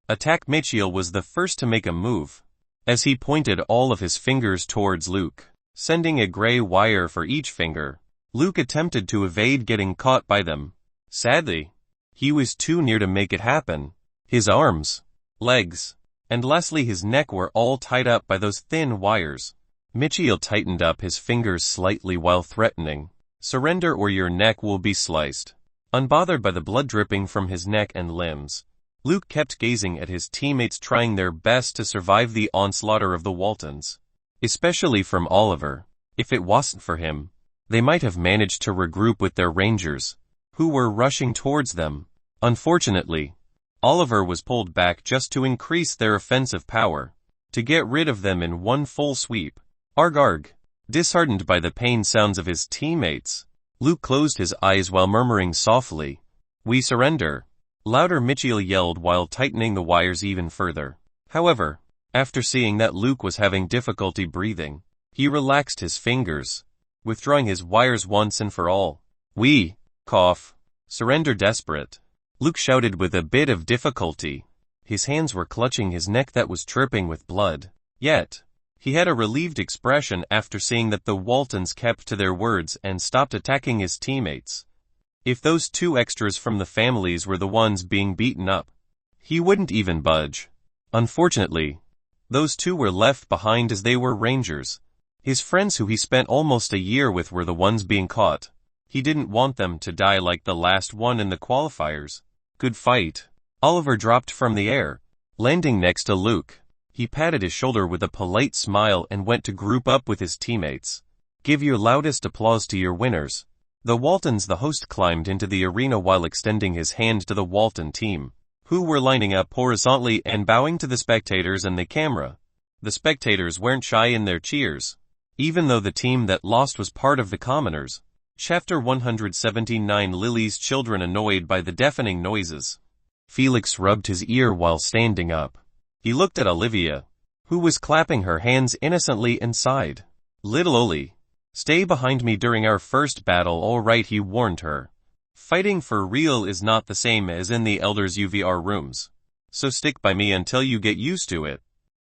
Attack! Mitchell was the first to make a move, as he pointed all of his fingers towards Luke, sending a gray wire for each finger. Luke attempted to evade getting caught by them. Sadly, he was too near to make it happen. His arms, legs, and lastly his neck were all tied up by those thin wires. Mitchell tightened up his fingers slightly while threatening, "Surrender or your neck will be sliced." Unbothered by the blood dripping from his neck and limbs, Luke kept gazing at his teammates trying their best to survive the onslaught of the Waltons. Especially from Oliver. If it wasn't for him, they might have managed to regroup with their rangers, who were rushing towards them. Unfortunately, Oliver was pulled back just to increase their offensive power, to get rid of them in one full sweep. Arg. Disheartened by the pain sounds of his teammates, Luke closed his eyes while murmuring softly, "We surrender." Louder Mitchell yelled while tightening the wires even further. However, after seeing that Luke was having difficulty breathing, he relaxed his fingers, withdrawing his wires once and for all. "We, surrender desperate," Luke shouted with a bit of difficulty. His hands were clutching his neck that was dripping with blood. Yet, he had a relieved expression after seeing that the Waltons kept to their words and stopped attacking his teammates. If those two extras from the families were the ones being beaten up, he wouldn't even budge. Unfortunately, those two were left behind as they were rangers. His friends who he spent almost a year with were the ones being caught. He didn't want them to die like the last one in the qualifiers. "Good fight." Oliver dropped from the air, landing next to Luke. He patted his shoulder with a polite smile and went to group up with his teammates. "Give your loudest applause to your winners." The Waltons. The host climbed into the arena while extending his hand to the Walton team, who were lining up horizontally and bowing to the spectators and the camera. The spectators weren't shy in their cheers, even though the team that lost was part of the commoners. Chapter 179. Lily's children annoyed by the deafening noises. Felix rubbed his ear while standing up. He looked at Olivia, who was clapping her hands innocently and sighed. "Little Oli, stay behind me during our first battle, all right," he warned her. "Fighting for real is not the same as in the elders' UVR rooms. So stick by me until you get used to it."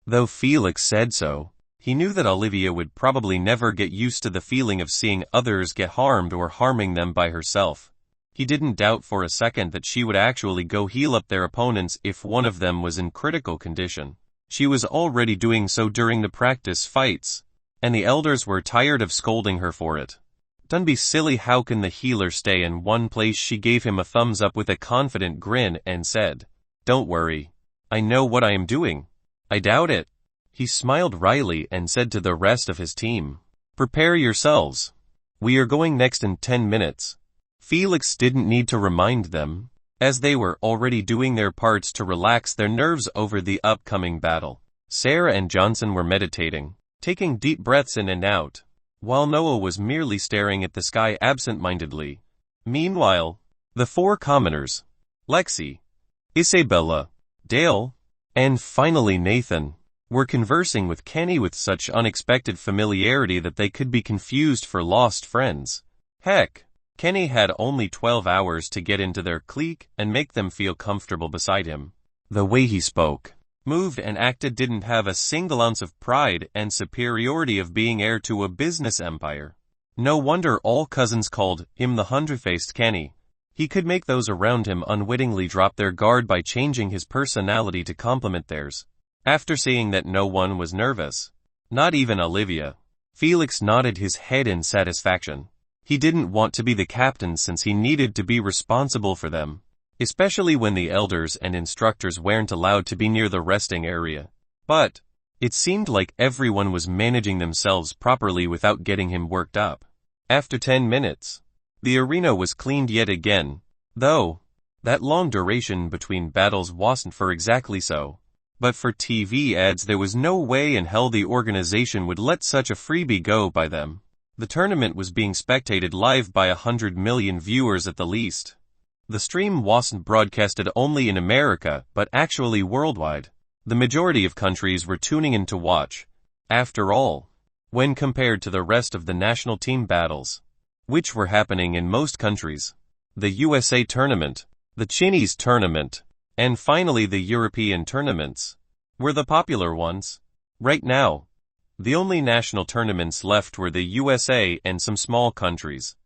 Though Felix said so, he knew that Olivia would probably never get used to the feeling of seeing others get harmed or harming them by herself. He didn't doubt for a second that she would actually go heal up their opponents if one of them was in critical condition. She was already doing so during the practice fights, and the elders were tired of scolding her for it. "Don't be silly, how can the healer stay in one place?" She gave him a thumbs up with a confident grin and said, "Don't worry. I know what I am doing." "I doubt it." He smiled wryly and said to the rest of his team, "Prepare yourselves. We are going next in 10 minutes. Felix didn't need to remind them, as they were already doing their parts to relax their nerves over the upcoming battle. Sarah and Johnson were meditating, taking deep breaths in and out, while Noah was merely staring at the sky absent-mindedly. Meanwhile, the four commoners, Lexi, Isabella, Dale, and finally Nathan, were conversing with Kenny with such unexpected familiarity that they could be confused for lost friends. Heck, Kenny had only 12 hours to get into their clique and make them feel comfortable beside him. The way he spoke, moved and acted didn't have a single ounce of pride and superiority of being heir to a business empire. No wonder all cousins called him the hundred-faced Kenny. He could make those around him unwittingly drop their guard by changing his personality to complement theirs. After seeing that no one was nervous, not even Olivia, Felix nodded his head in satisfaction. He didn't want to be the captain since he needed to be responsible for them, especially when the elders and instructors weren't allowed to be near the resting area. But it seemed like everyone was managing themselves properly without getting him worked up. After 10 minutes, the arena was cleaned yet again, though that long duration between battles wasn't for exactly so. But for TV ads there was no way in hell the organization would let such a freebie go by them. The tournament was being spectated live by 100 million viewers at the least. The stream wasn't broadcasted only in America, but actually worldwide. The majority of countries were tuning in to watch. After all, when compared to the rest of the national team battles, which were happening in most countries, the USA tournament, the Chinese tournament, and finally the European tournaments were the popular ones. Right now, the only national tournaments left were the USA and some small countries.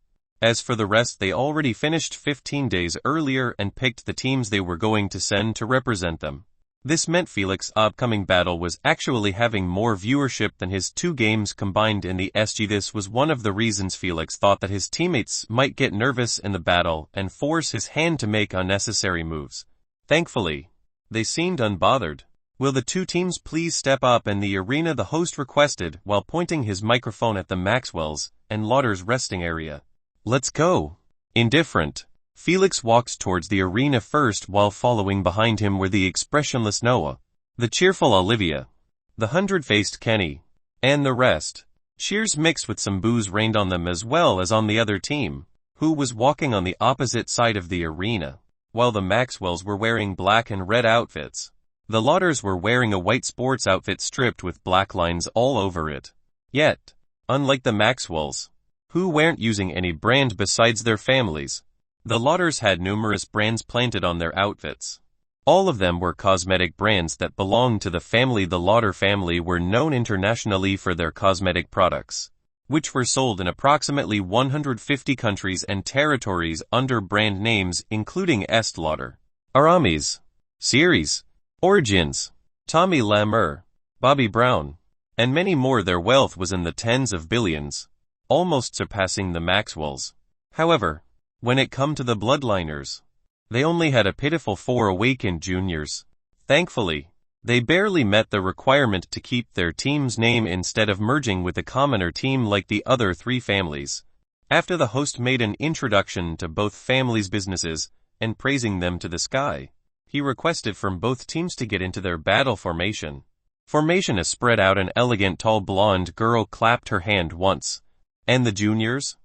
As for the rest, they already finished 15 days earlier and picked the teams they were going to send to represent them. This meant Felix's upcoming battle was actually having more viewership than his 2 games combined in the SG. This was one of the reasons Felix thought that his teammates might get nervous in the battle and force his hand to make unnecessary moves. Thankfully, they seemed unbothered. "Will the 2 teams please step up in the arena?" the host requested while pointing his microphone at the Maxwells and Lauder's resting area. "Let's go." Indifferent, Felix walked towards the arena first while following behind him were the expressionless Noah, the cheerful Olivia, the 100-faced Kenny, and the rest. Cheers mixed with some boos rained on them as well as on the other team, who was walking on the opposite side of the arena. While the Maxwells were wearing black and red outfits, the Lauders were wearing a white sports outfit stripped with black lines all over it. Yet, unlike the Maxwells, who weren't using any brand besides their families, the Lauders had numerous brands planted on their outfits. All of them were cosmetic brands that belonged to the family. The Lauder family were known internationally for their cosmetic products, which were sold in approximately 150 countries and territories under brand names including Estée Lauder, Aramis, Ceres, Origins, Tommy Lamer, Bobbi Brown, and many more. Their wealth was in the tens of billions, almost surpassing the Maxwells. However, when it come to the Bloodliners, they only had a pitiful 4 awakened juniors. Thankfully, they barely met the requirement to keep their team's name instead of merging with a commoner team like the other 3 families. After the host made an introduction to both families' businesses and praising them to the sky, he requested from both teams to get into their battle formation. A spread out an elegant tall blonde girl clapped her hand once, and the juniors,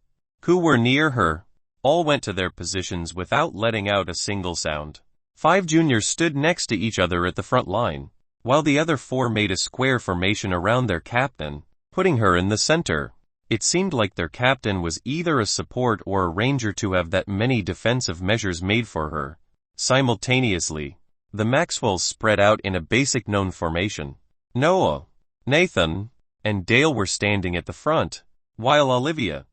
who were near her, all went to their positions without letting out a single sound. 5 juniors stood next to each other at the front line, while the other 4 made a square formation around their captain, putting her in the center. It seemed like their captain was either a support or a ranger to have that many defensive measures made for her. Simultaneously, the Maxwells spread out in a basic known formation. Noah, Nathan, and Dale were standing at the front, while Olivia,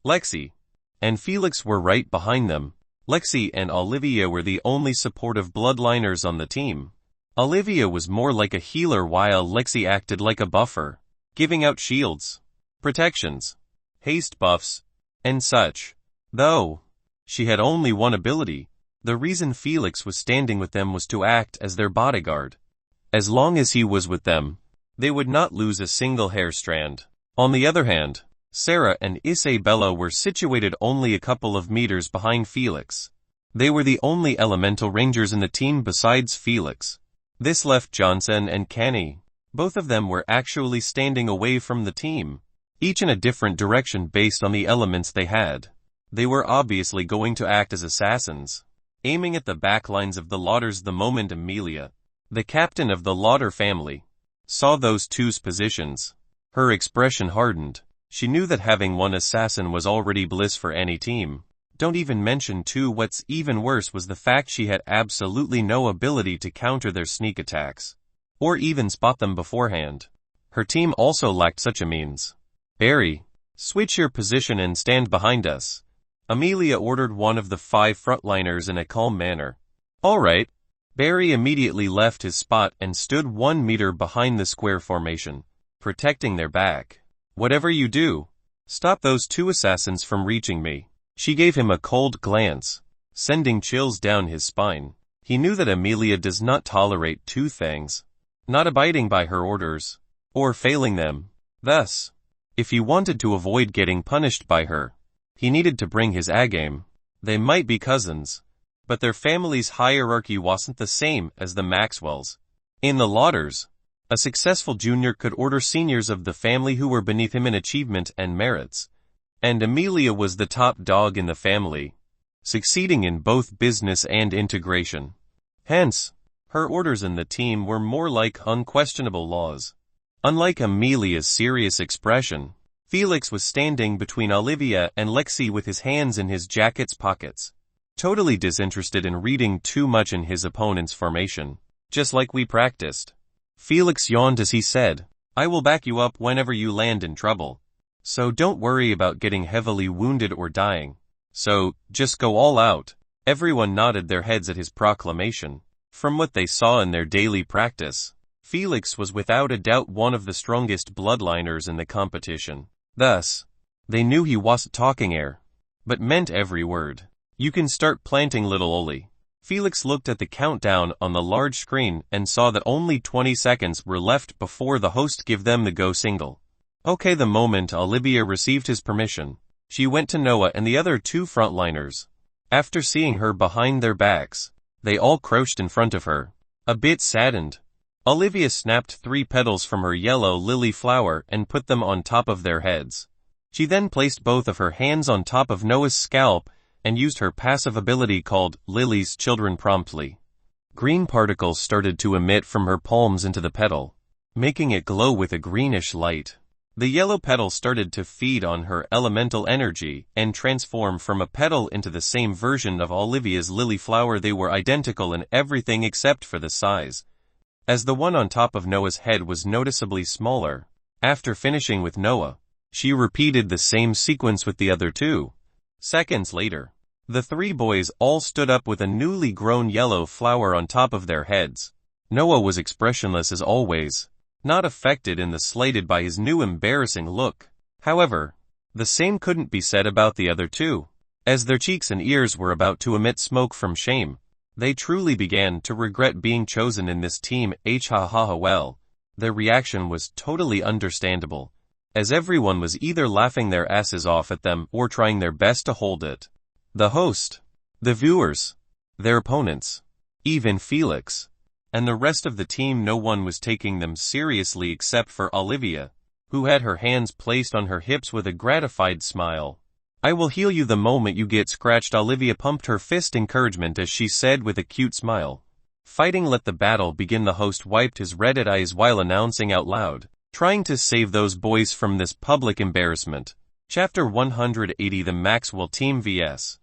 Lexi, and Felix were right behind them. Lexi and Olivia were the only supportive Bloodliners on the team. Olivia was more like a healer while Lexi acted like a buffer, giving out shields, protections, haste buffs, and such. Though she had only one ability, the reason Felix was standing with them was to act as their bodyguard. As long as he was with them, they would not lose a single hair strand. On the other hand, Sarah and Isabella were situated only a couple of meters behind Felix. They were the only elemental rangers in the team besides Felix. This left Johnson and Kenny. Both of them were actually standing away from the team, each in a different direction based on the elements they had. They were obviously going to act as assassins, aiming at the backlines of the Lauders. The moment Amelia, the captain of the Lauder family, saw those 2's positions, her expression hardened. She knew that having one assassin was already bliss for any team. Don't even mention 2. What's even worse was the fact she had absolutely no ability to counter their sneak attacks, or even spot them beforehand. Her team also lacked such a means. "Barry, switch your position and stand behind us," Amelia ordered one of the 5 frontliners in a calm manner. "All right." Barry immediately left his spot and stood 1 meter behind the square formation, protecting their back. "Whatever you do, stop those 2 assassins from reaching me." She gave him a cold glance, sending chills down his spine. He knew that Amelia does not tolerate 2 things: not abiding by her orders, or failing them. Thus, if he wanted to avoid getting punished by her, he needed to bring his A-game. They might be cousins, but their family's hierarchy wasn't the same as the Maxwells. In the Lauders, a successful junior could order seniors of the family who were beneath him in achievement and merits, and Amelia was the top dog in the family, succeeding in both business and integration. Hence, her orders in the team were more like unquestionable laws. Unlike Amelia's serious expression, Felix was standing between Olivia and Lexi with his hands in his jacket's pockets, totally disinterested in reading too much in his opponent's formation. "Just like we practiced." Felix yawned as he said, "I will back you up whenever you land in trouble. So don't worry about getting heavily wounded or dying. So, just go all out." Everyone nodded their heads at his proclamation. From what they saw in their daily practice, Felix was without a doubt one of the strongest bloodliners in the competition. Thus, they knew he wasn't talking air, but meant every word. You can start planting, little Oli. Felix looked at the countdown on the large screen and saw that only 20 seconds were left before the host give them the go signal. Okay, the moment Olivia received his permission, she went to Noah and the other two frontliners. After seeing her behind their backs, they all crouched in front of her. A bit saddened, Olivia snapped 3 petals from her yellow lily flower and put them on top of their heads. She then placed both of her hands on top of Noah's scalp and used her passive ability called Lily's Children promptly. Green particles started to emit from her palms into the petal, making it glow with a greenish light. The yellow petal started to feed on her elemental energy and transform from a petal into the same version of Olivia's lily flower. They were identical in everything except for the size, as the one on top of Noah's head was noticeably smaller. After finishing with Noah, she repeated the same sequence with the other 2. Seconds later, the 3 boys all stood up with a newly grown yellow flower on top of their heads. Noah was expressionless as always, not affected in the slightest by his new embarrassing look. However, the same couldn't be said about the other 2. As their cheeks and ears were about to emit smoke from shame, they truly began to regret being chosen in this team. Well, their reaction was totally understandable, as everyone was either laughing their asses off at them or trying their best to hold it. The host, the viewers, their opponents, even Felix, and the rest of the team, no one was taking them seriously except for Olivia, who had her hands placed on her hips with a gratified smile. I will heal you the moment you get scratched. Olivia pumped her fist encouragement as she said with a cute smile. Fighting, let the battle begin. The host wiped his red eyes while announcing out loud, trying to save those boys from this public embarrassment. Chapter 180. The Maxwell Team vs.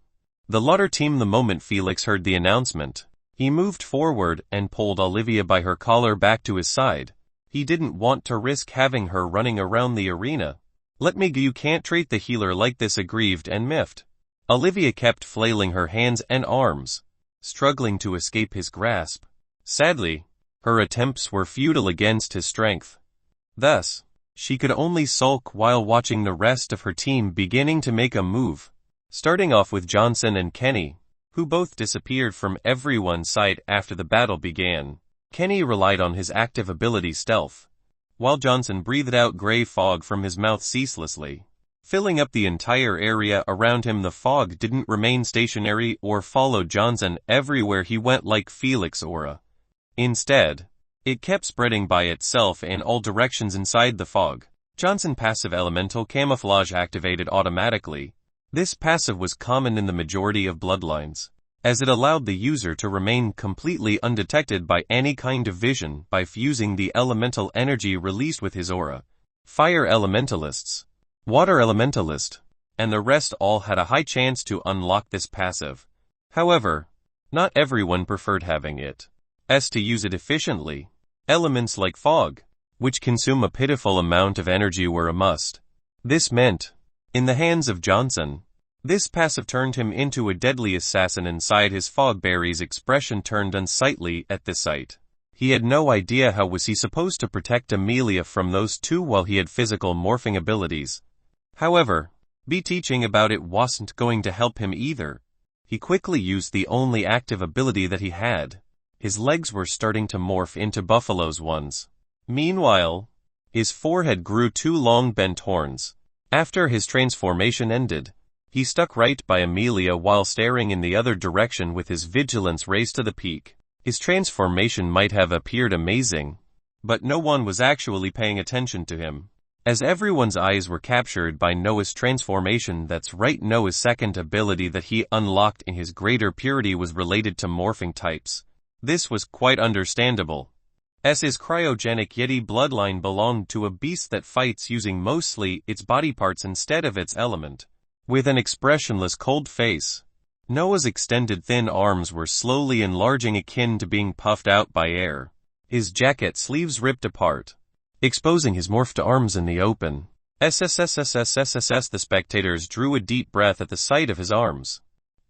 the Lauder Team. The moment Felix heard the announcement, he moved forward and pulled Olivia by her collar back to his side. He didn't want to risk having her running around the arena. Let me go, you can't treat the healer like this, aggrieved and miffed. Olivia kept flailing her hands and arms, struggling to escape his grasp. Sadly, her attempts were futile against his strength. Thus, she could only sulk while watching the rest of her team beginning to make a move, starting off with Johnson and Kenny, who both disappeared from everyone's sight after the battle began. Kenny relied on his active ability Stealth, while Johnson breathed out gray fog from his mouth ceaselessly, filling up the entire area around him. The fog didn't remain stationary or follow Johnson everywhere he went like Felix's aura. Instead, it kept spreading by itself in all directions inside the fog. Johnson passive elemental camouflage activated automatically. This passive was common in the majority of bloodlines, as it allowed the user to remain completely undetected by any kind of vision by fusing the elemental energy released with his aura. Fire elementalists, water elementalist, and the rest all had a high chance to unlock this passive. However, not everyone preferred having it. To use it efficiently, elements like fog, which consume a pitiful amount of energy, were a must. This meant, in the hands of Johnson, this passive turned him into a deadly assassin. Inside his fog, Barry's expression turned unsightly at the sight. He had no idea how was he supposed to protect Amelia from those 2 while he had physical morphing abilities. However, teaching about it wasn't going to help him either. He quickly used the only active ability that he had. His legs were starting to morph into buffalo's ones. Meanwhile, his forehead grew 2 long bent horns. After his transformation ended, he stuck right by Amelia while staring in the other direction with his vigilance raised to the peak. His transformation might have appeared amazing, but no one was actually paying attention to him, as everyone's eyes were captured by Noah's transformation. That's right, Noah's second ability that he unlocked in his greater purity was related to morphing types. This was quite understandable, as his cryogenic Yeti bloodline belonged to a beast that fights using mostly its body parts instead of its element. With an expressionless cold face, Noah's extended thin arms were slowly enlarging, akin to being puffed out by air. His jacket sleeves ripped apart, exposing his morphed arms in the open. The spectators drew a deep breath at the sight of his arms,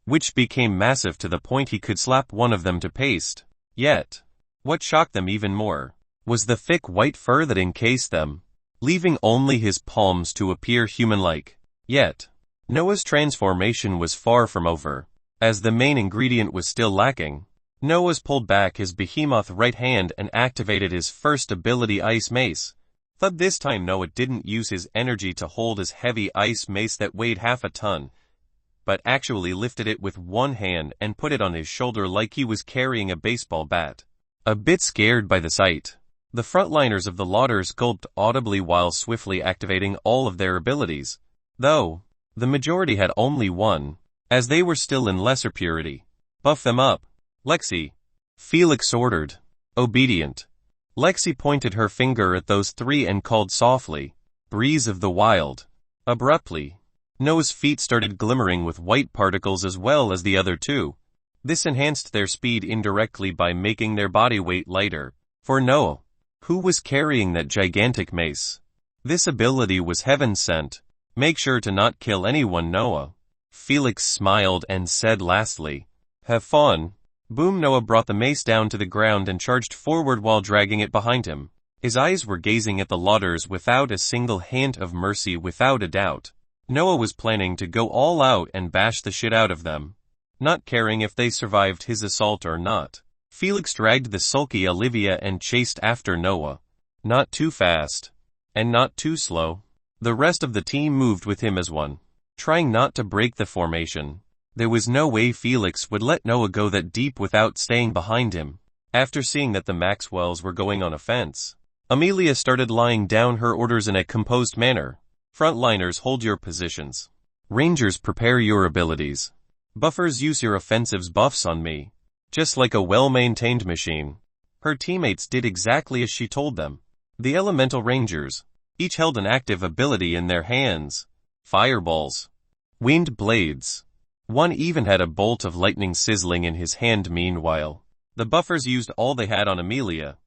which became massive to the point he could slap one of them to paste. Yet, what shocked them even more was the thick white fur that encased them, leaving only his palms to appear human-like. Yet, Noah's transformation was far from over. As the main ingredient was still lacking, Noah's pulled back his behemoth right hand and activated his first ability, Ice Mace. But this time Noah didn't use his energy to hold his heavy ice mace that weighed half a ton, but actually lifted it with one hand and put it on his shoulder like he was carrying a baseball bat. A bit scared by the sight, the frontliners of the Lauders gulped audibly while swiftly activating all of their abilities, though the majority had only one, as they were still in lesser purity. Buff them up, Lexi, Felix ordered. Obedient, Lexi pointed her finger at those three and called softly, "Breeze of the Wild." Abruptly, Noah's feet started glimmering with white particles as well as the other two. This enhanced their speed indirectly by making their body weight lighter. For Noah, who was carrying that gigantic mace, this ability was heaven sent. "Make sure to not kill anyone, Noah," Felix smiled and said lastly. "Have fun." Boom! Noah brought the mace down to the ground and charged forward while dragging it behind him. His eyes were gazing at the Lauders without a single hint of mercy. Without a doubt, Noah was planning to go all out and bash the shit out of them, not caring if they survived his assault or not. Felix dragged the sulky Olivia and chased after Noah. Not too fast, and not too slow. The rest of the team moved with him as one, trying not to break the formation. There was no way Felix would let Noah go that deep without staying behind him. After seeing that the Maxwells were going on offense, Amelia started laying down her orders in a composed manner. "Frontliners, hold your positions. Rangers, prepare your abilities. Buffers, use your offensives buffs on me." Just like a well-maintained machine, her teammates did exactly as she told them. The Elemental Rangers each held an active ability in their hands: fireballs, wind blades. One even had a bolt of lightning sizzling in his hand. Meanwhile, the Buffers used all they had on Amelia,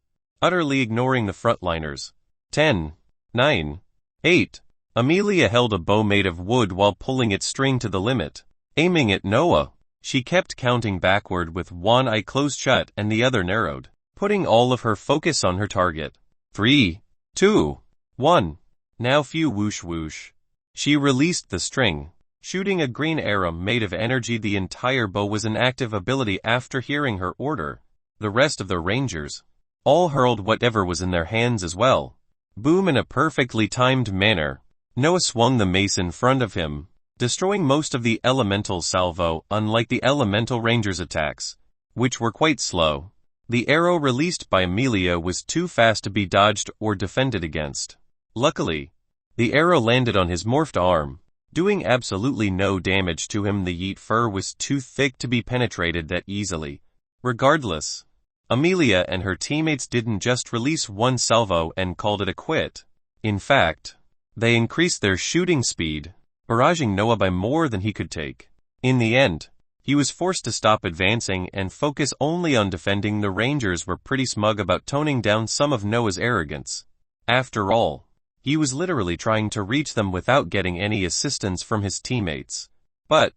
utterly ignoring the frontliners. 10, 9, 8. Amelia held a bow made of wood while pulling its string to the limit, aiming at Noah. She kept counting backward with one eye closed shut and the other narrowed, putting all of her focus on her target. 3, 2, 1. Now phew, whoosh whoosh. She released the string, shooting a green arrow made of energy. The entire bow was an active ability. After hearing her order, the rest of the Rangers all hurled whatever was in their hands as well. Boom! In a perfectly timed manner, Noah swung the mace in front of him, destroying most of the elemental salvo. Unlike the Elemental Rangers' attacks, which were quite slow, the arrow released by Amelia was too fast to be dodged or defended against. Luckily, the arrow landed on his morphed arm, doing absolutely no damage to him. The yeet fur was too thick to be penetrated that easily. Regardless, Amelia and her teammates didn't just release one salvo and called it a quit. In fact, they increased their shooting speed, barraging Noah by more than he could take. In the end, he was forced to stop advancing and focus only on defending. The Rangers were pretty smug about toning down some of Noah's arrogance. After all, he was literally trying to reach them without getting any assistance from his teammates. But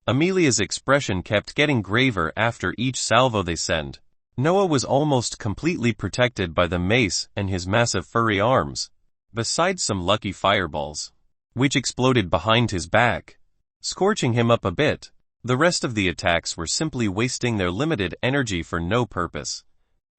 Amelia's expression kept getting graver after each salvo they sent. Noah was almost completely protected by the mace and his massive furry arms, besides some lucky fireballs, which exploded behind his back, scorching him up a bit. The rest of the attacks were simply wasting their limited energy for no purpose.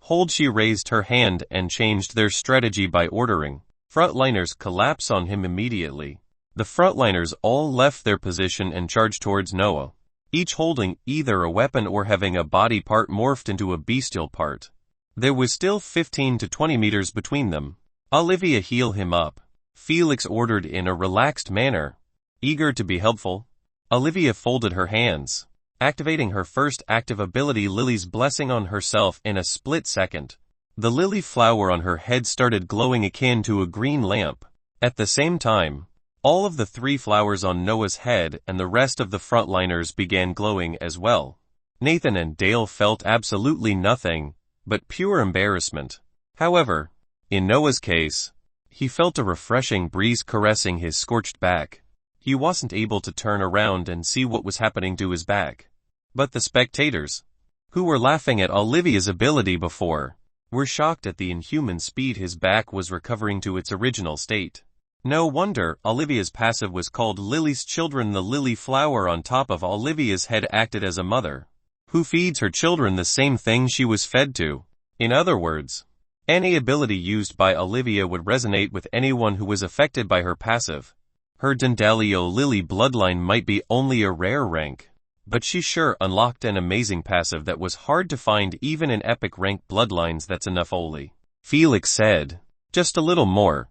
Hold! She raised her hand and changed their strategy by ordering frontliners collapse on him immediately. The frontliners all left their position and charged towards Noah, each holding either a weapon or having a body part morphed into a bestial part. There was still 15 to 20 meters between them. "Olivia, heal him up," Felix ordered in a relaxed manner. Eager to be helpful, Olivia folded her hands, activating her first active ability, Lily's Blessing, on herself in a split second. The lily flower on her head started glowing akin to a green lamp. At the same time, all of the 3 flowers on Noah's head and the rest of the frontliners began glowing as well. Nathan and Dale felt absolutely nothing but pure embarrassment. However, in Noah's case, he felt a refreshing breeze caressing his scorched back. He wasn't able to turn around and see what was happening to his back, but the spectators who were laughing at Olivia's ability before, were shocked at the inhuman speed his back was recovering to its original state. No wonder Olivia's passive was called Lily's Children. The lily flower on top of Olivia's head acted as a mother, who feeds her children the same thing she was fed to. In other words, any ability used by Olivia would resonate with anyone who was affected by her passive. Her Dandalio Lily bloodline might be only a rare rank, but she sure unlocked an amazing passive that was hard to find even in epic rank bloodlines. That's enough, Oli, Felix said. Just a little more.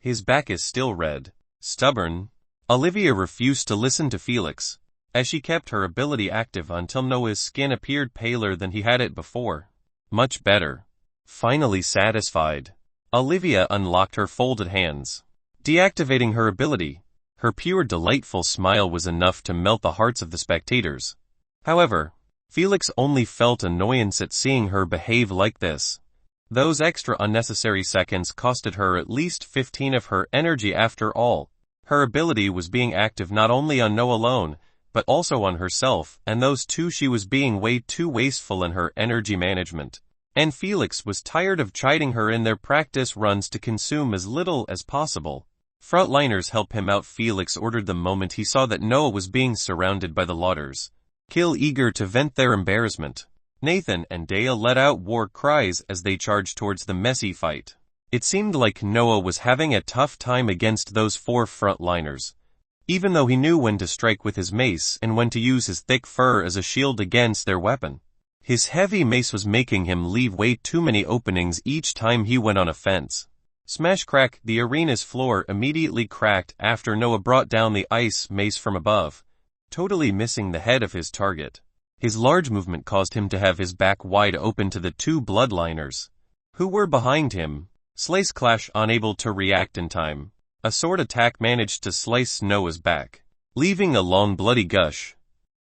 His back is still red. Stubborn. Olivia refused to listen to Felix, as she kept her ability active until Noah's skin appeared paler than he had it before. Much better. Finally satisfied, Olivia unlocked her folded hands, deactivating her ability. Her pure delightful smile was enough to melt the hearts of the spectators. However, Felix only felt annoyance at seeing her behave like this. Those extra unnecessary seconds costed her at least 15 of her energy. After all, her ability was being active not only on Noah alone, but also on herself, and those two she was being way too wasteful in her energy management. And Felix was tired of chiding her in their practice runs to consume as little as possible. Frontliners help him out, Felix ordered the moment he saw that Noah was being surrounded by the Lauders. Kill, eager to vent their embarrassment. Nathan and Dale let out war cries as they charged towards the messy fight. It seemed like Noah was having a tough time against those four frontliners, even though he knew when to strike with his mace and when to use his thick fur as a shield against their weapon. His heavy mace was making him leave way too many openings each time he went on a fence. Smash crack, the arena's floor immediately cracked after Noah brought down the ice mace from above, totally missing the head of his target. His large movement caused him to have his back wide open to the two bloodliners, who were behind him. Slice clash, unable to react in time. A sword attack managed to slice Noah's back, leaving a long bloody gush.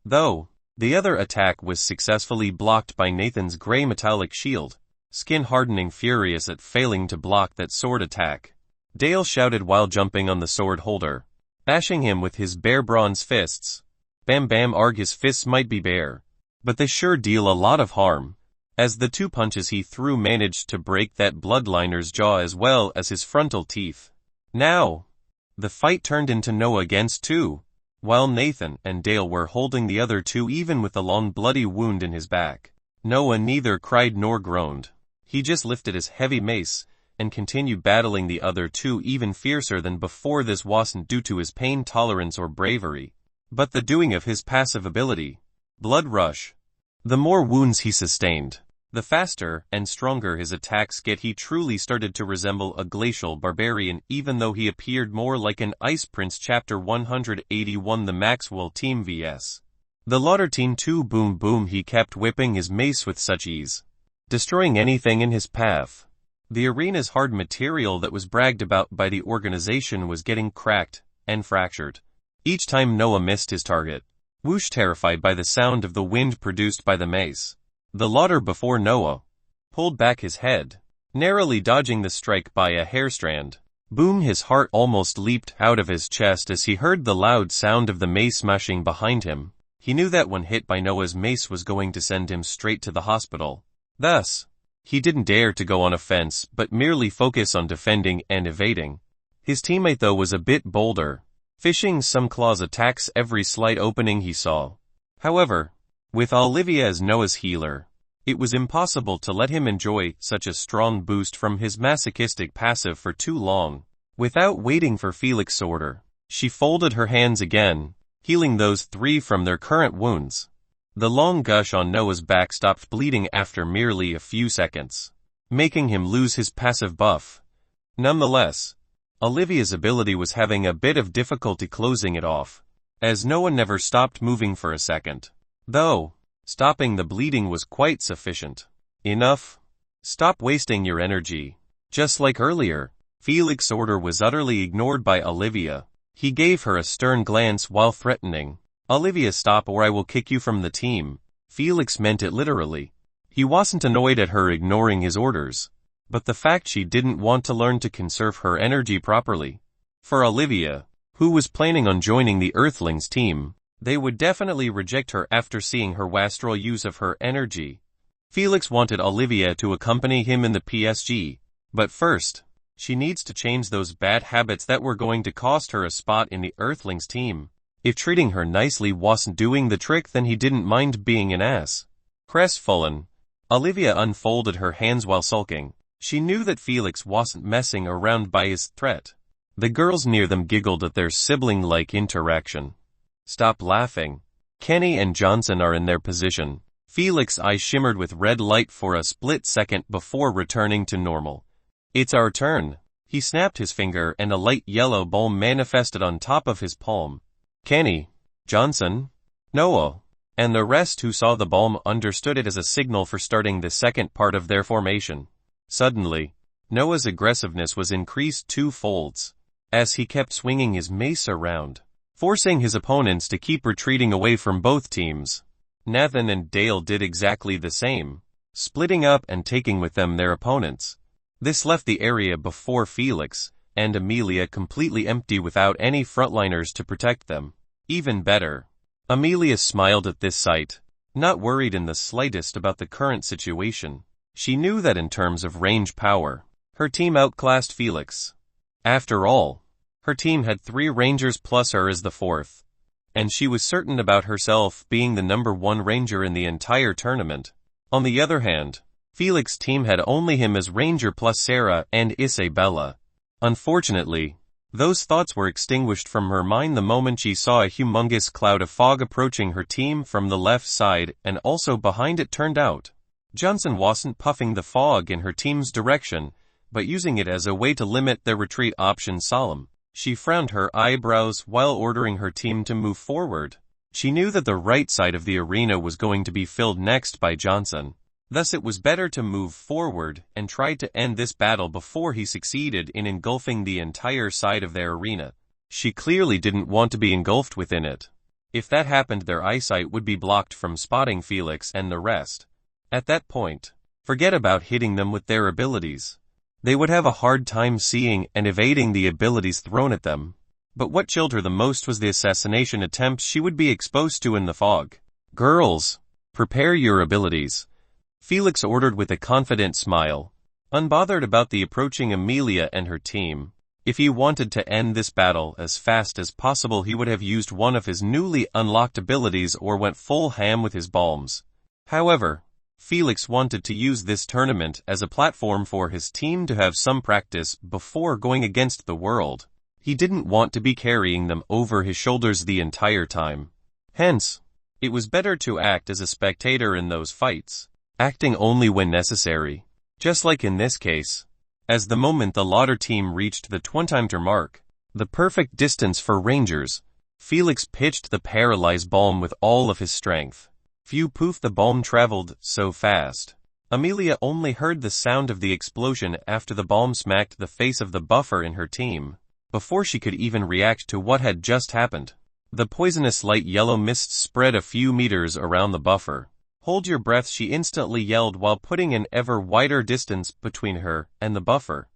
Though, the other attack was successfully blocked by Nathan's gray metallic shield. Skin hardening, furious at failing to block that sword attack, Dale shouted while jumping on the sword holder, bashing him with his bare bronze fists. Bam bam, arg, his fists might be bare, but they sure deal a lot of harm, as the two punches he threw managed to break that bloodliner's jaw as well as his frontal teeth. Now, the fight turned into Noah against two, while Nathan and Dale were holding the other two even with a long bloody wound in his back. Noah neither cried nor groaned. He just lifted his heavy mace and continued battling the other two even fiercer than before. This wasn't due to his pain tolerance or bravery, but the doing of his passive ability, Blood Rush. The more wounds he sustained, the faster and stronger his attacks get. He truly started to resemble a glacial barbarian, even though he appeared more like an ice prince. Chapter 181. The Maxwell Team vs. the Lauder Team 2. Boom boom, he kept whipping his mace with such ease, destroying anything in his path. The arena's hard material that was bragged about by the organization was getting cracked and fractured each time Noah missed his target. Whoosh, terrified by the sound of the wind produced by the mace, the Lauder before Noah pulled back his head, narrowly dodging the strike by a hair strand. Boom, his heart almost leaped out of his chest as he heard the loud sound of the mace smashing behind him. He knew that one hit by Noah's mace was going to send him straight to the hospital. Thus, he didn't dare to go on offense but merely focus on defending and evading. His teammate though was a bit bolder, fishing some claws attacks every slight opening he saw. However, with Olivia as Noah's healer, it was impossible to let him enjoy such a strong boost from his masochistic passive for too long. Without waiting for Felix's order, she folded her hands again, healing those three from their current wounds. The long gush on Noah's back stopped bleeding after merely a few seconds, making him lose his passive buff. Nonetheless, Olivia's ability was having a bit of difficulty closing it off, as Noah never stopped moving for a second. Though, stopping the bleeding was quite sufficient. Enough. Stop wasting your energy. Just like earlier, Felix's order was utterly ignored by Olivia. He gave her a stern glance while threatening, "Olivia, stop or I will kick you from the team." Felix meant it literally. He wasn't annoyed at her ignoring his orders, but the fact she didn't want to learn to conserve her energy properly. For Olivia, who was planning on joining the Earthlings team, They would definitely reject her after seeing her wastrel use of her energy. Felix wanted Olivia to accompany him in the PSG, but first, she needs to change those bad habits that were going to cost her a spot in the Earthlings team. If treating her nicely wasn't doing the trick, then he didn't mind being an ass. Crestfallen, Olivia unfolded her hands while sulking. She knew that Felix wasn't messing around by his threat. The girls near them giggled at their sibling-like interaction. Stop laughing. Kenny and Johnson are in their position. Felix's eyes shimmered with red light for a split second before returning to normal. It's our turn. He snapped his finger and a light yellow bulb manifested on top of his palm. Kenny, Johnson, Noah, and the rest who saw the bulb understood it as a signal for starting the second part of their formation. Suddenly, Noah's aggressiveness was increased 2 folds, as he kept swinging his mace around, forcing his opponents to keep retreating away from both teams. Nathan and Dale did exactly the same, splitting up and taking with them their opponents. This left the area before Felix and Amelia completely empty without any frontliners to protect them. Even better, Amelia smiled at this sight, not worried in the slightest about the current situation. She knew that in terms of range power, her team outclassed Felix. After all, her team had 3 rangers plus her as the 4th, and she was certain about herself being the number 1 ranger in the entire tournament. On the other hand, Felix's team had only him as ranger plus Sarah and Isabella. Unfortunately, those thoughts were extinguished from her mind the moment she saw a humongous cloud of fog approaching her team from the left side, and also behind it. Turned out, Johnson wasn't puffing the fog in her team's direction, but using it as a way to limit their retreat option. Solemn. She frowned her eyebrows while ordering her team to move forward. She knew that the right side of the arena was going to be filled next by Johnson. Thus it was better to move forward and try to end this battle before he succeeded in engulfing the entire side of their arena. She clearly didn't want to be engulfed within it. If that happened, their eyesight would be blocked from spotting Felix and the rest. At that point, forget about hitting them with their abilities. They would have a hard time seeing and evading the abilities thrown at them. But what chilled her the most was the assassination attempts she would be exposed to in the fog. Girls, prepare your abilities, Felix ordered with a confident smile, unbothered about the approaching Amelia and her team. If he wanted to end this battle as fast as possible, he would have used one of his newly unlocked abilities or went full ham with his bombs. However, Felix wanted to use this tournament as a platform for his team to have some practice before going against the world. He didn't want to be carrying them over his shoulders the entire time. Hence, it was better to act as a spectator in those fights, acting only when necessary. Just like in this case. As the moment the Lauder team reached the 20-meter mark, the perfect distance for rangers, Felix pitched the paralyzed bomb with all of his strength. Phew poof, the bomb traveled so fast. Amelia only heard the sound of the explosion after the bomb smacked the face of the buffer in her team, before she could even react to what had just happened. The poisonous light yellow mist spread a few meters around the buffer. Hold your breath, she instantly yelled while putting an ever wider distance between her and the buffer.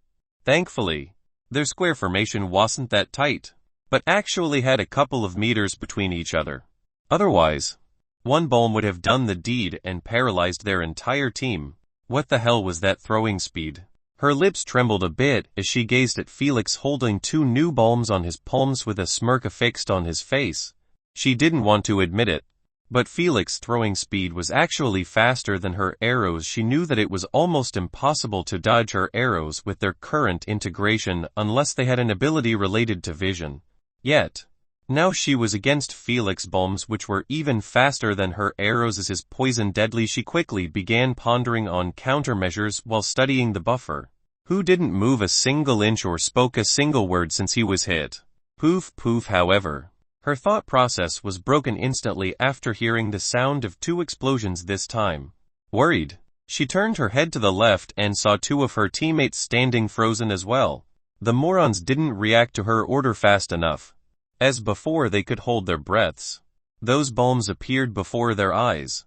Thankfully, their square formation wasn't that tight, but actually had a couple of meters between each other. Otherwise, one bomb would have done the deed and paralyzed their entire team. What the hell was that throwing speed? Her lips trembled a bit as she gazed at Felix holding 2 new bombs on his palms with a smirk affixed on his face. She didn't want to admit it, but Felix's throwing speed was actually faster than her arrows. She knew that it was almost impossible to dodge her arrows with their current integration unless they had an ability related to vision. Yet, now she was against Felix's bombs, which were even faster than her arrows. Is his poison deadly? She quickly began pondering on countermeasures while studying the buffer, who didn't move a single inch or spoke a single word since he was hit. Poof poof. However, her thought process was broken instantly after hearing the sound of 2 explosions this time. Worried, she turned her head to the left and saw 2 of her teammates standing frozen as well. The morons didn't react to her order fast enough. As before, they could hold their breaths. Those bombs appeared before their eyes.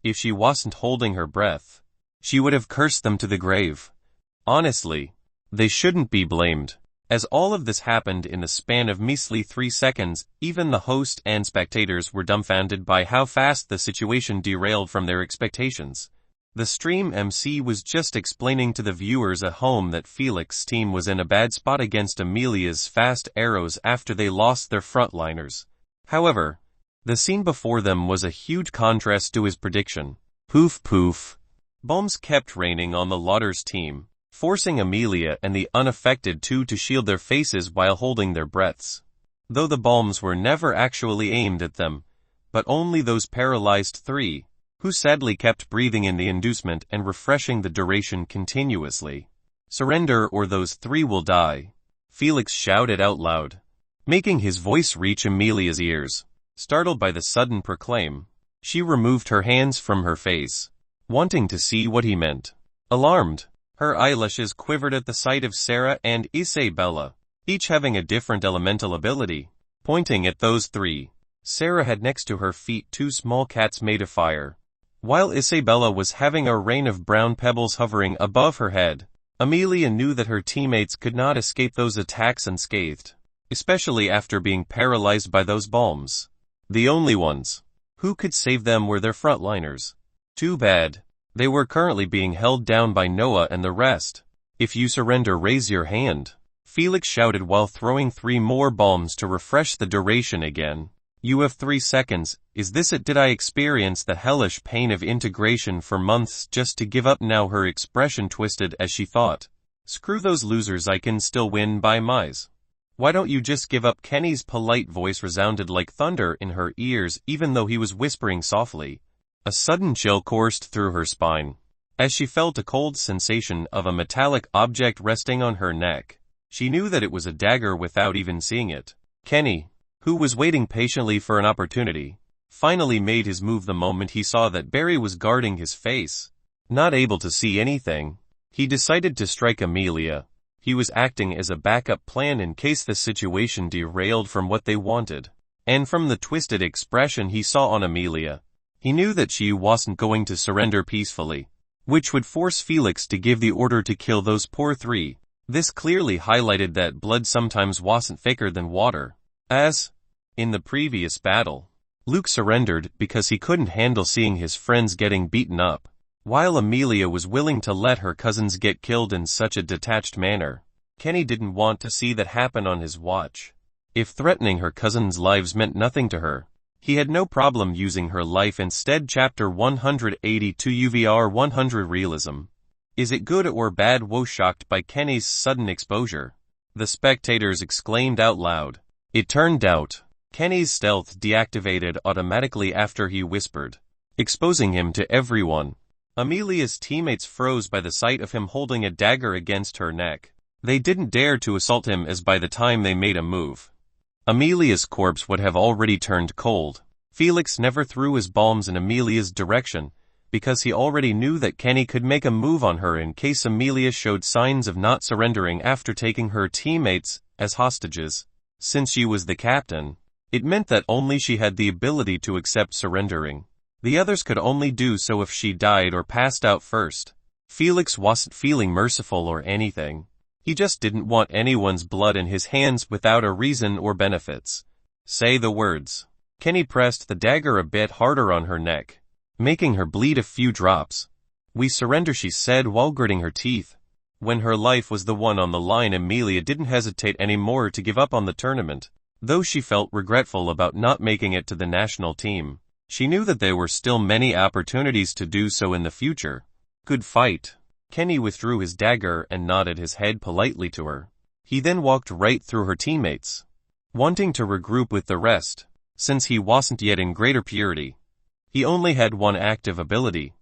If she wasn't holding her breath, she would have cursed them to the grave. Honestly, they shouldn't be blamed. As all of this happened in the span of measly 3 seconds, even the host and spectators were dumbfounded by how fast the situation derailed from their expectations. The stream MC was just explaining to the viewers at home that Felix's team was in a bad spot against Amelia's fast arrows after they lost their frontliners. However, the scene before them was a huge contrast to his prediction. Poof poof. Bombs kept raining on the Lauder's team, forcing Amelia and the unaffected two to shield their faces while holding their breaths. Though the bombs were never actually aimed at them, but only those paralyzed three, who sadly kept breathing in the inducement and refreshing the duration continuously. Surrender or those three will die, Felix shouted out loud, making his voice reach Amelia's ears. Startled by the sudden proclaim, she removed her hands from her face, wanting to see what he meant. Alarmed, her eyelashes quivered at the sight of Sarah and Isabella, each having a different elemental ability. Pointing at those three, Sarah had next to her feet two small cats made of fire, while Isabella was having a rain of brown pebbles hovering above her head. Amelia knew that her teammates could not escape those attacks unscathed, especially after being paralyzed by those bombs. The only ones who could save them were their frontliners. Too bad. They were currently being held down by Noah and the rest. If you surrender, raise your hand, Felix shouted while throwing 3 more bombs to refresh the duration again. You have 3 seconds, is this it? Did I experience the hellish pain of integration for months just to give up now? Her expression twisted as she thought. Screw those losers, I can still win by miles. Why don't you just give up? Kenny's polite voice resounded like thunder in her ears even though he was whispering softly. A sudden chill coursed through her spine, as she felt a cold sensation of a metallic object resting on her neck. She knew that it was a dagger without even seeing it. Kenny, who was waiting patiently for an opportunity, finally made his move the moment he saw that Barry was guarding his face. Not able to see anything, he decided to strike Amelia. He was acting as a backup plan in case the situation derailed from what they wanted. And from the twisted expression he saw on Amelia, he knew that she wasn't going to surrender peacefully, which would force Felix to give the order to kill those poor three. This clearly highlighted that blood sometimes wasn't thicker than water. As in the previous battle, Luke surrendered because he couldn't handle seeing his friends getting beaten up, while Amelia was willing to let her cousins get killed in such a detached manner. Kenny didn't want to see that happen on his watch. If threatening her cousins' lives meant nothing to her, he had no problem using her life instead. Chapter 182 UVR 100 Realism. Is it good or bad? Woe shocked by Kenny's sudden exposure, the spectators exclaimed out loud. It turned out, Kenny's stealth deactivated automatically after he whispered, exposing him to everyone. Amelia's teammates froze by the sight of him holding a dagger against her neck. They didn't dare to assault him as by the time they made a move, Amelia's corpse would have already turned cold. Felix never threw his bombs in Amelia's direction, because he already knew that Kenny could make a move on her in case Amelia showed signs of not surrendering after taking her teammates as hostages. Since she was the captain, it meant that only she had the ability to accept surrendering. The others could only do so if she died or passed out first. Felix wasn't feeling merciful or anything. He just didn't want anyone's blood in his hands without a reason or benefits. Say the words. Kenny pressed the dagger a bit harder on her neck, making her bleed a few drops. We surrender, she said while gritting her teeth. When her life was the one on the line, Amelia didn't hesitate anymore to give up on the tournament. Though she felt regretful about not making it to the national team, she knew that there were still many opportunities to do so in the future. Good fight. Kenny withdrew his dagger and nodded his head politely to her. He then walked right through her teammates, wanting to regroup with the rest. Since he wasn't yet in greater purity, he only had one active ability,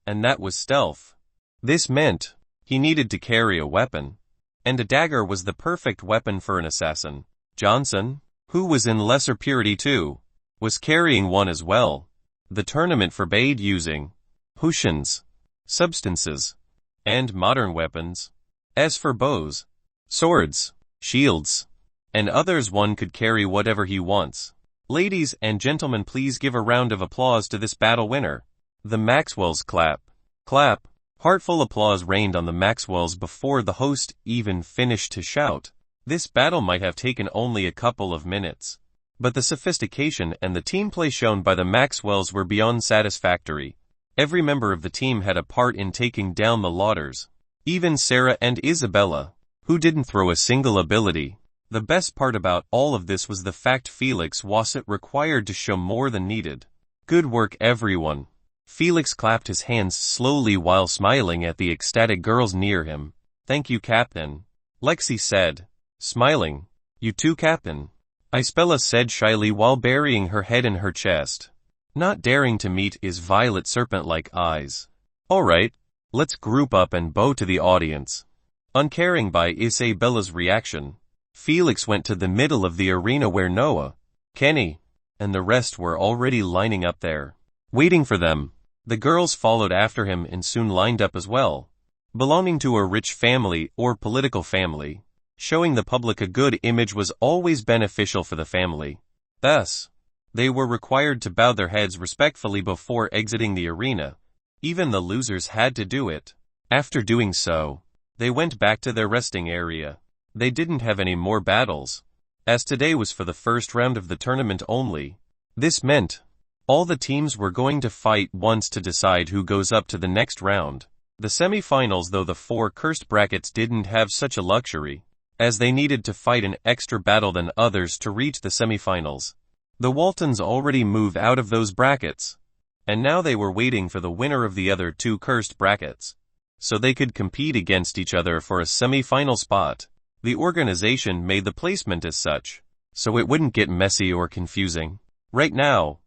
and that was stealth. This meant he needed to carry a weapon, and a dagger was the perfect weapon for an assassin. Johnson, who was in lesser purity too, was carrying one as well. The tournament forbade using potions, substances, and modern weapons. As for bows, swords, shields, and others, one could carry whatever he wants. Ladies and gentlemen, please give a round of applause to this battle winner. The Maxwells clap. Clap. Heartful applause rained on the Maxwells before the host even finished to shout. This battle might have taken only a couple of minutes. But the sophistication and the team play shown by the Maxwells were beyond satisfactory. Every member of the team had a part in taking down the Lauders. Even Sarah and Isabella, who didn't throw a single ability. The best part about all of this was the fact Felix wasn't required to show more than needed. Good work, everyone. Felix clapped his hands slowly while smiling at the ecstatic girls near him. Thank you, Captain. Lexi said, smiling. You too, Captain. Isabella said shyly while burying her head in her chest. Not daring to meet his violet serpent-like eyes. All right, let's group up and bow to the audience. Uncaring by Isabella's reaction, Felix went to the middle of the arena where Noah, Kenny, and the rest were already lining up there, waiting for them. The girls followed after him and soon lined up as well, belonging to a rich family or political family. Showing the public a good image was always beneficial for the family. Thus, they were required to bow their heads respectfully before exiting the arena. Even the losers had to do it. After doing so, they went back to their resting area. They didn't have any more battles, as today was for the first round of the tournament only. This meant all the teams were going to fight once to decide who goes up to the next round. The semi-finals, though the 4 cursed brackets didn't have such a luxury, as they needed to fight an extra battle than others to reach the semi-finals. The Waltons already moved out of those brackets, and now they were waiting for the winner of the other 2 cursed brackets, so they could compete against each other for a semi-final spot. The organization made the placement as such, so it wouldn't get messy or confusing. Right now,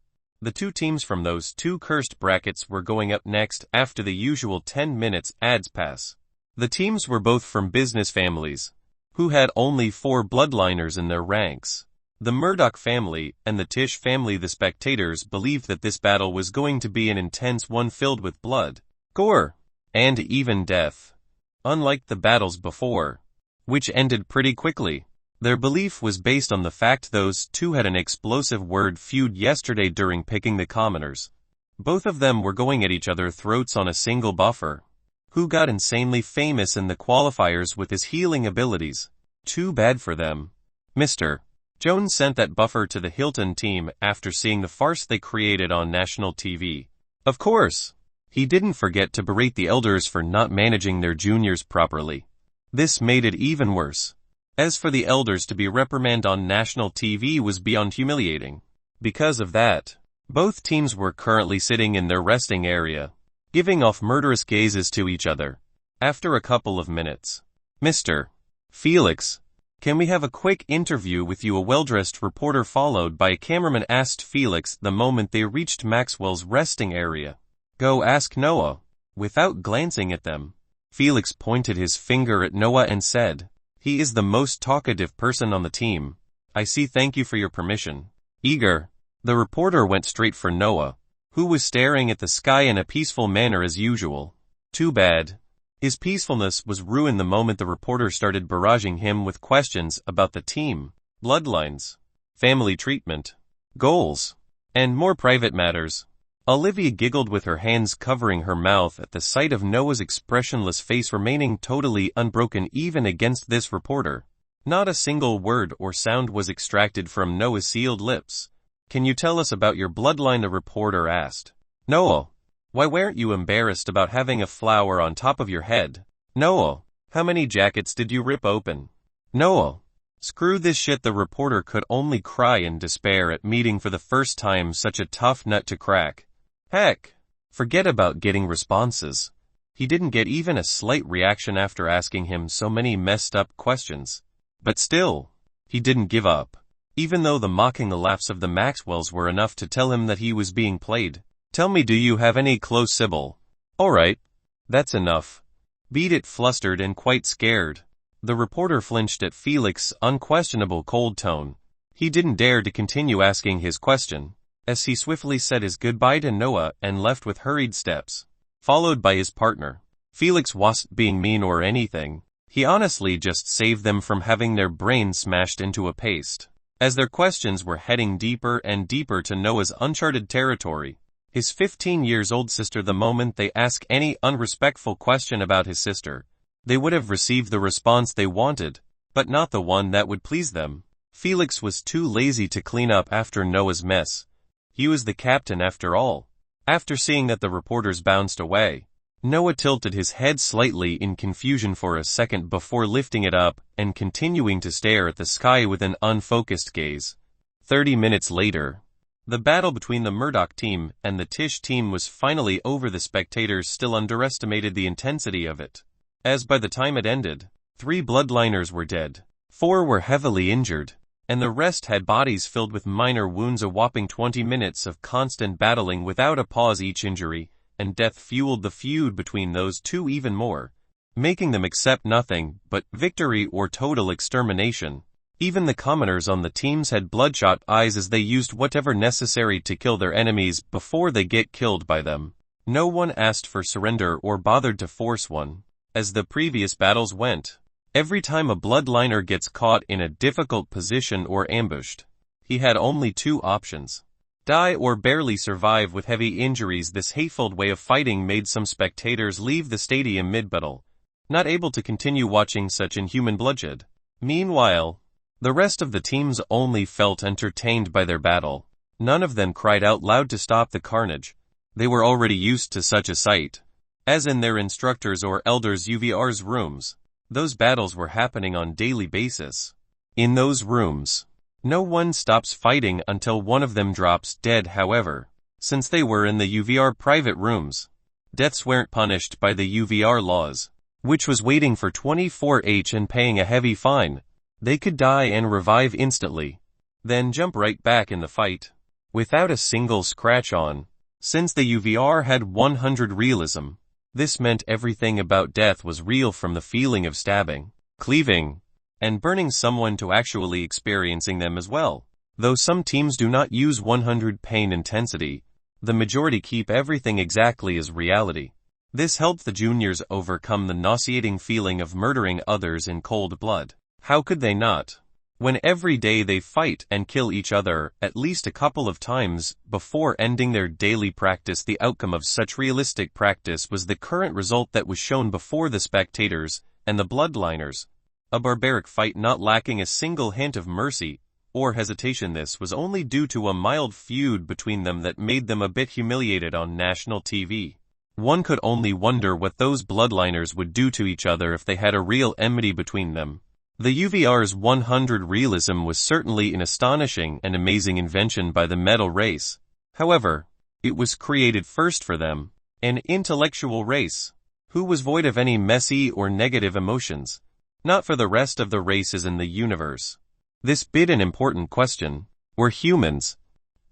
the 2 teams from those 2 cursed brackets were going up next after the usual 10 minutes ads pass. The teams were both from business families, who had only 4 bloodliners in their ranks. The Murdoch family and the Tish family. The spectators believed that this battle was going to be an intense one filled with blood, gore, and even death. Unlike the battles before, which ended pretty quickly, their belief was based on the fact those 2 had an explosive word feud yesterday during picking the commoners. Both of them were going at each other's throats on a single buffer, who got insanely famous in the qualifiers with his healing abilities. Too bad for them. Mr. Jones sent that buffer to the Hilton team after seeing the farce they created on national TV. Of course, he didn't forget to berate the elders for not managing their juniors properly. This made it even worse. As for the elders, to be reprimanded on national TV was beyond humiliating. Because of that, both teams were currently sitting in their resting area, giving off murderous gazes to each other. After a couple of minutes, Mr. Felix, can we have a quick interview with you? A well-dressed reporter followed by a cameraman asked Felix the moment they reached Maxwell's resting area. Go ask Noah. Without glancing at them, Felix pointed his finger at Noah and said, he is the most talkative person on the team. I see. Thank you for your permission. Eager, the reporter went straight for Noah, who was staring at the sky in a peaceful manner as usual. Too bad. His peacefulness was ruined the moment the reporter started barraging him with questions about the team, bloodlines, family treatment, goals, and more private matters. Olivia giggled with her hands covering her mouth at the sight of Noah's expressionless face remaining totally unbroken even against this reporter. Not a single word or sound was extracted from Noah's sealed lips. Can you tell us about your bloodline? The reporter asked. Noah, why weren't you embarrassed about having a flower on top of your head? Noah, how many jackets did you rip open? Noah, screw this shit. The reporter could only cry in despair at meeting for the first time such a tough nut to crack. Heck, forget about getting responses. He didn't get even a slight reaction after asking him so many messed up questions. But still, he didn't give up. Even though the mocking laughs of the Maxwells were enough to tell him that he was being played. Tell me, do you have any clothes, Sybil? Alright, that's enough. Beat it. Flustered and quite scared, the reporter flinched at Felix's unquestionable cold tone. He didn't dare to continue asking his question, as he swiftly said his goodbye to Noah and left with hurried steps, followed by his partner. Felix wasn't being mean or anything. He honestly just saved them from having their brains smashed into a paste, as their questions were heading deeper and deeper to Noah's uncharted territory. His 15-year-old sister. The moment they ask any unrespectful question about his sister, they would have received the response they wanted. but not the one that would please them. Felix was too lazy to clean up after Noah's mess. He was the captain after all. After seeing that the reporters bounced away, Noah tilted his head slightly in confusion for a second before lifting it up and continuing to stare at the sky with an unfocused gaze. 30 minutes later, the battle between the Murdoch team and the Tish team was finally over. The spectators still underestimated the intensity of it, as by the time it ended, 3 bloodliners were dead, 4 were heavily injured, and the rest had bodies filled with minor wounds. A whopping 20 minutes of constant battling without a pause. Each injury and death fueled the feud between those two even more, making them accept nothing but victory or total extermination. Even the commoners on the teams had bloodshot eyes as they used whatever necessary to kill their enemies before they get killed by them. No one asked for surrender or bothered to force one. As the previous battles went, every time a bloodliner gets caught in a difficult position or ambushed, he had only 2 options: die or barely survive with heavy injuries. This hateful way of fighting made some spectators leave the stadium mid-battle, not able to continue watching such inhuman bloodshed. Meanwhile, the rest of the teams only felt entertained by their battle. None of them cried out loud to stop the carnage. They were already used to such a sight, as in their instructors' or elders' UVR's rooms. Those battles were happening on a daily basis. In those rooms, no one stops fighting until one of them drops dead. However, since they were in the UVR private rooms, deaths weren't punished by the UVR laws, which was waiting for 24H and paying a heavy fine. They could die and revive instantly, then jump right back in the fight, without a single scratch on. Since the UVR had 100 realism, this meant everything about death was real, from the feeling of stabbing, cleaving, and burning someone to actually experiencing them as well. Though some teams do not use 100 pain intensity, the majority keep everything exactly as reality. This helped the juniors overcome the nauseating feeling of murdering others in cold blood. How could they not, when every day they fight and kill each other at least a couple of times before ending their daily practice? The outcome of such realistic practice was the current result that was shown before the spectators and the bloodliners. A barbaric fight not lacking a single hint of mercy or hesitation. This was only due to a mild feud between them that made them a bit humiliated on national TV. One could only wonder what those bloodliners would do to each other if they had a real enmity between them. The UVR's 100 realism was certainly an astonishing and amazing invention by the metal race. However, it was created first for them, an intellectual race, who was void of any messy or negative emotions, not for the rest of the races in the universe. This bid an important question: were humans,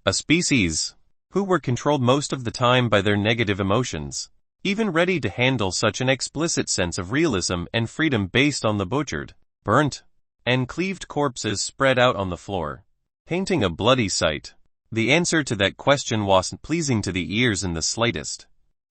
a species, who were controlled most of the time by their negative emotions, even ready to handle such an explicit sense of realism and freedom based on the butchered, burnt, and cleaved corpses spread out on the floor, painting a bloody sight? The answer to that question wasn't pleasing to the ears in the slightest.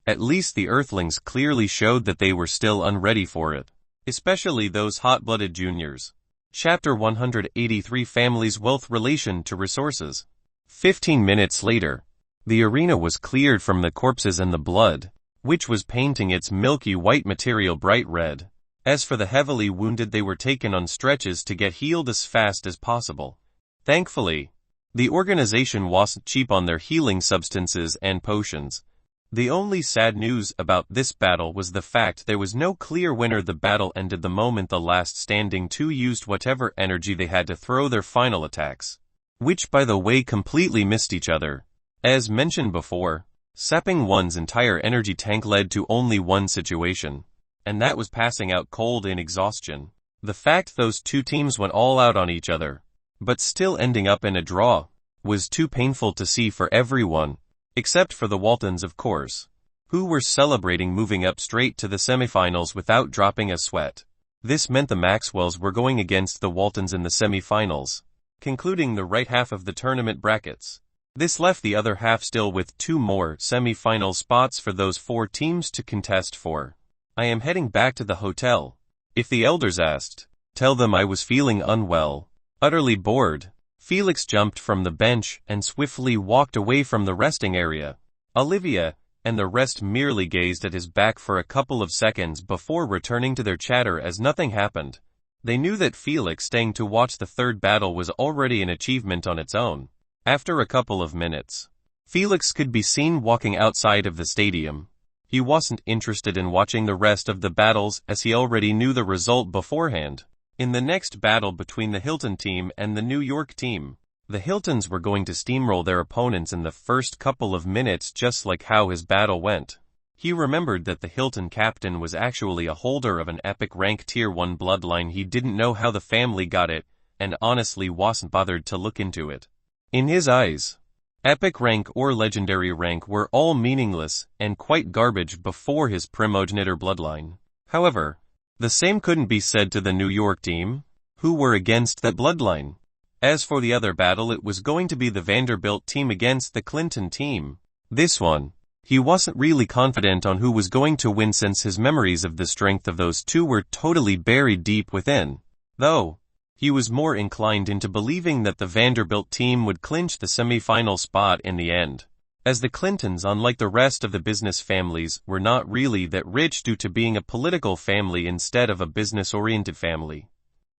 At least the Earthlings clearly showed that they were still unready for it, especially those hot-blooded juniors. Chapter 183: Family's Wealth Relation to Resources. 15 minutes later, the arena was cleared from the corpses and the blood, which was painting its milky white material bright red. As for the heavily wounded, they were taken on stretches to get healed as fast as possible. Thankfully, the organization wasn't cheap on their healing substances and potions. The only sad news about this battle was the fact there was no clear winner. The battle ended the moment the last standing 2 used whatever energy they had to throw their final attacks, which by the way completely missed each other. As mentioned before, sapping one's entire energy tank led to only one situation, and that was passing out cold in exhaustion. The fact those 2 teams went all out on each other, but still ending up in a draw, was too painful to see for everyone, except for the Waltons of course, who were celebrating moving up straight to the semifinals without dropping a sweat. This meant the Maxwells were going against the Waltons in the semifinals, concluding the right half of the tournament brackets. This left the other half still with 2 more semi-final spots for those 4 teams to contest for. I am heading back to the hotel. If the elders asked, tell them I was feeling unwell, utterly bored. Felix jumped from the bench and swiftly walked away from the resting area. Olivia and the rest merely gazed at his back for a couple of seconds before returning to their chatter as nothing happened. They knew that Felix staying to watch the third battle was already an achievement on its own. After a couple of minutes, Felix could be seen walking outside of the stadium. He wasn't interested in watching the rest of the battles as he already knew the result beforehand. In the next battle between the Hilton team and the New York team, the Hiltons were going to steamroll their opponents in the first couple of minutes, just like how his battle went. He remembered that the Hilton captain was actually a holder of an epic rank tier 1 bloodline. He didn't know how the family got it, and honestly wasn't bothered to look into it. In his eyes, epic rank or legendary rank were all meaningless and quite garbage before his primogenitor bloodline. However, the same couldn't be said to the New York team, who were against that bloodline. As for the other battle, it was going to be the Vanderbilt team against the Clinton team. This one, he wasn't really confident on who was going to win since his memories of the strength of those two were totally buried deep within. Though, he was more inclined into believing that the Vanderbilt team would clinch the semi-final spot in the end. As the Clintons, unlike the rest of the business families, were not really that rich due to being a political family instead of a business-oriented family.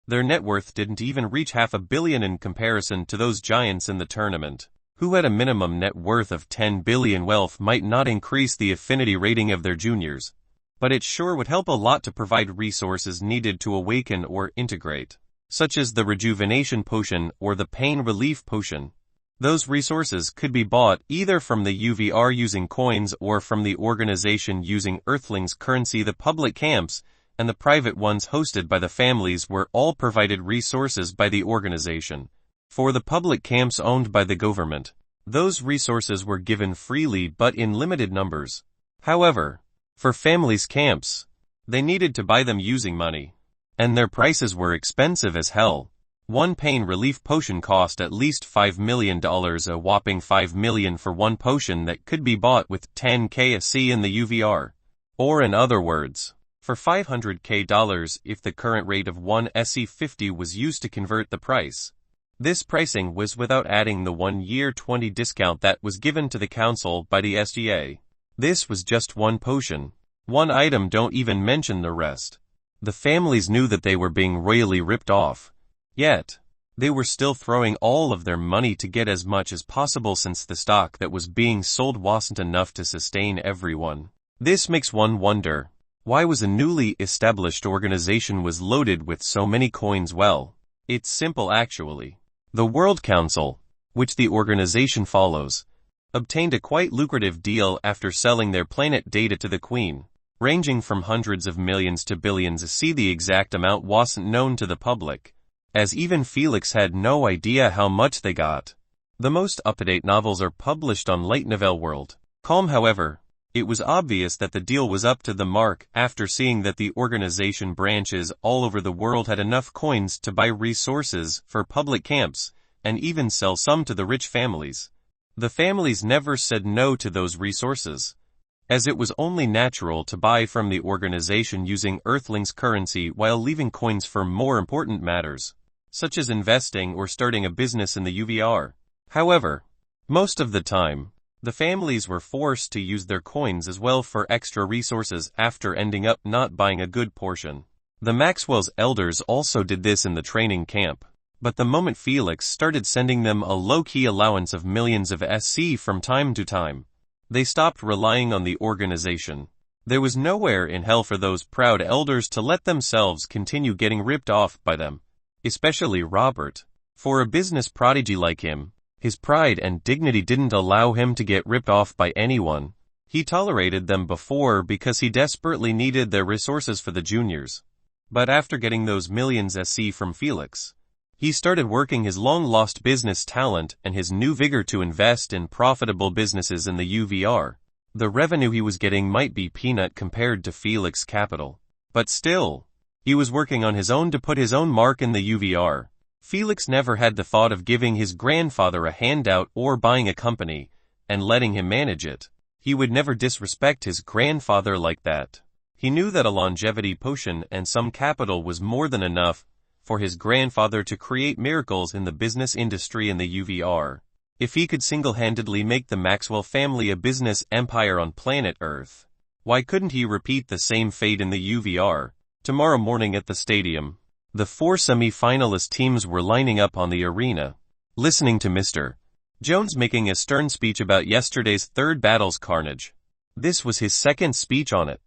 Their net worth didn't even reach $500 million in comparison to those giants in the tournament, who had a minimum net worth of $10 billion. Wealth might not increase the affinity rating of their juniors, but it sure would help a lot to provide resources needed to awaken or integrate, such as the rejuvenation potion or the pain relief potion. Those resources could be bought either from the UVR using coins or from the organization using Earthlings currency. The public camps and the private ones hosted by the families were all provided resources by the organization. For the public camps owned by the government, those resources were given freely but in limited numbers. However, for families' camps, they needed to buy them using money, and their prices were expensive as hell. One pain relief potion cost at least $5 million, a whopping $5 million for one potion that could be bought with $10,000 SC in the UVR. Or in other words, for $500,000 if the current rate of 1 SC50 was used to convert the price. This pricing was without adding the 1-year 20 discount that was given to the council by the SGA. This was just one potion. One item, don't even mention the rest. The families knew that they were being royally ripped off. Yet, they were still throwing all of their money to get as much as possible since the stock that was being sold wasn't enough to sustain everyone. This makes one wonder, why was a newly established organization was loaded with so many coins? Well, it's simple actually. The World Council, which the organization follows, obtained a quite lucrative deal after selling their planet data to the Queen, ranging from hundreds of millions to billions. See, the exact amount wasn't known to the public, as even Felix had no idea how much they got. The most up-to-date novels are published on Light Novel World. However, it was obvious that the deal was up to the mark after seeing that the organization branches all over the world had enough coins to buy resources for public camps, and even sell some to the rich families. The families never said no to those resources, as it was only natural to buy from the organization using Earthlings currency while leaving coins for more important matters, such as investing or starting a business in the UVR. However, most of the time, the families were forced to use their coins as well for extra resources after ending up not buying a good portion. The Maxwell's elders also did this in the training camp, but the moment Felix started sending them a low-key allowance of millions of SC from time to time, they stopped relying on the organization. There was nowhere in hell for those proud elders to let themselves continue getting ripped off by them, especially Robert. For a business prodigy like him, his pride and dignity didn't allow him to get ripped off by anyone. He tolerated them before because he desperately needed their resources for the juniors. But after getting those millions SC from Felix, he started working his long-lost business talent and his new vigor to invest in profitable businesses in the UVR. The revenue he was getting might be peanut compared to Felix's capital, but still, he was working on his own to put his own mark in the UVR. Felix never had the thought of giving his grandfather a handout or buying a company and letting him manage it. He would never disrespect his grandfather like that. He knew that a longevity potion and some capital was more than enough for his grandfather to create miracles in the business industry in the UVR. If he could single-handedly make the Maxwell family a business empire on planet Earth, why couldn't he repeat the same fate in the UVR? Tomorrow morning at the stadium, The 4 semi-finalist teams were lining up on the arena, listening to Mr. Jones making a stern speech about yesterday's third battle's carnage. This was his second speech on it.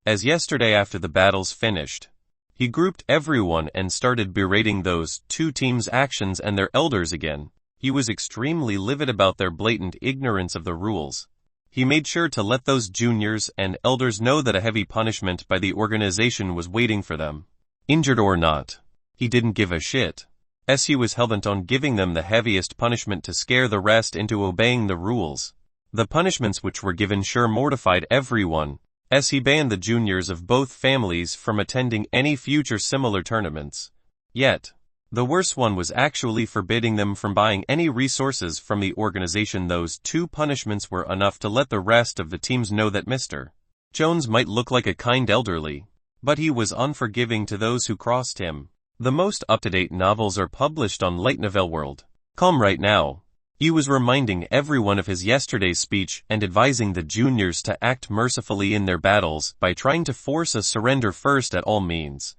As yesterday after the battles finished, he grouped everyone and started berating those 2 teams' actions and their elders again. He was extremely livid about their blatant ignorance of the rules. He made sure to let those juniors and elders know that a heavy punishment by the organization was waiting for them. Injured or not, he didn't give a shit, as he was hell-bent on giving them the heaviest punishment to scare the rest into obeying the rules. The punishments which were given sure mortified everyone, as he banned the juniors of both families from attending any future similar tournaments. Yet, the worst one was actually forbidding them from buying any resources from the organization. Those 2 punishments were enough to let the rest of the teams know that Mr. Jones might look like a kind elderly, but he was unforgiving to those who crossed him. The most up-to-date novels are published on Light Novel World. Calm right now. He was reminding everyone of his yesterday's speech and advising the juniors to act mercifully in their battles by trying to force a surrender first at all means.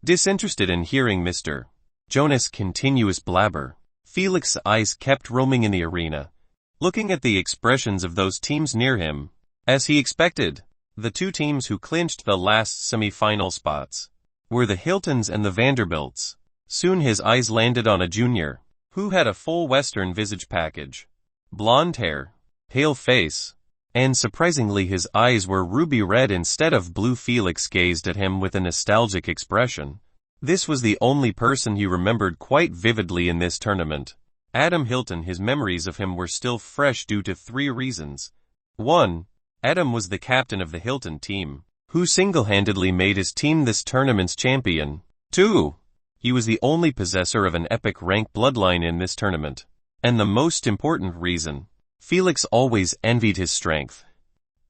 Disinterested in hearing Mr. Jonas' continuous blabber, Felix's eyes kept roaming in the arena, looking at the expressions of those teams near him. As he expected, the 2 teams who clinched the last semi-final spots were the Hiltons and the Vanderbilts. Soon his eyes landed on a junior, who had a full Western visage package, blonde hair, pale face, and surprisingly his eyes were ruby red instead of blue. Felix gazed at him with a nostalgic expression. This was the only person he remembered quite vividly in this tournament. Adam Hilton. His memories of him were still fresh due to 3 reasons. 1. Adam was the captain of the Hilton team, who single-handedly made his team this tournament's champion. 2. He was the only possessor of an epic rank bloodline in this tournament. And the most important reason, Felix always envied his strength,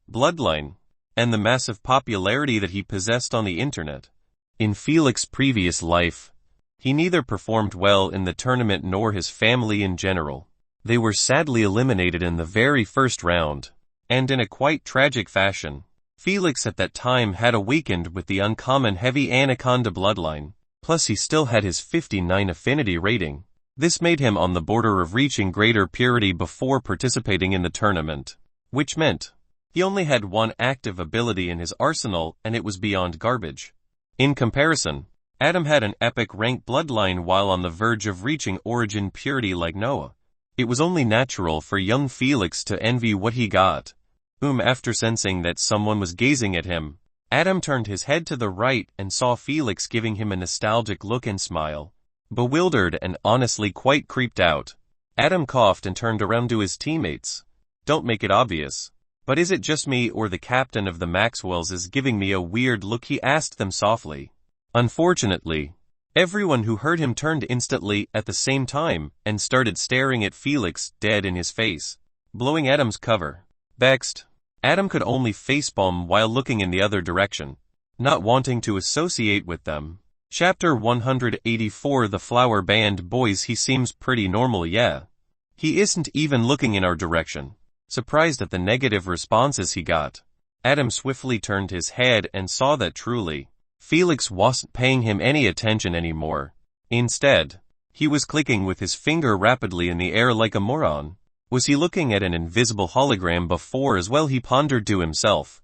bloodline, and the massive popularity that he possessed on the internet. In Felix's previous life, he neither performed well in the tournament nor his family in general. They were sadly eliminated in the very first round, and in a quite tragic fashion. Felix at that time had awakened with the uncommon heavy anaconda bloodline, plus he still had his 59 affinity rating. This made him on the border of reaching greater purity before participating in the tournament, which meant he only had 1 active ability in his arsenal and it was beyond garbage. In comparison, Adam had an epic rank bloodline while on the verge of reaching origin purity like Noah. It was only natural for young Felix to envy what he got. After sensing that someone was gazing at him, Adam turned his head to the right and saw Felix giving him a nostalgic look and smile. Bewildered and honestly quite creeped out, Adam coughed and turned around to his teammates. Don't make it obvious. But is it just me or the captain of the Maxwells is giving me a weird look? He asked them softly. Unfortunately, everyone who heard him turned instantly at the same time and started staring at Felix dead in his face, blowing Adam's cover. Vexed, Adam could only facepalm while looking in the other direction, not wanting to associate with them. Chapter 184. The Flower Band. Boys, he seems pretty normal. Yeah. He isn't even looking in our direction. Surprised at the negative responses he got, Adam swiftly turned his head and saw that truly, Felix wasn't paying him any attention anymore. Instead, he was clicking with his finger rapidly in the air like a moron. Was he looking at an invisible hologram before as well? He pondered to himself.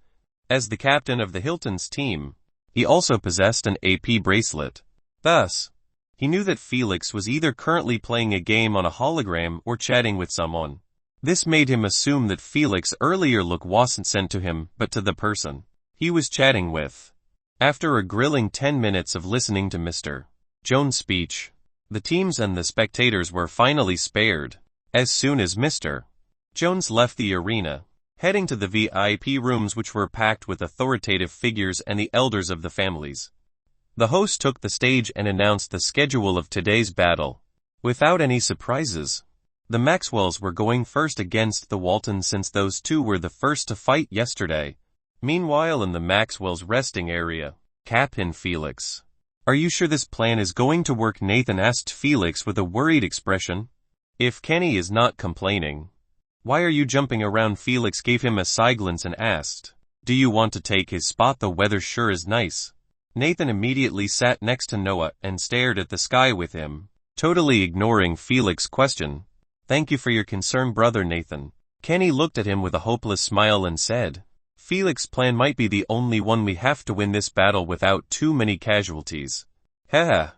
As the captain of the Hilton's team, he also possessed an AP bracelet. Thus, he knew that Felix was either currently playing a game on a hologram or chatting with someone. This made him assume that Felix's earlier look wasn't sent to him, but to the person he was chatting with. After a grilling 10 minutes of listening to Mr. Jones' speech, the teams and the spectators were finally spared. As soon as Mr. Jones left the arena, heading to the VIP rooms which were packed with authoritative figures and the elders of the families, the host took the stage and announced the schedule of today's battle. Without any surprises, the Maxwells were going first against the Waltons since those 2 were the first to fight yesterday. Meanwhile, in the Maxwells' resting area, Captain Felix. Are you sure this plan is going to work? Nathan asked Felix with a worried expression. If Kenny is not complaining, why are you jumping around? Felix gave him a side glance and asked, do you want to take his spot? The weather sure is nice. Nathan immediately sat next to Noah and stared at the sky with him, totally ignoring Felix's question. "Thank you for your concern, brother Nathan." Kenny looked at him with a hopeless smile and said, "Felix's plan might be the only one we have to win this battle without too many casualties." "Haha.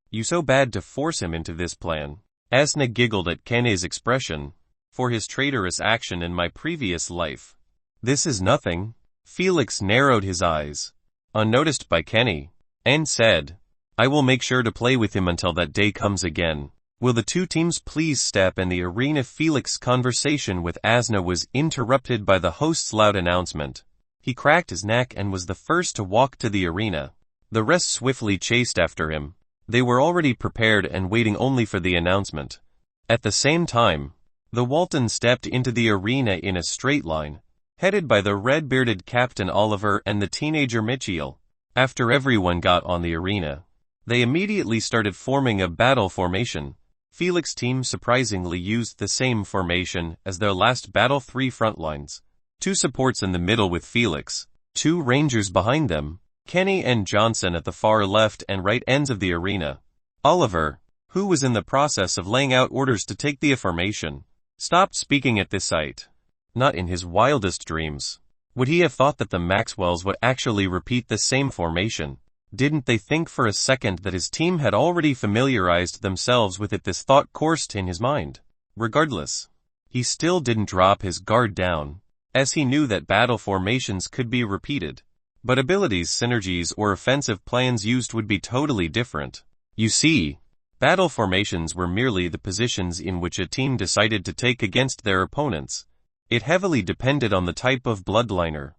You so bad to force him into this plan." Asna giggled at Kenny's expression. "For his traitorous action in my previous life. This is nothing." Felix narrowed his eyes, unnoticed by Kenny, and said, "I will make sure to play with him until that day comes again. Will the two teams please step in the arena?" Felix's conversation with Asna was interrupted by the host's loud announcement. He cracked his neck and was the first to walk to the arena. The rest swiftly chased after him. They were already prepared and waiting only for the announcement. At the same time, the Walton stepped into the arena in a straight line, headed by the red-bearded Captain Oliver and the teenager Mitchell. After everyone got on the arena, they immediately started forming a battle formation. Felix's team surprisingly used the same formation as their last battle: 3 front lines, 2 supports in the middle with Felix, 2 rangers behind them, Kenny and Johnson at the far left and right ends of the arena. Oliver, who was in the process of laying out orders to take the formation, stopped speaking at this sight. Not in his wildest dreams would he have thought that the Maxwells would actually repeat the same formation. Didn't they think for a second that his team had already familiarized themselves with it? This thought coursed in his mind. Regardless, he still didn't drop his guard down, as he knew that battle formations could be repeated, but abilities, synergies, or offensive plans used would be totally different. You see, battle formations were merely the positions in which a team decided to take against their opponents. It heavily depended on the type of bloodliner.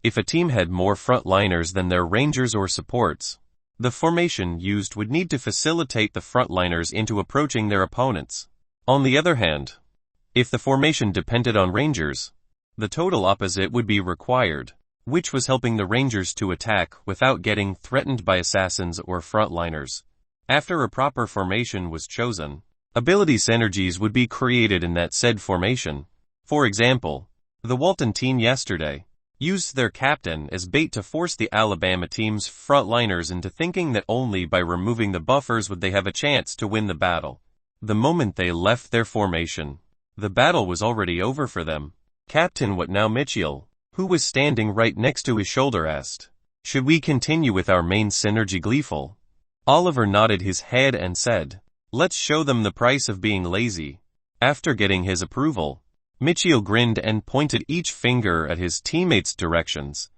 If a team had more frontliners than their rangers or supports, the formation used would need to facilitate the frontliners into approaching their opponents. On the other hand, if the formation depended on rangers, the total opposite would be required, which was helping the rangers to attack without getting threatened by assassins or frontliners. After a proper formation was chosen, ability synergies would be created in that said formation. For example, the Walton team yesterday used their captain as bait to force the Alabama team's frontliners into thinking that only by removing the buffers would they have a chance to win the battle. The moment they left their formation, the battle was already over for them. "Captain, what now?" Mitchell, who was standing right next to his shoulder, asked. "Should we continue with our main synergy?" Gleeful. Oliver nodded his head and said, "Let's show them the price of being lazy." After getting his approval, Mitchell grinned and pointed each finger at his teammates' directions,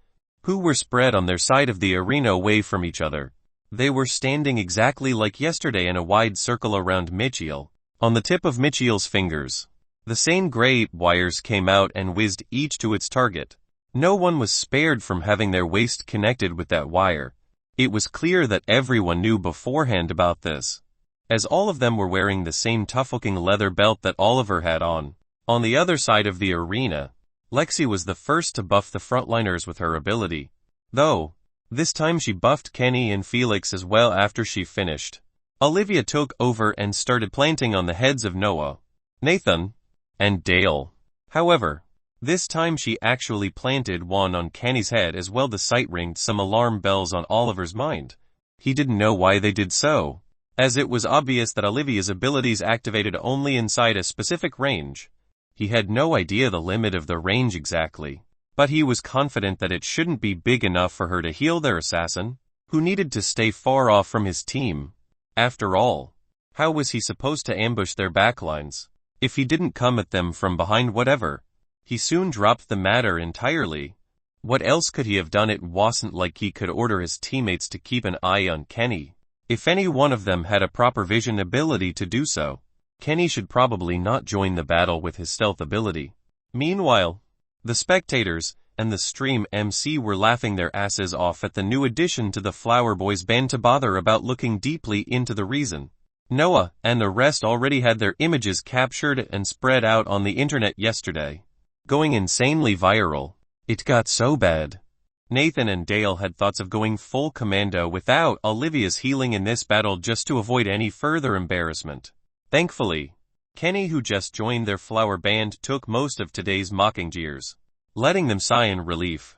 who were spread on their side of the arena away from each other. They were standing exactly like yesterday in a wide circle around Mitchell. On the tip of Mitchell's fingers, the same gray wires came out and whizzed each to its target. No one was spared from having their waist connected with that wire. It was clear that everyone knew beforehand about this, as all of them were wearing the same tough-looking leather belt that Oliver had on. On the other side of the arena, Lexi was the first to buff the frontliners with her ability, though this time she buffed Kenny and Felix as well. After she finished, Olivia took over and started planting on the heads of Noah, Nathan, and Dale. However, this time she actually planted one on Kenny's head as well. The sight rang some alarm bells on Oliver's mind. He didn't know why they did so, as it was obvious that Olivia's abilities activated only inside a specific range. He had no idea the limit of the range exactly, but he was confident that it shouldn't be big enough for her to heal their assassin, who needed to stay far off from his team. After all, how was he supposed to ambush their backlines if he didn't come at them from behind? Whatever. He soon dropped the matter entirely. What else could he have done? It wasn't like he could order his teammates to keep an eye on Kenny. If any one of them had a proper vision ability to do so, Kenny should probably not join the battle with his stealth ability. Meanwhile, the spectators and the stream MC were laughing their asses off at the new addition to the Flower Boys band. To bother about looking deeply into the reason, Noah and the rest already had their images captured and spread out on the internet yesterday, going insanely viral. It got so bad, Nathan and Dale had thoughts of going full commando without Olivia's healing in this battle just to avoid any further embarrassment. Thankfully, Kenny, who just joined their flower band, took most of today's mocking jeers, letting them sigh in relief.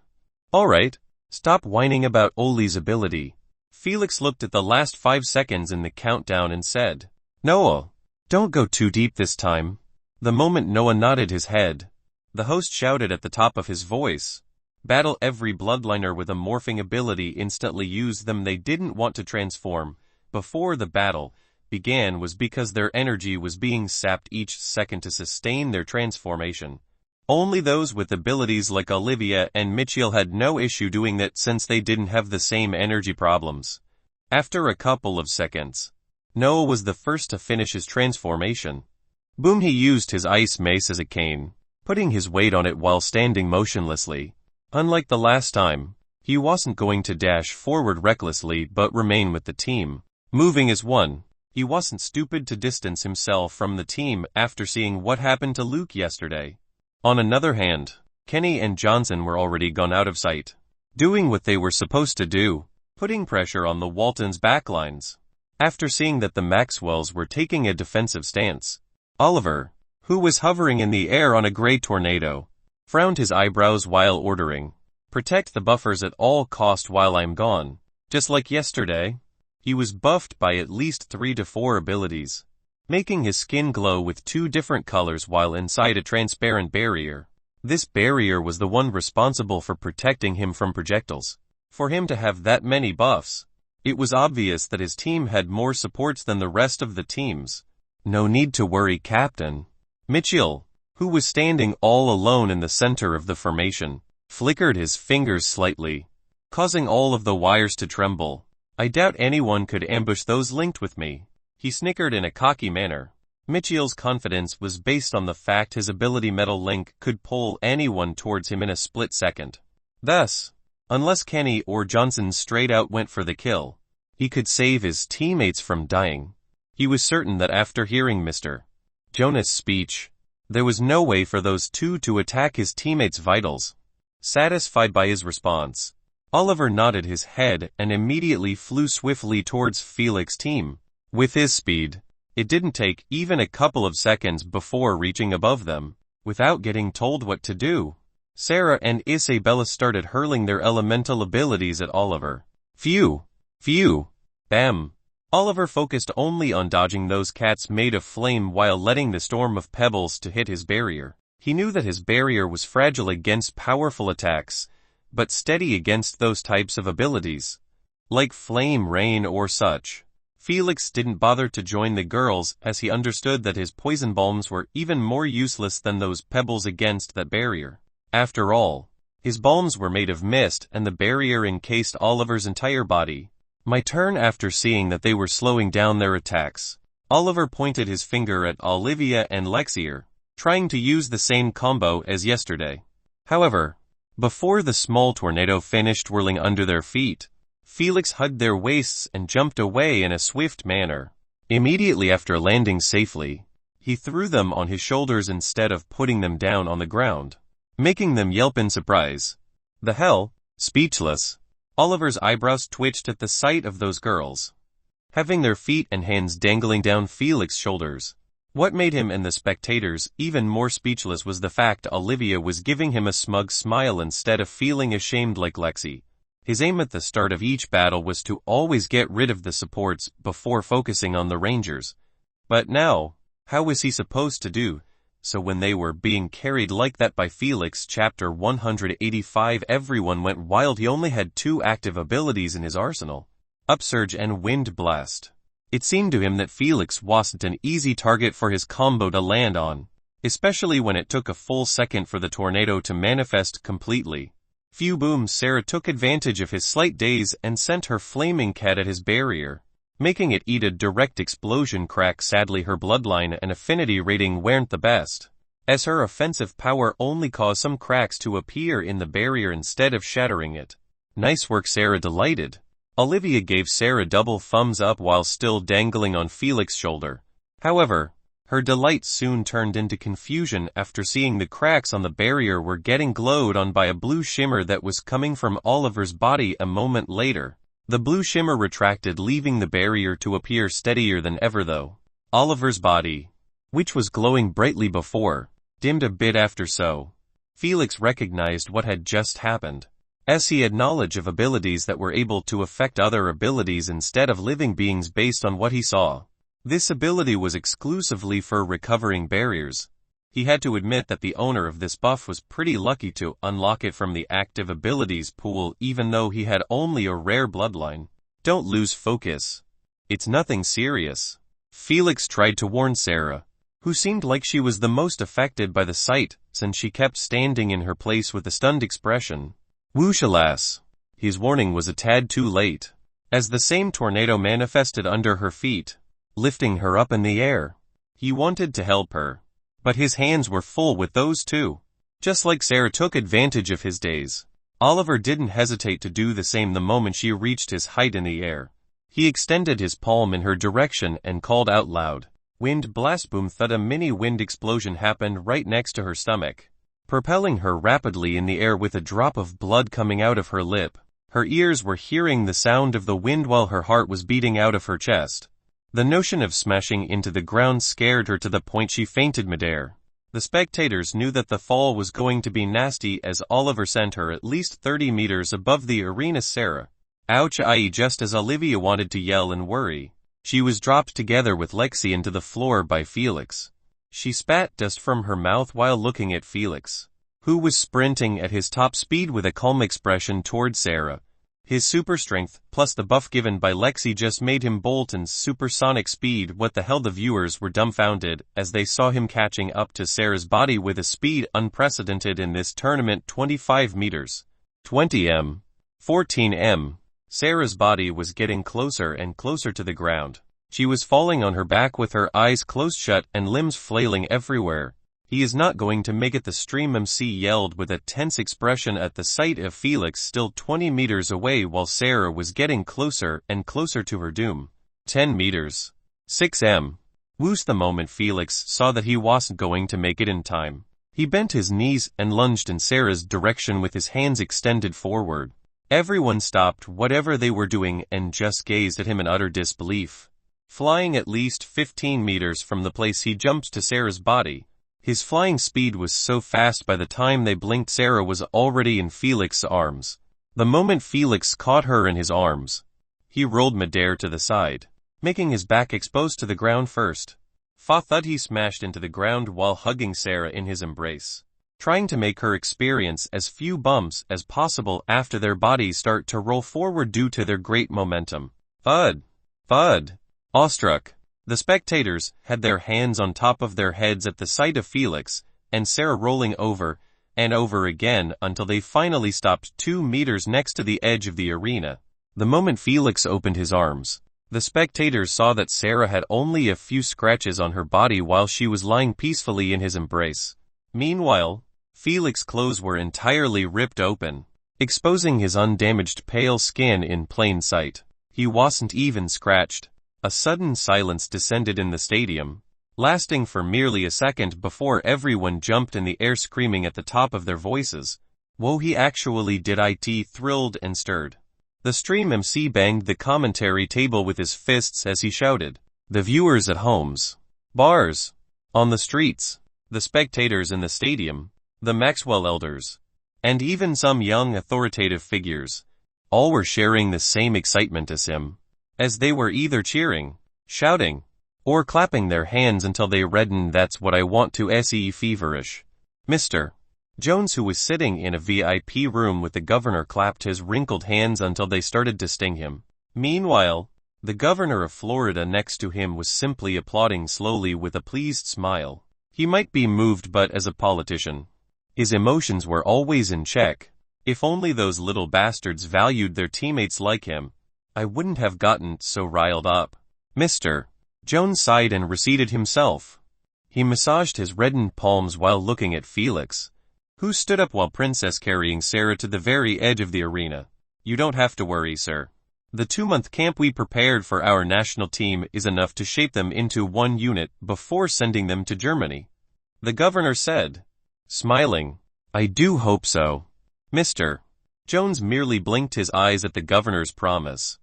"Alright, stop whining about Oli's ability. Felix looked at the last 5 seconds in the countdown and said, "Noah, don't go too deep this time." The moment Noah nodded his head, the host shouted at the top of his voice, "Battle every bloodliner with a morphing ability, instantly use them." They didn't want to transform before the battle began was because their energy was being sapped each second to sustain their transformation. Only those with abilities like Olivia and Mitchell had no issue doing that since they didn't have the same energy problems. After a couple of seconds, Noah was the first to finish his transformation. Boom! He used his ice mace as a cane, putting his weight on it while standing motionlessly. Unlike the last time, he wasn't going to dash forward recklessly but remain with the team, moving as one. He wasn't stupid to distance himself from the team after seeing what happened to Luke yesterday. On another hand, Kenny and Johnson were already gone out of sight, doing what they were supposed to do, putting pressure on the Waltons' backlines. After seeing that the Maxwells were taking a defensive stance, Oliver, who was hovering in the air on a gray tornado, frowned his eyebrows while ordering, "Protect the buffers at all cost while I'm gone." Just like yesterday, he was buffed by at least 3 to 4 abilities, making his skin glow with 2 different colors while inside a transparent barrier. This barrier was the one responsible for protecting him from projectiles. For him to have that many buffs, it was obvious that his team had more supports than the rest of the teams. "No need to worry, Captain." Mitchell, who was standing all alone in the center of the formation, flickered his fingers slightly, causing all of the wires to tremble. "I doubt anyone could ambush those linked with me." He snickered in a cocky manner. Mitchell's confidence was based on the fact his ability Metal Link could pull anyone towards him in a split second. Thus, unless Kenny or Johnson straight out went for the kill, he could save his teammates from dying. He was certain that after hearing Mr. Jonas' speech, there was no way for those two to attack his teammates' vitals. Satisfied by his response, Oliver nodded his head and immediately flew swiftly towards Felix's team. With his speed, it didn't take even a couple of seconds before reaching above them. Without getting told what to do, Sarah and Isabella started hurling their elemental abilities at Oliver. Phew! Phew! Bam! Oliver focused only on dodging those cats made of flame while letting the storm of pebbles to hit his barrier. He knew that his barrier was fragile against powerful attacks, but steady against those types of abilities, like flame rain or such. Felix didn't bother to join the girls as he understood that his poison bombs were even more useless than those pebbles against that barrier. After all, his bombs were made of mist and the barrier encased Oliver's entire body. My turn. After seeing that they were slowing down their attacks, Oliver pointed his finger at Olivia and Lexier, trying to use the same combo as yesterday. However, before the small tornado finished whirling under their feet, Felix hugged their waists and jumped away in a swift manner. Immediately after landing safely, he threw them on his shoulders instead of putting them down on the ground, making them yelp in surprise. The hell? Speechless, Oliver's eyebrows twitched at the sight of those girls, having their feet and hands dangling down Felix's shoulders. What made him and the spectators even more speechless was the fact Olivia was giving him a smug smile instead of feeling ashamed like Lexi. His aim at the start of each battle was to always get rid of the supports before focusing on the Rangers. But now, how was he supposed to do so when they were being carried like that by Felix? Chapter 185. Everyone went wild. He only had 2 active abilities in his arsenal, Upsurge and Wind Blast. It seemed to him that Felix wasn't an easy target for his combo to land on, especially when it took a full second for the tornado to manifest completely. Phew! Boom! Sarah took advantage of his slight daze and sent her flaming cat at his barrier, making it eat a direct explosion crack. Sadly, her bloodline and affinity rating weren't the best, as her offensive power only caused some cracks to appear in the barrier instead of shattering it. Nice work, Sarah. Delighted, Olivia gave Sarah double thumbs up while still dangling on Felix's shoulder. However, her delight soon turned into confusion after seeing the cracks on the barrier were getting glowed on by a blue shimmer that was coming from Oliver's body. A moment later, the blue shimmer retracted, leaving the barrier to appear steadier than ever, though Oliver's body, which was glowing brightly before, dimmed a bit after. So Felix recognized what had just happened. as he had knowledge of abilities that were able to affect other abilities instead of living beings based on what he saw. This ability was exclusively for recovering barriers. He had to admit that the owner of this buff was pretty lucky to unlock it from the active abilities pool even though he had only a rare bloodline. Don't lose focus. It's nothing serious. Felix tried to warn Sarah, who seemed like she was the most affected by the sight since she kept standing in her place with a stunned expression. Whoosh, alas. His warning was a tad too late, as the same tornado manifested under her feet, lifting her up in the air. He wanted to help her, but his hands were full with those too. Just like Sarah took advantage of his days, Oliver didn't hesitate to do the same the moment she reached his height in the air. He extended his palm in her direction and called out loud. Wind blast, boom thud. A mini wind explosion happened right next to her stomach, propelling her rapidly in the air with a drop of blood coming out of her lip. Her ears were hearing the sound of the wind while her heart was beating out of her chest. The notion of smashing into the ground scared her to the point she fainted midair. The spectators knew that the fall was going to be nasty as Oliver sent her at least 30 meters above the arena. Sarah. Ouch! I.e. just as Olivia wanted to yell and worry, she was dropped together with Lexi into the floor by Felix. She spat dust from her mouth while looking at Felix, who was sprinting at his top speed with a calm expression toward Sarah. His super strength, plus the buff given by Lexi, just made him bolt in supersonic speed. What the hell? The viewers were dumbfounded as they saw him catching up to Sarah's body with a speed unprecedented in this tournament. 25 meters. 20 m. 14 m. Sarah's body was getting closer and closer to the ground. She was falling on her back with her eyes closed shut and limbs flailing everywhere. He is not going to make it, the stream MC yelled with a tense expression at the sight of Felix still 20 meters away while Sarah was getting closer and closer to her doom. 10 meters. 6 m. Whoosh! The moment Felix saw that he wasn't going to make it in time, he bent his knees and lunged in Sarah's direction with his hands extended forward. Everyone stopped whatever they were doing and just gazed at him in utter disbelief. Flying at least 15 meters from the place he jumped to Sarah's body, his flying speed was so fast by the time they blinked Sarah was already in Felix's arms. The moment Felix caught her in his arms, he rolled midair to the side, making his back exposed to the ground first. Fa thud! He smashed into the ground while hugging Sarah in his embrace, trying to make her experience as few bumps as possible after their bodies start to roll forward due to their great momentum. Thud! Thud! Awestruck, the spectators had their hands on top of their heads at the sight of Felix and Sarah rolling over and over again until they finally stopped 2 meters next to the edge of the arena. The moment Felix opened his arms, the spectators saw that Sarah had only a few scratches on her body while she was lying peacefully in his embrace. Meanwhile, Felix's clothes were entirely ripped open, exposing his undamaged pale skin in plain sight. He wasn't even scratched. A sudden silence descended in the stadium, lasting for merely a second before everyone jumped in the air screaming at the top of their voices. Whoa, he actually did it! Thrilled and stirred, the stream MC banged the commentary table with his fists as he shouted. The viewers at homes, bars, on the streets, the spectators in the stadium, the Maxwell elders, and even some young authoritative figures, all were sharing the same excitement as him, as they were either cheering, shouting, or clapping their hands until they reddened. That's what I want to see. Feverish. Mr. Jones, who was sitting in a VIP room with the governor, clapped his wrinkled hands until they started to sting him. Meanwhile, the governor of Florida next to him was simply applauding slowly with a pleased smile. He might be moved, but as a politician, his emotions were always in check. If only those little bastards valued their teammates like him, I wouldn't have gotten so riled up. Mr. Jones sighed and reseated himself. He massaged his reddened palms while looking at Felix, who stood up while Princess carrying Sarah to the very edge of the arena. You don't have to worry, sir. The 2-month camp we prepared for our national team is enough to shape them into one unit before sending them to Germany, the governor said, smiling. I do hope so. Mr. Jones merely blinked his eyes at the governor's promise.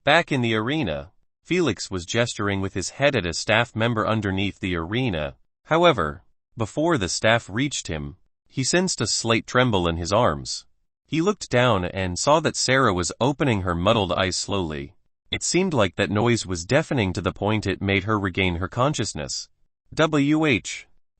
Back in the arena, Felix was gesturing with his head at a staff member underneath the arena. However, before the staff reached him, he sensed a slight tremble in his arms. He looked down and saw that Sarah was opening her muddled eyes slowly. It seemed like that noise was deafening to the point it made her regain her consciousness.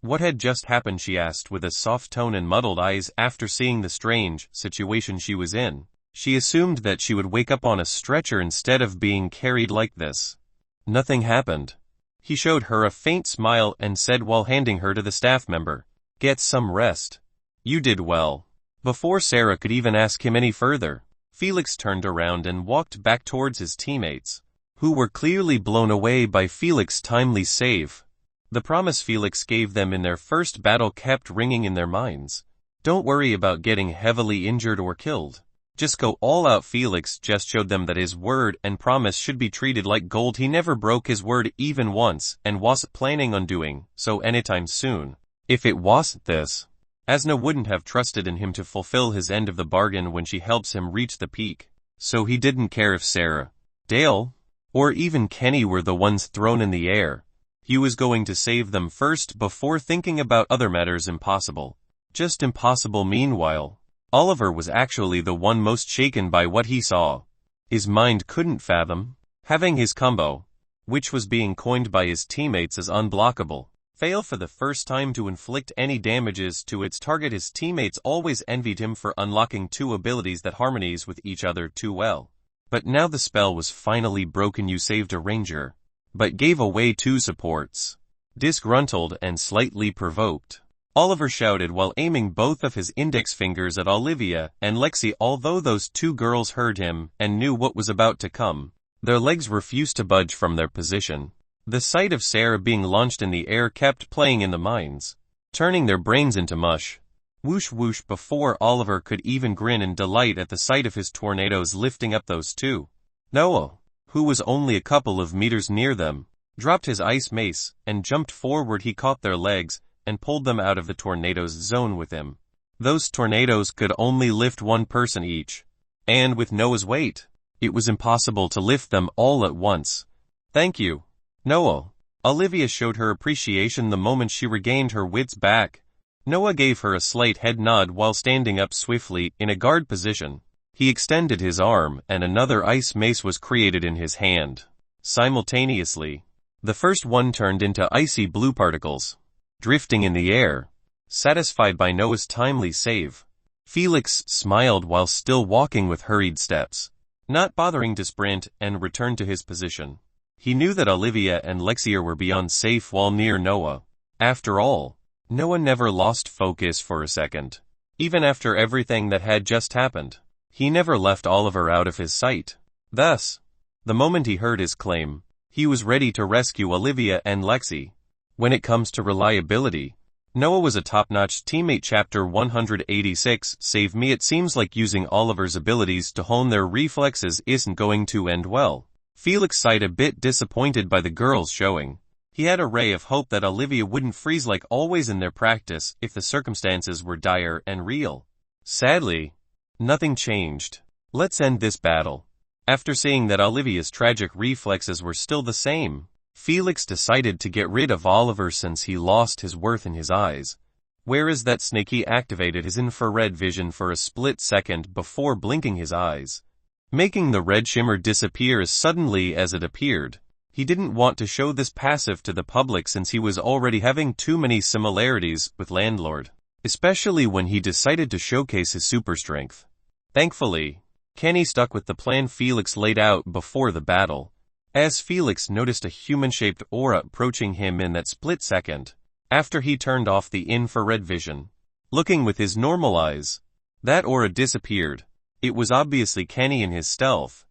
What had just happened, she asked with a soft tone and muddled eyes after seeing the strange situation she was in. She assumed that she would wake up on a stretcher instead of being carried like this. Nothing happened. He showed her a faint smile and said while handing her to the staff member, "Get some rest. You did well." Before Sarah could even ask him any further, Felix turned around and walked back towards his teammates, who were clearly blown away by Felix's timely save. The promise Felix gave them in their first battle kept ringing in their minds. Don't worry about getting heavily injured or killed. Just go all out. Felix just showed them that his word and promise should be treated like gold. He never broke his word even once and wasn't planning on doing so anytime soon. If it wasn't this, Asna wouldn't have trusted in him to fulfill his end of the bargain when she helps him reach the peak. So he didn't care if Sarah, Dale, or even Kenny were the ones thrown in the air. He was going to save them first before thinking about other matters. Impossible. Just impossible. Meanwhile, Oliver was actually the one most shaken by what he saw. His mind couldn't fathom having his combo, which was being coined by his teammates as unblockable, fail for the first time to inflict any damages to its target. His teammates always envied him for unlocking two abilities that harmonize with each other too well. But now the spell was finally broken. You saved a ranger, but gave away two supports. Disgruntled and slightly provoked, Oliver shouted while aiming both of his index fingers at Olivia and Lexi. Although those two girls heard him and knew what was about to come, their legs refused to budge from their position. The sight of Sarah being launched in the air kept playing in the minds, turning their brains into mush. Whoosh whoosh. Before Oliver could even grin in delight at the sight of his tornadoes lifting up those two, Noah, who was only a couple of meters near them, dropped his ice mace and jumped forward. He caught their legs and pulled them out of the tornado's zone with him. Those tornadoes could only lift one person each, and with Noah's weight, it was impossible to lift them all at once. Thank you, Noah. Olivia showed her appreciation the moment she regained her wits back. Noah gave her a slight head nod while standing up swiftly in a guard position. He extended his arm and another ice mace was created in his hand. Simultaneously, the first one turned into icy blue particles, drifting in the air. Satisfied by Noah's timely save, Felix smiled while still walking with hurried steps, not bothering to sprint, and returned to his position. He knew that Olivia and Lexi were beyond safe while near Noah. After all, Noah never lost focus for a second. Even after everything that had just happened, he never left Oliver out of his sight. Thus, the moment he heard his claim, he was ready to rescue Olivia and Lexi. When it comes to reliability, Noah was a top-notch teammate. Chapter 186, Save Me. It seems like using Oliver's abilities to hone their reflexes isn't going to end well. Felix sighed, a bit disappointed by the girls' showing. He had a ray of hope that Olivia wouldn't freeze like always in their practice if the circumstances were dire and real. Sadly, nothing changed. Let's end this battle. After seeing that Olivia's tragic reflexes were still the same, Felix decided to get rid of Oliver since he lost his worth in his eyes. Where is that snake? He activated his infrared vision for a split second before blinking his eyes, making the red shimmer disappear as suddenly as it appeared. He didn't want to show this passive to the public since he was already having too many similarities with Landlord, especially when he decided to showcase his super strength. Thankfully, Kenny stuck with the plan Felix laid out before the battle. As Felix noticed a human-shaped aura approaching him in that split second, after he turned off the infrared vision, looking with his normal eyes, that aura disappeared. It was obviously Kenny in his stealth.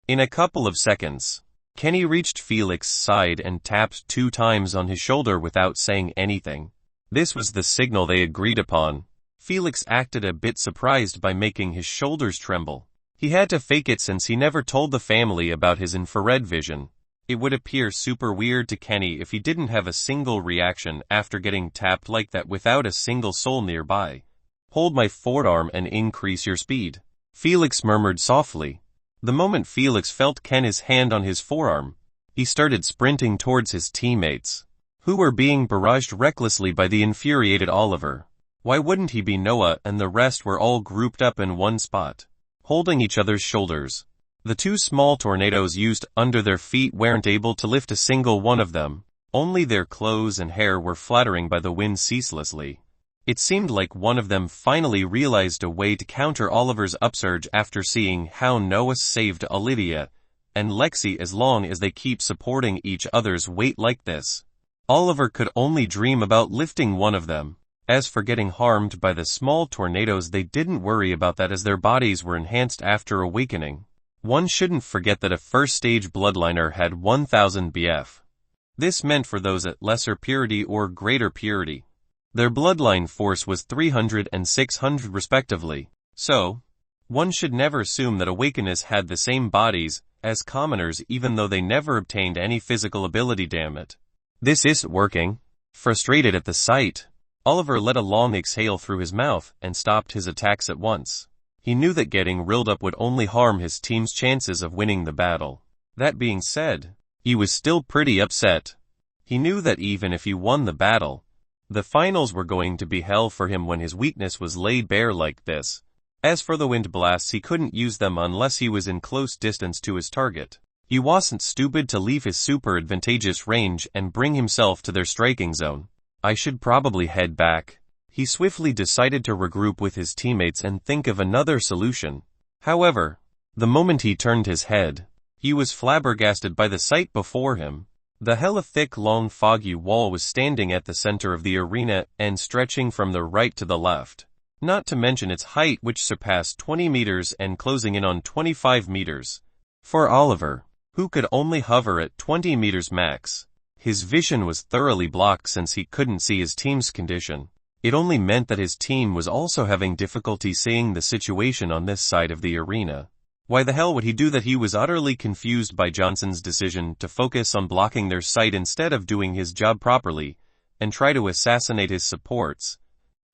In a couple of seconds, Kenny reached Felix's side and tapped 2 times on his shoulder without saying anything. This was the signal they agreed upon. Felix acted a bit surprised by making his shoulders tremble. He had to fake it since he never told the family about his infrared vision. It would appear super weird to Kenny if he didn't have a single reaction after getting tapped like that without a single soul nearby. Hold my forearm and increase your speed, Felix murmured softly. The moment Felix felt Kenny's hand on his forearm, he started sprinting towards his teammates, who were being barraged recklessly by the infuriated Oliver. Why wouldn't he be Noah and the rest were all grouped up in one spot, holding each other's shoulders? The two small tornadoes used under their feet weren't able to lift a single one of them. Only their clothes and hair were fluttering by the wind ceaselessly. It seemed like one of them finally realized a way to counter Oliver's upsurge after seeing how Noah saved Olivia and Lexi. As long as they keep supporting each other's weight like this, Oliver could only dream about lifting one of them. As for getting harmed by the small tornadoes, they didn't worry about that as their bodies were enhanced after awakening. One shouldn't forget that a first-stage bloodliner had 1000 BF. This meant for those at lesser purity or greater purity, their bloodline force was 300 and 600 respectively. So, one should never assume that awakeners had the same bodies as commoners even though they never obtained any physical ability. Damn it. This isn't working. Frustrated at the sight, Oliver let a long exhale through his mouth and stopped his attacks at once. He knew that getting riled up would only harm his team's chances of winning the battle. That being said, he was still pretty upset. He knew that even if he won the battle, the finals were going to be hell for him when his weakness was laid bare like this. As for the wind blasts, he couldn't use them unless he was in close distance to his target. He wasn't stupid to leave his super advantageous range and bring himself to their striking zone. I should probably head back. He swiftly decided to regroup with his teammates and think of another solution. However, the moment he turned his head, he was flabbergasted by the sight before him. The hella thick, long, foggy wall was standing at the center of the arena and stretching from the right to the left. Not to mention its height, which surpassed 20 meters and closing in on 25 meters. For Oliver, who could only hover at 20 meters max, his vision was thoroughly blocked since he couldn't see his team's condition. It only meant that his team was also having difficulty seeing the situation on this side of the arena. Why the hell would he do that? He was utterly confused by Johnson's decision to focus on blocking their sight instead of doing his job properly and try to assassinate his supports.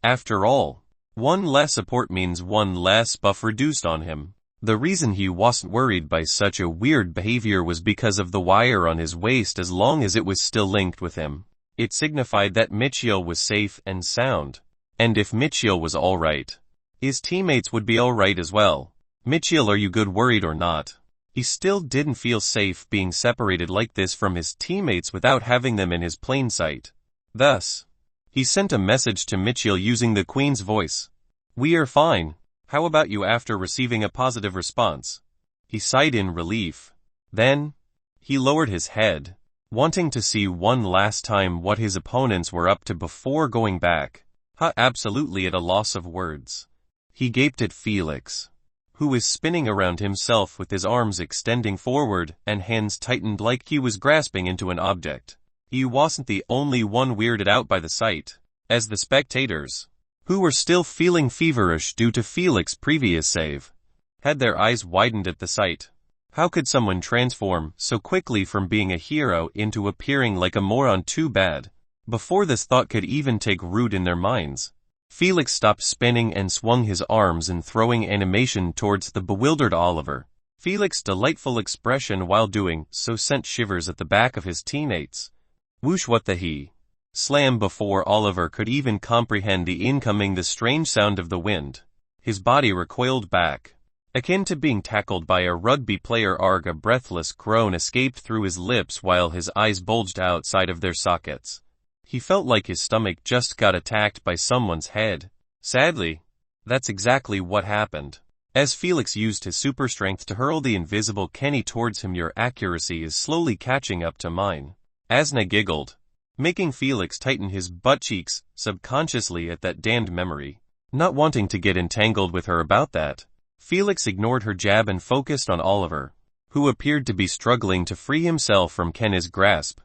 After all, one less support means one less buff reduced on him. The reason he wasn't worried by such a weird behavior was because of the wire on his waist. As long as it was still linked with him, it signified that Mitchell was safe and sound. And if Mitchell was alright, his teammates would be alright as well. Mitchell, are you good, worried or not? He still didn't feel safe being separated like this from his teammates without having them in his plain sight. Thus, he sent a message to Mitchell using the Queen's voice. "We are fine. How about you?" After receiving a positive response, he sighed in relief. Then, he lowered his head, wanting to see one last time what his opponents were up to before going back. Absolutely at a loss of words, he gaped at Felix, who was spinning around himself with his arms extending forward and hands tightened like he was grasping into an object. He wasn't the only one weirded out by the sight, as the spectators, who were still feeling feverish due to Felix's previous save, had their eyes widened at the sight. How could someone transform so quickly from being a hero into appearing like a moron? Too bad. Before this thought could even take root in their minds, Felix stopped spinning and swung his arms in throwing animation towards the bewildered Oliver. Felix's delightful expression while doing so sent shivers at the back of his teammates. Whoosh! What the he? Slam! Before Oliver could even comprehend the strange sound of the wind, his body recoiled back, akin to being tackled by a rugby player. Arg! A breathless groan escaped through his lips while his eyes bulged outside of their sockets. He felt like his stomach just got attacked by someone's head. Sadly, that's exactly what happened. As Felix used his super strength to hurl the invisible Kenny towards him. Your accuracy is slowly catching up to mine. Asna giggled, making Felix tighten his butt cheeks subconsciously at that damned memory. Not wanting to get entangled with her about that, Felix ignored her jab and focused on Oliver, who appeared to be struggling to free himself from Kenny's grasp.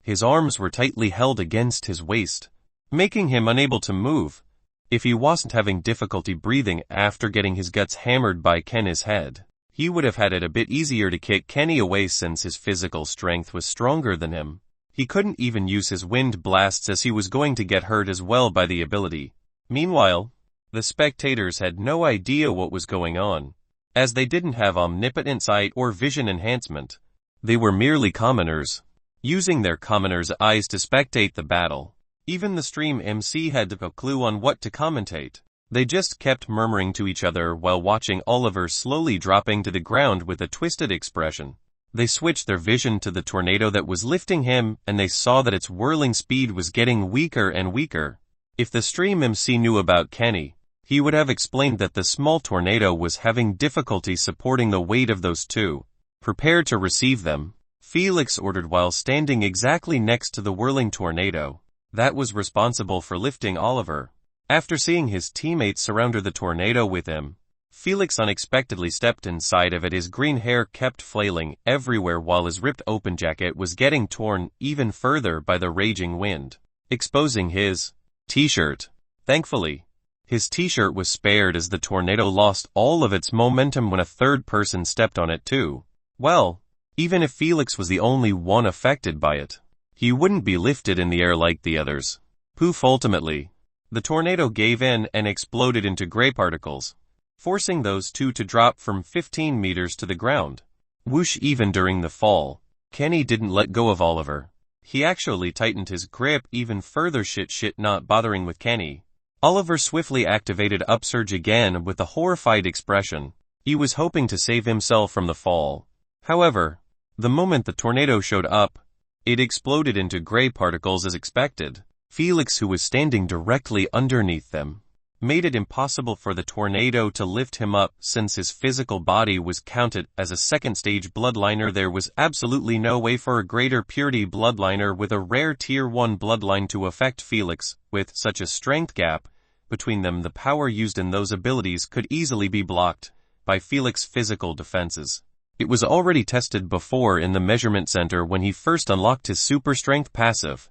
His arms were tightly held against his waist, making him unable to move. If he wasn't having difficulty breathing after getting his guts hammered by Kenny's head, he would have had it a bit easier to kick Kenny away since his physical strength was stronger than him. He couldn't even use his wind blasts as he was going to get hurt as well by the ability. Meanwhile, the spectators had no idea what was going on, as they didn't have omnipotent sight or vision enhancement. They were merely commoners, using their commoners' eyes to spectate the battle. Even the stream MC had no clue on what to commentate. They just kept murmuring to each other while watching Oliver slowly dropping to the ground with a twisted expression. They switched their vision to the tornado that was lifting him, and they saw that its whirling speed was getting weaker and weaker. If the stream MC knew about Kenny, he would have explained that the small tornado was having difficulty supporting the weight of those two. Prepare to receive them, Felix ordered while standing exactly next to the whirling tornado that was responsible for lifting Oliver. After seeing his teammates surround the tornado with him, Felix unexpectedly stepped inside of it. His green hair kept flailing everywhere while his ripped open jacket was getting torn even further by the raging wind, exposing his t-shirt. Thankfully, his t-shirt was spared as the tornado lost all of its momentum when a third person stepped on it too. Well, even if Felix was the only one affected by it, he wouldn't be lifted in the air like the others. Poof! Ultimately, the tornado gave in and exploded into gray particles, forcing those two to drop from 15 meters to the ground. Whoosh! Even during the fall, Kenny didn't let go of Oliver. He actually tightened his grip even further. Shit, not bothering with Kenny. Oliver swiftly activated Upsurge again with a horrified expression. He was hoping to save himself from the fall. However, the moment the tornado showed up, it exploded into gray particles as expected. Felix, who was standing directly underneath them, made it impossible for the tornado to lift him up since his physical body was counted as a second-stage bloodliner. There was absolutely no way for a greater purity bloodliner with a rare Tier 1 bloodline to affect Felix. With such a strength gap between them, the power used in those abilities could easily be blocked by Felix's physical defenses. It was already tested before in the measurement center when he first unlocked his super strength passive.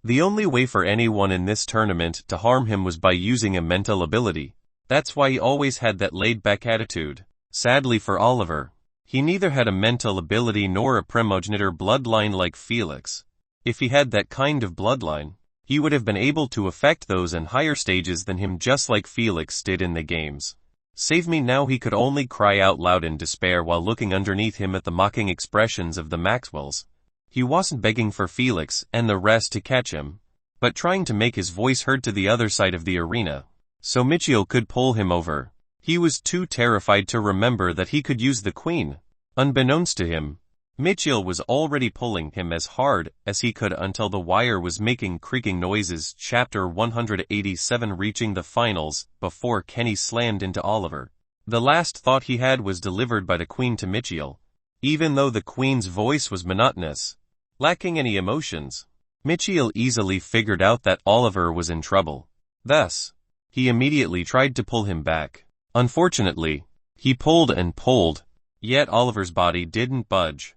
The only way for anyone in this tournament to harm him was by using a mental ability. That's why he always had that laid-back attitude. Sadly for Oliver, he neither had a mental ability nor a primogenitor bloodline like Felix. If he had that kind of bloodline, he would have been able to affect those in higher stages than him, just like Felix did in the games. Save me now, he could only cry out loud in despair while looking underneath him at the mocking expressions of the Maxwells. He wasn't begging for Felix and the rest to catch him, but trying to make his voice heard to the other side of the arena, so Michiel could pull him over. He was too terrified to remember that he could use the queen. Unbeknownst to him, Michiel was already pulling him as hard as he could until the wire was making creaking noises. Chapter 187, reaching the finals before Kenny slammed into Oliver. The last thought he had was delivered by the queen to Michiel. Even though the queen's voice was monotonous, lacking any emotions, Michiel easily figured out that Oliver was in trouble. Thus, he immediately tried to pull him back. Unfortunately, he pulled and pulled, yet Oliver's body didn't budge.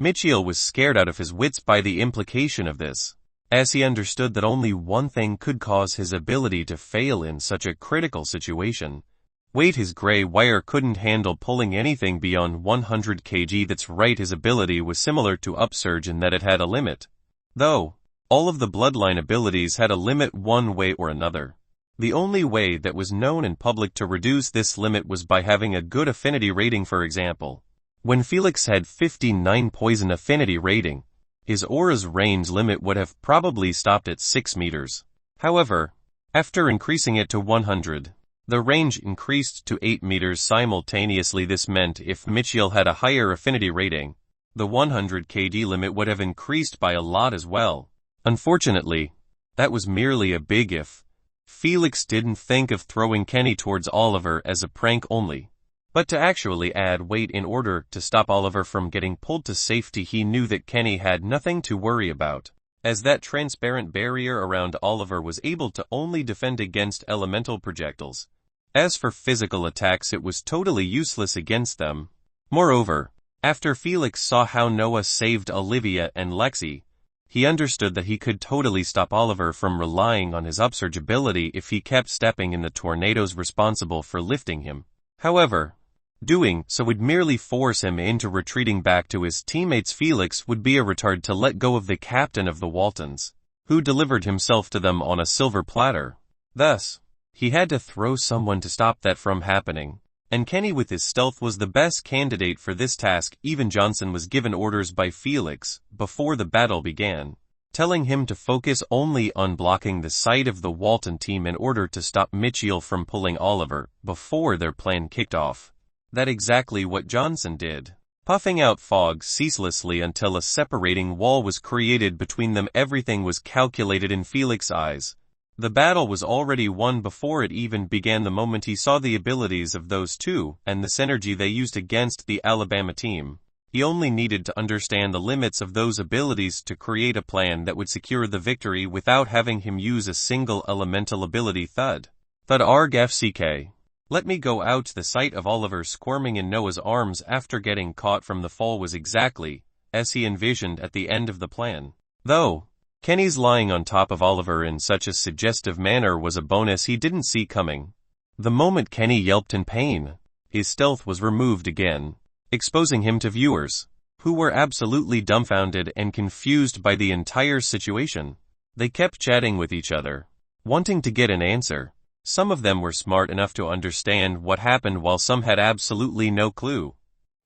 Michiel was scared out of his wits by the implication of this, as he understood that only one thing could cause his ability to fail in such a critical situation. Weight. His gray wire couldn't handle pulling anything beyond 100 kg. That's right, his ability was similar to Upsurge in that it had a limit. Though, all of the bloodline abilities had a limit one way or another. The only way that was known in public to reduce this limit was by having a good affinity rating. For example, when Felix had 59 poison affinity rating, his aura's range limit would have probably stopped at 6 meters. However, after increasing it to 100, the range increased to 8 meters simultaneously. This meant if Michiel had a higher affinity rating, the 100 kg limit would have increased by a lot as well. Unfortunately, that was merely a big if. Felix didn't think of throwing Kenny towards Oliver as a prank only, but to actually add weight in order to stop Oliver from getting pulled to safety. He knew that Kenny had nothing to worry about, as that transparent barrier around Oliver was able to only defend against elemental projectiles. As for physical attacks, it was totally useless against them. Moreover, after Felix saw how Noah saved Olivia and Lexi, he understood that he could totally stop Oliver from relying on his Upsurge ability if he kept stepping in the tornadoes responsible for lifting him. However, doing so would merely force him into retreating back to his teammates. Felix would be a retard to let go of the captain of the Waltons, who delivered himself to them on a silver platter. Thus, he had to throw someone to stop that from happening, and Kenny with his stealth was the best candidate for this task. Even Johnson was given orders by Felix before the battle began. telling him to focus only on blocking the sight of the Walton team in order to stop Mitchell from pulling Oliver before their plan kicked off. That's exactly what Johnson did, puffing out fog ceaselessly until a separating wall was created between them. Everything was calculated in Felix's eyes. The battle was already won before it even began. The moment he saw the abilities of those two and the synergy they used against the Alabama team, he only needed to understand the limits of those abilities to create a plan that would secure the victory without having him use a single elemental ability. Thud. Thud arg fck. Let me go out. The sight of Oliver squirming in Noah's arms after getting caught from the fall was exactly as he envisioned at the end of the plan. Though Kenny's lying on top of Oliver in such a suggestive manner was a bonus he didn't see coming. The moment Kenny yelped in pain, his stealth was removed again, exposing him to viewers, who were absolutely dumbfounded and confused by the entire situation. They kept chatting with each other, wanting to get an answer. Some of them were smart enough to understand what happened while some had absolutely no clue.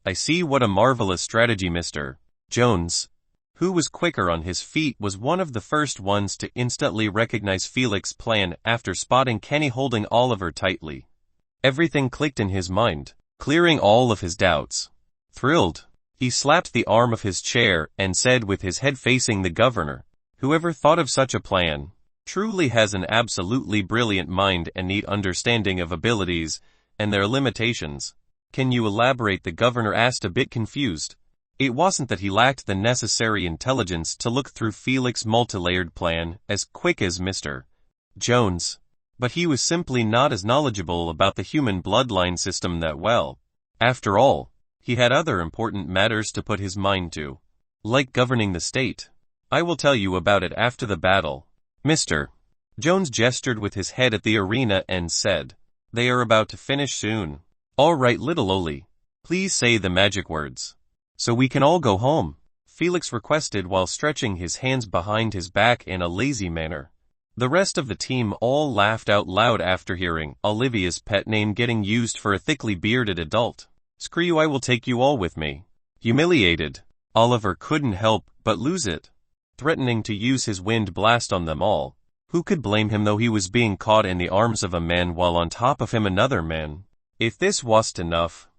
I see. What a marvelous strategy. Mr. Jones, who was quicker on his feet, was one of the first ones to instantly recognize Felix's plan after spotting Kenny holding Oliver tightly. Everything clicked in his mind, clearing all of his doubts. Thrilled, he slapped the arm of his chair and said with his head facing the governor, "Whoever thought of such a plan truly has an absolutely brilliant mind and neat understanding of abilities and their limitations. Can you elaborate?" The governor asked, a bit confused. It wasn't that he lacked the necessary intelligence to look through Felix's multi-layered plan as quick as Mr. Jones, but he was simply not as knowledgeable about the human bloodline system that well. After all, he had other important matters to put his mind to, like governing the state. "I will tell you about it after the battle, Mr. Jones gestured with his head at the arena and said, "They are about to finish soon." "All right, little Oli. Please say the magic words, so we can all go home," Felix requested while stretching his hands behind his back in a lazy manner. The rest of the team all laughed out loud after hearing Olivia's pet name getting used for a thickly bearded adult. "Screw you, I will take you all with me." Humiliated, Oliver couldn't help but lose it, threatening to use his wind blast on them all. Who could blame him though? He was being caught in the arms of a man while on top of him another man. If this wasn't enough,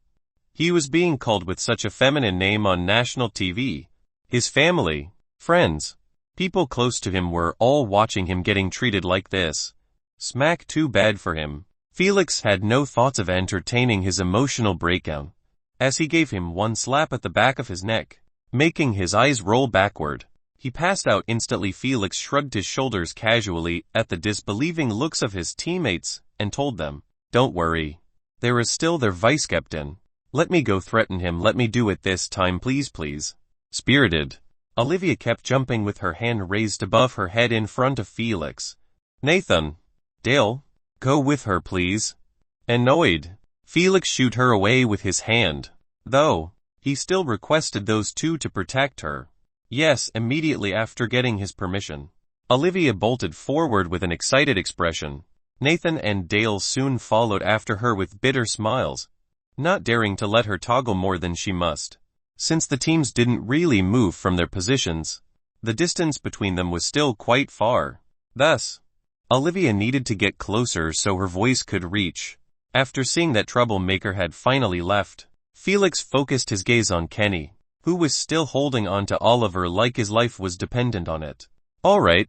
he was being called with such a feminine name on national TV. His family, friends, people close to him were all watching him getting treated like this. Smack. Too bad for him. Felix had no thoughts of entertaining his emotional breakdown, as he gave him one slap at the back of his neck, making his eyes roll backward. He passed out instantly. Felix shrugged his shoulders casually at the disbelieving looks of his teammates and told them, "Don't worry. There is still their vice-captain. Let me go threaten him. Let me do it this time, please, please." Spirited, Olivia kept jumping with her hand raised above her head in front of Felix. "Nathan, Dale, go with her, please." Annoyed, Felix shooed her away with his hand, though he still requested those two to protect her. Yes, immediately after getting his permission, Olivia bolted forward with an excited expression. Nathan and Dale soon followed after her with bitter smiles, not daring to let her toggle more than she must. Since the teams didn't really move from their positions, the distance between them was still quite far. Thus, Olivia needed to get closer so her voice could reach. After seeing that troublemaker had finally left, Felix focused his gaze on Kenny, who was still holding on to Oliver like his life was dependent on it. "All right,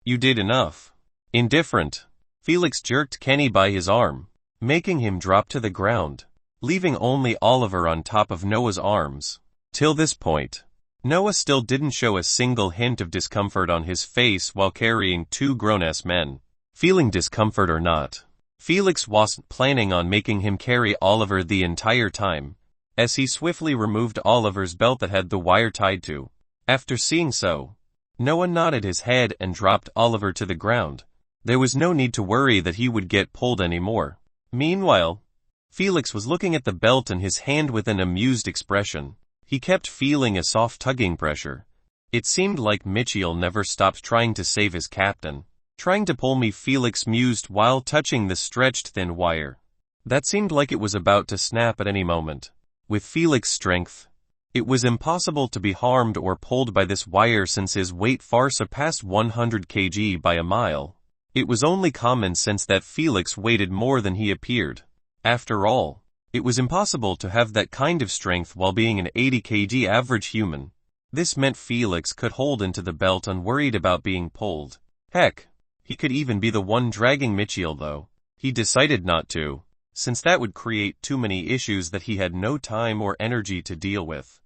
you did enough." Indifferent, Felix jerked Kenny by his arm, making him drop to the ground, leaving only Oliver on top of Noah's arms. Till this point, Noah still didn't show a single hint of discomfort on his face while carrying two grown-ass men. Feeling discomfort or not, Felix wasn't planning on making him carry Oliver the entire time, as he swiftly removed Oliver's belt that had the wire tied to. After seeing so, Noah nodded his head and dropped Oliver to the ground. There was no need to worry that he would get pulled anymore. Meanwhile, Felix was looking at the belt in his hand with an amused expression. He kept feeling a soft tugging pressure. It seemed like Mitchell never stopped trying to save his captain. "Trying to pull me," Felix mused while touching the stretched thin wire. That seemed like it was about to snap at any moment. With Felix's strength, It was impossible to be harmed or pulled by this wire since his weight far surpassed 100 kg by a mile. It was only common sense that Felix weighted more than he appeared. After all, it was impossible to have that kind of strength while being an 80 kg average human. This meant Felix could hold into the belt unworried about being pulled. Heck, he could even be the one dragging Mitchell though. He decided not to, since that would create too many issues that he had no time or energy to deal with.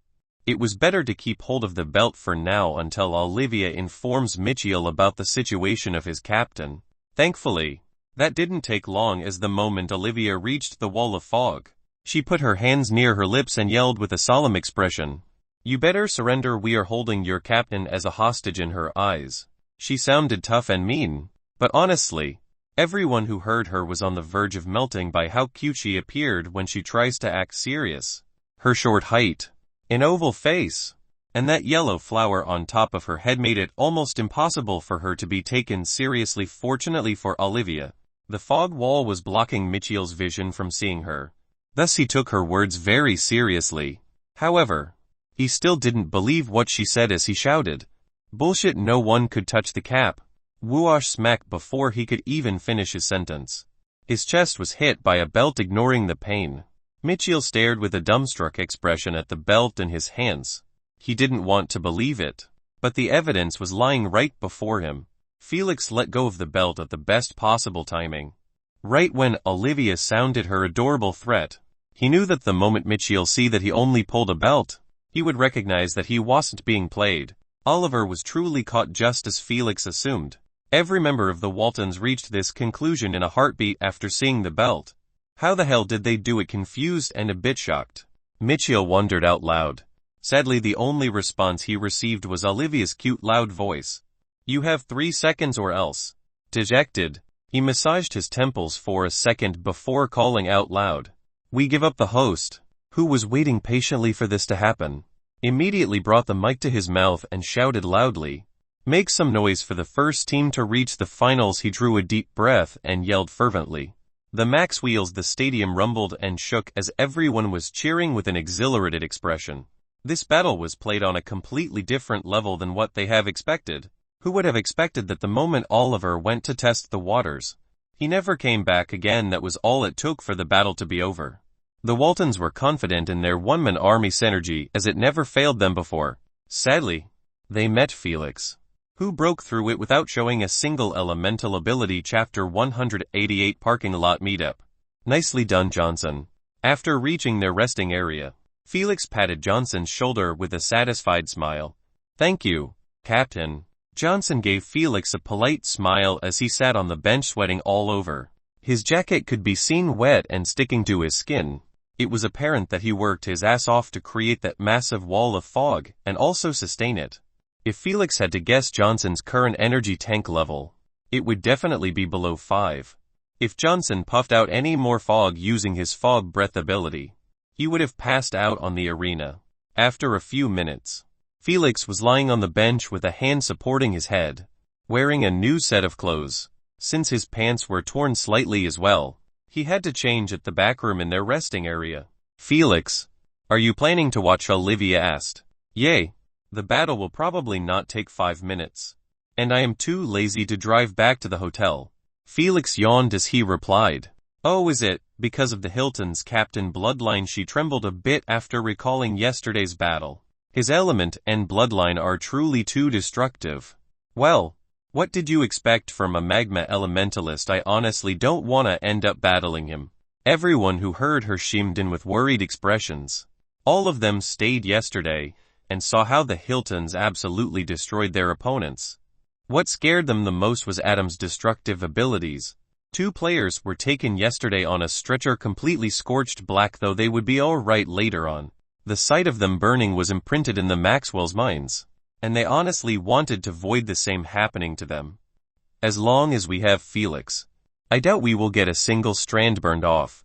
It was better to keep hold of the belt for now until Olivia informs Mitchell about the situation of his captain. Thankfully, that didn't take long as the moment Olivia reached the wall of fog, she put her hands near her lips and yelled with a solemn expression, "You better surrender, we are holding your captain as a hostage." In her eyes, she sounded tough and mean, but honestly, everyone who heard her was on the verge of melting by how cute she appeared when she tries to act serious. Her short height, an oval face, and that yellow flower on top of her head made it almost impossible for her to be taken seriously. Fortunately for Olivia, the fog wall was blocking Mitchell's vision from seeing her. Thus he took her words very seriously. However, he still didn't believe what she said as he shouted, "Bullshit, no one could touch the cap." Whoosh smack before he could even finish his sentence. His chest was hit by a belt. Ignoring the pain, Mitchell stared with a dumbstruck expression at the belt in his hands. He didn't want to believe it, but the evidence was lying right before him. Felix let go of the belt at the best possible timing, right when Olivia sounded her adorable threat. He knew that the moment Mitchell see that he only pulled a belt, he would recognize that he wasn't being played. Oliver was truly caught just as Felix assumed. Every member of the Waltons reached this conclusion in a heartbeat after seeing the belt. How the hell did they do it? Confused and a bit shocked, Mitchell wondered out loud. Sadly, the only response he received was Olivia's cute loud voice. "You have 3 seconds or else." Dejected, he massaged his temples for a second before calling out loud, "We give up." The host, who was waiting patiently for this to happen, immediately brought the mic to his mouth and shouted loudly, "Make some noise for the first team to reach the finals." He drew a deep breath and yelled fervently. The max wheels the stadium rumbled and shook as everyone was cheering with an exhilarated expression. This battle was played on a completely different level than what they have expected. Who would have expected that the moment Oliver went to test the waters, he never came back again? That was all it took for the battle to be over. The Waltons were confident in their one-man army synergy as it never failed them before. Sadly, they met Felix, who broke through it without showing a single elemental ability. Chapter 188 Parking Lot Meetup. Nicely done, Johnson. After reaching their resting area, Felix patted Johnson's shoulder with a satisfied smile. "Thank you, Captain." Johnson gave Felix a polite smile as he sat on the bench sweating all over. His jacket could be seen wet and sticking to his skin. It was apparent that he worked his ass off to create that massive wall of fog and also sustain it. If Felix had to guess Johnson's current energy tank level, it would definitely be below 5. If Johnson puffed out any more fog using his fog breath ability, he would have passed out on the arena. After a few minutes, Felix was lying on the bench with a hand supporting his head, wearing a new set of clothes. Since his pants were torn slightly as well, he had to change at the back room in their resting area. "Felix, are you planning to watch?" Olivia asked. "Yay. The battle will probably not take 5 minutes, and I am too lazy to drive back to the hotel." Felix yawned as he replied, "Oh, is it, because of the Hilton's captain bloodline?" She trembled a bit after recalling yesterday's battle. His element and bloodline are truly too destructive. Well, what did you expect from a magma elementalist? I honestly don't wanna end up battling him. Everyone who heard her chimed in with worried expressions. All of them stayed yesterday and saw how the Hiltons absolutely destroyed their opponents. What scared them the most was Adam's destructive abilities. 2 players were taken yesterday on a stretcher completely scorched black, though they would be alright later on. The sight of them burning was imprinted in the Maxwell's minds, and they honestly wanted to avoid the same happening to them. As long as we have Felix, I doubt we will get a single strand burned off.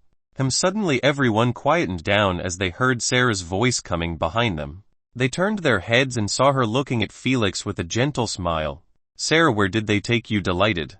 Suddenly everyone quietened down as they heard Sarah's voice coming behind them. They turned their heads and saw her looking at Felix with a gentle smile. "Sarah, where did they take you?" Delighted,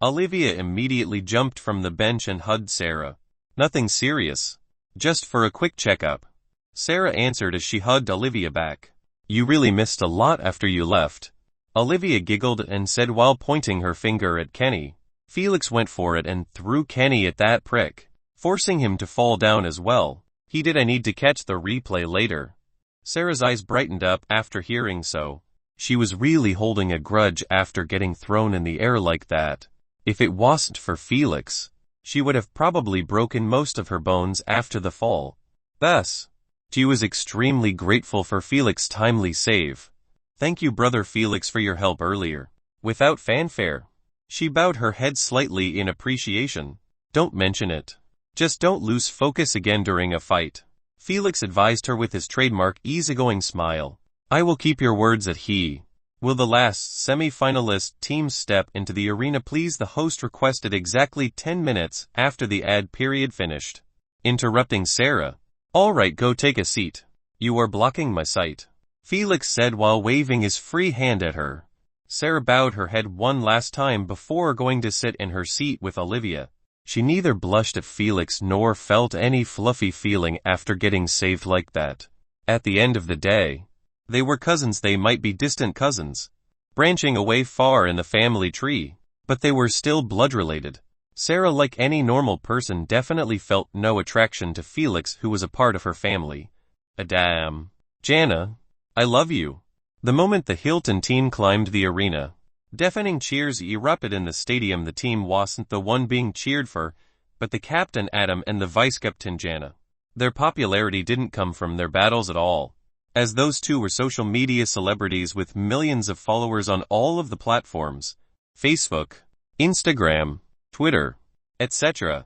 Olivia immediately jumped from the bench and hugged Sarah. "Nothing serious. Just for a quick checkup." Sarah answered as she hugged Olivia back. You really missed a lot after you left. Olivia giggled and said while pointing her finger at Kenny. Felix went for it and threw Kenny at that prick, forcing him to fall down as well. He did. I need to catch the replay later. Sarah's eyes brightened up after hearing so. She was really holding a grudge after getting thrown in the air like that. If it wasn't for Felix, she would have probably broken most of her bones after the fall. Thus, she was extremely grateful for Felix's timely save. Thank you, brother Felix, for your help earlier. Without fanfare, she bowed her head slightly in appreciation. Don't mention it. Just don't lose focus again during a fight. Felix advised her with his trademark easygoing smile. I will keep your words at he. Will the last semi-finalist teams step into the arena please? The host requested exactly 10 minutes after the ad period finished. Interrupting Sarah. All right, go take a seat. You are blocking my sight, Felix said while waving his free hand at her. Sarah bowed her head one last time before going to sit in her seat with Olivia. She neither blushed at Felix nor felt any fluffy feeling after getting saved like that. At the end of the day, they were cousins. They might be distant cousins, branching away far in the family tree, but they were still blood-related. Sarah, like any normal person, definitely felt no attraction to Felix, who was a part of her family. Adam. Jana, I love you. The moment the Hilton team climbed the arena, deafening cheers erupted in the stadium. The team wasn't the one being cheered for, but the captain Adam and the vice-captain Jana. Their popularity didn't come from their battles at all, as those two were social media celebrities with millions of followers on all of the platforms, Facebook, Instagram, Twitter, etc.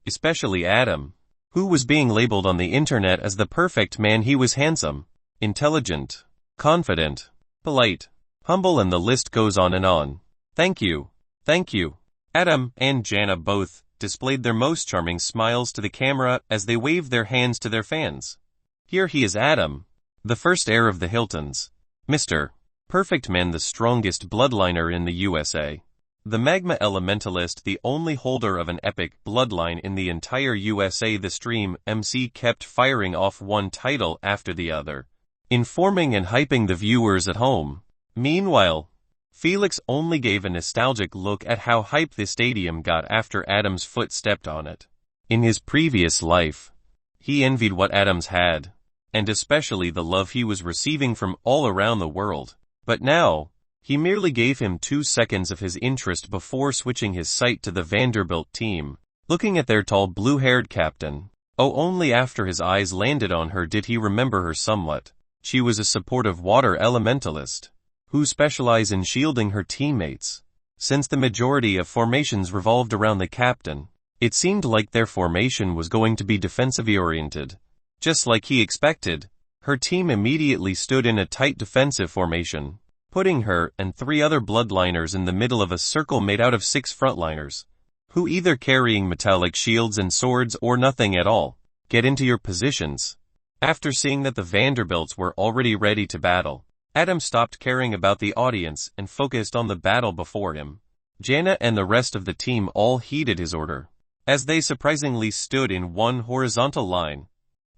Especially Adam, who was being labeled on the internet as the perfect man. He was handsome, intelligent, confident, polite, humble, and the list goes on and on. Thank you. Thank you. Adam and Jana both displayed their most charming smiles to the camera as they waved their hands to their fans. Here he is, Adam, the first heir of the Hiltons, Mr. Perfect Man, the strongest bloodliner in the USA. The Magma Elementalist, the only holder of an epic bloodline in the entire USA. The stream MC kept firing off one title after the other, informing and hyping the viewers at home. Meanwhile, Felix only gave a nostalgic look at how hyped the stadium got after Adam's foot stepped on it. In his previous life, he envied what Adams had, and especially the love he was receiving from all around the world. But now, he merely gave him 2 seconds of his interest before switching his sight to the Vanderbilt team, looking at their tall blue-haired captain. Oh, only after his eyes landed on her did he remember her somewhat. She was a supportive water elementalist, who specialized in shielding her teammates. Since the majority of formations revolved around the captain, it seemed like their formation was going to be defensively oriented. Just like he expected, her team immediately stood in a tight defensive formation, putting her and 3 other bloodliners in the middle of a circle made out of 6 frontliners, who either carrying metallic shields and swords or nothing at all. Get into your positions. After seeing that the Vanderbilts were already ready to battle, Adam stopped caring about the audience and focused on the battle before him. Jana and the rest of the team all heeded his order, as they surprisingly stood in one horizontal line,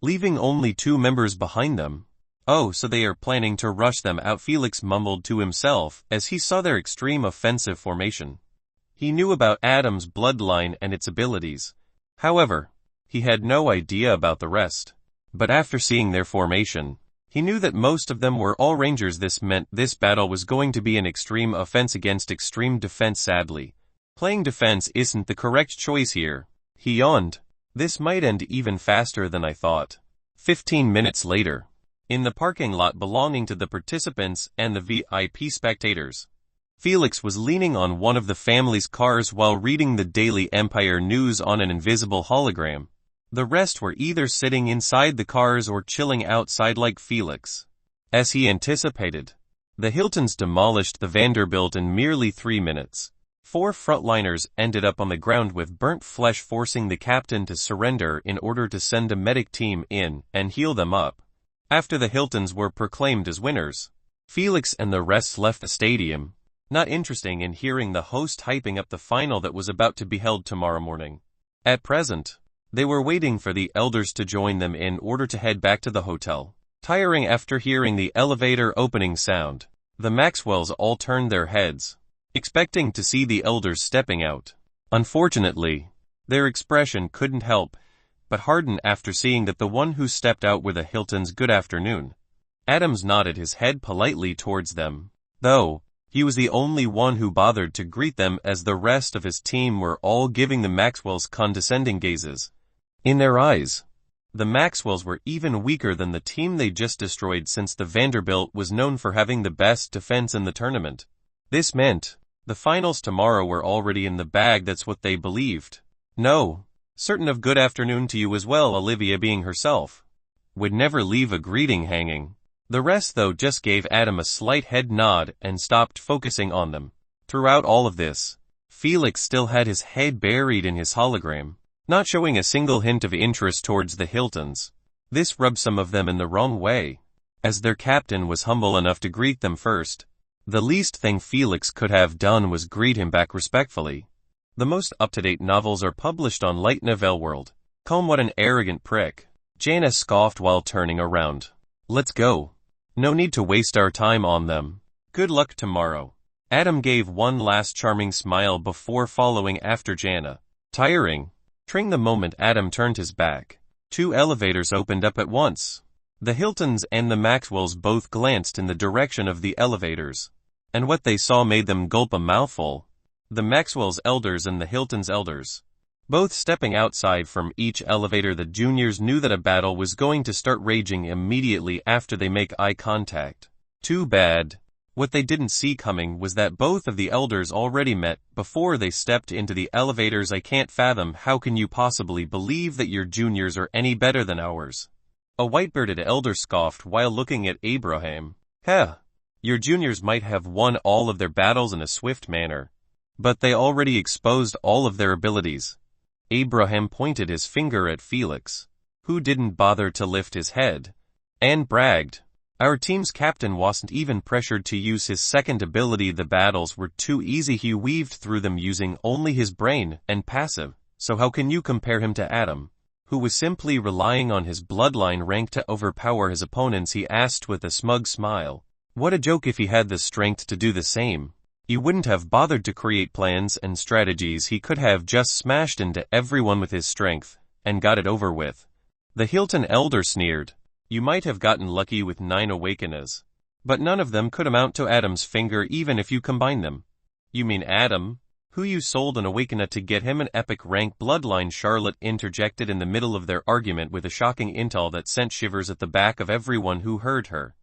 leaving only 2 members behind them. Oh, so they are planning to rush them out, Felix mumbled to himself as he saw their extreme offensive formation. He knew about Adam's bloodline and its abilities. However, he had no idea about the rest. But after seeing their formation, he knew that most of them were all rangers. This meant this battle was going to be an extreme offense against extreme defense. Sadly, playing defense isn't the correct choice here. He yawned. This might end even faster than I thought. 15 minutes later, in the parking lot belonging to the participants and the VIP spectators, Felix was leaning on one of the family's cars while reading the Daily Empire news on an invisible hologram. The rest were either sitting inside the cars or chilling outside like Felix. As he anticipated, the Hiltons demolished the Vanderbilt in merely 3 minutes. 4 frontliners ended up on the ground with burnt flesh, forcing the captain to surrender in order to send a medic team in and heal them up. After the Hiltons were proclaimed as winners, Felix and the rest left the stadium, not interested in hearing the host hyping up the final that was about to be held tomorrow morning. At present, They were waiting for the elders to join them in order to head back to the hotel. Tiring after hearing the elevator opening sound, the Maxwells all turned their heads, expecting to see the elders stepping out. Unfortunately, their expression couldn't help but harden after seeing that the one who stepped out were the Hiltons' good afternoon. Adams nodded his head politely towards them, though he was the only one who bothered to greet them, as the rest of his team were all giving the Maxwells condescending gazes. In their eyes, the Maxwells were even weaker than the team they just destroyed, since the Vanderbilt was known for having the best defense in the tournament. This meant the finals tomorrow were already in the bag. That's what they believed. No, certain of good afternoon to you as well, Olivia being herself would never leave a greeting hanging. The rest though just gave Adam a slight head nod and stopped focusing on them. Throughout all of this, Felix still had his head buried in his hologram, not showing a single hint of interest towards the Hiltons. This rubbed some of them in the wrong way, as their captain was humble enough to greet them first. The least thing Felix could have done was greet him back respectfully. The most up-to-date novels are published on Light Novel World. Calm, what an arrogant prick, Jana scoffed while turning around. Let's go. No need to waste our time on them. Good luck tomorrow. Adam gave one last charming smile before following after Jana. Tiring. The moment Adam turned his back, 2 elevators opened up at once. The Hiltons and the Maxwells both glanced in the direction of the elevators, and what they saw made them gulp a mouthful. The Maxwells' elders and the Hiltons' elders, both stepping outside from each elevator. The juniors knew that a battle was going to start raging immediately after they make eye contact. Too bad. What they didn't see coming was that both of the elders already met before they stepped into the elevators. I can't fathom how can you possibly believe that your juniors are any better than ours. A white-bearded elder scoffed while looking at Abraham. Heh, your juniors might have won all of their battles in a swift manner, but they already exposed all of their abilities. Abraham pointed his finger at Felix, who didn't bother to lift his head, and bragged. Our team's captain wasn't even pressured to use his second ability. The battles were too easy. He weaved through them using only his brain and passive. So how can you compare him to Adam, who was simply relying on his bloodline rank to overpower his opponents? He asked with a smug smile. What a joke. If he had the strength to do the same, he wouldn't have bothered to create plans and strategies. He could have just smashed into everyone with his strength and got it over with. The Hilton elder sneered. You might have gotten lucky with 9 awakeners, but none of them could amount to Adam's finger even if you combine them. You mean Adam, who you sold an awakener to get him an epic rank bloodline? Charlotte interjected in the middle of their argument with a shocking intel that sent shivers at the back of everyone who heard her.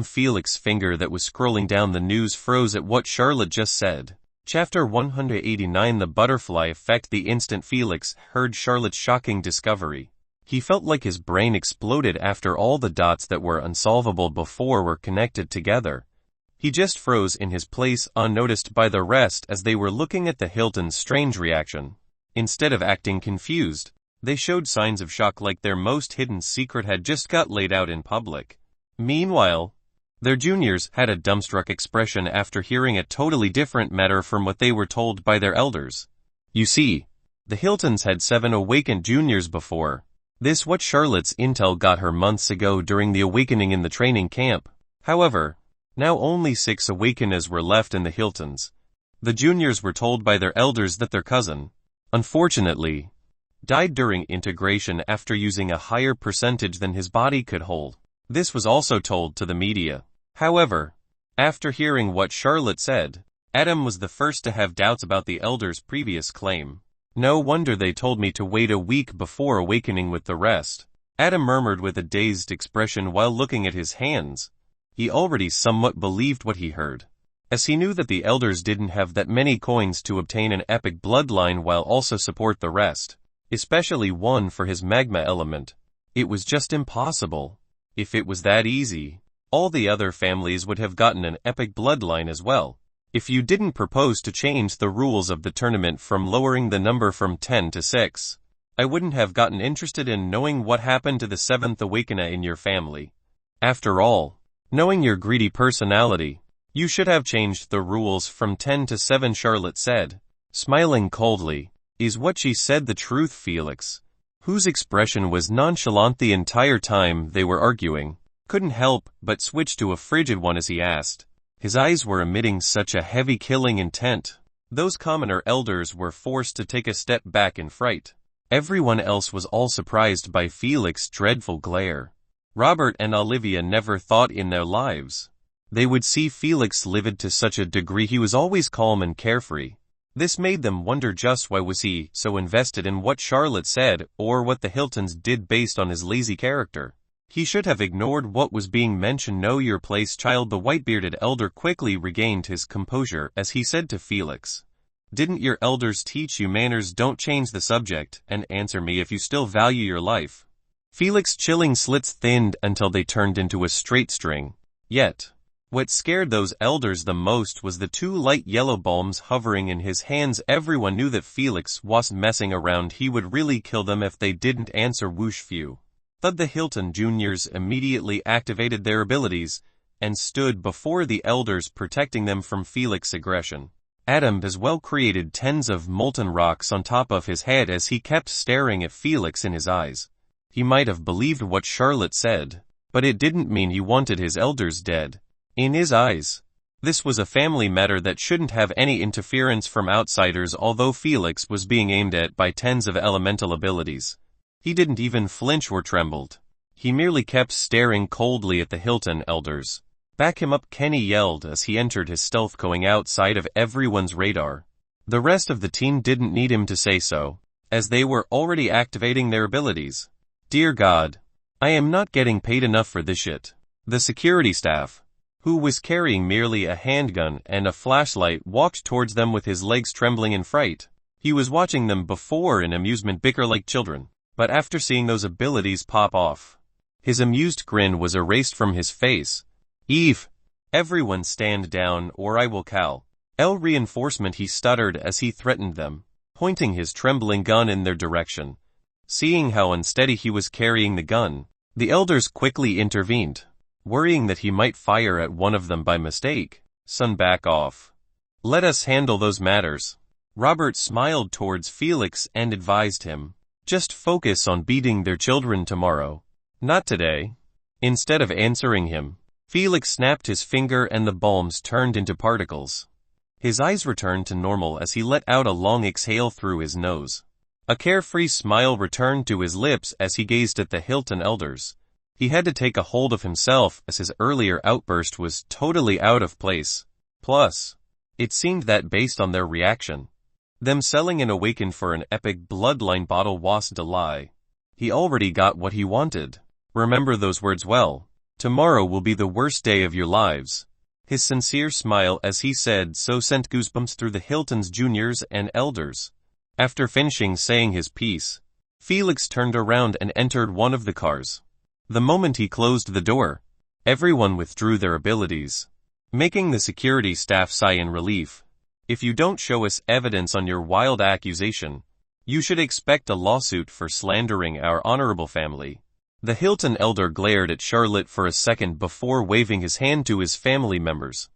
Felix's finger that was scrolling down the news froze at what Charlotte just said. Chapter 189, The Butterfly Effect. The instant Felix heard Charlotte's shocking discovery, he felt like his brain exploded. After all the dots that were unsolvable before were connected together, he just froze in his place, unnoticed by the rest as they were looking at the Hilton's strange reaction. Instead of acting confused, they showed signs of shock, like their most hidden secret had just got laid out in public. Meanwhile, their juniors had a dumbstruck expression after hearing a totally different matter from what they were told by their elders. You see, the Hiltons had 7 awakened juniors before. This what Charlotte's intel got her months ago during the awakening in the training camp. However, now only 6 awakeners were left in the Hiltons. The juniors were told by their elders that their cousin, unfortunately, died during integration after using a higher percentage than his body could hold. This was also told to the media. However, after hearing what Charlotte said, Adam was the first to have doubts about the elders' previous claim. No wonder they told me to wait a week before awakening with the rest, Adam murmured with a dazed expression while looking at his hands. He already somewhat believed what he heard, as he knew that the elders didn't have that many coins to obtain an epic bloodline while also support the rest, especially one for his magma element. It was just impossible. If it was that easy, all the other families would have gotten an epic bloodline as well. If you didn't propose to change the rules of the tournament from lowering the number from 10 to 6, I wouldn't have gotten interested in knowing what happened to the 7th awakener in your family. After all, knowing your greedy personality, you should have changed the rules from 10 to 7, Charlotte said, smiling coldly. Is what she said the truth, Felix? whose expression was nonchalant the entire time they were arguing, couldn't help but switch to a frigid one as he asked. His eyes were emitting such a heavy killing intent. Those commoner elders were forced to take a step back in fright. Everyone else was all surprised by Felix's dreadful glare. Robert and Olivia never thought in their lives they would see Felix livid to such a degree. He was always calm and carefree. This made them wonder just why was he so invested in what Charlotte said or what the Hiltons did based on his lazy character. He should have ignored what was being mentioned. Know your place, child. The white-bearded elder quickly regained his composure as he said to Felix, "Didn't your elders teach you manners? Don't change the subject, and answer me if you still value your life." Felix's chilling slits thinned until they turned into a straight string. Yet, what scared those elders the most was the two light yellow bombs hovering in his hands. Everyone knew that Felix wasn't messing around. He would really kill them if they didn't answer. Whoosh! Phew. Thud! The Hilton Juniors immediately activated their abilities and stood before the elders, protecting them from Felix's aggression. Adam as well created tens of molten rocks on top of his head as he kept staring at Felix in his eyes. He might have believed what Charlotte said, but it didn't mean he wanted his elders dead. In his eyes, this was a family matter that shouldn't have any interference from outsiders. Although Felix was being aimed at by tens of elemental abilities, he didn't even flinch or trembled. He merely kept staring coldly at the Hilton elders. "Back him up," Kenny yelled as he entered his stealth, going outside of everyone's radar. The rest of the team didn't need him to say so, as they were already activating their abilities. Dear God, I am not getting paid enough for this shit. The security staff, who was carrying merely a handgun and a flashlight, walked towards them with his legs trembling in fright. He was watching them before in amusement bicker like children, but after seeing those abilities pop off, his amused grin was erased from his face. "Eve, everyone stand down or I will call reinforcement," he stuttered as he threatened them, pointing his trembling gun in their direction. Seeing how unsteady he was carrying the gun, the elders quickly intervened, worrying that he might fire at one of them by mistake. "Son, back off. Let us handle those matters." Robert smiled towards Felix and advised him, "Just focus on beating their children tomorrow, not today." Instead of answering him, Felix snapped his finger and the bombs turned into particles. His eyes returned to normal as he let out a long exhale through his nose. A carefree smile returned to his lips as he gazed at the Hilton elders. He had to take a hold of himself as his earlier outburst was totally out of place. Plus, it seemed that based on their reaction, them selling an awaken for an epic bloodline bottle wasn't a lie. He already got what he wanted. Remember those words well. Tomorrow will be the worst day of your lives. His sincere smile as he said so sent goosebumps through the Hiltons juniors and elders. After finishing saying his piece, Felix turned around and entered one of the cars. The moment he closed the door, everyone withdrew their abilities, making the security staff sigh in relief. "If you don't show us evidence on your wild accusation, you should expect a lawsuit for slandering our honorable family." The Hilton elder glared at Charlotte for a second before waving his hand to his family members.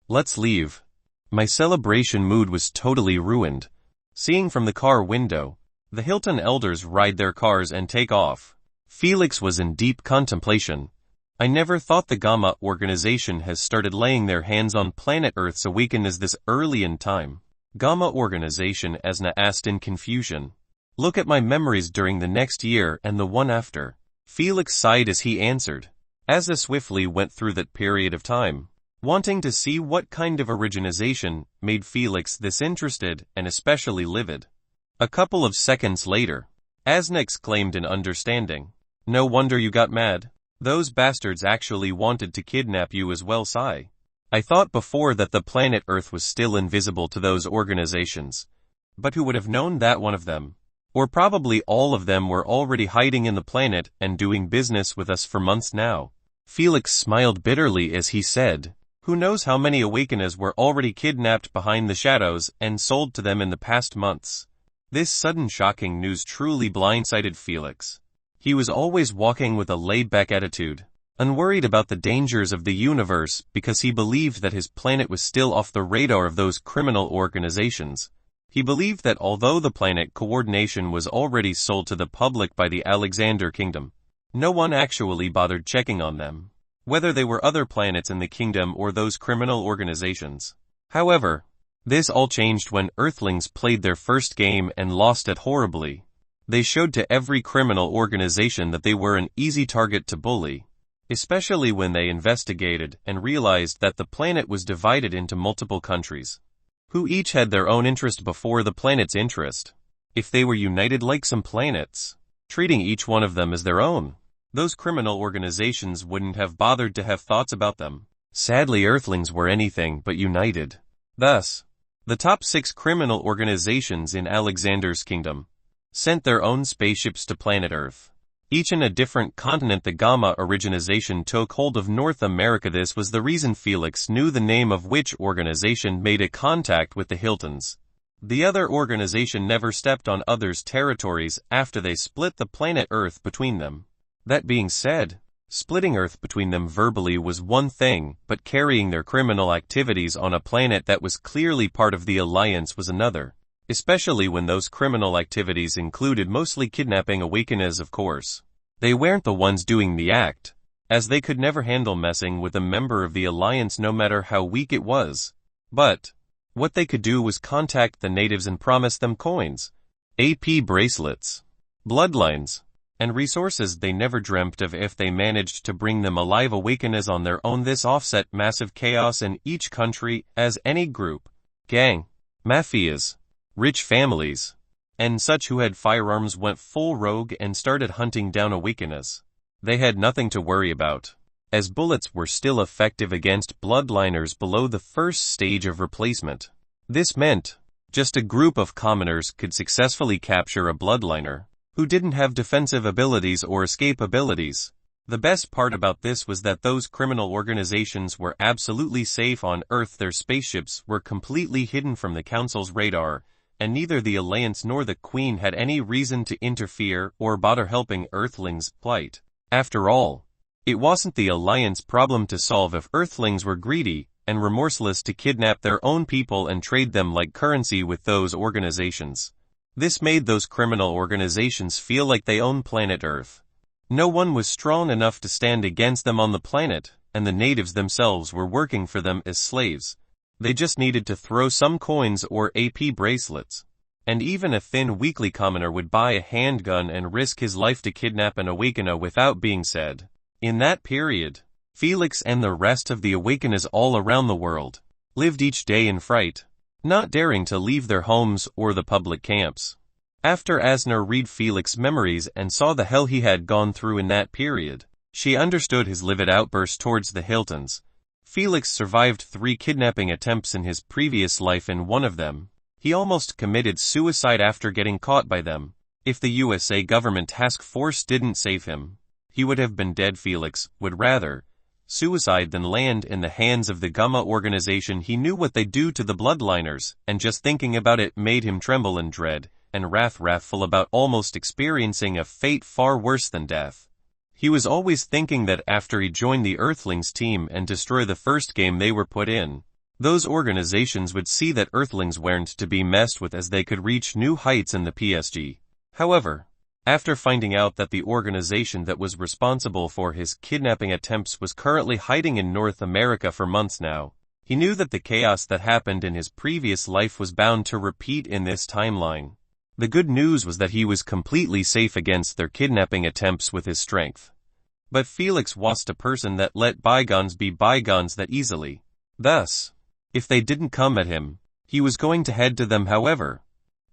"Let's leave. My celebration mood was totally ruined." Seeing from the car window, the Hilton elders ride their cars and take off. Felix was in deep contemplation. "I never thought the Gamma organization has started laying their hands on planet Earth's awaken as this early in time." "Gamma organization?" Asna asked in confusion. "Look at my memories during the next year and the one after." Felix sighed as he answered. Asna swiftly went through that period of time, wanting to see what kind of originalization made Felix this interested and especially livid. A couple of seconds later, Asna exclaimed in understanding, "No wonder you got mad. Those bastards actually wanted to kidnap you as well, Sai. I thought before that the planet Earth was still invisible to those organizations. But who would have known that one of them, or probably all of them, were already hiding in the planet and doing business with us for months now?" Felix smiled bitterly as he said, "Who knows how many Awakeners were already kidnapped behind the shadows and sold to them in the past months." This sudden shocking news truly blindsided Felix. He was always walking with a laid-back attitude, unworried about the dangers of the universe because he believed that his planet was still off the radar of those criminal organizations. He believed that although the planet coordination was already sold to the public by the Alexander Kingdom, no one actually bothered checking on them, whether they were other planets in the kingdom or those criminal organizations. However, this all changed when Earthlings played their first game and lost it horribly. They showed to every criminal organization that they were an easy target to bully, especially when they investigated and realized that the planet was divided into multiple countries, who each had their own interest before the planet's interest. If they were united like some planets, treating each one of them as their own, those criminal organizations wouldn't have bothered to have thoughts about them. Sadly, Earthlings were anything but united. Thus, the top 6 criminal organizations in Alexander's kingdom sent their own spaceships to planet Earth, each in a different continent. The Gamma organization took hold of North America. This was the reason Felix knew the name of which organization made a contact with the Hiltons. The other organization never stepped on others' territories after they split the planet Earth between them. That being said, splitting Earth between them verbally was one thing, but carrying their criminal activities on a planet that was clearly part of the Alliance was another. Especially when those criminal activities included mostly kidnapping Awakeners. Of course, they weren't the ones doing the act, as they could never handle messing with a member of the Alliance no matter how weak it was. But what they could do was contact the natives and promise them coins, AP bracelets, bloodlines, and resources they never dreamt of if they managed to bring them alive Awakeners on their own. This offset massive chaos in each country, as any group, gang, mafias, rich families, and such who had firearms went full rogue and started hunting down Awakeners. They had nothing to worry about, as bullets were still effective against bloodliners below the first stage of replacement. This meant just a group of commoners could successfully capture a bloodliner who didn't have defensive abilities or escape abilities. The best part about this was that those criminal organizations were absolutely safe on Earth. Their spaceships were completely hidden from the Council's radar, and neither the Alliance nor the Queen had any reason to interfere or bother helping Earthlings' plight. After all, it wasn't the Alliance problem to solve if Earthlings were greedy and remorseless to kidnap their own people and trade them like currency with those organizations. This made those criminal organizations feel like they owned planet Earth. No one was strong enough to stand against them on the planet, and the natives themselves were working for them as slaves. They just needed to throw some coins or AP bracelets, and even a thin weakly commoner would buy a handgun and risk his life to kidnap an Awakener without being said. In that period, Felix and the rest of the Awakeners all around the world lived each day in fright, not daring to leave their homes or the public camps. After Asner read Felix's memories and saw the hell he had gone through in that period, she understood his livid outburst towards the Hiltons. Felix survived 3 kidnapping attempts in his previous life. In one of them, he almost committed suicide after getting caught by them. If the USA government task force didn't save him, he would have been dead. Felix would rather suicide than land in the hands of the Gamma organization. He knew what they'd do to the bloodliners, and just thinking about it made him tremble in dread and wrathful about almost experiencing a fate far worse than death. He was always thinking that after he joined the Earthlings team and destroyed the first game they were put in, those organizations would see that Earthlings weren't to be messed with, as they could reach new heights in the PSG. However, after finding out that the organization that was responsible for his kidnapping attempts was currently hiding in North America for months now, he knew that the chaos that happened in his previous life was bound to repeat in this timeline. The good news was that he was completely safe against their kidnapping attempts with his strength. But Felix wasn't a person that let bygones be bygones that easily. Thus, if they didn't come at him, he was going to head to them. However,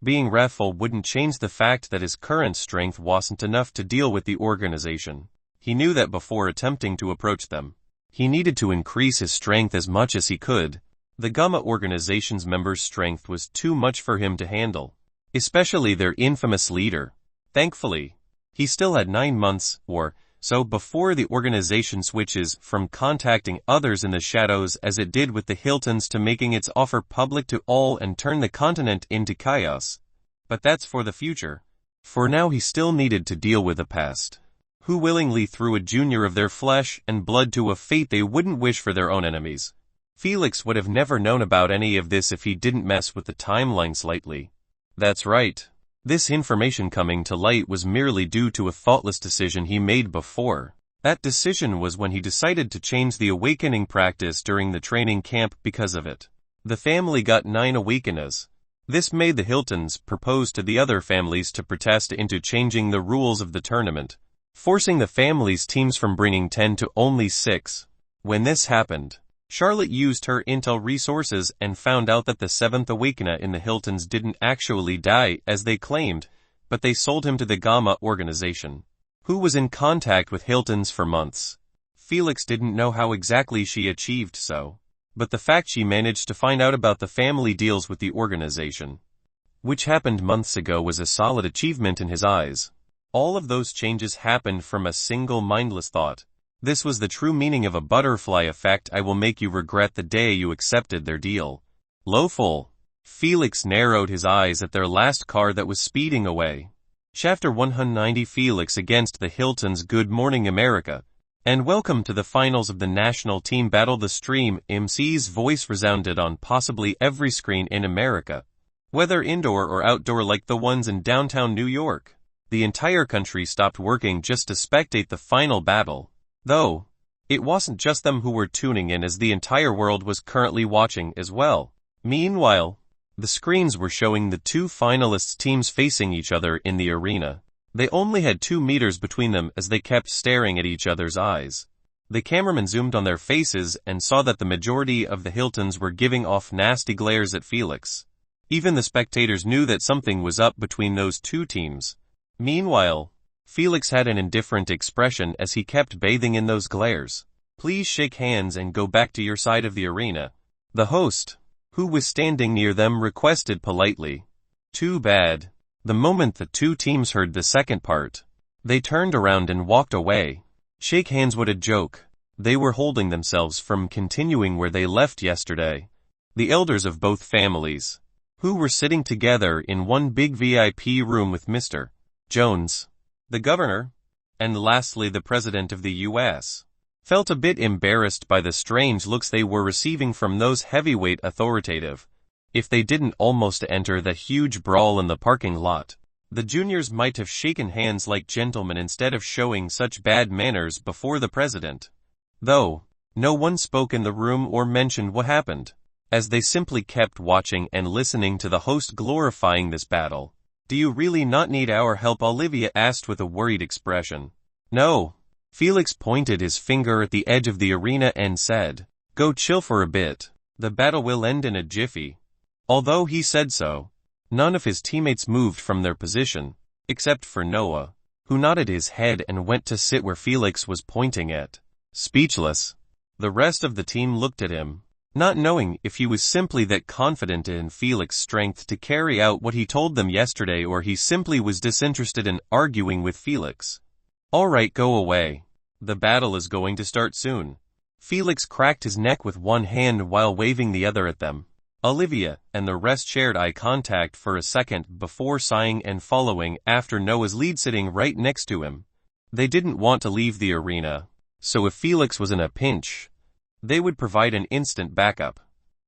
being wrathful wouldn't change the fact that his current strength wasn't enough to deal with the organization. He knew that before attempting to approach them, he needed to increase his strength as much as he could. The Gamma organization's members' strength was too much for him to handle, especially their infamous leader. Thankfully, he still had 9 months or so before the organization switches from contacting others in the shadows as it did with the Hiltons to making its offer public to all and turn the continent into chaos. But that's for the future. For now he still needed to deal with the past, who willingly threw a junior of their flesh and blood to a fate they wouldn't wish for their own enemies. Felix would have never known about any of this if he didn't mess with the timeline slightly. That's right. This information coming to light was merely due to a thoughtless decision he made before. That decision was when he decided to change the awakening practice during the training camp because of it. The family got 9 awakeners. This made the Hiltons propose to the other families to protest into changing the rules of the tournament, forcing the family's teams from bringing 10 to only 6. When this happened, Charlotte used her intel resources and found out that the 7th awakener in the Hiltons didn't actually die as they claimed, but they sold him to the Gamma organization, who was in contact with Hiltons for months. Felix didn't know how exactly she achieved so, but the fact she managed to find out about the family deals with the organization, which happened months ago, was a solid achievement in his eyes. All of those changes happened from a single mindless thought. This was the true meaning of a butterfly effect. I will make you regret the day you accepted their deal. Lawful. Felix narrowed his eyes at their last car that was speeding away. Chapter 190. Felix against the Hiltons. Good morning, America, and welcome to the finals of the national team battle. The stream MC's voice resounded on possibly every screen in America, whether indoor or outdoor like the ones in downtown New York. The entire country stopped working just to spectate the final battle. Though, it wasn't just them who were tuning in, as the entire world was currently watching as well. Meanwhile, the screens were showing the 2 finalists' teams facing each other in the arena. They only had 2 meters between them as they kept staring at each other's eyes. The cameraman zoomed on their faces and saw that the majority of the Hiltons were giving off nasty glares at Felix. Even the spectators knew that something was up between those 2 teams. Meanwhile, Felix had an indifferent expression as he kept bathing in those glares. Please shake hands and go back to your side of the arena, the host, who was standing near them, requested politely. Too bad. The moment the 2 teams heard the second part, they turned around and walked away. Shake hands, what a joke. They were holding themselves from continuing where they left yesterday. The elders of both families, who were sitting together in one big VIP room with Mr. Jones, the governor, and lastly the president of the U.S., felt a bit embarrassed by the strange looks they were receiving from those heavyweight authoritative. If they didn't almost enter the huge brawl in the parking lot, the juniors might have shaken hands like gentlemen instead of showing such bad manners before the president. Though, no one spoke in the room or mentioned what happened, as they simply kept watching and listening to the host glorifying this battle. Do you really not need our help? Olivia asked with a worried expression. No. Felix pointed his finger at the edge of the arena and said, go chill for a bit. The battle will end in a jiffy. Although he said so, none of his teammates moved from their position, except for Noah, who nodded his head and went to sit where Felix was pointing at. Speechless, the rest of the team looked at him, not knowing if he was simply that confident in Felix's strength to carry out what he told them yesterday, or he simply was disinterested in arguing with Felix. All right, go away. The battle is going to start soon. Felix cracked his neck with one hand while waving the other at them. Olivia and the rest shared eye contact for a second before sighing and following after Noah's lead, sitting right next to him. They didn't want to leave the arena, so if Felix was in a pinch, they would provide an instant backup.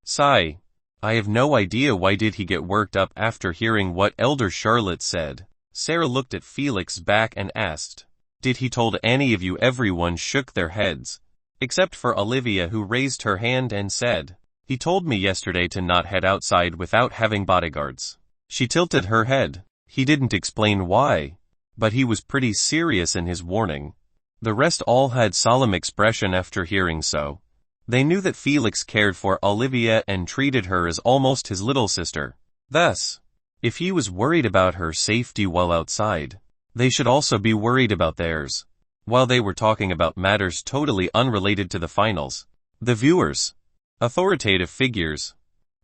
Sigh. I have no idea why did he get worked up after hearing what Elder Charlotte said. Sarah looked at Felix's back and asked, did he told any of you? Everyone shook their heads, except for Olivia, who raised her hand and said, he told me yesterday to not head outside without having bodyguards. She tilted her head. He didn't explain why, but he was pretty serious in his warning. The rest all had solemn expression after hearing so. They knew that Felix cared for Olivia and treated her as almost his little sister. Thus, if he was worried about her safety while outside, they should also be worried about theirs. While they were talking about matters totally unrelated to the finals, the viewers, authoritative figures,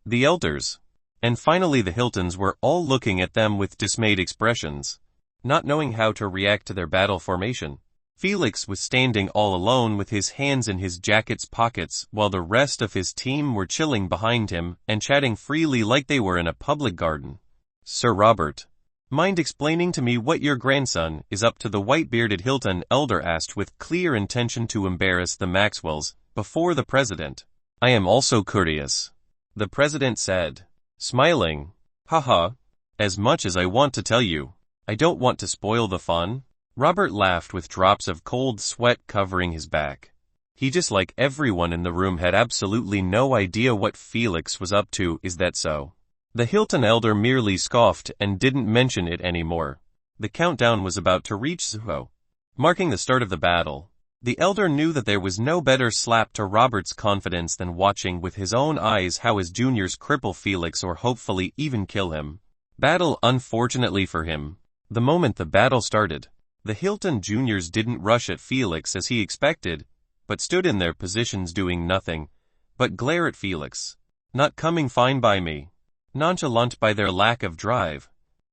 the elders, and finally the Hiltons were all looking at them with dismayed expressions, not knowing how to react to their battle formation. Felix was standing all alone with his hands in his jacket's pockets while the rest of his team were chilling behind him and chatting freely like they were in a public garden. Sir Robert, mind explaining to me what your grandson is up to? The white-bearded Hilton elder asked with clear intention to embarrass the Maxwells before the president. I am also curious, the president said, smiling. Haha, as much as I want to tell you, I don't want to spoil the fun. Robert laughed with drops of cold sweat covering his back. He, just like everyone in the room, had absolutely no idea what Felix was up to. Is that so? The Hilton elder merely scoffed and didn't mention it anymore. The countdown was about to reach 0, marking the start of the battle. The elder knew that there was no better slap to Robert's confidence than watching with his own eyes how his juniors cripple Felix or hopefully even kill him. Battle. Unfortunately for him, the moment the battle started, the Hilton juniors didn't rush at Felix as he expected, but stood in their positions doing nothing but glare at Felix. Not coming fine by me. Nonchalant by their lack of drive,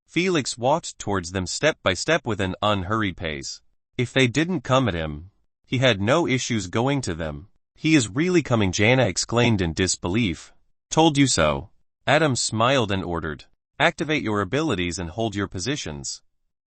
Felix walked towards them step by step with an unhurried pace. If they didn't come at him, he had no issues going to them. He is really coming, Jana exclaimed in disbelief. Told you so. Adam smiled and ordered, activate your abilities and hold your positions.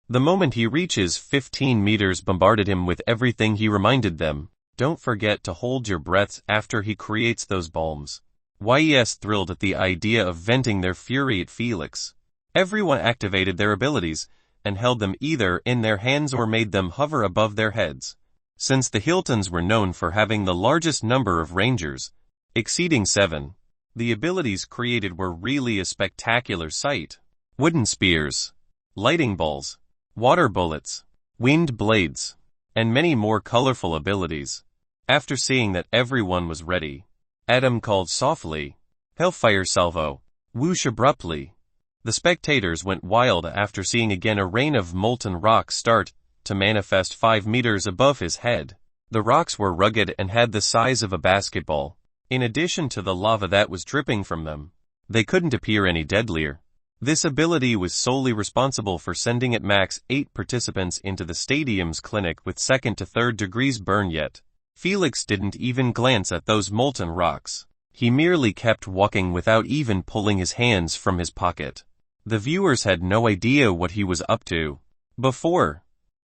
The moment he reaches 15 meters bombarded him with everything. He reminded them, don't forget to hold your breaths after he creates those bombs. Yes, thrilled at the idea of venting their fury at Felix. Everyone activated their abilities and held them either in their hands or made them hover above their heads. Since the Hiltons were known for having the largest number of rangers, exceeding 7, the abilities created were really a spectacular sight. Wooden spears, lighting balls, water bullets, wind blades, and many more colorful abilities. After seeing that everyone was ready, Adam called softly, Hellfire salvo, whoosh abruptly. The spectators went wild after seeing again a rain of molten rocks start to manifest 5 meters above his head. The rocks were rugged and had the size of a basketball. In addition to the lava that was dripping from them, they couldn't appear any deadlier. This ability was solely responsible for sending at max 8 participants into the stadium's clinic with 2nd to 3rd degrees burn. Yet Felix didn't even glance at those molten rocks. He merely kept walking without even pulling his hands from his pocket. The viewers had no idea what he was up to. Before,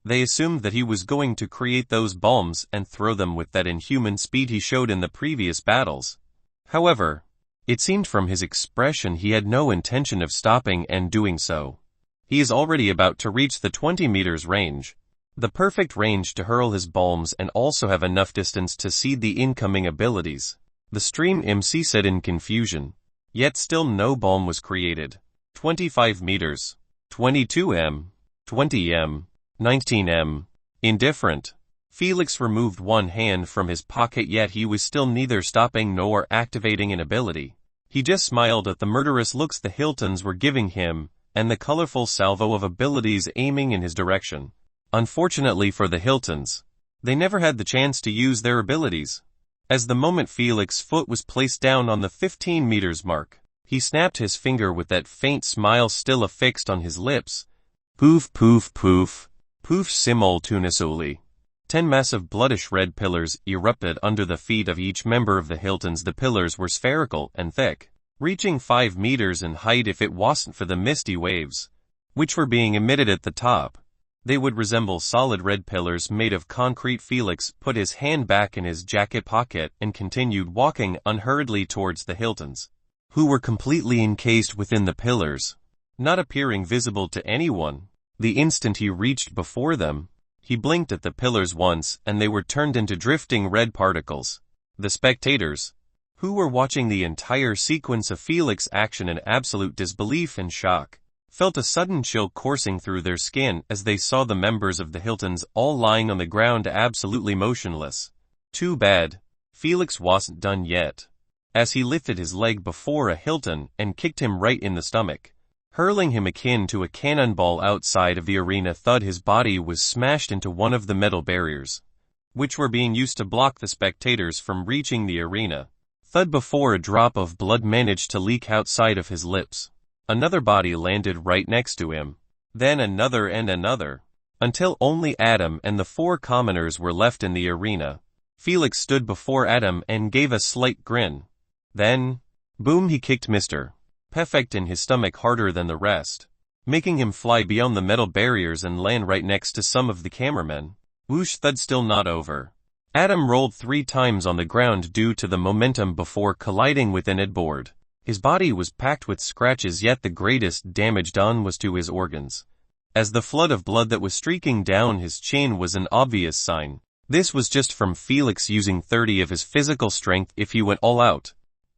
they assumed that he was going to create those bombs and throw them with that inhuman speed he showed in the previous battles. However, it seemed from his expression he had no intention of stopping and doing so. He is already about to reach the 20 meters range. The perfect range to hurl his bombs and also have enough distance to seed the incoming abilities. The stream MC said in confusion. Yet still no bomb was created. 25 meters, 22 20 19 Indifferent. Felix removed one hand from his pocket, yet he was still neither stopping nor activating an ability. He just smiled at the murderous looks the Hiltons were giving him, and the colorful salvo of abilities aiming in his direction. Unfortunately for the Hiltons, they never had the chance to use their abilities. As the moment Felix's foot was placed down on the 15 meters mark, he snapped his finger with that faint smile still affixed on his lips. Poof poof poof, poof simultaneously. 10 massive bloodish red pillars erupted under the feet of each member of the Hiltons. The pillars were spherical and thick, reaching 5 meters in height. If it wasn't for the misty waves, which were being emitted at the top, they would resemble solid red pillars made of concrete. Felix put his hand back in his jacket pocket and continued walking unhurriedly towards the Hiltons, who were completely encased within the pillars, not appearing visible to anyone. The instant he reached before them, he blinked at the pillars once and they were turned into drifting red particles. The spectators, who were watching the entire sequence of Felix's action in absolute disbelief and shock, felt a sudden chill coursing through their skin as they saw the members of the Hiltons all lying on the ground absolutely motionless. Too bad, Felix wasn't done yet, as he lifted his leg before a Hilton and kicked him right in the stomach, hurling him akin to a cannonball outside of the arena. Thud. His body was smashed into one of the metal barriers, which were being used to block the spectators from reaching the arena. Thud. Before a drop of blood managed to leak outside of his lips, another body landed right next to him, then another and another, until only Adam and the 4 commoners were left in the arena. Felix stood before Adam and gave a slight grin. Then, boom, he kicked Mr. Perfect in his stomach harder than the rest, making him fly beyond the metal barriers and land right next to some of the cameramen. Whoosh. Thud. Still not over. Adam rolled 3 times on the ground due to the momentum before colliding with an headboard. His body was packed with scratches, yet the greatest damage done was to his organs, as the flood of blood that was streaking down his chin was an obvious sign. This was just from Felix using 30 of his physical strength if he went all out.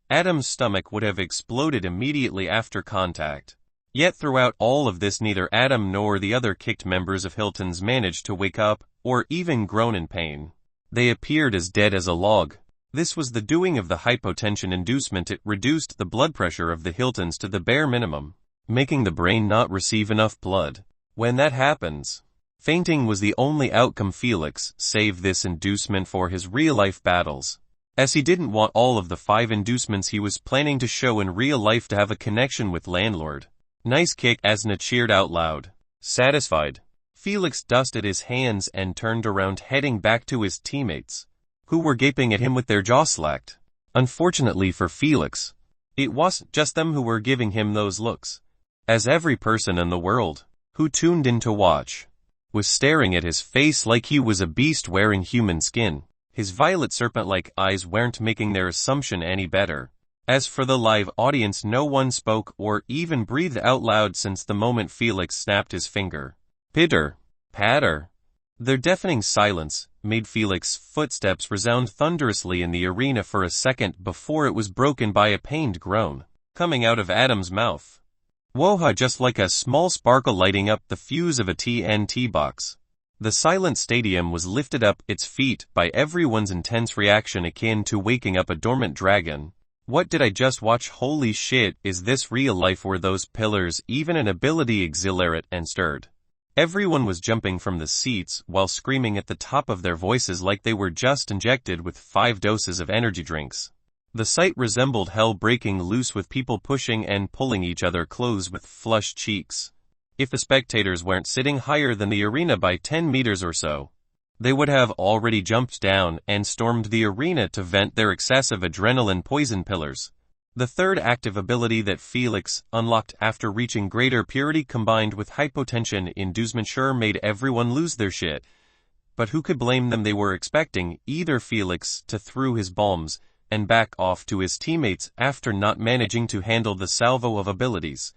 Adam's stomach would have exploded immediately after contact. Yet throughout all of this, neither Adam nor the other kicked members of Hilton's managed to wake up, or even groan in pain. They appeared as dead as a log. This was the doing of the hypotension inducement. It reduced the blood pressure of the Hiltons to the bare minimum, making the brain not receive enough blood. When that happens, fainting was the only outcome. Felix saved this inducement for his real-life battles, as he didn't want all of the 5 inducements he was planning to show in real life to have a connection with landlord. Nice kick, Asna cheered out loud. Satisfied, Felix dusted his hands and turned around, heading back to his teammates, who were gaping at him with their jaws slacked. Unfortunately for Felix, it wasn't just them who were giving him those looks, as every person in the world who tuned in to watch was staring at his face like he was a beast wearing human skin. His violet serpent-like eyes weren't making their assumption any better. As for the live audience, no one spoke or even breathed out loud since the moment Felix snapped his finger. Pitter, patter. Their deafening silence made Felix's footsteps resound thunderously in the arena for a second before it was broken by a pained groan coming out of Adam's mouth. Woha, just like a small sparkle lighting up the fuse of a TNT box. The silent stadium was lifted up its feet by everyone's intense reaction, akin to waking up a dormant dragon. What did I just watch? Holy shit, is this real life? Were those pillars even an ability? Exhilarate and stirred. Everyone was jumping from the seats while screaming at the top of their voices like they were just injected with 5 doses of energy drinks. The sight resembled hell breaking loose, with people pushing and pulling each other close with flushed cheeks. If the spectators weren't sitting higher than the arena by 10 meters or so, they would have already jumped down and stormed the arena to vent their excessive adrenaline. Poison pillars, the third active ability that Felix unlocked after reaching greater purity, combined with hypotension inducement, sure made everyone lose their shit. But who could blame them? They were expecting either Felix to throw his bombs and back off to his teammates after not managing to handle the salvo of abilities.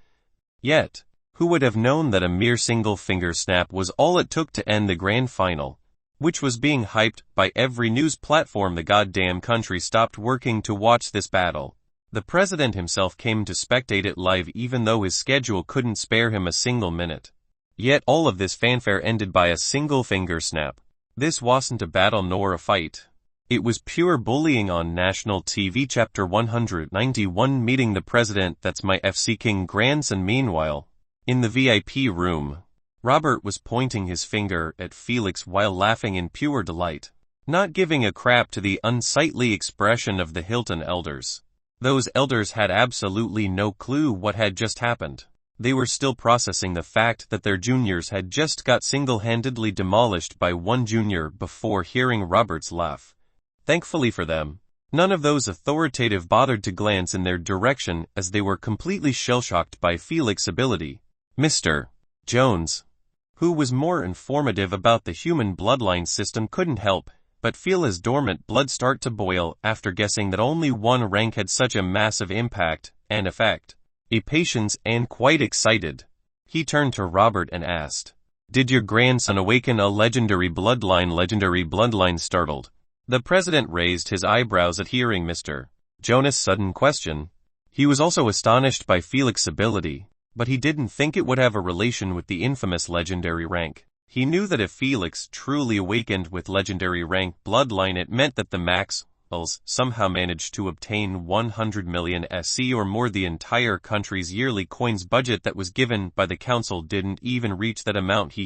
Yet, who would have known that a mere single finger snap was all it took to end the grand final, which was being hyped by every news platform? The goddamn country stopped working to watch this battle. The president himself came to spectate it live, even though his schedule couldn't spare him a single minute. Yet all of this fanfare ended by a single finger snap. This wasn't a battle nor a fight. It was pure bullying on national TV. Chapter 191, Meeting the President. That's my FC King grandson. Meanwhile, in the VIP room, Robert was pointing his finger at Felix while laughing in pure delight, not giving a crap to the unsightly expression of the Hilton elders. Those elders had absolutely no clue what had just happened. They were still processing the fact that their juniors had just got single-handedly demolished by one junior before hearing Robert's laugh. Thankfully for them, none of those authoritative bothered to glance in their direction, as they were completely shell-shocked by Felix's ability. Mr. Jones, who was more informative about the human bloodline system, couldn't help but feel his dormant blood start to boil after guessing that only one rank had such a massive impact and effect. Impatient and quite excited, he turned to Robert and asked, "Did your grandson awaken a legendary bloodline?" Legendary bloodline? Startled, the president raised his eyebrows at hearing Mr. Jonas' sudden question. He was also astonished by Felix's ability, but he didn't think it would have a relation with the infamous legendary rank. He knew that if Felix truly awakened with legendary rank bloodline, it meant that the Maxwells somehow managed to obtain 100 million SC or more. The entire country's yearly coins budget that was given by the council didn't even reach that amount.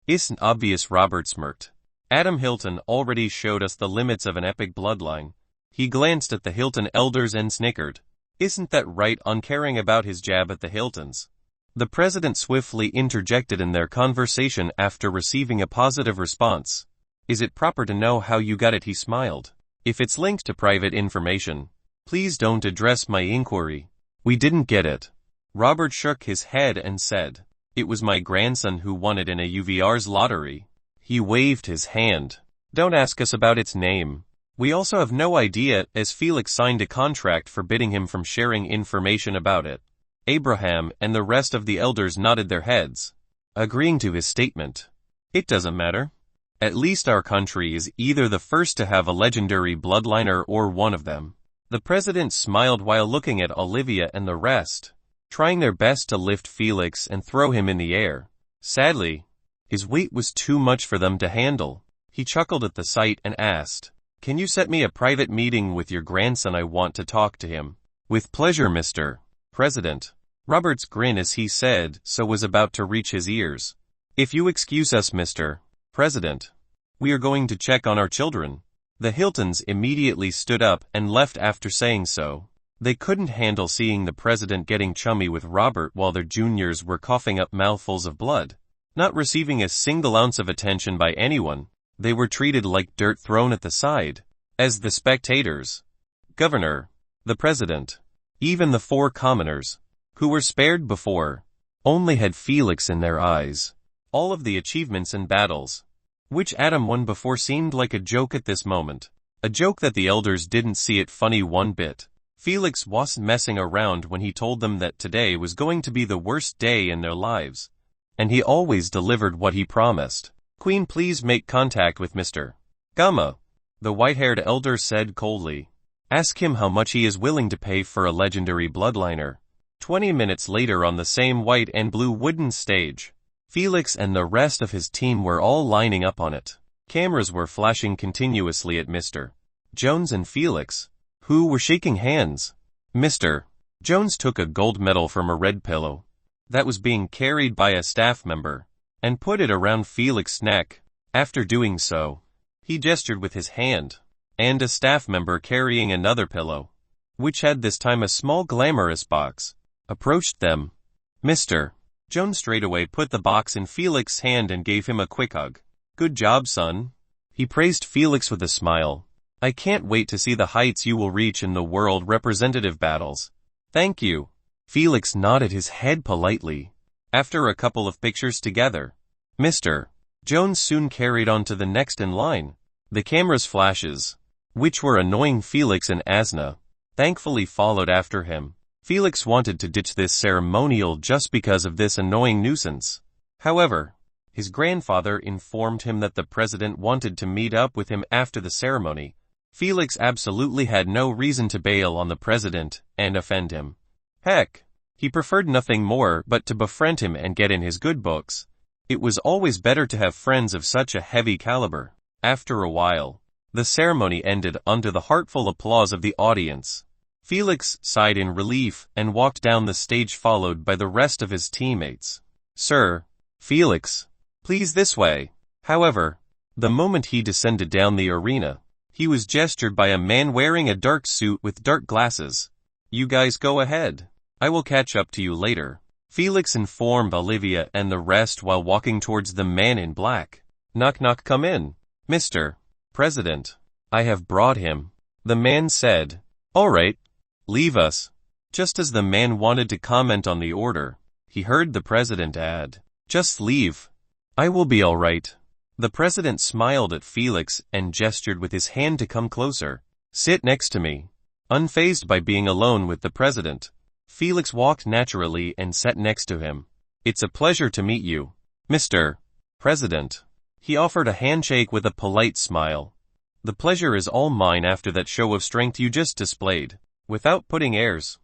Isn't obvious? Robert smirked. Adam Hilton already showed us the limits of an epic bloodline. He glanced at the Hilton elders and snickered. Isn't that right? Uncaring about his jab at the Hiltons, the president swiftly interjected in their conversation after receiving a positive response. Is it proper to know how you got it? He smiled. If it's linked to private information, please don't address my inquiry. We didn't get it. Robert shook his head and said, "It was my grandson who won it in a UVR's lottery." He waved his hand. Don't ask us about its name. We also have no idea, as Felix signed a contract forbidding him from sharing information about it. Abraham and the rest of the elders nodded their heads, agreeing to his statement. It doesn't matter. At least our country is either the first to have a legendary bloodliner or one of them. The president smiled while looking at Olivia and the rest, trying their best to lift Felix and throw him in the air. Sadly, his weight was too much for them to handle. He chuckled at the sight and asked, "Can you set me a private meeting with your grandson? I want to talk to him." "With pleasure, Mr. President." Robert's grin as he said so was about to reach his ears. "If you excuse us, Mr. President, we are going to check on our children." The Hiltons immediately stood up and left after saying so. They couldn't handle seeing the president getting chummy with Robert while their juniors were coughing up mouthfuls of blood. Not receiving a single ounce of attention by anyone, they were treated like dirt thrown at the side. As the spectators, Governor, the president, even the 4 commoners, who were spared before, only had Felix in their eyes. All of the achievements and battles, which Adam won before, seemed like a joke at this moment. A joke that the elders didn't see it funny one bit. Felix wasn't messing around when he told them that today was going to be the worst day in their lives. And he always delivered what he promised. "Queen, please make contact with Mr. Gamma," the white-haired elder said coldly. "Ask him how much he is willing to pay for a legendary bloodliner." 20 minutes later, on the same white and blue wooden stage, Felix and the rest of his team were all lining up on it. Cameras were flashing continuously at Mr. Jones and Felix, who were shaking hands. Mr. Jones took a gold medal from a red pillow that was being carried by a staff member and put it around Felix's neck. After doing so, he gestured with his hand, and a staff member carrying another pillow, which had this time a small glamorous box, approached them. Mr. Jones straightaway put the box in Felix's hand and gave him a quick hug. "Good job, son." He praised Felix with a smile. "I can't wait to see the heights you will reach in the world representative battles." "Thank you." Felix nodded his head politely. After a couple of pictures together, Mr. Jones soon carried on to the next in line. The camera's flashes, which were annoying Felix and Asna, thankfully followed after him. Felix wanted to ditch this ceremonial just because of this annoying nuisance. However, his grandfather informed him that the president wanted to meet up with him after the ceremony. Felix absolutely had no reason to bail on the president and offend him. Heck, he preferred nothing more but to befriend him and get in his good books. It was always better to have friends of such a heavy caliber. After a while, the ceremony ended under the heartful applause of the audience. Felix sighed in relief and walked down the stage followed by the rest of his teammates. "Sir, Felix, please this way." However, the moment he descended down the arena, he was gestured by a man wearing a dark suit with dark glasses. "You guys go ahead. I will catch up to you later," Felix informed Olivia and the rest while walking towards the man in black. "Knock knock, come in, Mr. President. I have brought him," the man said. "All right, leave us." Just as the man wanted to comment on the order, he heard the president add, "Just leave. I will be all right." The president smiled at Felix and gestured with his hand to come closer. "Sit next to me." Unfazed by being alone with the president, Felix walked naturally and sat next to him. "It's a pleasure to meet you, Mr. President." He offered a handshake with a polite smile. "The pleasure is all mine after that show of strength you just displayed, without putting airs."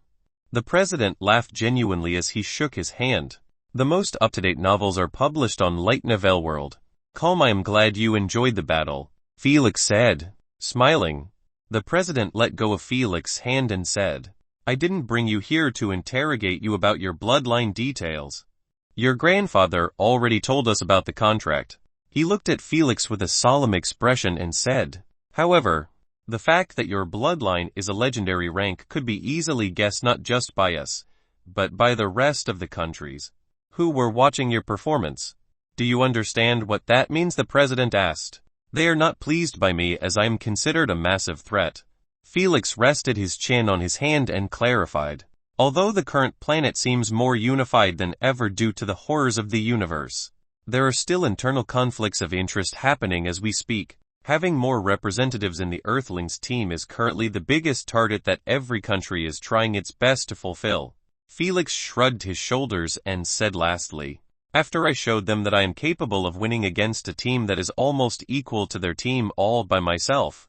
The president laughed genuinely as he shook his hand. "The most up-to-date novels are published on Light Novel World. Calm, I am glad you enjoyed the battle," Felix said, smiling. The president let go of Felix's hand and said, "I didn't bring you here to interrogate you about your bloodline details. Your grandfather already told us about the contract." He looked at Felix with a solemn expression and said, "However, the fact that your bloodline is a legendary rank could be easily guessed not just by us, but by the rest of the countries who were watching your performance. Do you understand what that means?" the president asked. "They are not pleased by me as I am considered a massive threat." Felix rested his chin on his hand and clarified, "Although the current planet seems more unified than ever due to the horrors of the universe, there are still internal conflicts of interest happening as we speak. Having more representatives in the Earthlings team is currently the biggest target that every country is trying its best to fulfill. Felix shrugged his shoulders and said lastly, after I showed them that I am capable of winning against a team that is almost equal to their team all by myself,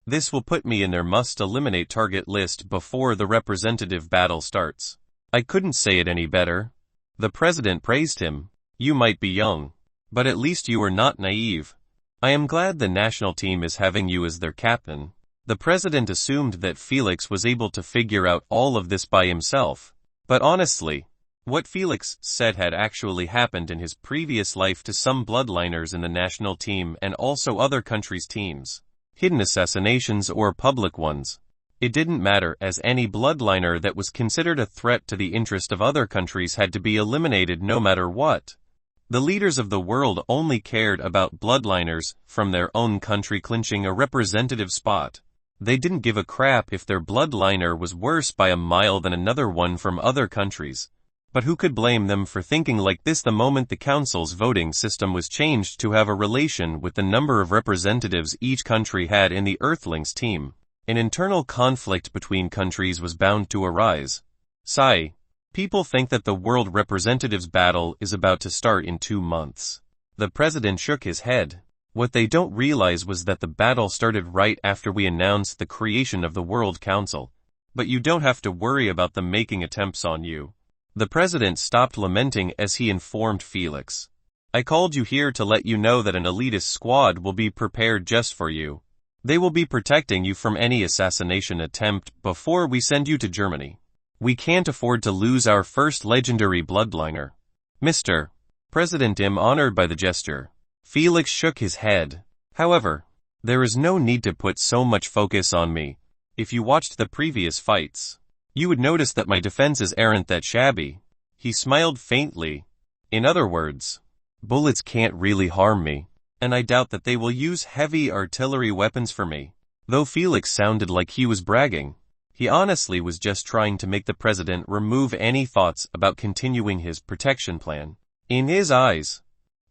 this will put me in their must-eliminate target list before the representative battle starts. I couldn't say it any better. The president praised him. You might be young, but at least you are not naive. I am glad the national team is having you as their captain. The president assumed that Felix was able to figure out all of this by himself. But honestly, what Felix said had actually happened in his previous life to some bloodliners in the national team and also other countries' teams. Hidden assassinations or public ones. It didn't matter, as any bloodliner that was considered a threat to the interest of other countries had to be eliminated no matter what. The leaders of the world only cared about bloodliners from their own country clinching a representative spot. They didn't give a crap if their bloodliner was worse by a mile than another one from other countries. But who could blame them for thinking like this the moment the council's voting system was changed to have a relation with the number of representatives each country had in the Earthlings team? An internal conflict between countries was bound to arise. Sigh. People think that the World Representatives battle is about to start in 2 months. The president shook his head. What they don't realize was that the battle started right after we announced the creation of the World Council. But you don't have to worry about them making attempts on you. The president stopped lamenting as he informed Felix. I called you here to let you know that an elitist squad will be prepared just for you. They will be protecting you from any assassination attempt before we send you to Germany. We can't afford to lose our first legendary bloodliner. Mr. President, I'm honored by the gesture. Felix shook his head. However, there is no need to put so much focus on me. If you watched the previous fights, you would notice that my defenses aren't that shabby. He smiled faintly. In other words, bullets can't really harm me, and I doubt that they will use heavy artillery weapons for me. Though Felix sounded like he was bragging, he honestly was just trying to make the president remove any thoughts about continuing his protection plan. In his eyes,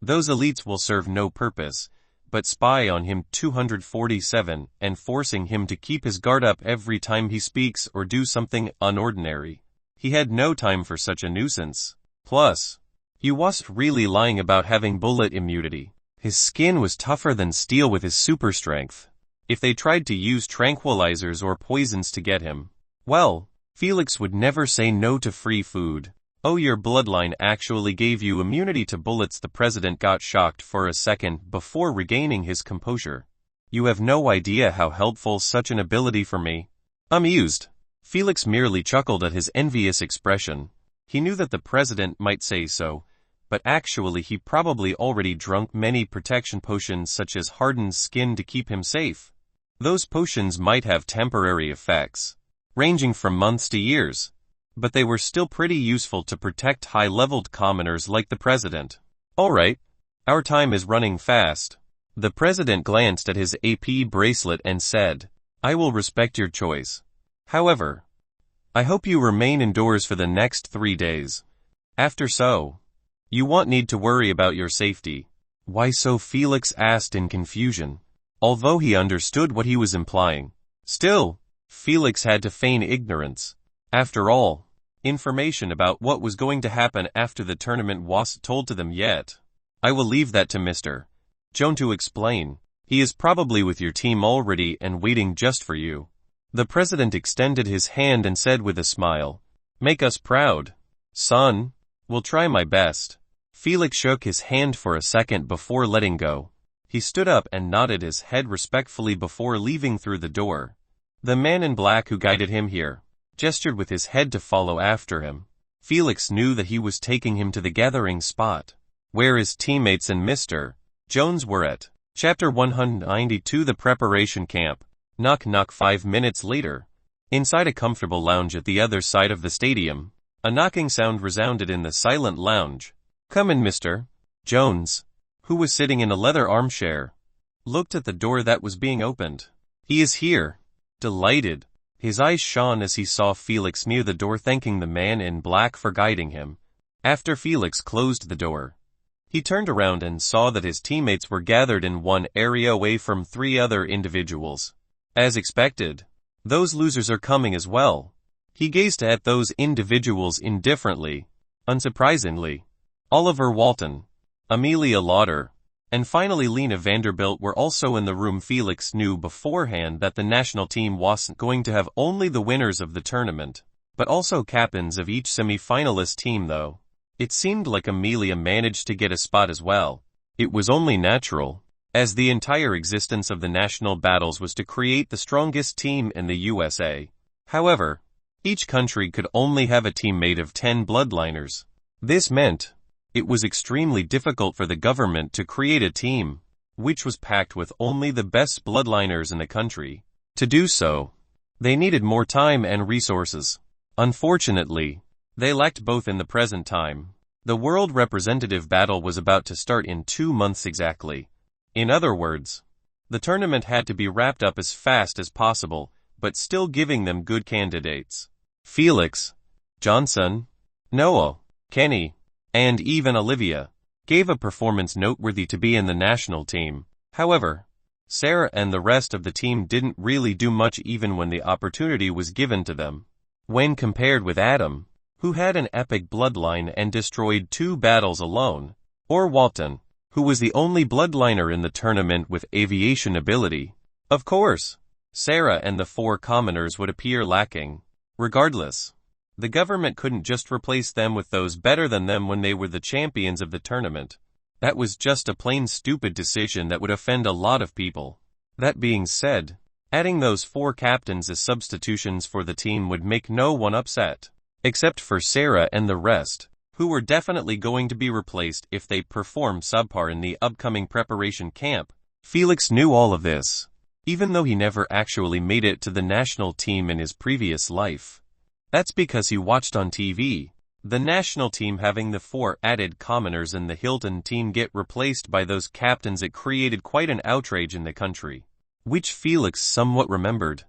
those elites will serve no purpose, but spy on him 247 and forcing him to keep his guard up every time he speaks or do something unordinary. He had no time for such a nuisance. Plus, he wasn't really lying about having bullet immunity. His skin was tougher than steel with his super strength. If they tried to use tranquilizers or poisons to get him, well, Felix would never say no to free food. Oh, your bloodline actually gave you immunity to bullets. The president got shocked for a second before regaining his composure. You have no idea how helpful such an ability for me. Amused, Felix merely chuckled at his envious expression. He knew that the president might say so, but actually he probably already drunk many protection potions such as hardened skin to keep him safe. Those potions might have temporary effects, ranging from months to years, but they were still pretty useful to protect high-leveled commoners like the president. All right, our time is running fast. The president glanced at his AP bracelet and said, I will respect your choice. However, I hope you remain indoors for the next 3 days. After so, you won't need to worry about your safety. Why so? Felix asked in confusion. Although he understood what he was implying, still, Felix had to feign ignorance. After all, information about what was going to happen after the tournament wasn't told to them yet. I will leave that to Mr. Joan to explain. He is probably with your team already and waiting just for you. The president extended his hand and said with a smile, Make us proud, son. Will try my best. Felix shook his hand for a second before letting go. He stood up and nodded his head respectfully before leaving through the door. The man in black who guided him here gestured with his head to follow after him. Felix knew that he was taking him to the gathering spot, where his teammates and Mr. Jones were at. Chapter 192 The Preparation Camp. Knock knock. 5 minutes later, inside a comfortable lounge at the other side of the stadium, a knocking sound resounded in the silent lounge. Come in. Mr. Jones, who was sitting in a leather armchair, looked at the door that was being opened. He is here. Delighted, his eyes shone as he saw Felix near the door, thanking the man in black for guiding him. After Felix closed the door, He turned around and saw that his teammates were gathered in one area away from 3 other individuals. As expected, those losers are coming as well. He gazed at those individuals indifferently. Unsurprisingly, Oliver Walton, Amelia Lauder, and finally Lena Vanderbilt were also in the room. Felix knew beforehand that the national team wasn't going to have only the winners of the tournament, but also captains of each semi-finalist team though. It seemed like Amelia managed to get a spot as well. It was only natural, as the entire existence of the national battles was to create the strongest team in the USA. However, each country could only have a team made of 10 bloodliners. This meant it was extremely difficult for the government to create a team, which was packed with only the best bloodliners in the country. To do so, they needed more time and resources. Unfortunately, they lacked both in the present time. The World Representative Battle was about to start in 2 months exactly. In other words, the tournament had to be wrapped up as fast as possible, but still giving them good candidates. Felix, Johnson, Noah, Kenny, and even Olivia gave a performance noteworthy to be in the national team. However, Sarah and the rest of the team didn't really do much even when the opportunity was given to them. When compared with Adam, who had an epic bloodline and destroyed 2 battles alone, or Walton, who was the only bloodliner in the tournament with aviation ability, of course, Sarah and the 4 commoners would appear lacking. Regardless, the government couldn't just replace them with those better than them when they were the champions of the tournament. That was just a plain stupid decision that would offend a lot of people. That being said, adding those 4 captains as substitutions for the team would make no one upset, except for Sarah and the rest, who were definitely going to be replaced if they performed subpar in the upcoming preparation camp. Felix knew all of this, even though he never actually made it to the national team in his previous life. That's because he watched on TV the national team having the 4 added commoners in the Hilton team get replaced by those captains. It created quite an outrage in the country, which Felix somewhat remembered.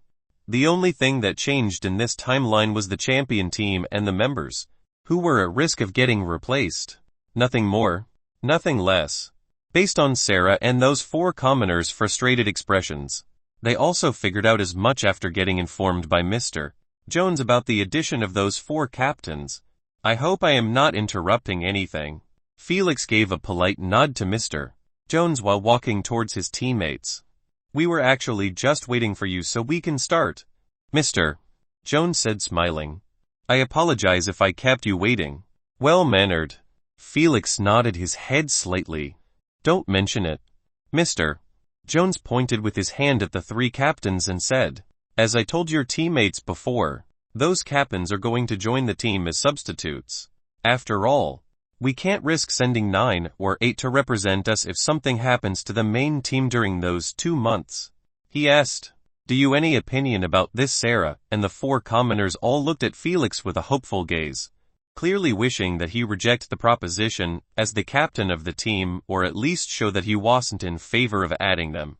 The only thing that changed in this timeline was the champion team and the members, who were at risk of getting replaced. Nothing more, nothing less. Based on Sarah and those 4 commoners' frustrated expressions, they also figured out as much after getting informed by Mr. Jones about the addition of those 4 captains. I hope I am not interrupting anything. Felix gave a polite nod to Mr. Jones while walking towards his teammates. We were actually just waiting for you so we can start, Mr. Jones said, smiling. I apologize if I kept you waiting. Well-mannered. Felix nodded his head slightly. Don't mention it. Mr. Jones pointed with his hand at the 3 captains and said, as I told your teammates before, those captains are going to join the team as substitutes. After all, we can't risk sending 9 or 8 to represent us if something happens to the main team during those 2 months. He asked, do you any opinion about this? Sarah and the 4 commoners all looked at Felix with a hopeful gaze, clearly wishing that he reject the proposition as the captain of the team or at least show that he wasn't in favor of adding them.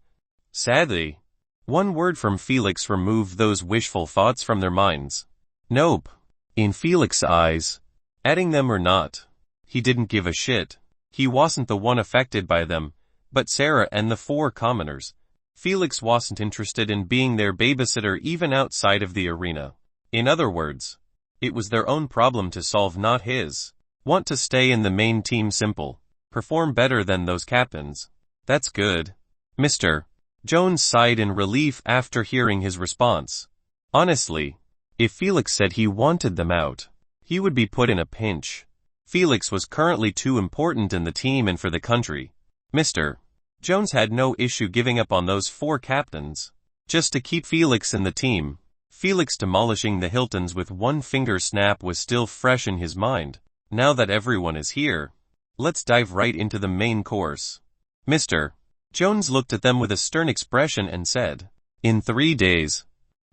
Sadly, one word from Felix removed those wishful thoughts from their minds. Nope. In Felix's eyes, adding them or not, he didn't give a shit. He wasn't the one affected by them, but Sarah and the 4 commoners. Felix wasn't interested in being their babysitter even outside of the arena. In other words, it was their own problem to solve, not his. Want to stay in the main team? Simple. Perform better than those captains. That's good. Mr. Jones sighed in relief after hearing his response. Honestly, if Felix said he wanted them out, he would be put in a pinch. Felix was currently too important in the team and for the country. Mr. Jones had no issue giving up on those 4 captains, just to keep Felix in the team. Felix demolishing the Hiltons with one finger snap was still fresh in his mind. Now that everyone is here, let's dive right into the main course. Mr. Jones looked at them with a stern expression and said, in 3 days,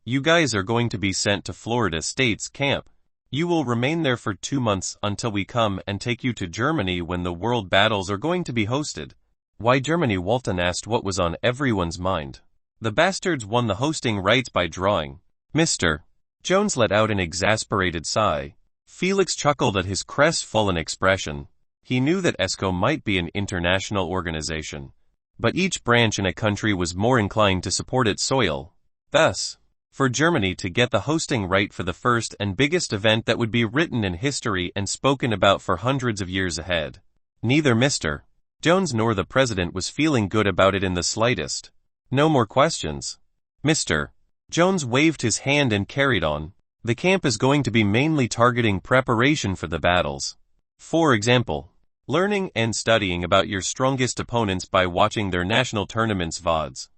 you guys are going to be sent to Florida State's camp. You will remain there for 2 months until we come and take you to Germany when the world battles are going to be hosted. Why Germany? Walton asked, what was on everyone's mind. The bastards won the hosting rights by drawing. Mr. Jones let out an exasperated sigh. Felix chuckled at his crestfallen expression. He knew that ESCO might be an international organization, but each branch in a country was more inclined to support its soil. Thus, for Germany to get the hosting right for the first and biggest event that would be written in history and spoken about for hundreds of years ahead. Neither Mr. Jones nor the president was feeling good about it in the slightest. No more questions. Mr. Jones waved his hand and carried on. The camp is going to be mainly targeting preparation for the battles. For example, learning and studying about your strongest opponents by watching their national tournaments VODs.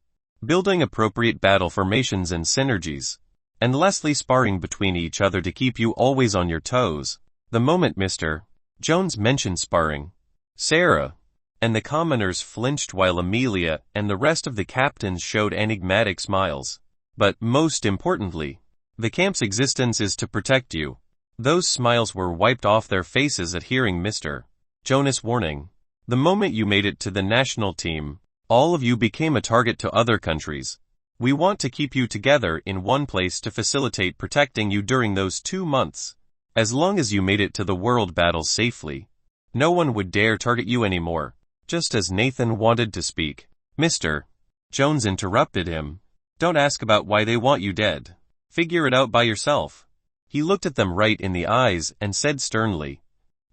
Building appropriate battle formations and synergies. And lastly, sparring between each other to keep you always on your toes. The moment Mr. Jones mentioned sparring, Sarah and the commoners flinched while Amelia and the rest of the captains showed enigmatic smiles. But most importantly, the camp's existence is to protect you. Those smiles were wiped off their faces at hearing Mr. Jonas' warning. The moment you made it to the national team, all of you became a target to other countries. We want to keep you together in one place to facilitate protecting you during those 2 months. As long as you made it to the world battles safely, no one would dare target you anymore. Just as Nathan wanted to speak, Mr. Jones interrupted him. Don't ask about why they want you dead. Figure it out by yourself. He looked at them right in the eyes and said sternly,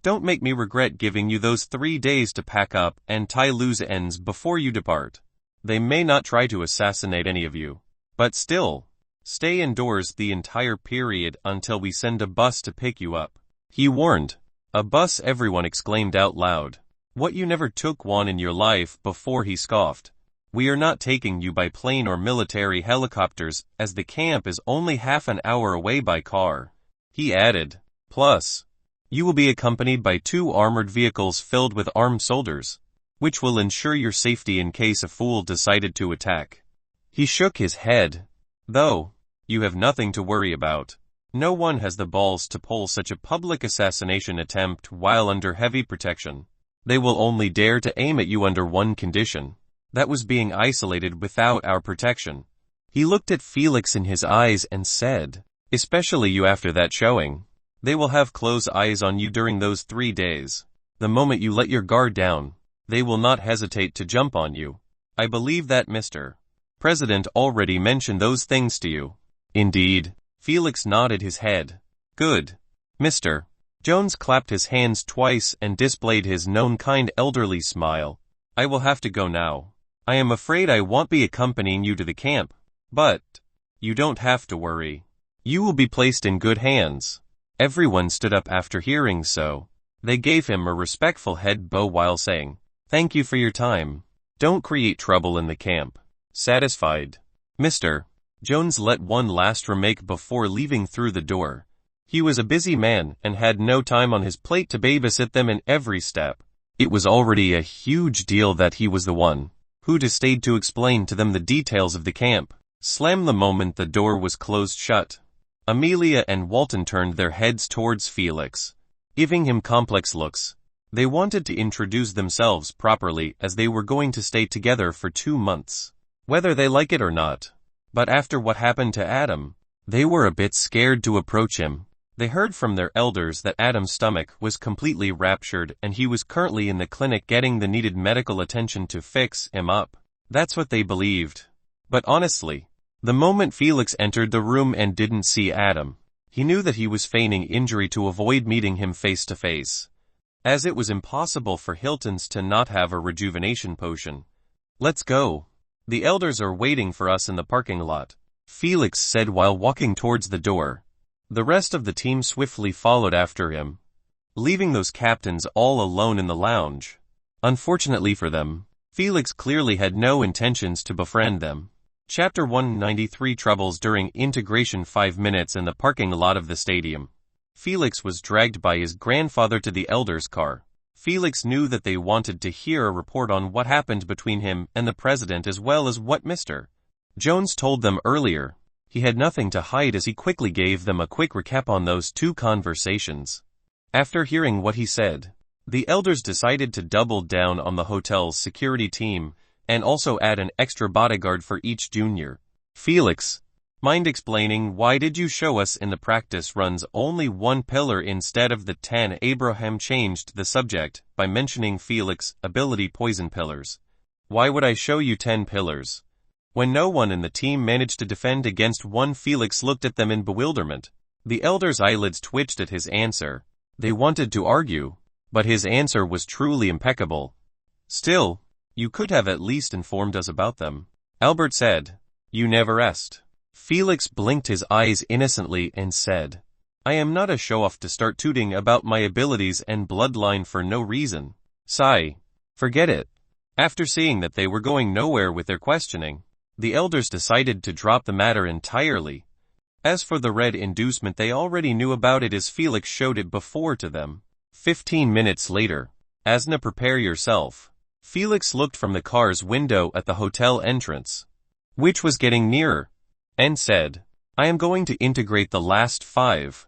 don't make me regret giving you those 3 days to pack up and tie loose ends before you depart. They may not try to assassinate any of you, but still, stay indoors the entire period until we send a bus to pick you up. He warned. A bus, everyone exclaimed out loud. What, you never took one in your life before? He scoffed. We are not taking you by plane or military helicopters, as the camp is only half an hour away by car. He added, plus, you will be accompanied by 2 armored vehicles filled with armed soldiers, which will ensure your safety in case a fool decided to attack. He shook his head. Though, you have nothing to worry about. No one has the balls to pull such a public assassination attempt while under heavy protection. They will only dare to aim at you under one condition. That was being isolated without our protection. He looked at Felix in his eyes and said, especially you after that showing. They will have close eyes on you during those 3 days. The moment you let your guard down, they will not hesitate to jump on you. I believe that Mr. President already mentioned those things to you. Indeed. Felix nodded his head. Good. Mr. Jones clapped his hands twice and displayed his known kind elderly smile. I will have to go now. I am afraid I won't be accompanying you to the camp, but you don't have to worry. You will be placed in good hands. Everyone stood up after hearing so. They gave him a respectful head bow while saying, thank you for your time. Don't create trouble in the camp. Satisfied, Mr. Jones let one last remark before leaving through the door. He was a busy man and had no time on his plate to babysit them in every step. It was already a huge deal that he was the one who stayed to explain to them the details of the camp. Slammed the moment the door was closed shut. Amelia and Walton turned their heads towards Felix, giving him complex looks. They wanted to introduce themselves properly as they were going to stay together for 2 months, whether they like it or not. But after what happened to Adam, they were a bit scared to approach him. They heard from their elders that Adam's stomach was completely ruptured and he was currently in the clinic getting the needed medical attention to fix him up. That's what they believed. But honestly, the moment Felix entered the room and didn't see Adam, he knew that he was feigning injury to avoid meeting him face to face, as it was impossible for Hiltons to not have a rejuvenation potion. Let's go. The elders are waiting for us in the parking lot, Felix said while walking towards the door. The rest of the team swiftly followed after him, leaving those captains all alone in the lounge. Unfortunately for them, Felix clearly had no intentions to befriend them. Chapter 193 Troubles during integration. 5 minutes in the parking lot of the stadium. Felix was dragged by his grandfather to the elders' car. Felix knew that they wanted to hear a report on what happened between him and the president as well as what Mr. Jones told them earlier. He had nothing to hide as he quickly gave them a quick recap on those 2 conversations. After hearing what he said, the elders decided to double down on the hotel's security team and also add an extra bodyguard for each junior. Felix, Mind explaining why did you show us in the practice runs only one pillar instead of the 10? Abraham changed the subject by mentioning Felix's ability poison pillars. Why would I show you 10 pillars? When no one in the team managed to defend against one, Felix looked at them in bewilderment. The elder's eyelids twitched at his answer. They wanted to argue, but his answer was truly impeccable. Still, you could have at least informed us about them. Albert said. You never asked. Felix blinked his eyes innocently and said, I am not a show-off to start tooting about my abilities and bloodline for no reason. Sigh. Forget it. After seeing that they were going nowhere with their questioning, the elders decided to drop the matter entirely. As for the red inducement, they already knew about it as Felix showed it before to them. 15 minutes later. Asna, prepare yourself. Felix looked from the car's window at the hotel entrance, which was getting nearer, and said, I am going to integrate the last 5.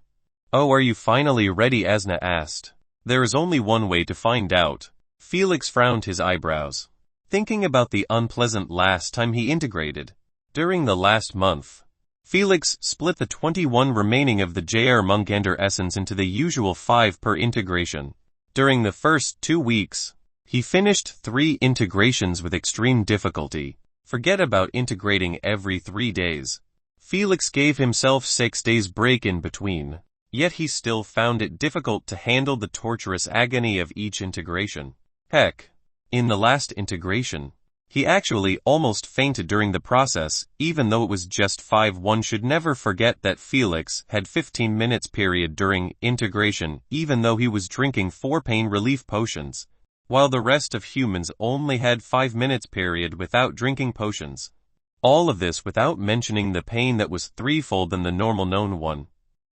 Oh, are you finally ready? Asna asked. There is only one way to find out. Felix frowned his eyebrows, thinking about the unpleasant last time he integrated. During the last month, Felix split the 21 remaining of the JR Mungander essence into the usual 5 per integration. During the first 2 weeks, he finished 3 integrations with extreme difficulty. Forget about integrating every 3 days. Felix gave himself 6 days break in between, yet he still found it difficult to handle the torturous agony of each integration. Heck, in the last integration, he actually almost fainted during the process, even though it was just 5. One should never forget that Felix had 15 minutes period during integration, even though he was drinking 4 pain relief potions, while the rest of humans only had 5 minutes period without drinking potions. All of this without mentioning the pain that was 3-fold than the normal known one.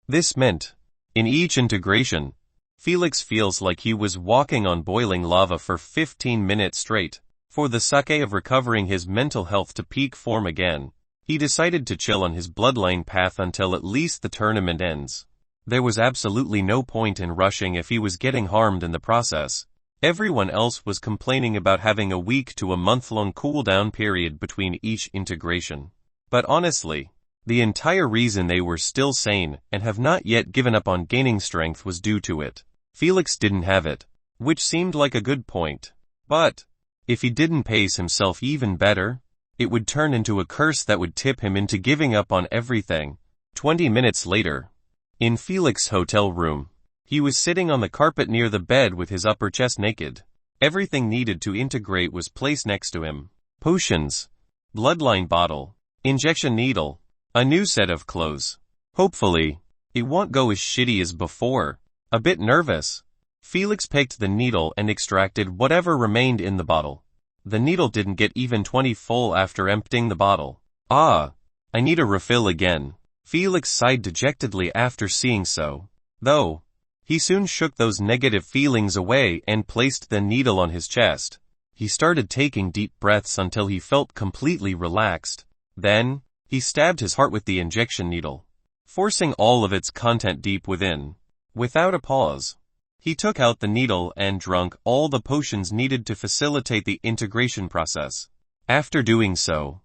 This meant, in each integration, Felix feels like he was walking on boiling lava for 15 minutes straight. For the sake of recovering his mental health to peak form again, he decided to chill on his bloodline path until at least the tournament ends. There was absolutely no point in rushing if he was getting harmed in the process. Everyone else was complaining about having a week to a month-long cooldown period between each integration. But honestly, the entire reason they were still sane and have not yet given up on gaining strength was due to it. Felix didn't have it, which seemed like a good point. But if he didn't pace himself even better, it would turn into a curse that would tip him into giving up on everything. 20 minutes later, in Felix's hotel room, he was sitting on the carpet near the bed with his upper chest naked. Everything needed to integrate was placed next to him. Potions, bloodline bottle, injection needle, a new set of clothes. Hopefully, it won't go as shitty as before. A bit nervous, Felix picked the needle and extracted whatever remained in the bottle. The needle didn't get even 20 full after emptying the bottle. I need a refill again. Felix sighed dejectedly after seeing so. Though, he soon shook those negative feelings away and placed the needle on his chest. He started taking deep breaths until he felt completely relaxed. Then, he stabbed his heart with the injection needle, forcing all of its content deep within. Without a pause, he took out the needle and drank all the potions needed to facilitate the integration process. After doing so,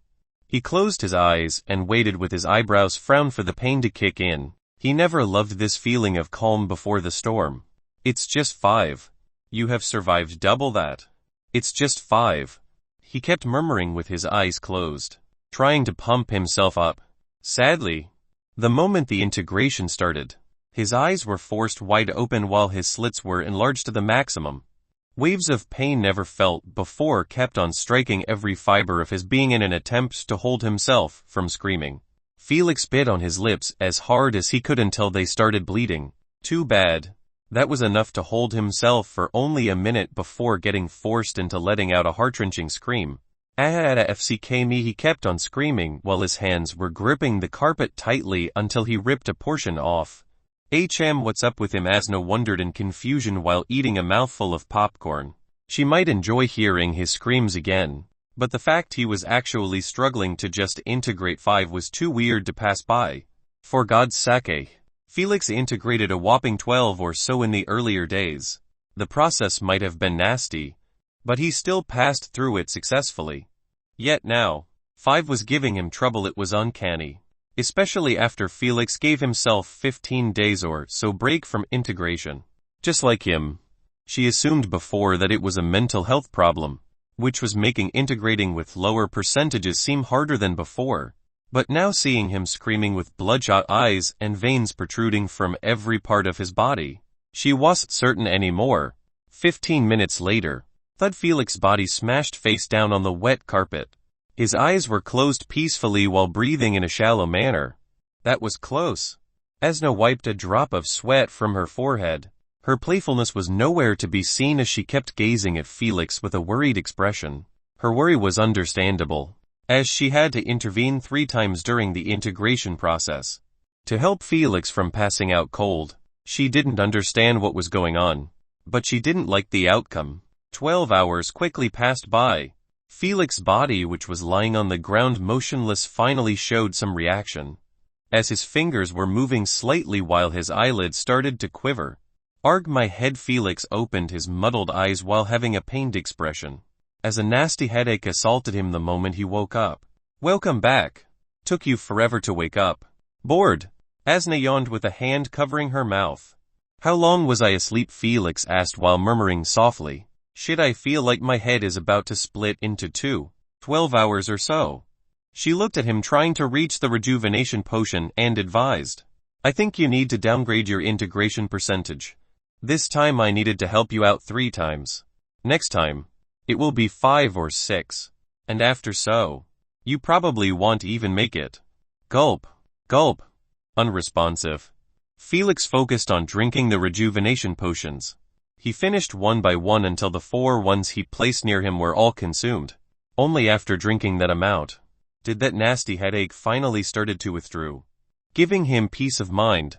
he closed his eyes and waited with his eyebrows frowned for the pain to kick in. He never loved this feeling of calm before the storm. It's just 5. You have survived double that. It's just 5. He kept murmuring with his eyes closed, trying to pump himself up. Sadly, the moment the integration started, his eyes were forced wide open while his slits were enlarged to the maximum. Waves of pain never felt before kept on striking every fiber of his being in an attempt to hold himself from screaming. Felix bit on his lips as hard as he could until they started bleeding. Too bad. That was enough to hold himself for only a minute before getting forced into letting out a heart-wrenching scream. FCK me, he kept on screaming while his hands were gripping the carpet tightly until he ripped a portion off. What's up with him? Asna wondered in confusion while eating a mouthful of popcorn. She might enjoy hearing his screams again, but the fact he was actually struggling to just integrate 5 was too weird to pass by. For God's sake, Felix integrated a whopping 12 or so in the earlier days. The process might have been nasty, but he still passed through it successfully. Yet now, 5 was giving him trouble. It was uncanny. especially after Felix gave himself 15 days or so break from integration. Just like him, she assumed before that it was a mental health problem, which was making integrating with lower percentages seem harder than before. But now seeing him screaming with bloodshot eyes and veins protruding from every part of his body, she wasn't certain anymore. 15 minutes later, thud, Felix's body smashed face down on the wet carpet. His eyes were closed peacefully while breathing in a shallow manner. That was close. Asna wiped a drop of sweat from her forehead. Her playfulness was nowhere to be seen as she kept gazing at Felix with a worried expression. Her worry was understandable, as she had to intervene 3 times during the integration process to help Felix from passing out cold. She didn't understand what was going on, but she didn't like the outcome. 12 hours quickly passed by. Felix's body, which was lying on the ground motionless, finally showed some reaction, as his fingers were moving slightly while his eyelids started to quiver. Arg my head, Felix opened his muddled eyes while having a pained expression, as a nasty headache assaulted him the moment he woke up. Welcome back. Took you forever to wake up. Bored? Asna yawned with a hand covering her mouth. How long was I asleep? Felix asked while murmuring softly. Shit, I feel like my head is about to split into 2. 12 hours or so. She looked at him, trying to reach the rejuvenation potion, and advised, I think you need to downgrade your integration percentage. This time I needed to help you out 3 times. Next time, it will be 5 or 6. And after so, you probably won't even make it. Gulp. Gulp. Unresponsive. Felix focused on drinking the rejuvenation potions. He finished one by one until the 4 ones he placed near him were all consumed. Only after drinking that amount did that nasty headache finally started to withdraw, giving him peace of mind.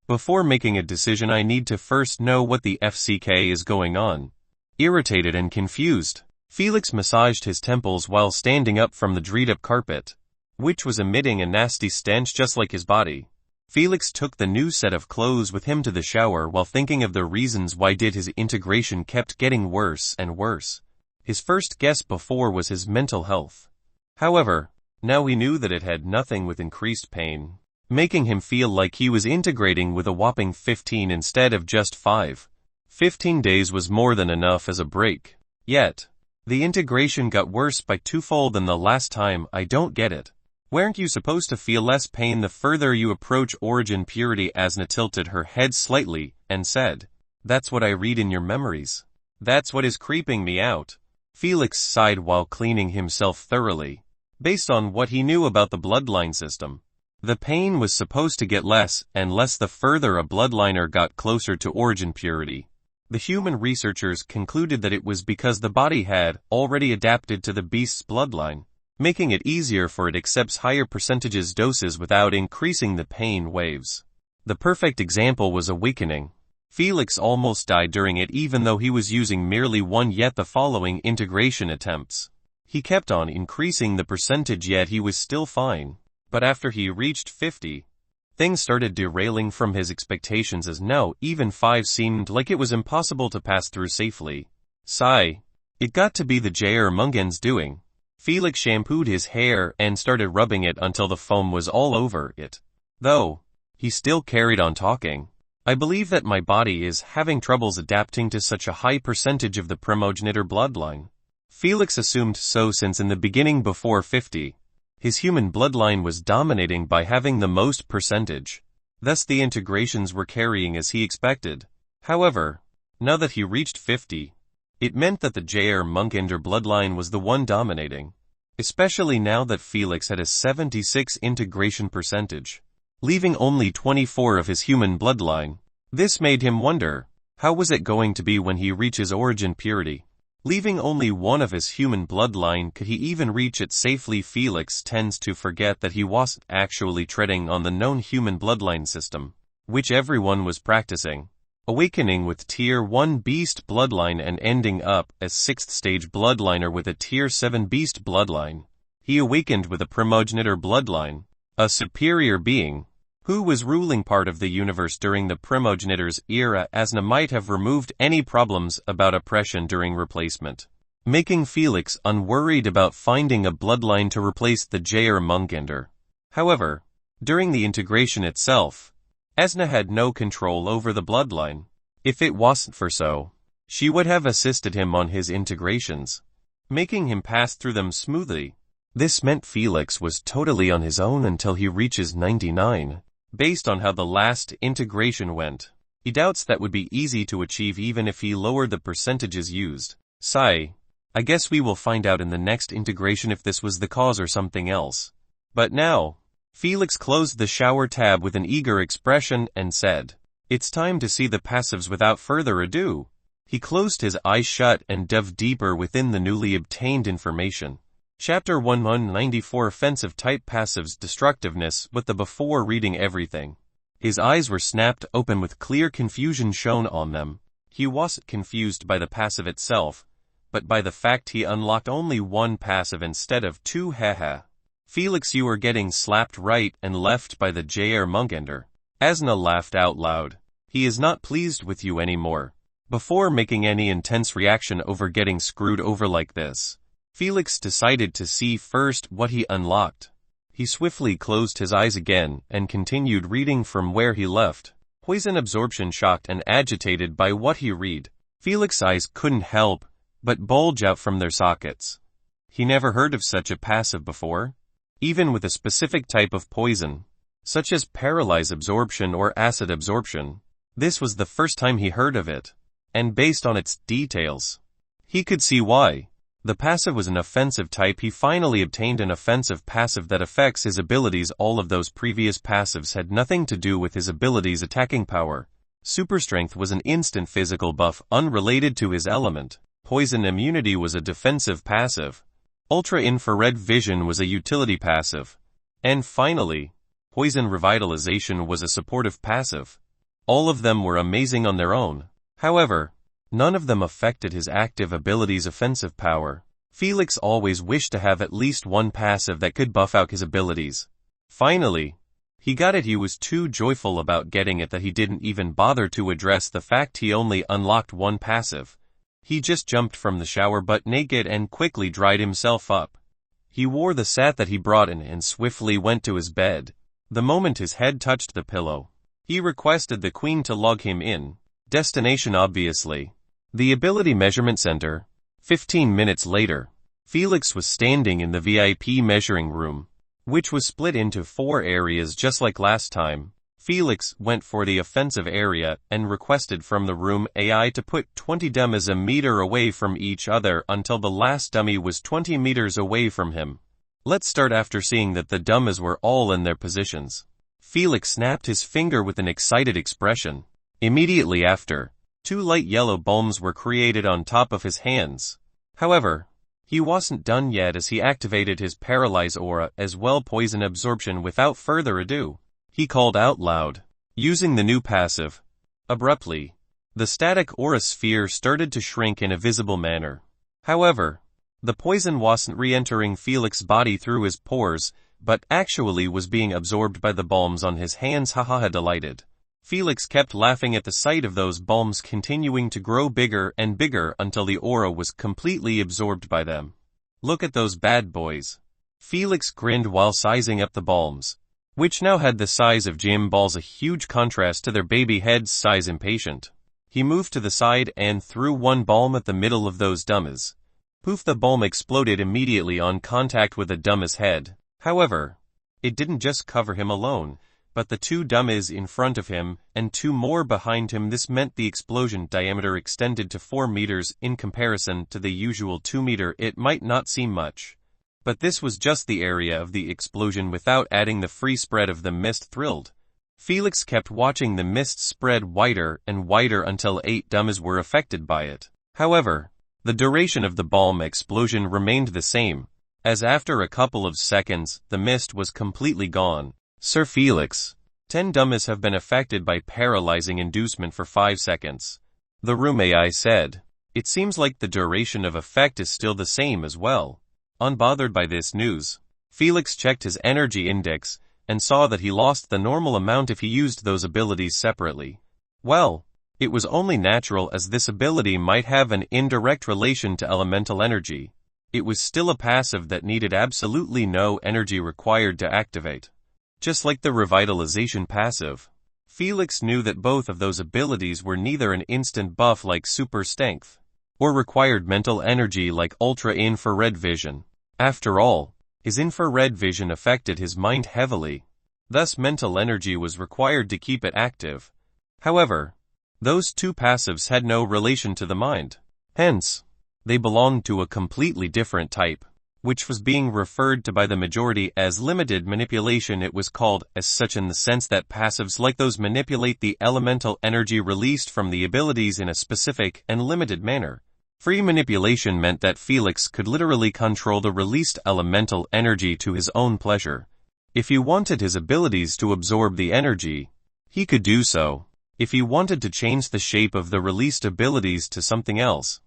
Before making a decision I need to first know what the FCK is going on. Irritated and confused, Felix massaged his temples while standing up from the dried-up carpet, which was emitting a nasty stench just like his body. Felix took the new set of clothes with him to the shower while thinking of the reasons why his integration kept getting worse and worse. His first guess before was his mental health. However, now he knew that it had nothing with increased pain, making him feel like he was integrating with a whopping 15 instead of just 5. 15 days was more than enough as a break. Yet, the integration got worse by 2-fold than the last time. I don't get it. Weren't you supposed to feel less pain the further you approach origin purity? Asna tilted her head slightly and said, That's what I read in your memories. That's what is creeping me out. Felix sighed while cleaning himself thoroughly. Based on what he knew about the bloodline system, the pain was supposed to get less and less the further a bloodliner got closer to origin purity. The human researchers concluded that it was because the body had already adapted to the beast's bloodline, making it easier for it accepts higher percentages doses without increasing the pain waves. The perfect example was awakening. Felix almost died during it even though he was using merely 1, yet the following integration attempts, he kept on increasing the percentage, yet he was still fine. But after he reached 50, things started derailing from his expectations, as now even 5 seemed like it was impossible to pass through safely. Sigh. It got to be the Jair Mungen's doing. Felix shampooed his hair and started rubbing it until the foam was all over it. Though, he still carried on talking. I believe that my body is having troubles adapting to such a high percentage of the primogenitor bloodline. Felix assumed so since in the beginning before 50, his human bloodline was dominating by having the most percentage. Thus the integrations were carrying as he expected. However, now that he reached 50, it meant that the Jair Munkinder bloodline was the one dominating, especially now that Felix had a 76 integration percentage, leaving only 24 of his human bloodline. This made him wonder, how was it going to be when he reaches origin purity? Leaving only 1 of his human bloodline, could he even reach it safely? Felix tends to forget that he wasn't actually treading on the known human bloodline system, which everyone was practicing. Awakening with Tier 1 Beast bloodline and ending up as 6th stage bloodliner with a Tier 7 Beast bloodline. He awakened with a primogenitor bloodline, a superior being, who was ruling part of the universe during the primogenitor's era. Asna might have removed any problems about oppression during replacement, making Felix unworried about finding a bloodline to replace the Jair Munkinder. However, during the integration itself, Esna had no control over the bloodline. If it wasn't for so, she would have assisted him on his integrations, making him pass through them smoothly. This meant Felix was totally on his own until he reaches 99. Based on how the last integration went, he doubts that would be easy to achieve even if he lowered the percentages used. Sigh. I guess we will find out in the next integration if this was the cause or something else. But now, Felix closed the shower tab with an eager expression and said, "It's time to see the passives without further ado." He closed his eyes shut and delved deeper within the newly obtained information. Chapter 194 Offensive Type Passives Destructiveness. With the before reading everything, his eyes were snapped open with clear confusion shown on them. He wasn't confused by the passive itself, but by the fact he unlocked only one passive instead of two. Haha. Felix, you are getting slapped right and left by the JR Munkender. Asna laughed out loud. He is not pleased with you anymore. Before making any intense reaction over getting screwed over like this, Felix decided to see first what he unlocked. He swiftly closed his eyes again and continued reading from where he left. Poison absorption. Shocked and agitated by what he read, Felix's eyes couldn't help but bulge out from their sockets. He never heard of such a passive before, even with a specific type of poison, such as paralyze absorption or acid absorption. This was the first time he heard of it, and based on its details, he could see why. The passive was an offensive type. He finally obtained an offensive passive that affects his abilities. All of those previous passives had nothing to do with his abilities' attacking power. Super strength was an instant physical buff unrelated to his element. Poison immunity was a defensive passive. Ultra-infrared vision was a utility passive. And finally, poison revitalization was a supportive passive. All of them were amazing on their own. However, none of them affected his active abilities' offensive power. Felix always wished to have at least one passive that could buff out his abilities. Finally, he got it. He was too joyful about getting it that he didn't even bother to address the fact he only unlocked one passive. He just jumped from the shower butt naked and quickly dried himself up. He wore the sack that he brought in and swiftly went to his bed. The moment his head touched the pillow, he requested the queen to log him in. Destination obviously the Ability Measurement Center. 15 minutes later, Felix was standing in the VIP measuring room, which was split into 4 areas just like last time. Felix went for the offensive area and requested from the room AI to put 20 dummies a meter away from each other until the last dummy was 20 meters away from him. Let's start after seeing that the dummies were all in their positions. Felix snapped his finger with an excited expression. Immediately after, 2 light yellow bombs were created on top of his hands. However, he wasn't done yet as he activated his paralyze aura as well poison absorption. Without further ado, he called out loud, using the new passive. Abruptly, the static aura sphere started to shrink in a visible manner. However, the poison wasn't re-entering Felix's body through his pores, but actually was being absorbed by the bombs on his hands. Haha, delighted. Felix kept laughing at the sight of those bombs continuing to grow bigger and bigger until the aura was completely absorbed by them. Look at those bad boys. Felix grinned while sizing up the bombs, which now had the size of gym balls, a huge contrast to their baby heads' size. Impatient, he moved to the side and threw one bomb at the middle of those dummies. Poof, the bomb exploded immediately on contact with the dummy's head. However, it didn't just cover him alone, but the 2 dummies in front of him and 2 more behind him. This meant the explosion diameter extended to 4 meters in comparison to the usual 2 meter. It might not seem much, but this was just the area of the explosion without adding the free spread of the mist. Thrilled, Felix kept watching the mist spread wider and wider until 8 dummies were affected by it. However, the duration of the bomb explosion remained the same, as after a couple of seconds, the mist was completely gone. Sir Felix, 10 dummies have been affected by paralyzing inducement for 5 seconds. The room AI said. It seems like the duration of effect is still the same as well. Unbothered by this news, Felix checked his energy index and saw that he lost the normal amount if he used those abilities separately. Well, it was only natural as this ability might have an indirect relation to elemental energy. It was still a passive that needed absolutely no energy required to activate. Just like the revitalization passive, Felix knew that both of those abilities were neither an instant buff like super strength, or required mental energy like ultra-infrared vision. After all, his infrared vision affected his mind heavily, thus mental energy was required to keep it active. However, those two passives had no relation to the mind. Hence, they belonged to a completely different type, which was being referred to by the majority as limited manipulation. It was called as such in the sense that passives like those manipulate the elemental energy released from the abilities in a specific and limited manner. Free manipulation meant that Felix could literally control the released elemental energy to his own pleasure. If he wanted his abilities to absorb the energy, he could do so. If he wanted to change the shape of the released abilities to something else,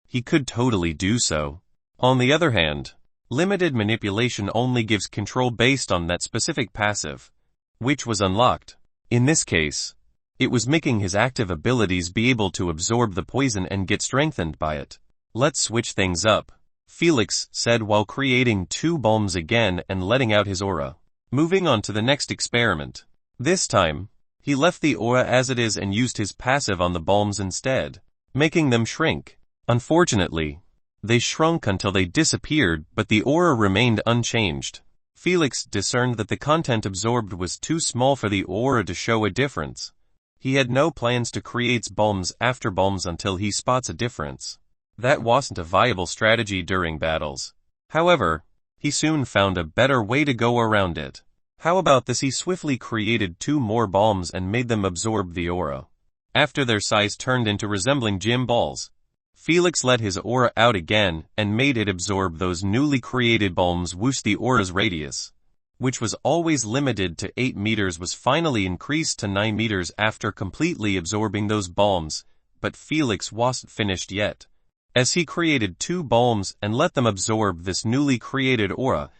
he could totally do so. On the other hand, limited manipulation only gives control based on that specific passive, which was unlocked. In this case, it was making his active abilities be able to absorb the poison and get strengthened by it. Let's switch things up, Felix said while creating 2 bombs again and letting out his aura. Moving on to the next experiment. This time, he left the aura as it is and used his passive on the bombs instead, making them shrink. Unfortunately, they shrunk until they disappeared, but the aura remained unchanged. Felix discerned that the content absorbed was too small for the aura to show a difference. He had no plans to create bombs after bombs until he spots a difference. That wasn't a viable strategy during battles. However, he soon found a better way to go around it. How about this? He swiftly created 2 more bombs and made them absorb the aura. After their size turned into resembling gym balls, Felix let his aura out again and made it absorb those newly created bombs. Whoosh! The aura's radius, which was always limited to 8 meters, was finally increased to 9 meters after completely absorbing those bombs, but Felix wasn't finished yet. As he created 2 bombs and let them absorb this newly created aura,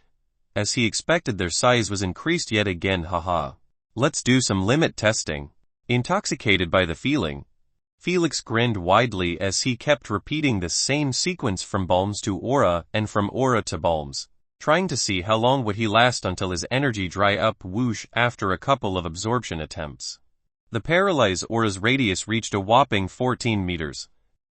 as he expected, their size was increased yet again. Haha. Let's do some limit testing. Intoxicated by the feeling, Felix grinned widely as he kept repeating the same sequence from bombs to aura and from aura to bombs, trying to see how long would he last until his energy dry up. Whoosh! After a couple of absorption attempts, the paralyzed aura's radius reached a whopping 14 meters,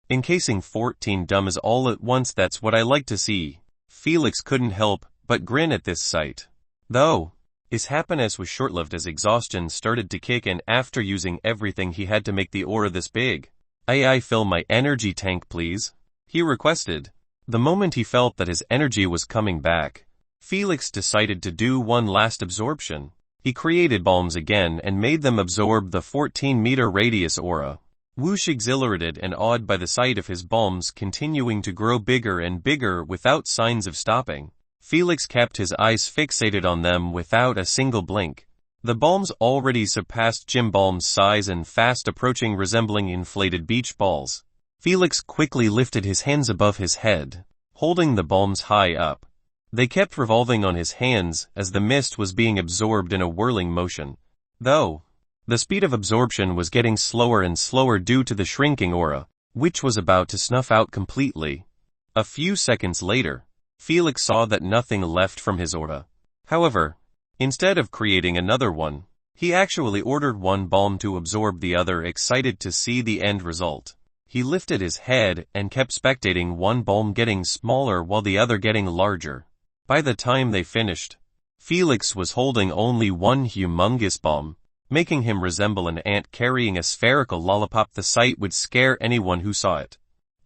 encasing 14 dummies all at once. That's what I like to see. Felix couldn't help but grin at this sight. Though, his happiness was short-lived as exhaustion started to kick in after using everything he had to make the aura this big. "AI, fill my energy tank please," he requested. The moment he felt that his energy was coming back, Felix decided to do one last absorption. He created bombs again and made them absorb the 14-meter radius aura. Whoosh! Exhilarated and awed by the sight of his bombs continuing to grow bigger and bigger without signs of stopping, Felix kept his eyes fixated on them without a single blink. The bombs already surpassed gym bombs' size and fast approaching, resembling inflated beach balls. Felix quickly lifted his hands above his head, holding the bombs high up. They kept revolving on his hands as the mist was being absorbed in a whirling motion. Though, the speed of absorption was getting slower and slower due to the shrinking aura, which was about to snuff out completely. A few seconds later, Felix saw that nothing left from his aura. However, instead of creating another one, he actually ordered one bomb to absorb the other. Excited to see the end result, he lifted his head and kept spectating one bomb getting smaller while the other getting larger. By the time they finished, Felix was holding only one humongous bomb, making him resemble an ant carrying a spherical lollipop. The sight would scare anyone who saw it.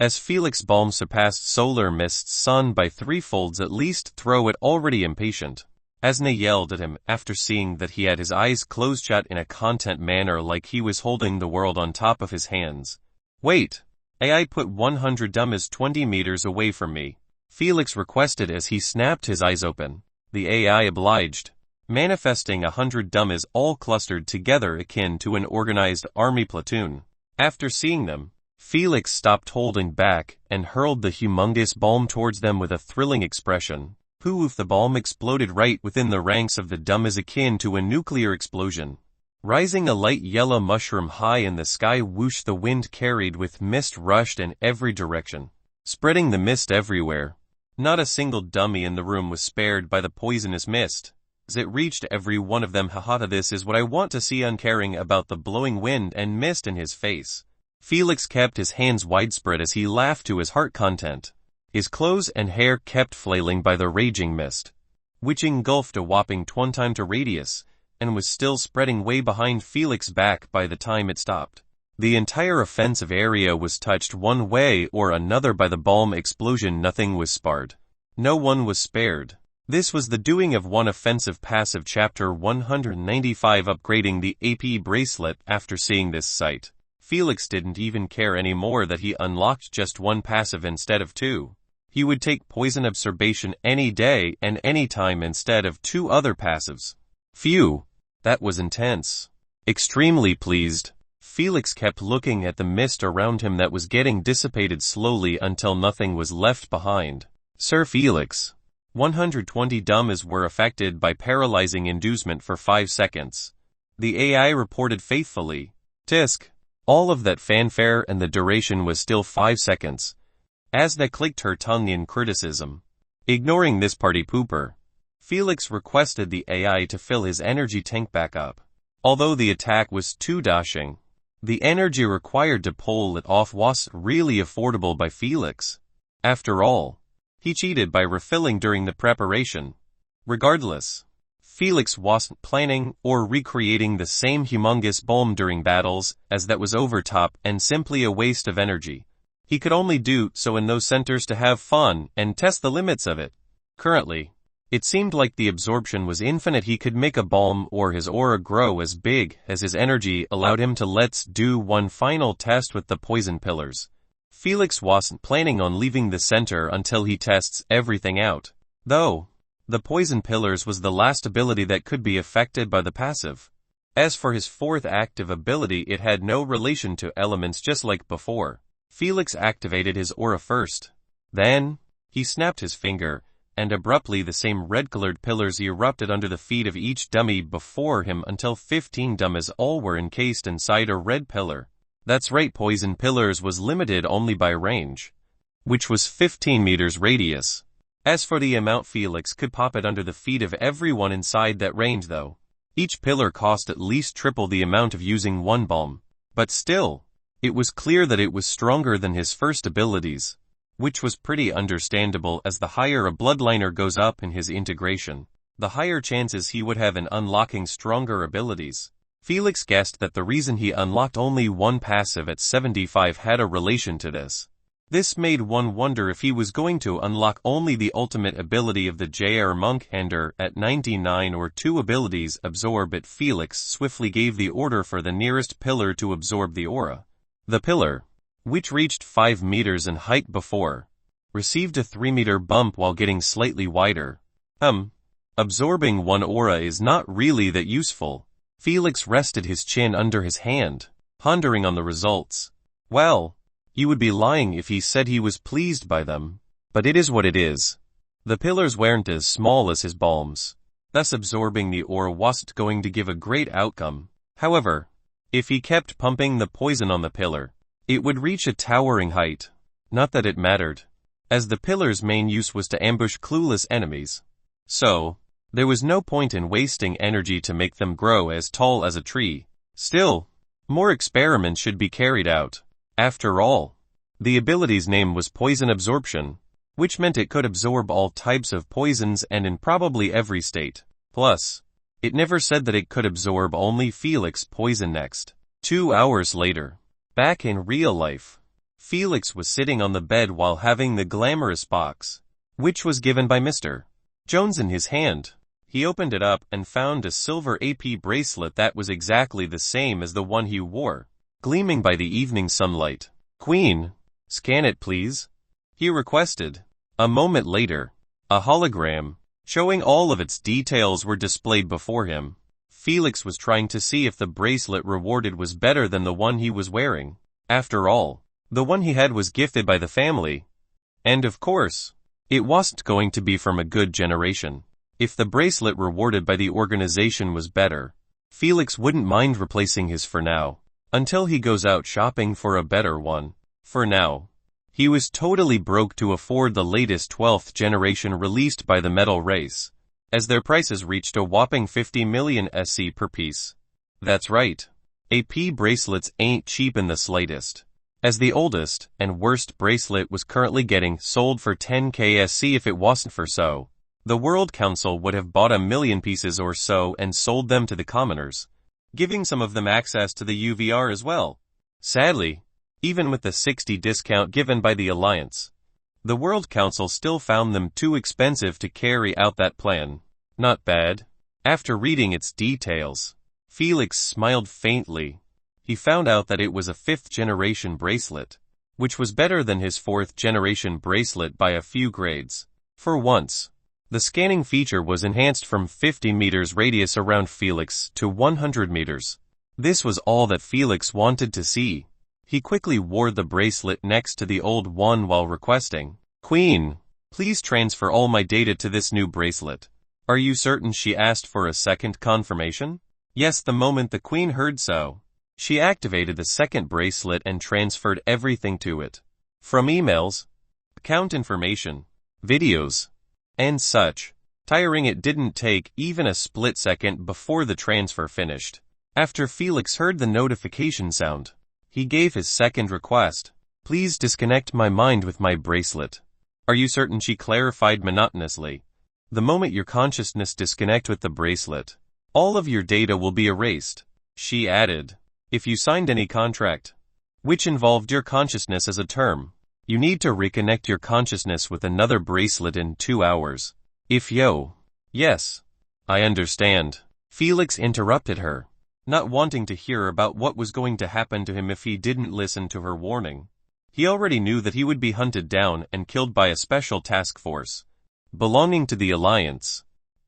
As Felix's bomb surpassed Solar Mist's sun by 3-folds at least, throw it already impatient. Asna yelled at him after seeing that he had his eyes closed shut in a content manner like he was holding the world on top of his hands. "Wait, AI, put 100 dummies 20 meters away from me," Felix requested as he snapped his eyes open. The AI obliged, manifesting 100 dummies all clustered together akin to an organized army platoon. After seeing them, Felix stopped holding back and hurled the humongous bomb towards them with a thrilling expression. Poof! The bomb exploded right within the ranks of the dummies akin to a nuclear explosion, rising a light yellow mushroom high in the sky. Whoosh! The wind carried with mist rushed in every direction, spreading the mist everywhere. Not a single dummy in the room was spared by the poisonous mist. As it reached every one of them. Haha, this is what I want to see, uncaring about the blowing wind and mist in his face. Felix kept his hands widespread as he laughed to his heart content. His clothes and hair kept flailing by the raging mist, which engulfed a whopping 20 radius, and was still spreading way behind Felix's back by the time it stopped. The entire offensive area was touched one way or another by the bomb explosion. Nothing was spared. No one was spared. This was the doing of one offensive passive. Chapter 195, Upgrading the AP bracelet. After seeing this sight, Felix didn't even care anymore that he unlocked just one passive instead of two. He would take poison absorption any day and any time instead of two other passives. Phew, that was intense. Extremely pleased, Felix kept looking at the mist around him that was getting dissipated slowly until nothing was left behind. Sir Felix, 120 dummies were affected by paralyzing inducement for 5 seconds. The AI reported faithfully. Tisk. All of that fanfare and the duration was still 5 seconds. Asna clicked her tongue in criticism. Ignoring this party pooper, Felix requested the AI to fill his energy tank back up. Although the attack was too dashing, the energy required to pull it off wasn't really affordable by Felix. After all, he cheated by refilling during the preparation. Regardless, Felix wasn't planning or recreating the same humongous bomb during battles, as that was overtop and simply a waste of energy. He could only do so in those centers to have fun and test the limits of it. Currently, it seemed like the absorption was infinite. He could make a bomb or his aura grow as big as his energy allowed him to. Let's do one final test with the poison pillars. Felix wasn't planning on leaving the center until he tests everything out, though. The poison pillars was the last ability that could be affected by the passive. As for his fourth active ability, it had no relation to elements just like before. Felix activated his aura first. Then, he snapped his finger, and abruptly the same red-colored pillars erupted under the feet of each dummy before him until 15 dummies all were encased inside a red pillar. That's right, poison pillars was limited only by range, which was 15 meters radius. As for the amount, Felix could pop it under the feet of everyone inside that range though. Each pillar cost at least triple the amount of using one bomb. But still, it was clear that it was stronger than his first abilities, which was pretty understandable as the higher a bloodliner goes up in his integration, the higher chances he would have in unlocking stronger abilities. Felix guessed that the reason he unlocked only one passive at 75 had a relation to this. This made one wonder if he was going to unlock only the ultimate ability of the JR Monkhander at 99 or two abilities absorb it. Felix swiftly gave the order for the nearest pillar to absorb the aura. The pillar, which reached 5 meters in height before, received a 3-meter bump while getting slightly wider. Absorbing one aura is not really that useful. Felix rested his chin under his hand, pondering on the results. Well, you would be lying if he said he was pleased by them, but it is what it is. The pillars weren't as small as his bombs, thus absorbing the aura wasn't going to give a great outcome. However, if he kept pumping the poison on the pillar, it would reach a towering height. Not that it mattered, as the pillar's main use was to ambush clueless enemies. So, there was no point in wasting energy to make them grow as tall as a tree. Still, more experiments should be carried out. After all, the ability's name was poison absorption, which meant it could absorb all types of poisons and in probably every state. Plus, it never said that it could absorb only Felix poison. Next, 2 hours later, back in real life, Felix was sitting on the bed while having the glamorous box, which was given by Mr. Jones, in his hand. He opened it up and found a silver AP bracelet that was exactly the same as the one he wore, gleaming by the evening sunlight. Queen, scan it please, he requested. A moment later, a hologram, showing all of its details, were displayed before him. Felix was trying to see if the bracelet rewarded was better than the one he was wearing. After all, the one he had was gifted by the family. And of course, it wasn't going to be from a good generation. If the bracelet rewarded by the organization was better, Felix wouldn't mind replacing his for now, until he goes out shopping for a better one. For now, he was totally broke to afford the latest 12th generation released by the metal race. as their prices reached a whopping 50 million SC per piece. That's right. AP bracelets ain't cheap in the slightest. As the oldest and worst bracelet was currently getting sold for 10k SC if it wasn't for so, the World Council would have bought a million pieces or so and sold them to the commoners, giving some of them access to the UVR as well. Sadly, even with the 60 discount given by the Alliance, the World Council still found them too expensive to carry out that plan. Not bad. After reading its details, Felix smiled faintly. He found out that it was a 5th-generation bracelet, which was better than his 4th-generation bracelet by a few grades. For once, the scanning feature was enhanced from 50 meters radius around Felix to 100 meters. This was all that Felix wanted to see. He quickly wore the bracelet next to the old one while requesting, "Queen, please transfer all my data to this new bracelet." "Are you certain?" she asked for a second confirmation. Yes, the moment the Queen heard so, she activated the second bracelet and transferred everything to it. From emails, account information, videos, and such. Tiring, it didn't take even a split second before the transfer finished. After Felix heard the notification sound, he gave his second request. "Please disconnect my mind with my bracelet." "Are you certain?" she clarified monotonously. "The moment your consciousness disconnect with the bracelet, all of your data will be erased," she added. "If you signed any contract, which involved your consciousness as a term, you need to reconnect your consciousness with another bracelet in 2 hours. If yo." "Yes, I understand." Felix interrupted her, not wanting to hear about what was going to happen to him if he didn't listen to her warning. He already knew that he would be hunted down and killed by a special task force belonging to the Alliance.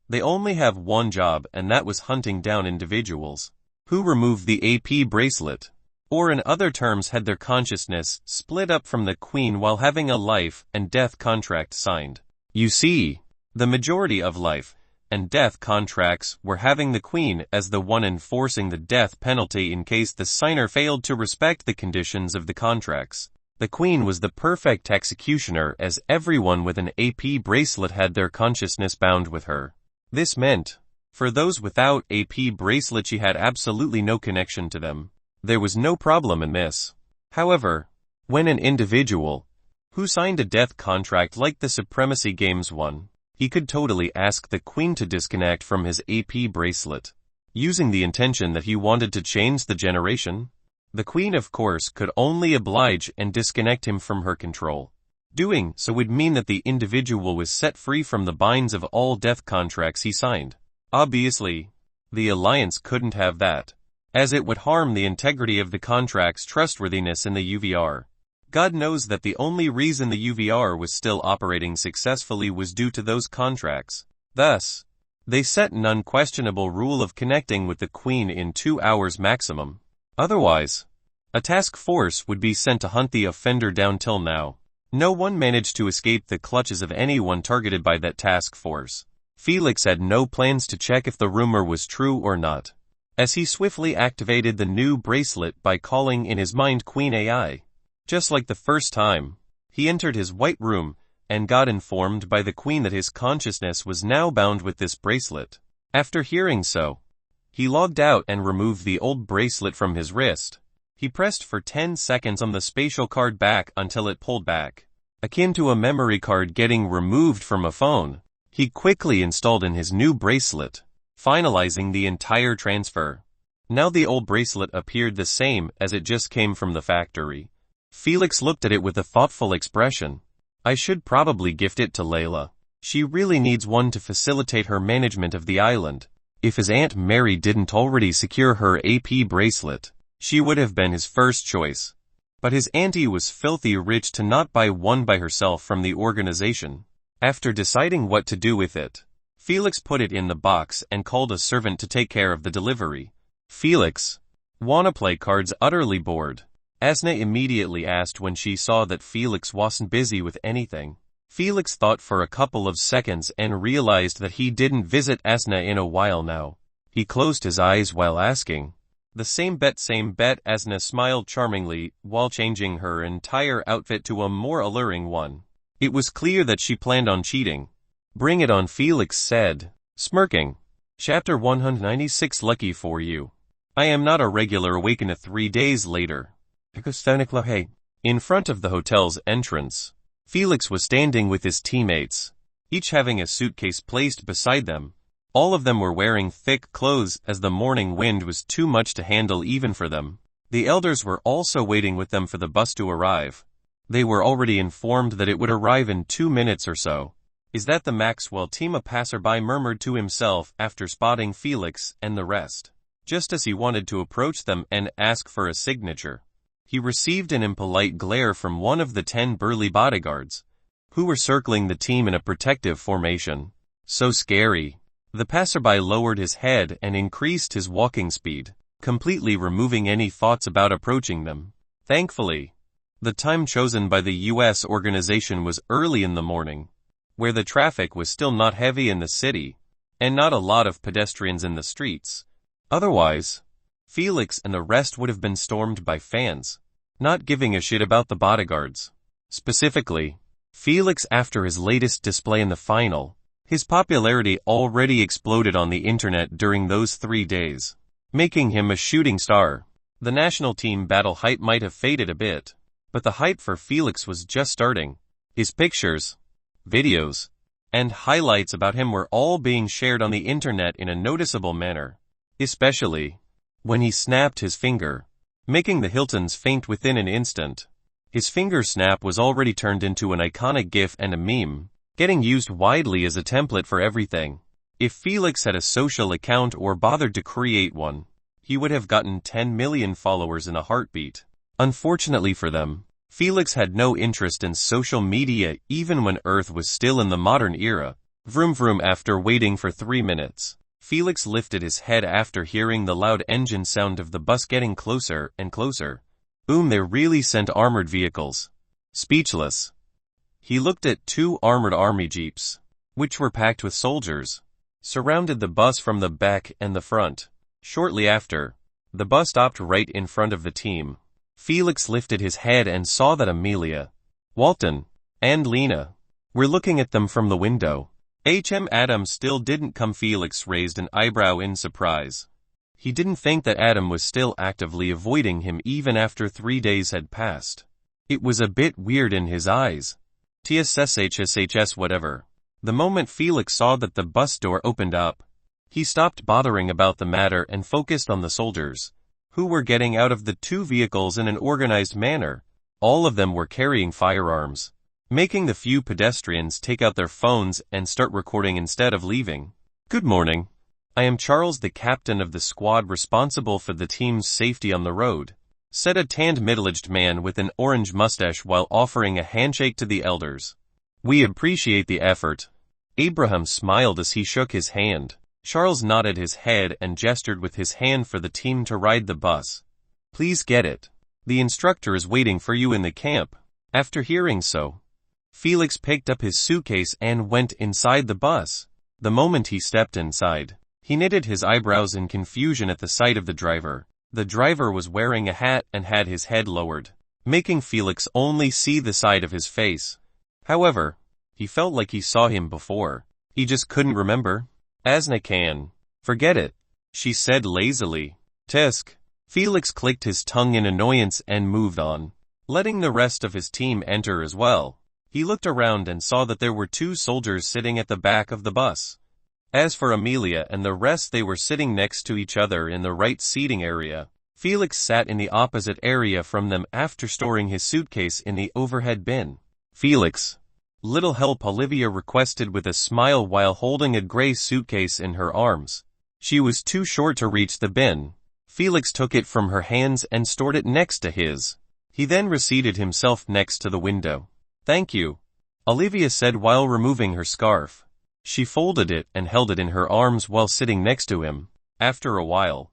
They only have one job, and that was hunting down individuals who removed the AP bracelet, or in other terms had their consciousness split up from the Queen while having a life and death contract signed. You see, the majority of life and death contracts were having the Queen as the one enforcing the death penalty in case the signer failed to respect the conditions of the contracts. The Queen was the perfect executioner, as everyone with an AP bracelet had their consciousness bound with her. This meant, for those without AP bracelet, she had absolutely no connection to them. There was no problem in this. However, when an individual who signed a death contract like the Supremacy Games one, he could totally ask the Queen to disconnect from his AP bracelet, using the intention that he wanted to change the generation. The Queen, of course, could only oblige and disconnect him from her control. Doing so would mean that the individual was set free from the binds of all death contracts he signed. Obviously, the Alliance couldn't have that, as it would harm the integrity of the contract's trustworthiness in the UVR. God knows that the only reason the UVR was still operating successfully was due to those contracts. Thus, they set an unquestionable rule of connecting with the Queen in 2 hours maximum. Otherwise, a task force would be sent to hunt the offender down. Till now, no one managed to escape the clutches of anyone targeted by that task force. Felix had no plans to check if the rumor was true or not, as he swiftly activated the new bracelet by calling in his mind Queen AI. Just like the first time, he entered his white room and got informed by the Queen that his consciousness was now bound with this bracelet. After hearing so, he logged out and removed the old bracelet from his wrist. He pressed for 10 seconds on the spatial card back until it pulled back, akin to a memory card getting removed from a phone. He quickly installed in his new bracelet, finalizing the entire transfer. Now the old bracelet appeared the same as it just came from the factory. Felix looked at it with a thoughtful expression. "I should probably gift it to Layla. She really needs one to facilitate her management of the island." If his Aunt Mary didn't already secure her AP bracelet, she would have been his first choice. But his auntie was filthy rich to not buy one by herself from the organization. After deciding what to do with it, Felix put it in the box and called a servant to take care of the delivery. "Felix, wanna play cards?" Utterly bored, Asna immediately asked when she saw that Felix wasn't busy with anything. Felix thought for a couple of seconds and realized that he didn't visit Asna in a while now. He closed his eyes while asking, "The same bet, same bet." Asna smiled charmingly while changing her entire outfit to a more alluring one. It was clear that she planned on cheating. "Bring it on," Felix said, Smirking. Chapter 196. Lucky for you. I am not a regular awakened 3 days later. In front of the hotel's entrance, Felix was standing with his teammates, each having a suitcase placed beside them. All of them were wearing thick clothes as the morning wind was too much to handle even for them. The elders were also waiting with them for the bus to arrive. They were already informed that it would arrive in 2 minutes or so. Is that the Maxwell team? A passerby murmured to himself after spotting Felix and the rest. Just as he wanted to approach them and ask for a signature, he received an impolite glare from one of the 10 burly bodyguards, who were circling the team in a protective formation. So scary. The passerby lowered his head and increased his walking speed, completely removing any thoughts about approaching them. Thankfully, the time chosen by the U.S. organization was early in the morning, where the traffic was still not heavy in the city, and not a lot of pedestrians in the streets. Otherwise, Felix and the rest would have been stormed by fans, not giving a shit about the bodyguards. Specifically, Felix after his latest display in the final. His popularity already exploded on the internet during those 3 days, making him a shooting star. The national team battle hype might have faded a bit, but the hype for Felix was just starting. His pictures, videos, and highlights about him were all being shared on the internet in a noticeable manner, especially when he snapped his finger, making the Hiltons faint within an instant. His finger snap was already turned into an iconic GIF and a meme, getting used widely as a template for everything. If Felix had a social account or bothered to create one, he would have gotten 10 million followers in a heartbeat. Unfortunately for them, Felix had no interest in social media even when Earth was still in the modern era. Vroom vroom. After waiting for 3 minutes, Felix lifted his head after hearing the loud engine sound of the bus getting closer and closer. They really sent armored vehicles. Speechless, he looked at 2 armored army jeeps, which were packed with soldiers, surrounded the bus from the back and the front. Shortly after, the bus stopped right in front of the team. Felix lifted his head and saw that Amelia, Walton, and Lena were looking at them from the window. Adam still didn't come. Felix raised an eyebrow in surprise. He didn't think that Adam was still actively avoiding him even after 3 days had passed. It was a bit weird in his eyes. TSSHSHS whatever. The moment Felix saw that the bus door opened up, he stopped bothering about the matter and focused on the soldiers, who were getting out of the 2 vehicles in an organized manner. All of them were carrying firearms, making the few pedestrians take out their phones and start recording instead of leaving. Good morning. I am Charles, the captain of the squad responsible for the team's safety on the road, said a tanned middle-aged man with an orange mustache while offering a handshake to the elders. We appreciate the effort. Abraham smiled as he shook his hand. Charles nodded his head and gestured with his hand for the team to ride the bus. Please get it. The instructor is waiting for you in the camp. After hearing so, Felix picked up his suitcase and went inside the bus. The moment he stepped inside, he knitted his eyebrows in confusion at the sight of the driver. The driver was wearing a hat and had his head lowered, making Felix only see the side of his face. However, he felt like he saw him before. He just couldn't remember. Asna can. Forget it, she said lazily. Tisk. Felix clicked his tongue in annoyance and moved on, letting the rest of his team enter as well. He looked around and saw that there were 2 soldiers sitting at the back of the bus. As for Amelia and the rest, they were sitting next to each other in the right seating area. Felix sat in the opposite area from them after storing his suitcase in the overhead bin. Felix, little help, Olivia requested with a smile while holding a gray suitcase in her arms. She was too short to reach the bin. Felix took it from her hands and stored it next to his. He then reseated himself next to the window. Thank you, Olivia said while removing her scarf. She folded it and held it in her arms while sitting next to him. After a while,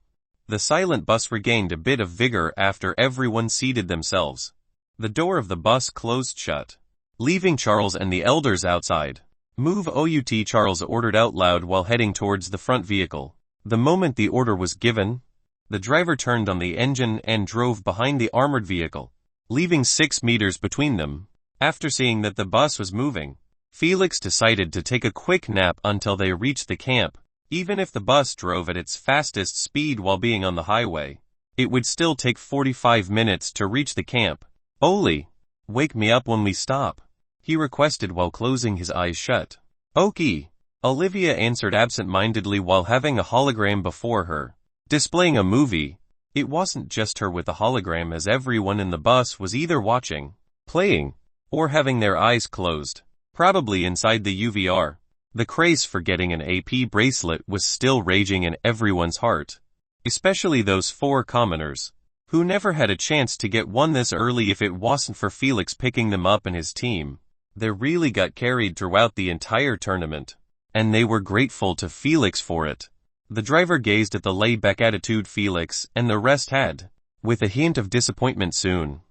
the silent bus regained a bit of vigor after everyone seated themselves. The door of the bus closed shut, leaving Charles and the elders outside. Move out, Charles ordered out loud while heading towards the front vehicle. The moment the order was given, the driver turned on the engine and drove behind the armored vehicle, leaving 6 meters between them. After seeing that the bus was moving, Felix decided to take a quick nap until they reached the camp. Even if the bus drove at its fastest speed while being on the highway, it would still take 45 minutes to reach the camp. "Oli, wake me up when we stop," he requested while closing his eyes shut. "Okay," Olivia answered absent-mindedly while having a hologram before her, displaying a movie. It wasn't just her with a hologram, as everyone in the bus was either watching, playing, or having their eyes closed, probably inside the UVR. The craze for getting an AP bracelet was still raging in everyone's heart, especially those 4 commoners, who never had a chance to get one this early if it wasn't for Felix picking them up and his team. They really got carried throughout the entire tournament, and they were grateful to Felix for it. The driver gazed at the laid-back attitude Felix and the rest had, with a hint of disappointment soon.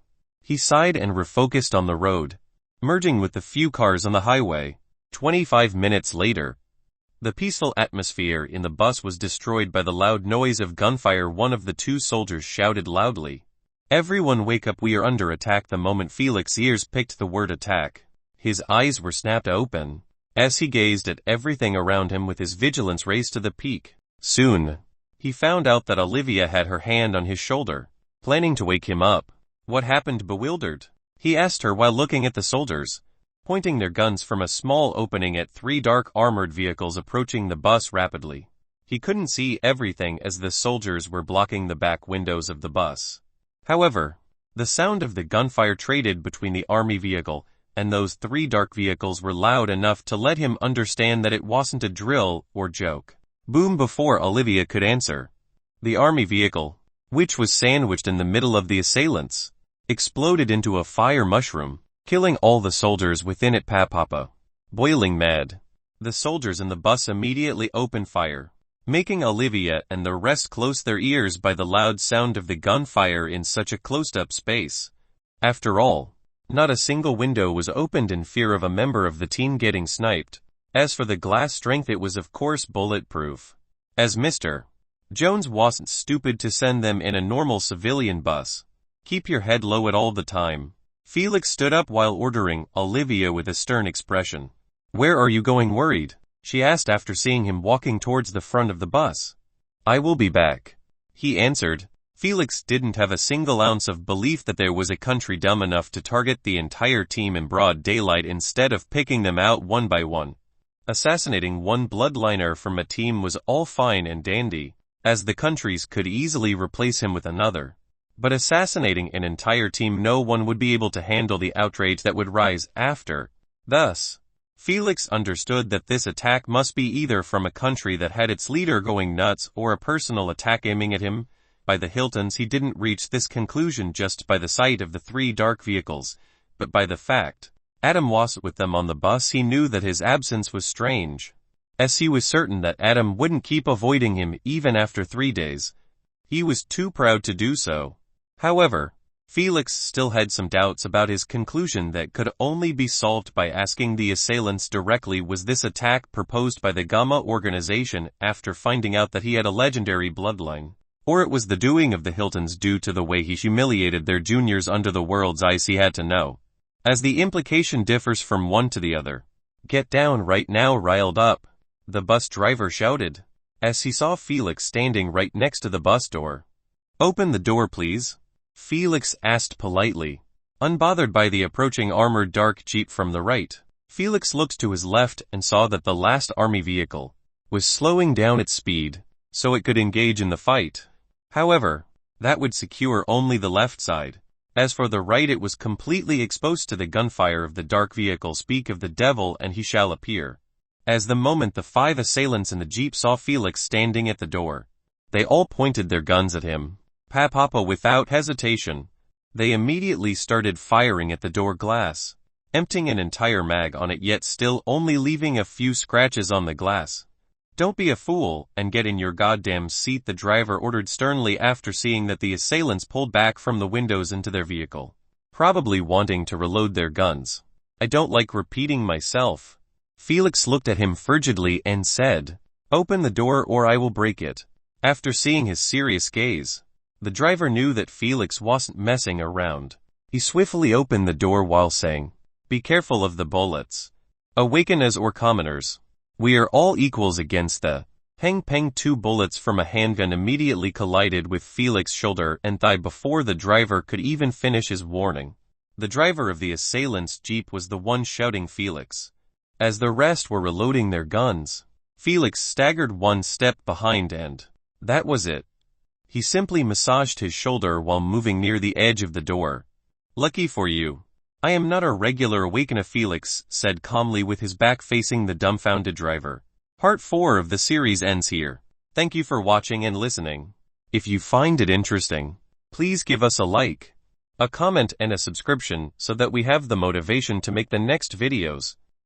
He sighed and refocused on the road, merging with the few cars on the highway. 25 minutes later, the peaceful atmosphere in the bus was destroyed by the loud noise of gunfire. One of the 2 soldiers shouted loudly, "Everyone wake up, we are under attack." The moment Felix's ears picked the word attack, his eyes were snapped open, as he gazed at everything around him with his vigilance raised to the peak. Soon, he found out that Olivia had her hand on his shoulder, planning to wake him up. "What happened?" bewildered, he asked her while looking at the soldiers, pointing their guns from a small opening at 3 dark armored vehicles approaching the bus rapidly. He couldn't see everything as the soldiers were blocking the back windows of the bus. However, the sound of the gunfire traded between the army vehicle and those 3 dark vehicles were loud enough to let him understand that it wasn't a drill or joke. Boom! Before Olivia could answer, the army vehicle, which was sandwiched in the middle of the assailants, exploded into a fire mushroom, killing all the soldiers within it. Papa, boiling mad, the soldiers in the bus immediately opened fire, making Olivia and the rest close their ears by the loud sound of the gunfire in such a closed-up space. After all, not a single window was opened in fear of a member of the team getting sniped. As for the glass strength, it was of course bulletproof, as Mr. Jones wasn't stupid to send them in a normal civilian bus. "Keep your head low at all the time," Felix stood up while ordering Olivia with a stern expression. "Where are you going?" worried, she asked after seeing him walking towards the front of the bus. "I will be back," he answered. Felix didn't have a single ounce of belief that there was a country dumb enough to target the entire team in broad daylight instead of picking them out one by one. Assassinating one bloodliner from a team was all fine and dandy, as the countries could easily replace him with another. But assassinating an entire team, no one would be able to handle the outrage that would rise after. Thus, Felix understood that this attack must be either from a country that had its leader going nuts or a personal attack aiming at him. By the Hiltons, he didn't reach this conclusion just by the sight of the 3 dark vehicles, but by the fact Adam wasn't with them on the bus. He knew that his absence was strange, as he was certain that Adam wouldn't keep avoiding him even after 3 days. He was too proud to do so. However, Felix still had some doubts about his conclusion that could only be solved by asking the assailants directly. Was this attack proposed by the Gamma organization after finding out that he had a legendary bloodline? Or it was the doing of the Hiltons due to the way he humiliated their juniors under the world's eyes? He had to know, as the implication differs from one to the other. "Get down right now!" riled up, the bus driver shouted, as he saw Felix standing right next to the bus door. "Open the door, please," Felix asked politely, unbothered by the approaching armored dark jeep from the right. Felix looked to his left and saw that the last army vehicle was slowing down its speed so it could engage in the fight. However, that would secure only the left side. As for the right, it was completely exposed to the gunfire of the dark vehicle. "Speak of the devil and he shall appear." As the moment the 5 assailants in the jeep saw Felix standing at the door, they all pointed their guns at him. Papa, without hesitation, they immediately started firing at the door glass, emptying an entire mag on it, yet still only leaving a few scratches on the glass. "Don't be a fool and get in your goddamn seat," the driver ordered sternly after seeing that the assailants pulled back from the windows into their vehicle, probably wanting to reload their guns. "I don't like repeating myself." Felix looked at him frigidly and said, "Open the door or I will break it." After seeing his serious gaze, the driver knew that Felix wasn't messing around. He swiftly opened the door while saying, "Be careful of the bullets." Awaken as or commoners. We are all equals against the hang pang. Two bullets from a handgun immediately collided with Felix's shoulder and thigh before the driver could even finish his warning. The driver of the assailant's jeep was the one shouting Felix. As the rest were reloading their guns, Felix staggered one step behind and that was it. He simply massaged his shoulder while moving near the edge of the door. Lucky for you. I am not a regular Awaken, Felix said calmly with his back facing the dumbfounded driver. Part 4 of the series ends here. Thank you for watching and listening. If you find it interesting, please give us a like, a comment and a subscription so that we have the motivation to make the next videos.